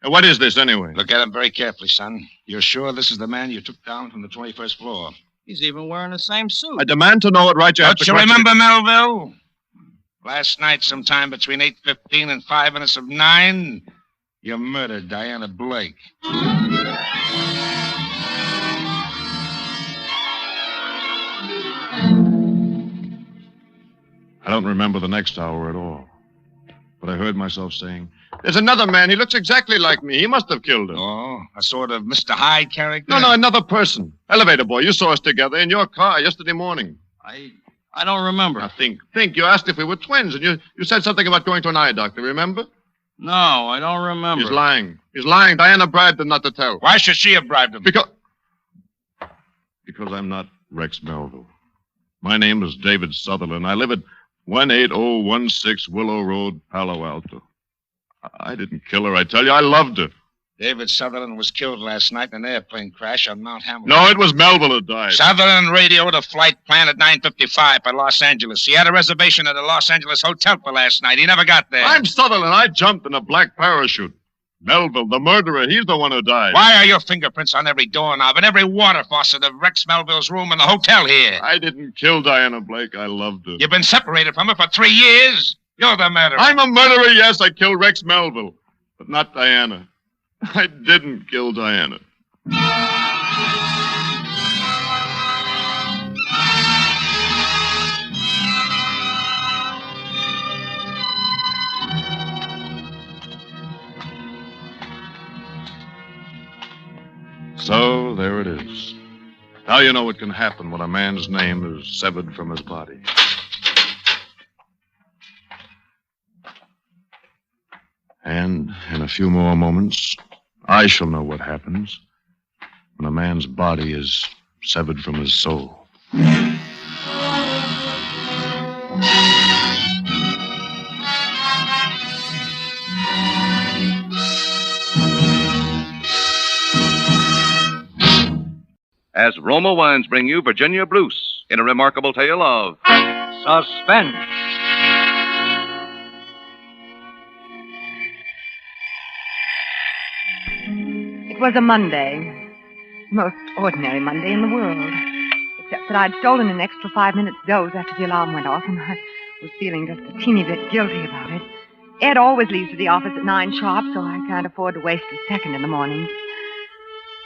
What is this, anyway? Look at him very carefully, son. You're sure this is the man you took down from the 21st floor? He's even wearing the same suit. I demand to know what right you have to... Don't you remember, Melville? Last night, sometime between 8:15 and 5 minutes of 9, you murdered Diana Blake. I don't remember the next hour at all. But I heard myself saying, "There's another man. He looks exactly like me. He must have killed him." Oh, a sort of Mr. Hyde character? No, another person. Elevator boy, you saw us together in your car yesterday morning. I don't remember. Now think. You asked if we were twins, and you said something about going to an eye doctor, remember? No, I don't remember. He's lying. Diana bribed him not to tell. Why should she have bribed him? Because I'm not Rex Melville. My name is David Sutherland. I live at 18016 Willow Road, Palo Alto. I didn't kill her, I tell you. I loved her. David Sutherland was killed last night in an airplane crash on Mount Hamilton. No, it was Melville who died. Sutherland radioed a flight planned at 9:55 for Los Angeles. He had a reservation at a Los Angeles hotel for last night. He never got there. I'm Sutherland. I jumped in a black parachute. Melville, the murderer, he's the one who died. Why are your fingerprints on every doorknob and every water faucet of Rex Melville's room in the hotel here? I didn't kill Diana Blake. I loved her. You've been separated from her for 3 years. You're the murderer. I'm a murderer, yes. I killed Rex Melville, but not Diana. I didn't kill Diana. So there it is. Now you know what can happen when a man's name is severed from his body. And in a few more moments, I shall know what happens when a man's body is severed from his soul. As Roma Wines bring you Virginia Bruce in a remarkable tale of Suspense. It was a Monday. The most ordinary Monday in the world. Except that I'd stolen an extra 5 minutes doze after the alarm went off, and I was feeling just a teeny bit guilty about it. Ed always leaves for the office at 9 sharp, so I can't afford to waste a second in the morning.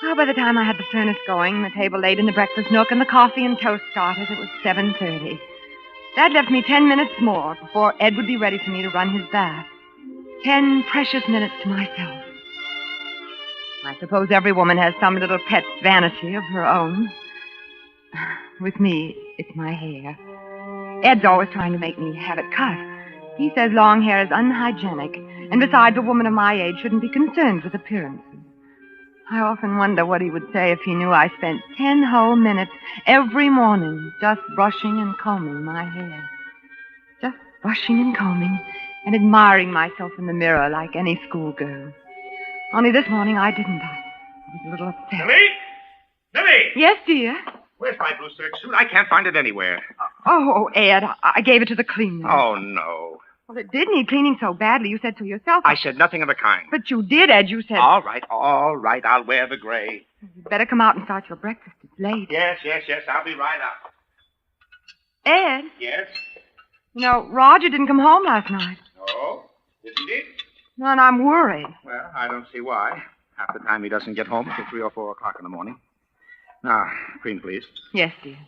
Well, by the time I had the furnace going, the table laid in the breakfast nook, and the coffee and toast started, it was 7:30. That left me 10 minutes more before Ed would be ready for me to run his bath. 10 precious minutes to myself. I suppose every woman has some little pet vanity of her own. With me, it's my hair. Ed's always trying to make me have it cut. He says long hair is unhygienic, and besides, a woman of my age shouldn't be concerned with appearances. I often wonder what he would say if he knew I spent 10 whole minutes every morning just brushing and combing my hair. Just brushing and combing and admiring myself in the mirror like any schoolgirl. Only this morning I didn't. I was a little upset. Lily! Yes, dear? Where's my blue serge suit? I can't find it anywhere. Oh, Ed, I gave it to the cleaner. Oh, no. Well, it did need cleaning so badly. You said so yourself. I said nothing of the kind. But you did, Ed. You said... All right. I'll wear the gray. You'd better come out and start your breakfast. It's late. Yes. I'll be right up. Ed? Yes? You know, Roger didn't come home last night. Oh? Isn't he? No, and I'm worried. Well, I don't see why. Half the time he doesn't get home until 3 or 4 o'clock in the morning. Now, cream, please. Yes, dear.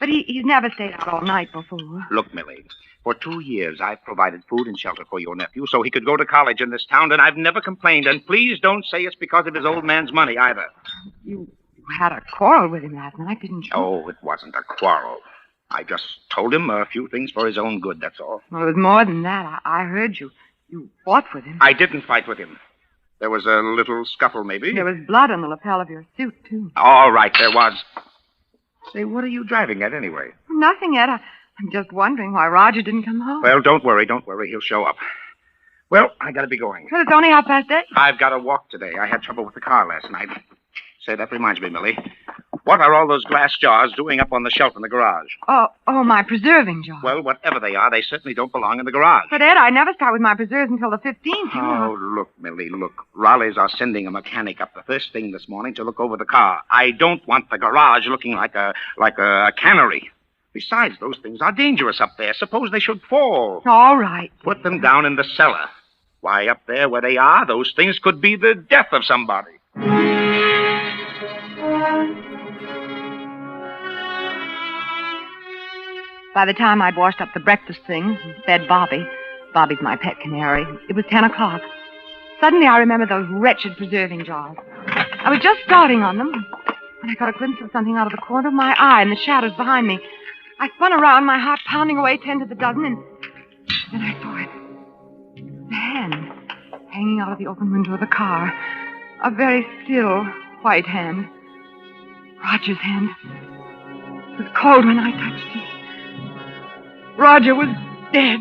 But he's never stayed out all night before. Look, Millie, for 2 years I've provided food and shelter for your nephew so he could go to college in this town, and I've never complained. And please don't say it's because of his old man's money either. You had a quarrel with him last night, didn't you? Oh, it wasn't a quarrel. I just told him a few things for his own good, that's all. Well, it was more than that. I heard you. You fought with him. I didn't fight with him. There was a little scuffle, maybe. There was blood on the lapel of your suit, too. All right, there was. Say, what are you driving at anyway? Nothing, Ed. I'm just wondering why Roger didn't come home. Well, don't worry. He'll show up. Well, I gotta be going. Well, it's only 8:30. I've got to walk today. I had trouble with the car last night. Say, that reminds me, Millie. What are all those glass jars doing up on the shelf in the garage? Oh, my preserving jar. Well, whatever they are, they certainly don't belong in the garage. But, Ed, I never start with my preserves until the 15th. You know. Oh, look, Millie, look. Raleighs are sending a mechanic up the first thing this morning to look over the car. I don't want the garage looking like a cannery. Besides, those things are dangerous up there. Suppose they should fall. All right. Put them down in the cellar. Why, up there where they are, those things could be the death of somebody. By the time I'd washed up the breakfast things and fed Bobby's my pet canary, it was 10 o'clock. Suddenly I remembered those wretched preserving jars. I was just starting on them when I got a glimpse of something out of the corner of my eye in the shadows behind me. I spun around, my heart pounding away 10 to the dozen, and then I saw it. The hand hanging out of the open window of the car. A very still, white hand. Roger's hand. It was cold when I touched it. Roger was dead.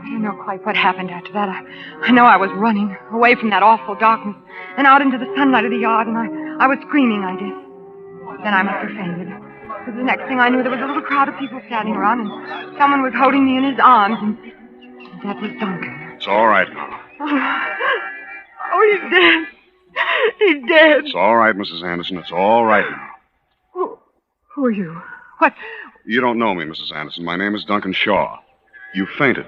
I don't know quite what happened after that. I know I was running away from that awful darkness and out into the sunlight of the yard, and I was screaming, I guess. Then I must have fainted. Because the next thing I knew, there was a little crowd of people standing around, and someone was holding me in his arms, and that was Duncan. It's all right now. Oh, he's dead. He's dead. It's all right, Mrs. Anderson. It's all right now. Who are you? What? You don't know me, Mrs. Anderson. My name is Duncan Shaw. You fainted.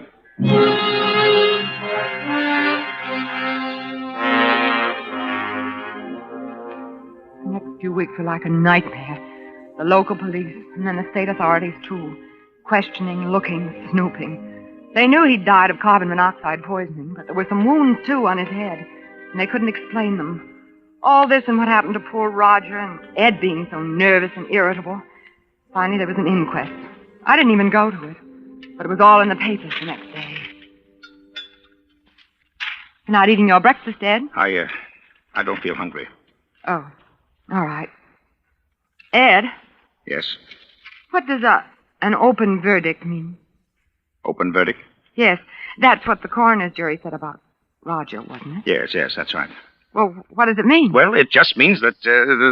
The next few weeks were like a nightmare. The local police, and then the state authorities, too. Questioning, looking, snooping. They knew he'd died of carbon monoxide poisoning, but there were some wounds, too, on his head, and they couldn't explain them. All this and what happened to poor Roger, and Ed being so nervous and irritable. Finally, there was an inquest. I didn't even go to it, but it was all in the papers the next day. You're not eating your breakfast, Ed? I don't feel hungry. Oh, all right. Ed, Yes. what does an open verdict mean? Open verdict? Yes, that's what the coroner's jury said about Roger, wasn't it? Yes, that's right. Well, what does it mean? Well, it just means that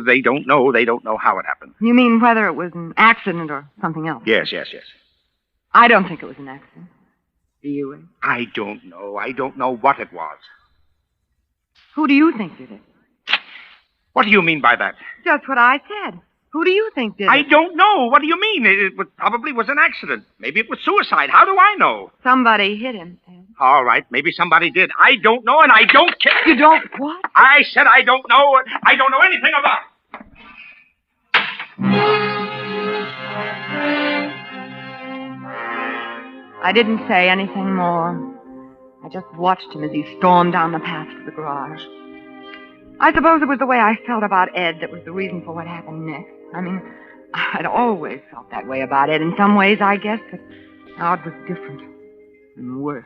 they don't know. They don't know how it happened. You mean whether it was an accident or something else? Yes. I don't think it was an accident. Do you, Ed? I don't know. I don't know what it was. Who do you think did it? What do you mean by that? Just what I said. Who do you think did it? I don't know. What do you mean? It probably was an accident. Maybe it was suicide. How do I know? Somebody hit him, Ed. All right, maybe somebody did. I don't know, and I don't care. You don't what? I said I don't know. I don't know anything about it. I didn't say anything more. I just watched him as he stormed down the path to the garage. I suppose it was the way I felt about Ed that was the reason for what happened next. I mean, I'd always felt that way about Ed in some ways, I guess, but now it was different and worse.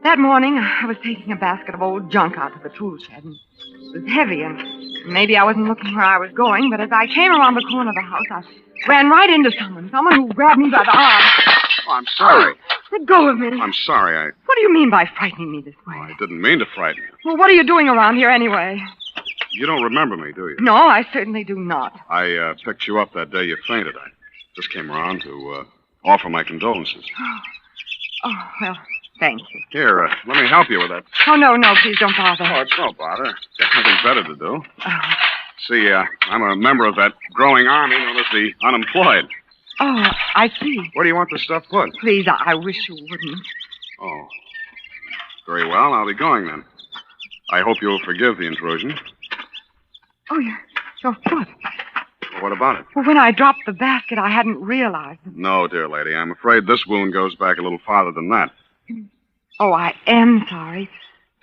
That morning, I was taking a basket of old junk out to the tool shed, and it was heavy, and maybe I wasn't looking where I was going, but as I came around the corner of the house, I ran right into someone who grabbed me by the arm. Oh, I'm sorry. Let go of me. I'm sorry. What do you mean by frightening me this way? I didn't mean to frighten you. Well, what are you doing around here anyway? You don't remember me, do you? No, I certainly do not. I picked you up that day you fainted. I just came around to offer my condolences. Oh, well, thank you. Here, let me help you with that. Oh, no, please don't bother. Oh, it's no bother. Got nothing better to do. Oh. See, I'm a member of that growing army known as the unemployed. Oh, I see. Where do you want the stuff put? Please, I wish you wouldn't. Oh. Very well, I'll be going then. I hope you'll forgive the intrusion. Oh, your foot. Well, what about it? Well, when I dropped the basket, I hadn't realized. No, dear lady. I'm afraid this wound goes back a little farther than that. Oh, I am sorry.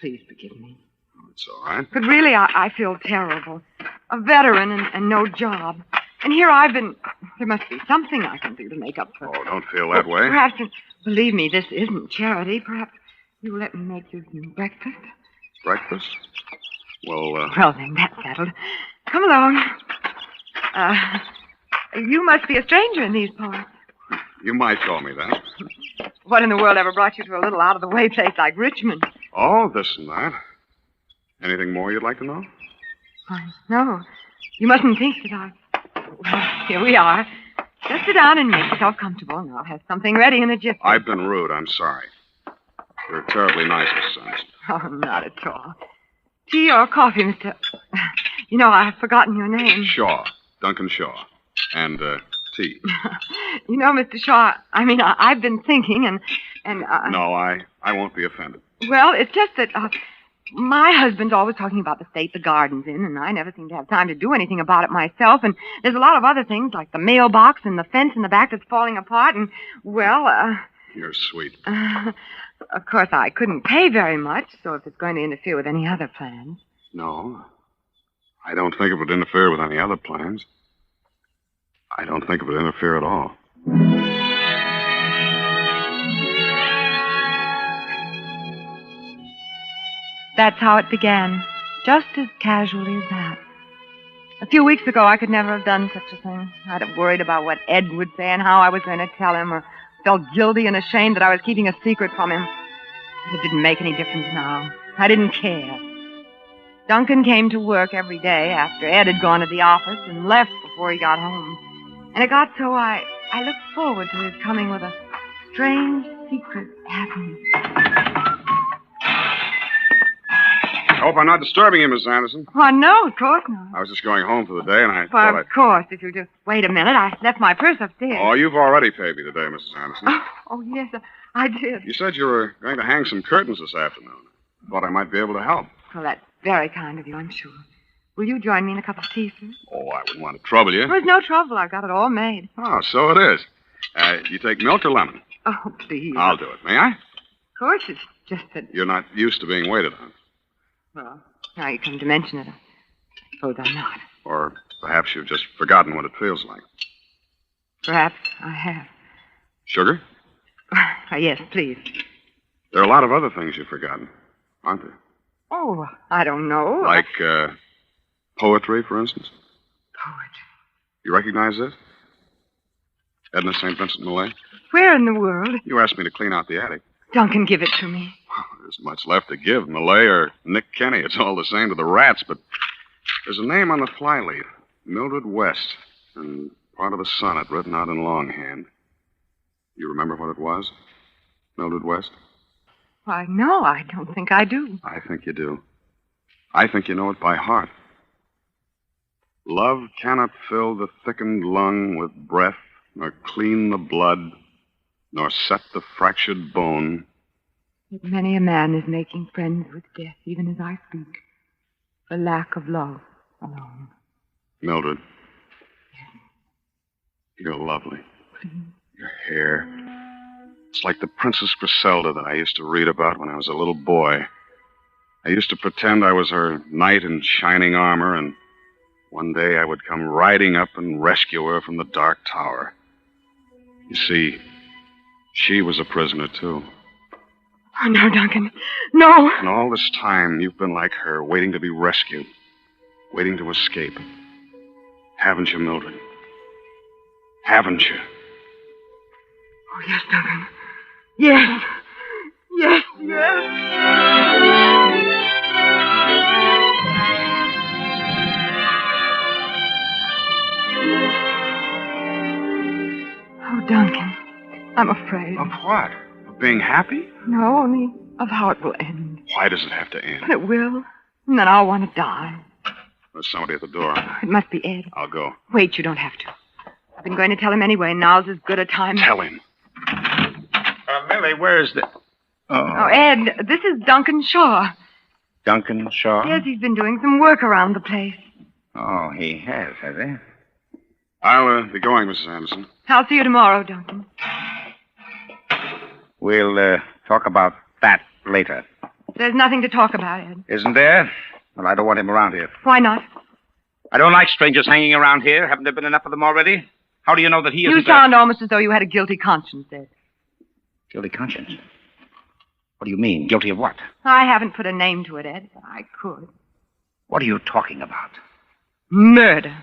Please forgive me. Oh, it's all right. But really, I feel terrible. A veteran and no job. And here I've been... There must be something I can do to make up for... Oh, don't feel that way. Perhaps... Believe me, this isn't charity. Perhaps you'll let me make you some breakfast. Breakfast? Well, Well, then, that's settled. Come along. You must be a stranger in these parts. You might call me that. What in the world ever brought you to a little out-of-the-way place like Richmond? Oh, this and that. Anything more you'd like to know? No. You mustn't think that I... Well, here we are. Just sit down and make yourself comfortable, and I'll have something ready in a jiffy. I've been rude. I'm sorry. You're terribly nice, Miss Anderson. Oh, not at all. Tea or coffee, Mr... You know, I've forgotten your name. Shaw. Duncan Shaw. And, tea. You know, Mr. Shaw, I've been thinking, and No, I won't be offended. Well, it's just that, my husband's always talking about the state the garden's in, and I never seem to have time to do anything about it myself, and there's a lot of other things, like the mailbox and the fence in the back that's falling apart, and, well, You're sweet. Of course, I couldn't pay very much, so if it's going to interfere with any other plans... No. I don't think it would interfere with any other plans. I don't think it would interfere at all. That's how it began, just as casually as that. A few weeks ago, I could never have done such a thing. I'd have worried about what Ed would say and how I was going to tell him, or felt guilty and ashamed that I was keeping a secret from him. It didn't make any difference now. I didn't care. Duncan came to work every day after Ed had gone to the office and left before he got home. And it got so I looked forward to his coming with a strange, secret happiness. hope I'm not disturbing you, Miss Anderson. Oh, no, of course not. I was just going home for the day, and I Well, thought of course, if you'll just wait a minute. I left my purse upstairs. Oh, you've already paid me today, Mrs. Anderson. Oh, yes, I did. You said you were going to hang some curtains this afternoon. Thought I might be able to help. Well, that's very kind of you, I'm sure. Will you join me in a cup of tea, sir? Oh, I wouldn't want to trouble you. There's no trouble. I've got it all made. Oh, so it is. You take milk or lemon? Oh, please. I'll do it. May I? Of course, it's just that... You're not used to being waited on. Well, now you come to mention it, I suppose I'm not. Or perhaps you've just forgotten what it feels like. Perhaps I have. Sugar? Yes, please. There are a lot of other things you've forgotten, aren't there? Oh, I don't know. Like poetry, for instance? Poetry. You recognize this? Edna St. Vincent Millay? Where in the world? You asked me to clean out the attic. Duncan, give it to me. There's much left to give. Millay or Nick Kenny. It's all the same to the rats, but there's a name on the flyleaf. Mildred West. And part of a sonnet written out in longhand. You remember what it was? Mildred West? Why, no, I don't think I do. I think you do. I think you know it by heart. Love cannot fill the thickened lung with breath, nor clean the blood, nor set the fractured bone. Yet many a man is making friends with death, even as I speak, for lack of love alone. Mildred. You're lovely. Please. Your hair. It's like the Princess Griselda that I used to read about when I was a little boy. I used to pretend I was her knight in shining armor, and one day I would come riding up and rescue her from the dark tower. You see, she was a prisoner, too. Oh, no, Duncan. No. And all this time, you've been like her, waiting to be rescued, waiting to escape. Haven't you, Mildred? Haven't you? Oh, yes, Duncan. Yes. Yes, yes. Oh, Duncan, I'm afraid. Of what? Of being happy? No, only of how it will end. Why does it have to end? But it will. And then I'll want to die. There's somebody at the door. It must be Ed. I'll go. Wait, you don't have to. I've been going to tell him anyway. Now's as good a time. Tell him. Millie, where's the... Oh, Ed, this is Duncan Shaw. Duncan Shaw? Yes, he's been doing some work around the place. Oh, he has he? I'll be going, Mrs. Anderson. I'll see you tomorrow, Duncan. We'll talk about that later. There's nothing to talk about, Ed. Isn't there? Well, I don't want him around here. Why not? I don't like strangers hanging around here. Haven't there been enough of them already? How do you know that he isn't... You sound almost as though you had a guilty conscience, Ed. Guilty conscience? What do you mean? Guilty of what? I haven't put a name to it, Ed, but I could. What are you talking about? Murder.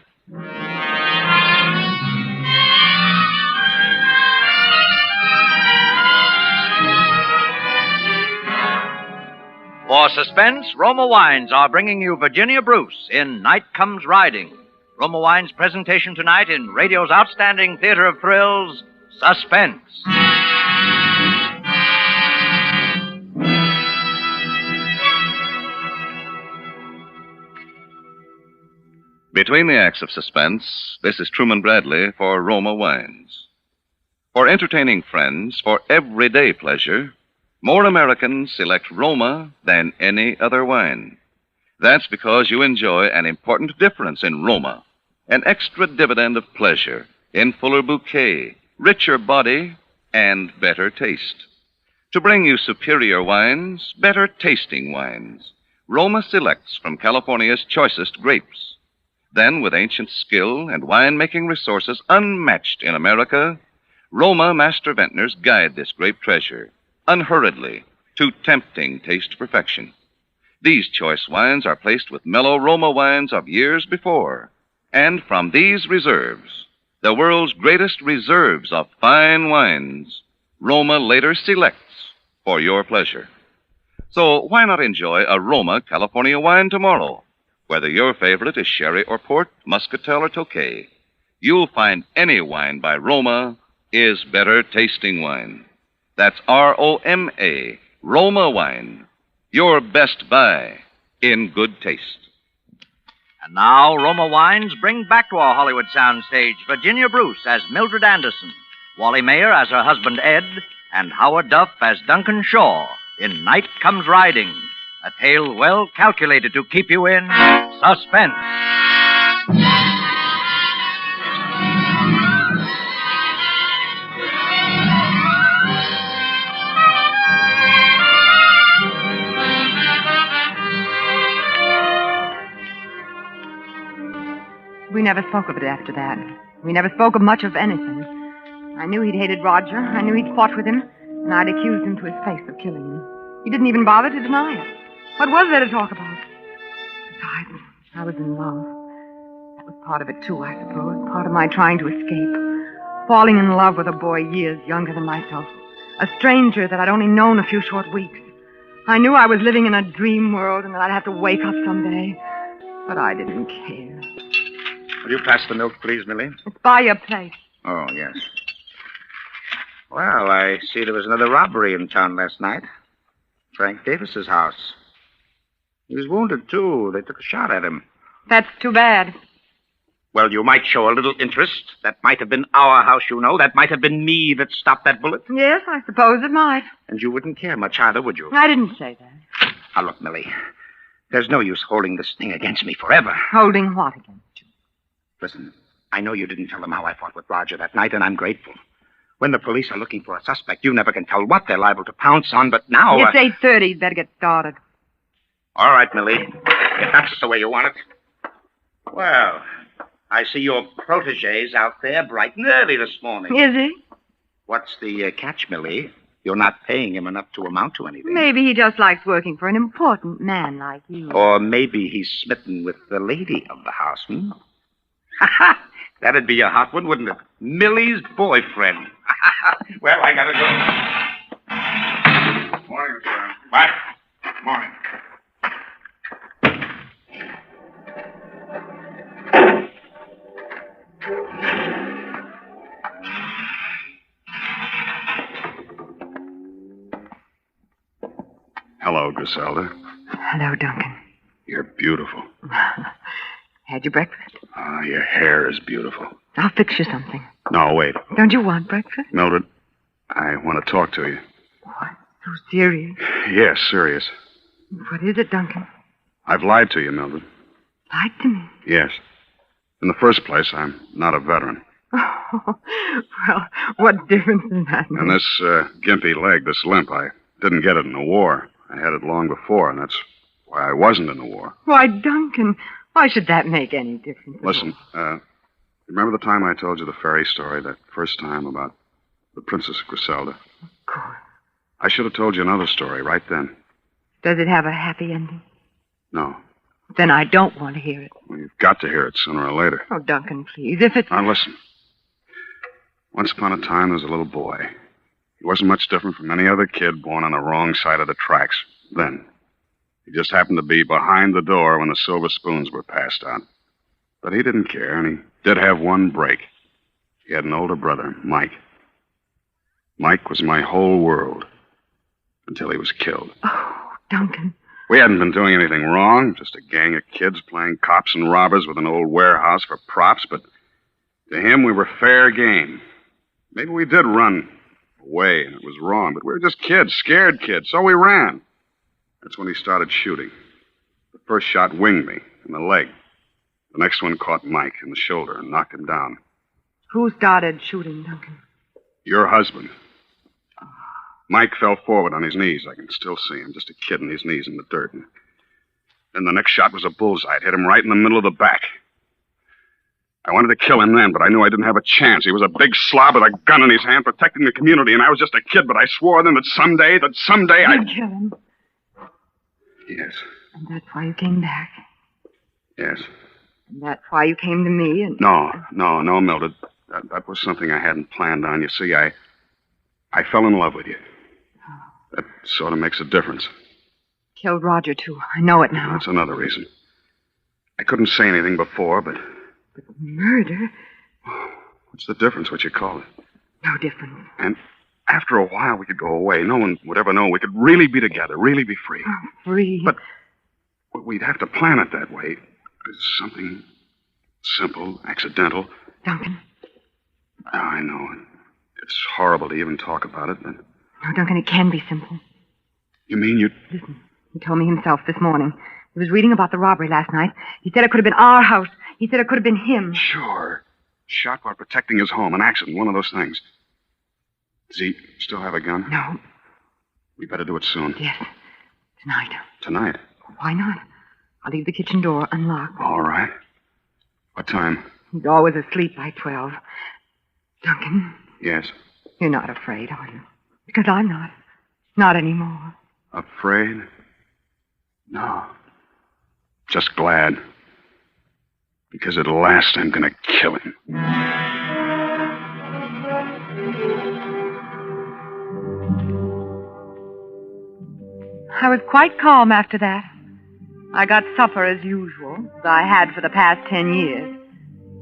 For Suspense, Roma Wines are bringing you Virginia Bruce in Night Comes Riding. Roma Wines' presentation tonight in radio's outstanding theater of thrills, Suspense. Between the acts of Suspense, this is Truman Bradley for Roma Wines. For entertaining friends, for everyday pleasure, more Americans select Roma than any other wine. That's because you enjoy an important difference in Roma, an extra dividend of pleasure in fuller bouquet, richer body, and better taste. To bring you superior wines, better tasting wines, Roma selects from California's choicest grapes. Then, with ancient skill and wine-making resources unmatched in America, Roma master vintners guide this grape treasure unhurriedly to tempting taste perfection. These choice wines are placed with mellow Roma wines of years before, and from these reserves, the world's greatest reserves of fine wines, Roma later selects for your pleasure. So why not enjoy a Roma California wine tomorrow? Whether your favorite is sherry or port, muscatel or tokay, you'll find any wine by Roma is better tasting wine. That's Roma, Roma wine. Your best buy in good taste. And now, Roma Wines bring back to our Hollywood soundstage Virginia Bruce as Mildred Anderson, Wally Mayer as her husband Ed, and Howard Duff as Duncan Shaw in Night Comes Riding, a tale well calculated to keep you in suspense. We never spoke of it after that. We never spoke of much of anything. I knew he'd hated Roger. I knew he'd fought with him. And I'd accused him to his face of killing him. He didn't even bother to deny it. What was there to talk about? Besides, I was in love. That was part of it, too, I suppose. Part of my trying to escape. Falling in love with a boy years younger than myself. A stranger that I'd only known a few short weeks. I knew I was living in a dream world and that I'd have to wake up someday. But I didn't care. Will you pass the milk, please, Millie? It's by your place. Oh, yes. Well, I see there was another robbery in town last night. Frank Davis's house. He was wounded, too. They took a shot at him. That's too bad. Well, you might show a little interest. That might have been our house, you know. That might have been me that stopped that bullet. Yes, I suppose it might. And you wouldn't care much either, would you? I didn't say that. Now, look, Millie. There's no use holding this thing against me forever. Holding what again? Listen, I know you didn't tell them how I fought with Roger that night, and I'm grateful. When the police are looking for a suspect, you never can tell what they're liable to pounce on, but now... It's 8:30. You'd better get started. All right, Millie. If that's the way you want it. Well, I see your protege's out there bright and early this morning. Is he? What's the catch, Millie? You're not paying him enough to amount to anything. Maybe he just likes working for an important man like you. Or maybe he's smitten with the lady of the house, hmm? That'd be a hot one, wouldn't it? Millie's boyfriend. Well, I gotta go. Morning, sir. What? Morning. Hello, Griselda. Hello, Duncan. You're beautiful. Had your breakfast? Your hair is beautiful. I'll fix you something. No, wait. Don't you want breakfast? Mildred, I want to talk to you. What? So serious? Yes, serious. What is it, Duncan? I've lied to you, Mildred. Lied to me? Yes. In the first place, I'm not a veteran. Oh, well, what difference does that make? And this gimpy leg, this limp, I didn't get it in the war. I had it long before, and that's why I wasn't in the war. Why, Duncan, why should that make any difference? Listen, remember the time I told you the fairy story, that first time about the Princess Griselda? Of course. I should have told you another story right then. Does it have a happy ending? No. Then I don't want to hear it. Well, you've got to hear it sooner or later. Oh, Duncan, please, if it's... Now, listen. Once upon a time, there was a little boy. He wasn't much different from any other kid born on the wrong side of the tracks. Then, he just happened to be behind the door when the silver spoons were passed out. But he didn't care, and he did have one break. He had an older brother, Mike. Mike was my whole world until he was killed. Oh, Duncan. We hadn't been doing anything wrong, just a gang of kids playing cops and robbers with an old warehouse for props, but to him we were fair game. Maybe we did run away, and it was wrong, but we were just kids, scared kids, so we ran. That's when he started shooting. The first shot winged me in the leg. The next one caught Mike in the shoulder and knocked him down. Who started shooting, Duncan? Your husband. Mike fell forward on his knees. I can still see him, just a kid on his knees in the dirt. And then the next shot was a bullseye. It hit him right in the middle of the back. I wanted to kill him then, but I knew I didn't have a chance. He was a big slob with a gun in his hand protecting the community, and I was just a kid, but I swore then that someday You'd kill him. Yes. And that's why you came back. Yes. And that's why you came to me and... No, Mildred. That was something I hadn't planned on. You see, I fell in love with you. That sort of makes a difference. Killed Roger, too. I know it now. That's another reason. I couldn't say anything before, but... But murder? What's the difference, what you call it? No difference. And after a while, we could go away. No one would ever know. We could really be together, really be free. Oh, free? But We'd have to plan it that way. It's something simple, accidental. Duncan. I know. It's horrible to even talk about it, but... No, Duncan, it can be simple. You mean you... Listen, he told me himself this morning. He was reading about the robbery last night. He said it could have been our house. He said it could have been him. Sure. Shot while protecting his home. An accident, one of those things. Does he still have a gun? No. We better do it soon. Yes. Tonight. Tonight? Why not? I'll leave the kitchen door unlocked. All right. What time? He's always asleep by 12. Duncan. Yes. You're not afraid, are you? Because I'm not. Not anymore. Afraid? No. Just glad. Because at last I'm gonna kill him. I was quite calm after that. I got supper as usual, as I had for the past 10 years.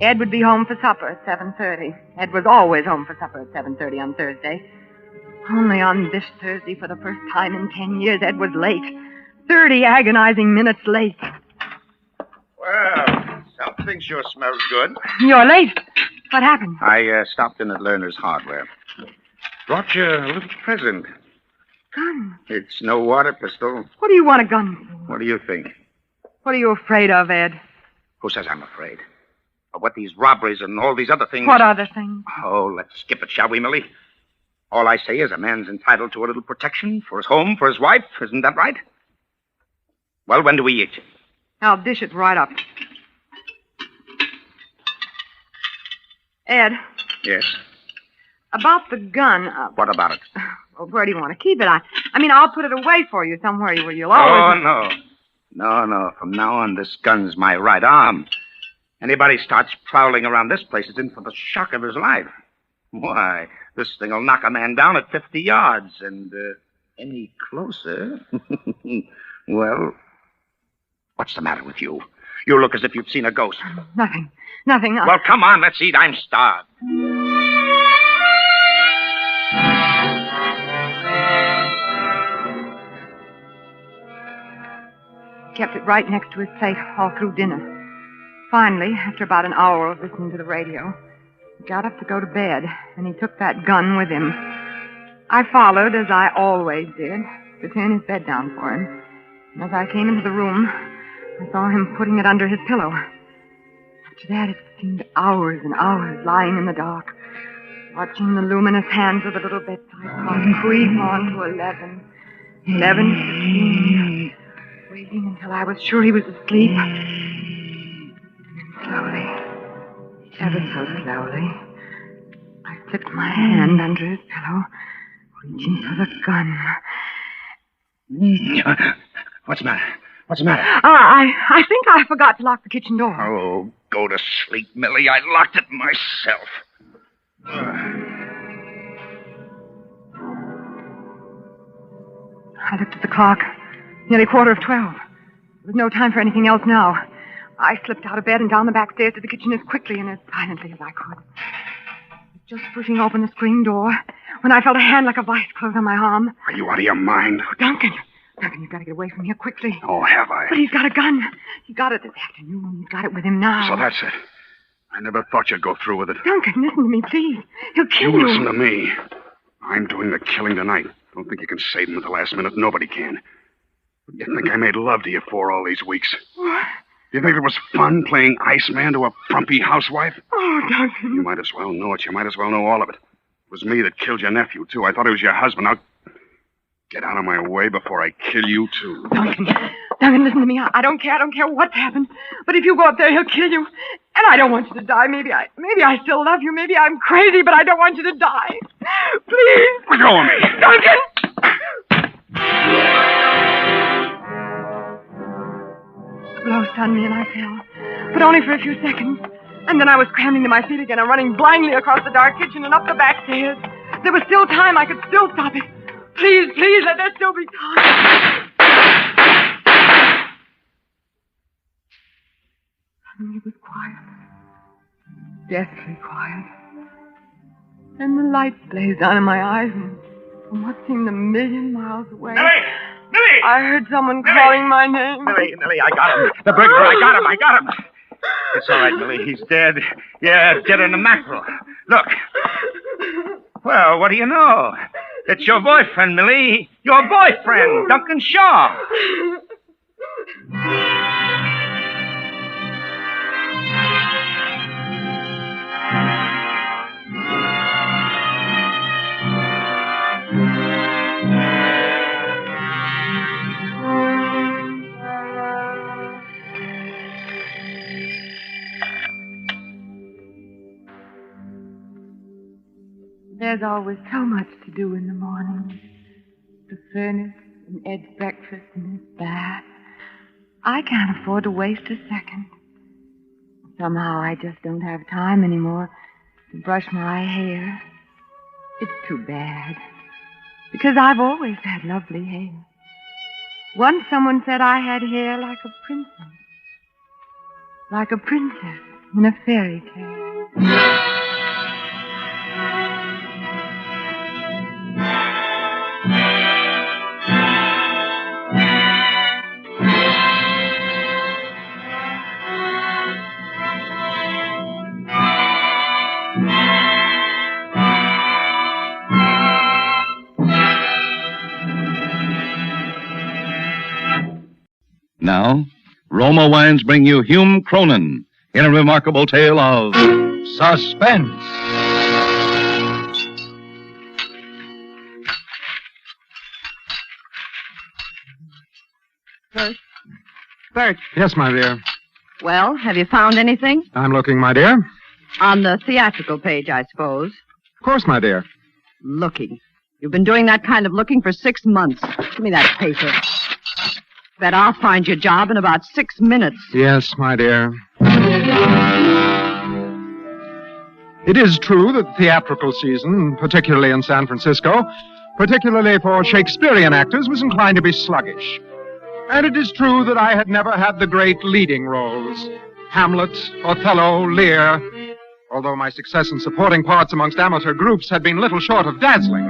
Ed would be home for supper at 7:30. Ed was always home for supper at 7:30 on Thursday. Only on this Thursday, for the first time in 10 years, Ed was late. 30 agonizing minutes late. Well, something sure smells good. You're late. What happened? I stopped in at Lerner's Hardware. Brought you a little present. Gun? It's no water pistol. What do you want a gun for? What do you think? What are you afraid of, Ed? Who says I'm afraid? Of what these robberies and all these other things... What other things? Oh, let's skip it, shall we, Millie? All I say is a man's entitled to a little protection for his home, for his wife. Isn't that right? Well, when do we eat? I'll dish it right up. Ed. Yes? About the gun. What about it? Well, where do you want to keep it? I mean, I'll put it away for you somewhere where you'll always... Oh, no. No. From now on, this gun's my right arm. Anybody starts prowling around this place is in for the shock of his life. Why, this thing will knock a man down at 50 yards, and any closer... Well, what's the matter with you? You look as if you'd seen a ghost. Nothing. Well, come on, let's eat. I'm starved. Kept it right next to his plate all through dinner. Finally, after about an hour of listening to the radio, he got up to go to bed, and he took that gun with him. I followed, as I always did, to turn his bed down for him. And as I came into the room, I saw him putting it under his pillow. After that, it seemed hours and hours lying in the dark, watching the luminous hands of the little bedside clock creep on to 11, 11:15, waiting until I was sure he was asleep. And then slowly, ever so slowly, I slipped my hand under his pillow, reaching for the gun. What's the matter? What's the matter? I think I forgot to lock the kitchen door. Oh, go to sleep, Millie. I locked it myself. I looked at the clock. Nearly 12:15. There was no time for anything else now. I slipped out of bed and down the back stairs to the kitchen as quickly and as silently as I could. Just pushing open the screen door when I felt a hand like a vice close on my arm. Are you out of your mind? Oh, Duncan, you've got to get away from here quickly. Oh, have I? But he's got a gun. He got it this afternoon. He's got it with him now. So that's it. I never thought you'd go through with it. Duncan, listen to me, please. He'll kill you. You listen to me. I'm doing the killing tonight. Don't think you can save him at the last minute. Nobody can. You think I made love to you for all these weeks? What? You think it was fun playing Iceman to a frumpy housewife? Oh, Duncan. You might as well know it. You might as well know all of it. It was me that killed your nephew, too. I thought he was your husband. Now, get out of my way before I kill you, too. Duncan, listen to me. I don't care. I don't care what's happened. But if you go up there, he'll kill you. And I don't want you to die. Maybe I still love you. Maybe I'm crazy, but I don't want you to die. Please. Let go of me. Duncan! The blow stunned me and I fell. But only for a few seconds. And then I was scrambling to my feet again and running blindly across the dark kitchen and up the back stairs. There was still time. I could still stop it. Please, let there still be time. Suddenly it was quiet. Deathly quiet. Then the light blazed out in my eyes, and from what seemed a million miles away... Millie! Millie! I heard someone calling my name. Millie, I got him. The burglar, I got him. It's all right, Millie. He's dead. Yeah, dead in the mackerel. Look. Well, what do you know? It's your boyfriend, Millie. Your boyfriend, Duncan Shaw. There's always so much to do in the morning. The furnace and Ed's breakfast and his bath. I can't afford to waste a second. Somehow I just don't have time anymore to brush my hair. It's too bad. Because I've always had lovely hair. Once someone said I had hair like a princess. Like a princess in a fairy tale. Now, Roma Wines bring you Hume Cronin in a remarkable tale of suspense. Bert. Yes, my dear. Well, have you found anything? I'm looking, my dear. On the theatrical page, I suppose. Of course, my dear. Looking. You've been doing that kind of looking for 6 months. Give me that paper. Bet I'll find you a job in about 6 minutes. Yes, my dear. It is true that the theatrical season, particularly in San Francisco, particularly for Shakespearean actors, was inclined to be sluggish. And it is true that I had never had the great leading roles. Hamlet, Othello, Lear. Although my success in supporting parts amongst amateur groups had been little short of dazzling.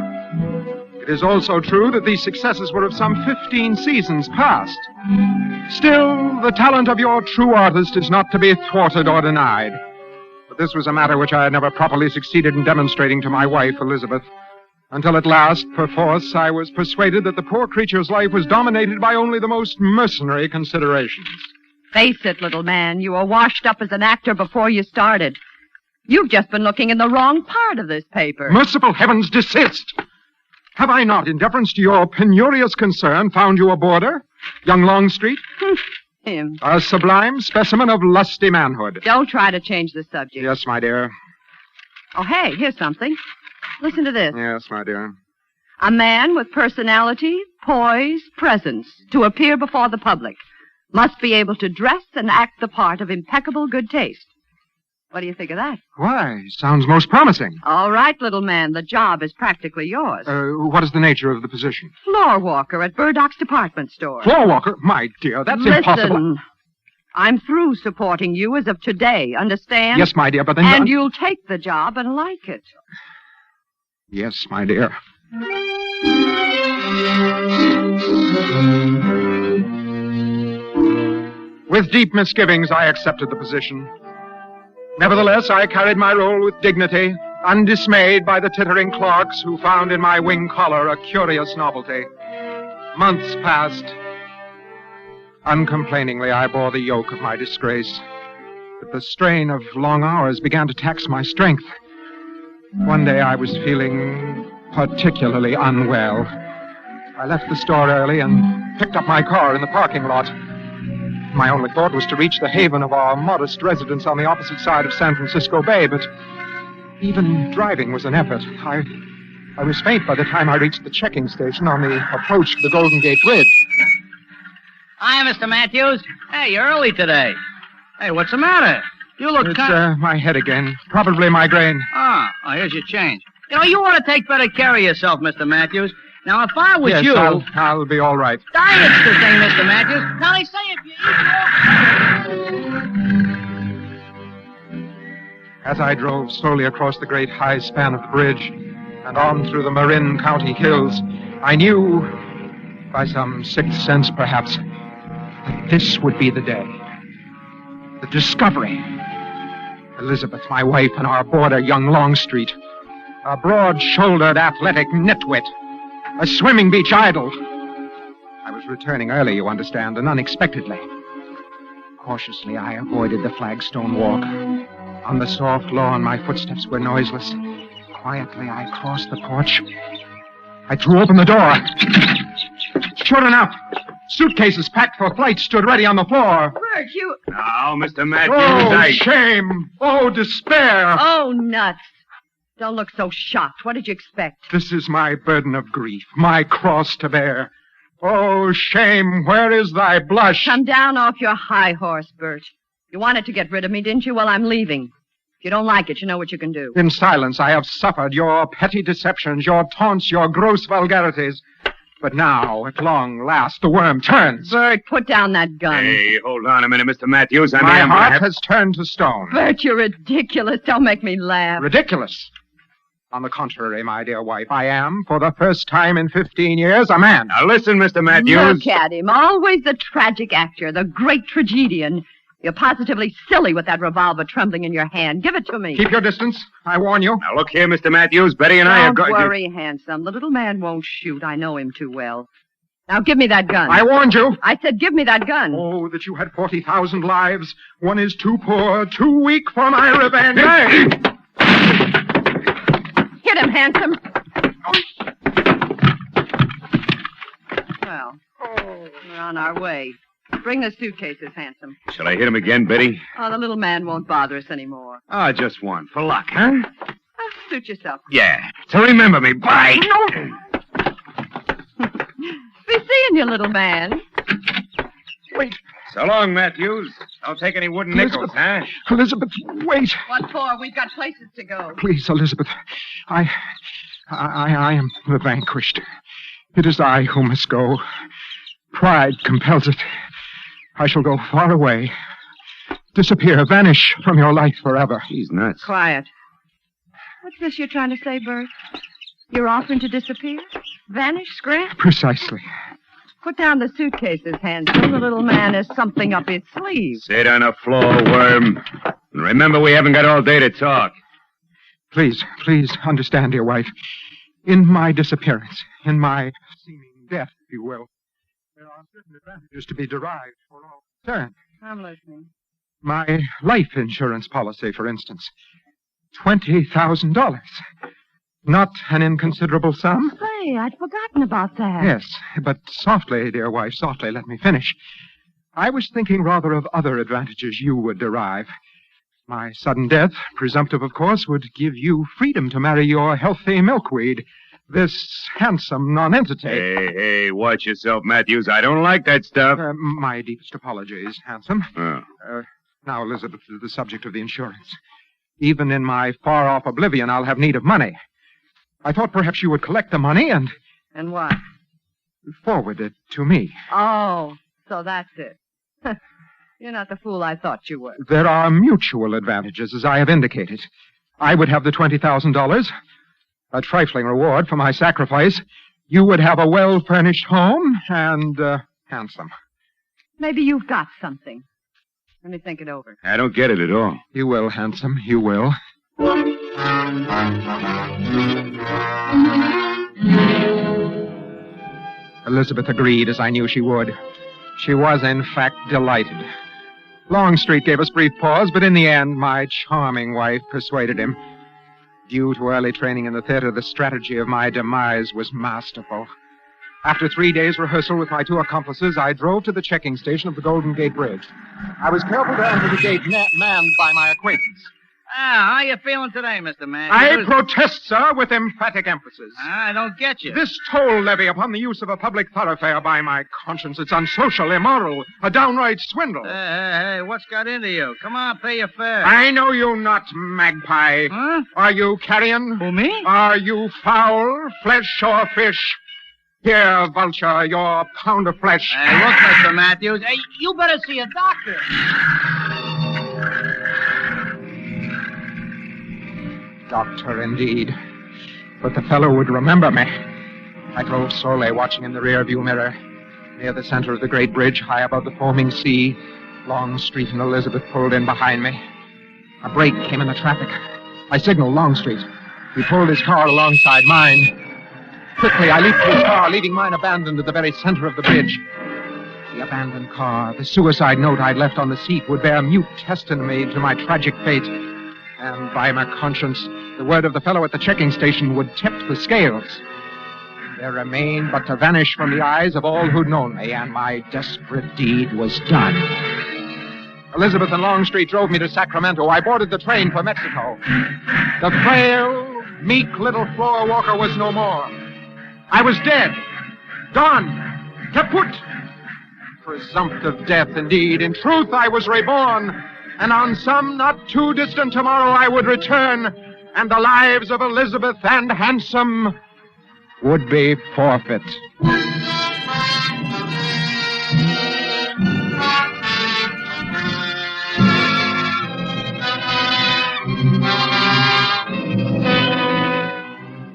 It is also true that these successes were of some 15 seasons past. Still, the talent of your true artist is not to be thwarted or denied. But this was a matter which I had never properly succeeded in demonstrating to my wife, Elizabeth. Until at last, perforce, I was persuaded that the poor creature's life was dominated by only the most mercenary considerations. Face it, little man. You were washed up as an actor before you started. You've just been looking in the wrong part of this paper. Merciful heavens, desist! Have I not, in deference to your penurious concern, found you a boarder? Young Longstreet? Him. A sublime specimen of lusty manhood. Don't try to change the subject. Yes, my dear. Oh, hey, here's something. Listen to this. Yes, my dear. A man with personality, poise, presence to appear before the public must be able to dress and act the part of impeccable good taste. What do you think of that? Why, sounds most promising. All right, little man, the job is practically yours. What is the nature of the position? Floor walker at Burdock's department store. Floor walker? My dear, that's Listen, impossible. I'm through supporting you as of today, understand? Yes, my dear, but then... And you'll take the job and like it. Yes, my dear. With deep misgivings, I accepted the position. Nevertheless, I carried my role with dignity, undismayed by the tittering clerks who found in my wing collar a curious novelty. Months passed. Uncomplainingly, I bore the yoke of my disgrace. But the strain of long hours began to tax my strength. One day I was feeling particularly unwell. I left the store early and picked up my car in the parking lot. My only thought was to reach the haven of our modest residence on the opposite side of San Francisco Bay, but even driving was an effort. I was faint by the time I reached the checking station on the approach to the Golden Gate Bridge. Hi, Mr. Matthews. Hey, you're early today. Hey, what's the matter? You look It's my head again. Probably migraine. Oh, here's your change. You know, you ought to take better care of yourself, Mr. Matthews. Now, if I was yes, you... I'll be all right. Diet's the thing, Mr. Matthews. Now, they say if you eat... As I drove slowly across the great high span of the bridge and on through the Marin County hills, I knew by some sixth sense, perhaps, that this would be the day. The discovery. Elizabeth, my wife, and our boarder, young Longstreet. A broad-shouldered, athletic nitwit. A swimming beach idol. I was returning early, you understand, and unexpectedly. Cautiously, I avoided the flagstone walk. On the soft lawn, my footsteps were noiseless. Quietly, I crossed the porch. I threw open the door. Sure enough, suitcases packed for flight stood ready on the floor. Bert, you... Now, Mr. Matthews, Oh, shame! Oh, despair! Oh, nuts. Don't look so shocked. What did you expect? This is my burden of grief, my cross to bear. Oh, shame, where is thy blush? Come down off your high horse, Bert. You wanted to get rid of me, didn't you? Well, I'm leaving. If you don't like it, you know what you can do. In silence, I have suffered your petty deceptions, your taunts, your gross vulgarities. But now, at long last, the worm turns. Bert, put down that gun. Hey, hold on a minute, Mr. Matthews. My heart has turned to stone. Bert, you're ridiculous. Don't make me laugh. Ridiculous? On the contrary, my dear wife, I am, for the first time in 15 years, a man. Now listen, Mr. Matthews. Look at him. Always the tragic actor, the great tragedian. You're positively silly with that revolver trembling in your hand. Give it to me. Keep your distance. I warn you. Now look here, Mr. Matthews. Betty and I have got... Don't worry, handsome. The little man won't shoot. I know him too well. Now give me that gun. I warned you. I said give me that gun. Oh, that you had 40,000 lives. One is too poor, too weak for my revenge. Hit him, handsome. Well, we're on our way. Bring the suitcases, handsome. Shall I hit him again, Betty? Oh, the little man won't bother us anymore. Oh, just one. For luck, huh? Suit yourself. Yeah. So remember me. Bye. Be seeing you, little man. Wait. So long, Matthews. Don't take any wooden nickels, huh? Elizabeth, wait. What for? We've got places to go. Please, Elizabeth. I am the vanquished. It is I who must go. Pride compels it. I shall go far away. Disappear, vanish from your life forever. He's nuts. Quiet. What's this you're trying to say, Bert? You're offering to disappear? Vanish, scrap? Precisely. Put down the suitcases, handsome. The little man has something up his sleeve. Sit on the floor, worm. And remember, we haven't got all day to talk. Please understand, dear wife. In my disappearance, in my seeming death, if you will, there are certain advantages to be derived for all concerned. I'm listening. My life insurance policy, for instance. $20,000. Not an inconsiderable sum. Say, I'd forgotten about that. Yes, but softly, dear wife, softly, let me finish. I was thinking rather of other advantages you would derive. My sudden death, presumptive, of course, would give you freedom to marry your healthy milkweed, this handsome nonentity. Hey, watch yourself, Matthews. I don't like that stuff. My deepest apologies, handsome. Oh. Now, Elizabeth, the subject of the insurance. Even in my far-off oblivion, I'll have need of money. I thought perhaps you would collect the money and... And what? Forward it to me. Oh, so that's it. You're not the fool I thought you were. There are mutual advantages, as I have indicated. I would have the $20,000, a trifling reward for my sacrifice. You would have a well-furnished home and handsome. Maybe you've got something. Let me think it over. I don't get it at all. You will, handsome, you will. Elizabeth agreed, as I knew she would. She was, in fact, delighted. Longstreet gave us brief pause, but in the end, my charming wife persuaded him. Due to early training in the theater, the strategy of my demise was masterful. After 3 days' rehearsal with my two accomplices, I drove to the checking station of the Golden Gate Bridge. I was careful to enter the gate manned by my acquaintance. How you feeling today, Mr. Man? I protest, sir, with emphatic emphasis. I don't get you. This toll levy upon the use of a public thoroughfare, by my conscience, it's unsocial, immoral, a downright swindle. Hey, what's got into you? Come on, pay your fare. I know you not, magpie. Huh? Are you carrion? Who, me? Are you fowl, flesh, or fish? Here, vulture, your pound of flesh. Hey, look, Mr. Matthews. Hey, you better see a doctor. Doctor, indeed. But the fellow would remember me. I drove slowly, watching in the rearview mirror. Near the center of the great bridge, high above the foaming sea, Longstreet and Elizabeth pulled in behind me. A break came in the traffic. I signaled Longstreet. He pulled his car alongside mine. Quickly, I leaped to his car, leaving mine abandoned at the very center of the bridge. The abandoned car, the suicide note I'd left on the seat, would bear mute testimony to my tragic fate. And by my conscience, the word of the fellow at the checking station would tip the scales. There remained but to vanish from the eyes of all who'd known me, and my desperate deed was done. Elizabeth and Longstreet drove me to Sacramento. I boarded the train for Mexico. The frail, meek little floor walker was no more. I was dead. Gone. Kaput. Presumptive death, indeed. In truth, I was reborn. And on some not too distant tomorrow, I would return, and the lives of Elizabeth and Handsome would be forfeit.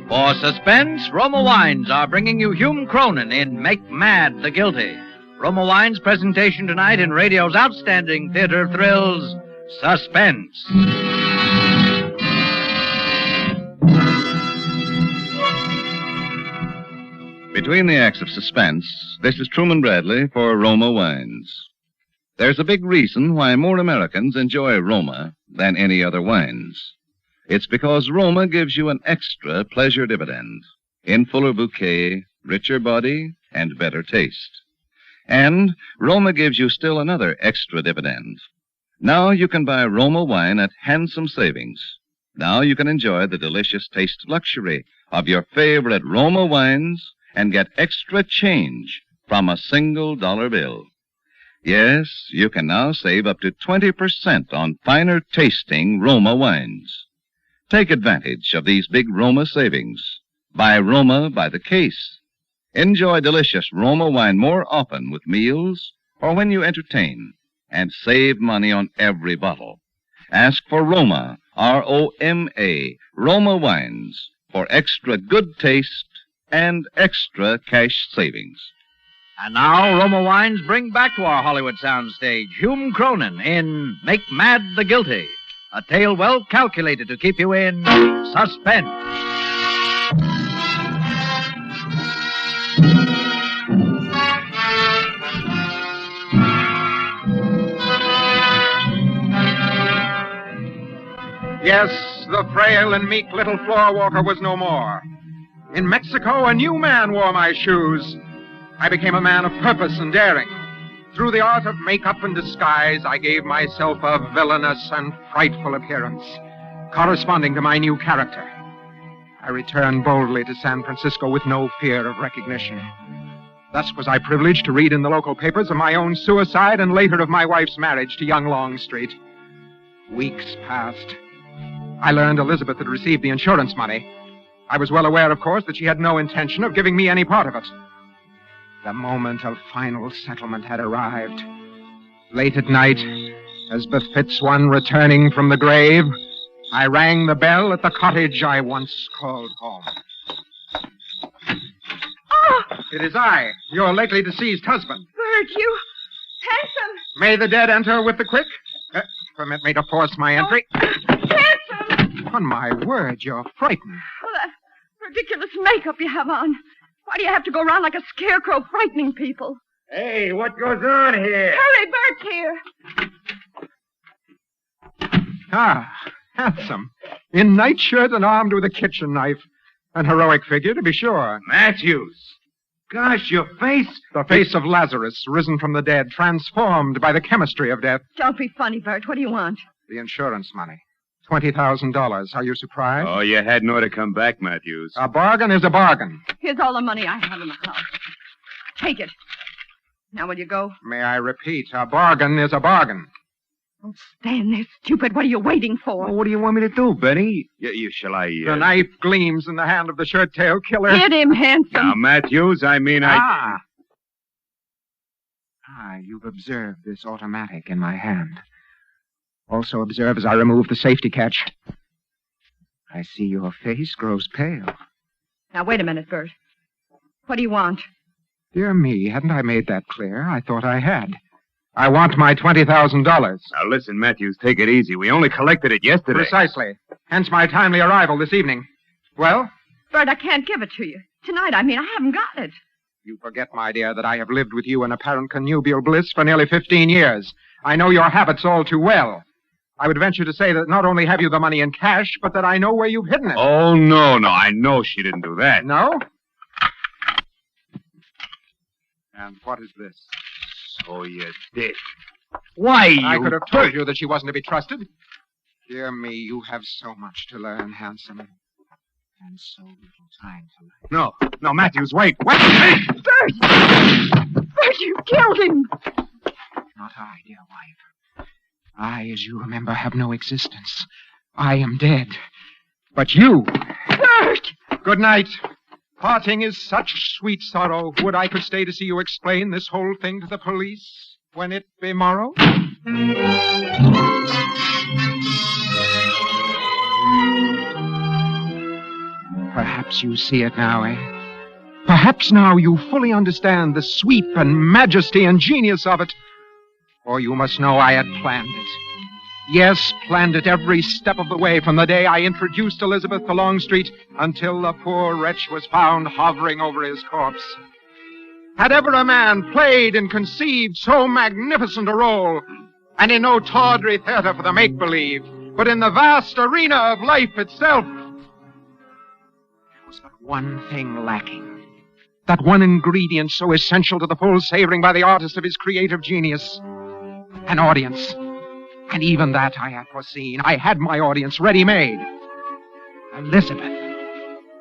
For Suspense, Roma Wines are bringing you Hume Cronin in Make Mad the Guilty. Roma Wines' presentation tonight in radio's outstanding theater of thrills, Suspense. Between the acts of Suspense, this is Truman Bradley for Roma Wines. There's a big reason why more Americans enjoy Roma than any other wines. It's because Roma gives you an extra pleasure dividend in fuller bouquet, richer body, and better taste. And Roma gives you still another extra dividend. Now you can buy Roma wine at handsome savings. Now you can enjoy the delicious taste luxury of your favorite Roma wines and get extra change from a single dollar bill. Yes, you can now save up to 20% on finer tasting Roma wines. Take advantage of these big Roma savings. Buy Roma by the case. Enjoy delicious Roma wine more often with meals or when you entertain, and save money on every bottle. Ask for Roma, R-O-M-A, Roma wines, for extra good taste and extra cash savings. And now, Roma Wines bring back to our Hollywood soundstage Hume Cronin in Make Mad the Guilty, a tale well calculated to keep you in suspense. Yes, the frail and meek little floor walker was no more. In Mexico, a new man wore my shoes. I became a man of purpose and daring. Through the art of makeup and disguise, I gave myself a villainous and frightful appearance, corresponding to my new character. I returned boldly to San Francisco with no fear of recognition. Thus was I privileged to read in the local papers of my own suicide and later of my wife's marriage to young Longstreet. Weeks passed. I learned Elizabeth had received the insurance money. I was well aware, of course, that she had no intention of giving me any part of it. The moment of final settlement had arrived. Late at night, as befits one returning from the grave, I rang the bell at the cottage I once called home. Oh! It is I, your lately deceased husband. Bert, you handsome. May the dead enter with the quick? Permit me to force my entry. Handsome! On my word, you're frightened. Oh, that ridiculous makeup you have on. Why do you have to go around like a scarecrow frightening people? Hey, what goes on here? Hurry, Bert's here. Ah, handsome. In nightshirt and armed with a kitchen knife. An heroic figure, to be sure. Matthews. Gosh, your face. The face of Lazarus, risen from the dead, transformed by the chemistry of death. Don't be funny, Bert. What do you want? The insurance money. $20,000. Are you surprised? Oh, you hadn't ought to come back, Matthews. A bargain is a bargain. Here's all the money I have in the house. Take it. Now, will you go? May I repeat, a bargain is a bargain. Don't stand there, stupid. What are you waiting for? Well, what do you want me to do, Betty? Shall I... The knife gleams in the hand of the shirt-tail killer. Hit him, handsome. Now, Matthews, I mean, You've observed this automatic in my hand. Also observe as I remove the safety catch. I see your face grows pale. Now, wait a minute, Bert. What do you want? Dear me, hadn't I made that clear? I thought I had. I want my $20,000. Now listen, Matthews, take it easy. We only collected it yesterday. Precisely. Hence my timely arrival this evening. Well? Bert, I can't give it to you. Tonight, I haven't got it. You forget, my dear, that I have lived with you in apparent connubial bliss for nearly 15 years. I know your habits all too well. I would venture to say that not only have you the money in cash, but that I know where you've hidden it. Oh, no. I know she didn't do that. No? And what is this? So you did. Why, I could have told you that she wasn't to be trusted. Dear me, you have so much to learn, handsome. And so little time to learn. No, Matthews, wait. Bert! Bert, you killed him! Not I, dear wife. I, as you remember, have no existence. I am dead. But you... Bert! Good night. Parting is such sweet sorrow. Would I could stay to see you explain this whole thing to the police when it be morrow? Perhaps you see it now, eh? Perhaps now you fully understand the sweep and majesty and genius of it. For you must know I had planned it. Yes, planned it every step of the way from the day I introduced Elizabeth to Longstreet until the poor wretch was found hovering over his corpse. Had ever a man played and conceived so magnificent a role, and in no tawdry theater for the make-believe, but in the vast arena of life itself, there was but one thing lacking. That one ingredient so essential to the full savoring by the artist of his creative genius. An audience. And even that I had foreseen. I had my audience ready-made. Elizabeth.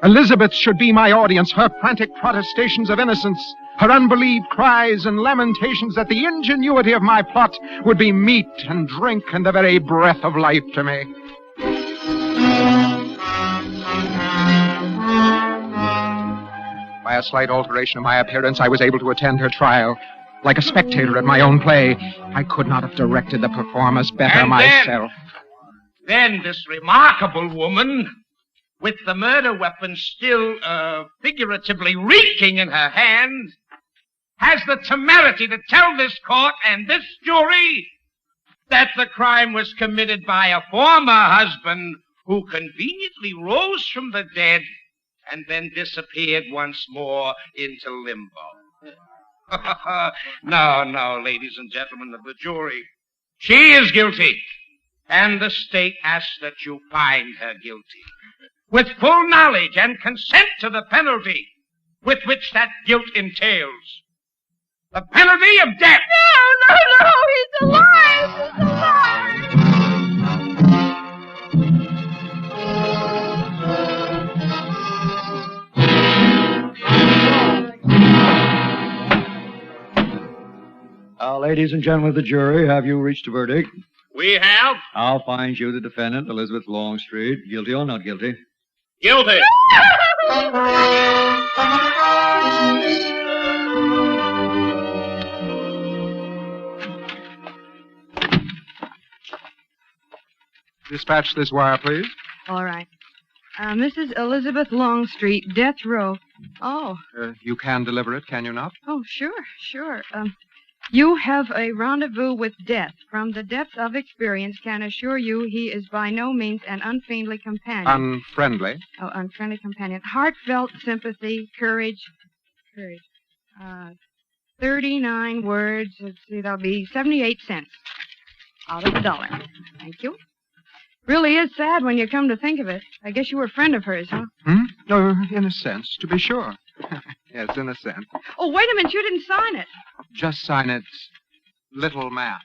Elizabeth should be my audience. Her frantic protestations of innocence, her unbelieved cries and lamentations that the ingenuity of my plot would be meat and drink and the very breath of life to me. By a slight alteration of my appearance, I was able to attend her trial. Like a spectator at my own play, I could not have directed the performance better myself. Then this remarkable woman, with the murder weapon still figuratively reeking in her hand, has the temerity to tell this court and this jury that the crime was committed by a former husband who conveniently rose from the dead and then disappeared once more into limbo. No, ladies and gentlemen of the jury. She is guilty, and the state asks that you find her guilty, with full knowledge and consent to the penalty with which that guilt entails. The penalty of death. No, he's alive! He's alive! Ladies and gentlemen of the jury, have you reached a verdict? We have. I'll find you the defendant, Elizabeth Longstreet, guilty or not guilty. Guilty. Dispatch this wire, please. All right. Mrs. Elizabeth Longstreet, death row. Oh. You can deliver it, can you not? Oh, sure. You have a rendezvous with death. From the depths of experience can assure you he is by no means an unfriendly companion. Unfriendly? Oh, unfriendly companion. Heartfelt sympathy, courage. 39 words. Let's see, that'll be 78 cents out of $1. Thank you. Really is sad when you come to think of it. I guess you were a friend of hers, huh? In a sense, to be sure. Yes, in a sense. Oh, wait a minute. You didn't sign it. Just sign it, Little Man.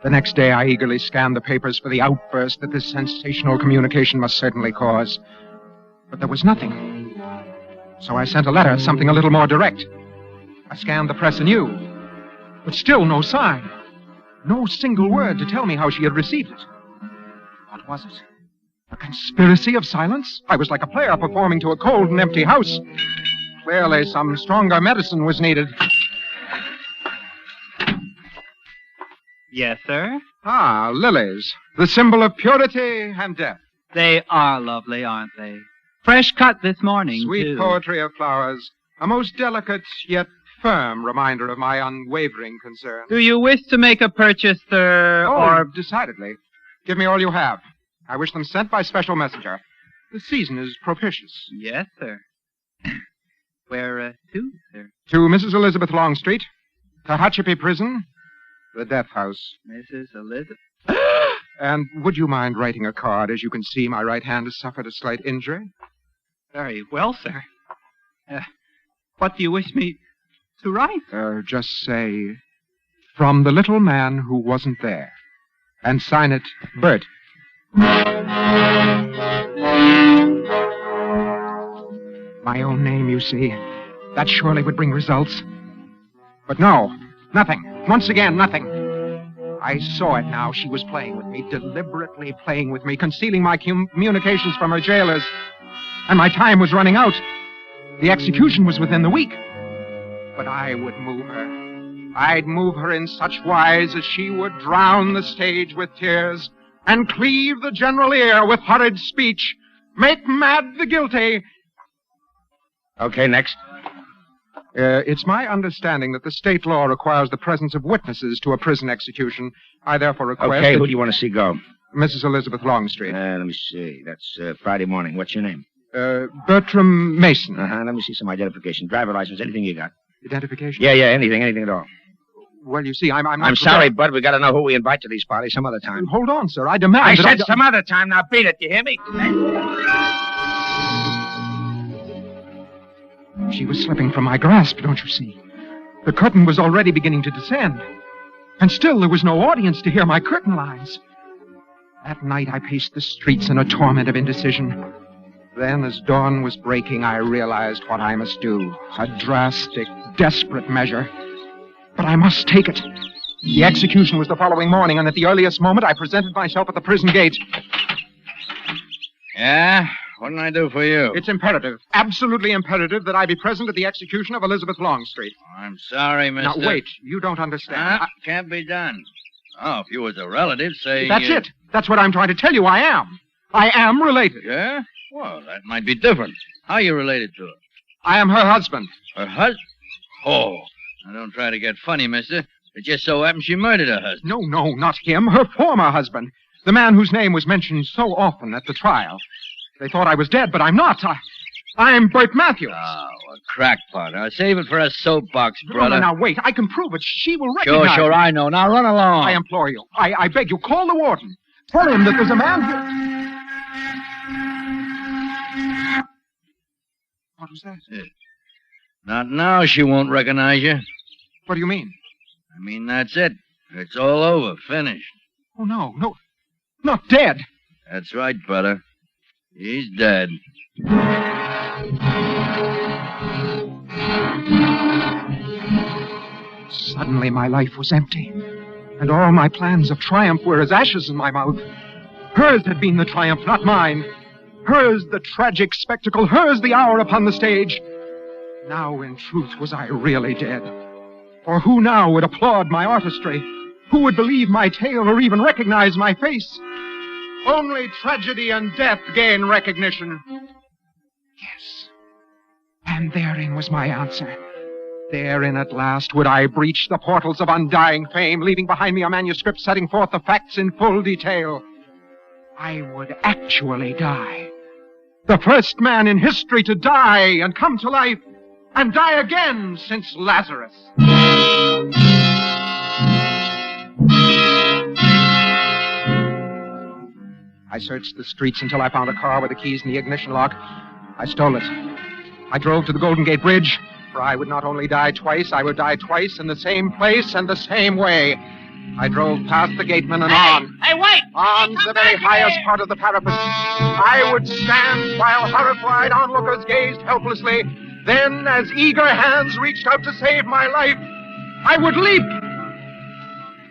The next day, I eagerly scanned the papers for the outburst that this sensational communication must certainly cause. But there was nothing. So I sent a letter, something a little more direct. I scanned the press anew, but still no sign. No single word to tell me how she had received it. What was it? A conspiracy of silence? I was like a player performing to a cold and empty house. Clearly, some stronger medicine was needed. Yes, sir? Lilies, the symbol of purity and death. They are lovely, aren't they? Fresh cut this morning, Sweet too. poetry of flowers. A most delicate yet firm reminder of my unwavering concern. Do you wish to make a purchase, sir, or... decidedly. Give me all you have. I wish them sent by special messenger. The season is propitious. Yes, sir. Where to, sir? To Mrs. Elizabeth Longstreet, Tehachapi Prison, the Death House. Mrs. Elizabeth? And would you mind writing a card? As you can see, my right hand has suffered a slight injury. Very well, sir. What do you wish me to write? Just say, from the little man who wasn't there. And sign it, Bert. My own name, you see. That surely would bring results. But no, nothing. Once again, nothing. I saw it now. She was playing with me, deliberately playing with me, concealing my communications from her jailers. And my time was running out. The execution was within the week. But I would move her. I'd move her in such wise as she would drown the stage with tears and cleave the general ear with horrid speech, make mad the guilty. Okay, next. It's my understanding that the state law requires the presence of witnesses to a prison execution. I therefore request... Okay, who do you want to see go? Mrs. Elizabeth Longstreet. Let me see. That's Friday morning. What's your name? Bertram Mason. Let me see some identification. Driver license, anything you got. Identification? Yeah, anything at all. Well, you see, I'm not... I'm sorry, Bud. We got to know who we invite to these parties some other time. Hold on, sir. I demand I that said some other time. Now beat it. You hear me? She was slipping from my grasp, don't you see? The curtain was already beginning to descend. And still there was no audience to hear my curtain lines. That night I paced the streets in a torment of indecision. Then, as dawn was breaking, I realized what I must do. A drastic, desperate measure. But I must take it. The execution was the following morning, and at the earliest moment, I presented myself at the prison gate. Yeah? What can I do for you? It's imperative, absolutely imperative, that I be present at the execution of Elizabeth Longstreet. I'm sorry, mister. Now, wait. You don't understand. Can't be done. Oh, if you was a relative, say... That's it. That's what I'm trying to tell you. I am. I am related. Yeah? Well, that might be different. How are you related to her? I am her husband. Her husband? Oh. Now, don't try to get funny, mister. It just so happens she murdered her husband. No, not him. Her former husband. The man whose name was mentioned so often at the trial. They thought I was dead, but I'm not. I'm Bert Matthews. Oh, a crackpot. Now, save it for a soapbox, brother. No, now, wait. I can prove it. She will recognize Sure, me. I know. Now, run along. I implore you. I beg you, call the warden. Tell him that there's a man here. What was that? Not now she won't recognize you. What do you mean? I mean, that's it. It's all over. Finished. Oh, no. Not dead. That's right, brother. He's dead. Suddenly my life was empty, and all my plans of triumph were as ashes in my mouth. Hers had been the triumph, not mine. Hers the tragic spectacle, hers the hour upon the stage. Now, in truth, was I really dead? Or who now would applaud my artistry? Who would believe my tale or even recognize my face? Only tragedy and death gain recognition. Yes. And therein was my answer. Therein at last would I breach the portals of undying fame, leaving behind me a manuscript setting forth the facts in full detail. I would actually die. The first man in history to die and come to life, and die again since Lazarus. I searched the streets until I found a car with the keys in the ignition lock. I stole it. I drove to the Golden Gate Bridge, for I would not only die twice, I would die twice in the same place and the same way. I drove past the gateman and on. Hey, wait! On to the very highest part of the parapet. I would stand while horrified onlookers gazed helplessly. Then, as eager hands reached out to save my life, I would leap.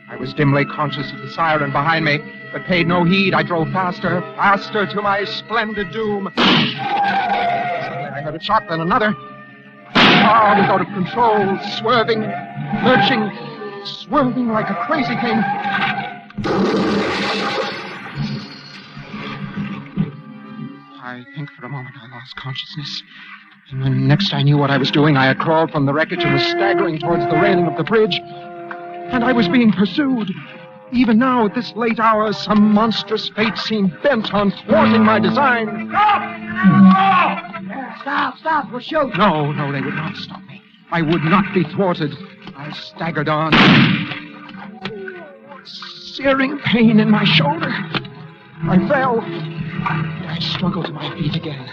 I was dimly conscious of the siren behind me, but paid no heed. I drove faster to my splendid doom. Suddenly I heard a shot, then another. The car was out of control, swerving, lurching, swerving like a crazy thing. I think for a moment I lost consciousness. And when next I knew what I was doing, I had crawled from the wreckage and was staggering towards the railing of the bridge. And I was being pursued. Even now, at this late hour, some monstrous fate seemed bent on thwarting my design. Stop, we'll shoot. No, they would not stop me. I would not be thwarted. I staggered on. Searing pain in my shoulder. I fell. I struggled to my feet again.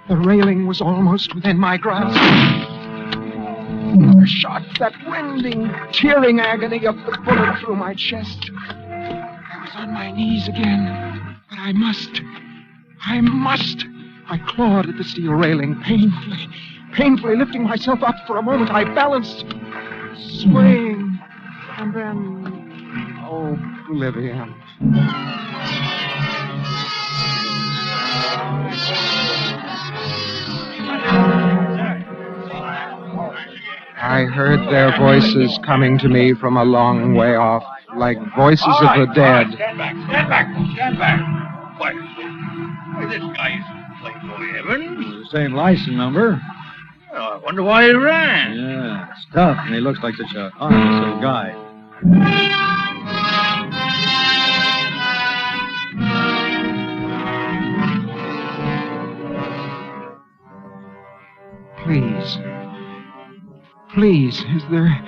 The railing was almost within my grasp. Another shot, that rending, tearing agony of the bullet through my chest. I was on my knees again. But I must. I clawed at the steel railing painfully lifting myself up. For a moment I balanced, swaying, and then oblivion. I heard their voices coming to me from a long way off, like voices of the dead. Stand back. What? This guy isn't Playboy Evans. The same license number. Oh, I wonder why he ran. Yeah, it's tough, and he looks like such a honest little guy. Please, is there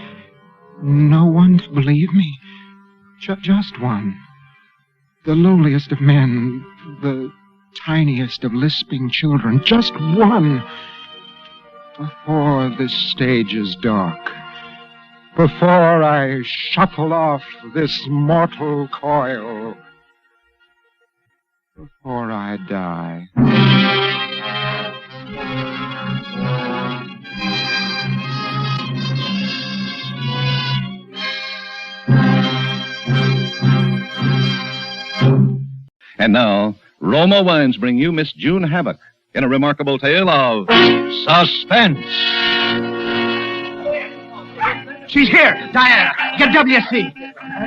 no one to believe me? Just one. The lowliest of men, the tiniest of lisping children. Just one. Before this stage is dark. Before I shuffle off this mortal coil. Before I die. And now, Roma Wines bring you Miss June Havoc in a remarkable tale of suspense. She's here, Diana. Get W.C.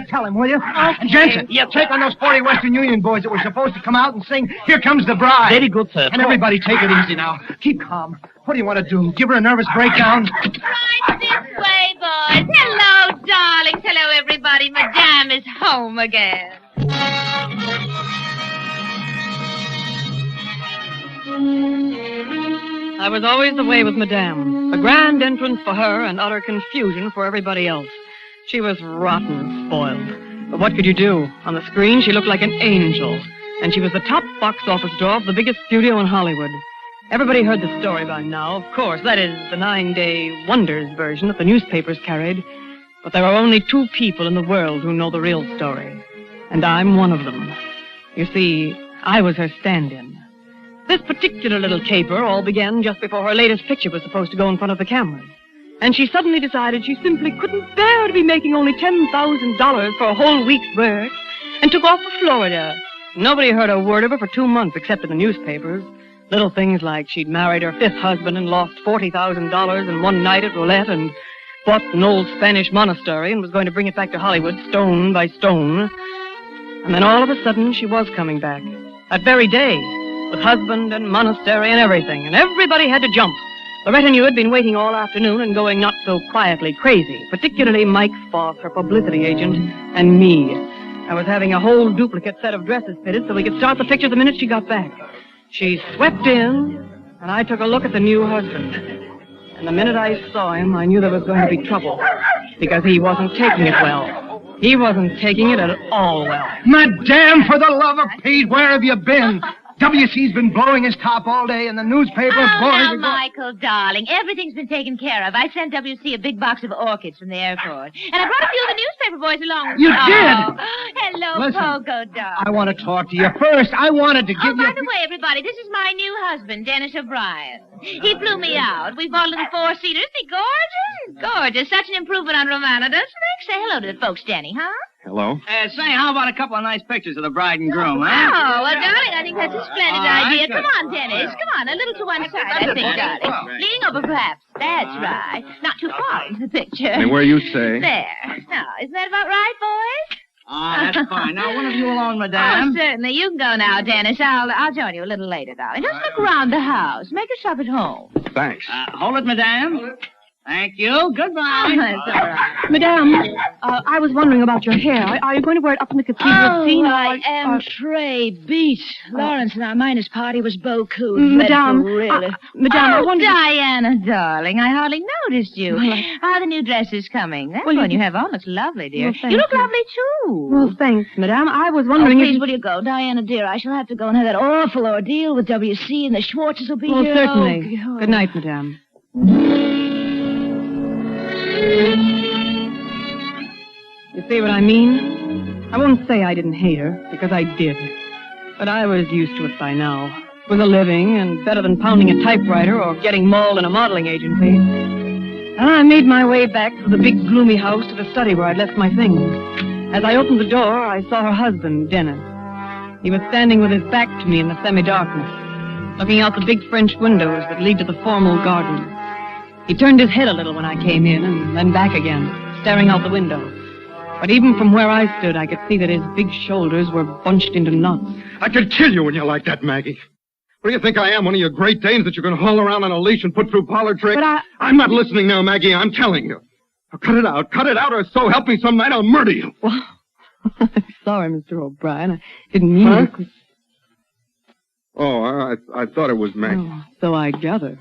Tell him, will you? And Jensen, take on those 40 Western Union boys that were supposed to come out and sing Here Comes the Bride. Very good, sir. And everybody take it easy now. Keep calm. What do you want to do? Give her a nervous breakdown? Right this way, boys. Hello, darlings. Hello, everybody. Madame is home again. I was always the way with Madame. A grand entrance for her and utter confusion for everybody else. She was rotten spoiled. But what could you do? On the screen, she looked like an angel. And she was the top box office draw of the biggest studio in Hollywood. Everybody heard the story by now, of course. That is, the 9-day Wonders version that the newspapers carried. But there are only 2 people in the world who know the real story. And I'm one of them. You see, I was her stand-in. This particular little caper all began just before her latest picture was supposed to go in front of the cameras. And she suddenly decided she simply couldn't bear to be making only $10,000 for a whole week's work, and took off for Florida. Nobody heard a word of her for 2 months except in the newspapers. Little things like she'd married her 5th husband and lost $40,000 in one night at roulette and bought an old Spanish monastery and was going to bring it back to Hollywood stone by stone. And then all of a sudden she was coming back. That very day. With husband and monastery and everything, and everybody had to jump. The retinue had been waiting all afternoon and going not so quietly crazy, particularly Mike Foss, her publicity agent, and me. I was having a whole duplicate set of dresses fitted so we could start the picture the minute she got back. She swept in, and I took a look at the new husband. And the minute I saw him, I knew there was going to be trouble, because he wasn't taking it well. He wasn't taking it at all well. Madame, for the love of Pete, where have you been? W.C.'s been blowing his top all day, and the newspaper boys Now, Michael, darling, everything's been taken care of. I sent W.C. a big box of orchids from the airport. And I brought a few of the newspaper boys along with me. You did? Hello, Listen, Pogo, darling. I want to talk to you. First, I wanted to give you... By the way, everybody, this is my new husband, Dennis O'Brien. He flew me out. We bought a little 4-seater. Isn't he gorgeous? Gorgeous. Such an improvement on Romana, doesn't it? Say hello to the folks, Denny, huh? Hello. Say, how about a couple of nice pictures of the bride and groom, huh? Oh, well, darling, I think that's a splendid idea. Come on, Dennis. Come on, a little to one side, I think, darling. Leaning over, perhaps. That's right. Not too far into the picture. Anywhere you say. There. Now, isn't that about right, boys? Ah, that's fine. Now, one of you alone, madame. Oh, certainly. You can go now, Dennis. I'll join you a little later, darling. Just look around the house. Make yourself at home. Thanks. Hold it, madame. Thank you. Goodbye. Oh, that's all right. Madame, I was wondering about your hair. Are you going to wear it up in the cathedral scene? I am Trey beat. Lawrence and our miners' party was beaucoup. Madame, really. Madame, I wondered... Diana, darling, I hardly noticed you. How are the new dresses coming? That one you have on looks lovely, dear. Well, you look lovely, too. Well, thanks, Madame. I was wondering please, will you go? Diana, dear, I shall have to go and have that awful ordeal with W.C. and the Schwartzes will be Oh, here. certainly. Oh, Good night, Madame. You see what I mean? I won't say I didn't hate her, because I did. But I was used to it by now. It was a living, and better than pounding a typewriter or getting mauled in a modeling agency. And I made my way back through the big, gloomy house to the study where I'd left my things. As I opened the door, I saw her husband, Dennis. He was standing with his back to me in the semi-darkness, looking out the big French windows that lead to the formal garden. He turned his head a little when I came in, and then back again, staring out the window. But even from where I stood, I could see that his big shoulders were bunched into knots. I could kill you when you're like that, Maggie. What do you think I am, one of your Great Danes that you're going to haul around on a leash and put through parlor tricks? But I'm not listening now, Maggie. I'm telling you. Now, cut it out, or so help me some night I'll murder you. Well, I'm sorry, Mr. O'Brien. I didn't mean it. Oh, I thought it was Maggie. Oh, so I gather.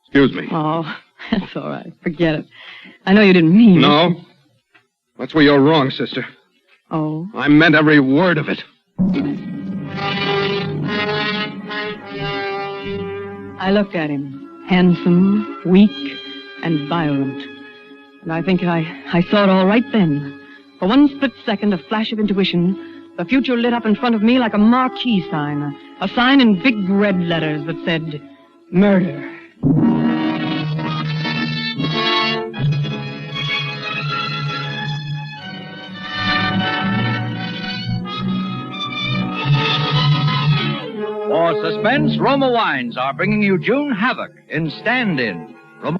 Excuse me. Oh, that's all right. Forget it. I know you didn't mean it. No. That's where you're wrong, sister. Oh? I meant every word of it. I looked at him. Handsome, weak, and violent. And I think I saw it all right then. For one split second, a flash of intuition, the future lit up in front of me like a marquee sign. A sign in big red letters that said, murder. For Suspense, Roma Wines are bringing you June Havoc in Stand-In. Roma...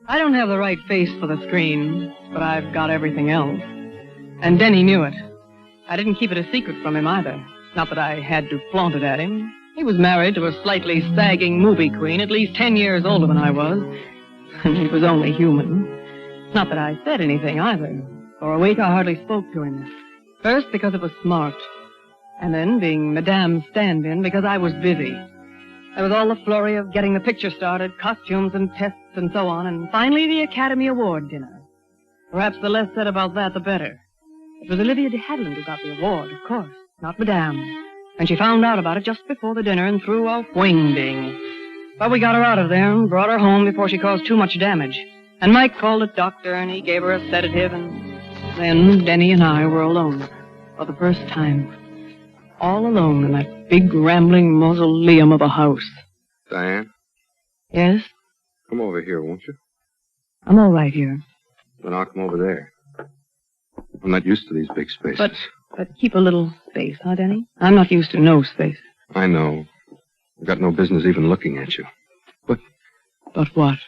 I don't have the right face for the screen, but I've got everything else. And Denny knew it. I didn't keep it a secret from him either. Not that I had to flaunt it at him. He was married to a slightly sagging movie queen, at least 10 years older than I was. And he was only human. Not that I said anything either. For a week I hardly spoke to him. First because it was smart. And then being Madame's stand-in because I was busy. There was all the flurry of getting the picture started, costumes and tests and so on, and finally the Academy Award dinner. Perhaps the less said about that, the better. It was Olivia de Havilland who got the award, of course, not Madame. And she found out about it just before the dinner and threw a wing-ding. But we got her out of there and brought her home before she caused too much damage. And Mike called a doctor, and he gave her a sedative, and then Denny and I were alone for the first time. All alone in that big, rambling mausoleum of a house. Diane? Yes? Come over here, won't you? I'm all right here. Then I'll come over there. I'm not used to these big spaces. But keep a little space, huh, Denny? I'm not used to no space. I know. I've got no business even looking at you. But what?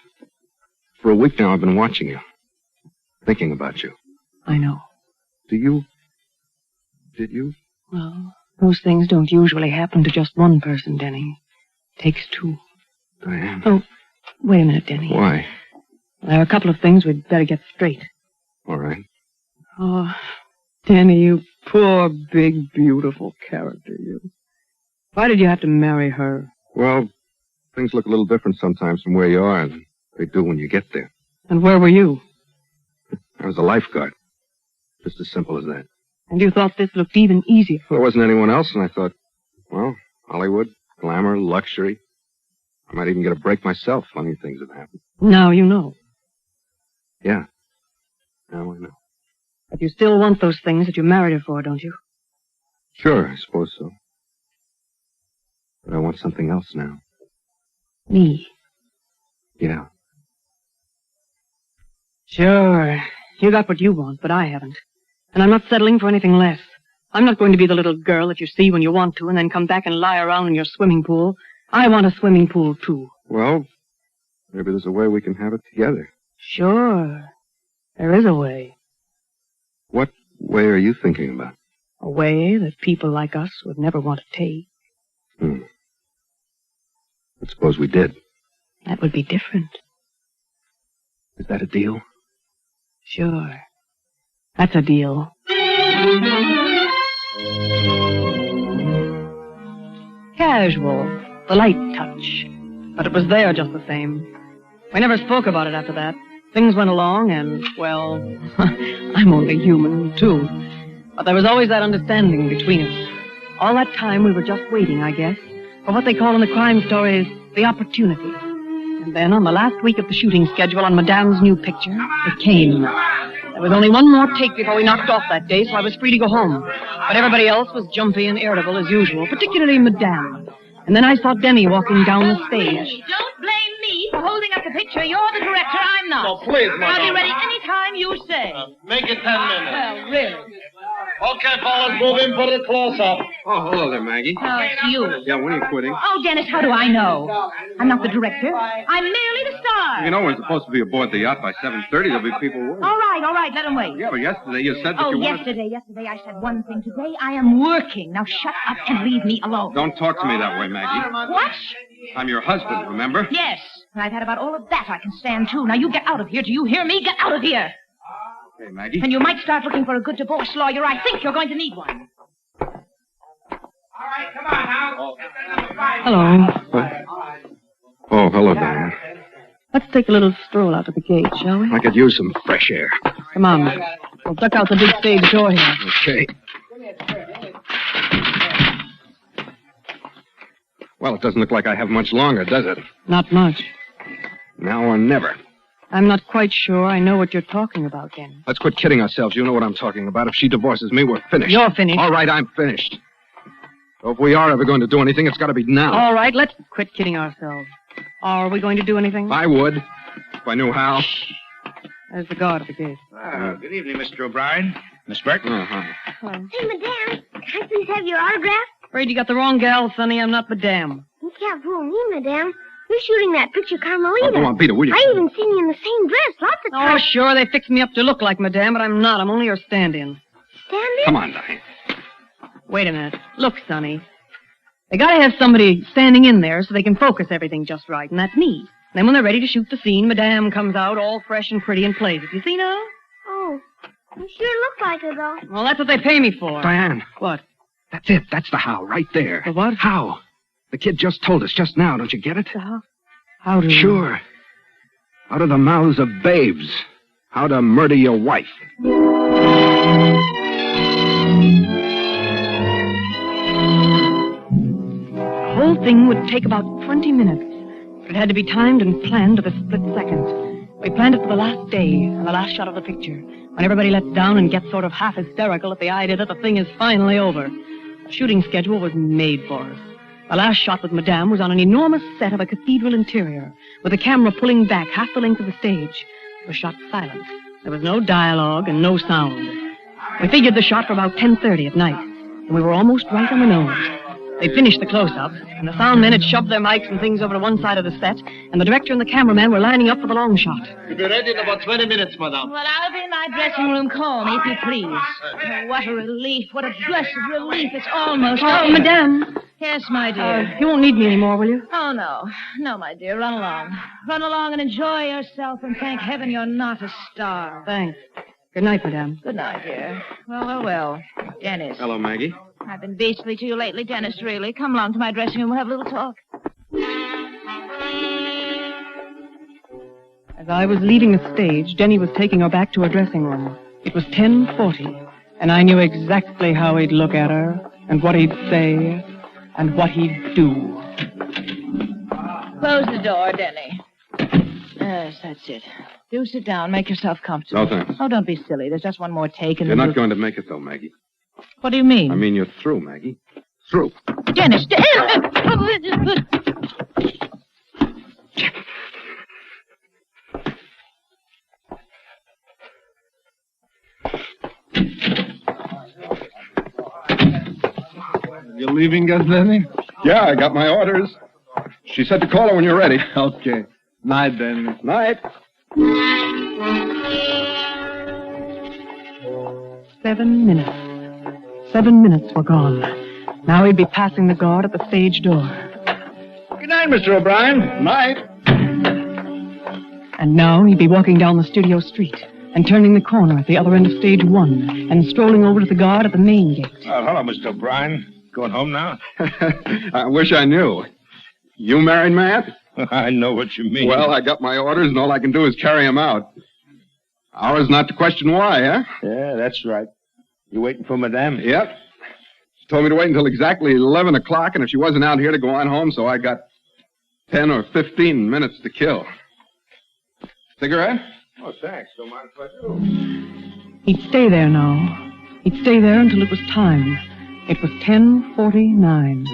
For a week now, I've been watching you. Thinking about you. I know. Did you? Well, those things don't usually happen to just one person, Denny. Takes two. Diane. Oh, wait a minute, Denny. Why? There are a couple of things we'd better get straight. All right. Oh, Denny, you poor, big, beautiful character, you. Why did you have to marry her? Well, things look a little different sometimes from where you are than they do when you get there. And where were you? I was a lifeguard. Just as simple as that. And you thought this looked even easier. There wasn't anyone else, and I thought, well, Hollywood, glamour, luxury. I might even get a break myself. Funny things have happened. Now you know. Yeah. Now I know. But you still want those things that you married her for, don't you? Sure, I suppose so. But I want something else now. Me? Yeah. Sure. You got what you want, but I haven't. And I'm not settling for anything less. I'm not going to be the little girl that you see when you want to and then come back and lie around in your swimming pool. I want a swimming pool, too. Well, maybe there's a way we can have it together. Sure. There is a way. What way are you thinking about? A way that people like us would never want to take. But suppose we did. That would be different. Is that a deal? Sure. That's a deal. Casual. The light touch. But it was there just the same. We never spoke about it after that. Things went along and, well, I'm only human, too. But there was always that understanding between us. All that time we were just waiting, I guess, for what they call in the crime stories, the opportunity. And then on the last week of the shooting schedule on Madame's new picture, it came. There was only one more take before we knocked off that day, so I was free to go home. But everybody else was jumpy and irritable as usual, particularly Madame. And then I saw Denny walking down the stage. Don't blame me for holding up the picture. You're the director, I'm not. No, please, Madame. I'll be ready any time you say. Make it 10 minutes. Well, really. Okay, fellas, move in for the close-up. Oh, hello there, Maggie. Oh, it's you. Yeah, when are you quitting? Oh, Dennis, how do I know? I'm not the director. I'm merely the star. You know, we're supposed to be aboard the yacht by 7:30. There'll be people waiting. All right, let them wait. Yeah, but yesterday you said that Oh, you wanted... yesterday I said one thing. Today I am working. Now shut up and leave me alone. Don't talk to me that way, Maggie. What? I'm your husband, remember? Yes, and I've had about all of that I can stand, too. Now you get out of here. Do you hear me? Get out of here. Okay, Maggie. And you might start looking for a good divorce lawyer. I think you're going to need one. Hello. Oh, hello, Diana. Let's take a little stroll out to the gate, shall we? I could use some fresh air. Come on. We'll duck out the big stage door here. Okay. Well, it doesn't look like I have much longer, does it? Not much. Now or never. I'm not quite sure I know what you're talking about, Denny. Let's quit kidding ourselves. You know what I'm talking about. If she divorces me, we're finished. You're finished. All right, I'm finished. So if we are ever going to do anything, it's got to be now. All right, let's quit kidding ourselves. Are we going to do anything? I would, if I knew how. There's the guard at the gate. Good evening, Mr. O'Brien. Miss Burton. Uh-huh. Hello. Hey, Madame, can I please have your autograph? Afraid you got the wrong gal, Sonny. I'm not Madame. You can't fool me, Madame. You're shooting that picture, Carmelita. Oh, go on, Peter, will you? I even seen you in the same dress. Lots of Oh, times. sure, they fixed me up to look like Madame, but I'm not. I'm only her stand-in. Stand-in? Come on, Diane. Wait a minute. Look, Sonny. They gotta have somebody standing in there so they can focus everything just right, and that's me. Then when they're ready to shoot the scene, Madame comes out all fresh and pretty and plays it. You see now? Oh, you sure look like her, though. Well, that's what they pay me for. Diane. What? That's it. That's the how, right there. The what? How. The kid just told us just now. Don't you get it? The how? How do you... Sure. Out of the mouths of babes. How to murder your wife. The whole thing would take about 20 minutes. But it had to be timed and planned to the split second. We planned it for the last day and the last shot of the picture, when everybody lets down and gets sort of half hysterical at the idea that the thing is finally over. The shooting schedule was made for us. The last shot with Madame was on an enormous set of a cathedral interior, with the camera pulling back half the length of the stage. It was shot silent. There was no dialogue and no sound. We figured the shot for about 10:30 at night, and we were almost right on the nose. They finished the close-up, and the sound men had shoved their mics and things over to one side of the set, and the director and the cameraman were lining up for the long shot. We'll be ready in about 20 minutes, Madame. Well, I'll be in my dressing room. Call me, if you please. Oh, what a relief. What a blessed relief. It's almost Oh, over. Madame. Yes, my dear. You won't need me anymore, will you? Oh, no. No, my dear. Run along. Run along and enjoy yourself, and thank heaven you're not a star. Thanks. Good night, Madame. Good night, dear. Well. Dennis. Hello, Maggie. I've been beastly to you lately, Dennis, really. Come along to my dressing room. We'll have a little talk. As I was leaving the stage, Denny was taking her back to her dressing room. It was 10:40, and I knew exactly how he'd look at her, and what he'd say, and what he'd do. Close the door, Denny. Yes, that's it. Do sit down. Make yourself comfortable. No, thanks. Oh, don't be silly. There's just one more take, and You're then not going to make it, though, Maggie. What do you mean? I mean, you're through, Maggie. Through. Dennis. You leaving us, Lenny? Yeah, I got my orders. She said to call her when you're ready. Okay. Night, then. Night. 7 minutes. 7 minutes were gone. Now he'd be passing the guard at the stage door. Good night, Mr. O'Brien. Night. And now he'd be walking down the studio street and turning the corner at the other end of stage 1 and strolling over to the guard at the main gate. Hello, Mr. O'Brien. Going home now? I wish I knew. You married, Matt? I know what you mean. Well, I got my orders, and all I can do is carry them out. Ours not to question why, huh? Yeah, that's right. You waiting for Madame? Yep. She told me to wait until exactly 11 o'clock, and if she wasn't out here to go on home, so I got 10 or 15 minutes to kill. Cigarette? Oh, thanks. Don't mind if I do. He'd stay there now. He'd stay there until it was time. It was 10:49.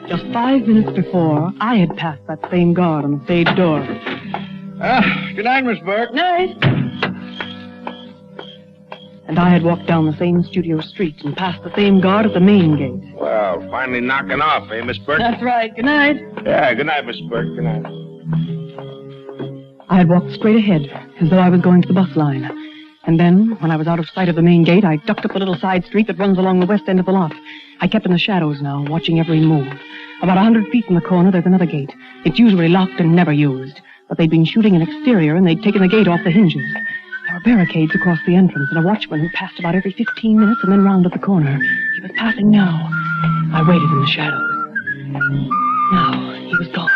Just 5 minutes before, I had passed that same guard on the stage door. Good night, Miss Burke. Night. And I had walked down the same studio street and passed the same guard at the main gate. Well, finally knocking off, eh, Miss Burke? That's right. Good night. Yeah, good night, Miss Burke. Good night. I had walked straight ahead, as though I was going to the bus line. And then, when I was out of sight of the main gate, I ducked up the little side street that runs along the west end of the lot. I kept in the shadows now, watching every move. About 100 feet from the corner, there's another gate. It's usually locked and never used. But they'd been shooting an exterior, and they'd taken the gate off the hinges. There were barricades across the entrance, and a watchman who passed about every 15 minutes and then rounded the corner. He was passing now. I waited in the shadows. Now, he was gone.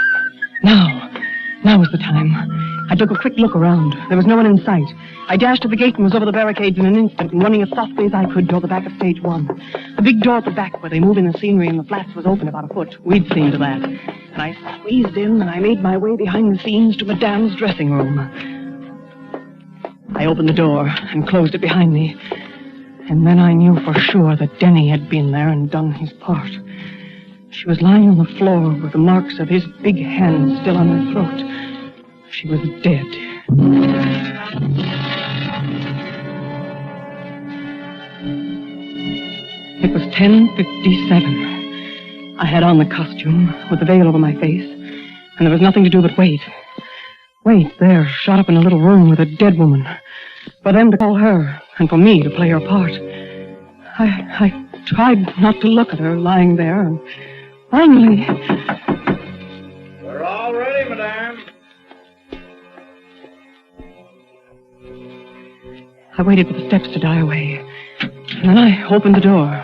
Now was the time. I took a quick look around. There was no one in sight. I dashed to the gate and was over the barricades in an instant, and running as softly as I could toward the back of stage 1. The big door at the back where they move in the scenery and the flats was open about a foot. We'd seen to that. And I squeezed in, and I made my way behind the scenes to Madame's dressing room. I opened the door and closed it behind me. And then I knew for sure that Denny had been there and done his part. She was lying on the floor with the marks of his big hands still on her throat. She was dead. It was 10:57. I had on the costume with the veil over my face, and there was nothing to do but wait. Wait there, shut up in a little room with a dead woman. For them to call her, and for me to play her part. I tried not to look at her lying there, and finally... We're all ready, Madame. I waited for the steps to die away. And then I opened the door.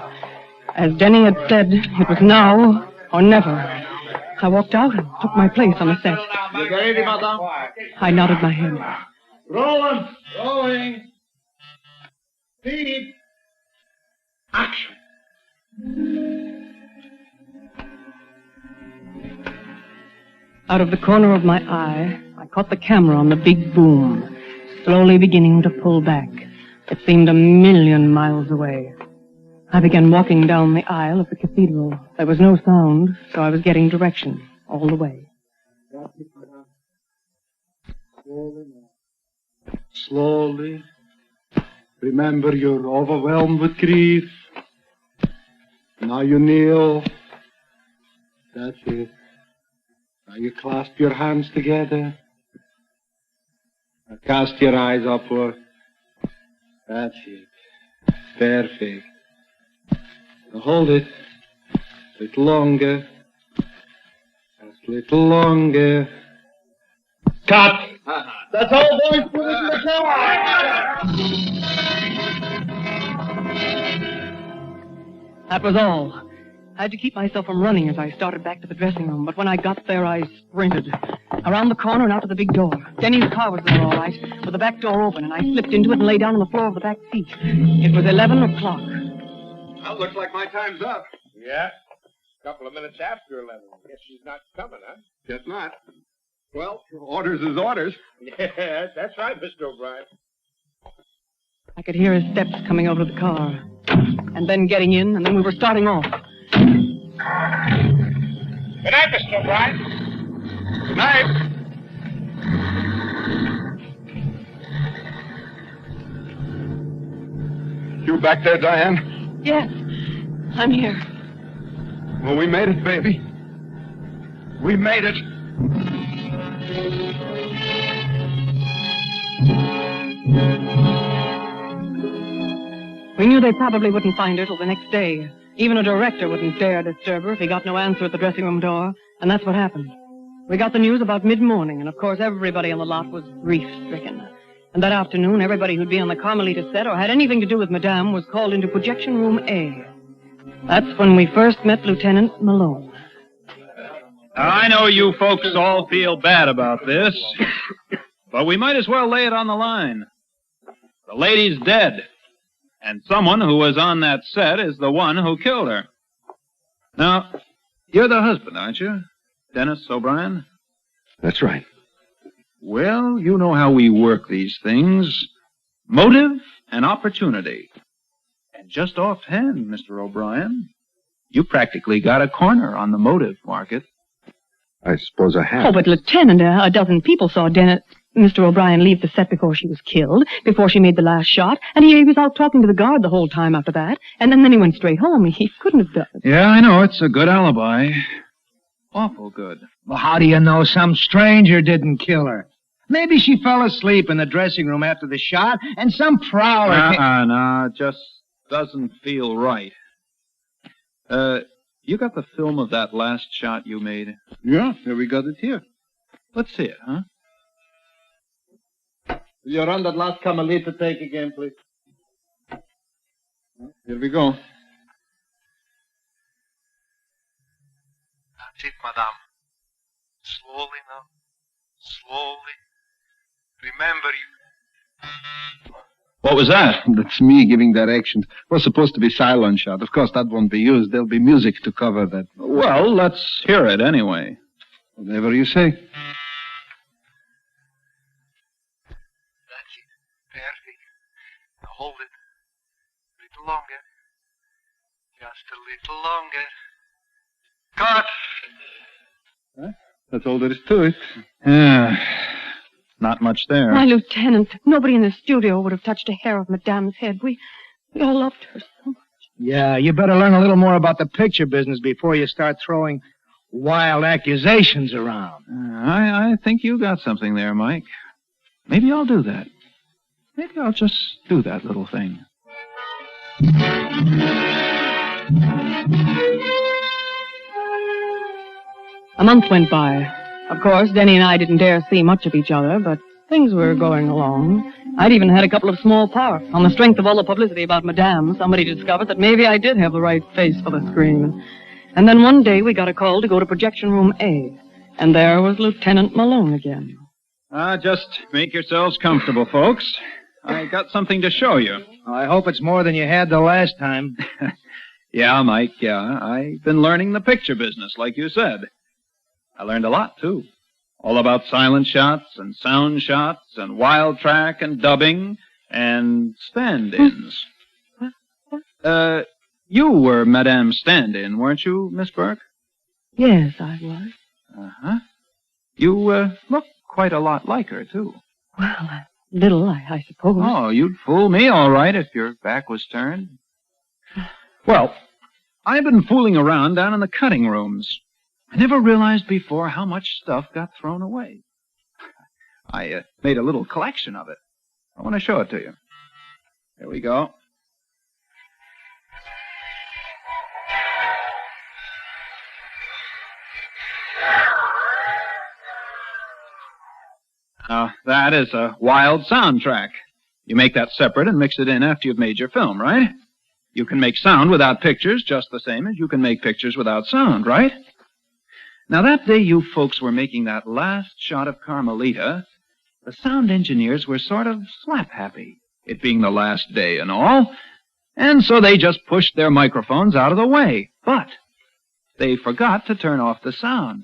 As Denny had said, it was now or never. I walked out and took my place on the set. You ready, Madame? I nodded my head. Rolling. Speed. Action. Out of the corner of my eye, I caught the camera on the big boom, slowly beginning to pull back. It seemed 1,000,000 miles away. I began walking down the aisle of the cathedral. There was no sound, so I was getting direction all the way. Slowly. Remember, you're overwhelmed with grief. Now you kneel. That's it. Now you clasp your hands together. Now cast your eyes upward. That's it. Perfect. Now hold it. A little longer. Just a little longer. Cut! That's all, boys. Put it in the car. That was all. I had to keep myself from running as I started back to the dressing room, but when I got there, I sprinted. Around the corner and out to the big door. Denny's car was there all right, with the back door open, and I slipped into it and lay down on the floor of the back seat. It was 11 o'clock. Well, looks like my time's up. Yeah. A couple of minutes after 11. Guess she's not coming, huh? Guess not. Well, orders is orders. Yeah, that's right, Mr. O'Brien. I could hear his steps coming over to the car, and then getting in, and then we were starting off. Good night, Mr. O'Brien. Good night. You back there, Diane? Yes, I'm here. Well, we made it, baby. We made it. We knew they probably wouldn't find her till the next day. Even a director wouldn't dare disturb her if he got no answer at the dressing room door. And that's what happened. We got the news about mid-morning, and of course everybody on the lot was grief-stricken. And that afternoon, everybody who'd be on the Carmelita set or had anything to do with Madame was called into Projection Room A. That's when we first met Lieutenant Malone. Now, I know you folks all feel bad about this, but we might as well lay it on the line. The lady's dead, and someone who was on that set is the one who killed her. Now, you're the husband, aren't you? Dennis O'Brien? That's right. Well, you know how we work these things. Motive and opportunity. And just offhand, Mr. O'Brien, you practically got a corner on the motive market. I suppose I have. Oh, but Lieutenant, a dozen people saw Mr. O'Brien leave the set before she was killed, before she made the last shot, and he was out talking to the guard the whole time after that, and then he went straight home. He couldn't have done it. Yeah, I know. It's a good alibi. Awful good. Well, how do you know some stranger didn't kill her? Maybe she fell asleep in the dressing room after the shot, and some prowler... No, it just doesn't feel right. You got the film of that last shot you made? Yeah, we got it here. Let's see it, huh? Will you run that last Carmelita take again, please? Here we go. That's it, madame. Slowly now. Slowly. Remember you. What was that? That's me giving directions. We're supposed to be silent shot. Of course, that won't be used. There'll be music to cover that. Well, let's hear it anyway. Whatever you say. That's it. Perfect. Now hold it. A little longer. Just a little longer. Cut! Huh? That's all there is to it. Not much there. My Lieutenant, nobody in the studio would have touched a hair of Madame's head. We all loved her so much. Yeah, you better learn a little more about the picture business before you start throwing wild accusations around. I think you got something there, Mike. Maybe I'll do that. Maybe I'll just do that little thing. A month went by. Of course, Denny and I didn't dare see much of each other, but things were going along. I'd even had a couple of small parts. On the strength of all the publicity about Madame, somebody discovered that maybe I did have the right face for the screen. And then one day we got a call to go to Projection Room A. And there was Lieutenant Malone again. Just make yourselves comfortable, folks. I got something to show you. I hope it's more than you had the last time. Yeah, Mike, yeah. I've been learning the picture business, like you said. I learned a lot, too. All about silent shots and sound shots and wild track and dubbing and stand-ins. You were Madame's stand-in, weren't you, Miss Burke? Yes, I was. Uh-huh. You look quite a lot like her, too. Well, a little, I suppose. Oh, you'd fool me all right if your back was turned. Well, I've been fooling around down in the cutting rooms. I never realized before how much stuff got thrown away. I made a little collection of it. I want to show it to you. Here we go. Now, that is a wild soundtrack. You make that separate and mix it in after you've made your film, right? You can make sound without pictures just the same as you can make pictures without sound, right? Now, that day you folks were making that last shot of Carmelita, the sound engineers were sort of slap-happy, it being the last day and all, and so they just pushed their microphones out of the way. But they forgot to turn off the sound.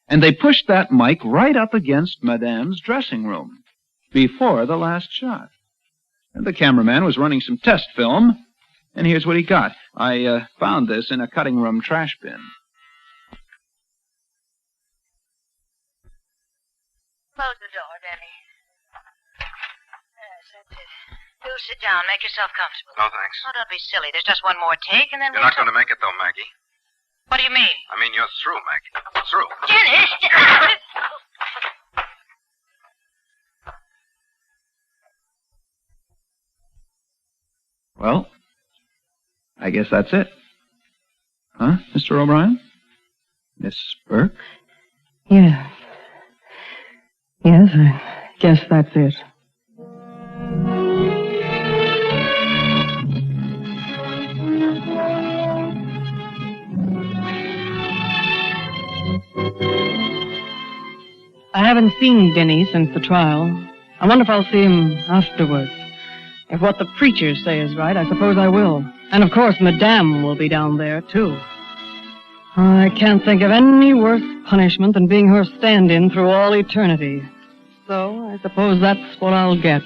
And they pushed that mic right up against Madame's dressing room before the last shot. And the cameraman was running some test film, and here's what he got. I found this in a cutting room trash bin. Close the door, Denny. Yes, that's it. Do sit down. Make yourself comfortable. No, thanks. Oh, don't be silly. There's just one more take, and then You're not going to make it, though, Maggie. What do you mean? I mean, you're through, Maggie. Through. Dennis! Well, I guess that's it. Huh, Mr. O'Brien? Miss Burke? Yes. Yes, I guess that's it. I haven't seen Denny since the trial. I wonder if I'll see him afterwards. If what the preachers say is right, I suppose I will. And of course, Madame will be down there, too. I can't think of any worse punishment than being her stand-in through all eternity. So I suppose that's what I'll get.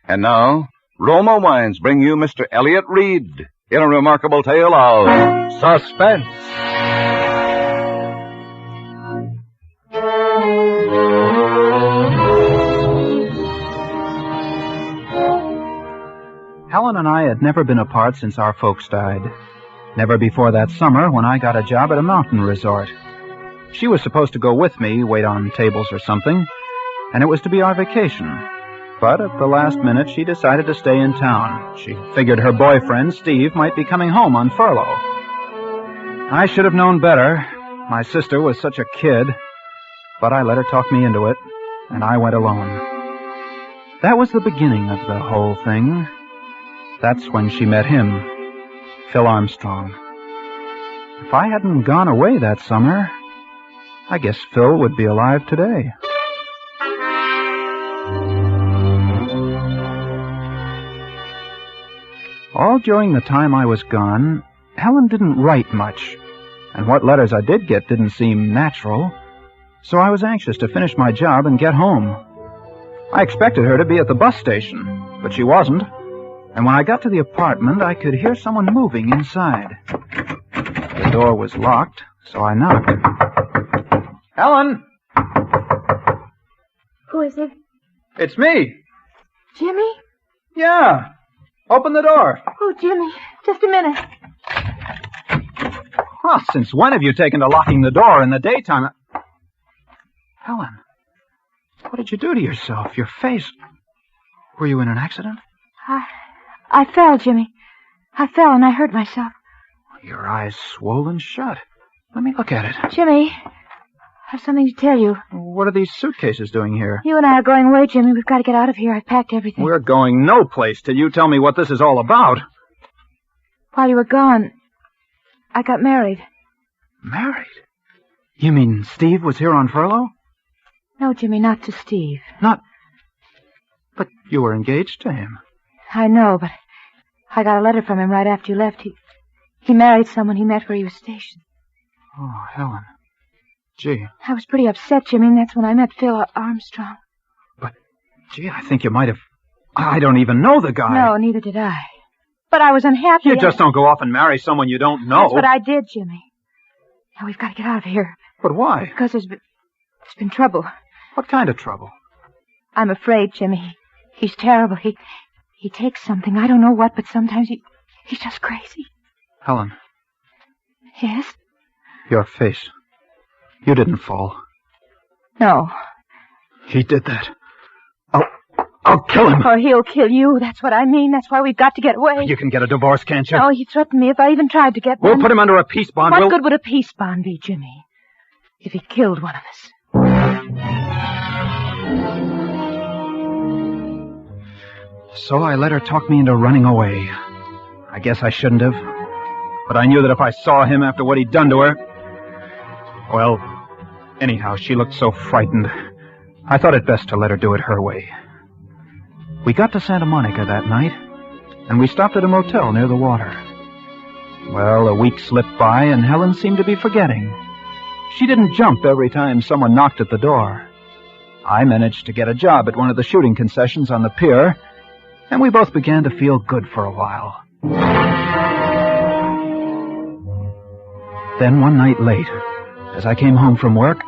And now, Roma Wines bring you Mr. Elliot Reed in a remarkable tale of suspense. Helen and I had never been apart since our folks died. Never before that summer when I got a job at a mountain resort. She was supposed to go with me, wait on tables or something, and it was to be our vacation. But at the last minute, she decided to stay in town. She figured her boyfriend, Steve, might be coming home on furlough. I should have known better. My sister was such a kid. But I let her talk me into it, and I went alone. That was the beginning of the whole thing. That's when she met him, Phil Armstrong. If I hadn't gone away that summer, I guess Phil would be alive today. All during the time I was gone, Helen didn't write much, and what letters I did get didn't seem natural, so I was anxious to finish my job and get home. I expected her to be at the bus station, but she wasn't, and when I got to the apartment, I could hear someone moving inside. The door was locked, so I knocked. Helen! Who is it? It's me! Jimmy? Yeah! Open the door. Oh, Jimmy, just a minute. Well, since when have you taken to locking the door in the daytime? Helen, what did you do to yourself? Your face. Were you in an accident? I fell, Jimmy. I fell and I hurt myself. Your eyes swollen shut. Let me look at it. Jimmy, I have something to tell you. What are these suitcases doing here? You and I are going away, Jimmy. We've got to get out of here. I've packed everything. We're going no place till you tell me what this is all about. While you were gone, I got married. Married? You mean Steve was here on furlough? No, Jimmy, not to Steve. Not... But you were engaged to him. I know, but I got a letter from him right after you left. He married someone he met where he was stationed. Oh, Helen. Gee. I was pretty upset, Jimmy, and that's when I met Phil Armstrong. But, gee, I think you might have... I don't even know the guy. No, neither did I. But I was unhappy. You just don't go off and marry someone you don't know. That's what I did, Jimmy. Now we've got to get out of here. But why? Because there's been trouble. What kind of trouble? I'm afraid, Jimmy. He's terrible. He takes something. I don't know what, but sometimes he's just crazy. Helen. Yes? Your face. You didn't fall. No. He did that. I'll kill him. Or he'll kill you. That's what I mean. That's why we've got to get away. You can get a divorce, can't you? No, he threatened me if I even tried to get one. We'll put him under a peace bond. What good would a peace bond be, Jimmy? If he killed one of us. So I let her talk me into running away. I guess I shouldn't have. But I knew that if I saw him after what he'd done to her... Well, anyhow, she looked so frightened. I thought it best to let her do it her way. We got to Santa Monica that night, and we stopped at a motel near the water. Well, a week slipped by, and Helen seemed to be forgetting. She didn't jump every time someone knocked at the door. I managed to get a job at one of the shooting concessions on the pier, and we both began to feel good for a while. Then one night late, as I came home from work,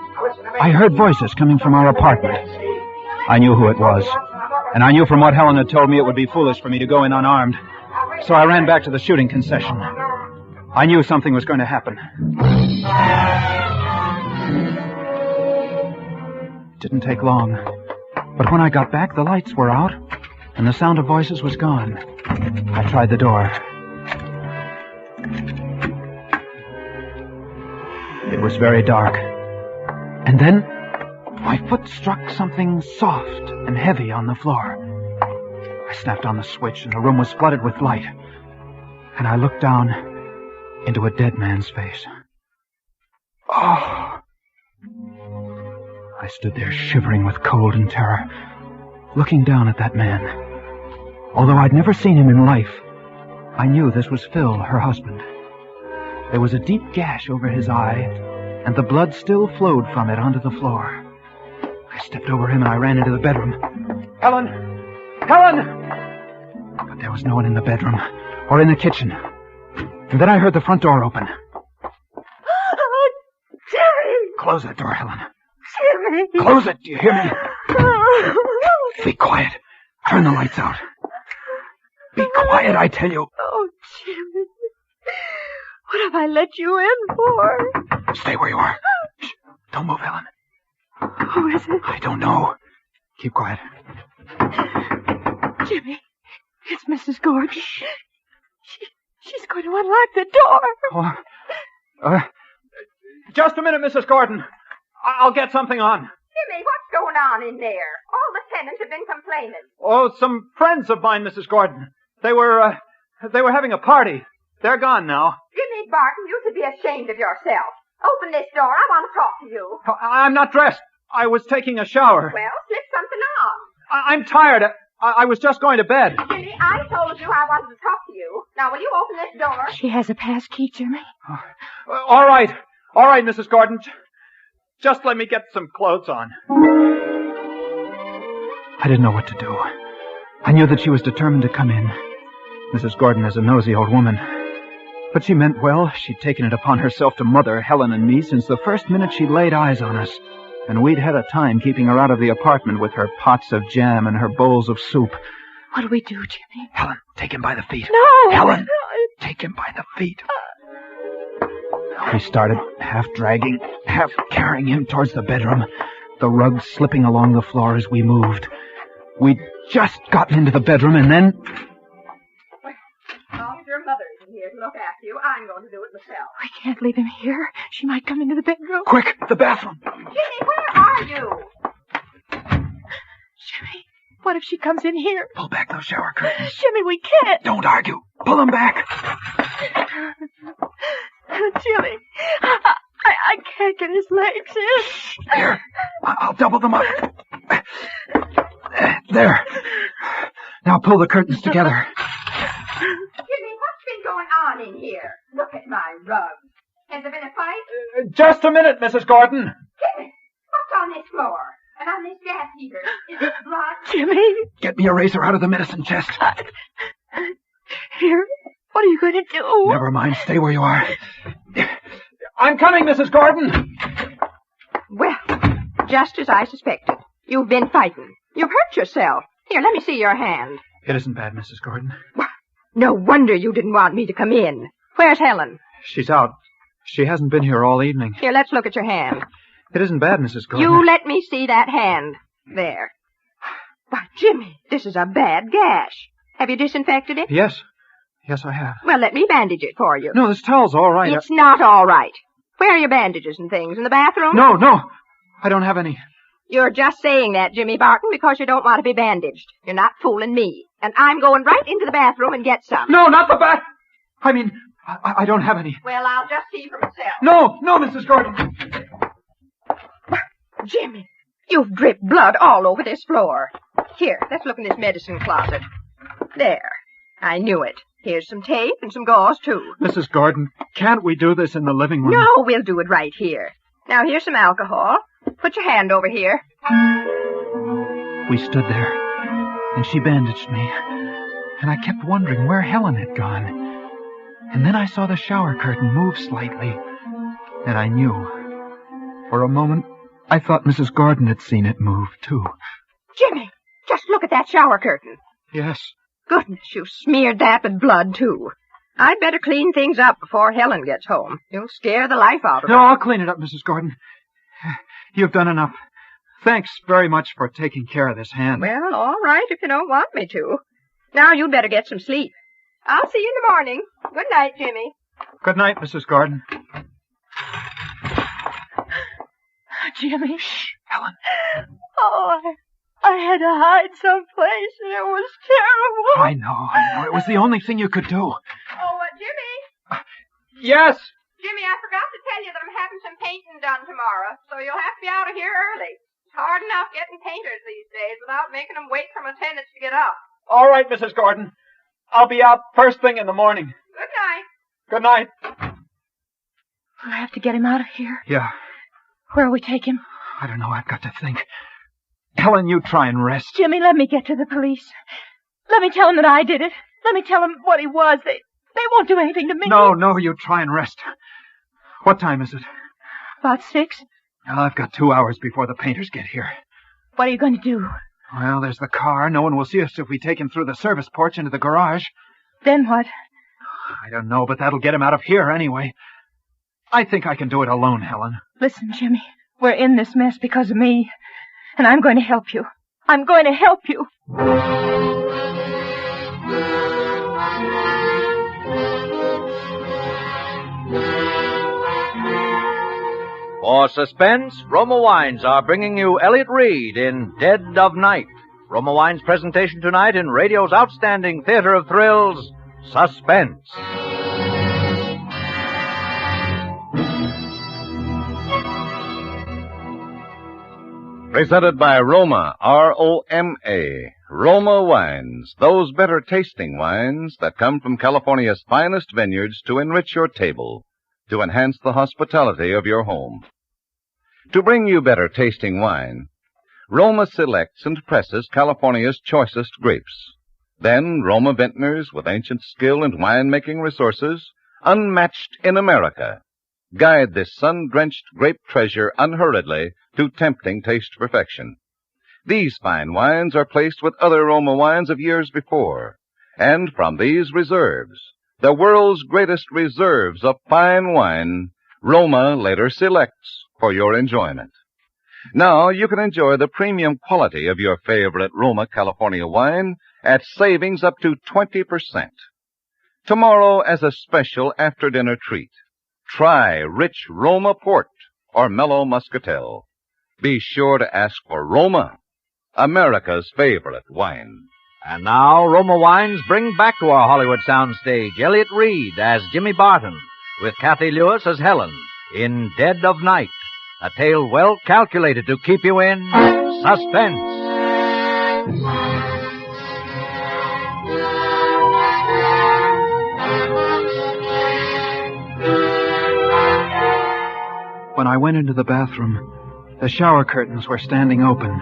I heard voices coming from our apartment. I knew who it was, and I knew from what Helen had told me it would be foolish for me to go in unarmed. So I ran back to the shooting concession. I knew something was going to happen. It didn't take long, but when I got back, the lights were out, and the sound of voices was gone. I tried the door. It was very dark. And then my foot struck something soft and heavy on the floor. I snapped on the switch, and the room was flooded with light. And I looked down into a dead man's face. Oh! I stood there shivering with cold and terror, looking down at that man. Although I'd never seen him in life, I knew this was Phil, her husband. There was a deep gash over his eye, and the blood still flowed from it onto the floor. I stepped over him and I ran into the bedroom. Helen! Helen! But there was no one in the bedroom or in the kitchen. And then I heard the front door open. Oh, Jerry! Close that door, Helen. Jimmy! Close it, do you hear me? Be quiet. Turn the lights out. Be quiet, I tell you. Oh, Jimmy. What have I let you in for? Stay where you are. Shh. Don't move, Helen. Who is it? I don't know. Keep quiet. Jimmy, it's Mrs. Gordon. She's going to unlock the door. Oh, just a minute, Mrs. Gordon. I'll get something on. Jimmy, what's going on in there? All the tenants have been complaining. Oh, some friends of mine, Mrs. Gordon. They were having a party. They're gone now. Jimmy Barton, you should be ashamed of yourself. Open this door. I want to talk to you. I'm not dressed. I was taking a shower. Well, slip something on. I'm tired. I was just going to bed. Jimmy, I told you I wanted to talk to you. Now, will you open this door? She has a pass key, Jimmy. All right. All right, Mrs. Gordon. Just let me get some clothes on. I didn't know what to do. I knew that she was determined to come in. Mrs. Gordon is a nosy old woman. But she meant well. She'd taken it upon herself to mother Helen and me since the first minute she'd laid eyes on us. And we'd had a time keeping her out of the apartment with her pots of jam and her bowls of soup. What do we do, Jimmy? Helen, take him by the feet. No! Helen, take him by the feet. We started half dragging, half carrying him towards the bedroom, the rug slipping along the floor as we moved. We'd just gotten into the bedroom and then... As long as your mother isn't here to look after you, I'm going to do it myself. We can't leave him here. She might come into the bedroom. Quick, the bathroom. Jimmy, where are you? Jimmy, what if she comes in here? Pull back those shower curtains. Jimmy, we can't. Don't argue. Pull them back. Jimmy, I can't get his legs in. Here, I'll double them up. There. Now pull the curtains together. Jimmy, what's been going on in here? Look at my rug. Has there been a fight? Just a minute, Mrs. Gordon. Jimmy, what's on this floor? And on this gas heater? Is it blood? Jimmy! Get me a razor out of the medicine chest. Here, what are you going to do? Never mind. Stay where you are. I'm coming, Mrs. Gordon. Well, just as I suspected. You've been fighting. You've hurt yourself. Here, let me see your hand. It isn't bad, Mrs. Gordon. No wonder you didn't want me to come in. Where's Helen? She's out. She hasn't been here all evening. Here, let's look at your hand. It isn't bad, Mrs. Gordon. You let me see that hand. There. Why, Jimmy, this is a bad gash. Have you disinfected it? Yes. Yes, I have. Well, let me bandage it for you. No, this towel's all right. It's not all right. Where are your bandages and things? In the bathroom? No. I don't have any. You're just saying that, Jimmy Barton, because you don't want to be bandaged. You're not fooling me. And I'm going right into the bathroom and get some. No, not the bath. I mean, I don't have any. Well, I'll just see for myself. No, Mrs. Gordon. Jimmy, you've dripped blood all over this floor. Here, let's look in this medicine closet. There. I knew it. Here's some tape and some gauze, too. Mrs. Gordon, can't we do this in the living room? No, we'll do it right here. Now, here's some alcohol. Put your hand over here. We stood there, and she bandaged me, and I kept wondering where Helen had gone. And then I saw the shower curtain move slightly, and I knew. For a moment, I thought Mrs. Gordon had seen it move, too. Jimmy, just look at that shower curtain. Yes. Goodness, you smeared that with blood, too. I'd better clean things up before Helen gets home. You'll scare the life out of her. No, I'll clean it up, Mrs. Gordon. You've done enough. Thanks very much for taking care of this hand. Well, all right if you don't want me to. Now you'd better get some sleep. I'll see you in the morning. Good night, Jimmy. Good night, Mrs. Gordon. Jimmy. Shh, Helen. Oh, I had to hide someplace, and it was terrible. I know. It was the only thing you could do. Oh, Jimmy. Yes? Jimmy, I forgot to tell you that I'm having some painting done tomorrow, so you'll have to be out of here early. It's hard enough getting painters these days without making them wait for my tenants to get up. All right, Mrs. Gordon. I'll be out first thing in the morning. Good night. Good night. We'll have to get him out of here. Yeah. Where'll we take him? I don't know. I've got to think. Helen, you try and rest. Jimmy, let me get to the police. Let me tell them that I did it. Let me tell them what he was. They won't do anything to me. No, you try and rest. What time is it? About 6. Well, I've got 2 hours before the painters get here. What are you going to do? Well, there's the car. No one will see us if we take him through the service porch into the garage. Then what? I don't know, but that'll get him out of here anyway. I think I can do it alone, Helen. Listen, Jimmy, we're in this mess because of me, and I'm going to help you. I'm going to help you. For Suspense, Roma Wines are bringing you Elliott Reed in Dead of Night. Roma Wines' presentation tonight in radio's outstanding theater of thrills, Suspense. Presented by Roma, R-O-M-A. Roma Wines, those better tasting wines that come from California's finest vineyards to enrich your table, to enhance the hospitality of your home. To bring you better tasting wine, Roma selects and presses California's choicest grapes. Then Roma vintners with ancient skill and winemaking resources, unmatched in America, guide this sun-drenched grape treasure unhurriedly to tempting taste perfection. These fine wines are placed with other Roma wines of years before, and from these reserves, the world's greatest reserves of fine wine, Roma later selects for your enjoyment. Now you can enjoy the premium quality of your favorite Roma California wine at savings up to 20%. Tomorrow, as a special after-dinner treat, try rich Roma Port or mellow Muscatel. Be sure to ask for Roma, America's favorite wine. And now, Roma Wines bring back to our Hollywood soundstage Elliott Reed as Jimmy Barton, with Kathy Lewis as Helen, in Dead of Night, a tale well calculated to keep you in suspense. When I went into the bathroom, the shower curtains were standing open.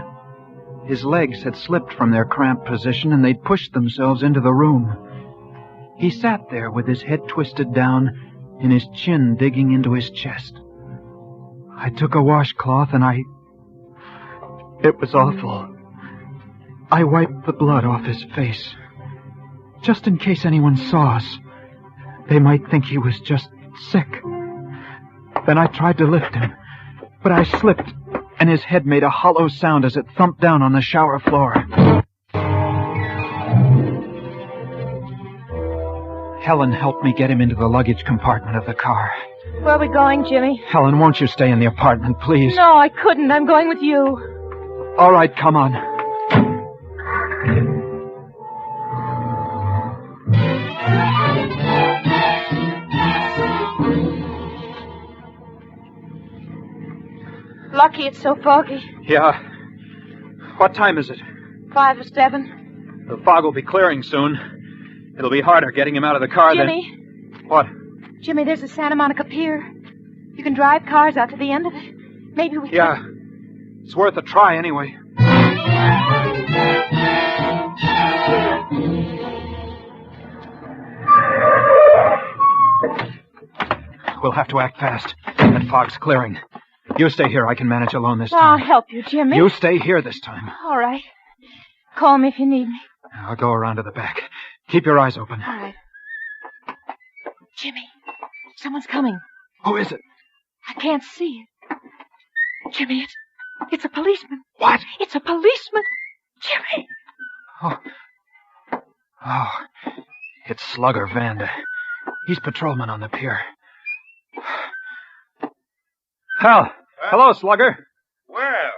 His legs had slipped from their cramped position, and they'd pushed themselves into the room. He sat there with his head twisted down and his chin digging into his chest. I took a washcloth and It was awful. I wiped the blood off his face. Just in case anyone saw us. They might think he was just sick. Then I tried to lift him, but I slipped, and his head made a hollow sound as it thumped down on the shower floor. Helen helped me get him into the luggage compartment of the car. Where are we going, Jimmy? Helen, won't you stay in the apartment, please? No, I couldn't. I'm going with you. All right, come on. Lucky it's so foggy. Yeah. What time is it? 5 or 7. The fog will be clearing soon. It'll be harder getting him out of the car Jimmy. than... What? Jimmy, there's a Santa Monica Pier. You can drive cars out to the end of it. Maybe we Yeah. can... It's worth a try anyway. We'll have to act fast. That fog's clearing. You stay here. I can manage alone this I'll time. help you, Jimmy. You stay here this time. All right. Call me if you need me. I'll go around to the back. Keep your eyes open. All right. Jimmy, someone's coming. Who is it? I can't see it. Jimmy, it's a policeman. What? It's a policeman. Jimmy. Oh, it's Slugger Vanda. He's patrolman on the pier. Hal. Hello, Slugger. Well,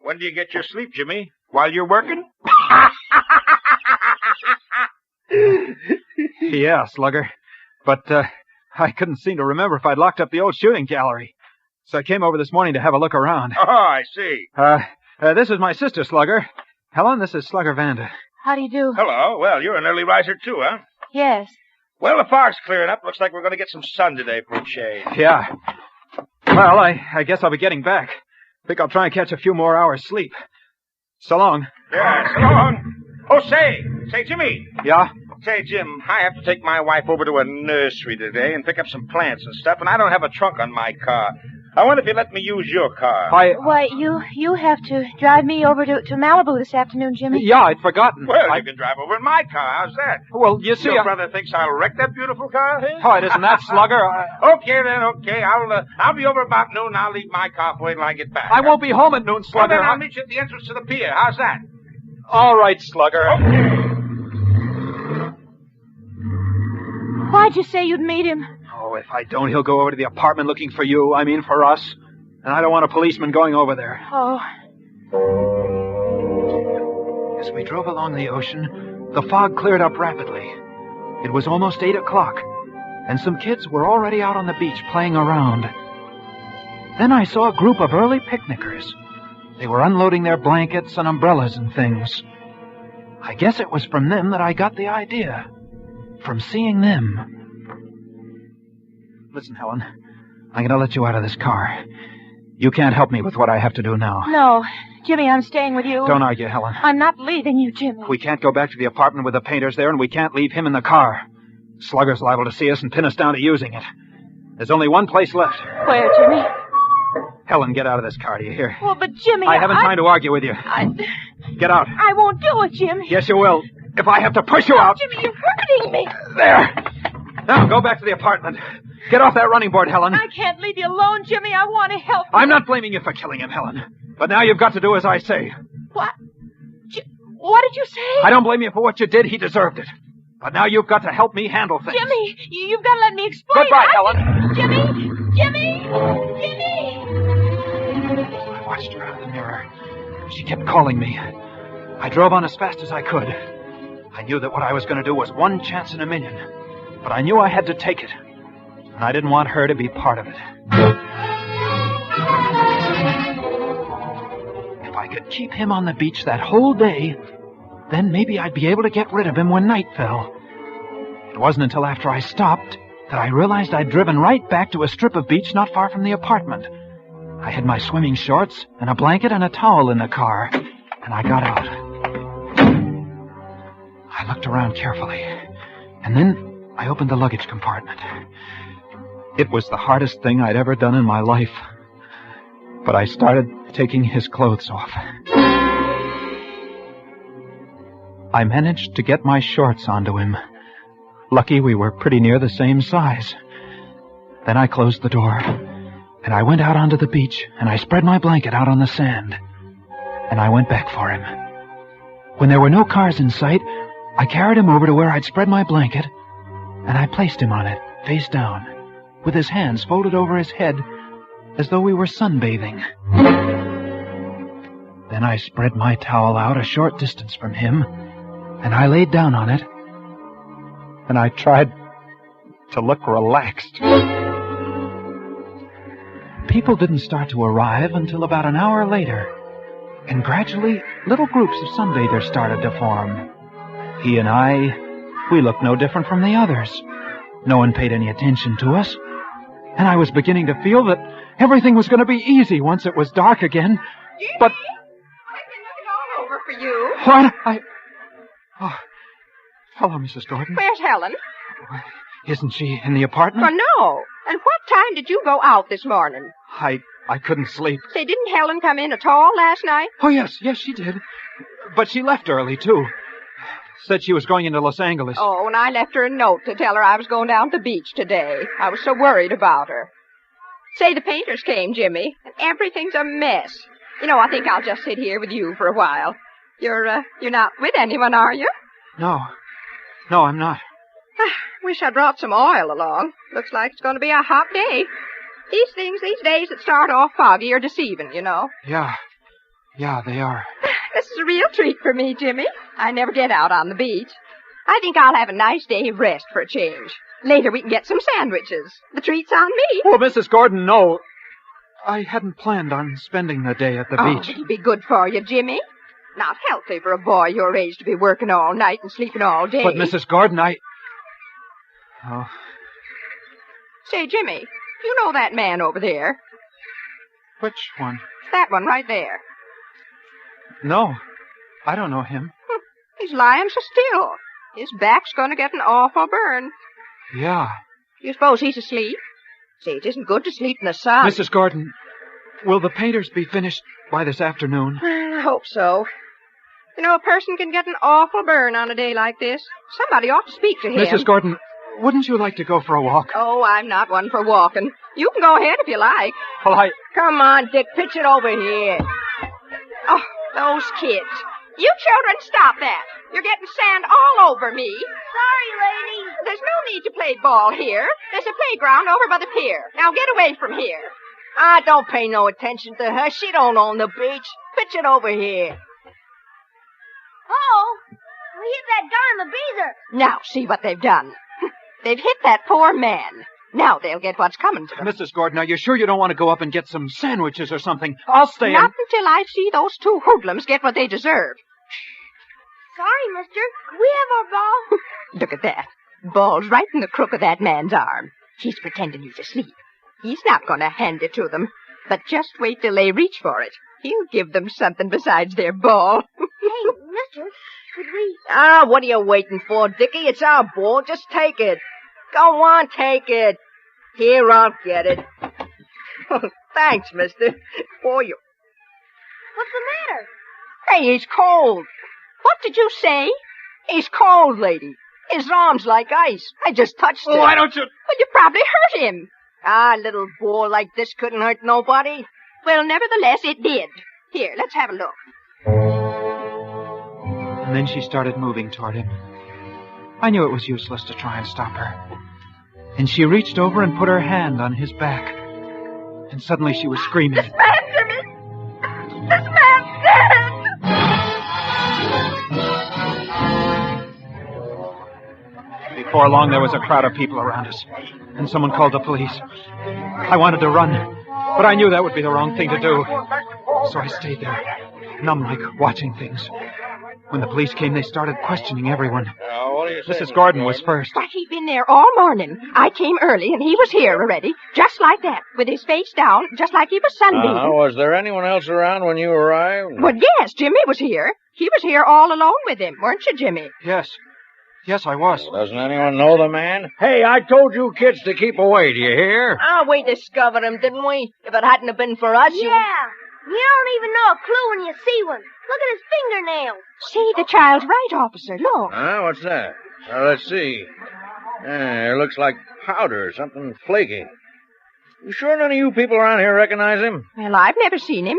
when do you get your sleep, Jimmy? While you're working? Yeah, Slugger. But I couldn't seem to remember if I'd locked up the old shooting gallery. So I came over this morning to have a look around. Oh, I see. This is my sister, Slugger. Helen, this is Slugger Vanda. How do you do? Hello. Well, you're an early riser, too, huh? Yes. Well, the fog's clearing up. Looks like we're going to get some sun today for a change. Yeah. Well, I guess I'll be getting back. Think I'll try and catch a few more hours sleep. So long. Yeah, so long. Oh, say, Jimmy. Yeah? Say, Jim, I have to take my wife over to a nursery today and pick up some plants and stuff, and I don't have a trunk on my car. I wonder if you'd let me use your car. Why, you have to drive me over to Malibu this afternoon, Jimmy. Yeah, I'd forgotten. Well, you can drive over in my car. How's that? Well, you see... Your brother thinks I'll wreck that beautiful car of his? Oh, it isn't that, Slugger. Okay, then, okay. I'll be over about noon. I'll leave my car for you till I get back. I won't be home at noon, Slugger. Well, then I'll meet you at the entrance to the pier. How's that? All right, Slugger. Okay. Why'd you say you'd meet him? Oh, if I don't, he'll go over to the apartment looking for you. I mean, for us. And I don't want a policeman going over there. Oh. As we drove along the ocean, the fog cleared up rapidly. It was almost 8 o'clock, and some kids were already out on the beach playing around. Then I saw a group of early picnickers. They were unloading their blankets and umbrellas and things. I guess it was from them that I got the idea. From seeing them. Listen, Helen, I'm going to let you out of this car. You can't help me with what I have to do now. No. Jimmy, I'm staying with you. Don't argue, Helen. I'm not leaving you, Jimmy. We can't go back to the apartment with the painters there, and we can't leave him in the car. Slugger's liable to see us and pin us down to using it. There's only one place left. Where, Jimmy? Helen, get out of this car, do you hear? Well, but Jimmy, I haven't time to argue with you. Get out. I won't do it, Jimmy. Yes, you will. If I have to push you out. Jimmy, you're hurting me. There. Now, go back to the apartment. Get off that running board, Helen. I can't leave you alone, Jimmy. I want to help you. I'm not blaming you for killing him, Helen. But now you've got to do as I say. What? What did you say? I don't blame you for what you did. He deserved it. But now you've got to help me handle things. Jimmy, you've got to let me explain. Goodbye, Helen. Jimmy! I watched her out of the mirror. She kept calling me. I drove on as fast as I could. I knew that what I was going to do was one chance in a million. But I knew I had to take it. And I didn't want her to be part of it. If I could keep him on the beach that whole day, then maybe I'd be able to get rid of him when night fell. It wasn't until after I stopped that I realized I'd driven right back to a strip of beach not far from the apartment. I had my swimming shorts and a blanket and a towel in the car, and I got out. I looked around carefully, and then I opened the luggage compartment. It was the hardest thing I'd ever done in my life, but I started taking his clothes off. I managed to get my shorts onto him. Lucky we were pretty near the same size. Then I closed the door, and I went out onto the beach, and I spread my blanket out on the sand, and I went back for him. When there were no cars in sight, I carried him over to where I'd spread my blanket, and I placed him on it, face down, with his hands folded over his head, as though we were sunbathing. Then I spread my towel out a short distance from him, and I laid down on it, and I tried to look relaxed. People didn't start to arrive until about an hour later, and gradually little groups of sunbathers started to form. He and I, we looked no different from the others. No one paid any attention to us, and I was beginning to feel that everything was going to be easy once it was dark again, But... All over for you. What? Oh, hello, Mrs. Gordon. Where's Helen? Isn't she in the apartment? Well, no. And what time did you go out this morning? I couldn't sleep. Say, didn't Helen come in at all last night? Oh, yes, she did. But she left early, too. Said she was going into Los Angeles. Oh, and I left her a note to tell her I was going down to the beach today. I was so worried about her. Say, the painters came, Jimmy, and everything's a mess. You know, I think I'll just sit here with you for a while. You're not with anyone, are you? No, I'm not. Wish I brought some oil along. Looks like it's going to be a hot day. These days that start off foggy are deceiving, you know. Yeah, they are. This is a real treat for me, Jimmy. I never get out on the beach. I think I'll have a nice day of rest for a change. Later we can get some sandwiches. The treat's on me. Oh, Mrs. Gordon, no. I hadn't planned on spending the day at the beach. It'll be good for you, Jimmy. Not healthy for a boy your age to be working all night and sleeping all day. But, Mrs. Gordon, Oh. Say, Jimmy, you know that man over there? Which one? That one right there. No, I don't know him. He's lying so still. His back's going to get an awful burn. Yeah. You suppose he's asleep? Say, it isn't good to sleep in the sun. Mrs. Gordon, will the painters be finished by this afternoon? I hope so. You know, a person can get an awful burn on a day like this. Somebody ought to speak to him. Mrs. Gordon, wouldn't you like to go for a walk? Oh, I'm not one for walking. You can go ahead if you like. Well, Come on, Dick, pitch it over here. Oh, those kids. You children, stop that. You're getting sand all over me. Sorry, lady. There's no need to play ball here. There's a playground over by the pier. Now get away from here. Don't pay no attention to her. She don't own the beach. Pitch it over here. Oh, we hit that guy in the beezer. Now, see what they've done. They've hit that poor man. Now they'll get what's coming to them. Mrs. Gordon, are you sure you don't want to go up and get some sandwiches or something? I'll stay Not until I see those two hoodlums get what they deserve. Sorry, mister. We have our ball. Look at that. Ball's right in the crook of that man's arm. He's pretending he's asleep. He's not going to hand it to them. But just wait till they reach for it. He'll give them something besides their ball. Hey, mister, could we... What are you waiting for, Dickie? It's our ball. Just take it. Go on, take it. Here, I'll get it. Thanks, mister. For you. What's the matter? Hey, he's cold. What did you say? He's cold, lady. His arm's like ice. I just touched him. Why don't you... Well, you probably hurt him. A little ball like this couldn't hurt nobody. Well, nevertheless, it did. Here, let's have a look. And then she started moving toward him. I knew it was useless to try and stop her. And she reached over and put her hand on his back. And suddenly she was screaming. This man's Jimmy! This man's dead! Before long, there was a crowd of people around us. And someone called the police. I wanted to run, but I knew that would be the wrong thing to do. So I stayed there, numb-like, watching things. When the police came, they started questioning everyone. Mrs. Gordon was first. But he'd been there all morning. I came early, and he was here already, just like that, with his face down, just like he was sunbathing. Was there anyone else around when you arrived? Well, yes, Jimmy was here. He was here all alone with him, weren't you, Jimmy? Yes, I was. Doesn't anyone know the man? Hey, I told you kids to keep away, do you hear? We discovered him, didn't we? If it hadn't have been for us, Yeah. You don't even know a clue when you see one. Look at his fingernails. See, the child's right, officer. Look. What's that? Let's see. It looks like powder, something flaky. You sure none of you people around here recognize him? Well, I've never seen him.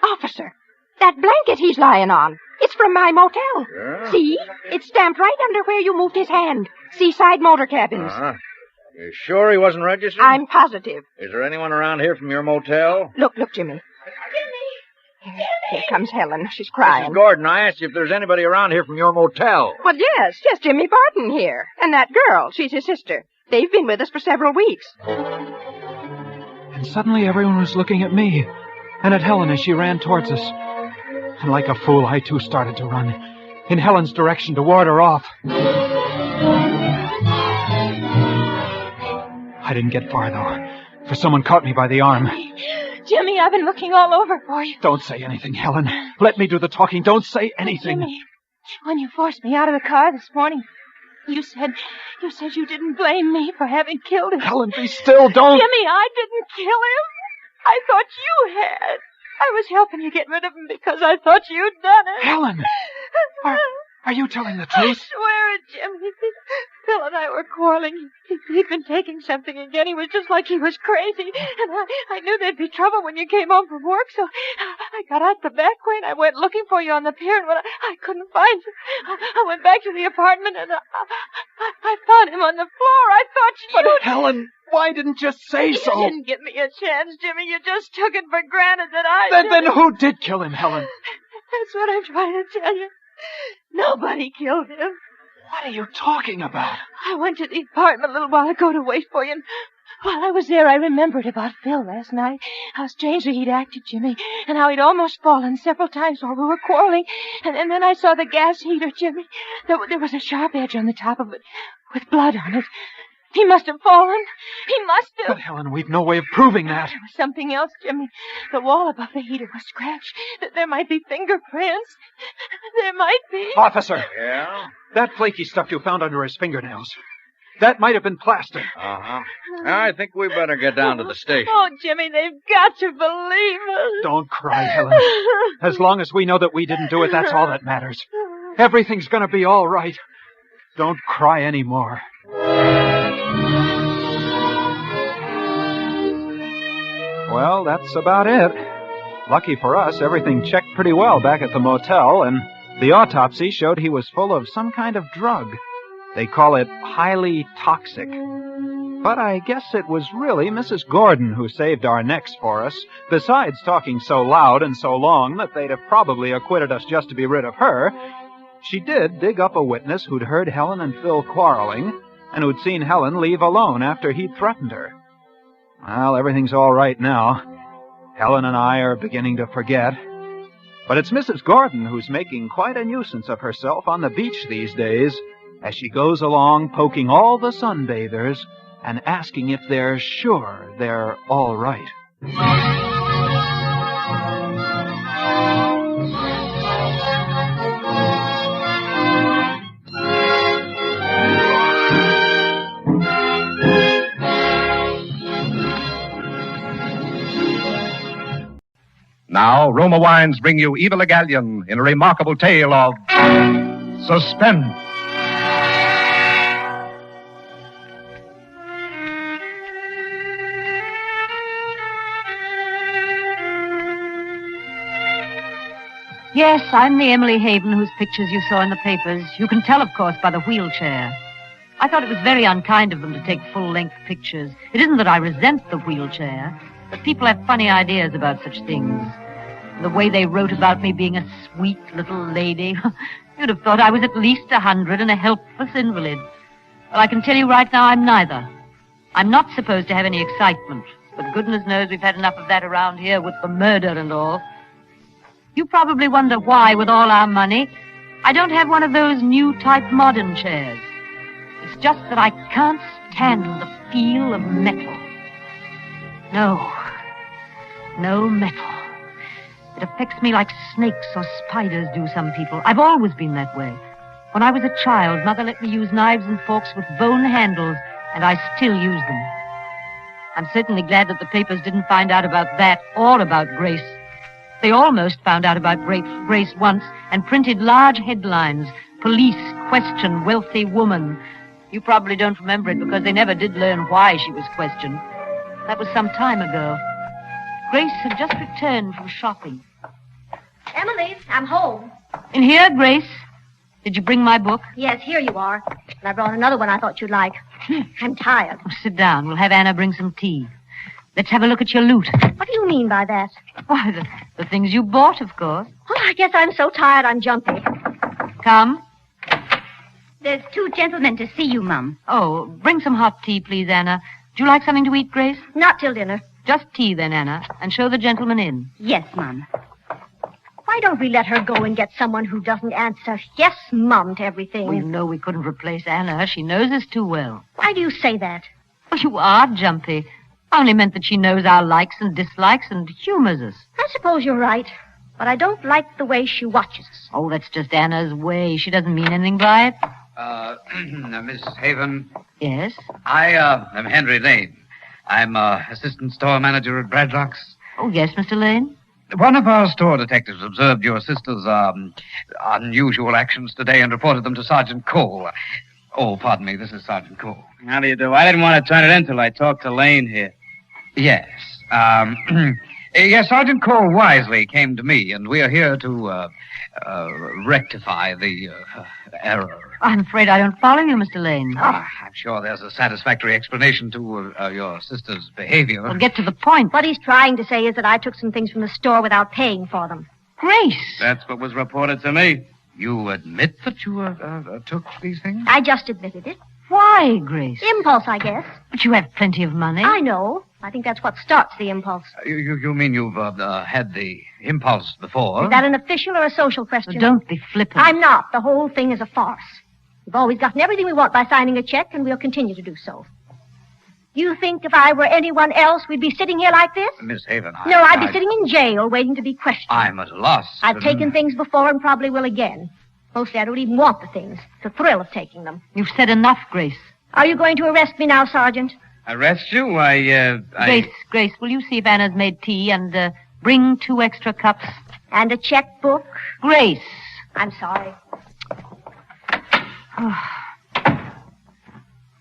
Officer, that blanket he's lying on, it's from my motel. Yeah? See? It's stamped right under where you moved his hand. Seaside Motor Cabins. You sure he wasn't registered? I'm positive. Is there anyone around here from your motel? Look, Jimmy. Here comes Helen. She's crying. Mrs. Gordon, I asked you if there's anybody around here from your motel. Well, yes, Jimmy Barton here. And that girl, she's his sister. They've been with us for several weeks. And suddenly everyone was looking at me and at Helen as she ran towards us. And like a fool, I too started to run in Helen's direction to ward her off. I didn't get far, though, for someone caught me by the arm. Jimmy, I've been looking all over for you. Don't say anything, Helen. Let me do the talking. Don't say anything. Jimmy, when you forced me out of the car this morning, you said you didn't blame me for having killed him. Helen, be still. Don't. Jimmy, I didn't kill him. I thought you had. I was helping you get rid of him because I thought you'd done it. Helen! Are you telling the I truth? swear it, Jimmy. Phil and I were quarreling. He'd been taking something again. He was just like he was crazy. And I knew there'd be trouble when you came home from work, so I got out the back way and I went looking for you on the pier, and when I couldn't find you, I went back to the apartment and I found him on the floor. I thought But you'd... Helen, why didn't you say so? You didn't give me a chance, Jimmy. You just took it for granted that I did Then it. who did kill him, Helen? That's what I'm trying to tell you. Nobody killed him. What are you talking about? I went to the apartment a little while ago to wait for you, and while I was there, I remembered about Phil last night. How strangely he'd acted, Jimmy, and how he'd almost fallen several times while we were quarreling. And then I saw the gas heater, Jimmy. There was a sharp edge on the top of it with blood on it. He must have fallen. He must have. But, Helen, we've no way of proving that. There was something else, Jimmy. The wall above the heater was scratched. There might be fingerprints. There might be. Officer. Yeah? That flaky stuff you found under his fingernails. That might have been plaster. Uh-huh. I think we better get down to the station. Oh, Jimmy, they've got to believe us. Don't cry, Helen. As long as we know that we didn't do it, that's all that matters. Everything's going to be all right. Don't cry anymore. Well, that's about it. Lucky for us, everything checked pretty well back at the motel, and the autopsy showed he was full of some kind of drug. They call it highly toxic. But I guess it was really Mrs. Gordon who saved our necks for us, besides talking so loud and so long that they'd have probably acquitted us just to be rid of her. She did dig up a witness who'd heard Helen and Phil quarreling, and who'd seen Helen leave alone after he'd threatened her. Well, everything's all right now. Helen and I are beginning to forget. But it's Mrs. Gordon who's making quite a nuisance of herself on the beach these days, as she goes along poking all the sunbathers and asking if they're sure they're all right. Now, Roma Wines bring you Eva Le Gallion in a remarkable tale of suspense. Yes, I'm the Emily Haven whose pictures you saw in the papers. You can tell, of course, by the wheelchair. I thought it was very unkind of them to take full-length pictures. It isn't that I resent the wheelchair, but people have funny ideas about such things. The way they wrote about me being a sweet little lady. You'd have thought I was at least 100 and a helpless invalid. Well, I can tell you right now I'm neither. I'm not supposed to have any excitement, but goodness knows we've had enough of that around here with the murder and all. You probably wonder why, with all our money, I don't have one of those new type modern chairs. It's just that I can't stand the feel of metal. No metal. It affects me like snakes or spiders do some people. I've always been that way. When I was a child, Mother let me use knives and forks with bone handles, and I still use them. I'm certainly glad that the papers didn't find out about that or about Grace. They almost found out about Grace once and printed large headlines. Police question wealthy woman. You probably don't remember it because they never did learn why she was questioned. That was some time ago. Grace had just returned from shopping. Emily, I'm home. In here, Grace? Did you bring my book? Yes, here you are. And I brought another one I thought you'd like. I'm tired. Oh, sit down. We'll have Anna bring some tea. Let's have a look at your loot. What do you mean by that? Why, the things you bought, of course. Oh, I guess I'm so tired I'm jumpy. Come. There's two gentlemen to see you, Mum. Oh, bring some hot tea, please, Anna. Do you like something to eat, Grace? Not till dinner. Just tea, then, Anna, and show the gentleman in. Yes, Mum. Why don't we let her go and get someone who doesn't answer yes, Mum, to everything? Well, you know we couldn't replace Anna. She knows us too well. Why do you say that? Well, you are jumpy. I only meant that she knows our likes and dislikes and humors us. I suppose you're right. But I don't like the way she watches us. Oh, that's just Anna's way. She doesn't mean anything by it. Miss Haven. Yes? I am Henry Lane. I'm assistant store manager at Bradlock's. Oh, yes, Mr. Lane? One of our store detectives observed your sister's unusual actions today and reported them to Sergeant Cole. Oh, pardon me, this is Sergeant Cole. How do you do? I didn't want to turn it in till I talked to Lane here. Yes. Yes, Sergeant Cole wisely came to me, and we are here to rectify the error. I'm afraid I don't follow you, Mr. Lane. I'm sure there's a satisfactory explanation to your sister's behavior. Well, get to the point. What he's trying to say is that I took some things from the store without paying for them. Grace! That's what was reported to me. You admit that you took these things? I just admitted it. Why, Grace? Impulse, I guess. But you have plenty of money. I know. I think that's what starts the impulse. You mean you've had the impulse before? Is that an official or a social question? Don't be flippant. I'm not. The whole thing is a farce. We've always gotten everything we want by signing a check, and we'll continue to do so. You think if I were anyone else, we'd be sitting here like this? Miss Haven, No, I'd be sitting in jail waiting to be questioned. I'm at a loss. I've taken things before and probably will again. Mostly I don't even want the things. It's the thrill of taking them. You've said enough, Grace. Are you going to arrest me now, Sergeant? Arrest you? Grace, will you see if Anna's made tea and bring 2 extra cups? And a checkbook? Grace. I'm sorry.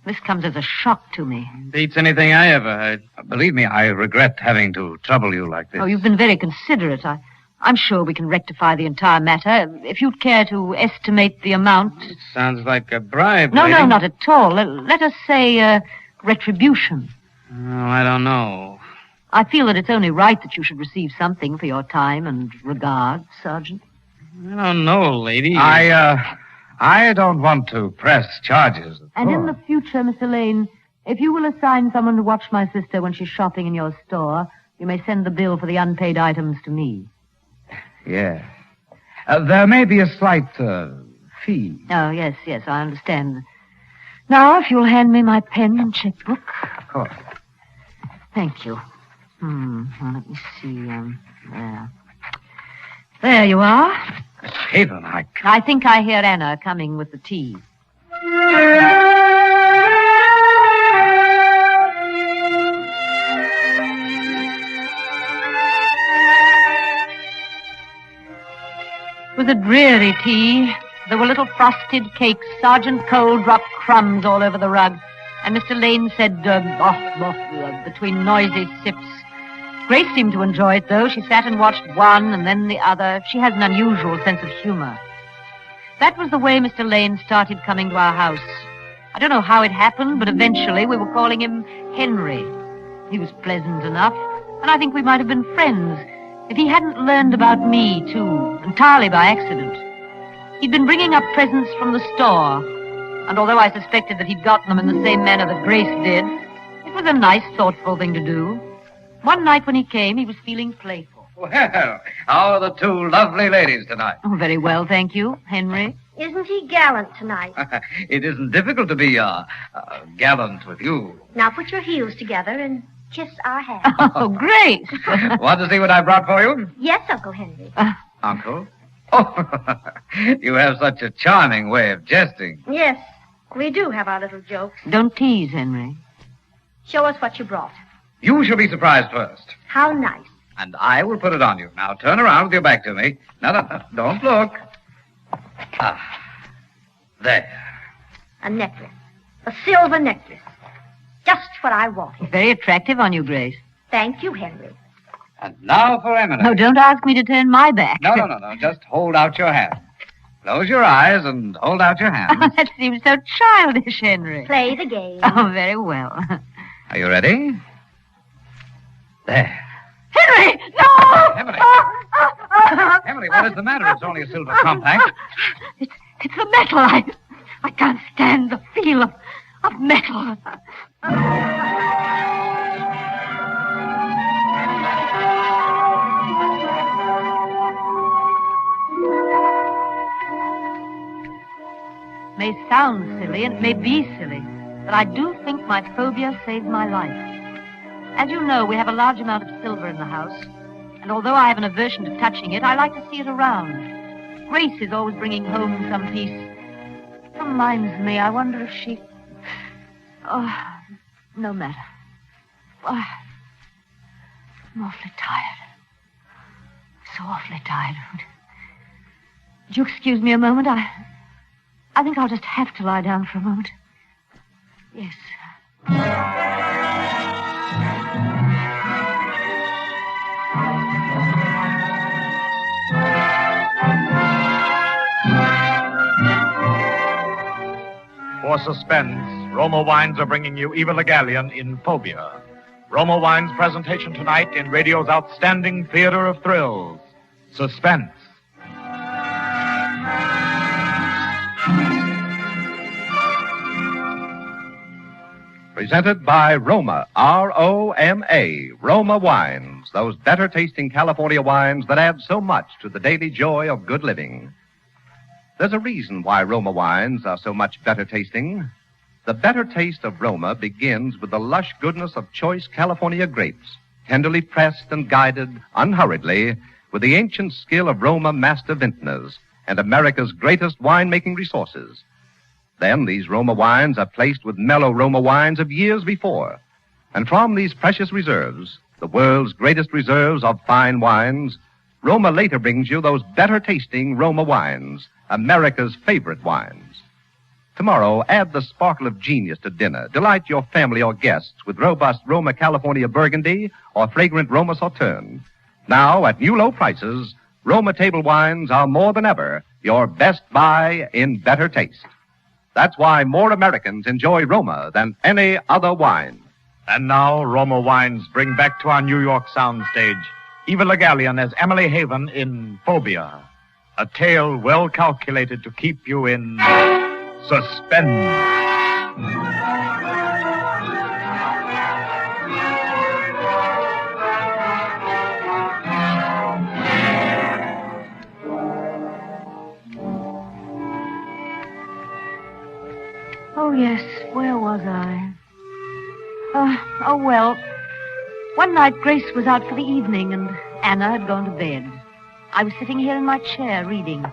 This comes as a shock to me. Beats anything I ever heard. Believe me, I regret having to trouble you like this. Oh, you've been very considerate. I'm sure we can rectify the entire matter. If you'd care to estimate the amount. It sounds like a bribe, No, lady. not at all. Let us say retribution. Oh, I don't know. I feel that it's only right that you should receive something for your time and regard, Sergeant. I don't know, lady. I don't want to press charges. And in the future, Mr. Lane, if you will assign someone to watch my sister when she's shopping in your store, you may send the bill for the unpaid items to me. Yes. There may be a slight fee. Oh, yes, I understand. Now, if you'll hand me my pen and checkbook. Of course. Thank you. Well, let me see. There. There you are. Miss Haven, I think I hear Anna coming with the tea. It was a dreary tea. There were little frosted cakes. Sergeant Cole dropped crumbs all over the rug. And Mr. Lane said, between noisy sips. Grace seemed to enjoy it, though. She sat and watched one and then the other. She has an unusual sense of humor. That was the way Mr. Lane started coming to our house. I don't know how it happened, but eventually we were calling him Henry. He was pleasant enough, and I think we might have been friends if he hadn't learned about me, too, entirely by accident. He'd been bringing up presents from the store, and although I suspected that he'd gotten them in the same manner that Grace did, it was a nice, thoughtful thing to do. One night when he came, he was feeling playful. Well, how are the 2 lovely ladies tonight? Oh, very well, thank you, Henry. Isn't he gallant tonight? It isn't difficult to be gallant with you. Now put your heels together and kiss our hands. Oh, Grace. Want to see what I brought for you? Yes, Uncle Henry. Uncle? Oh, you have such a charming way of jesting. Yes, we do have our little jokes. Don't tease, Henry. Show us what you brought. You shall be surprised first. How nice. And I will put it on you. Now turn around with your back to me. No, don't look. There. A necklace. A silver necklace. Just what I wanted. Very attractive on you, Grace. Thank you, Henry. And now for Emily. No, don't ask me to turn my back. No. Just hold out your hand. Close your eyes and hold out your hand. That seems so childish, Henry. Play the game. Oh, very well. Are you ready? There. Henry! No! Emily! Emily, what is the matter? It's only a silver compact. It's the metal. I can't stand the feel of metal. May sound silly, and it may be silly, but I do think my phobia saved my life. As you know, we have a large amount of silver in the house. And although I have an aversion to touching it, I like to see it around. Grace is always bringing home some piece. It reminds me, I wonder if she... Oh, no matter. Oh, I'm awfully tired. So awfully tired. Would you excuse me a moment? I think I'll just have to lie down for a moment. Yes. For Suspense, Roma Wines are bringing you Eva Le Gallion in Phobia. Roma Wines' presentation tonight in radio's outstanding theater of thrills, Suspense. Presented by Roma, R-O-M-A, Roma Wines, those better-tasting California wines that add so much to the daily joy of good living. There's a reason why Roma wines are so much better tasting. The better taste of Roma begins with the lush goodness of choice California grapes, tenderly pressed and guided unhurriedly with the ancient skill of Roma master vintners and America's greatest winemaking resources. Then these Roma wines are placed with mellow Roma wines of years before. And from these precious reserves, the world's greatest reserves of fine wines, Roma later brings you those better-tasting Roma wines, America's favorite wines. Tomorrow, add the sparkle of genius to dinner. Delight your family or guests with robust Roma California Burgundy or fragrant Roma Sauterne. Now, at new low prices, Roma table wines are more than ever your best buy in better taste. That's why more Americans enjoy Roma than any other wine. And now, Roma Wines bring back to our New York soundstage Eva Le Gallion as Emily Haven in Phobia, a tale well calculated to keep you in suspense. Oh, yes, where was I? Oh, well, one night Grace was out for the evening and Anna had gone to bed. I was sitting here in my chair reading.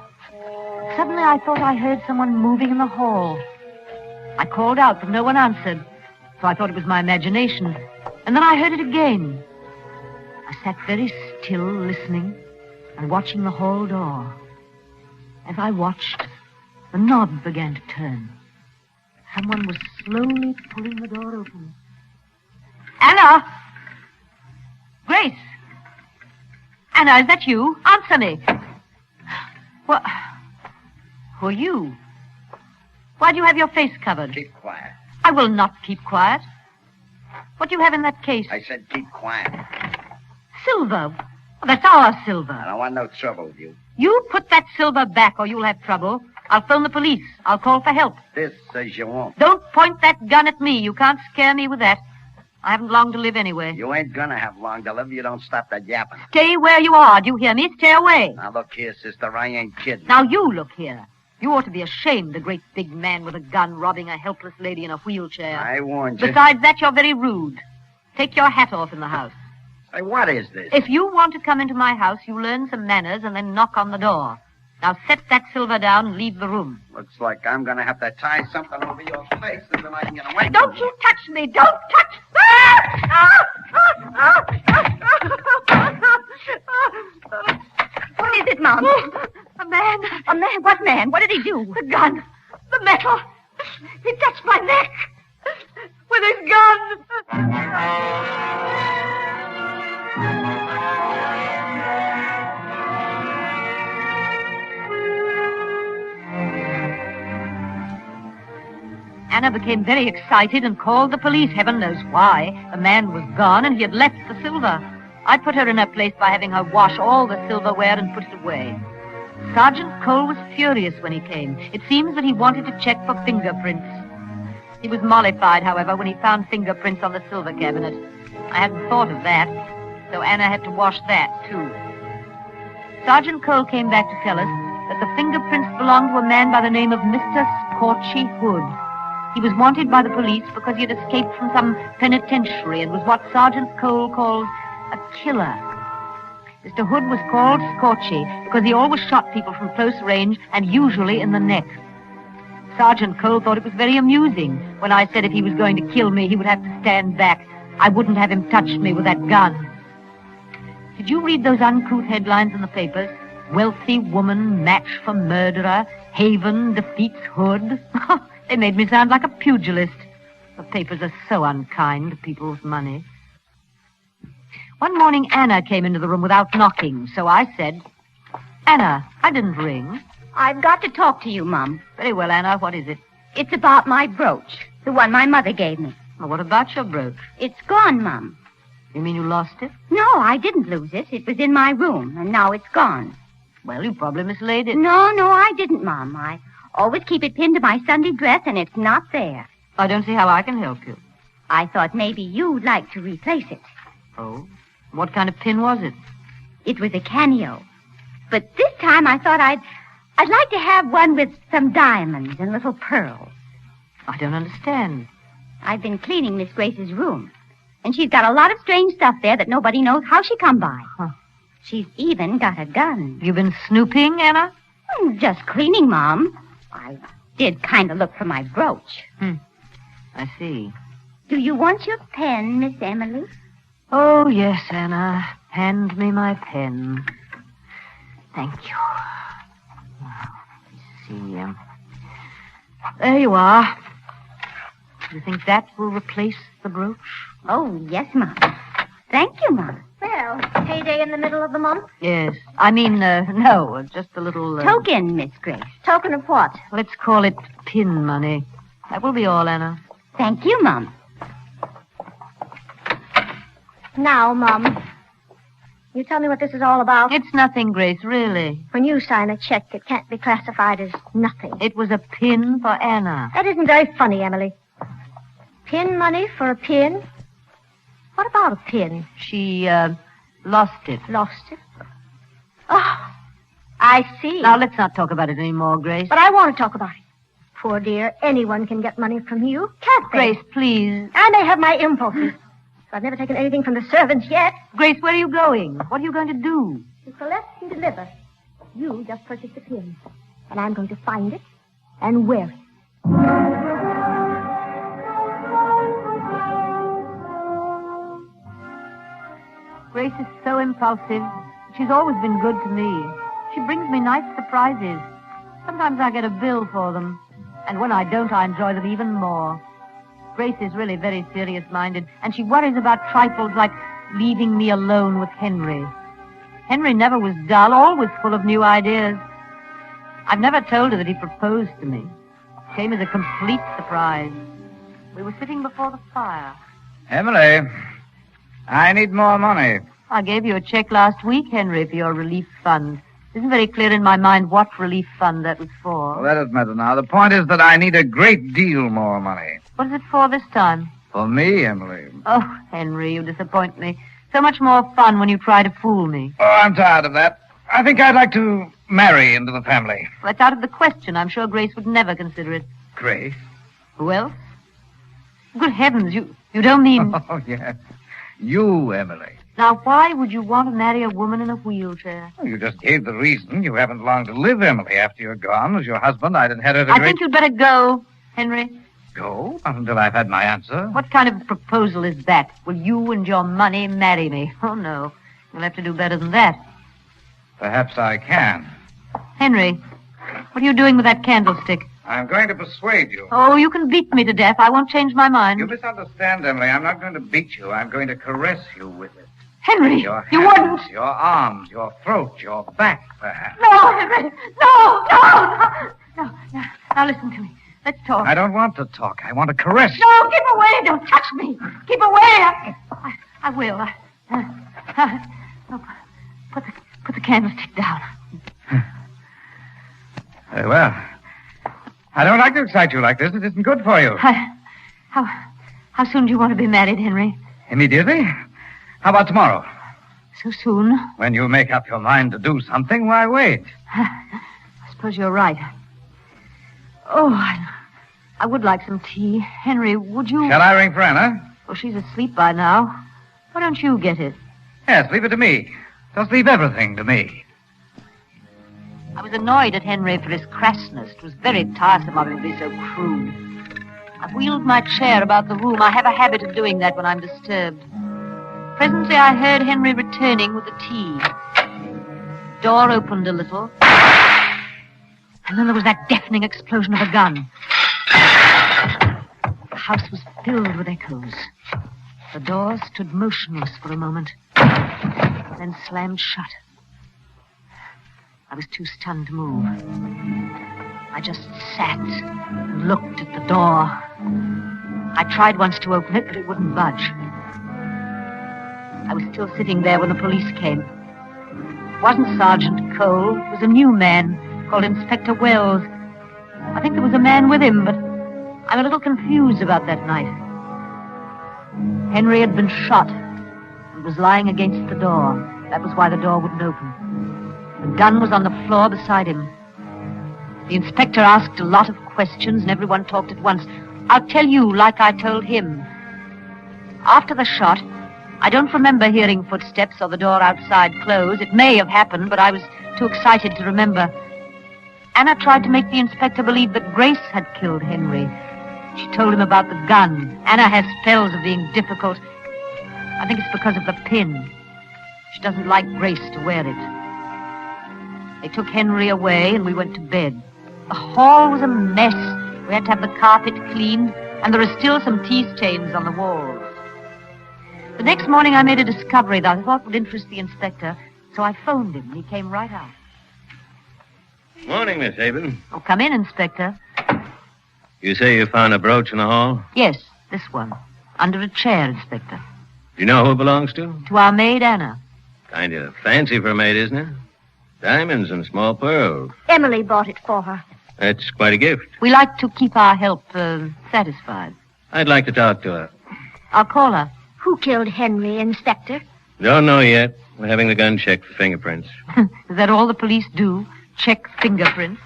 Suddenly I thought I heard someone moving in the hall. I called out, but no one answered, so I thought it was my imagination. And then I heard it again. I sat very still, listening and watching the hall door. As I watched, the knob began to turn. Someone was slowly pulling the door open. Anna! Grace! Anna, is that you? Answer me. What? Who are you? Why do you have your face covered? Keep quiet. I will not keep quiet. What do you have in that case? I said keep quiet. Silver. Oh, that's our silver. I don't want no trouble with you. You put that silver back or you'll have trouble. I'll phone the police. I'll call for help. This says you won't. Don't point that gun at me. You can't scare me with that. I haven't long to live anyway. You ain't gonna have long to live if you don't stop that yapping. Stay where you are. Do you hear me? Stay away. Now, look here, sister. I ain't kidding. Now, you look here. You ought to be ashamed, the great big man with a gun robbing a helpless lady in a wheelchair. I warned you. Besides that, you're very rude. Take your hat off in the house. Say, what is this? If you want to come into my house, you learn some manners and then knock on the door. Now set that silver down and leave the room. Looks like I'm gonna have to tie something over your face and then I can get away. Don't you touch me! Don't touch! What is it, Mom? A man. A man? What man? What did he do? The gun. The metal. He touched my neck with his gun. Anna became very excited and called the police. Heaven knows why. The man was gone and he had left the silver. I put her in her place by having her wash all the silverware and put it away. Sergeant Cole was furious when he came. It seems that he wanted to check for fingerprints. He was mollified, however, when he found fingerprints on the silver cabinet. I hadn't thought of that, so Anna had to wash that, too. Sergeant Cole came back to tell us that the fingerprints belonged to a man by the name of Mr. Scorchy Hood. He was wanted by the police because he had escaped from some penitentiary and was what Sergeant Cole calls a killer. Mr. Hood was called Scorchy because he always shot people from close range and usually in the neck. Sergeant Cole thought it was very amusing when I said if he was going to kill me, he would have to stand back. I wouldn't have him touch me with that gun. Did you read those uncouth headlines in the papers? Wealthy woman, match for murderer, Haven defeats Hood. They made me sound like a pugilist. The papers are so unkind to people with money. One morning, Anna came into the room without knocking, so I said, Anna, I didn't ring. I've got to talk to you, Mum. Very well, Anna, what is it? It's about my brooch, the one my mother gave me. Well, what about your brooch? It's gone, Mum. You mean you lost it? No, I didn't lose it. It was in my room, and now it's gone. Well, you probably mislaid it. No, I didn't, Mum. I always keep it pinned to my Sunday dress, and it's not there. I don't see how I can help you. I thought maybe you'd like to replace it. Oh? What kind of pin was it? It was a cameo. But this time I thought I'd like to have one with some diamonds and little pearls. I don't understand. I've been cleaning Miss Grace's room, and she's got a lot of strange stuff there that nobody knows how she come by. Huh. She's even got a gun. You been snooping, Anna? Just cleaning, Mom. I did kind of look for my brooch. I see. Do you want your pen, Miss Emily? Oh, yes, Anna. Hand me my pen. Thank you. Let's see. There you are. Do you think that will replace the brooch? Oh, yes, Mom. Thank you, Mom. Well, payday in the middle of the month? Yes. I mean, no, just a little... Token, Miss Grace. Token of what? Let's call it pin money. That will be all, Anna. Thank you, Mom. Now, Mom, you tell me what this is all about. It's nothing, Grace, really. When you sign a check, it can't be classified as nothing. It was a pin for Anna. That isn't very funny, Emily. Pin money for a pin? What about a pin? She, lost it. Lost it? Oh, I see. Now, let's not talk about it anymore, Grace. But I want to talk about it. Poor dear, anyone can get money from you, can't they? Grace, please. I may have my impulses. I've never taken anything from the servants yet. Grace, where are you going? What are you going to do? To collect and deliver. You just purchased the pin. And I'm going to find it and wear it. Grace is so impulsive. She's always been good to me. She brings me nice surprises. Sometimes I get a bill for them. And when I don't, I enjoy them even more. Grace is really very serious-minded, and she worries about trifles like leaving me alone with Henry. Henry never was dull, always full of new ideas. I've never told her that he proposed to me. It came as a complete surprise. We were sitting before the fire. Emily, I need more money. I gave you a check last week, Henry, for your relief fund. It isn't very clear in my mind what relief fund that was for. Well, that doesn't matter now. The point is that I need a great deal more money. What is it for this time? For me, Emily. Oh, Henry, you disappoint me. So much more fun when you try to fool me. Oh, I'm tired of that. I think I'd like to marry into the family. Well, that's out of the question. I'm sure Grace would never consider it. Grace? Who else? Good heavens, you don't mean... Oh, yes. You, Emily. Now, why would you want to marry a woman in a wheelchair? Well, you just gave the reason. You haven't long to live, Emily. After you're gone, as your husband, I'd inherit a I think you'd better go, Henry. Go? Not until I've had my answer. What kind of proposal is that? Will you and your money marry me? Oh, no. You'll have to do better than that. Perhaps I can. Henry, what are you doing with that candlestick? I'm going to persuade you. Oh, you can beat me to death. I won't change my mind. You misunderstand, Emily. I'm not going to beat you. I'm going to caress you with it. Henry, your you hands, wouldn't. Your arms, your throat, your back, perhaps. No, Henry. No. Now listen to me. Let's talk. I don't want to talk. I want to caress you. No, keep away. Don't touch me. Keep away. I will. Put the candlestick down. Very well. I don't like to excite you like this. It isn't good for you. How soon do you want to be married, Henry? Immediately? How about tomorrow? So soon? When you make up your mind to do something, why wait? I suppose you're right. Oh, I would like some tea. Henry, would you... Shall I ring for Anna? Well, she's asleep by now. Why don't you get it? Yes, leave it to me. Just leave everything to me. I was annoyed at Henry for his crassness. It was very tiresome of him to be so crude. I wheeled my chair about the room. I have a habit of doing that when I'm disturbed. Presently, I heard Henry returning with the tea. Door opened a little. And then there was that deafening explosion of a gun. The house was filled with echoes. The door stood motionless for a moment, then slammed shut. I was too stunned to move. I just sat and looked at the door. I tried once to open it, but it wouldn't budge. I was still sitting there when the police came. It wasn't Sergeant Cole. It was a new man called Inspector Wells. I think there was a man with him, but I'm a little confused about that night. Henry had been shot and was lying against the door. That was why the door wouldn't open. The gun was on the floor beside him. The inspector asked a lot of questions, and everyone talked at once. I'll tell you like I told him. After the shot, I don't remember hearing footsteps or the door outside close. It may have happened, but I was too excited to remember. Anna tried to make the inspector believe that Grace had killed Henry. She told him about the gun. Anna has spells of being difficult. I think it's because of the pin. She doesn't like Grace to wear it. They took Henry away, and we went to bed. The hall was a mess. We had to have the carpet cleaned, and there are still some tea stains on the walls. The next morning, I made a discovery that I thought would interest the inspector, so I phoned him, and he came right out. Morning, Miss Haven. Oh, come in, Inspector. You say you found a brooch in the hall? Yes, this one. Under a chair, Inspector. Do you know who it belongs to? To our maid, Anna. Kind of fancy for a maid, isn't it? Diamonds and small pearls. Emily bought it for her. That's quite a gift. We like to keep our help satisfied. I'd like to talk to her. I'll call her. Who killed Henry, Inspector? Don't know yet. We're having the gun checked for fingerprints. Is that all the police do? Check fingerprints?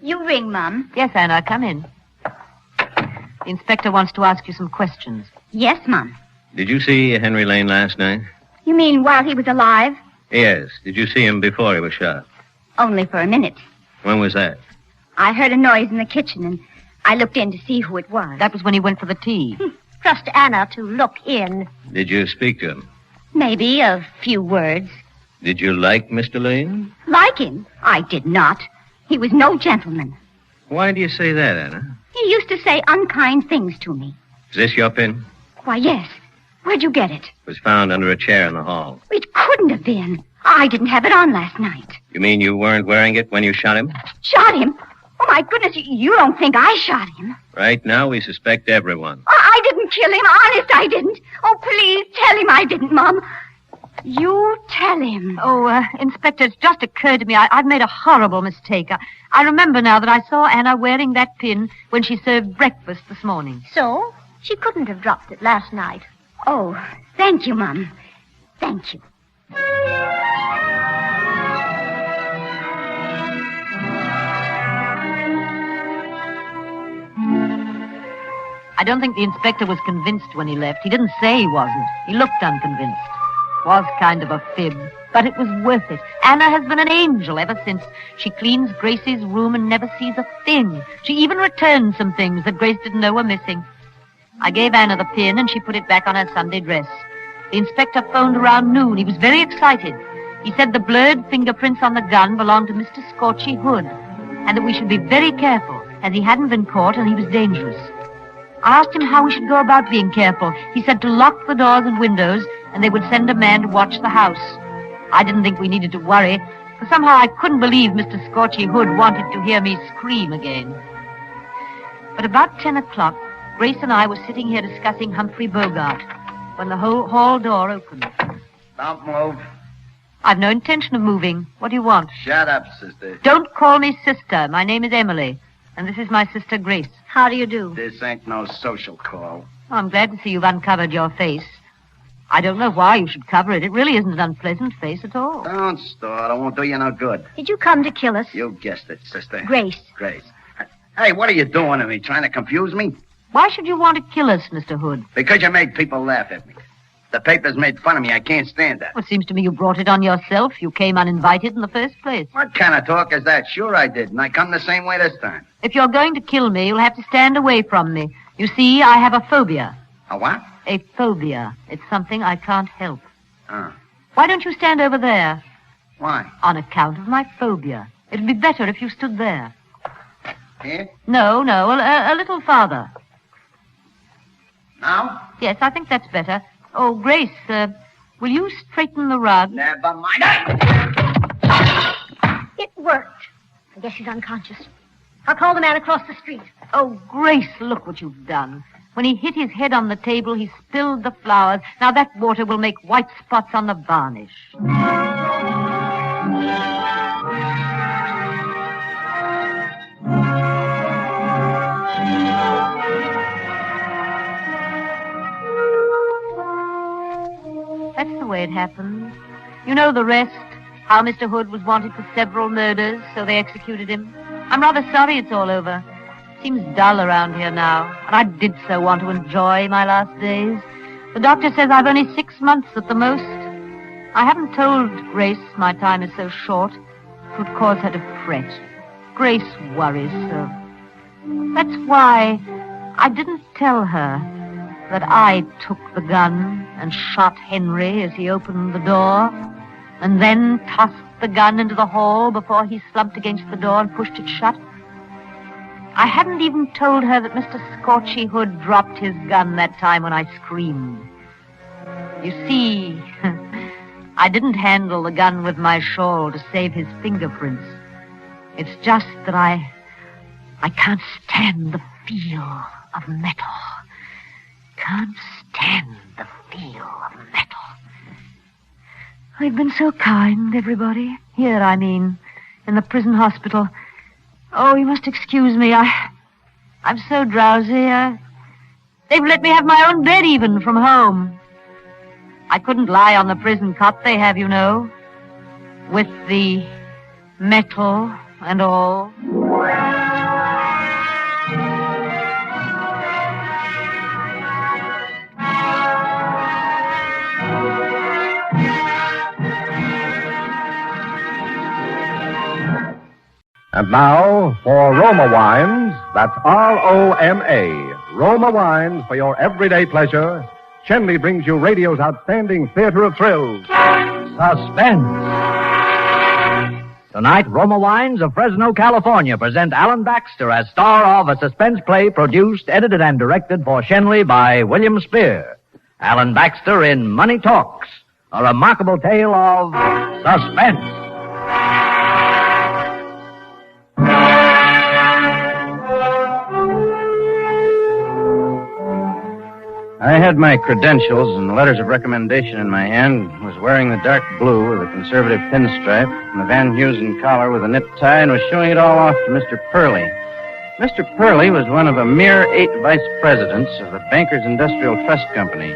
You ring, Mum. Yes, Anna, come in. The inspector wants to ask you some questions. Yes, Mum. Did you see Henry Lane last night? You mean while he was alive? Yes. Did you see him before he was shot? Only for a minute. When was that? I heard a noise in the kitchen, and I looked in to see who it was. That was when he went for the tea. Trust Anna to look in. Did you speak to him? Maybe a few words. Did you like Mr. Lane? Like him? I did not. He was no gentleman. Why do you say that, Anna? He used to say unkind things to me. Is this your pin? Why, yes. Where'd you get it? It was found under a chair in the hall. It couldn't have been. I didn't have it on last night. You mean you weren't wearing it when you shot him? Shot him? Oh, my goodness, you don't think I shot him? Right now, we suspect everyone. I didn't kill him. Honest, I didn't. Oh, please, tell him I didn't, Mom. You tell him. Oh, Inspector, it's just occurred to me. I've made a horrible mistake. I remember now that I saw Anna wearing that pin when she served breakfast this morning. So? She couldn't have dropped it last night. Oh, thank you, Mom. Thank you. I don't think the inspector was convinced when he left. He didn't say he wasn't. He looked unconvinced. Was kind of a fib, but it was worth it. Anna has been an angel ever since. She cleans Gracie's room and never sees a thing. She even returned some things that Grace didn't know were missing. I gave Anna the pin, and she put it back on her Sunday dress. The inspector phoned around noon. He was very excited. He said the blurred fingerprints on the gun belonged to Mr. Scorchy Hood, and that we should be very careful, as he hadn't been caught and he was dangerous. I asked him how we should go about being careful. He said to lock the doors and windows, and they would send a man to watch the house. I didn't think we needed to worry, for somehow I couldn't believe Mr. Scorchy Hood wanted to hear me scream again. But about 10 o'clock, Grace and I were sitting here discussing Humphrey Bogart when the whole hall door opened. Don't move. I've no intention of moving. What do you want? Shut up, sister. Don't call me sister. My name is Emily, and this is my sister Grace. How do you do? This ain't no social call. Oh, I'm glad to see you've uncovered your face. I don't know why you should cover it. It really isn't an unpleasant face at all. Don't start. It won't do you no good. Did you come to kill us? You guessed it, sister. Grace. Grace. Hey, what are you doing to me? Trying to confuse me? Why should you want to kill us, Mr. Hood? Because you made people laugh at me. The papers made fun of me. I can't stand that. Well, it seems to me you brought it on yourself. You came uninvited in the first place. What kind of talk is that? Sure I did, and I come the same way this time. If you're going to kill me, you'll have to stand away from me. You see, I have a phobia. A what? A phobia. It's something I can't help. Oh. Why don't you stand over there? Why? On account of my phobia. It'd be better if you stood there. Here? No, a little farther. Now? Yes, I think that's better. Oh, Grace, will you straighten the rug? Never mind. It worked. I guess she's unconscious. I'll call the man across the street. Oh, Grace, look what you've done. When he hit his head on the table, he spilled the flowers. Now that water will make white spots on the varnish. That's the way it happened. You know the rest. How Mr. Hood was wanted for several murders, so they executed him. I'm rather sorry it's all over. Seems dull around here now, and I did so want to enjoy my last days. The doctor says I've only 6 months at the most. I haven't told Grace my time is so short. It would cause her to fret. Grace worries so. That's why I didn't tell her that I took the gun and shot Henry as he opened the door, and then tossed the gun into the hall before he slumped against the door and pushed it shut. I hadn't even told her that Mr. Scorchy Hood dropped his gun that time when I screamed. You see, I didn't handle the gun with my shawl to save his fingerprints. It's just that I can't stand the feel of metal. Can't stand the feel of metal. They've been so kind, everybody. Here, I mean, in the prison hospital. Oh, you must excuse me. I'm so drowsy. They've let me have my own bed even from home. I couldn't lie on the prison cot they have, you know, with the metal and all. And now, for Roma Wines, that's R-O-M-A, Roma Wines for your everyday pleasure, Shenley brings you radio's outstanding theater of thrills. Suspense. Tonight, Roma Wines of Fresno, California present Alan Baxter as star of a suspense play produced, edited, and directed for Shenley by William Spear. Alan Baxter in Money Talks, a remarkable tale of suspense. I had my credentials and letters of recommendation in my hand, was wearing the dark blue with a conservative pinstripe and the Van Heusen collar with a knit tie, and was showing it all off to Mr. Purley. Mr. Purley was one of a mere 8 vice presidents of the Bankers Industrial Trust Company.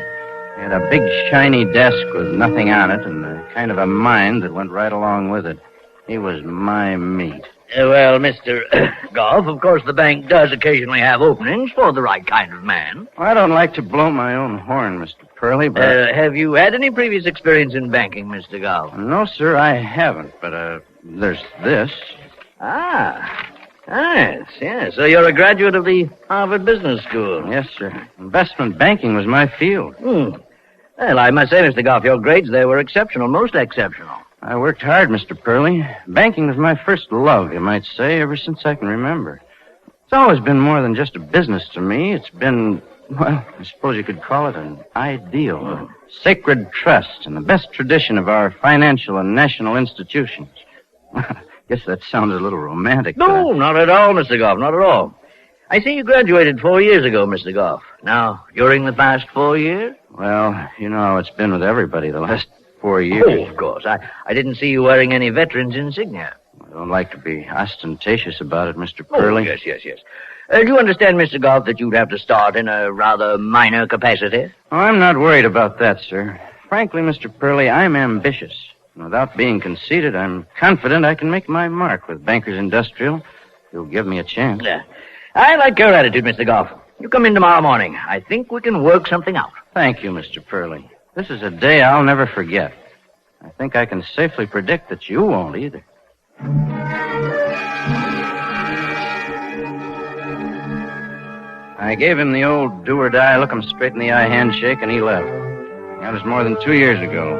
He had a big, shiny desk with nothing on it and a kind of a mind that went right along with it. He was my meat. Well, Mr. Goff, of course the bank does occasionally have openings for the right kind of man. I don't like to blow my own horn, Mr. Purley, but... have you had any previous experience in banking, Mr. Goff? No, sir, I haven't, but, there's this. Yes. So you're a graduate of the Harvard Business School. Yes, sir. Investment banking was my field. Well, I must say, Mr. Goff, your grades there were exceptional, most exceptional. I worked hard, Mr. Purley. Banking was my first love, you might say, ever since I can remember. It's always been more than just a business to me. It's been, well, I suppose you could call it an ideal, a sacred trust, and the best tradition of our financial and national institutions. I guess that sounds a little romantic. No, not at all, Mr. Goff, not at all. I see you graduated 4 years ago, Mr. Goff. Now, during the past 4 years? Well, you know how it's been with everybody the last 4 years. Oh, of course. I didn't see you wearing any veterans insignia. I don't like to be ostentatious about it, Mr. Purley. Oh, yes. Do you understand, Mr. Goff, that you'd have to start in a rather minor capacity? Oh, I'm not worried about that, sir. Frankly, Mr. Purley, I'm ambitious. Without being conceited, I'm confident I can make my mark with Bankers Industrial. You'll give me a chance. I like your attitude, Mr. Goff. You come in tomorrow morning. I think we can work something out. Thank you, Mr. Purley. This is a day I'll never forget. I think I can safely predict that you won't either. I gave him the old do-or-die, look-him-straight-in-the-eye handshake, and he left. That was more than 2 years ago.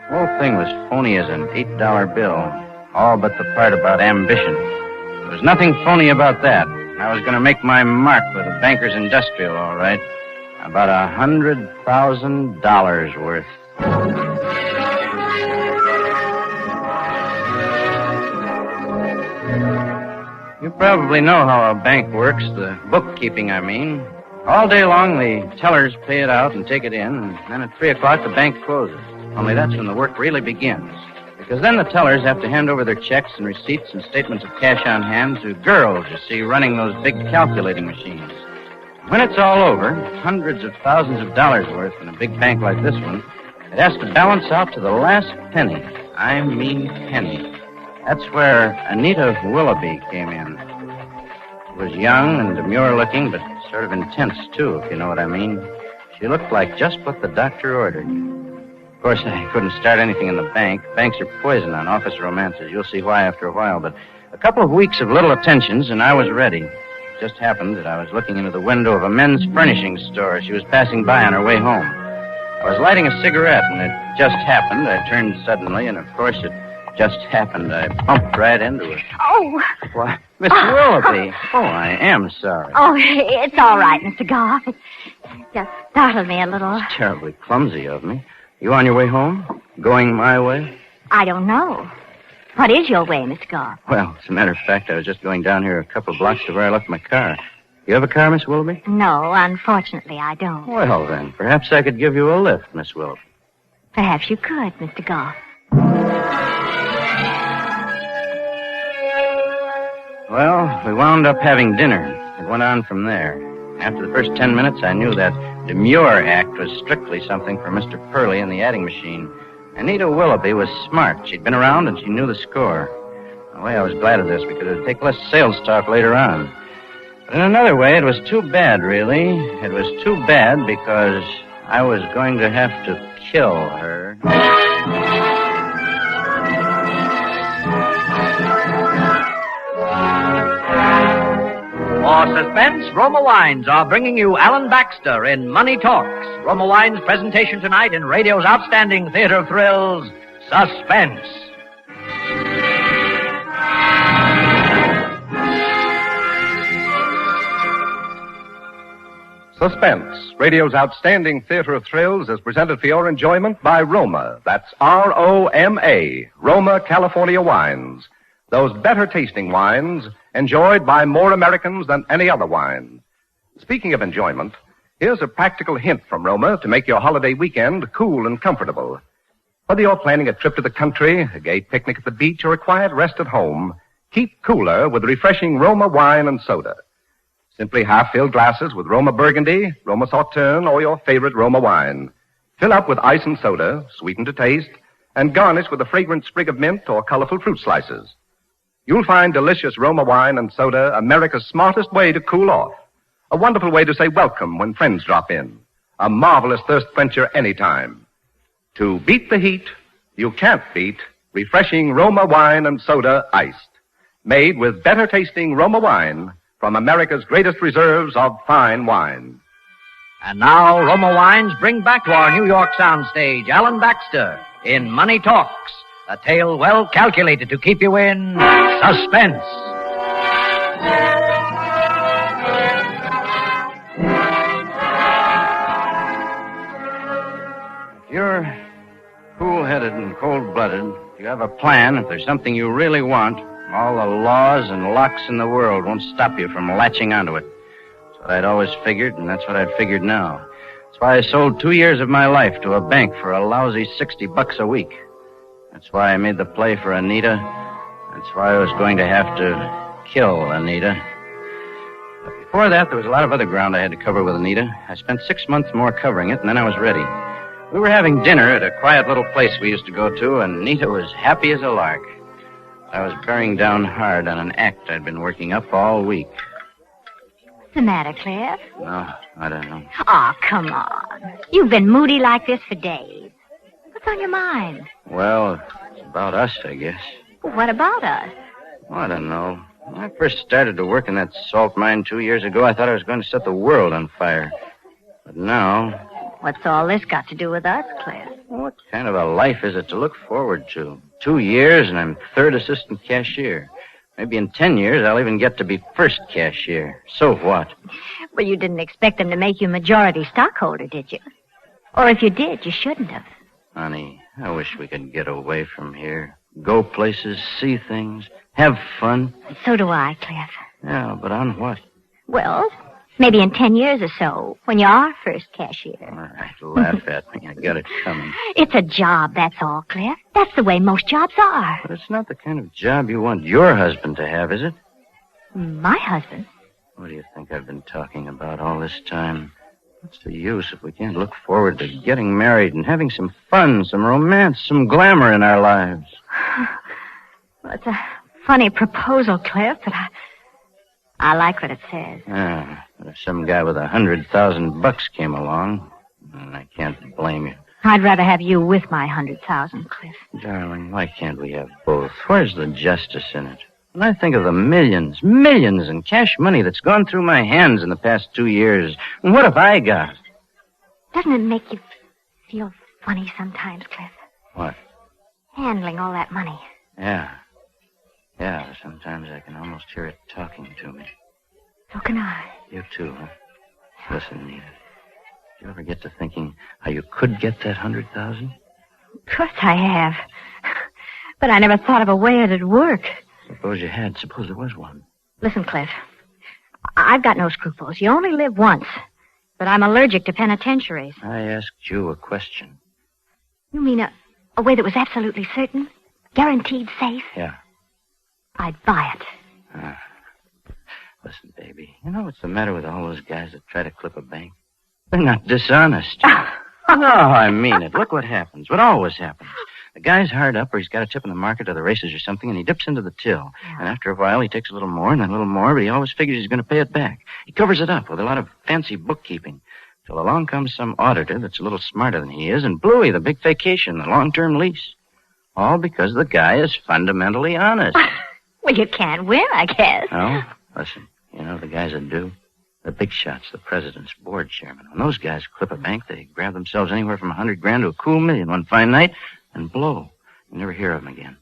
The whole thing was phony as an $8 bill, all but the part about ambition. There was nothing phony about that. I was going to make my mark with a banker's industrial, all right. About $100,000 worth. You probably know how a bank works, the bookkeeping, I mean. All day long, the tellers pay it out and take it in, and then at 3 o'clock, the bank closes. Only that's when the work really begins. Because then the tellers have to hand over their checks and receipts and statements of cash on hand to girls, you see, running those big calculating machines. When it's all over, hundreds of thousands of dollars worth in a big bank like this one, it has to balance out to the last penny. I mean penny. That's where Anita Willoughby came in. She was young and demure-looking, but sort of intense, too, if you know what I mean. She looked like just what the doctor ordered. Of course, I couldn't start anything in the bank. Banks are poison on office romances. You'll see why after a while. But a couple of weeks of little attentions, and I was ready. It just happened that I was looking into the window of a men's furnishing store. She was passing by on her way home. I was lighting a cigarette, and it just happened. I turned suddenly, and of course it just happened. I bumped right into her. Oh. Why, Miss Willoughby. Oh, I am sorry. Oh, it's all right, Mr. Goff. It just startled me a little. It's terribly clumsy of me. You on your way home? Going my way? I don't know. What is your way, Mr. Goff? Well, as a matter of fact, I was just going down here a couple of blocks to where I left my car. You have a car, Miss Willoughby? No, unfortunately, I don't. Well, then, perhaps I could give you a lift, Miss Willoughby. Perhaps you could, Mr. Goff. Well, we wound up having dinner. It went on from there. After the first 10 minutes, I knew that demure act was strictly something for Mr. Purley and the adding machine. Anita Willoughby was smart. She'd been around and she knew the score. In a way, I was glad of this because it would take less sales talk later on. But in another way, it was too bad, really. It was too bad because I was going to have to kill her. For Suspense, Roma Wines are bringing you Alan Baxter in Money Talks. Roma Wines' presentation tonight in radio's outstanding theater of thrills, Suspense. Suspense, radio's outstanding theater of thrills, is presented for your enjoyment by Roma. That's R-O-M-A, Roma California Wines. Those better-tasting wines enjoyed by more Americans than any other wine. Speaking of enjoyment, here's a practical hint from Roma to make your holiday weekend cool and comfortable. Whether you're planning a trip to the country, a gay picnic at the beach, or a quiet rest at home, keep cooler with refreshing Roma wine and soda. Simply half-filled glasses with Roma Burgundy, Roma Sauterne, or your favorite Roma wine. Fill up with ice and soda, sweeten to taste, and garnish with a fragrant sprig of mint or colorful fruit slices. You'll find delicious Roma wine and soda America's smartest way to cool off. A wonderful way to say welcome when friends drop in. A marvelous thirst quencher anytime. To beat the heat, you can't beat refreshing Roma wine and soda iced. Made with better tasting Roma wine from America's greatest reserves of fine wine. And now, Roma Wines bring back to our New York soundstage Alan Baxter in Money Talks. A tale well calculated to keep you in suspense. If you're cool-headed and cold-blooded, if you have a plan, if there's something you really want, all the laws and locks in the world won't stop you from latching onto it. That's what I'd always figured, and that's what I'd figured now. That's why I sold 2 years of my life to a bank for a lousy $60 a week. That's why I made the play for Anita. That's why I was going to have to kill Anita. But before that, there was a lot of other ground I had to cover with Anita. I spent 6 months more covering it, and then I was ready. We were having dinner at a quiet little place we used to go to, and Anita was happy as a lark. I was bearing down hard on an act I'd been working up all week. What's the matter, Cliff? No, I don't know. Oh, come on. You've been moody like this for days. What's on your mind? Well, it's about us, I guess. What about us? Well, I don't know. When I first started to work in that salt mine 2 years ago, I thought I was going to set the world on fire. But now... What's all this got to do with us, Cliff? What kind of a life is it to look forward to? 2 years and I'm third assistant cashier. Maybe in 10 years I'll even get to be first cashier. So what? Well, you didn't expect them to make you majority stockholder, did you? Or if you did, you shouldn't have. Honey, I wish we could get away from here. Go places, see things, have fun. So do I, Cliff. Yeah, but on what? Well, maybe in 10 years or so, when you are first cashier. All right, laugh at me. I got it coming. It's a job, that's all, Cliff. That's the way most jobs are. But it's not the kind of job you want your husband to have, is it? My husband? What do you think I've been talking about all this time? What's the use if we can't look forward to getting married and having some fun, some romance, some glamour in our lives? Well, it's a funny proposal, Cliff, but I like what it says. Ah, but if some guy with $100,000 came along, I can't blame you. I'd rather have you with my 100,000, Cliff. Darling, why can't we have both? Where's the justice in it? When I think of the millions in cash money that's gone through my hands in the past 2 years, what have I got? Doesn't it make you feel funny sometimes, Cliff? What? Handling all that money. Yeah, sometimes I can almost hear it talking to me. So can I. You too, huh? Listen, Nita. Did you ever get to thinking how you could get that 100,000? Of course I have. But I never thought of a way it'd work. Suppose you had. Suppose there was one. Listen, Cliff. I've got no scruples. You only live once. But I'm allergic to penitentiaries. I asked you a question. You mean a way that was absolutely certain? Guaranteed safe? Yeah. I'd buy it. Listen, baby. You know what's the matter with all those guys that try to clip a bank? They're not dishonest. No, I mean it. Look what happens. What always happens. The guy's hard up, or he's got a tip in the market or the races or something, and he dips into the till. Yeah. And after a while, he takes a little more and then a little more, but he always figures he's going to pay it back. He covers it up with a lot of fancy bookkeeping. Till along comes some auditor that's a little smarter than he is, and bluey, the big vacation, the long-term lease. All because the guy is fundamentally honest. Well, you can't win, I guess. No? Listen, you know the guys that do? The big shots, the presidents, board chairman. When those guys clip a bank, they grab themselves anywhere from $100,000 to a cool $1 million one fine night and blow. You never hear of them again.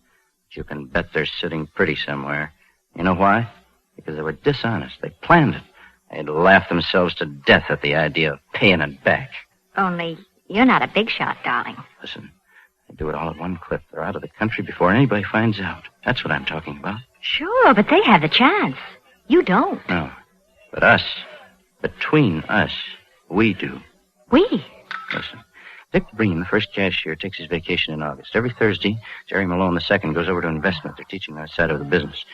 But you can bet they're sitting pretty somewhere. You know why? Because they were dishonest. They planned it. They'd laugh themselves to death at the idea of paying it back. Only you're not a big shot, darling. Listen, they do it all at one clip. They're out of the country before anybody finds out. That's what I'm talking about. Sure, but they have the chance. You don't. No. But us, between us, we do. We? Listen, Dick Breen, the first cashier, takes his vacation in August. Every Thursday, Jerry Malone II goes over to investment. They're teaching that side of the business.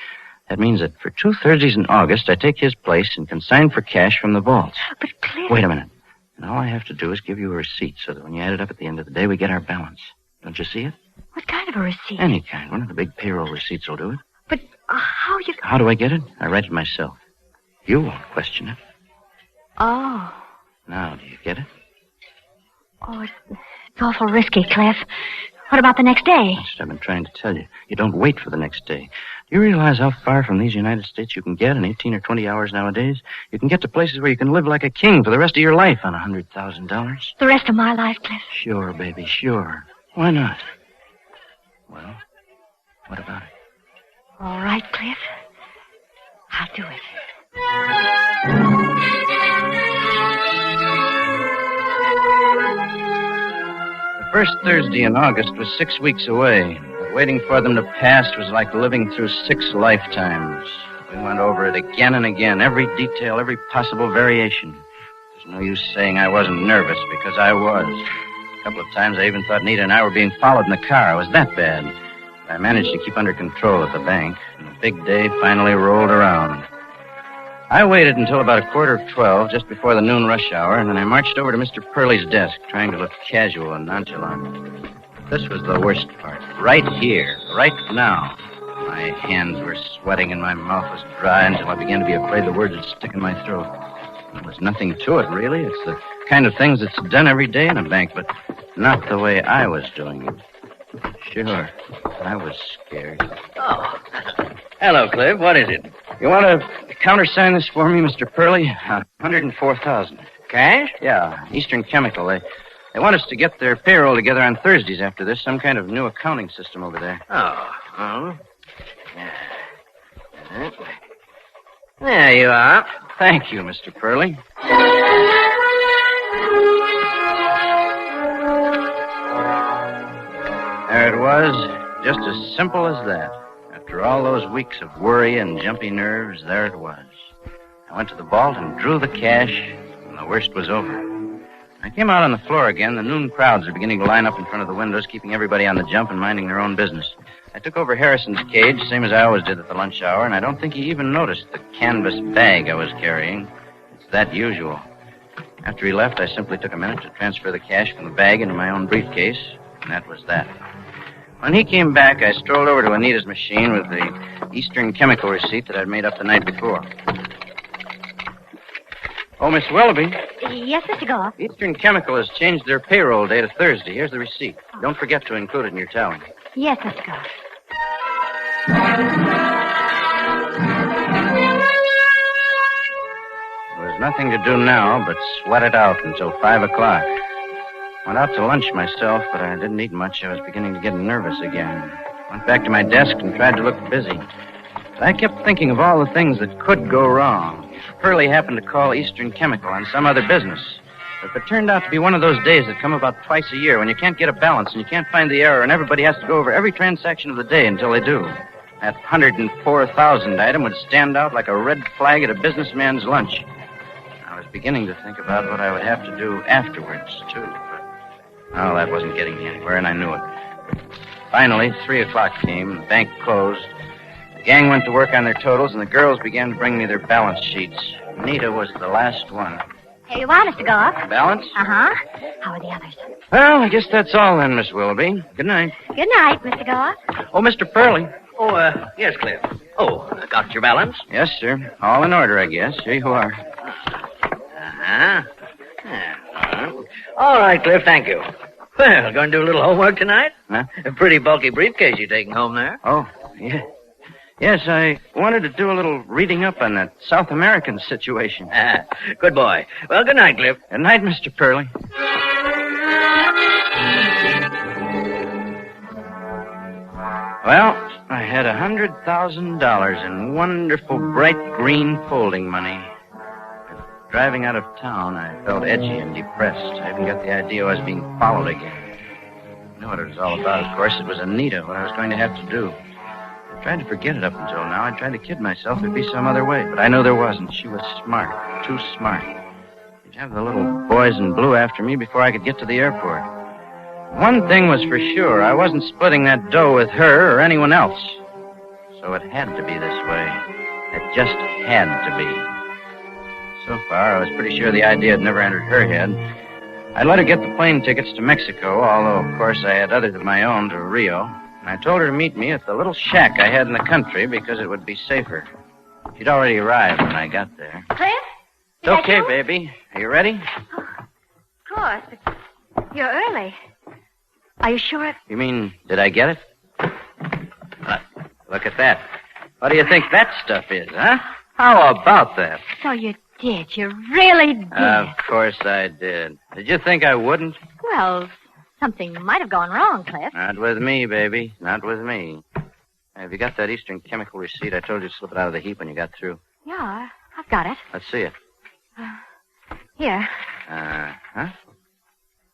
That means that for 2 Thursdays in August, I take his place and consign for cash from the vaults. But, Cliff... Wait a minute. And all I have to do is give you a receipt so that when you add it up at the end of the day, we get our balance. Don't you see it? What kind of a receipt? Any kind. One of the big payroll receipts will do it. But how you... How do I get it? I write it myself. You won't question it. Oh. Now, do you get it? Oh, it's awful risky, Cliff. What about the next day? That's what I've been trying to tell you. You don't wait for the next day. Do you realize how far from these United States you can get in 18 or 20 hours nowadays? You can get to places where you can live like a king for the rest of your life on $100,000. The rest of my life, Cliff? Sure, baby, sure. Why not? Well, what about it? All right, Cliff. I'll do it. The first Thursday in August was 6 weeks away. But waiting for them to pass was like living through 6 lifetimes. We went over it again and again, every detail, every possible variation. There's no use saying I wasn't nervous, because I was. A couple of times I even thought Nita and I were being followed in the car. It was that bad. But I managed to keep under control at the bank, and the big day finally rolled around. I waited until about 11:45, just before the noon rush hour, and then I marched over to Mr. Purley's desk, trying to look casual and nonchalant. This was the worst part. Right here, right now, my My hands were sweating and my mouth was dry until I began to be afraid the words would stick in my throat. There was nothing to it, really. It's the kind of things that's done every day in a bank, but not the way I was doing it. Sure, I was scared. Oh. Hello, Cliff. What is it? You want to countersign this for me, Mr. Purley? $104,000. Cash? Yeah, Eastern Chemical. They want us to get their payroll together on Thursdays after this. Some kind of new accounting system over there. Oh. There you are. Thank you, Mr. Purley. There it was, just as simple as that. After all those weeks of worry and jumpy nerves, there it was. I went to the vault and drew the cash, and the worst was over. I came out on the floor again. The noon crowds were beginning to line up in front of the windows, keeping everybody on the jump and minding their own business. I took over Harrison's cage, same as I always did at the lunch hour, and I don't think he even noticed the canvas bag I was carrying. It's that usual. After he left, I simply took a minute to transfer the cash from the bag into my own briefcase, and that was that. When he came back, I strolled over to Anita's machine with the Eastern Chemical receipt that I'd made up the night before. Oh, Miss Willoughby. Yes, Mr. Goff. Eastern Chemical has changed their payroll day to Thursday. Here's the receipt. Don't forget to include it in your tally. Yes, Mr. Goff. There was nothing to do now but sweat it out until 5 o'clock. Went out to lunch myself, but I didn't eat much. I was beginning to get nervous again. Went back to my desk and tried to look busy. But I kept thinking of all the things that could go wrong. Purley happened to call Eastern Chemical on some other business. But if it turned out to be one of those days that come about twice a year when you can't get a balance and you can't find the error and everybody has to go over every transaction of the day until they do, that 104,000 item would stand out like a red flag at a businessman's lunch. I was beginning to think about what I would have to do afterwards, too. Well, that wasn't getting me anywhere, and I knew it. Finally, 3 o'clock came, the bank closed. The gang went to work on their totals, and the girls began to bring me their balance sheets. Anita was the last one. Here you are, Mr. Goff. Balance? Uh-huh. How are the others? Well, I guess that's all then, Miss Willoughby. Good night. Good night, Mr. Goff. Oh, Mr. Purley. Oh, yes, Cliff. Oh, got your balance? Yes, sir. All in order, I guess. Here you are. Uh-huh. All right, Cliff, thank you. Well, going to do a little homework tonight? Huh? A pretty bulky briefcase you're taking home there. Oh, yeah. Yes, I wanted to do a little reading up on that South American situation. Good boy. Well, good night, Cliff. Good night, Mr. Purley. Well, I had $100,000 in wonderful, bright green folding money. Driving out of town, I felt edgy and depressed. I even got the idea I was being followed again. I knew what it was all about, of course. It was Anita, what I was going to have to do. I tried to forget it up until now. I tried to kid myself there'd be some other way, but I knew there wasn't. She was smart, too smart. She'd have the little boys in blue after me before I could get to the airport. One thing was for sure. I wasn't splitting that dough with her or anyone else. So it had to be this way. It just had to be. So far, I was pretty sure the idea had never entered her head. I let her get the plane tickets to Mexico, although, of course, I had others of my own to Rio. And I told her to meet me at the little shack I had in the country because it would be safer. She'd already arrived when I got there. Cliff? It's okay, baby. Are you ready? Of course, but you're early. Are you sure? You mean, did I get it? Look at that. What do you think that stuff is, huh? How about that? So you did. You really did. Of course I did. Did you think I wouldn't? Well, something might have gone wrong, Cliff. Not with me, baby. Not with me. Have you got that Eastern Chemical receipt? I told you to slip it out of the heap when you got through. Yeah, I've got it. Let's see it. Here. Uh-huh.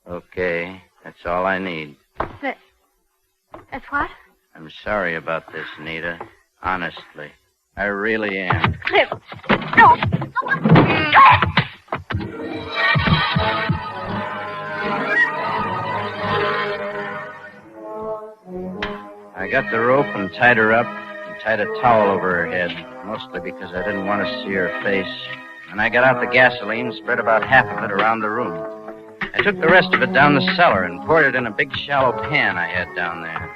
Okay. That's all I need. That's what? I'm sorry about this, Nita. Honestly. I really am. Cliff! No! I got the rope and tied her up and tied a towel over her head, mostly because I didn't want to see her face. And I got out the gasoline, spread about half of it around the room. I took the rest of it down the cellar and poured it in a big shallow pan I had down there.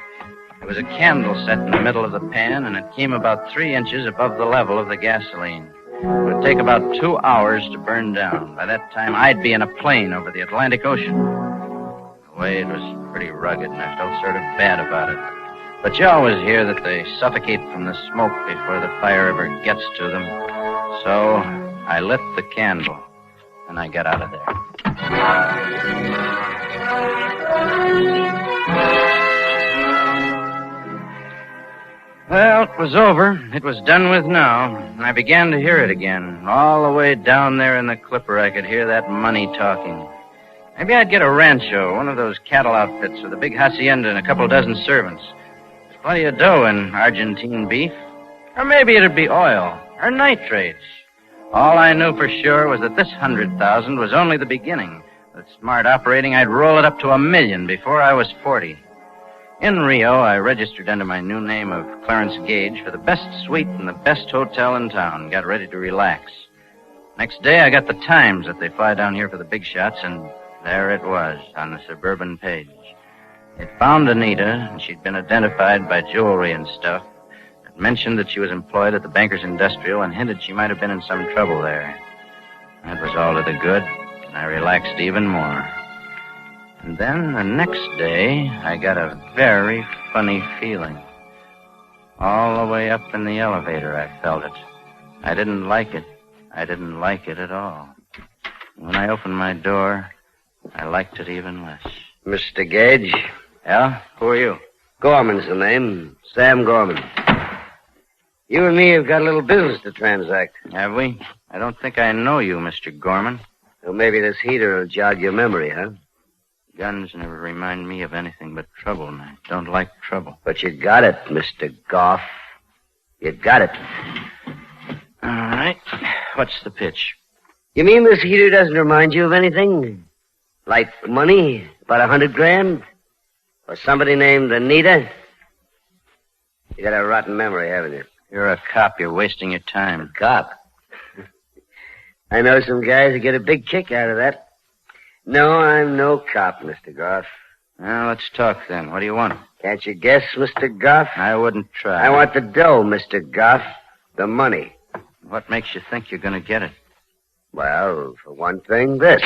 I There was a candle set in the middle of the pan, and it came about 3 inches above the level of the gasoline. It would take about 2 hours to burn down. By that time, I'd be in a plane over the Atlantic Ocean. The way it was pretty rugged, and I felt sort of bad about it. But you always hear that they suffocate from the smoke before the fire ever gets to them. So I lit the candle, and I got out of there. Well, it was over. It was done with now. And I began to hear it again. All the way down there in the clipper, I could hear that money talking. Maybe I'd get a rancho, one of those cattle outfits with a big hacienda and a couple dozen servants. There's plenty of dough in Argentine beef. Or maybe it'd be oil or nitrates. All I knew for sure was that this 100,000 was only the beginning. With smart operating, I'd roll it up to 1 million before I was 40. In Rio, I registered under my new name of Clarence Gage for the best suite in the best hotel in town. Got ready to relax. Next day, I got the Times that they fly down here for the big shots, and there it was on the suburban page. It found Anita, and she'd been identified by jewelry and stuff. It mentioned that she was employed at the Bankers Industrial and hinted she might have been in some trouble there. That was all to the good, and I relaxed even more. And then the next day, I got a very funny feeling. All the way up in the elevator, I felt it. I didn't like it. I didn't like it at all. When I opened my door, I liked it even less. Mr. Gage? Yeah? Who are you? Gorman's the name. Sam Gorman. You and me have got a little business to transact. Have we? I don't think I know you, Mr. Gorman. Well, maybe this heater will jog your memory, huh? Guns never remind me of anything but trouble, and I don't like trouble. But you got it, Mr. Goff. You got it. All right. What's the pitch? You mean this heater doesn't remind you of anything? Like money? About 100 grand? Or somebody named Anita? You got a rotten memory, haven't you? You're a cop. You're wasting your time. A cop? I know some guys who get a big kick out of that. No, I'm no cop, Mr. Goff. Well, let's talk then. What do you want? Can't you guess, Mr. Goff? I wouldn't try. I want the dough, Mr. Goff. The money. What makes you think you're going to get it? Well, for one thing, this.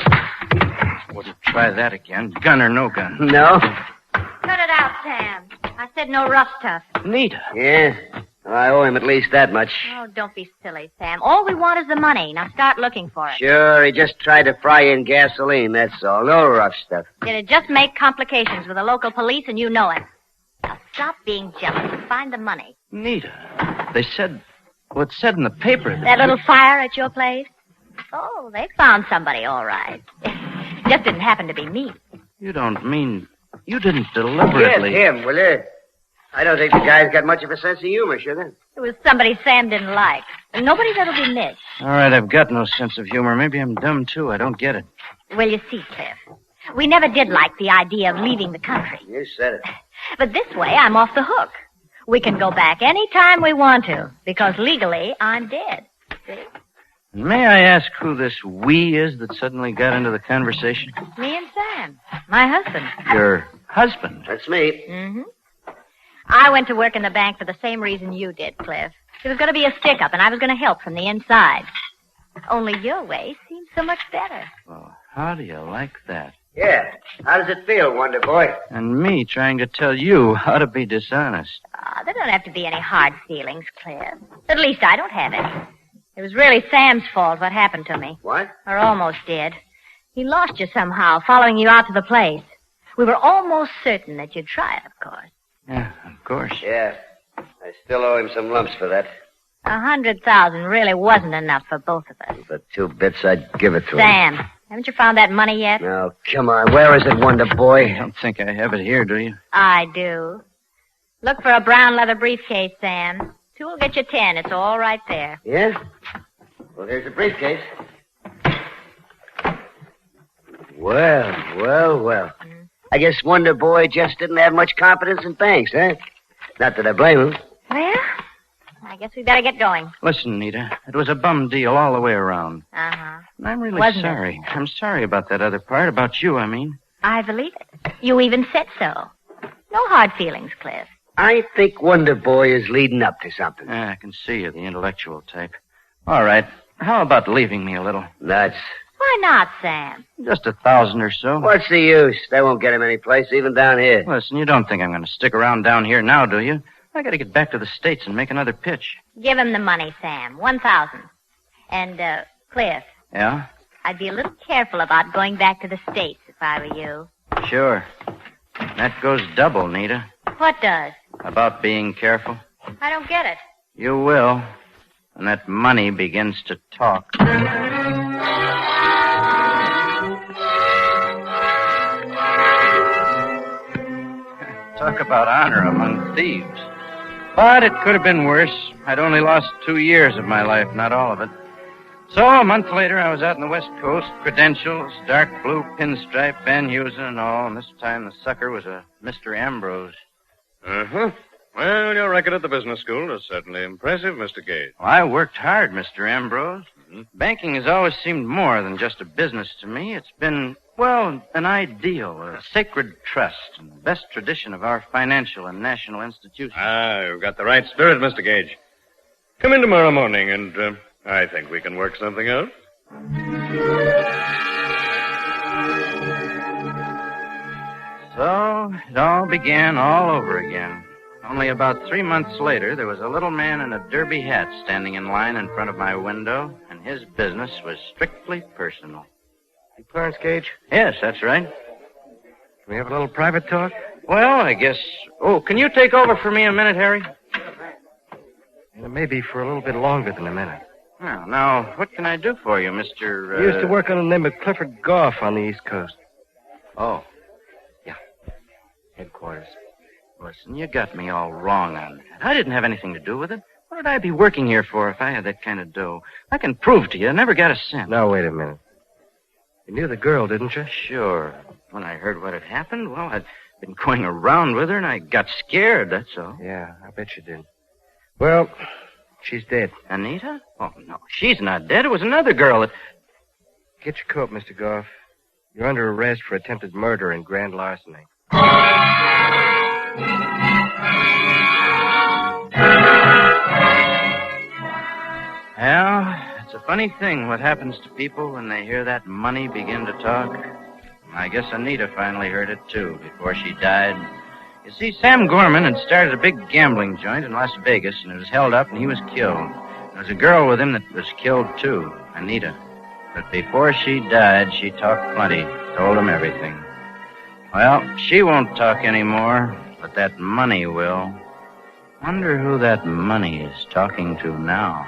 Wouldn't try that again. Gun or no gun. No? Cut it out, Sam. I said no rough stuff. Nita. Yeah? Well, I owe him at least that much. Oh, don't be silly, Sam. All we want is the money. Now start looking for it. Sure, he just tried to fry in gasoline, that's all. No rough stuff. It'd just make complications with the local police, and you know it. Now stop being jealous and find the money. Nita, they said... Well, it said in the paper That little fire at your place? Oh, they found somebody, all right. Just didn't happen to be me. You don't mean... You didn't deliberately... Get him, will you? I don't think the guy's got much of a sense of humor, should he? It was somebody Sam didn't like. And nobody's ever been missed. All right, I've got no sense of humor. Maybe I'm dumb, too. I don't get it. Well, you see, Cliff, we never did like the idea of leaving the country. You said it. But this way, I'm off the hook. We can go back any time we want to, because legally, I'm dead. See? May I ask who this we is that suddenly got into the conversation? Me and Sam, my husband. Your husband? That's me. Mm-hmm. I went to work in the bank for the same reason you did, Cliff. It was going to be a stick-up, and I was going to help from the inside. Only your way seems so much better. Well, how do you like that? Yeah. How does it feel, Wonder Boy? And me trying to tell you how to be dishonest. There don't have to be any hard feelings, Cliff. At least I don't have it. It was really Sam's fault what happened to me. What? Or almost did. He lost you somehow, following you out to the place. We were almost certain that you'd try it, of course. Yeah, of course. Yeah. I still owe him some lumps for that. 100,000 really wasn't enough for both of us. For 2 bits, I'd give it to him. Sam, haven't you found that money yet? No, come on. Where is it, Wonder Boy? You don't think I have it here, do you? I do. Look for a brown leather briefcase, Sam. 2 will get you 10. It's all right there. Yeah? Well, here's the briefcase. Well. I guess Wonder Boy just didn't have much confidence in banks, huh? Not that I blame him. Well, I guess we better get going. Listen, Nita, it was a bum deal all the way around. Uh-huh. And I'm really Wasn't sorry. I'm sorry about that other part, about you, I mean. I believe it. You even said so. No hard feelings, Cliff. I think Wonder Boy is leading up to something. Yeah, I can see you're the intellectual type. All right. How about leaving me a little? Nuts. Why not, Sam? Just 1,000 or so. What's the use? They won't get him any place, even down here. Listen, you don't think I'm going to stick around down here now, do you? I got to get back to the States and make another pitch. Give him the money, Sam. 1,000. And, Cliff. Yeah? I'd be a little careful about going back to the States if I were you. Sure. That goes double, Nita. What does? About being careful. I don't get it. You will. When that money begins to talk. Talk about honor among thieves. But it could have been worse. I'd only lost 2 years of my life, not all of it. So a month later, I was out on the West Coast, credentials, dark blue pinstripe, Van Heusen and all, and this time the sucker was a Mr. Ambrose. Uh-huh. Well, your record at the business school is certainly impressive, Mr. Gage. Well, I worked hard, Mr. Ambrose. Banking has always seemed more than just a business to me. It's been, well, an ideal, a sacred trust, and the best tradition of our financial and national institutions. Ah, you've got the right spirit, Mr. Gage. Come in tomorrow morning, and I think we can work something out. So it all began all over again. Only about 3 months later, there was a little man in a derby hat standing in line in front of my window, and his business was strictly personal. You Clarence Gage? Yes, that's right. Can we have a little private talk? Well, I guess... Oh, can you take over for me a minute, Harry? And it may be for a little bit longer than a minute. Well, now, what can I do for you, Mr. I used to work under the name of Clifford Goff on the East Coast. Oh. Yeah. Headquarters. Listen, you got me all wrong on that. I didn't have anything to do with it. What would I be working here for if I had that kind of dough? I can prove to you I never got a cent. Now, wait a minute. You knew the girl, didn't you? Sure. When I heard what had happened, well, I'd been going around with her, and I got scared, that's all. Yeah, I bet you did. Well, she's dead. Anita? Oh, no, she's not dead. It was another girl that... Get your coat, Mr. Goff. You're under arrest for attempted murder and grand larceny. Well, it's a funny thing what happens to people when they hear that money begin to talk. I guess Anita finally heard it, too, before she died. You see, Sam Gorman had started a big gambling joint in Las Vegas, and it was held up, and he was killed. There was a girl with him that was killed, too, Anita. But before she died, she talked plenty, told him everything. Well, she won't talk anymore, but that money will. Wonder who that money is talking to now.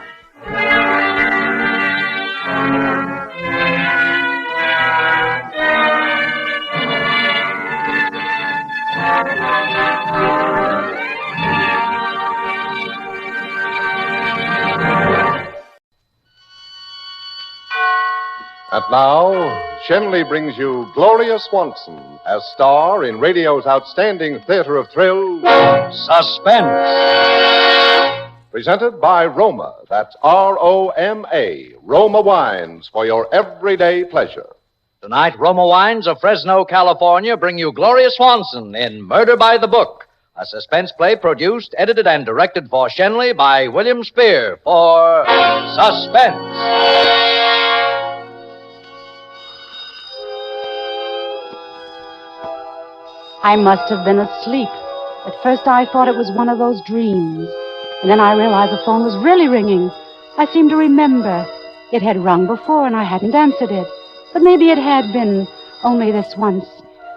And now, Shenley brings you Gloria Swanson as star in radio's outstanding theater of thrills, Suspense. Presented by Roma. That's R-O-M-A. Roma Wines for your everyday pleasure. Tonight, Roma Wines of Fresno, California bring you Gloria Swanson in Murder by the Book, a suspense play produced, edited, and directed for Shenley by William Spear for Suspense. I must have been asleep. At first I thought it was one of those dreams. And then I realized the phone was really ringing. I seemed to remember. It had rung before and I hadn't answered it. But maybe it had been only this once,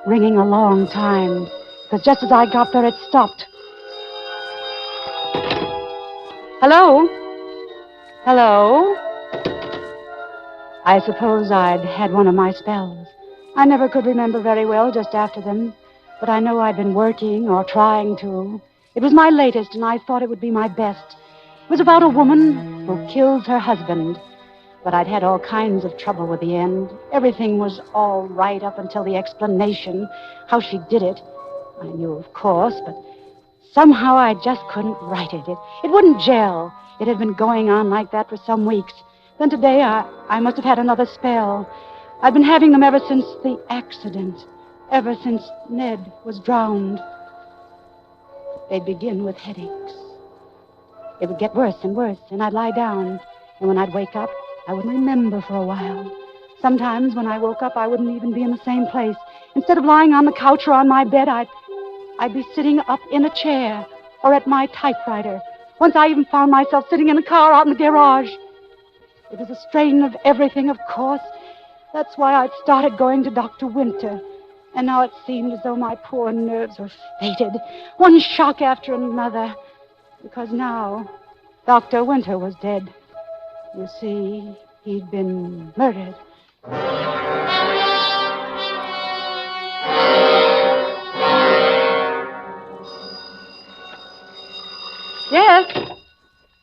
ringing a long time. Because just as I got there, it stopped. Hello? Hello? I suppose I'd had one of my spells. I never could remember very well just after them. But I know I'd been working or trying to. It was my latest, and I thought it would be my best. It was about a woman who kills her husband. But I'd had all kinds of trouble with the end. Everything was all right up until the explanation, how she did it. I knew, of course, but somehow I just couldn't write it. It wouldn't gel. It had been going on like that for some weeks. Then today, I must have had another spell. I've been having them ever since the accident. Ever since Ned was drowned. they'd begin with headaches. It would get worse and worse, and I'd lie down. And when I'd wake up, I wouldn't remember for a while. Sometimes when I woke up, I wouldn't even be in the same place. Instead of lying on the couch or on my bed, I'd be sitting up in a chair or at my typewriter. Once I even found myself sitting in a car out in the garage. It was a strain of everything, of course. That's why I'd started going to Dr. Winter. And now it seemed as though my poor nerves were fated, one shock after another. Because now, Dr. Winter was dead. You see, he'd been murdered. Yes?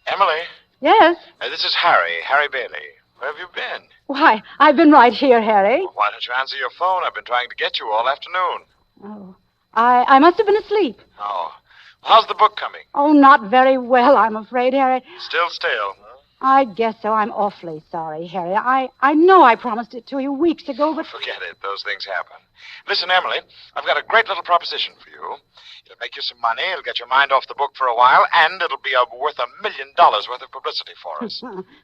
Emily? Yes? This is Harry Bailey. Where have you been? Why, I've been right here, Harry. Well, why don't you answer your phone? I've been trying to get you all afternoon. Oh, I must have been asleep. Oh. How's the book coming? Oh, not very well, I'm afraid, Harry. Still stale, huh? I guess so. I'm awfully sorry, Harry. I know I promised it to you weeks ago, but... Forget it. Those things happen. Listen, Emily, I've got a great little proposition for you. It'll make you some money, it'll get your mind off the book for a while, and it'll be worth $1 million worth of publicity for us.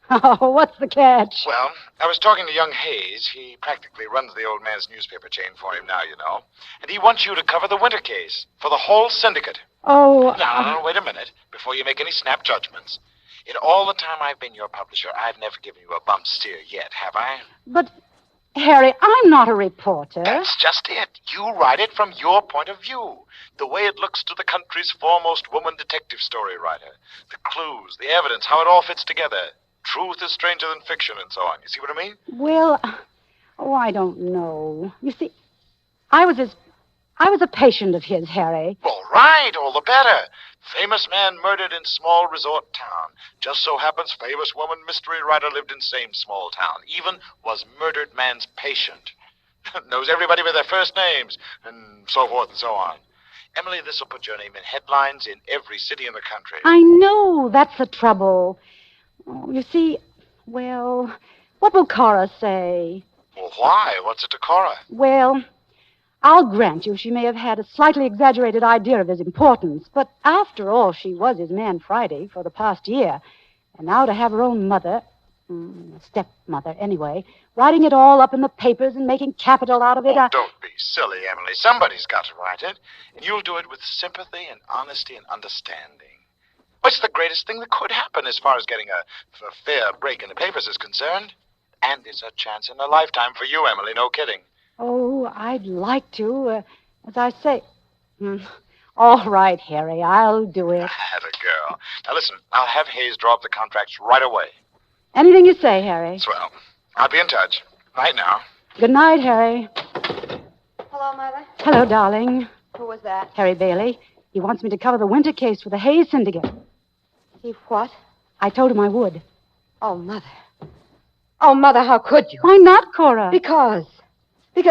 Oh, what's the catch? Well, I was talking to young Hayes. He practically runs the old man's newspaper chain for him now, you know. And he wants you to cover the Winter case for the whole syndicate. Oh... Now, wait a minute, before you make any snap judgments. In all the time I've been your publisher, I've never given you a bum steer yet, have I? But, Harry, I'm not a reporter. That's just it. You write it from your point of view. The way it looks to the country's foremost woman detective story writer. The clues, the evidence, how it all fits together. Truth is stranger than fiction and so on. You see what I mean? Well, I don't know. You see, I was a patient of his, Harry. All right, all the better. Famous man murdered in small resort town. Just so happens famous woman mystery writer lived in same small town. Even was murdered man's patient. Knows everybody with their first names, and so forth and so on. Emily, this will put your name in headlines in every city in the country. I know. That's the trouble. Oh, you see, well, what will Cora say? Well, why? What's it to Cora? Well, I'll grant you she may have had a slightly exaggerated idea of his importance, but after all, she was his man Friday for the past year. And now to have her own mother, stepmother anyway, writing it all up in the papers and making capital out of it. Don't be silly, Emily. Somebody's got to write it, and you'll do it with sympathy and honesty and understanding. What's the greatest thing that could happen as far as getting a fair break in the papers is concerned? And it's a chance in a lifetime for you, Emily, no kidding. Oh, I'd like to. As I say... All right, Harry, I'll do it. Had a girl. Now, listen, I'll have Hayes draw up the contracts right away. Anything you say, Harry. Swell. I'll be in touch. Night now. Good night, Harry. Hello, Mother. Hello, darling. Who was that? Harry Bailey. He wants me to cover the Winter case for the Hayes Syndicate. He what? I told him I would. Oh, Mother. Oh, Mother, how could you? Why not, Cora? Because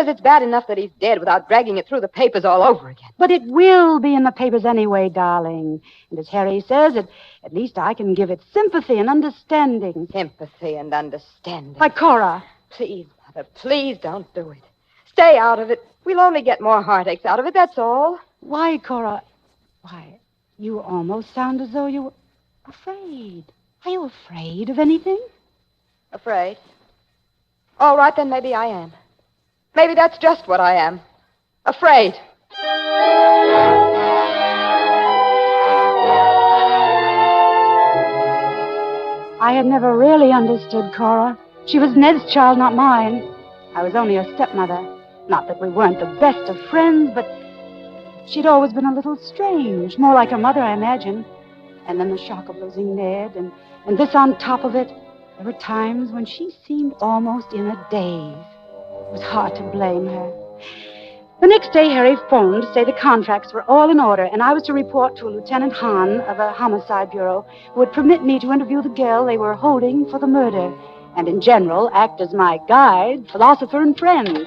it's bad enough that he's dead without dragging it through the papers all over again. But it will be in the papers anyway, darling. And as Harry says, at least I can give it sympathy and understanding. Sympathy and understanding. Like Cora. Please, Mother, please don't do it. Stay out of it. We'll only get more heartaches out of it, that's all. Why, Cora? Why, you almost sound as though you were afraid. Are you afraid of anything? Afraid? All right, then maybe I am. Maybe that's just what I am. Afraid. I had never really understood Cora. She was Ned's child, not mine. I was only her stepmother. Not that we weren't the best of friends, but she'd always been a little strange. More like her mother, I imagine. And then the shock of losing Ned, and this on top of it. There were times when she seemed almost in a daze. It was hard to blame her. The next day, Harry phoned to say the contracts were all in order, and I was to report to Lieutenant Hahn of a homicide bureau who would permit me to interview the girl they were holding for the murder, and in general act as my guide, philosopher, and friend.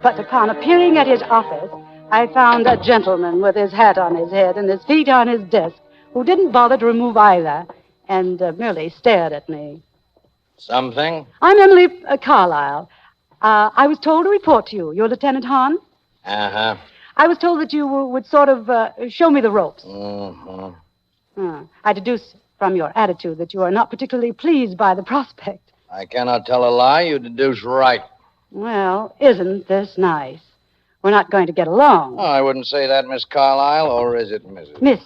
But upon appearing at his office, I found a gentleman with his hat on his head and his feet on his desk, who didn't bother to remove either, and merely stared at me. Something? I'm Emily Carlyle. I was told to report to you. You're Lieutenant Hahn? Uh-huh. I was told that you would sort of show me the ropes. I deduce from your attitude that you are not particularly pleased by the prospect. I cannot tell a lie. You deduce right. Well, isn't this nice? We're not going to get along. Oh, I wouldn't say that, Miss Carlyle, or is it Mrs.? Miss,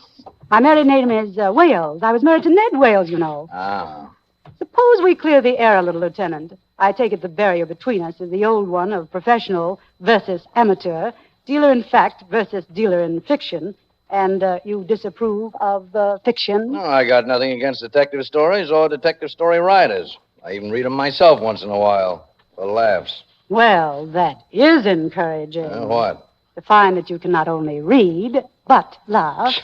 my married name is Wales. I was married to Ned Wales, you know. Ah. Suppose we clear the air a little, Lieutenant. I take it the barrier between us is the old one of professional versus amateur, dealer in fact versus dealer in fiction, and you disapprove of fiction? No, I got nothing against detective stories or detective story writers. I even read them myself once in a while, for laughs. Well, that is encouraging. What? To find that you can not only read, but laugh.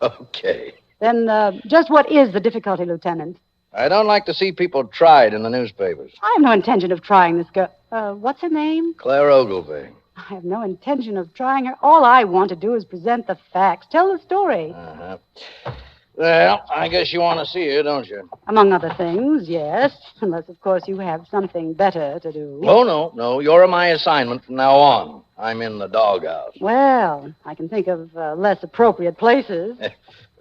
Okay. Then just what is the difficulty, Lieutenant? I don't like to see people tried in the newspapers. I have no intention of trying this girl. What's her name? Claire Ogilvy. I have no intention of trying her. All I want to do is present the facts. Tell the story. Uh-huh. Well, I guess you want to see her, don't you? Among other things, yes. Unless, of course, you have something better to do. Oh, no. You're my assignment from now on. I'm in the doghouse. Well, I can think of less appropriate places.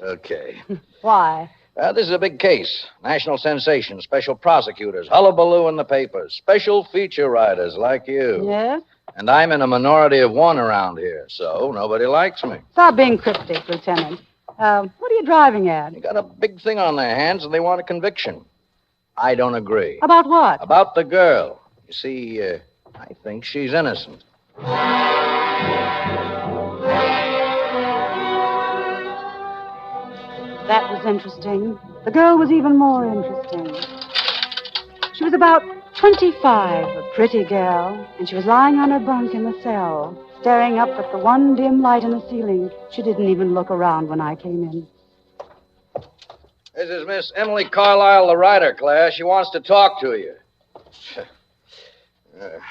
Okay. Why? This is a big case. National sensation, special prosecutors, hullabaloo in the papers, special feature writers like you. Yes? And I'm in a minority of one around here, so nobody likes me. Stop being cryptic, Lieutenant. What are you driving at? They got a big thing on their hands, and they want a conviction. I don't agree. About what? About the girl. You see, I think she's innocent. That was interesting. The girl was even more interesting. She was about 25, a pretty girl, and she was lying on her bunk in the cell, staring up at the one dim light in the ceiling. She didn't even look around when I came in. This is Miss Emily Carlyle, the writer, Claire. She wants to talk to you.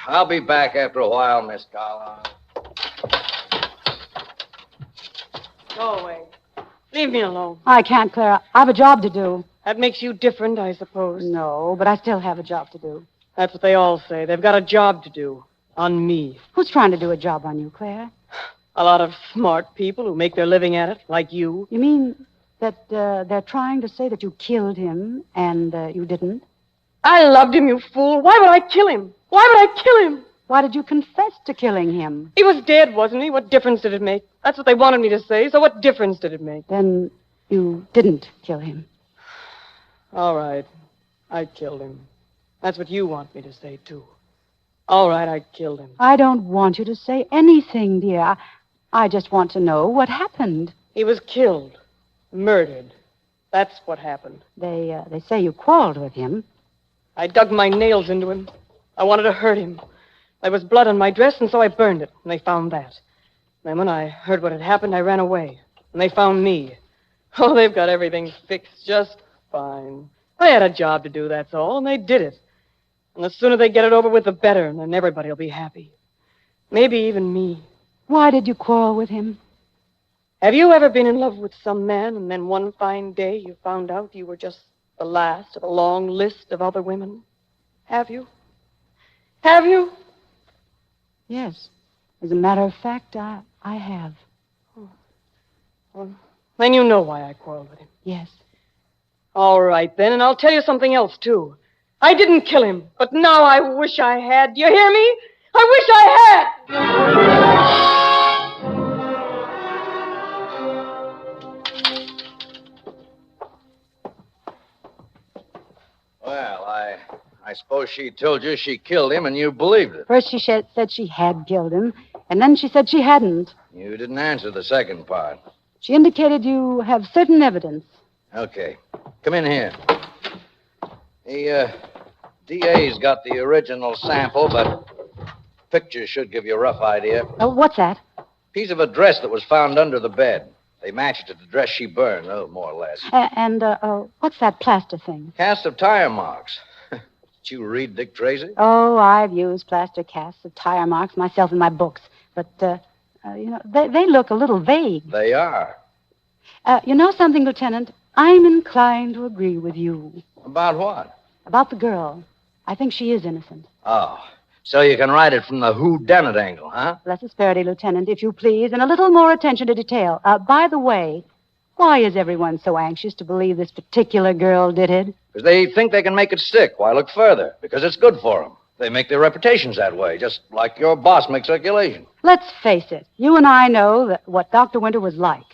I'll be back after a while, Miss Carlyle. Go away. Leave me alone. I can't, Clara. I have a job to do. That makes you different, I suppose. No, but I still have a job to do. That's what they all say. They've got a job to do. On me. Who's trying to do a job on you, Claire? A lot of smart people who make their living at it, like you. You mean that they're trying to say that you killed him and you didn't? I loved him, you fool. Why would I kill him? Why would I kill him? Why did you confess to killing him? He was dead, wasn't he? What difference did it make? That's what they wanted me to say, so what difference did it make? Then you didn't kill him. All right. I killed him. That's what you want me to say, too. All right, I killed him. I don't want you to say anything, dear. I just want to know what happened. He was killed. Murdered. That's what happened. They say you quarreled with him. I dug my nails into him. I wanted to hurt him. There was blood on my dress, and so I burned it, and they found that. Then when I heard what had happened, I ran away, and they found me. Oh, they've got everything fixed just fine. They had a job to do, that's all, and they did it. And the sooner they get it over with, the better, and then everybody will be happy. Maybe even me. Why did you quarrel with him? Have you ever been in love with some man, and then one fine day you found out you were just the last of a long list of other women? Have you? Have you? Yes. As a matter of fact, I have. Oh. Well, then you know why I quarreled with him. Yes. All right, then, and I'll tell you something else, too. I didn't kill him, but now I wish I had. Do you hear me? I wish I had! Well, I suppose she told you she killed him and you believed it. First she said she had killed him, and then she said she hadn't. You didn't answer the second part. She indicated you have certain evidence. Okay. Come in here. The DA's got the original sample, but pictures should give you a rough idea. What's that? Piece of a dress that was found under the bed. They matched it to the dress she burned, more or less. And what's that plaster thing? Cast of tire marks. Did you read Dick Tracy? Oh, I've used plaster casts of tire marks myself in my books. But, they look a little vague. They are. You know something, Lieutenant? I'm inclined to agree with you. About what? About the girl. I think she is innocent. Oh. So you can write it from the whodunit angle, huh? Less asperity, Lieutenant, if you please, and a little more attention to detail. By the way, why is everyone so anxious to believe this particular girl did it? Because they think they can make it stick. Why look further? Because it's good for them. They make their reputations that way, just like your boss makes circulation. Let's face it. You and I know what Dr. Winter was like.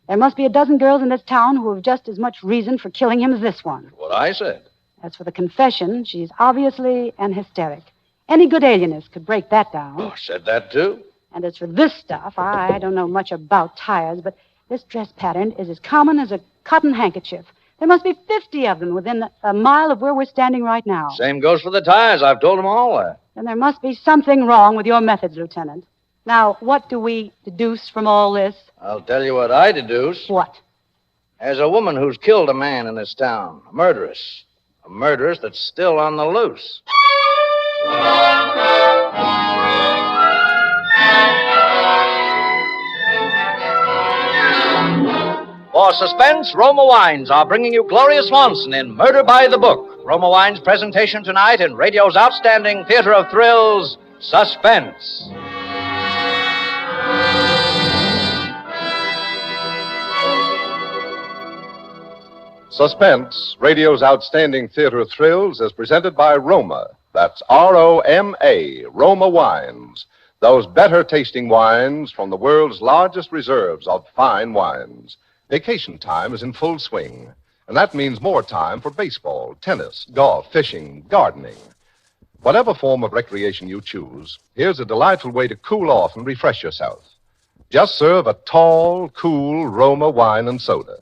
There must be a dozen girls in this town who have just as much reason for killing him as this one. What I said. As for the confession, she's obviously an hysteric. Any good alienist could break that down. Oh, said that too. And as for this stuff, I don't know much about tires, but this dress pattern is as common as a cotton handkerchief. There must be 50 of them within a mile of where we're standing right now. Same goes for the tires. I've told them all that. Then there must be something wrong with your methods, Lieutenant. Now, what do we deduce from all this? I'll tell you what I deduce. What? There's a woman who's killed a man in this town. A murderess. A murderess that's still on the loose. For Suspense, Roma Wines are bringing you Gloria Swanson in Murder by the Book. Roma Wines' presentation tonight in radio's outstanding theater of thrills, Suspense. Suspense, radio's outstanding theater of thrills, is presented by Roma. That's Roma, Roma Wines. Those better-tasting wines from the world's largest reserves of fine wines. Vacation time is in full swing, and that means more time for baseball, tennis, golf, fishing, gardening. Whatever form of recreation you choose, here's a delightful way to cool off and refresh yourself. Just serve a tall, cool Roma wine and soda.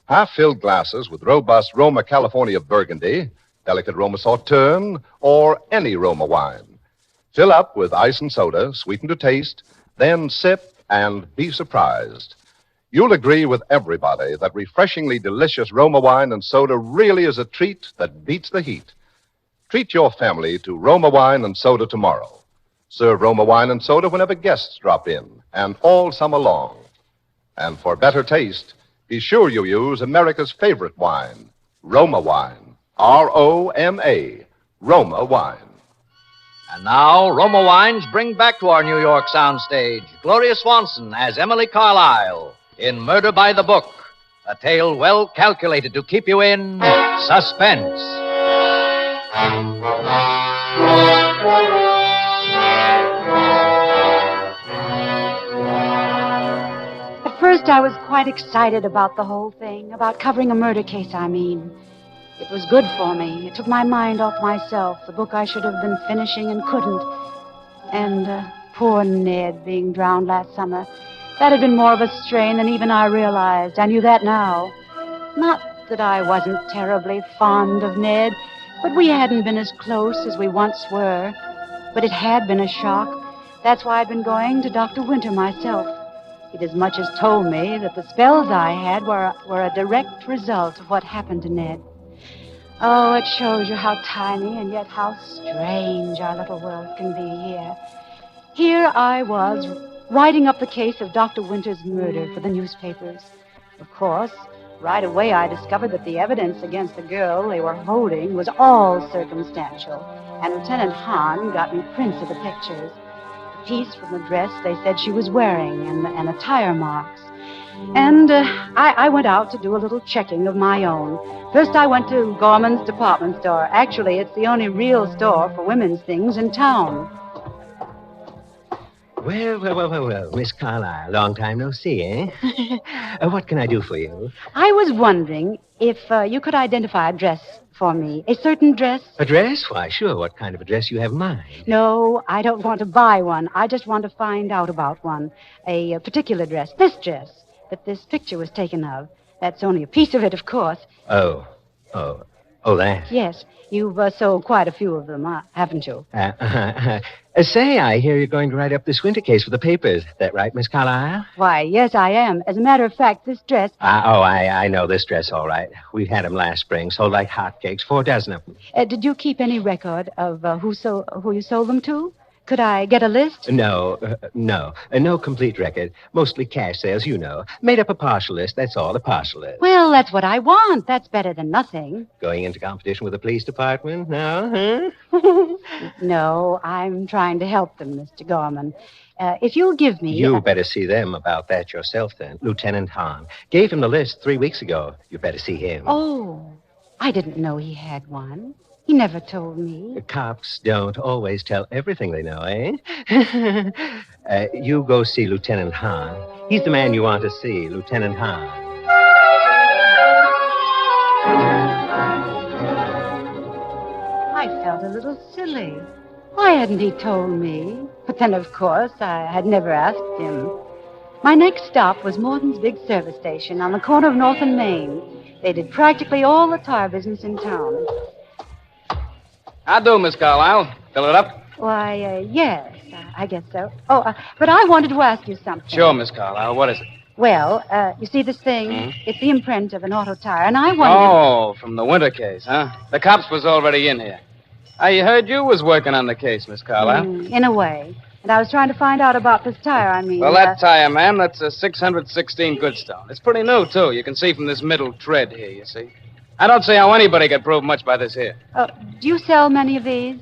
Half-filled glasses with robust Roma California Burgundy, delicate Roma Sauterne, or any Roma wine. Fill up with ice and soda, sweeten to taste, then sip and be surprised. You'll agree with everybody that refreshingly delicious Roma wine and soda really is a treat that beats the heat. Treat your family to Roma wine and soda tomorrow. Serve Roma wine and soda whenever guests drop in, and all summer long. And for better taste, be sure you use America's favorite wine, Roma wine. R-O-M-A, Roma wine. And now, Roma Wines bring back to our New York soundstage Gloria Swanson as Emily Carlyle in Murder by the Book, a tale well calculated to keep you in suspense. At first, I was quite excited about the whole thing, about covering a murder case, I mean. It was good for me. It took my mind off myself, the book I should have been finishing and couldn't. And poor Ned being drowned last summer. That had been more of a strain than even I realized. I knew that now. Not that I wasn't terribly fond of Ned, but we hadn't been as close as we once were. But it had been a shock. That's why I'd been going to Dr. Winter myself. He'd as much as told me that the spells I had were a direct result of what happened to Ned. Oh, it shows you how tiny and yet how strange our little world can be here. Here I was, writing up the case of Dr. Winter's murder for the newspapers. Of course, right away I discovered that the evidence against the girl they were holding was all circumstantial, and Lieutenant Hahn got me prints of the pictures. The piece from the dress they said she was wearing and the tire marks. And I went out to do a little checking of my own. First, I went to Gorman's department store. Actually, it's the only real store for women's things in town. Well, Miss Carlyle, long time no see, eh? What can I do for you? I was wondering if you could identify a dress for me. A certain dress? A dress? Why, sure. What kind of a dress you have in mind? No, I don't want to buy one. I just want to find out about one. A particular dress. This dress that this picture was taken of. That's only a piece of it, of course. Oh, that. Yes, you've sold quite a few of them, haven't you? Say, I hear you're going to write up this winter case for the papers. That right, Miss Carlyle? Why, yes, I am. As a matter of fact, this dress... I know this dress, all right. We had them last spring, sold like hotcakes, 4 dozen of them. Did you keep any record of who you sold them to? Could I get a list? No. No complete record. Mostly cash sales, you know. Made up a partial list, that's all, a partial list. Well, that's what I want. That's better than nothing. Going into competition with the police department now, huh? No, I'm trying to help them, Mr. Gorman. If you'll give me... You better see them about that yourself, then. Lieutenant Hahn. Gave him the list 3 weeks ago. You better see him. Oh, I didn't know he had one. He never told me. The cops don't always tell everything they know, eh? You go see Lieutenant Hahn. He's the man you want to see, Lieutenant Hahn. I felt a little silly. Why hadn't he told me? But then, of course, I had never asked him. My next stop was Morton's big service station on the corner of North and Main. They did practically all the tire business in town. How do, Miss Carlyle? Fill it up? Why, yes, I guess so. Oh, but I wanted to ask you something. Sure, Miss Carlyle. What is it? Well, you see this thing? It's the imprint of an auto tire, and I wanted Oh, from the winter case, huh? The cops was already in here. I heard you was working on the case, Miss Carlyle. in a way. And I was trying to find out about this tire, Well, that tire, ma'am, that's a 616 Goodstone. It's pretty new, too. You can see from this middle tread here, you see. I don't see how anybody could prove much by this here. Do you sell many of these?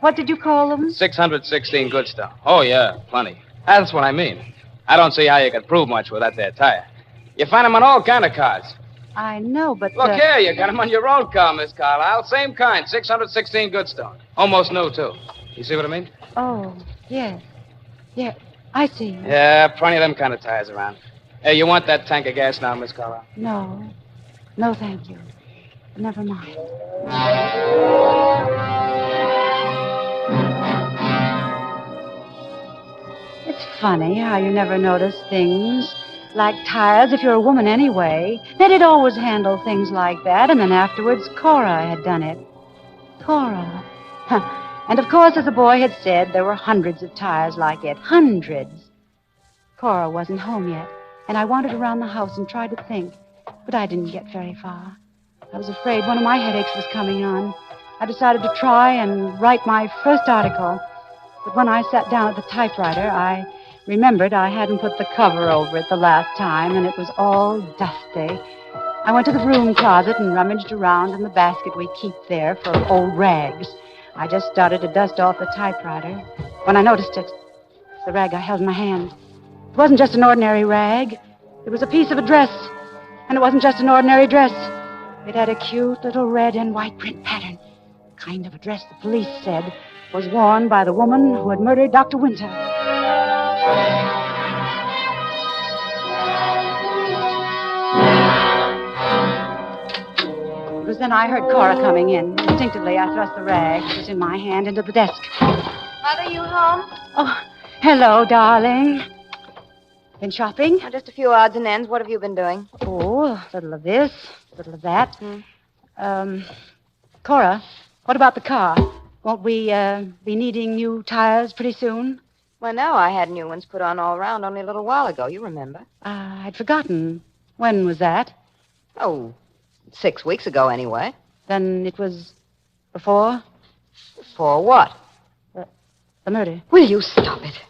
What did you call them? 616 Goodstone. Oh, yeah, plenty. That's what I mean. I don't see how you could prove much with that there tire. You find them on all kind of cars. I know, but... Look here, you got them on your own car, Miss Carlyle. Same kind, 616 Goodstone. Almost new, too. You see what I mean? Oh, yes. Yeah, I see. Yeah, plenty of them kind of tires around. Hey, you want that tank of gas now, Miss Carlyle? No. No, thank you. Never mind. It's funny how you never notice things like tires if you're a woman anyway. Ned'd always handle things like that, and then afterwards Cora had done it. Cora. And of course, as the boy had said, there were hundreds of tires like it. Hundreds. Cora wasn't home yet, and I wandered around the house and tried to think, but I didn't get very far. I was afraid one of my headaches was coming on. I decided to try and write my first article. But when I sat down at the typewriter, I remembered I hadn't put the cover over it the last time, and it was all dusty. I went to the broom closet and rummaged around in the basket we keep there for old rags. I just started to dust off the typewriter when I noticed it. The rag I held in my hand. It wasn't just an ordinary rag. It was a piece of a dress. And it wasn't just an ordinary dress. It had a cute little red and white print pattern. Kind of a dress the police said was worn by the woman who had murdered Dr. Winter. It was then I heard Cora coming in. Instinctively, I thrust the rag that was in my hand into the desk. Mother, you home? Oh, hello, darling. Been shopping? Oh, just a few odds and ends. What have you been doing? Oh, a little of this, a little of that. Cora, what about the car? Won't we be needing new tires pretty soon? Well, no, I had new ones put on all around only a little while ago. You remember? I'd forgotten. When was that? Oh, 6 weeks ago, anyway. Then it was before? Before what? The murder. Will you stop it?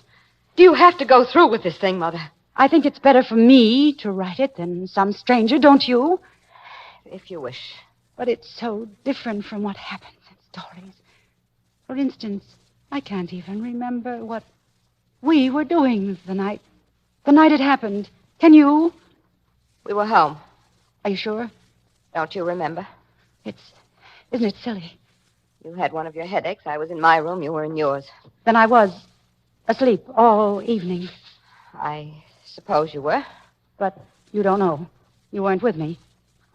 Do you have to go through with this thing, Mother? I think it's better for me to write it than some stranger, don't you? If you wish. But it's so different from what happens in stories. For instance, I can't even remember what we were doing the night it happened. Can you? We were home. Are you sure? Don't you remember? Isn't it silly? You had one of your headaches. I was in my room. You were in yours. Then I was asleep all evening. I suppose you were. But you don't know. You weren't with me.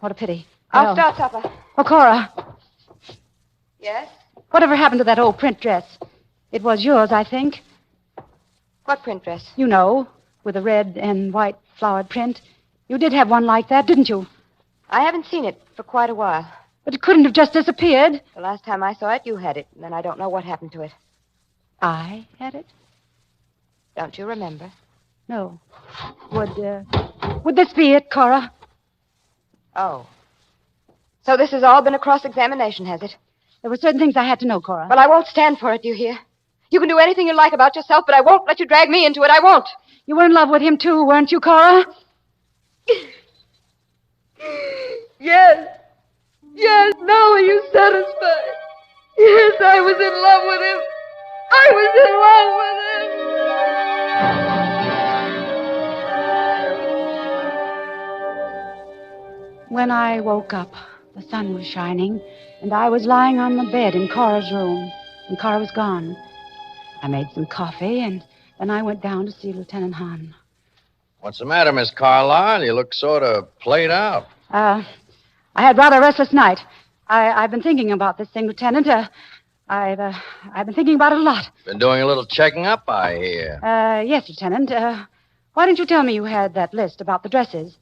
What a pity. I'll start supper. Oh, Cora. Yes? Whatever happened to that old print dress? It was yours, I think. What print dress? You know, with a red and white flowered print. You did have one like that, didn't you? I haven't seen it for quite a while. But it couldn't have just disappeared. The last time I saw it, you had it. And then I don't know what happened to it. I had it? Don't you remember? No. Would this be it, Cora? Oh. So this has all been a cross-examination, has it? There were certain things I had to know, Cora. Well, I won't stand for it, do you hear? You can do anything you like about yourself, but I won't let you drag me into it. I won't. You were in love with him, too, weren't you, Cora? Yes. Yes, now are you satisfied? Yes, I was in love with him. I was in love with him. When I woke up, the sun was shining, and I was lying on the bed in Cora's room, and Cora was gone. I made some coffee, and then I went down to see Lieutenant Hahn. What's the matter, Miss Carlyle? You look sort of played out. I had rather a restless night. I've been thinking about this thing, Lieutenant. I've been thinking about it a lot. Been doing a little checking up, I hear. Yes, Lieutenant. Why didn't you tell me you had that list about the dresses?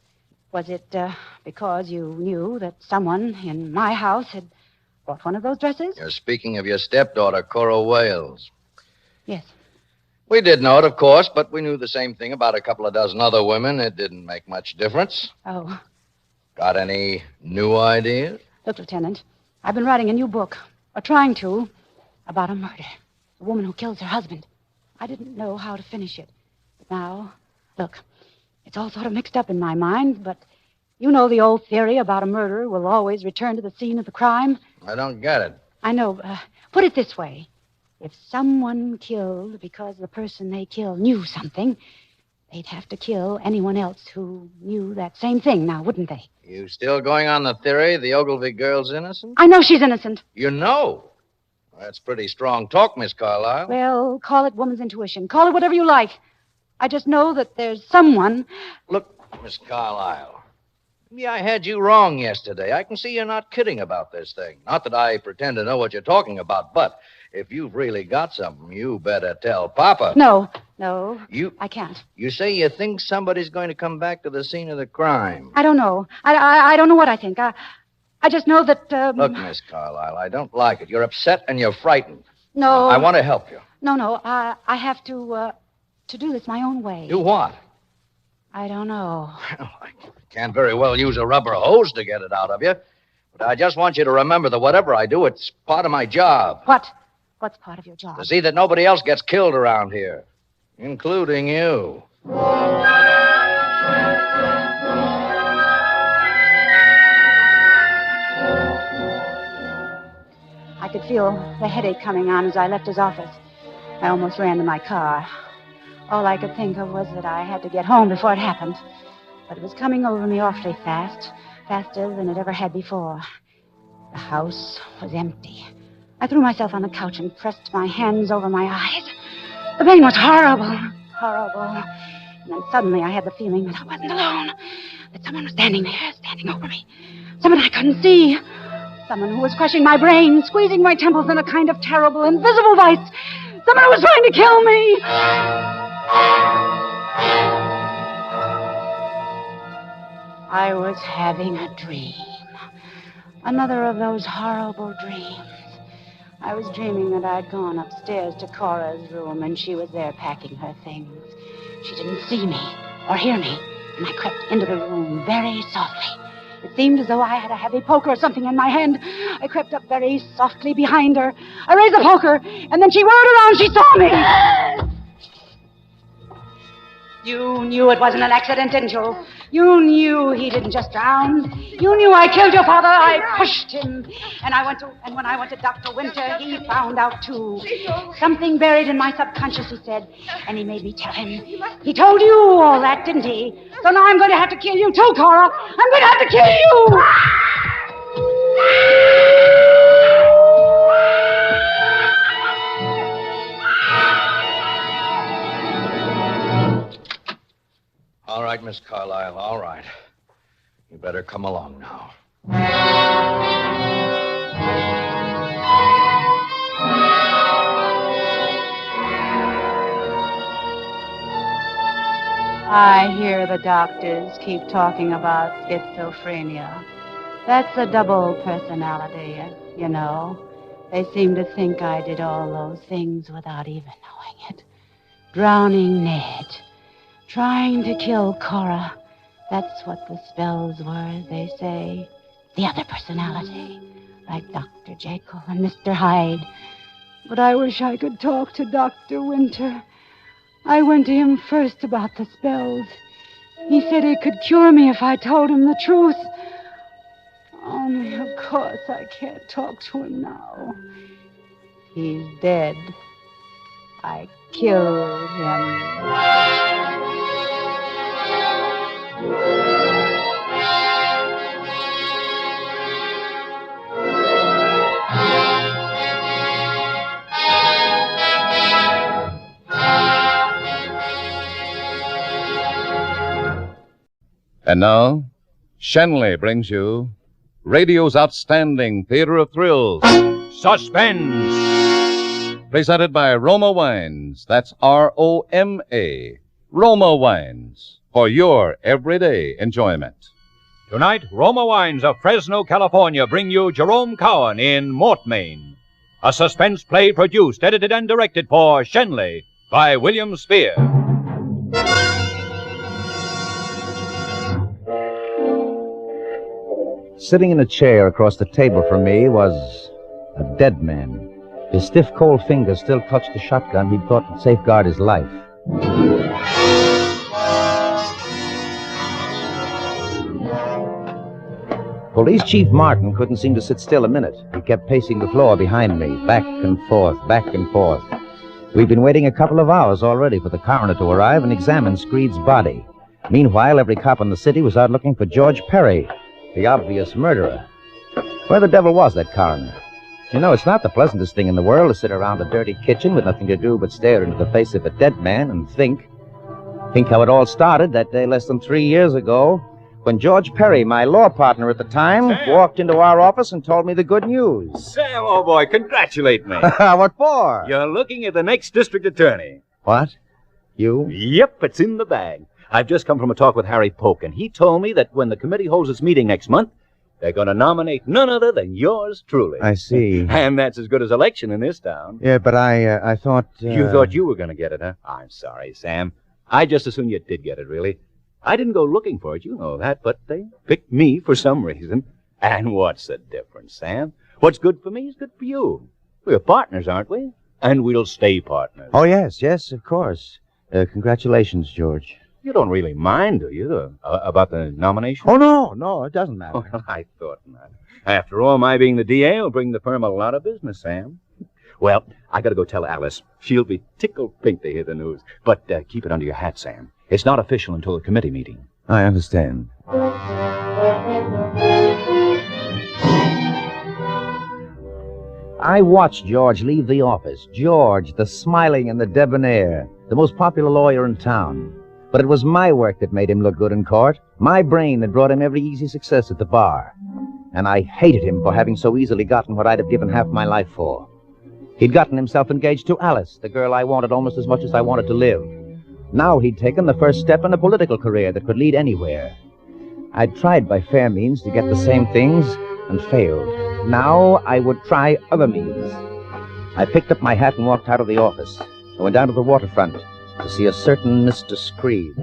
Was it because you knew that someone in my house had bought one of those dresses? You're speaking of your stepdaughter, Cora Wales. Yes. We did know it, of course, but we knew the same thing about a couple of dozen other women. It didn't make much difference. Oh. Got any new ideas? Look, Lieutenant, I've been writing a new book, or trying to, about a murder. A woman who kills her husband. I didn't know how to finish it. But now, look, it's all sort of mixed up in my mind, but you know the old theory about a murderer will always return to the scene of the crime? I don't get it. I know. Put it this way. If someone killed because the person they killed knew something, they'd have to kill anyone else who knew that same thing now, wouldn't they? You still going on the theory the Ogilvy girl's innocent? I know she's innocent. You know? That's pretty strong talk, Miss Carlyle. Well, call it woman's intuition. Call it whatever you like. I just know that there's someone... Look, Miss Carlyle, maybe I had you wrong yesterday. I can see you're not kidding about this thing. Not that I pretend to know what you're talking about, but if you've really got something, you better tell Papa. No, I can't. You say you think somebody's going to come back to the scene of the crime. I don't know. I don't know what I think. I just know that... Look, Miss Carlyle, I don't like it. You're upset and you're frightened. No. I want to help you. No, I have to do this my own way. Do what? I don't know. Well, I can't very well use a rubber hose to get it out of you. But I just want you to remember that whatever I do, it's part of my job. What? What's part of your job? To see that nobody else gets killed around here, including you. I could feel the headache coming on as I left his office. I almost ran to my car. All I could think of was that I had to get home before it happened. But it was coming over me awfully fast, faster than it ever had before. The house was empty. I threw myself on the couch and pressed my hands over my eyes. The pain was horrible. And then suddenly I had the feeling that I wasn't alone, that someone was standing there, standing over me. Someone I couldn't see. Someone who was crushing my brain, squeezing my temples in a kind of terrible, invisible vice. Someone who was trying to kill me. I was having a dream. Another of those horrible dreams. I was dreaming that I'd gone upstairs to Cora's room, and she was there packing her things. She didn't see me or hear me, and I crept into the room very softly. It seemed as though I had a heavy poker or something in my hand. I crept up very softly behind her. I raised the poker, and then she whirled around. She saw me. You knew it wasn't an accident, didn't you? You knew he didn't just drown. You knew I killed your father. I pushed him. And when I went to Dr. Winter, he found out, too. Something buried in my subconscious, he said. And he made me tell him. He told you all that, didn't he? So now I'm going to have to kill you, too, Cora. I'm going to have to kill you. All right, Miss Carlyle, all right. You better come along now. I hear the doctors keep talking about schizophrenia. That's a double personality, you know. They seem to think I did all those things without even knowing it. Drowning Ned. Trying to kill Cora. That's what the spells were, they say. The other personality. Like Dr. Jekyll and Mr. Hyde. But I wish I could talk to Dr. Winter. I went to him first about the spells. He said he could cure me if I told him the truth. Only, of course, I can't talk to him now. He's dead. I killed him. And now, Shenley brings you radio's outstanding theater of thrills, Suspense. Presented by Roma Wines. That's Roma. Roma Wines. For your everyday enjoyment. Tonight, Roma Wines of Fresno, California bring you Jerome Cowan in Mortmain, a suspense play produced, edited, and directed for Shenley by William Spear. Sitting in a chair across the table from me was a dead man. His stiff, cold fingers still clutched the shotgun he'd thought would safeguard his life. Police Chief Martin couldn't seem to sit still a minute. He kept pacing the floor behind me, back and forth, back and forth. We'd been waiting a couple of hours already for the coroner to arrive and examine Screed's body. Meanwhile, every cop in the city was out looking for George Perry, the obvious murderer. Where the devil was that coroner? You know, it's not the pleasantest thing in the world to sit around a dirty kitchen with nothing to do but stare into the face of a dead man and think. Think how it all started that day less than 3 years ago when George Perry, my law partner at the time, walked into our office and told me the good news. Sam, oh boy, congratulate me. What for? You're looking at the next district attorney. What? You? Yep, it's in the bag. I've just come from a talk with Harry Polk, and he told me that when the committee holds its meeting next month, they're going to nominate none other than yours truly. I see. And that's as good as election in this town. Yeah, but I thought... You thought you were going to get it, huh? I'm sorry, Sam. I just assumed you did get it, really. I didn't go looking for it, you know that, but they picked me for some reason. And what's the difference, Sam? What's good for me is good for you. We're partners, aren't we? And we'll stay partners. Oh, yes, of course. Congratulations, George. You don't really mind, do you, about the nomination? Oh, no, it doesn't matter. Oh, I thought not. After all, my being the DA will bring the firm a lot of business, Sam. Well, I gotta go tell Alice. She'll be tickled pink to hear the news. But keep it under your hat, Sam. It's not official until the committee meeting. I understand. I watched George leave the office. George, the smiling and the debonair, the most popular lawyer in town. But it was my work that made him look good in court, my brain that brought him every easy success at the bar. And I hated him for having so easily gotten what I'd have given half my life for. He'd gotten himself engaged to Alice, the girl I wanted almost as much as I wanted to live. Now he'd taken the first step in a political career that could lead anywhere. I'd tried by fair means to get the same things and failed. Now I would try other means. I picked up my hat and walked out of the office. I went down to the waterfront to see a certain Mr. Screed.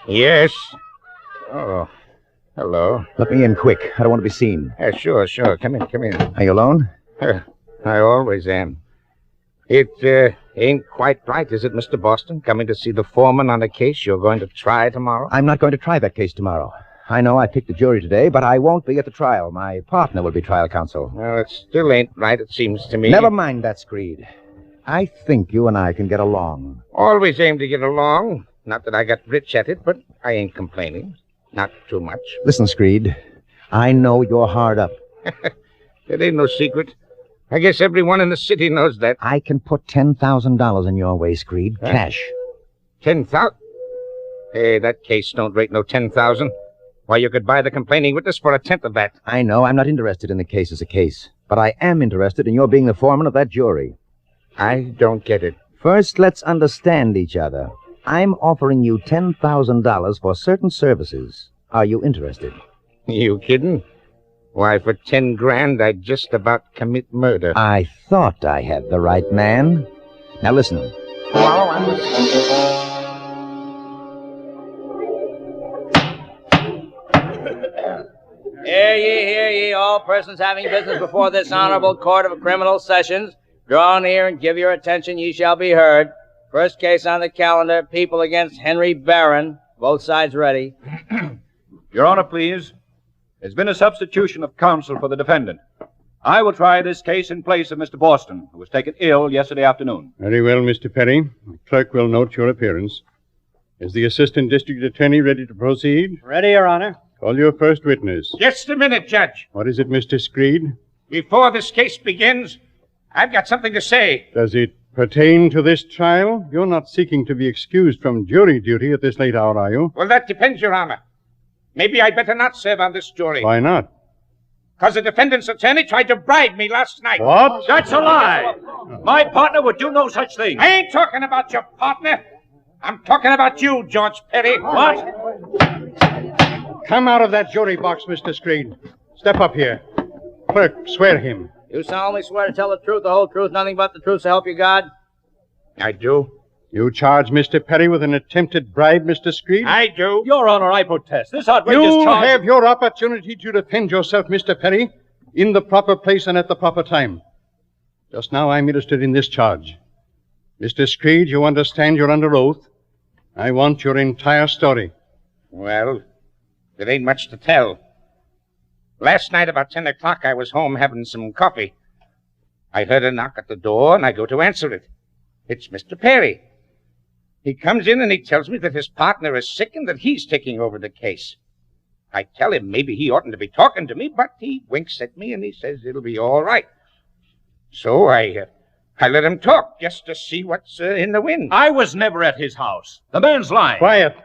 Yes. Oh, hello. Let me in quick. I don't want to be seen. Sure. Come in. Are you alone? I always am. It ain't quite right, is it, Mr. Boston? Coming to see the foreman on a case you're going to try tomorrow? I'm not going to try that case tomorrow. I know I picked the jury today, but I won't be at the trial. My partner will be trial counsel. Well, it still ain't right, it seems to me. Never mind that, Screed. I think you and I can get along. Always aim to get along. Not that I got rich at it, but I ain't complaining. Not too much. Listen, Screed, I know you're hard up. It ain't no secret. I guess everyone in the city knows that. I can put $10,000 in your way, Screed. Huh? Cash. 10,000? Hey, that case don't rate no 10,000. Why, you could buy the complaining witness for 1/10 of that. I know. I'm not interested in the case as a case. But I am interested in your being the foreman of that jury. I don't get it. First, let's understand each other. I'm offering you $10,000 for certain services. Are you interested? You kidding? Why, for 10 grand, I'd just about commit murder. I thought I had the right man. Now listen. Tomorrow Hear ye, hear ye, all persons having business before this honorable court of criminal sessions. Draw near and give your attention, ye shall be heard. First case on the calendar, People against Henry Barron. Both sides ready. Your Honor, please. There's been a substitution of counsel for the defendant. I will try this case in place of Mr. Boston, who was taken ill yesterday afternoon. Very well, Mr. Perry. The clerk will note your appearance. Is the Assistant District Attorney ready to proceed? Ready, Your Honor. Call your first witness. Just a minute, Judge. What is it, Mr. Screed? Before this case begins, I've got something to say. Does it pertain to this trial? You're not seeking to be excused from jury duty at this late hour, are you? Well, that depends, Your Honor. Maybe I'd better not serve on this jury. Why not? Because the defendant's attorney tried to bribe me last night. What? That's a lie. My partner would do no such thing. I ain't talking about your partner. I'm talking about you, George Perry. What? Come out of that jury box, Mr. Screed. Step up here. Clerk, swear him. You solemnly swear to tell the truth, the whole truth, nothing but the truth, so help you God? I do. You charge Mr. Perry with an attempted bribe, Mr. Screed? I do. Your Honor, I protest. This outrageous You charge... have your opportunity to defend yourself, Mr. Perry, in the proper place and at the proper time. Just now I'm interested in this charge. Mr. Screed, you understand you're under oath. I want your entire story. Well, there ain't much to tell. Last night about 10 o'clock, I was home having some coffee. I heard a knock at the door, and I go to answer it. It's Mr. Perry. He comes in and he tells me that his partner is sick and that he's taking over the case. I tell him maybe he oughtn't to be talking to me, but he winks at me and he says it'll be all right. So I let him talk just to see what's in the wind. I was never at his house. The man's lying. Quiet.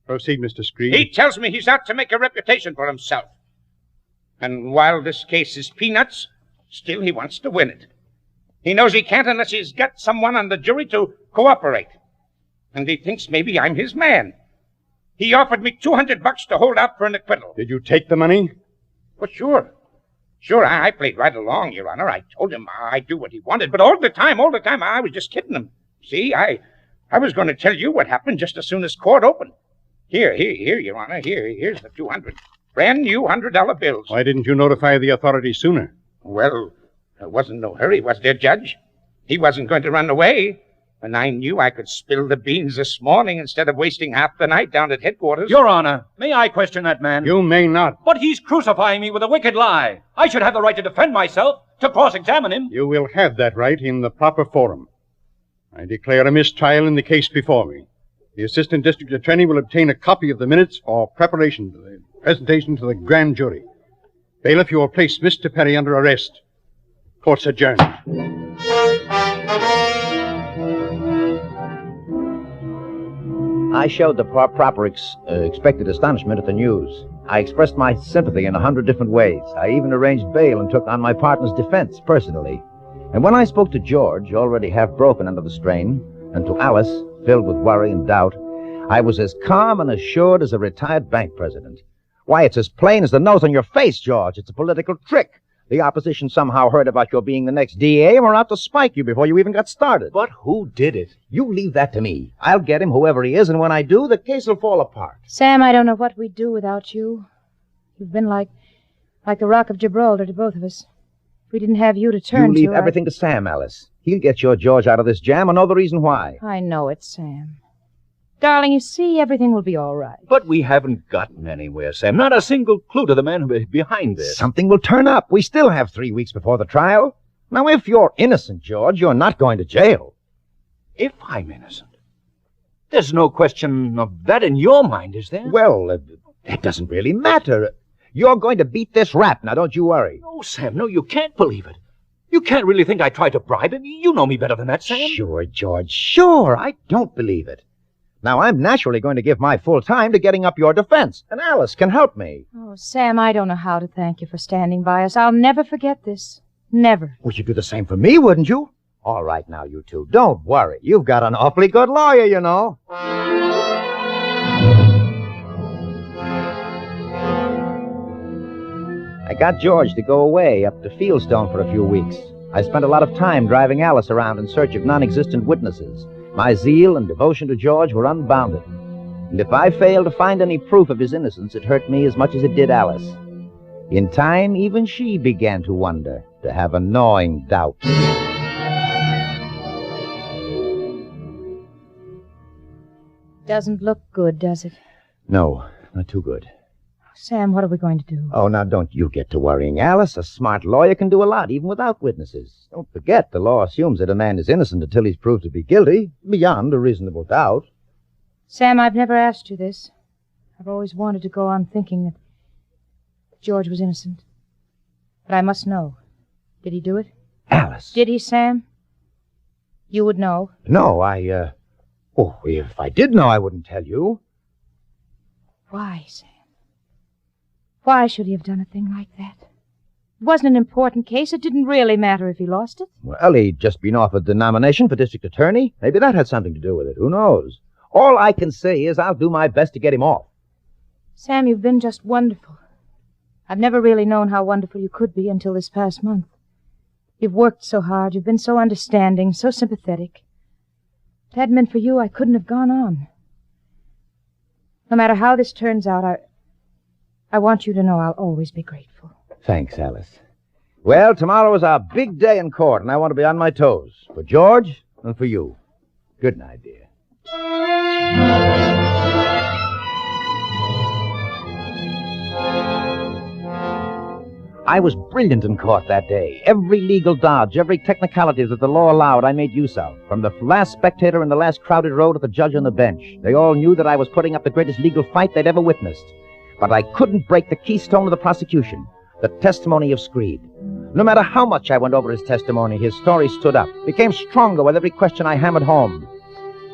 Proceed, Mr. Screed. He tells me he's out to make a reputation for himself. And while this case is peanuts, still he wants to win it. He knows he can't unless he's got someone on the jury to cooperate. And he thinks maybe I'm his man. He offered me $200 to hold out for an acquittal. Did you take the money? Well, sure. Sure, I played right along, Your Honor. I told him I'd do what he wanted, but all the time, I was just kidding him. See, I was going to tell you what happened just as soon as court opened. Here, Your Honor. Here's the 200. Brand new $100 bills. Why didn't you notify the authorities sooner? Well, there wasn't no hurry, was there, Judge? He wasn't going to run away. And I knew I could spill the beans this morning instead of wasting half the night down at headquarters. Your Honor, may I question that man? You may not. But he's crucifying me with a wicked lie. I should have the right to defend myself, to cross-examine him. You will have that right in the proper forum. I declare a mistrial in the case before me. The Assistant District Attorney will obtain a copy of the minutes for preparation to the presentation to the grand jury. Bailiff, you will place Mr. Perry under arrest. Court's adjourned. I showed the proper expected astonishment at the news. I expressed my sympathy in 100 different ways. I even arranged bail and took on my partner's defense personally. And when I spoke to George, already half broken under the strain, and to Alice, filled with worry and doubt, I was as calm and assured as a retired bank president. Why, it's as plain as the nose on your face, George. It's a political trick. The opposition somehow heard about your being the next DA and were out to spike you before you even got started. But who did it? You leave that to me. I'll get him, whoever he is, and when I do, the case will fall apart. Sam, I don't know what we'd do without you. You've been like the Rock of Gibraltar to both of us. If we didn't have you to turn to... You leave everything to Sam, Alice. He'll get your George out of this jam and know the reason why. I know it, Sam. Darling, you see, everything will be all right. But we haven't gotten anywhere, Sam. Not a single clue to the man behind this. Something will turn up. We still have 3 weeks before the trial. Now, if you're innocent, George, you're not going to jail. If I'm innocent? There's no question of that in your mind, is there? Well, it doesn't really matter. You're going to beat this rap. Now, don't you worry. No, Sam, no, you can't believe it. You can't really think I tried to bribe him. You know me better than that, Sam. Sure, George, sure. I don't believe it. Now, I'm naturally going to give my full time to getting up your defense, and Alice can help me. Oh, Sam, I don't know how to thank you for standing by us. I'll never forget this. Never. Well, you'd do the same for me, wouldn't you? All right now, you two. Don't worry. You've got an awfully good lawyer, you know. I got George to go away up to Fieldstone for a few weeks. I spent a lot of time driving Alice around in search of non-existent witnesses. My zeal and devotion to George were unbounded. And if I failed to find any proof of his innocence, it hurt me as much as it did Alice. In time, even she began to wonder, to have a gnawing doubt. Doesn't look good, does it? No, not too good. Sam, what are we going to do? Oh, now don't you get to worrying, Alice. A smart lawyer can do a lot, even without witnesses. Don't forget, the law assumes that a man is innocent until he's proved to be guilty, beyond a reasonable doubt. Sam, I've never asked you this. I've always wanted to go on thinking that George was innocent. But I must know. Did he do it? Alice. Did he, Sam? You would know. No, Oh, if I did know, I wouldn't tell you. Why, Sam? Why should he have done a thing like that? It wasn't an important case. It didn't really matter if he lost it. Well, he'd just been offered the nomination for district attorney. Maybe that had something to do with it. Who knows? All I can say is I'll do my best to get him off. Sam, you've been just wonderful. I've never really known how wonderful you could be until this past month. You've worked so hard. You've been so understanding, so sympathetic. If it hadn't been for you, I couldn't have gone on. No matter how this turns out, I want you to know I'll always be grateful. Thanks, Alice. Well, tomorrow is our big day in court, and I want to be on my toes. For George and for you. Good night, dear. I was brilliant in court that day. Every legal dodge, every technicality that the law allowed, I made use of. From the last spectator in the last crowded row to the judge on the bench. They all knew that I was putting up the greatest legal fight they'd ever witnessed. But I couldn't break the keystone of the prosecution, the testimony of Screed. No matter how much I went over his testimony, his story stood up, became stronger with every question I hammered home.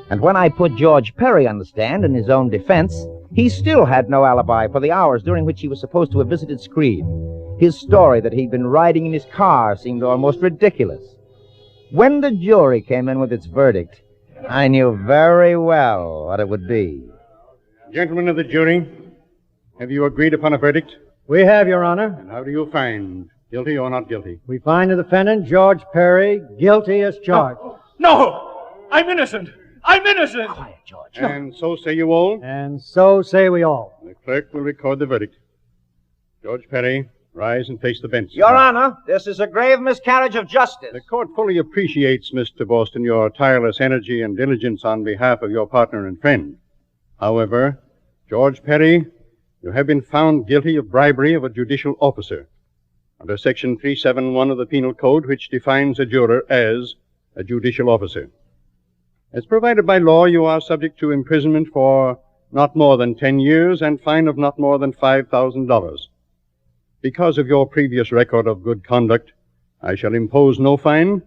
And when I put George Perry on the stand in his own defense, he still had no alibi for the hours during which he was supposed to have visited Screed. His story that he'd been riding in his car seemed almost ridiculous. When the jury came in with its verdict, I knew very well what it would be. Gentlemen of the jury, have you agreed upon a verdict? We have, Your Honor. And how do you find? Guilty or not guilty? We find the defendant, George Perry, guilty as charged. No! I'm innocent! I'm innocent! Quiet, George. And so say you all? And so say we all. The clerk will record the verdict. George Perry, rise and face the bench. Your Honor, this is a grave miscarriage of justice. The court fully appreciates, Mr. Boston, your tireless energy and diligence on behalf of your partner and friend. However, George Perry, you have been found guilty of bribery of a judicial officer under Section 371 of the Penal Code, which defines a juror as a judicial officer. As provided by law, you are subject to imprisonment for not more than 10 years and fine of not more than $5,000. Because of your previous record of good conduct, I shall impose no fine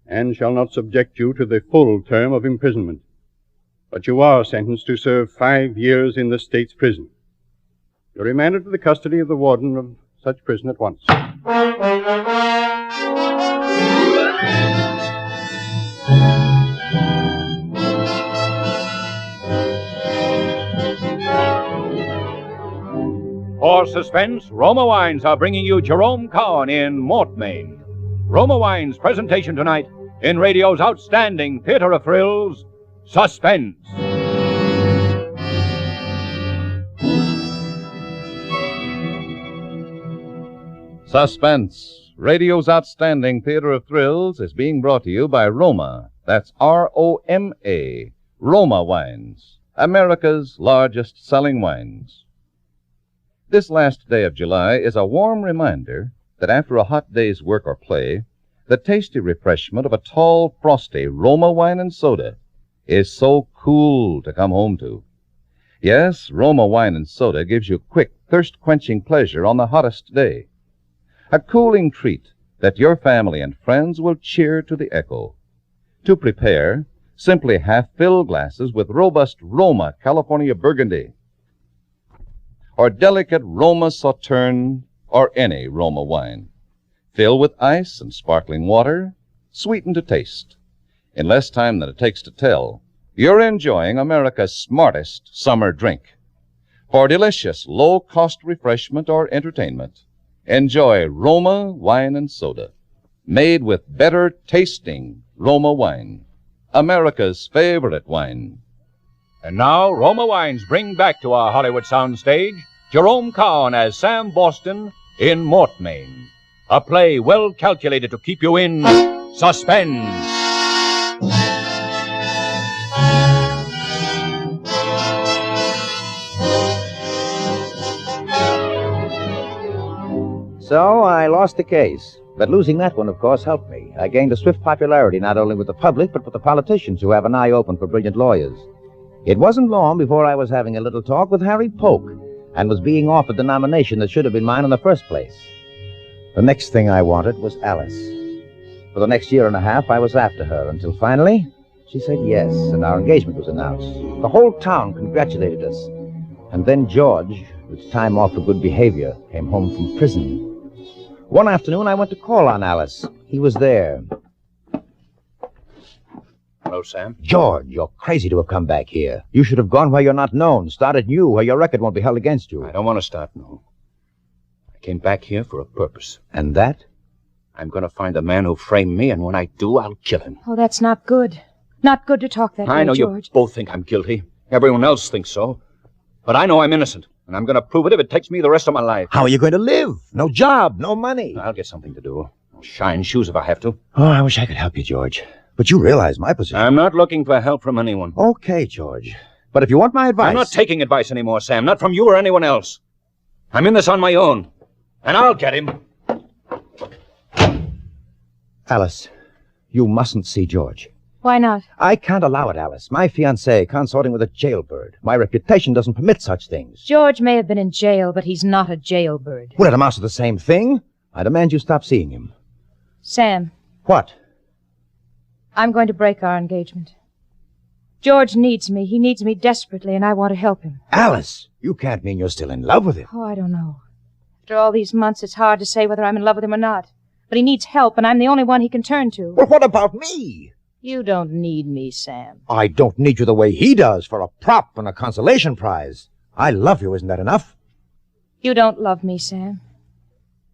and shall not subject you to the full term of imprisonment. But you are sentenced to serve 5 years in the state's prison. You're remanded to the custody of the warden of such prison at once. For Suspense, Roma Wines are bringing you Jerome Cowan in Mortmain. Roma Wines' presentation tonight in radio's outstanding theater of thrills, Suspense. Suspense, radio's outstanding theater of thrills, is being brought to you by Roma. That's R-O-M-A, Roma Wines, America's largest selling wines. This last day of July is a warm reminder that after a hot day's work or play, the tasty refreshment of a tall, frosty Roma wine and soda is so cool to come home to. Yes, Roma wine and soda gives you quick, thirst-quenching pleasure on the hottest day. A cooling treat that your family and friends will cheer to the echo. To prepare, simply half-fill glasses with robust Roma California Burgundy, or delicate Roma Sauterne, or any Roma wine. Fill with ice and sparkling water, sweeten to taste. In less time than it takes to tell, you're enjoying America's smartest summer drink. For delicious, low-cost refreshment or entertainment, enjoy Roma wine and soda, made with better-tasting Roma wine, America's favorite wine. And now, Roma Wines bring back to our Hollywood soundstage Jerome Cowan as Sam Boston in Mortmain, a play well calculated to keep you in suspense. So I lost the case. But losing that one, of course, helped me. I gained a swift popularity not only with the public, but with the politicians who have an eye open for brilliant lawyers. It wasn't long before I was having a little talk with Harry Polk and was being offered the nomination that should have been mine in the first place. The next thing I wanted was Alice. For the next year and a half, I was after her until finally she said yes, and our engagement was announced. The whole town congratulated us. And then George, with time off for good behavior, came home from prison. One afternoon, I went to call on Alice. He was there. Hello, Sam. George, you're crazy to have come back here. You should have gone where you're not known, started new, where your record won't be held against you. I don't want to start new. I came back here for a purpose. And that? I'm going to find the man who framed me, and when I do, I'll kill him. Oh, that's not good. Not good to talk that way, I know George. you both think I'm guilty. Everyone else thinks so. But I know I'm innocent, and I'm going to prove it if it takes me the rest of my life. How are you going to live? No job, no money. I'll get something to do. I'll shine shoes if I have to. Oh, I wish I could help you, George. But you realize my position. I'm not looking for help from anyone. Okay, George. But if you want my advice... I'm not taking advice anymore, Sam. Not from you or anyone else. I'm in this on my own. And I'll get him. Alice, you mustn't see George. Why not? I can't allow it, Alice. My fiancé consorting with a jailbird. My reputation doesn't permit such things. George may have been in jail, but he's not a jailbird. Well, it amounts to the same thing. I demand you stop seeing him. Sam. What? I'm going to break our engagement. George needs me. He needs me desperately, and I want to help him. Alice, you can't mean you're still in love with him. Oh, I don't know. After all these months, it's hard to say whether I'm in love with him or not. But he needs help, and I'm the only one he can turn to. Well, what about me? You don't need me, Sam. I don't need you the way he does for a prop and a consolation prize. I love you, isn't that enough? You don't love me, Sam.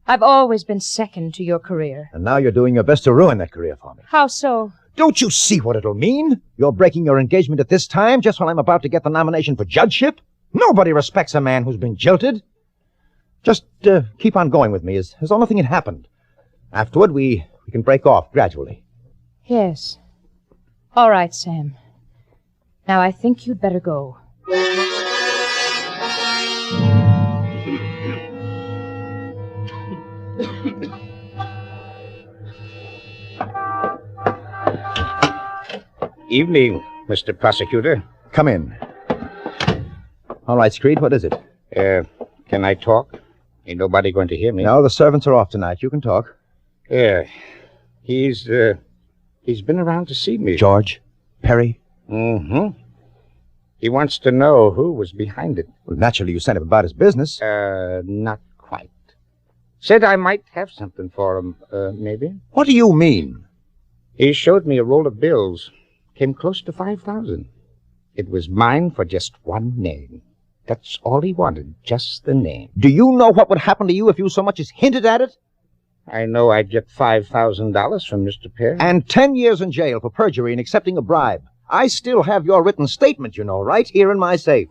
I've always been second to your career. And now you're doing your best to ruin that career for me. How so? Don't you see what it'll mean? You're breaking your engagement at this time, just when I'm about to get the nomination for judgeship? Nobody respects a man who's been jilted. Just keep on going with me as though nothing had happened. Afterward, we can break off gradually. Yes. All right, Sam. Now I think you'd better go. Evening, Mr. Prosecutor. Come in. All right, Screed, what is it? Can I talk? Ain't nobody going to hear me. No, the servants are off tonight. You can talk. He's been around to see me. George? Perry? Mm-hmm. He wants to know who was behind it. Well, naturally, you sent him about his business. Not quite. Said I might have something for him, maybe. What do you mean? He showed me a roll of bills. Came close to 5,000. It was mine for just one name. That's all he wanted, just the name. Do you know what would happen to you if you so much as hinted at it? I know I'd get $5,000 from Mr. Perry. And 10 years in jail for perjury and accepting a bribe. I still have your written statement, you know, right here in my safe.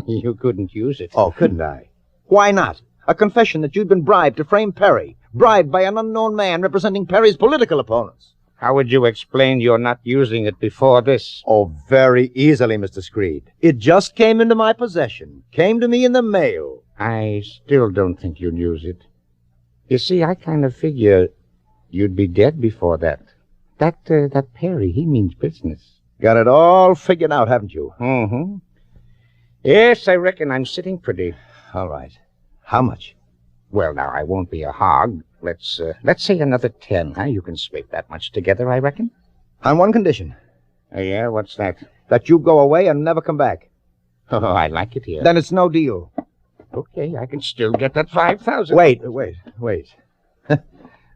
You couldn't use it. Oh, couldn't I? Why not? A confession that you'd been bribed to frame Perry. Bribed by an unknown man representing Perry's political opponents. How would you explain your not using it before this? Oh, very easily, Mr. Screed. It just came into my possession. Came to me in the mail. I still don't think you'd use it. You see, I kind of figure you'd be dead before that. That Perry, he means business. Got it all figured out, haven't you? Mm-hmm. Yes, I reckon I'm sitting pretty. All right. How much? Well, now, I won't be a hog. Let's say another 10, huh? You can scrape that much together, I reckon. On one condition. Oh, yeah? What's that? That you go away and never come back. Oh, I like it here. Then it's no deal. Okay, I can still get that 5,000. Wait.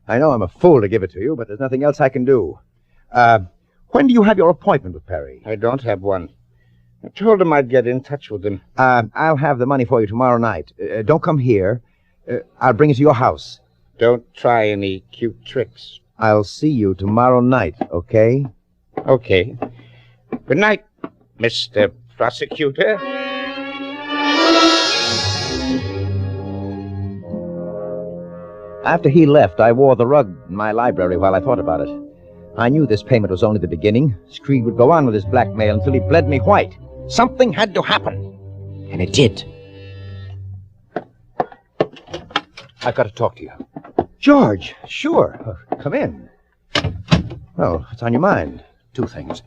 I know I'm a fool to give it to you, but there's nothing else I can do. When do you have your appointment with Perry? I don't have one. I told him I'd get in touch with him. I'll have the money for you tomorrow night. Don't come here. I'll bring it to your house. Don't try any cute tricks. I'll see you tomorrow night, okay? Okay. Good night, Mr. Prosecutor. After he left, I wore the rug in my library while I thought about it. I knew this payment was only the beginning. Screed would go on with his blackmail until he bled me white. Something had to happen. And it did. I've got to talk to you. George, sure. Come in. Well, what's on your mind? 2 things.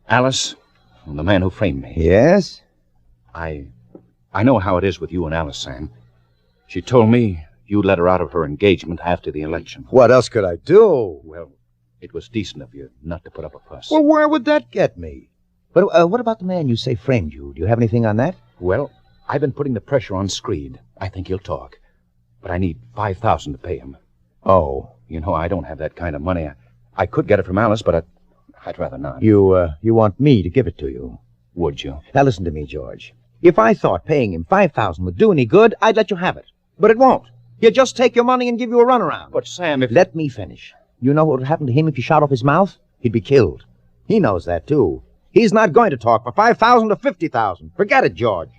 Alice, and the man who framed me. Yes? I know how it is with you and Alice, Sam. She told me you let her out of her engagement after the election. What else could I do? Well, it was decent of you not to put up a fuss. Well, where would that get me? But what about the man you say framed you? Do you have anything on that? Well, I've been putting the pressure on Screed. I think he'll talk. But I need $5,000 to pay him. Oh. You know, I don't have that kind of money. I could get it from Alice, but I'd rather not. You want me to give it to you? Would you? Now listen to me, George. If I thought paying him $5,000 would do any good, I'd let you have it. But it won't. He'll just take your money and give you a runaround. But, Sam, if... Let me finish. You know what would happen to him if you shot off his mouth? He'd be killed. He knows that, too. He's not going to talk for $5,000 or $50,000. Forget it, George.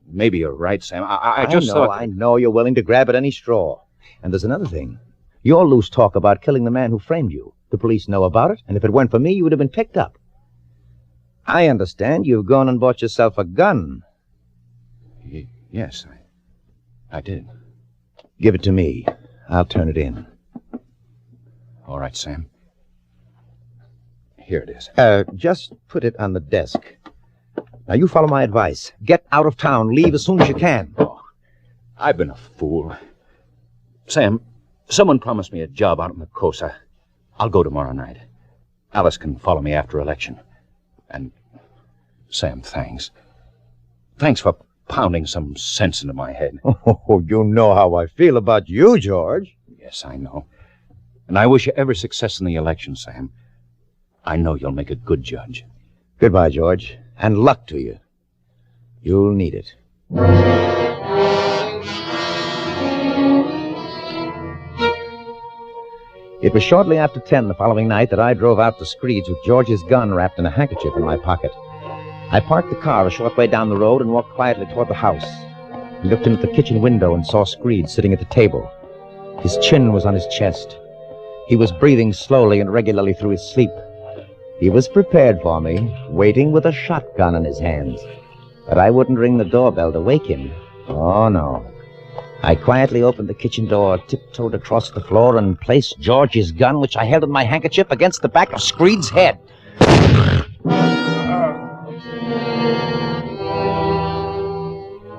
Maybe you're right, Sam. I just thought... I know you're willing to grab at any straw. And there's another thing. Your loose talk about killing the man who framed you. The police know about it, and if it weren't for me, you would have been picked up. I understand you've gone and bought yourself a gun. Yes, I did. Give it to me. I'll turn it in. All right, Sam. Here it is. Just put it on the desk. Now, you follow my advice. Get out of town. Leave as soon as you can. Oh, I've been a fool. Sam, someone promised me a job out in the coast. I'll go tomorrow night. Alice can follow me after election. And, Sam, thanks. Thanks for pounding some sense into my head. Oh, you know how I feel about you, George. Yes, I know. And I wish you every success in the election, Sam. I know you'll make a good judge. Goodbye, George. And luck to you. You'll need it. It was shortly after 10 the following night that I drove out to Screed's with George's gun wrapped in a handkerchief in my pocket. I parked the car a short way down the road and walked quietly toward the house. I looked in at the kitchen window and saw Screed sitting at the table. His chin was on his chest. He was breathing slowly and regularly through his sleep. He was prepared for me, waiting with a shotgun in his hands. But I wouldn't ring the doorbell to wake him. Oh, no. I quietly opened the kitchen door, tiptoed across the floor, and placed George's gun, which I held in my handkerchief, against the back of Screed's head.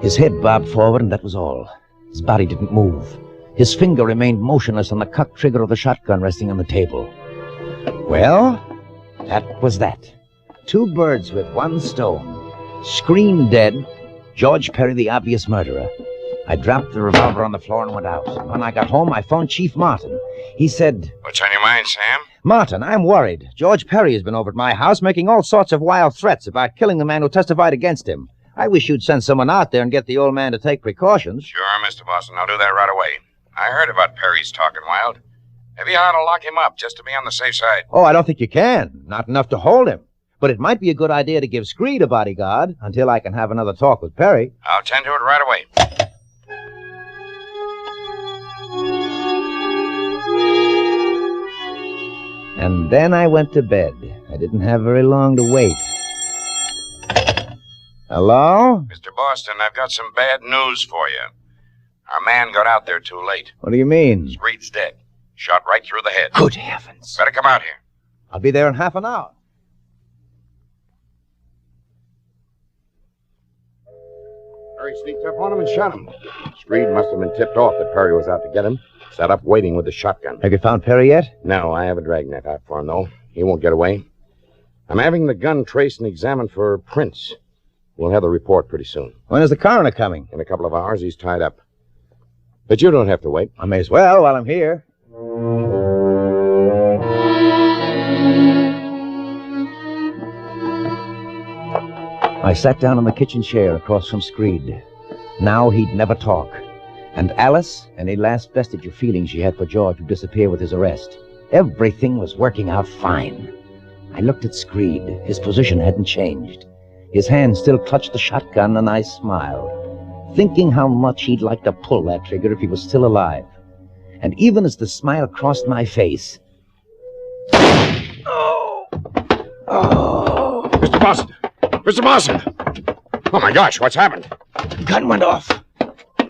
His head bobbed forward, and that was all. His body didn't move. His finger remained motionless on the cocked trigger of the shotgun resting on the table. Well, that was that. 2 birds with 1 stone. Screed dead, George Perry the obvious murderer. I dropped the revolver on the floor and went out. When I got home, I phoned Chief Martin. He said... What's on your mind, Sam? Martin, I'm worried. George Perry has been over at my house making all sorts of wild threats about killing the man who testified against him. I wish you'd send someone out there and get the old man to take precautions. Sure, Mr. Boston. I'll do that right away. I heard about Perry's talking wild. Maybe I ought to lock him up just to be on the safe side. Oh, I don't think you can. Not enough to hold him. But it might be a good idea to give Screed a bodyguard until I can have another talk with Perry. I'll tend to it right away. And then I went to bed. I didn't have very long to wait. Hello? Mr. Boston, I've got some bad news for you. Our man got out there too late. What do you mean? Screed's dead. Shot right through the head. Good heavens. Better come out here. I'll be there in half an hour. Perry sneaked up on him and shot him. Screed must have been tipped off that Perry was out to get him. Sat up waiting with the shotgun. Have you found Perry yet? No, I have a dragnet out for him, though. He won't get away. I'm having the gun traced and examined for prints. We'll have the report pretty soon. When is the coroner coming? In a couple of hours, he's tied up. But you don't have to wait. I may as well while I'm here. I sat down on the kitchen chair across from Screed. Now he'd never talk. And Alice, any last vestige of feeling she had for George, would disappear with his arrest. Everything was working out fine. I looked at Screed. His position hadn't changed. His hand still clutched the shotgun, and I smiled. thinking how much he'd like to pull that trigger if he was still alive. And even as the smile crossed my face... Mr. Boston! Mr. Boston! Oh, my gosh, what's happened? The gun went off.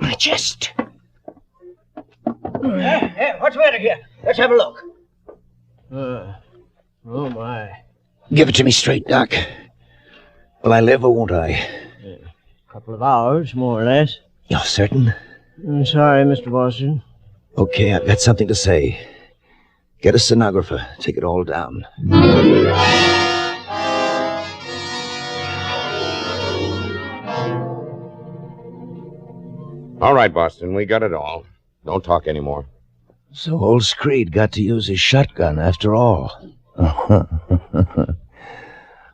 My chest. What's the matter here? Let's have a look. Oh, my. Give it to me straight, Doc. Will I live or won't I? A couple of hours, more or less. You're certain? I'm sorry, Mr. Boston. Okay, I've got something to say. Get a stenographer. Take it all down. All right, Boston, we got it all. Don't talk anymore. So old Screed got to use his shotgun after all.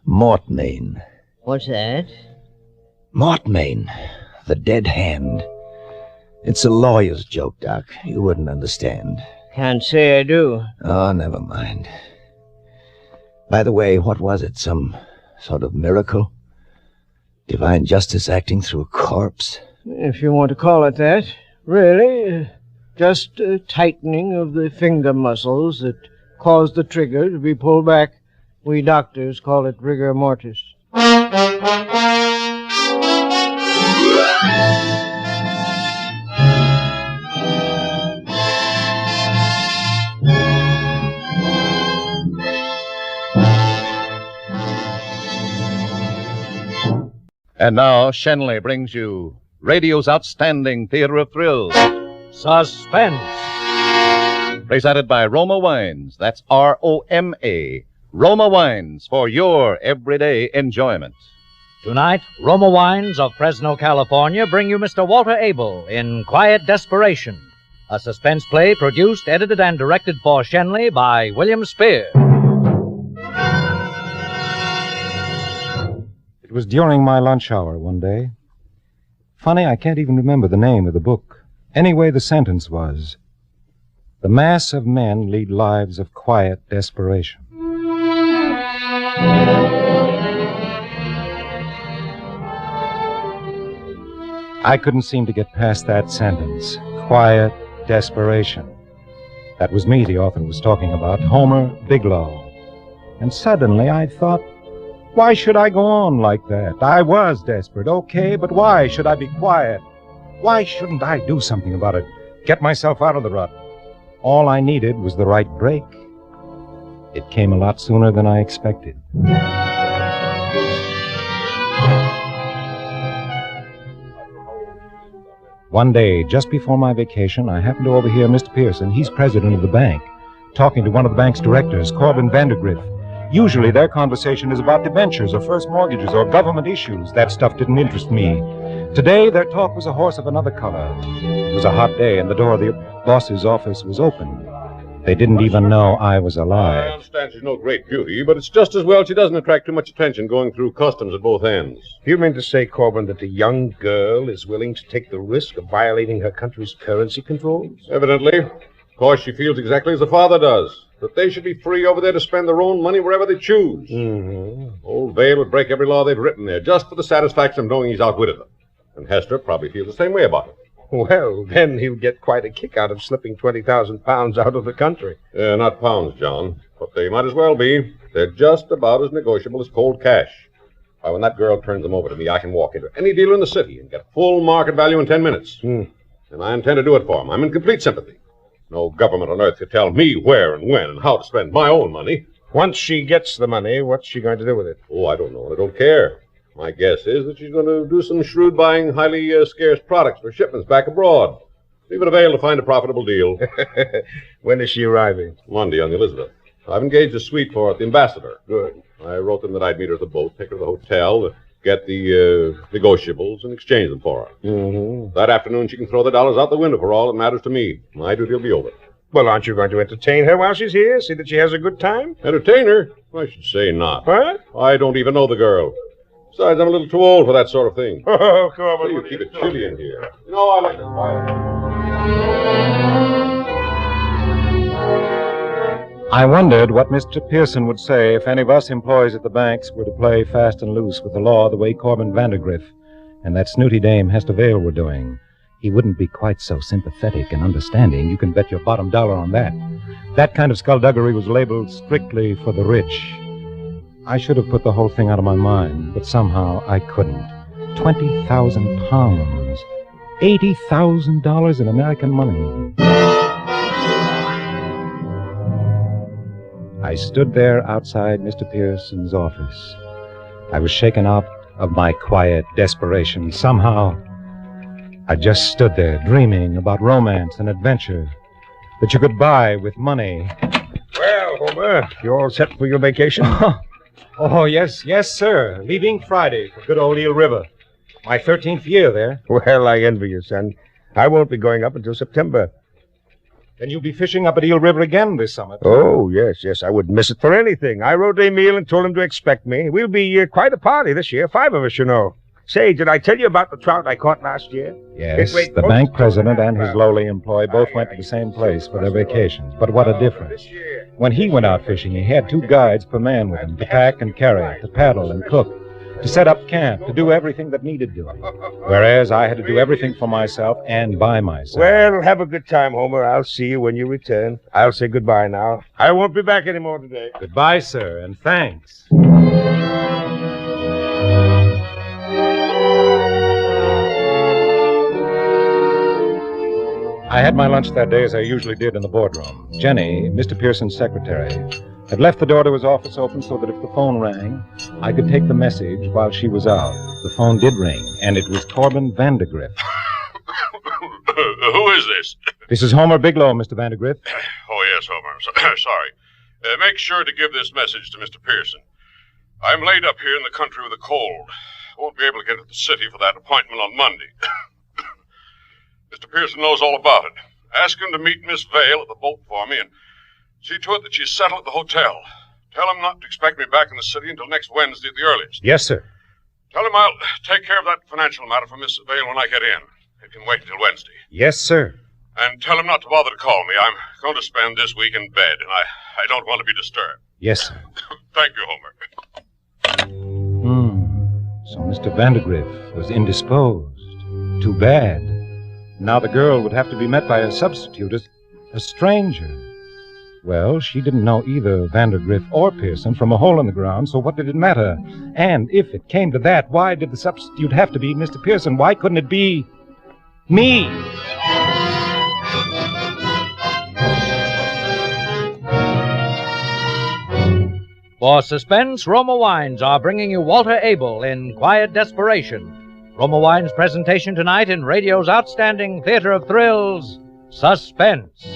Mortmain. What's that? Mortmain, the dead hand. It's a lawyer's joke, Doc. You wouldn't understand. Can't say I do. Oh, never mind. By the way, what was it? Some sort of miracle? Divine justice acting through a corpse? If you want to call it that. Really, just a tightening of the finger muscles that caused the trigger to be pulled back. We doctors call it rigor mortis. And now, Shenley brings you radio's outstanding theater of thrills, Suspense. Presented by Roma Wines. That's R-O-M-A. Roma Wines for your everyday enjoyment. Tonight, Roma Wines of Fresno, California bring you Mr. Walter Abel in Quiet Desperation, a suspense play produced, edited, and directed for Shenley by William Spear. It was during my lunch hour one day. Funny, I can't even remember the name of the book. Anyway, the sentence was, "The mass of men lead lives of quiet desperation." I couldn't seem to get past that sentence. Quiet desperation. That was me the author was talking about, Homer Bigelow. And suddenly I thought, why should I go on like that? I was desperate, okay, but why should I be quiet? Why shouldn't I do something about it? Get myself out of the rut. All I needed was the right break. It came a lot sooner than I expected. One day, just before my vacation, I happened to overhear Mr. Pearson, he's president of the bank, talking to one of the bank's directors, Corbin Vandergriff. Usually their conversation is about debentures or first mortgages or government issues. That stuff didn't interest me. Today, their talk was a horse of another color. It was a hot day, and the door of the boss's office was open. They didn't even know I was I alive. understand she's no great beauty, but it's just as well she doesn't attract too much attention going through customs at both ends. Do you mean to say, Corbin, that the young girl is willing to take the risk of violating her country's currency controls? Evidently. Of course, she feels exactly as the father does, that they should be free over there to spend their own money wherever they choose. Mm-hmm. Old Vale would break every law they've written there just for the satisfaction of knowing he's outwitted them. And Hester probably feels the same way about it. Well, then he'll get quite a kick out of slipping 20,000 pounds out of the country. Not pounds, John, but they might as well be. They're just about as negotiable as cold cash. Why, when that girl turns them over to me, I can walk into any dealer in the city and get full market value in 10 minutes. And I intend to do it for him. I'm in complete sympathy. No government on earth could tell me where and when and how to spend my own money. Once she gets the money, what's she going to do with it? Oh, I don't know, and I don't care. My guess is that she's going to do some shrewd buying highly scarce products for shipments back abroad. Leave it a Vale to find a profitable deal. When is she arriving? Monday on the Elizabeth. I've engaged a suite for her at the Ambassador. Good. I wrote them that I'd meet her at the boat, take her to the hotel, get the negotiables, and exchange them for her. Mm-hmm. That afternoon, she can throw the dollars out the window for all that matters to me. My duty will be over. Well, aren't you going to entertain her while she's here? See that she has a good time? Entertain her? I should say not. What? I don't even know the girl. Besides, I'm a little too old for that sort of thing. Oh, come on. You keep it chilly in here. No, I like it quiet. I wondered what Mr. Pearson would say if any of us employees at the banks were to play fast and loose with the law the way Corbin Vandergriff and that snooty dame Hester Vale were doing, he wouldn't be quite so sympathetic and understanding. You can bet your bottom dollar on that. That kind of skullduggery was labeled strictly for the rich. I should have put the whole thing out of my mind, but somehow I couldn't. 20,000 pounds. $80,000 in American money. I stood there outside Mr. Pearson's office. I was shaken out of my quiet desperation. Somehow, I just stood there dreaming about romance and adventure that you could buy with money. Well, Homer, you all set for your vacation? Oh, yes, sir. Leaving Friday for good old Eel River. My 13th year there. Well, I envy you, son. I won't be going up until September. Then you'll be fishing up at Eel River again this summer. Oh, yes. I wouldn't miss it for anything. I wrote Emil and told him to expect me. We'll be quite a party this year. 5 of us, you know. Say, did I tell you about the trout I caught last year? Yes, the bank president and his lowly employee both went to the same place for their vacations. But what a difference. When he went out fishing, he had 2 guides per man with him to pack and carry, to paddle and cook, to set up camp, to do everything that needed doing. Whereas I had to do everything for myself and by myself. Well, have a good time, Homer. I'll see you when you return. I'll say goodbye now. I won't be back anymore today. Goodbye, sir, and thanks. I had my lunch that day as I usually did in the boardroom. Jenny, Mr. Pearson's secretary, had left the door to his office open so that if the phone rang, I could take the message while she was out. The phone did ring, and it was Torben Vandergrift. Who is this? This is Homer Biglow, Mr. Vandergrift. Oh, yes, Homer. Sorry. Make sure to give this message to Mr. Pearson. I'm laid up here in the country with a cold. Won't be able to get to the city for that appointment on Monday. Mr. Pearson knows all about it. Ask him to meet Miss Vale at the boat for me and see to it that she's settled at the hotel. Tell him not to expect me back in the city until next Wednesday at the earliest. Yes, sir. Tell him I'll take care of that financial matter for Miss Vale when I get in. It can wait until Wednesday. Yes, sir. And tell him not to bother to call me. I'm going to spend this week in bed, and I don't want to be disturbed. Yes, sir. Thank you, Homer. So Mr. Vandergrift was indisposed. Too bad. Now the girl would have to be met by a substitute, a stranger. Well, she didn't know either Vandergrift or Pearson from a hole in the ground, so what did it matter? And if it came to that, why did the substitute have to be Mr. Pearson? Why couldn't it be me? For Suspense, Roma Wines are bringing you Walter Abel in Quiet Desperation. Roma Wines' presentation tonight in radio's outstanding theater of thrills, Suspense.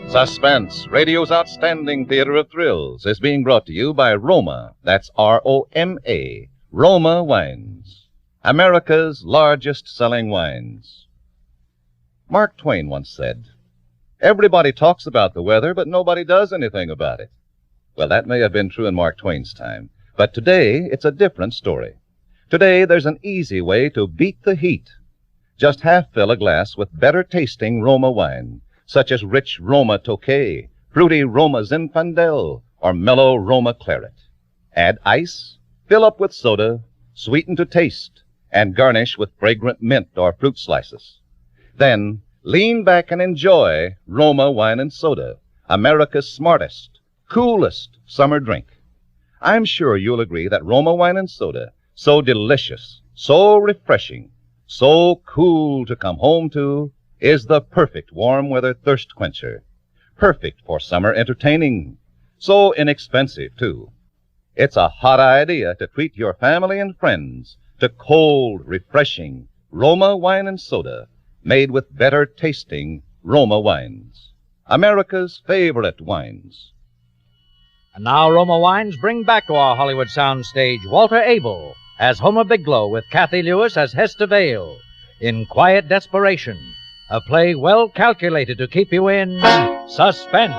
Suspense, radio's outstanding theater of thrills, is being brought to you by Roma. That's R-O-M-A. Roma Wines. America's largest selling wines. Mark Twain once said, "Everybody talks about the weather, but nobody does anything about it." Well, that may have been true in Mark Twain's time, but today it's a different story. Today there's an easy way to beat the heat. Just half fill a glass with better-tasting Roma wine, such as rich Roma Tokay, fruity Roma Zinfandel, or mellow Roma Claret. Add ice, fill up with soda, sweeten to taste, and garnish with fragrant mint or fruit slices. Then lean back and enjoy Roma Wine and Soda, America's smartest, coolest summer drink. I'm sure you'll agree that Roma Wine and Soda, so delicious, so refreshing, so cool to come home to, is the perfect warm weather thirst quencher. Perfect for summer entertaining. So inexpensive, too. It's a hot idea to treat your family and friends to cold, refreshing Roma Wine and Soda, made with better tasting Roma wines. America's favorite wines. And now Roma Wines bring back to our Hollywood soundstage Walter Abel as Homer Biglow with Kathy Lewis as Hester Vale in Quiet Desperation, a play well calculated to keep you in suspense.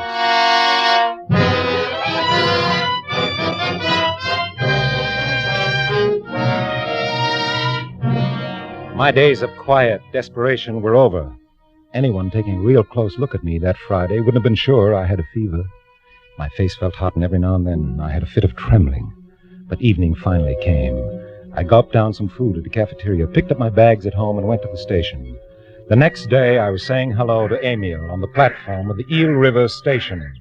My days of quiet desperation were over. Anyone taking a real close look at me that Friday wouldn't have been sure I had a fever. My face felt hot, and every now and then I had a fit of trembling. But evening finally came. I gulped down some food at the cafeteria, picked up my bags at home, and went to the station. The next day, I was saying hello to Emil on the platform of the Eel River station.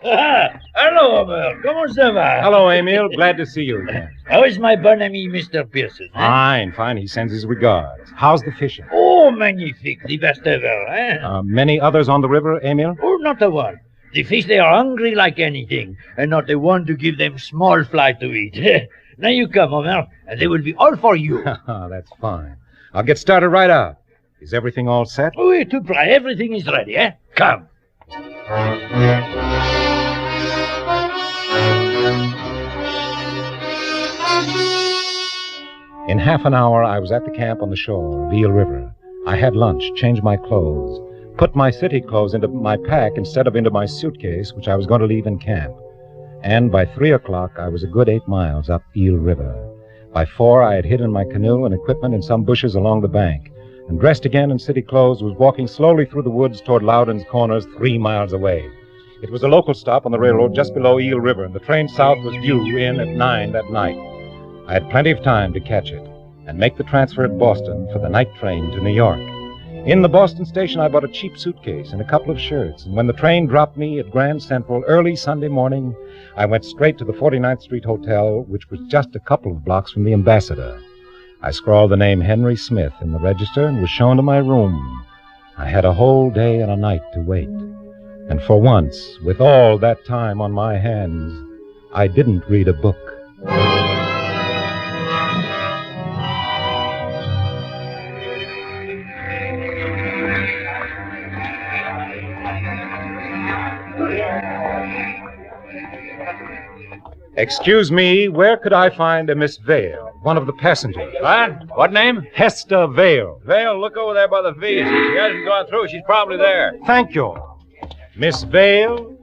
Hello, Abel. ¿Cómo se va? Hello, Emil. Glad to see you again. How is my bon ami, Mr. Pearson? Fine, fine. He sends his regards. How's the fishing? Oh, magnifique. The best ever, eh? Many others on the river, Emil? Oh, not a one. The fish, they are hungry like anything, and not a one to give them small fly to eat. Now you come, Omer, and they will be all for you. That's fine. I'll get started right out. Is everything all set? Oui, tout prêt. Everything is ready, eh? Come. In half an hour, I was at the camp on the shore of Eel River. I had lunch, changed my clothes, put my city clothes into my pack instead of into my suitcase, which I was going to leave in camp. And by 3 o'clock, I was a good 8 miles up Eel River. By 4, I had hidden my canoe and equipment in some bushes along the bank, and dressed again in city clothes, was walking slowly through the woods toward Loudon's Corners 3 miles away. It was a local stop on the railroad just below Eel River, and the train south was due in at 9 that night. I had plenty of time to catch it and make the transfer at Boston for the night train to New York. In the Boston station, I bought a cheap suitcase and a couple of shirts, and when the train dropped me at Grand Central early Sunday morning, I went straight to the 49th Street Hotel, which was just a couple of blocks from the Ambassador. I scrawled the name Henry Smith in the register and was shown to my room. I had a whole day and a night to wait. And for once, with all that time on my hands, I didn't read a book. Excuse me, where could I find a Miss Vale, one of the passengers? What name? Hester Vale. Vale, look over there by the fees. If she hasn't gone through, she's probably there. Thank you. Miss Vale?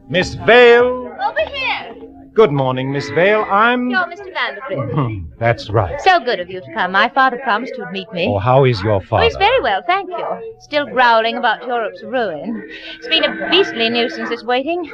Miss Vale? Over here. Good morning, Miss Vale. I'm... You're Mr. Vanderbilt. That's right. So good of you to come. My father promised you'd meet me. Oh, how is your Oh, father? he's very well, thank you. Still growling about Europe's ruin. It's been a beastly nuisance, this waiting.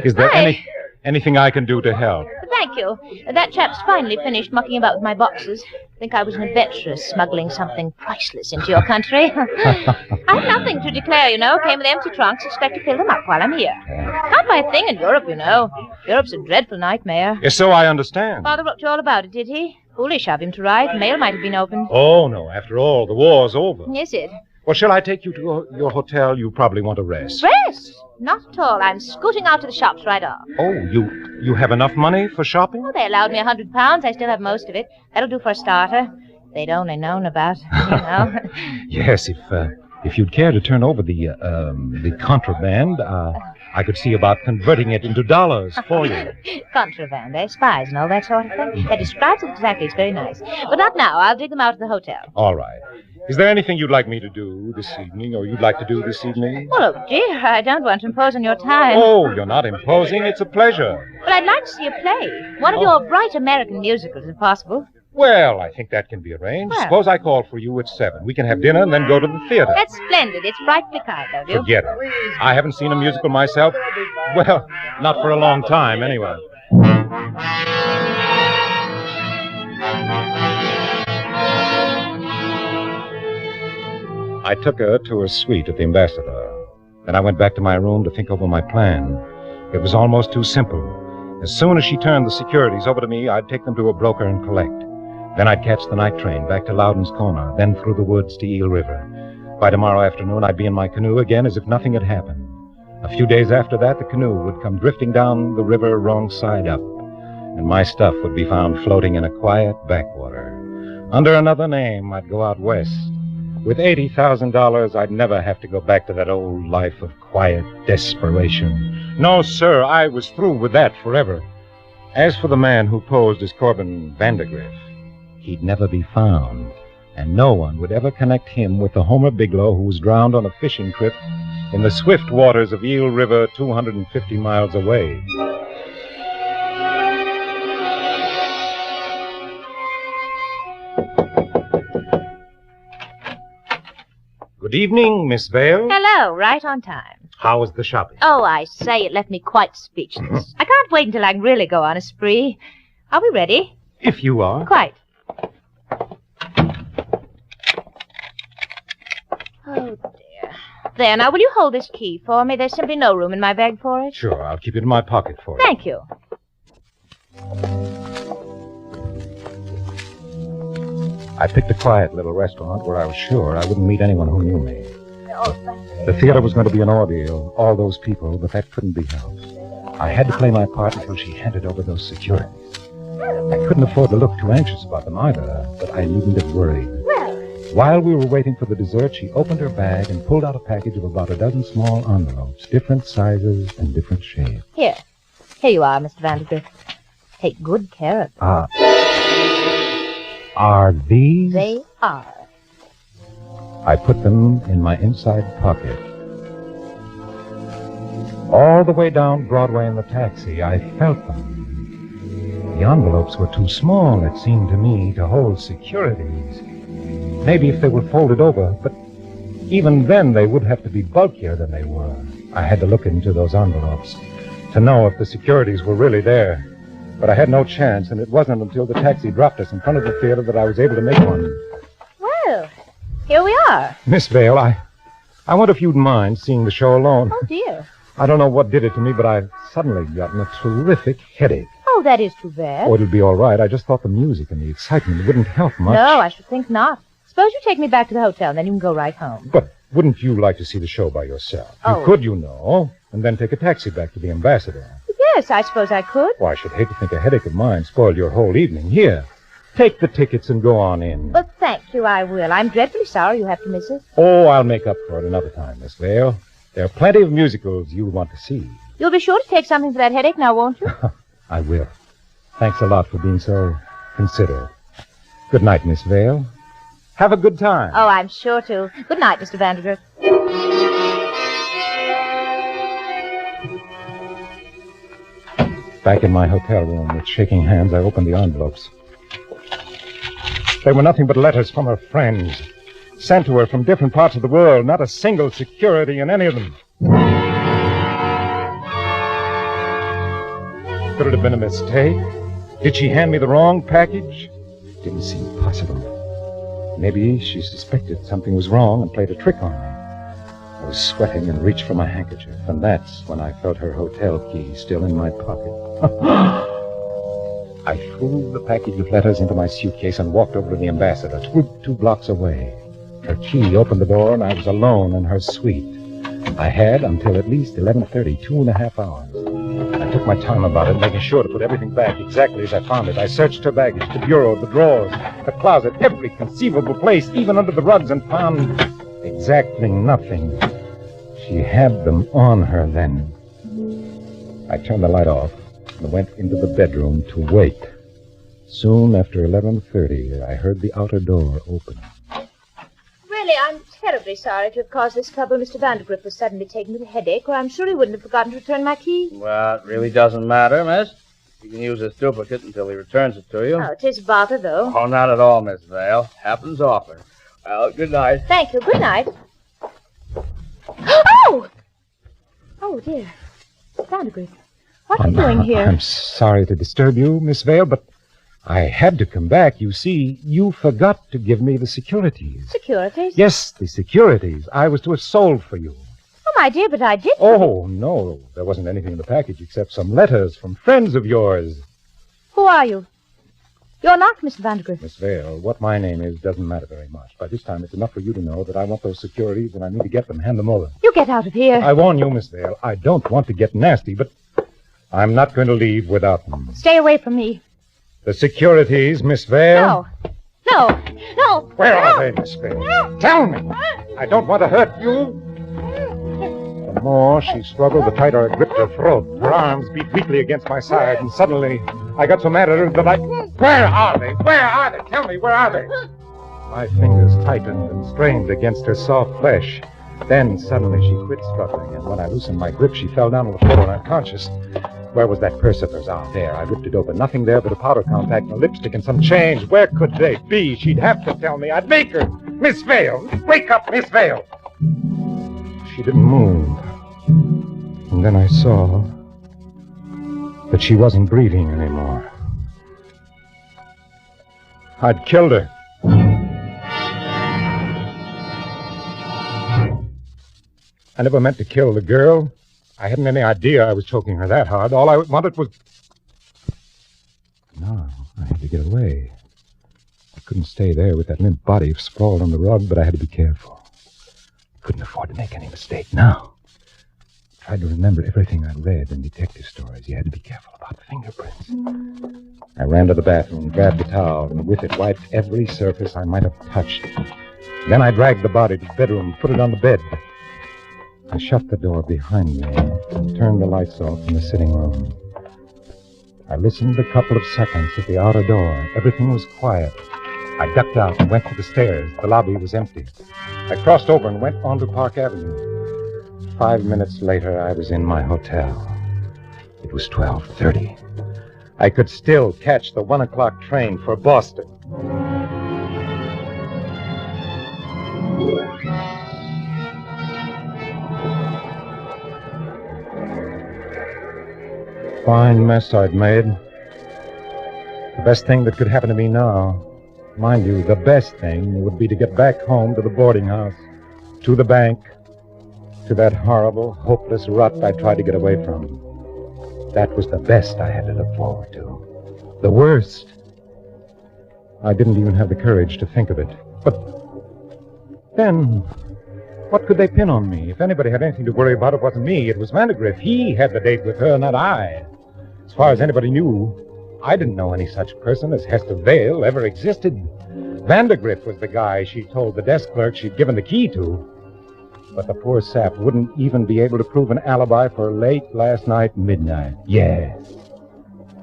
Is there Hi. anything I can do to help? Thank you. That chap's finally finished mucking about with my boxes. Think I was an adventuress smuggling something priceless into your country. I've nothing to declare, you know. Came with empty trunks. Expect to fill them up while I'm here. Can't buy a thing in Europe, you know. Europe's a dreadful nightmare. Yes, so I understand. Father wrote you all about it, did he? Foolish of him to write. Mail might have been opened. Oh, no. After all, the war's over. Is it? Well, shall I take you to your hotel? You probably want to rest. Rest? Not at all. I'm scooting out to the shops right off. Oh, you have enough money for shopping? Well, they allowed me £100. I still have most of it. That'll do for a starter. If they'd only known about, you know. Yes, if you'd care to turn over the contraband, I could see about converting it into dollars for you. Contraband, eh? Spies and all that sort of thing. That describes it exactly. It's very nice. But not now. I'll dig them out at the hotel. All right. Is there anything you'd like me to do this evening, or you'd like to do this evening? Well, oh, dear, I don't want to impose on your time. Oh, you're not imposing. It's a pleasure. Well, I'd like to see a play. One of your bright American musicals, if possible. Well, I think that can be arranged. Well. Suppose I call for you at 7. We can have dinner and then go to the theater. That's splendid. It's frightfully kind of you. Forget it. I haven't seen a musical myself. Well, not for a long time, anyway. I took her to her suite at the Ambassador. Then I went back to my room to think over my plan. It was almost too simple. As soon as she turned the securities over to me, I'd take them to a broker and collect. Then I'd catch the night train back to Loudon's Corner, then through the woods to Eel River. By tomorrow afternoon, I'd be in my canoe again as if nothing had happened. A few days after that, the canoe would come drifting down the river wrong side up, and my stuff would be found floating in a quiet backwater. Under another name, I'd go out west. With $80,000, I'd never have to go back to that old life of quiet desperation. No, sir, I was through with that forever. As for the man who posed as Corbin Vandergriff, he'd never be found, and no one would ever connect him with the Homer Bigelow who was drowned on a fishing trip in the swift waters of Eel River 250 miles away. Good evening, Miss Vale. Hello, right on time. How was the shopping? Oh, I say, it left me quite speechless. I can't wait until I can really go on a spree. Are we ready? If you are. Quite. Oh, dear. There, now, will you hold this key for me? There's simply no room in my bag for it. Sure, I'll keep it in my pocket for you. Thank you. I picked a quiet little restaurant where I was sure I wouldn't meet anyone who knew me. Oh, thank you. The theater was going to be an ordeal, all those people, but that couldn't be helped. I had to play my part until she handed over those securities. I couldn't afford to look too anxious about them either, but I needn't have worried. Well, While we were waiting for the dessert, she opened her bag and pulled out a package of about a dozen small envelopes, different sizes and different shapes. here. Here you are, Mr. Vandergrift. Take good care of them. Are these? They are. I put them in my inside pocket. All the way down Broadway in the taxi, I felt them. The envelopes were too small, it seemed to me, to hold securities. Maybe if they were folded over, but even then they would have to be bulkier than they were. I had to look into those envelopes to know if the securities were really there. But I had no chance, and it wasn't until the taxi dropped us in front of the theater that I was able to make one. Well, here we are. Miss Vale, I wonder if you'd mind seeing the show alone. Oh, dear. I don't know what did it to me, but I've suddenly gotten a terrific headache. Oh, that is too bad. Oh, it'll be all right. I just thought the music and the excitement wouldn't help much. No, I should think not. Suppose you take me back to the hotel, and then you can go right home. But wouldn't you like to see the show by yourself? Oh. You could, you know, and then take a taxi back to the Ambassador. Yes, I suppose I could. Well, I should hate to think a headache of mine spoiled your whole evening. Here, take the tickets and go on in. But thank you, I will. I'm dreadfully sorry you have to miss it. Oh, I'll make up for it another time, Miss Vale. There are plenty of musicals you'll want to see. You'll be sure to take something for that headache now, won't you? I will. Thanks a lot for being so considerate. Good night, Miss Vale. Have a good time. Oh, I'm sure to. Good night, Mr. Vandergrift. Back in my hotel room, with shaking hands, I opened the envelopes. They were nothing but letters from her friends, sent to her from different parts of the world, not a single security in any of them. Could it have been a mistake? Did she hand me the wrong package? Didn't seem possible. Maybe she suspected something was wrong and played a trick on me. I was sweating and reached for my handkerchief, and that's when I felt her hotel key still in my pocket. I threw the package of letters into my suitcase and walked over to the Ambassador, two blocks away. Her key opened the door, and I was alone in her suite. I had until at least 11:30, 2.5 hours. I took my time about it, making sure to put everything back exactly as I found it. I searched her baggage, the bureau, the drawers, the closet, every conceivable place, even under the rugs, and found exactly nothing. She had them on her then. I turned the light off and went into the bedroom to wait. Soon after 11:30, I heard the outer door open. Really, I'm terribly sorry to have caused this trouble. Mr. Vandergrift was suddenly taken with a headache, or I'm sure he wouldn't have forgotten to return my key. Well, it really doesn't matter, miss. You can use this duplicate until he returns it to you. Oh, it is a bother, though. Oh, not at all, Miss Vale. Happens often. Well, good night. Thank you. Good night. Oh! Oh, dear. Vandergrift, what are you doing here? I'm sorry to disturb you, Miss Vale, but I had to come back. You see, you forgot to give me the securities. Securities? Yes, the securities I was to have sold for you. Oh, my dear, but I did. Oh, no, there wasn't anything in the package except some letters from friends of yours. Who are you? You're not Mr. Vandergrift. Miss Vale, what my name is doesn't matter very much. By this time, it's enough for you to know that I want those securities and I need to get them. Hand them over. You get out of here. I warn you, Miss Vale, I don't want to get nasty, but I'm not going to leave without them. Stay away from me. The securities, Miss Vale? No. No. No. Where are they, Miss Vale? No. Tell me. I don't want to hurt you. The more she struggled, the tighter I gripped her throat. Her arms beat weakly against my side, and suddenly I got so mad at her that I... Where are they? Where are they? Tell me, where are they? My fingers tightened and strained against her soft flesh. Then suddenly she quit struggling, and when I loosened my grip, she fell down on the floor unconscious. Where was that purse of hers? Ah, there. I ripped it open. Nothing there but a powder compact and a lipstick and some change. Where could they be? She'd have to tell me. I'd make her. Miss Vale! Wake up, Miss Vale! She didn't move. And then I saw that she wasn't breathing anymore. I'd killed her. I never meant to kill the girl. I hadn't any idea I was choking her that hard. All I wanted was... No, I had to get away. I couldn't stay there with that limp body sprawled on the rug, but I had to be careful. Couldn't afford to make any mistake now. Tried to remember everything I'd read in detective stories. You had to be careful about fingerprints. I ran to the bathroom, grabbed the towel, and with it wiped every surface I might have touched. Then I dragged the body to the bedroom, put it on the bed. I shut the door behind me and turned the lights off in the sitting room. I listened a couple of seconds at the outer door. Everything was quiet. I ducked out and went to the stairs. The lobby was empty. I crossed over and went onto Park Avenue. 5 minutes later, I was in my hotel. It was 12:30. I could still catch the 1 o'clock train for Boston. Fine mess I'd made. The best thing that could happen to me now, mind you, the best thing would be to get back home to the boarding house, to the bank, to that horrible, hopeless rut I tried to get away from. That was the best I had to look forward to. The worst, I didn't even have the courage to think of it. But then, what could they pin on me? If anybody had anything to worry about, it wasn't me. It was Vandergrift. He had the date with her, not I. As far as anybody knew, I didn't know any such person as Hester Vale ever existed. Vandergrift was the guy she told the desk clerk she'd given the key to. But the poor sap wouldn't even be able to prove an alibi for late last night midnight. Yes.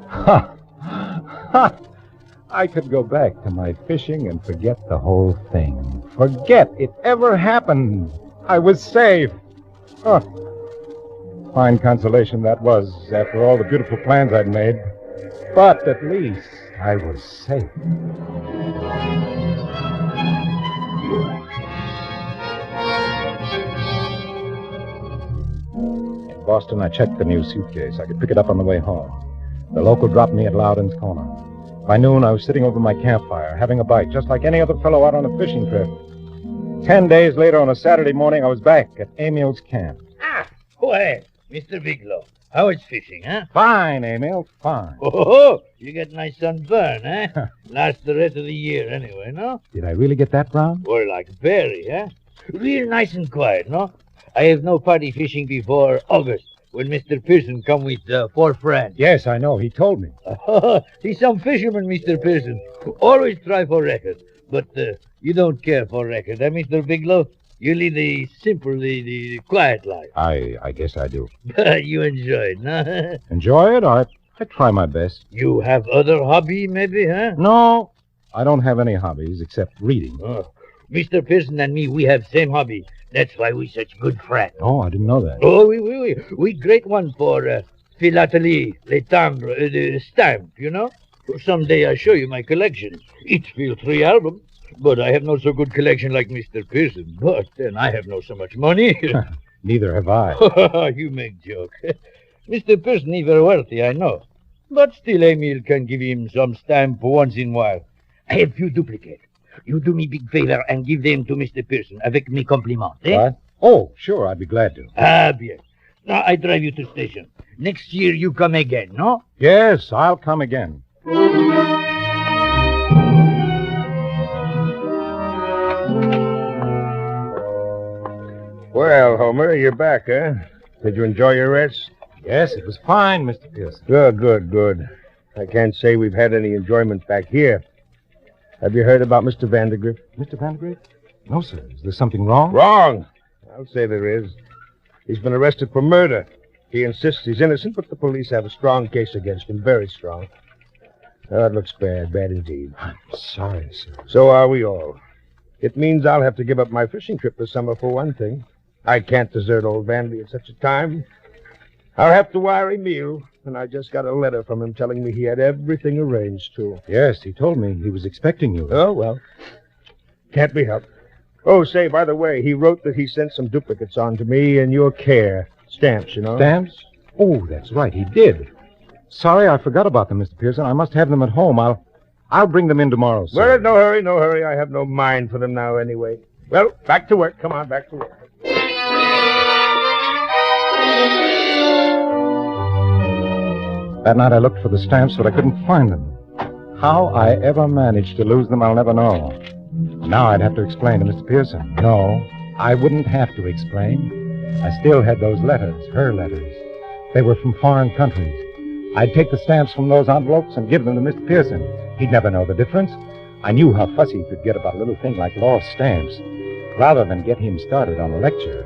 Ha! Ha! I could go back to my fishing and forget the whole thing. Forget it ever happened. I was safe. Huh. Fine consolation that was, after all the beautiful plans I'd made. But at least I was safe. In Boston, I checked the new suitcase. I could pick it up on the way home. The local dropped me at Loudon's Corner. By noon, I was sitting over my campfire, having a bite, just like any other fellow out on a fishing trip. 10 days later, on a Saturday morning, I was back at Emil's camp. Ah, why, Mr. Bigelow, how is fishing, huh? Fine, Emil, fine. Oh, you get nice sunburn, huh? Lasts the rest of the year anyway, no? Did I really get that brown? Or like berry, huh? Real nice and quiet, no? I have no party fishing before August, when Mr. Pearson come with 4 friends. Yes, I know. He told me. He's some fisherman, Mr. Pearson. Always try for record. But you don't care for record, eh, Mr. Bigelow? You lead the simple, the quiet life. I guess I do. You enjoy it, no? Enjoy it? I try my best. You have other hobby, maybe, huh? No, I don't have any hobbies except reading. Oh. Mr. Pearson and me, we have same hobby. That's why we such good friends. Oh, I didn't know that. Oh, we great one for philately, les timbres, the stamp, you know? Someday I show you my collection. Each feel 3 albums. But I have no so good collection like Mr. Pearson. But then I have no so much money. Neither have I. You make joke. Mr. Pearson is very wealthy, I know. But still Emil can give him some stamp once in a while. I have few duplicates. You do me big favor and give them to Mr. Pearson avec mes compliments, eh? What? Oh, sure, I'd be glad to. Ah, bien. Now I drive you to station. Next year you come again, no? Yes, I'll come again. Well, Homer, you're back, huh? Did you enjoy your rest? Yes, it was fine, Mr. Pearson. Good. I can't say we've had any enjoyment back here. Have you heard about Mr. Vandergrift? Mr. Vandergrift? No, sir. Is there something wrong? Wrong. I'll say there is. He's been arrested for murder. He insists he's innocent, but the police have a strong case against him, very strong. Oh, it looks bad indeed. I'm sorry, sir. So are we all. It means I'll have to give up my fishing trip this summer for one thing. I can't desert old Vandy at such a time. I'll have to wire Emil, and I just got a letter from him telling me he had everything arranged, too. Yes, he told me he was expecting you. Oh, well. Can't be helped. Oh, say, by the way, he wrote that he sent some duplicates on to me in your care. Stamps, you know. Stamps? Oh, that's right, he did. Sorry, I forgot about them, Mr. Pearson. I must have them at home. I'll bring them in tomorrow, sir. Well, no hurry, no hurry. I have no mind for them now anyway. Well, back to work. Come on, back to work. That night I looked for the stamps, but I couldn't find them. How I ever managed to lose them, I'll never know. Now I'd have to explain to Mr. Pearson. No, I wouldn't have to explain. I still had those letters, her letters. They were from foreign countries. I'd take the stamps from those envelopes and give them to Mr. Pearson. He'd never know the difference. I knew how fussy he could get about a little thing like lost stamps. Rather than get him started on a lecture,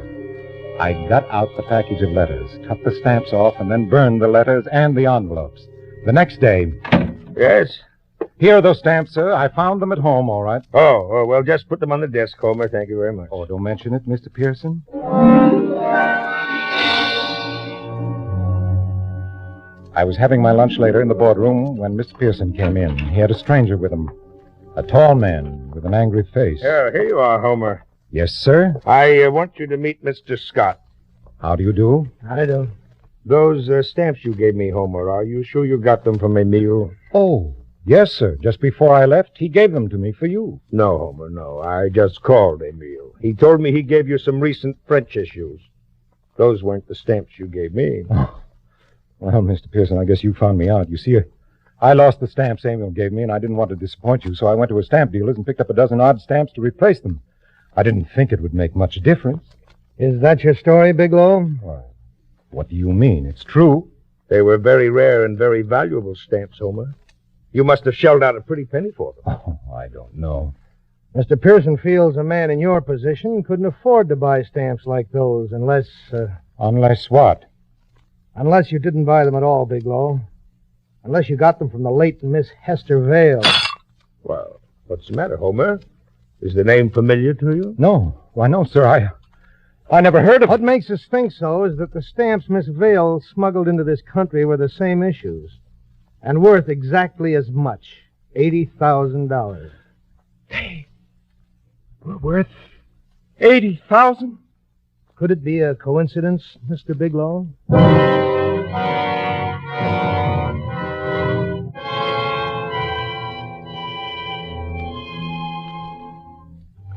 I got out the package of letters, cut the stamps off, and then burned the letters and the envelopes. The next day... Yes? Here are those stamps, sir. I found them at home, all right. Oh, well, just put them on the desk, Homer. Thank you very much. Oh, don't mention it, Mr. Pearson. I was having my lunch later in the boardroom when Mr. Pearson came in. He had a stranger with him. A tall man with an angry face. Here you are, Homer. Yes, sir? I want you to meet Mr. Scott. How do you do? I do. Those stamps you gave me, Homer, are you sure you got them from Emile? Oh, yes, sir. Just before I left, he gave them to me for you. No, Homer, no. I just called Emile. He told me he gave you some recent French issues. Those weren't the stamps you gave me. Well, Mr. Pearson, I guess you found me out. You see, I lost the stamps Emile gave me, and I didn't want to disappoint you, so I went to a stamp dealer's and picked up a dozen odd stamps to replace them. I didn't think it would make much difference. Is that your story, Bigelow? Why, what do you mean? It's true. They were very rare and very valuable stamps, Homer. You must have shelled out a pretty penny for them. Oh, I don't know. Mr. Pearson feels a man in your position couldn't afford to buy stamps like those unless... Unless what? Unless you didn't buy them at all, Bigelow. Unless you got them from the late Miss Hester Vale. Well, what's the matter, Homer? Is the name familiar to you? No. Why, no, sir. I never heard of it. What makes us think so is that the stamps Miss Vale smuggled into this country were the same issues. And worth exactly as much. $80,000. They were worth $80,000? Could it be a coincidence, Mr. Bigelow?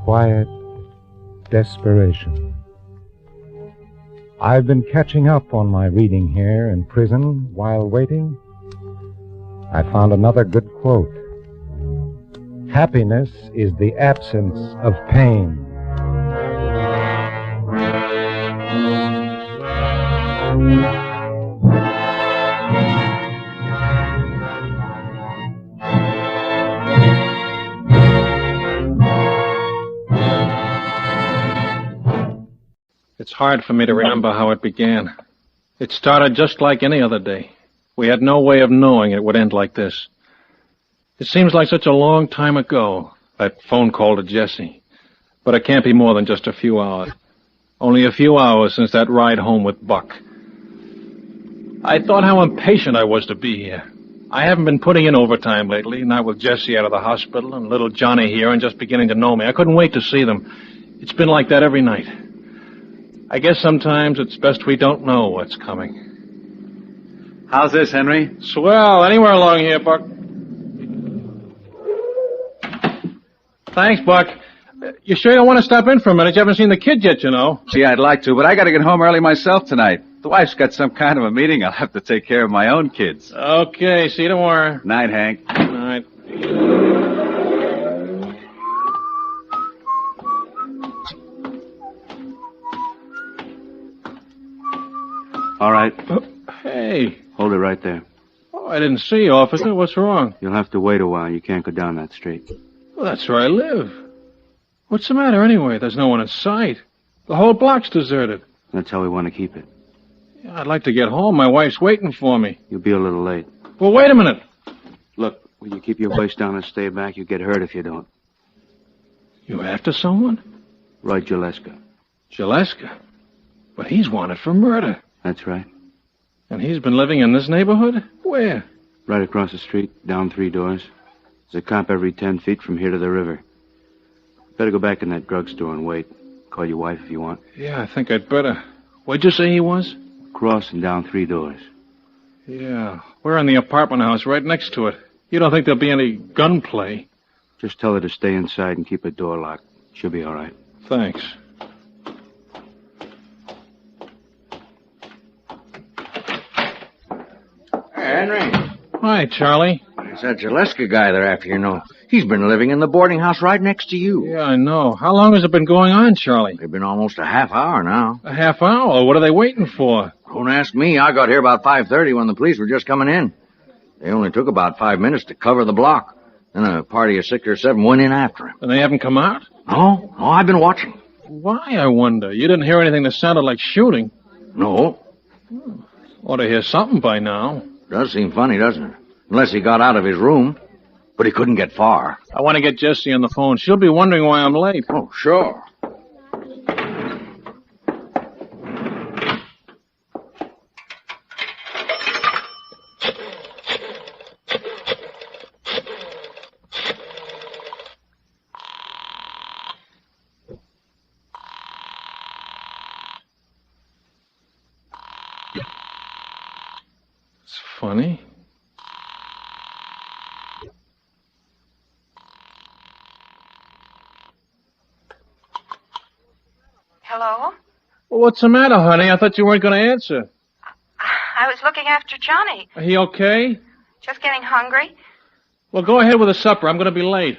Quiet desperation. I've been catching up on my reading here in prison while waiting. I found another good quote. Happiness is the absence of pain. It's hard for me to remember how it began. It started just like any other day. We had no way of knowing it would end like this. It seems like such a long time ago, that phone call to Jessie. But it can't be more than just a few hours. Only a few hours since that ride home with Buck. I thought how impatient I was to be here. I haven't been putting in overtime lately, not with Jessie out of the hospital and little Johnny here and just beginning to know me. I couldn't wait to see them. It's been like that every night. I guess sometimes it's best we don't know what's coming. How's this, Henry? Swell. Anywhere along here, Buck. Thanks, Buck. You sure you don't want to stop in for a minute? You haven't seen the kid yet, you know. Gee, I'd like to, but I got to get home early myself tonight. The wife's got some kind of a meeting. I'll have to take care of my own kids. Okay, see you tomorrow. Night, Hank. Night. All right. Hey. Hold it right there. Oh, I didn't see you, officer. What's wrong? You'll have to wait a while. You can't go down that street. Well, that's where I live. What's the matter anyway? There's no one in sight. The whole block's deserted. That's how we want to keep it. Yeah, I'd like to get home. My wife's waiting for me. You'll be a little late. Well, wait a minute. Look, will you keep your voice down and stay back? You get hurt if you don't. You after someone? Roy Gilleska. Gilleska? But he's wanted for murder. That's right. And he's been living in this neighborhood? Where? Right across the street, down 3 doors. There's a cop every 10 feet from here to the river. Better go back in that drugstore and wait. Call your wife if you want. Yeah, I think I'd better. Where'd you say he was? Crossing down 3 doors. Yeah, we're in the apartment house right next to it. You don't think there'll be any gunplay? Just tell her to stay inside and keep her door locked. She'll be all right. Thanks. Henry. Hi, Charlie. It's that Zaleska guy they're after, you know. He's been living in the boarding house right next to you. Yeah, I know. How long has it been going on, Charlie? It's been almost a half hour now. A half hour? What are they waiting for? Don't ask me. I got here about 5:30 when the police were just coming in. They only took about 5 minutes to cover the block. Then a party of 6 or 7 went in after him. And they haven't come out? No, I've been watching. Why, I wonder? You didn't hear anything that sounded like shooting. No. Ought to hear something by now. Does seem funny, doesn't it? Unless he got out of his room. But he couldn't get far. I want to get Jessie on the phone. She'll be wondering why I'm late. Oh, sure. It's funny. Hello? Well, what's the matter, honey? I thought you weren't going to answer. I was looking after Johnny. Are he okay? Just getting hungry. Well, go ahead with the supper. I'm going to be late.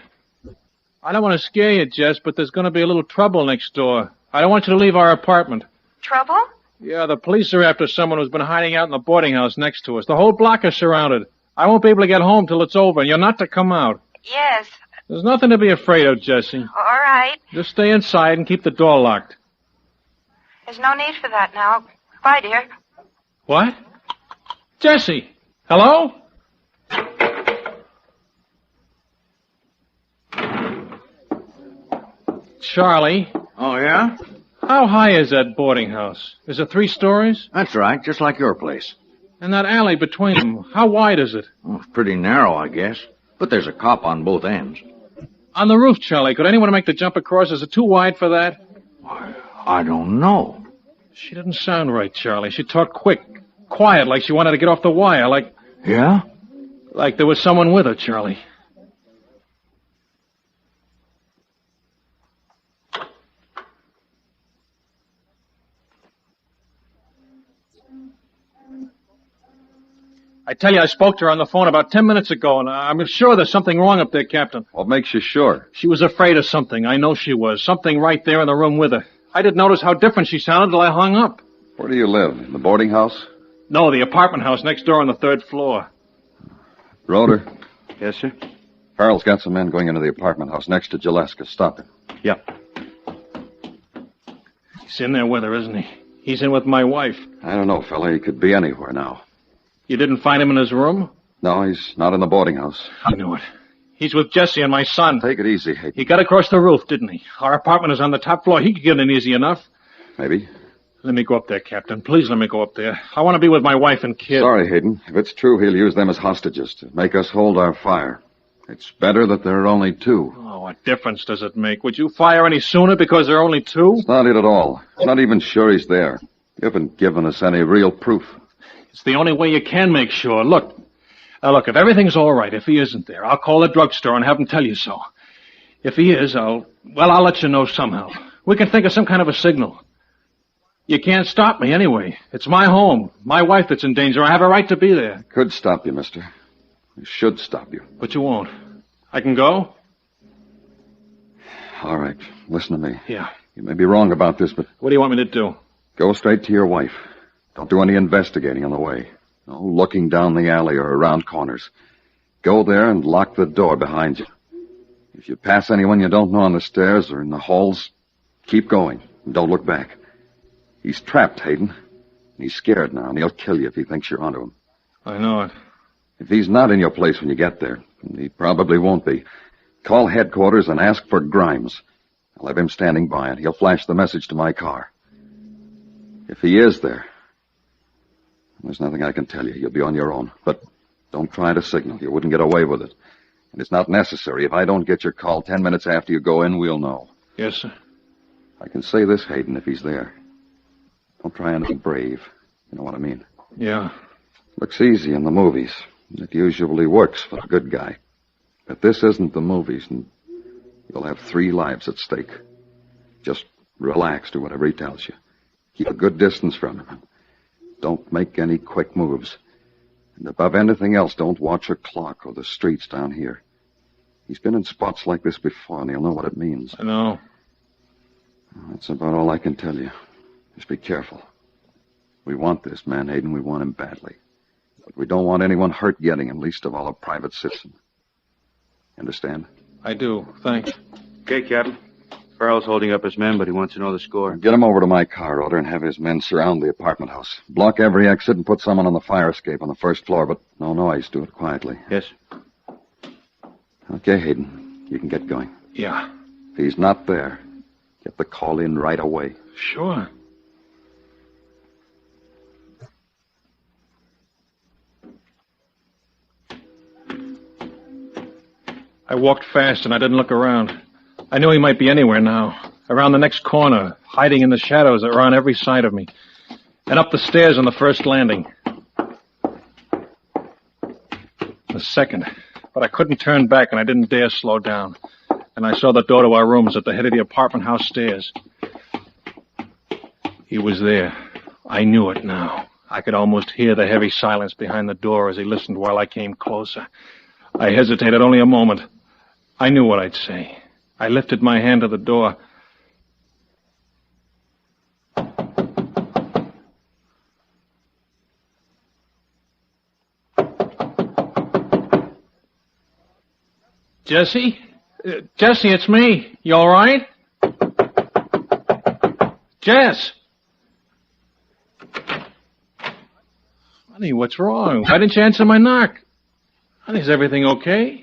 I don't want to scare you, Jess, but there's going to be a little trouble next door. I don't want you to leave our apartment. Trouble? Yeah, the police are after someone who's been hiding out in the boarding house next to us. The whole block is surrounded. I won't be able to get home till it's over, and you're not to come out. Yes. There's nothing to be afraid of, Jessie. All right. Just stay inside and keep the door locked. There's no need for that now. Bye, dear. What? Jessie! Hello? Charlie? Oh, yeah? How high is that boarding house? Is it 3 stories? That's right, just like your place. And that alley between them, how wide is it? Oh, it's pretty narrow, I guess. But there's a cop on both ends. On the roof, Charlie. Could anyone make the jump across? Is it too wide for that? I don't know. She didn't sound right, Charlie. She talked quick, quiet, like she wanted to get off the wire, like... Yeah? Like there was someone with her, Charlie. I tell you, I spoke to her on the phone about 10 minutes ago, and I'm sure there's something wrong up there, Captain. What makes you sure? She was afraid of something. I know she was. Something right there in the room with her. I didn't notice how different she sounded till I hung up. Where do you live? In the boarding house? No, the apartment house next door on the 3rd floor. Roder. Yes, sir? Farrell's got some men going into the apartment house next to Jaleska. Stop him. Yeah. He's in there with her, isn't he? He's in with my wife. I don't know, fella. He could be anywhere now. You didn't find him in his room? No, he's not in the boarding house. I knew it. He's with Jessie and my son. Take it easy, Hayden. He got across the roof, didn't he? Our apartment is on the top floor. He could get in easy enough. Maybe. Let me go up there, Captain. Please let me go up there. I want to be with my wife and kid. Sorry, Hayden. If it's true, he'll use them as hostages to make us hold our fire. It's better that there are only 2. Oh, what difference does it make? Would you fire any sooner because there are only 2? It's not it at all. I'm not even sure he's there. You haven't given us any real proof. It's the only way you can make sure. Look, if everything's all right, if he isn't there, I'll call the drugstore and have him tell you so. If he is, I'll let you know somehow. We can think of some kind of a signal. You can't stop me anyway. It's my home, my wife that's in danger. I have a right to be there. Could stop you, mister. We should stop you. But you won't. I can go? All right, listen to me. Yeah. You may be wrong about this, but... What do you want me to do? Go straight to your wife. Don't do any investigating on the way. No looking down the alley or around corners. Go there and lock the door behind you. If you pass anyone you don't know on the stairs or in the halls, keep going and don't look back. He's trapped, Hayden. He's scared now, and he'll kill you if he thinks you're onto him. I know it. If he's not in your place when you get there, and he probably won't be, call headquarters and ask for Grimes. I'll have him standing by, and he'll flash the message to my car. If he is there, there's nothing I can tell you. You'll be on your own. But don't try to signal. You wouldn't get away with it. And it's not necessary. If I don't get your call 10 minutes after you go in, we'll know. Yes, sir. I can say this, Hayden, if he's there. Don't try anything brave. You know what I mean? Yeah. Looks easy in the movies. It usually works for the good guy. But this isn't the movies, and you'll have 3 lives at stake. Just relax, do whatever he tells you. Keep a good distance from him. Don't make any quick moves. And above anything else, don't watch a clock or the streets down here. He's been in spots like this before, and he'll know what it means. I know. That's about all I can tell you. Just be careful. We want this man, Hayden. We want him badly. But we don't want anyone hurt getting him, least of all a private citizen. Understand? I do. Thanks. Okay, Captain. Farrell's holding up his men, but he wants to know the score. Get him over to my car, Order, and have his men surround the apartment house. Block every exit and put someone on the fire escape on the first floor, but no noise. Do it quietly. Yes. Okay, Hayden. You can get going. Yeah. If he's not there, get the call in right away. Sure. I walked fast and I didn't look around. I knew he might be anywhere now. Around the next corner, hiding in the shadows that were on every side of me. And up the stairs on the first landing. The second. But I couldn't turn back and I didn't dare slow down. And I saw the door to our rooms at the head of the apartment house stairs. He was there. I knew it now. I could almost hear the heavy silence behind the door as he listened while I came closer. I hesitated only a moment. I knew what I'd say. I lifted my hand to the door. Jesse? Jesse, it's me. You all right? Jess! Honey, what's wrong? Why didn't you answer my knock? Honey, is everything okay?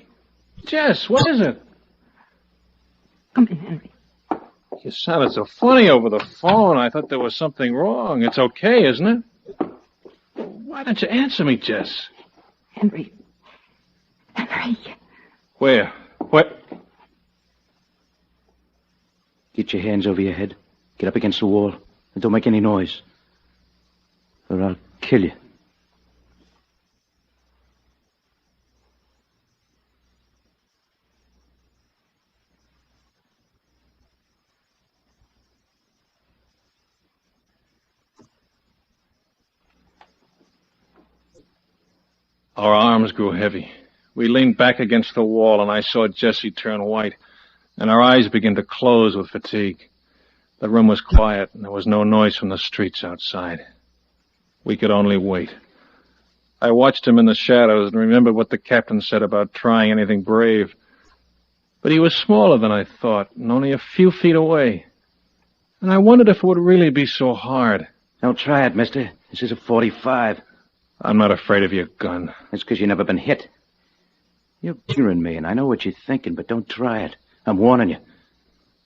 Jess, what is it? Come in, Henry. You sounded so funny over the phone. I thought there was something wrong. It's okay, isn't it? Why don't you answer me, Jess? Henry. Henry. Where? What? Get your hands over your head. Get up against the wall. And don't make any noise. Or I'll kill you. Our arms grew heavy. We leaned back against the wall, and I saw Jessie turn white, and our eyes began to close with fatigue. The room was quiet, and there was no noise from the streets outside. We could only wait. I watched him in the shadows and remembered what the captain said about trying anything brave. But he was smaller than I thought, and only a few feet away. And I wondered if it would really be so hard. Don't try it, mister. This is a .45. I'm not afraid of your gun. That's because you've never been hit. You're cheering me, and I know what you're thinking, but don't try it. I'm warning you.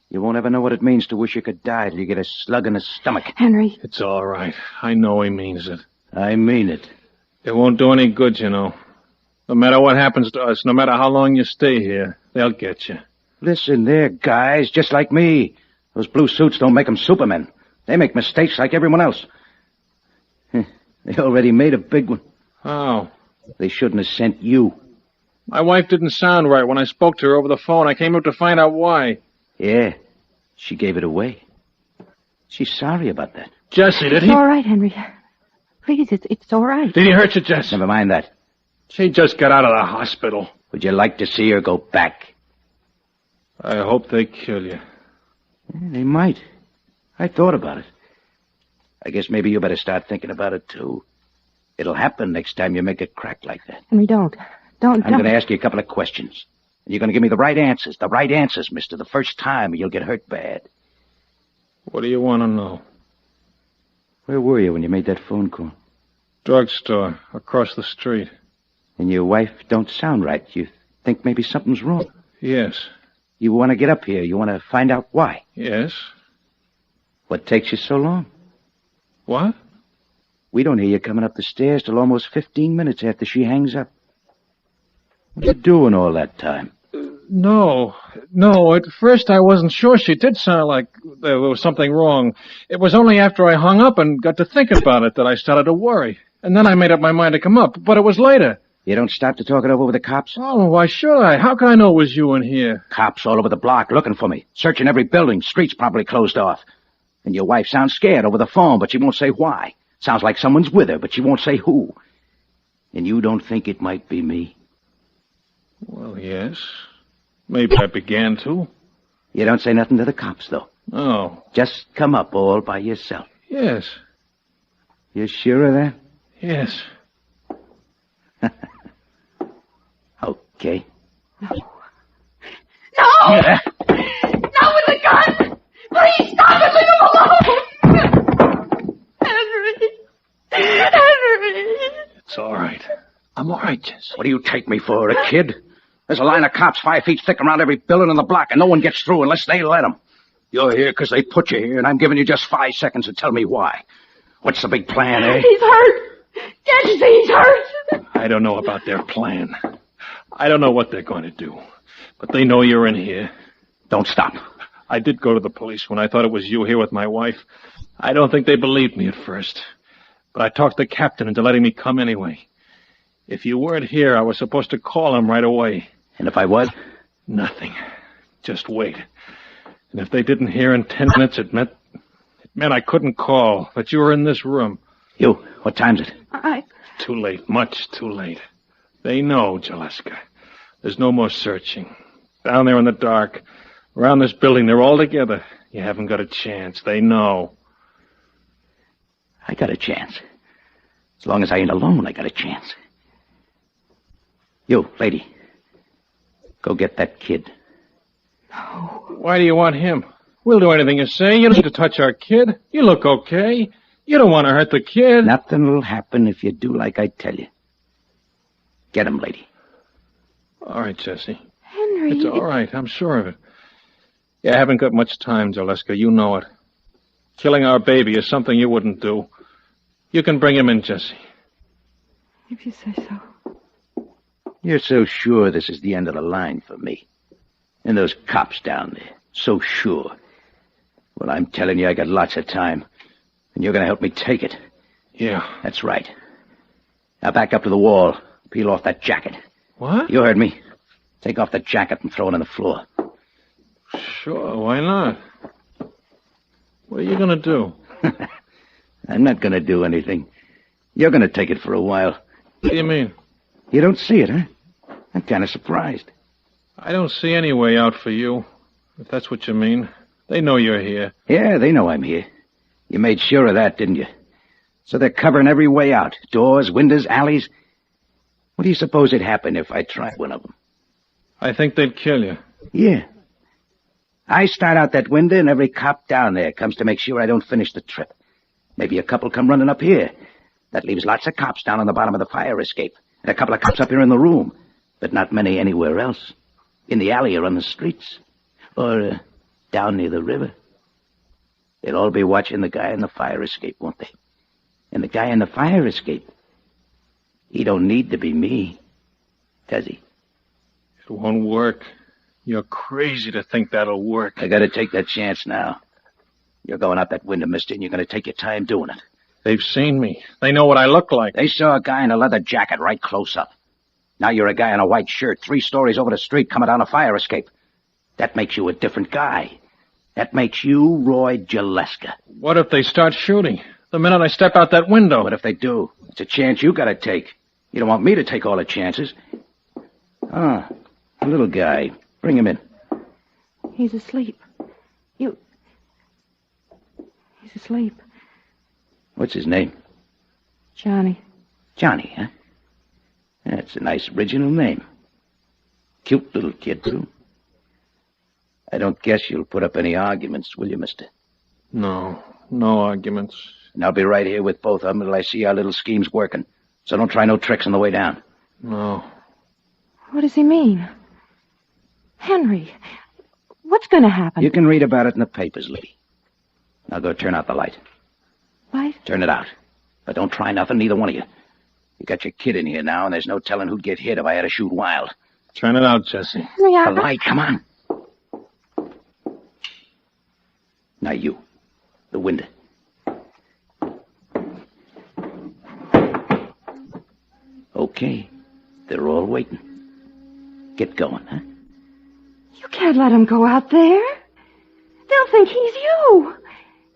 You won't ever know what it means to wish you could die till you get a slug in the stomach. Henry. It's all right. I know he means it. I mean it. It won't do any good, you know. No matter what happens to us, no matter how long you stay here, they'll get you. Listen, they're guys just like me. Those blue suits don't make them supermen. They make mistakes like everyone else. They already made a big one. How? They shouldn't have sent you. My wife didn't sound right when I spoke to her over the phone. I came up to find out why. Yeah, she gave it away. She's sorry about that. Jesse, did he? It's all right, Henry. Please, it's all right. Did he hurt you, Jess? Never mind that. She just got out of the hospital. Would you like to see her go back? I hope they kill you. They might. I thought about it. I guess maybe you better start thinking about it, too. It'll happen next time you make a crack like that. Henry, don't. I'm going to ask you a couple of questions. And you're going to give me the right answers. The right answers, mister. The first time, or you'll get hurt bad. What do you want to know? Where were you when you made that phone call? Drugstore, across the street. And your wife don't sound right. You think maybe something's wrong? Yes. You want to get up here. You want to find out why? Yes. What takes you so long? What? We don't hear you coming up the stairs till almost 15 minutes after she hangs up. What are you doing all that time? No. At first I wasn't sure. She did sound like there was something wrong. It was only after I hung up and got to thinking about it that I started to worry. And then I made up my mind to come up, but it was later. You don't stop to talk it over with the cops? Oh, why should I? How can I know it was you in here? Cops all over the block looking for me, searching every building. Streets probably closed off. And your wife sounds scared over the phone, but she won't say why. Sounds like someone's with her, but she won't say who. And you don't think it might be me? Well, yes. Maybe I began to. You don't say nothing to the cops, though? No. Just come up all by yourself? Yes. You sure of that? Yes. Okay. No! Not with a gun! Please stop it! Leave him alone! Henry! It's all right. I'm all right, Jess. What do you take me for, a kid? There's a line of cops 5 feet thick around every building in the block, and no one gets through unless they let them. You're here because they put you here, and I'm giving you just 5 seconds to tell me why. What's the big plan, eh? He's hurt! Can't you see he's hurt? I don't know about their plan. I don't know what they're going to do. But they know you're in here. Don't stop. I did go to the police when I thought it was you here with my wife. I don't think they believed me at first. But I talked the captain into letting me come anyway. If you weren't here, I was supposed to call him right away. And if I was? Nothing. Just wait. And if they didn't hear in 10 minutes, it meant I couldn't call, that you were in this room. You, what time's it? Too late, much too late. They know, Jaleska. There's no more searching. Down there in the dark, around this building, they're all together. You haven't got a chance. They know. I got a chance. As long as I ain't alone, I got a chance. You, lady, go get that kid. Why do you want him? We'll do anything you say. You don't need to touch our kid. You look okay. You don't want to hurt the kid. Nothing'll happen if you do like I tell you. Get him, lady. All right, Jessie. Henry. It's all right. I'm sure of it. You haven't got much time, Jaleska. You know it. Killing our baby is something you wouldn't do. You can bring him in, Jessie. If you say so. You're so sure this is the end of the line for me. And those cops down there, so sure. Well, I'm telling you, I got lots of time. And you're going to help me take it. Yeah. That's right. Now back up to the wall. Peel off that jacket. What? You heard me. Take off the jacket and throw it on the floor. Sure, why not? What are you going to do? I'm not going to do anything. You're going to take it for a while. What do you mean? You don't see it, huh? I'm kind of surprised. I don't see any way out for you, if that's what you mean. They know you're here. Yeah, they know I'm here. You made sure of that, didn't you? So they're covering every way out. Doors, windows, alleys. What do you suppose would happen if I tried one of them? I think they'd kill you. Yeah. I start out that window, and every cop down there comes to make sure I don't finish the trip. Maybe a couple come running up here. That leaves lots of cops down on the bottom of the fire escape, and a couple of cops up here in the room, but not many anywhere else. In the alley or on the streets, or down near the river. They'll all be watching the guy in the fire escape, won't they? And the guy in the fire escape, he don't need to be me, does he? It won't work. You're crazy to think that'll work. I gotta take that chance now. You're going out that window, mister, and you're gonna take your time doing it. They've seen me. They know what I look like. They saw a guy in a leather jacket right close up. Now you're a guy in a white shirt 3 stories over the street coming down a fire escape. That makes you a different guy. That makes you Roy Jaleska. What if they start shooting? The minute I step out that window. What if they do? It's a chance you gotta take. You don't want me to take all the chances. Ah, a little guy. Bring him in. He's asleep. He's asleep. What's his name? Johnny. Johnny, huh? That's a nice original name. Cute little kid, too. I don't guess you'll put up any arguments, will you, mister? No arguments. And I'll be right here with both of them until I see our little schemes working. So don't try no tricks on the way down. No. What does he mean? Henry, what's going to happen? You can read about it in the papers, lady. Now go turn out the light. Light? Turn it out. But don't try nothing, neither one of you. You got your kid in here now, and there's no telling who'd get hit if I had to shoot wild. Turn it out, Jesse. The light, come on. Now you. The window. Okay. They're all waiting. Get going, huh? You can't let him go out there. They'll think he's you.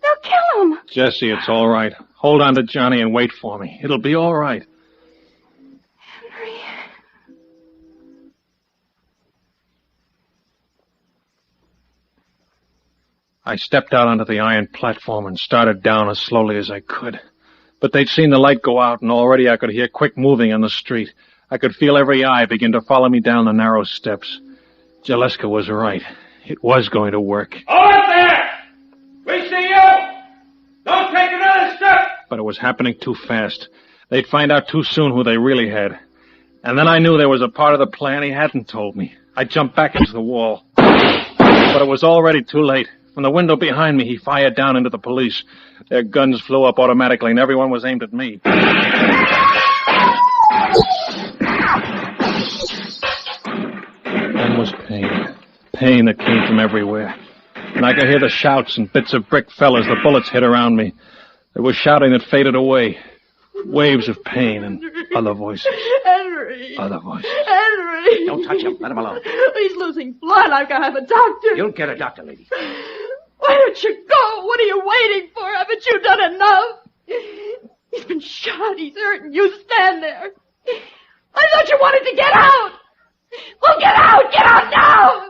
They'll kill him. Jesse, it's all right. Hold on to Johnny and wait for me. It'll be all right. Henry. I stepped out onto the iron platform and started down as slowly as I could. But they'd seen the light go out, and already I could hear quick moving on the street. I could feel every eye begin to follow me down the narrow steps. Jaleska was right. It was going to work. Hold it there! We see you! Don't take another step! But it was happening too fast. They'd find out too soon who they really had. And then I knew there was a part of the plan he hadn't told me. I jumped back into the wall. But it was already too late. From the window behind me, he fired down into the police. Their guns flew up automatically, and everyone was aimed at me. Then was pain. Pain that came from everywhere. And I could hear the shouts and bits of brick fell as the bullets hit around me. There was shouting that faded away. Waves of pain and other voices. Henry! Other voices. Henry! Don't touch him. Let him alone. He's losing blood. I've got to have a doctor. You'll get a doctor, lady. Why don't you go? What are you waiting for? Haven't you done enough? He's been shot. He's hurt, and you stand there. I thought you wanted to get out. Well, get out! Get out now!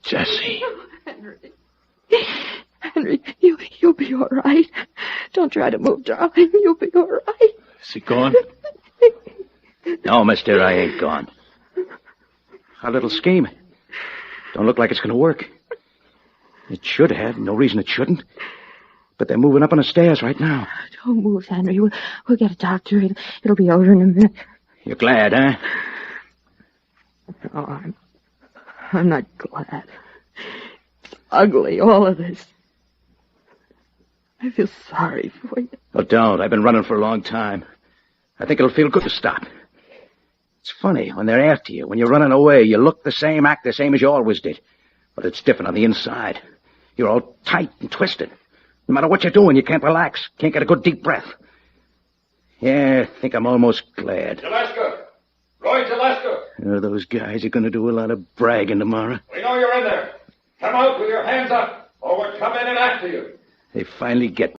Jesse. Henry. Henry, you'll be all right. Don't try to move, darling. You'll be all right. Is he gone? No, mister, I ain't gone. Our little scheme. Don't look like it's going to work. It should have. No reason it shouldn't. But they're moving up on the stairs right now. Don't move, Henry. We'll get a doctor. It'll be over in a minute. You're glad, huh? No, I'm not glad. It's ugly, all of this. I feel sorry for you. Oh, don't. I've been running for a long time. I think it'll feel good to stop. It's funny, when they're after you, when you're running away, you look the same, act the same as you always did. But it's different on the inside. You're all tight and twisted. No matter what you're doing, you can't relax. Can't get a good deep breath. Yeah, I think I'm almost glad. Jaleska! Roy Jaleska! Those guys are going to do a lot of bragging tomorrow. We know you're in there. Come out with your hands up, or we're coming in after you. They finally get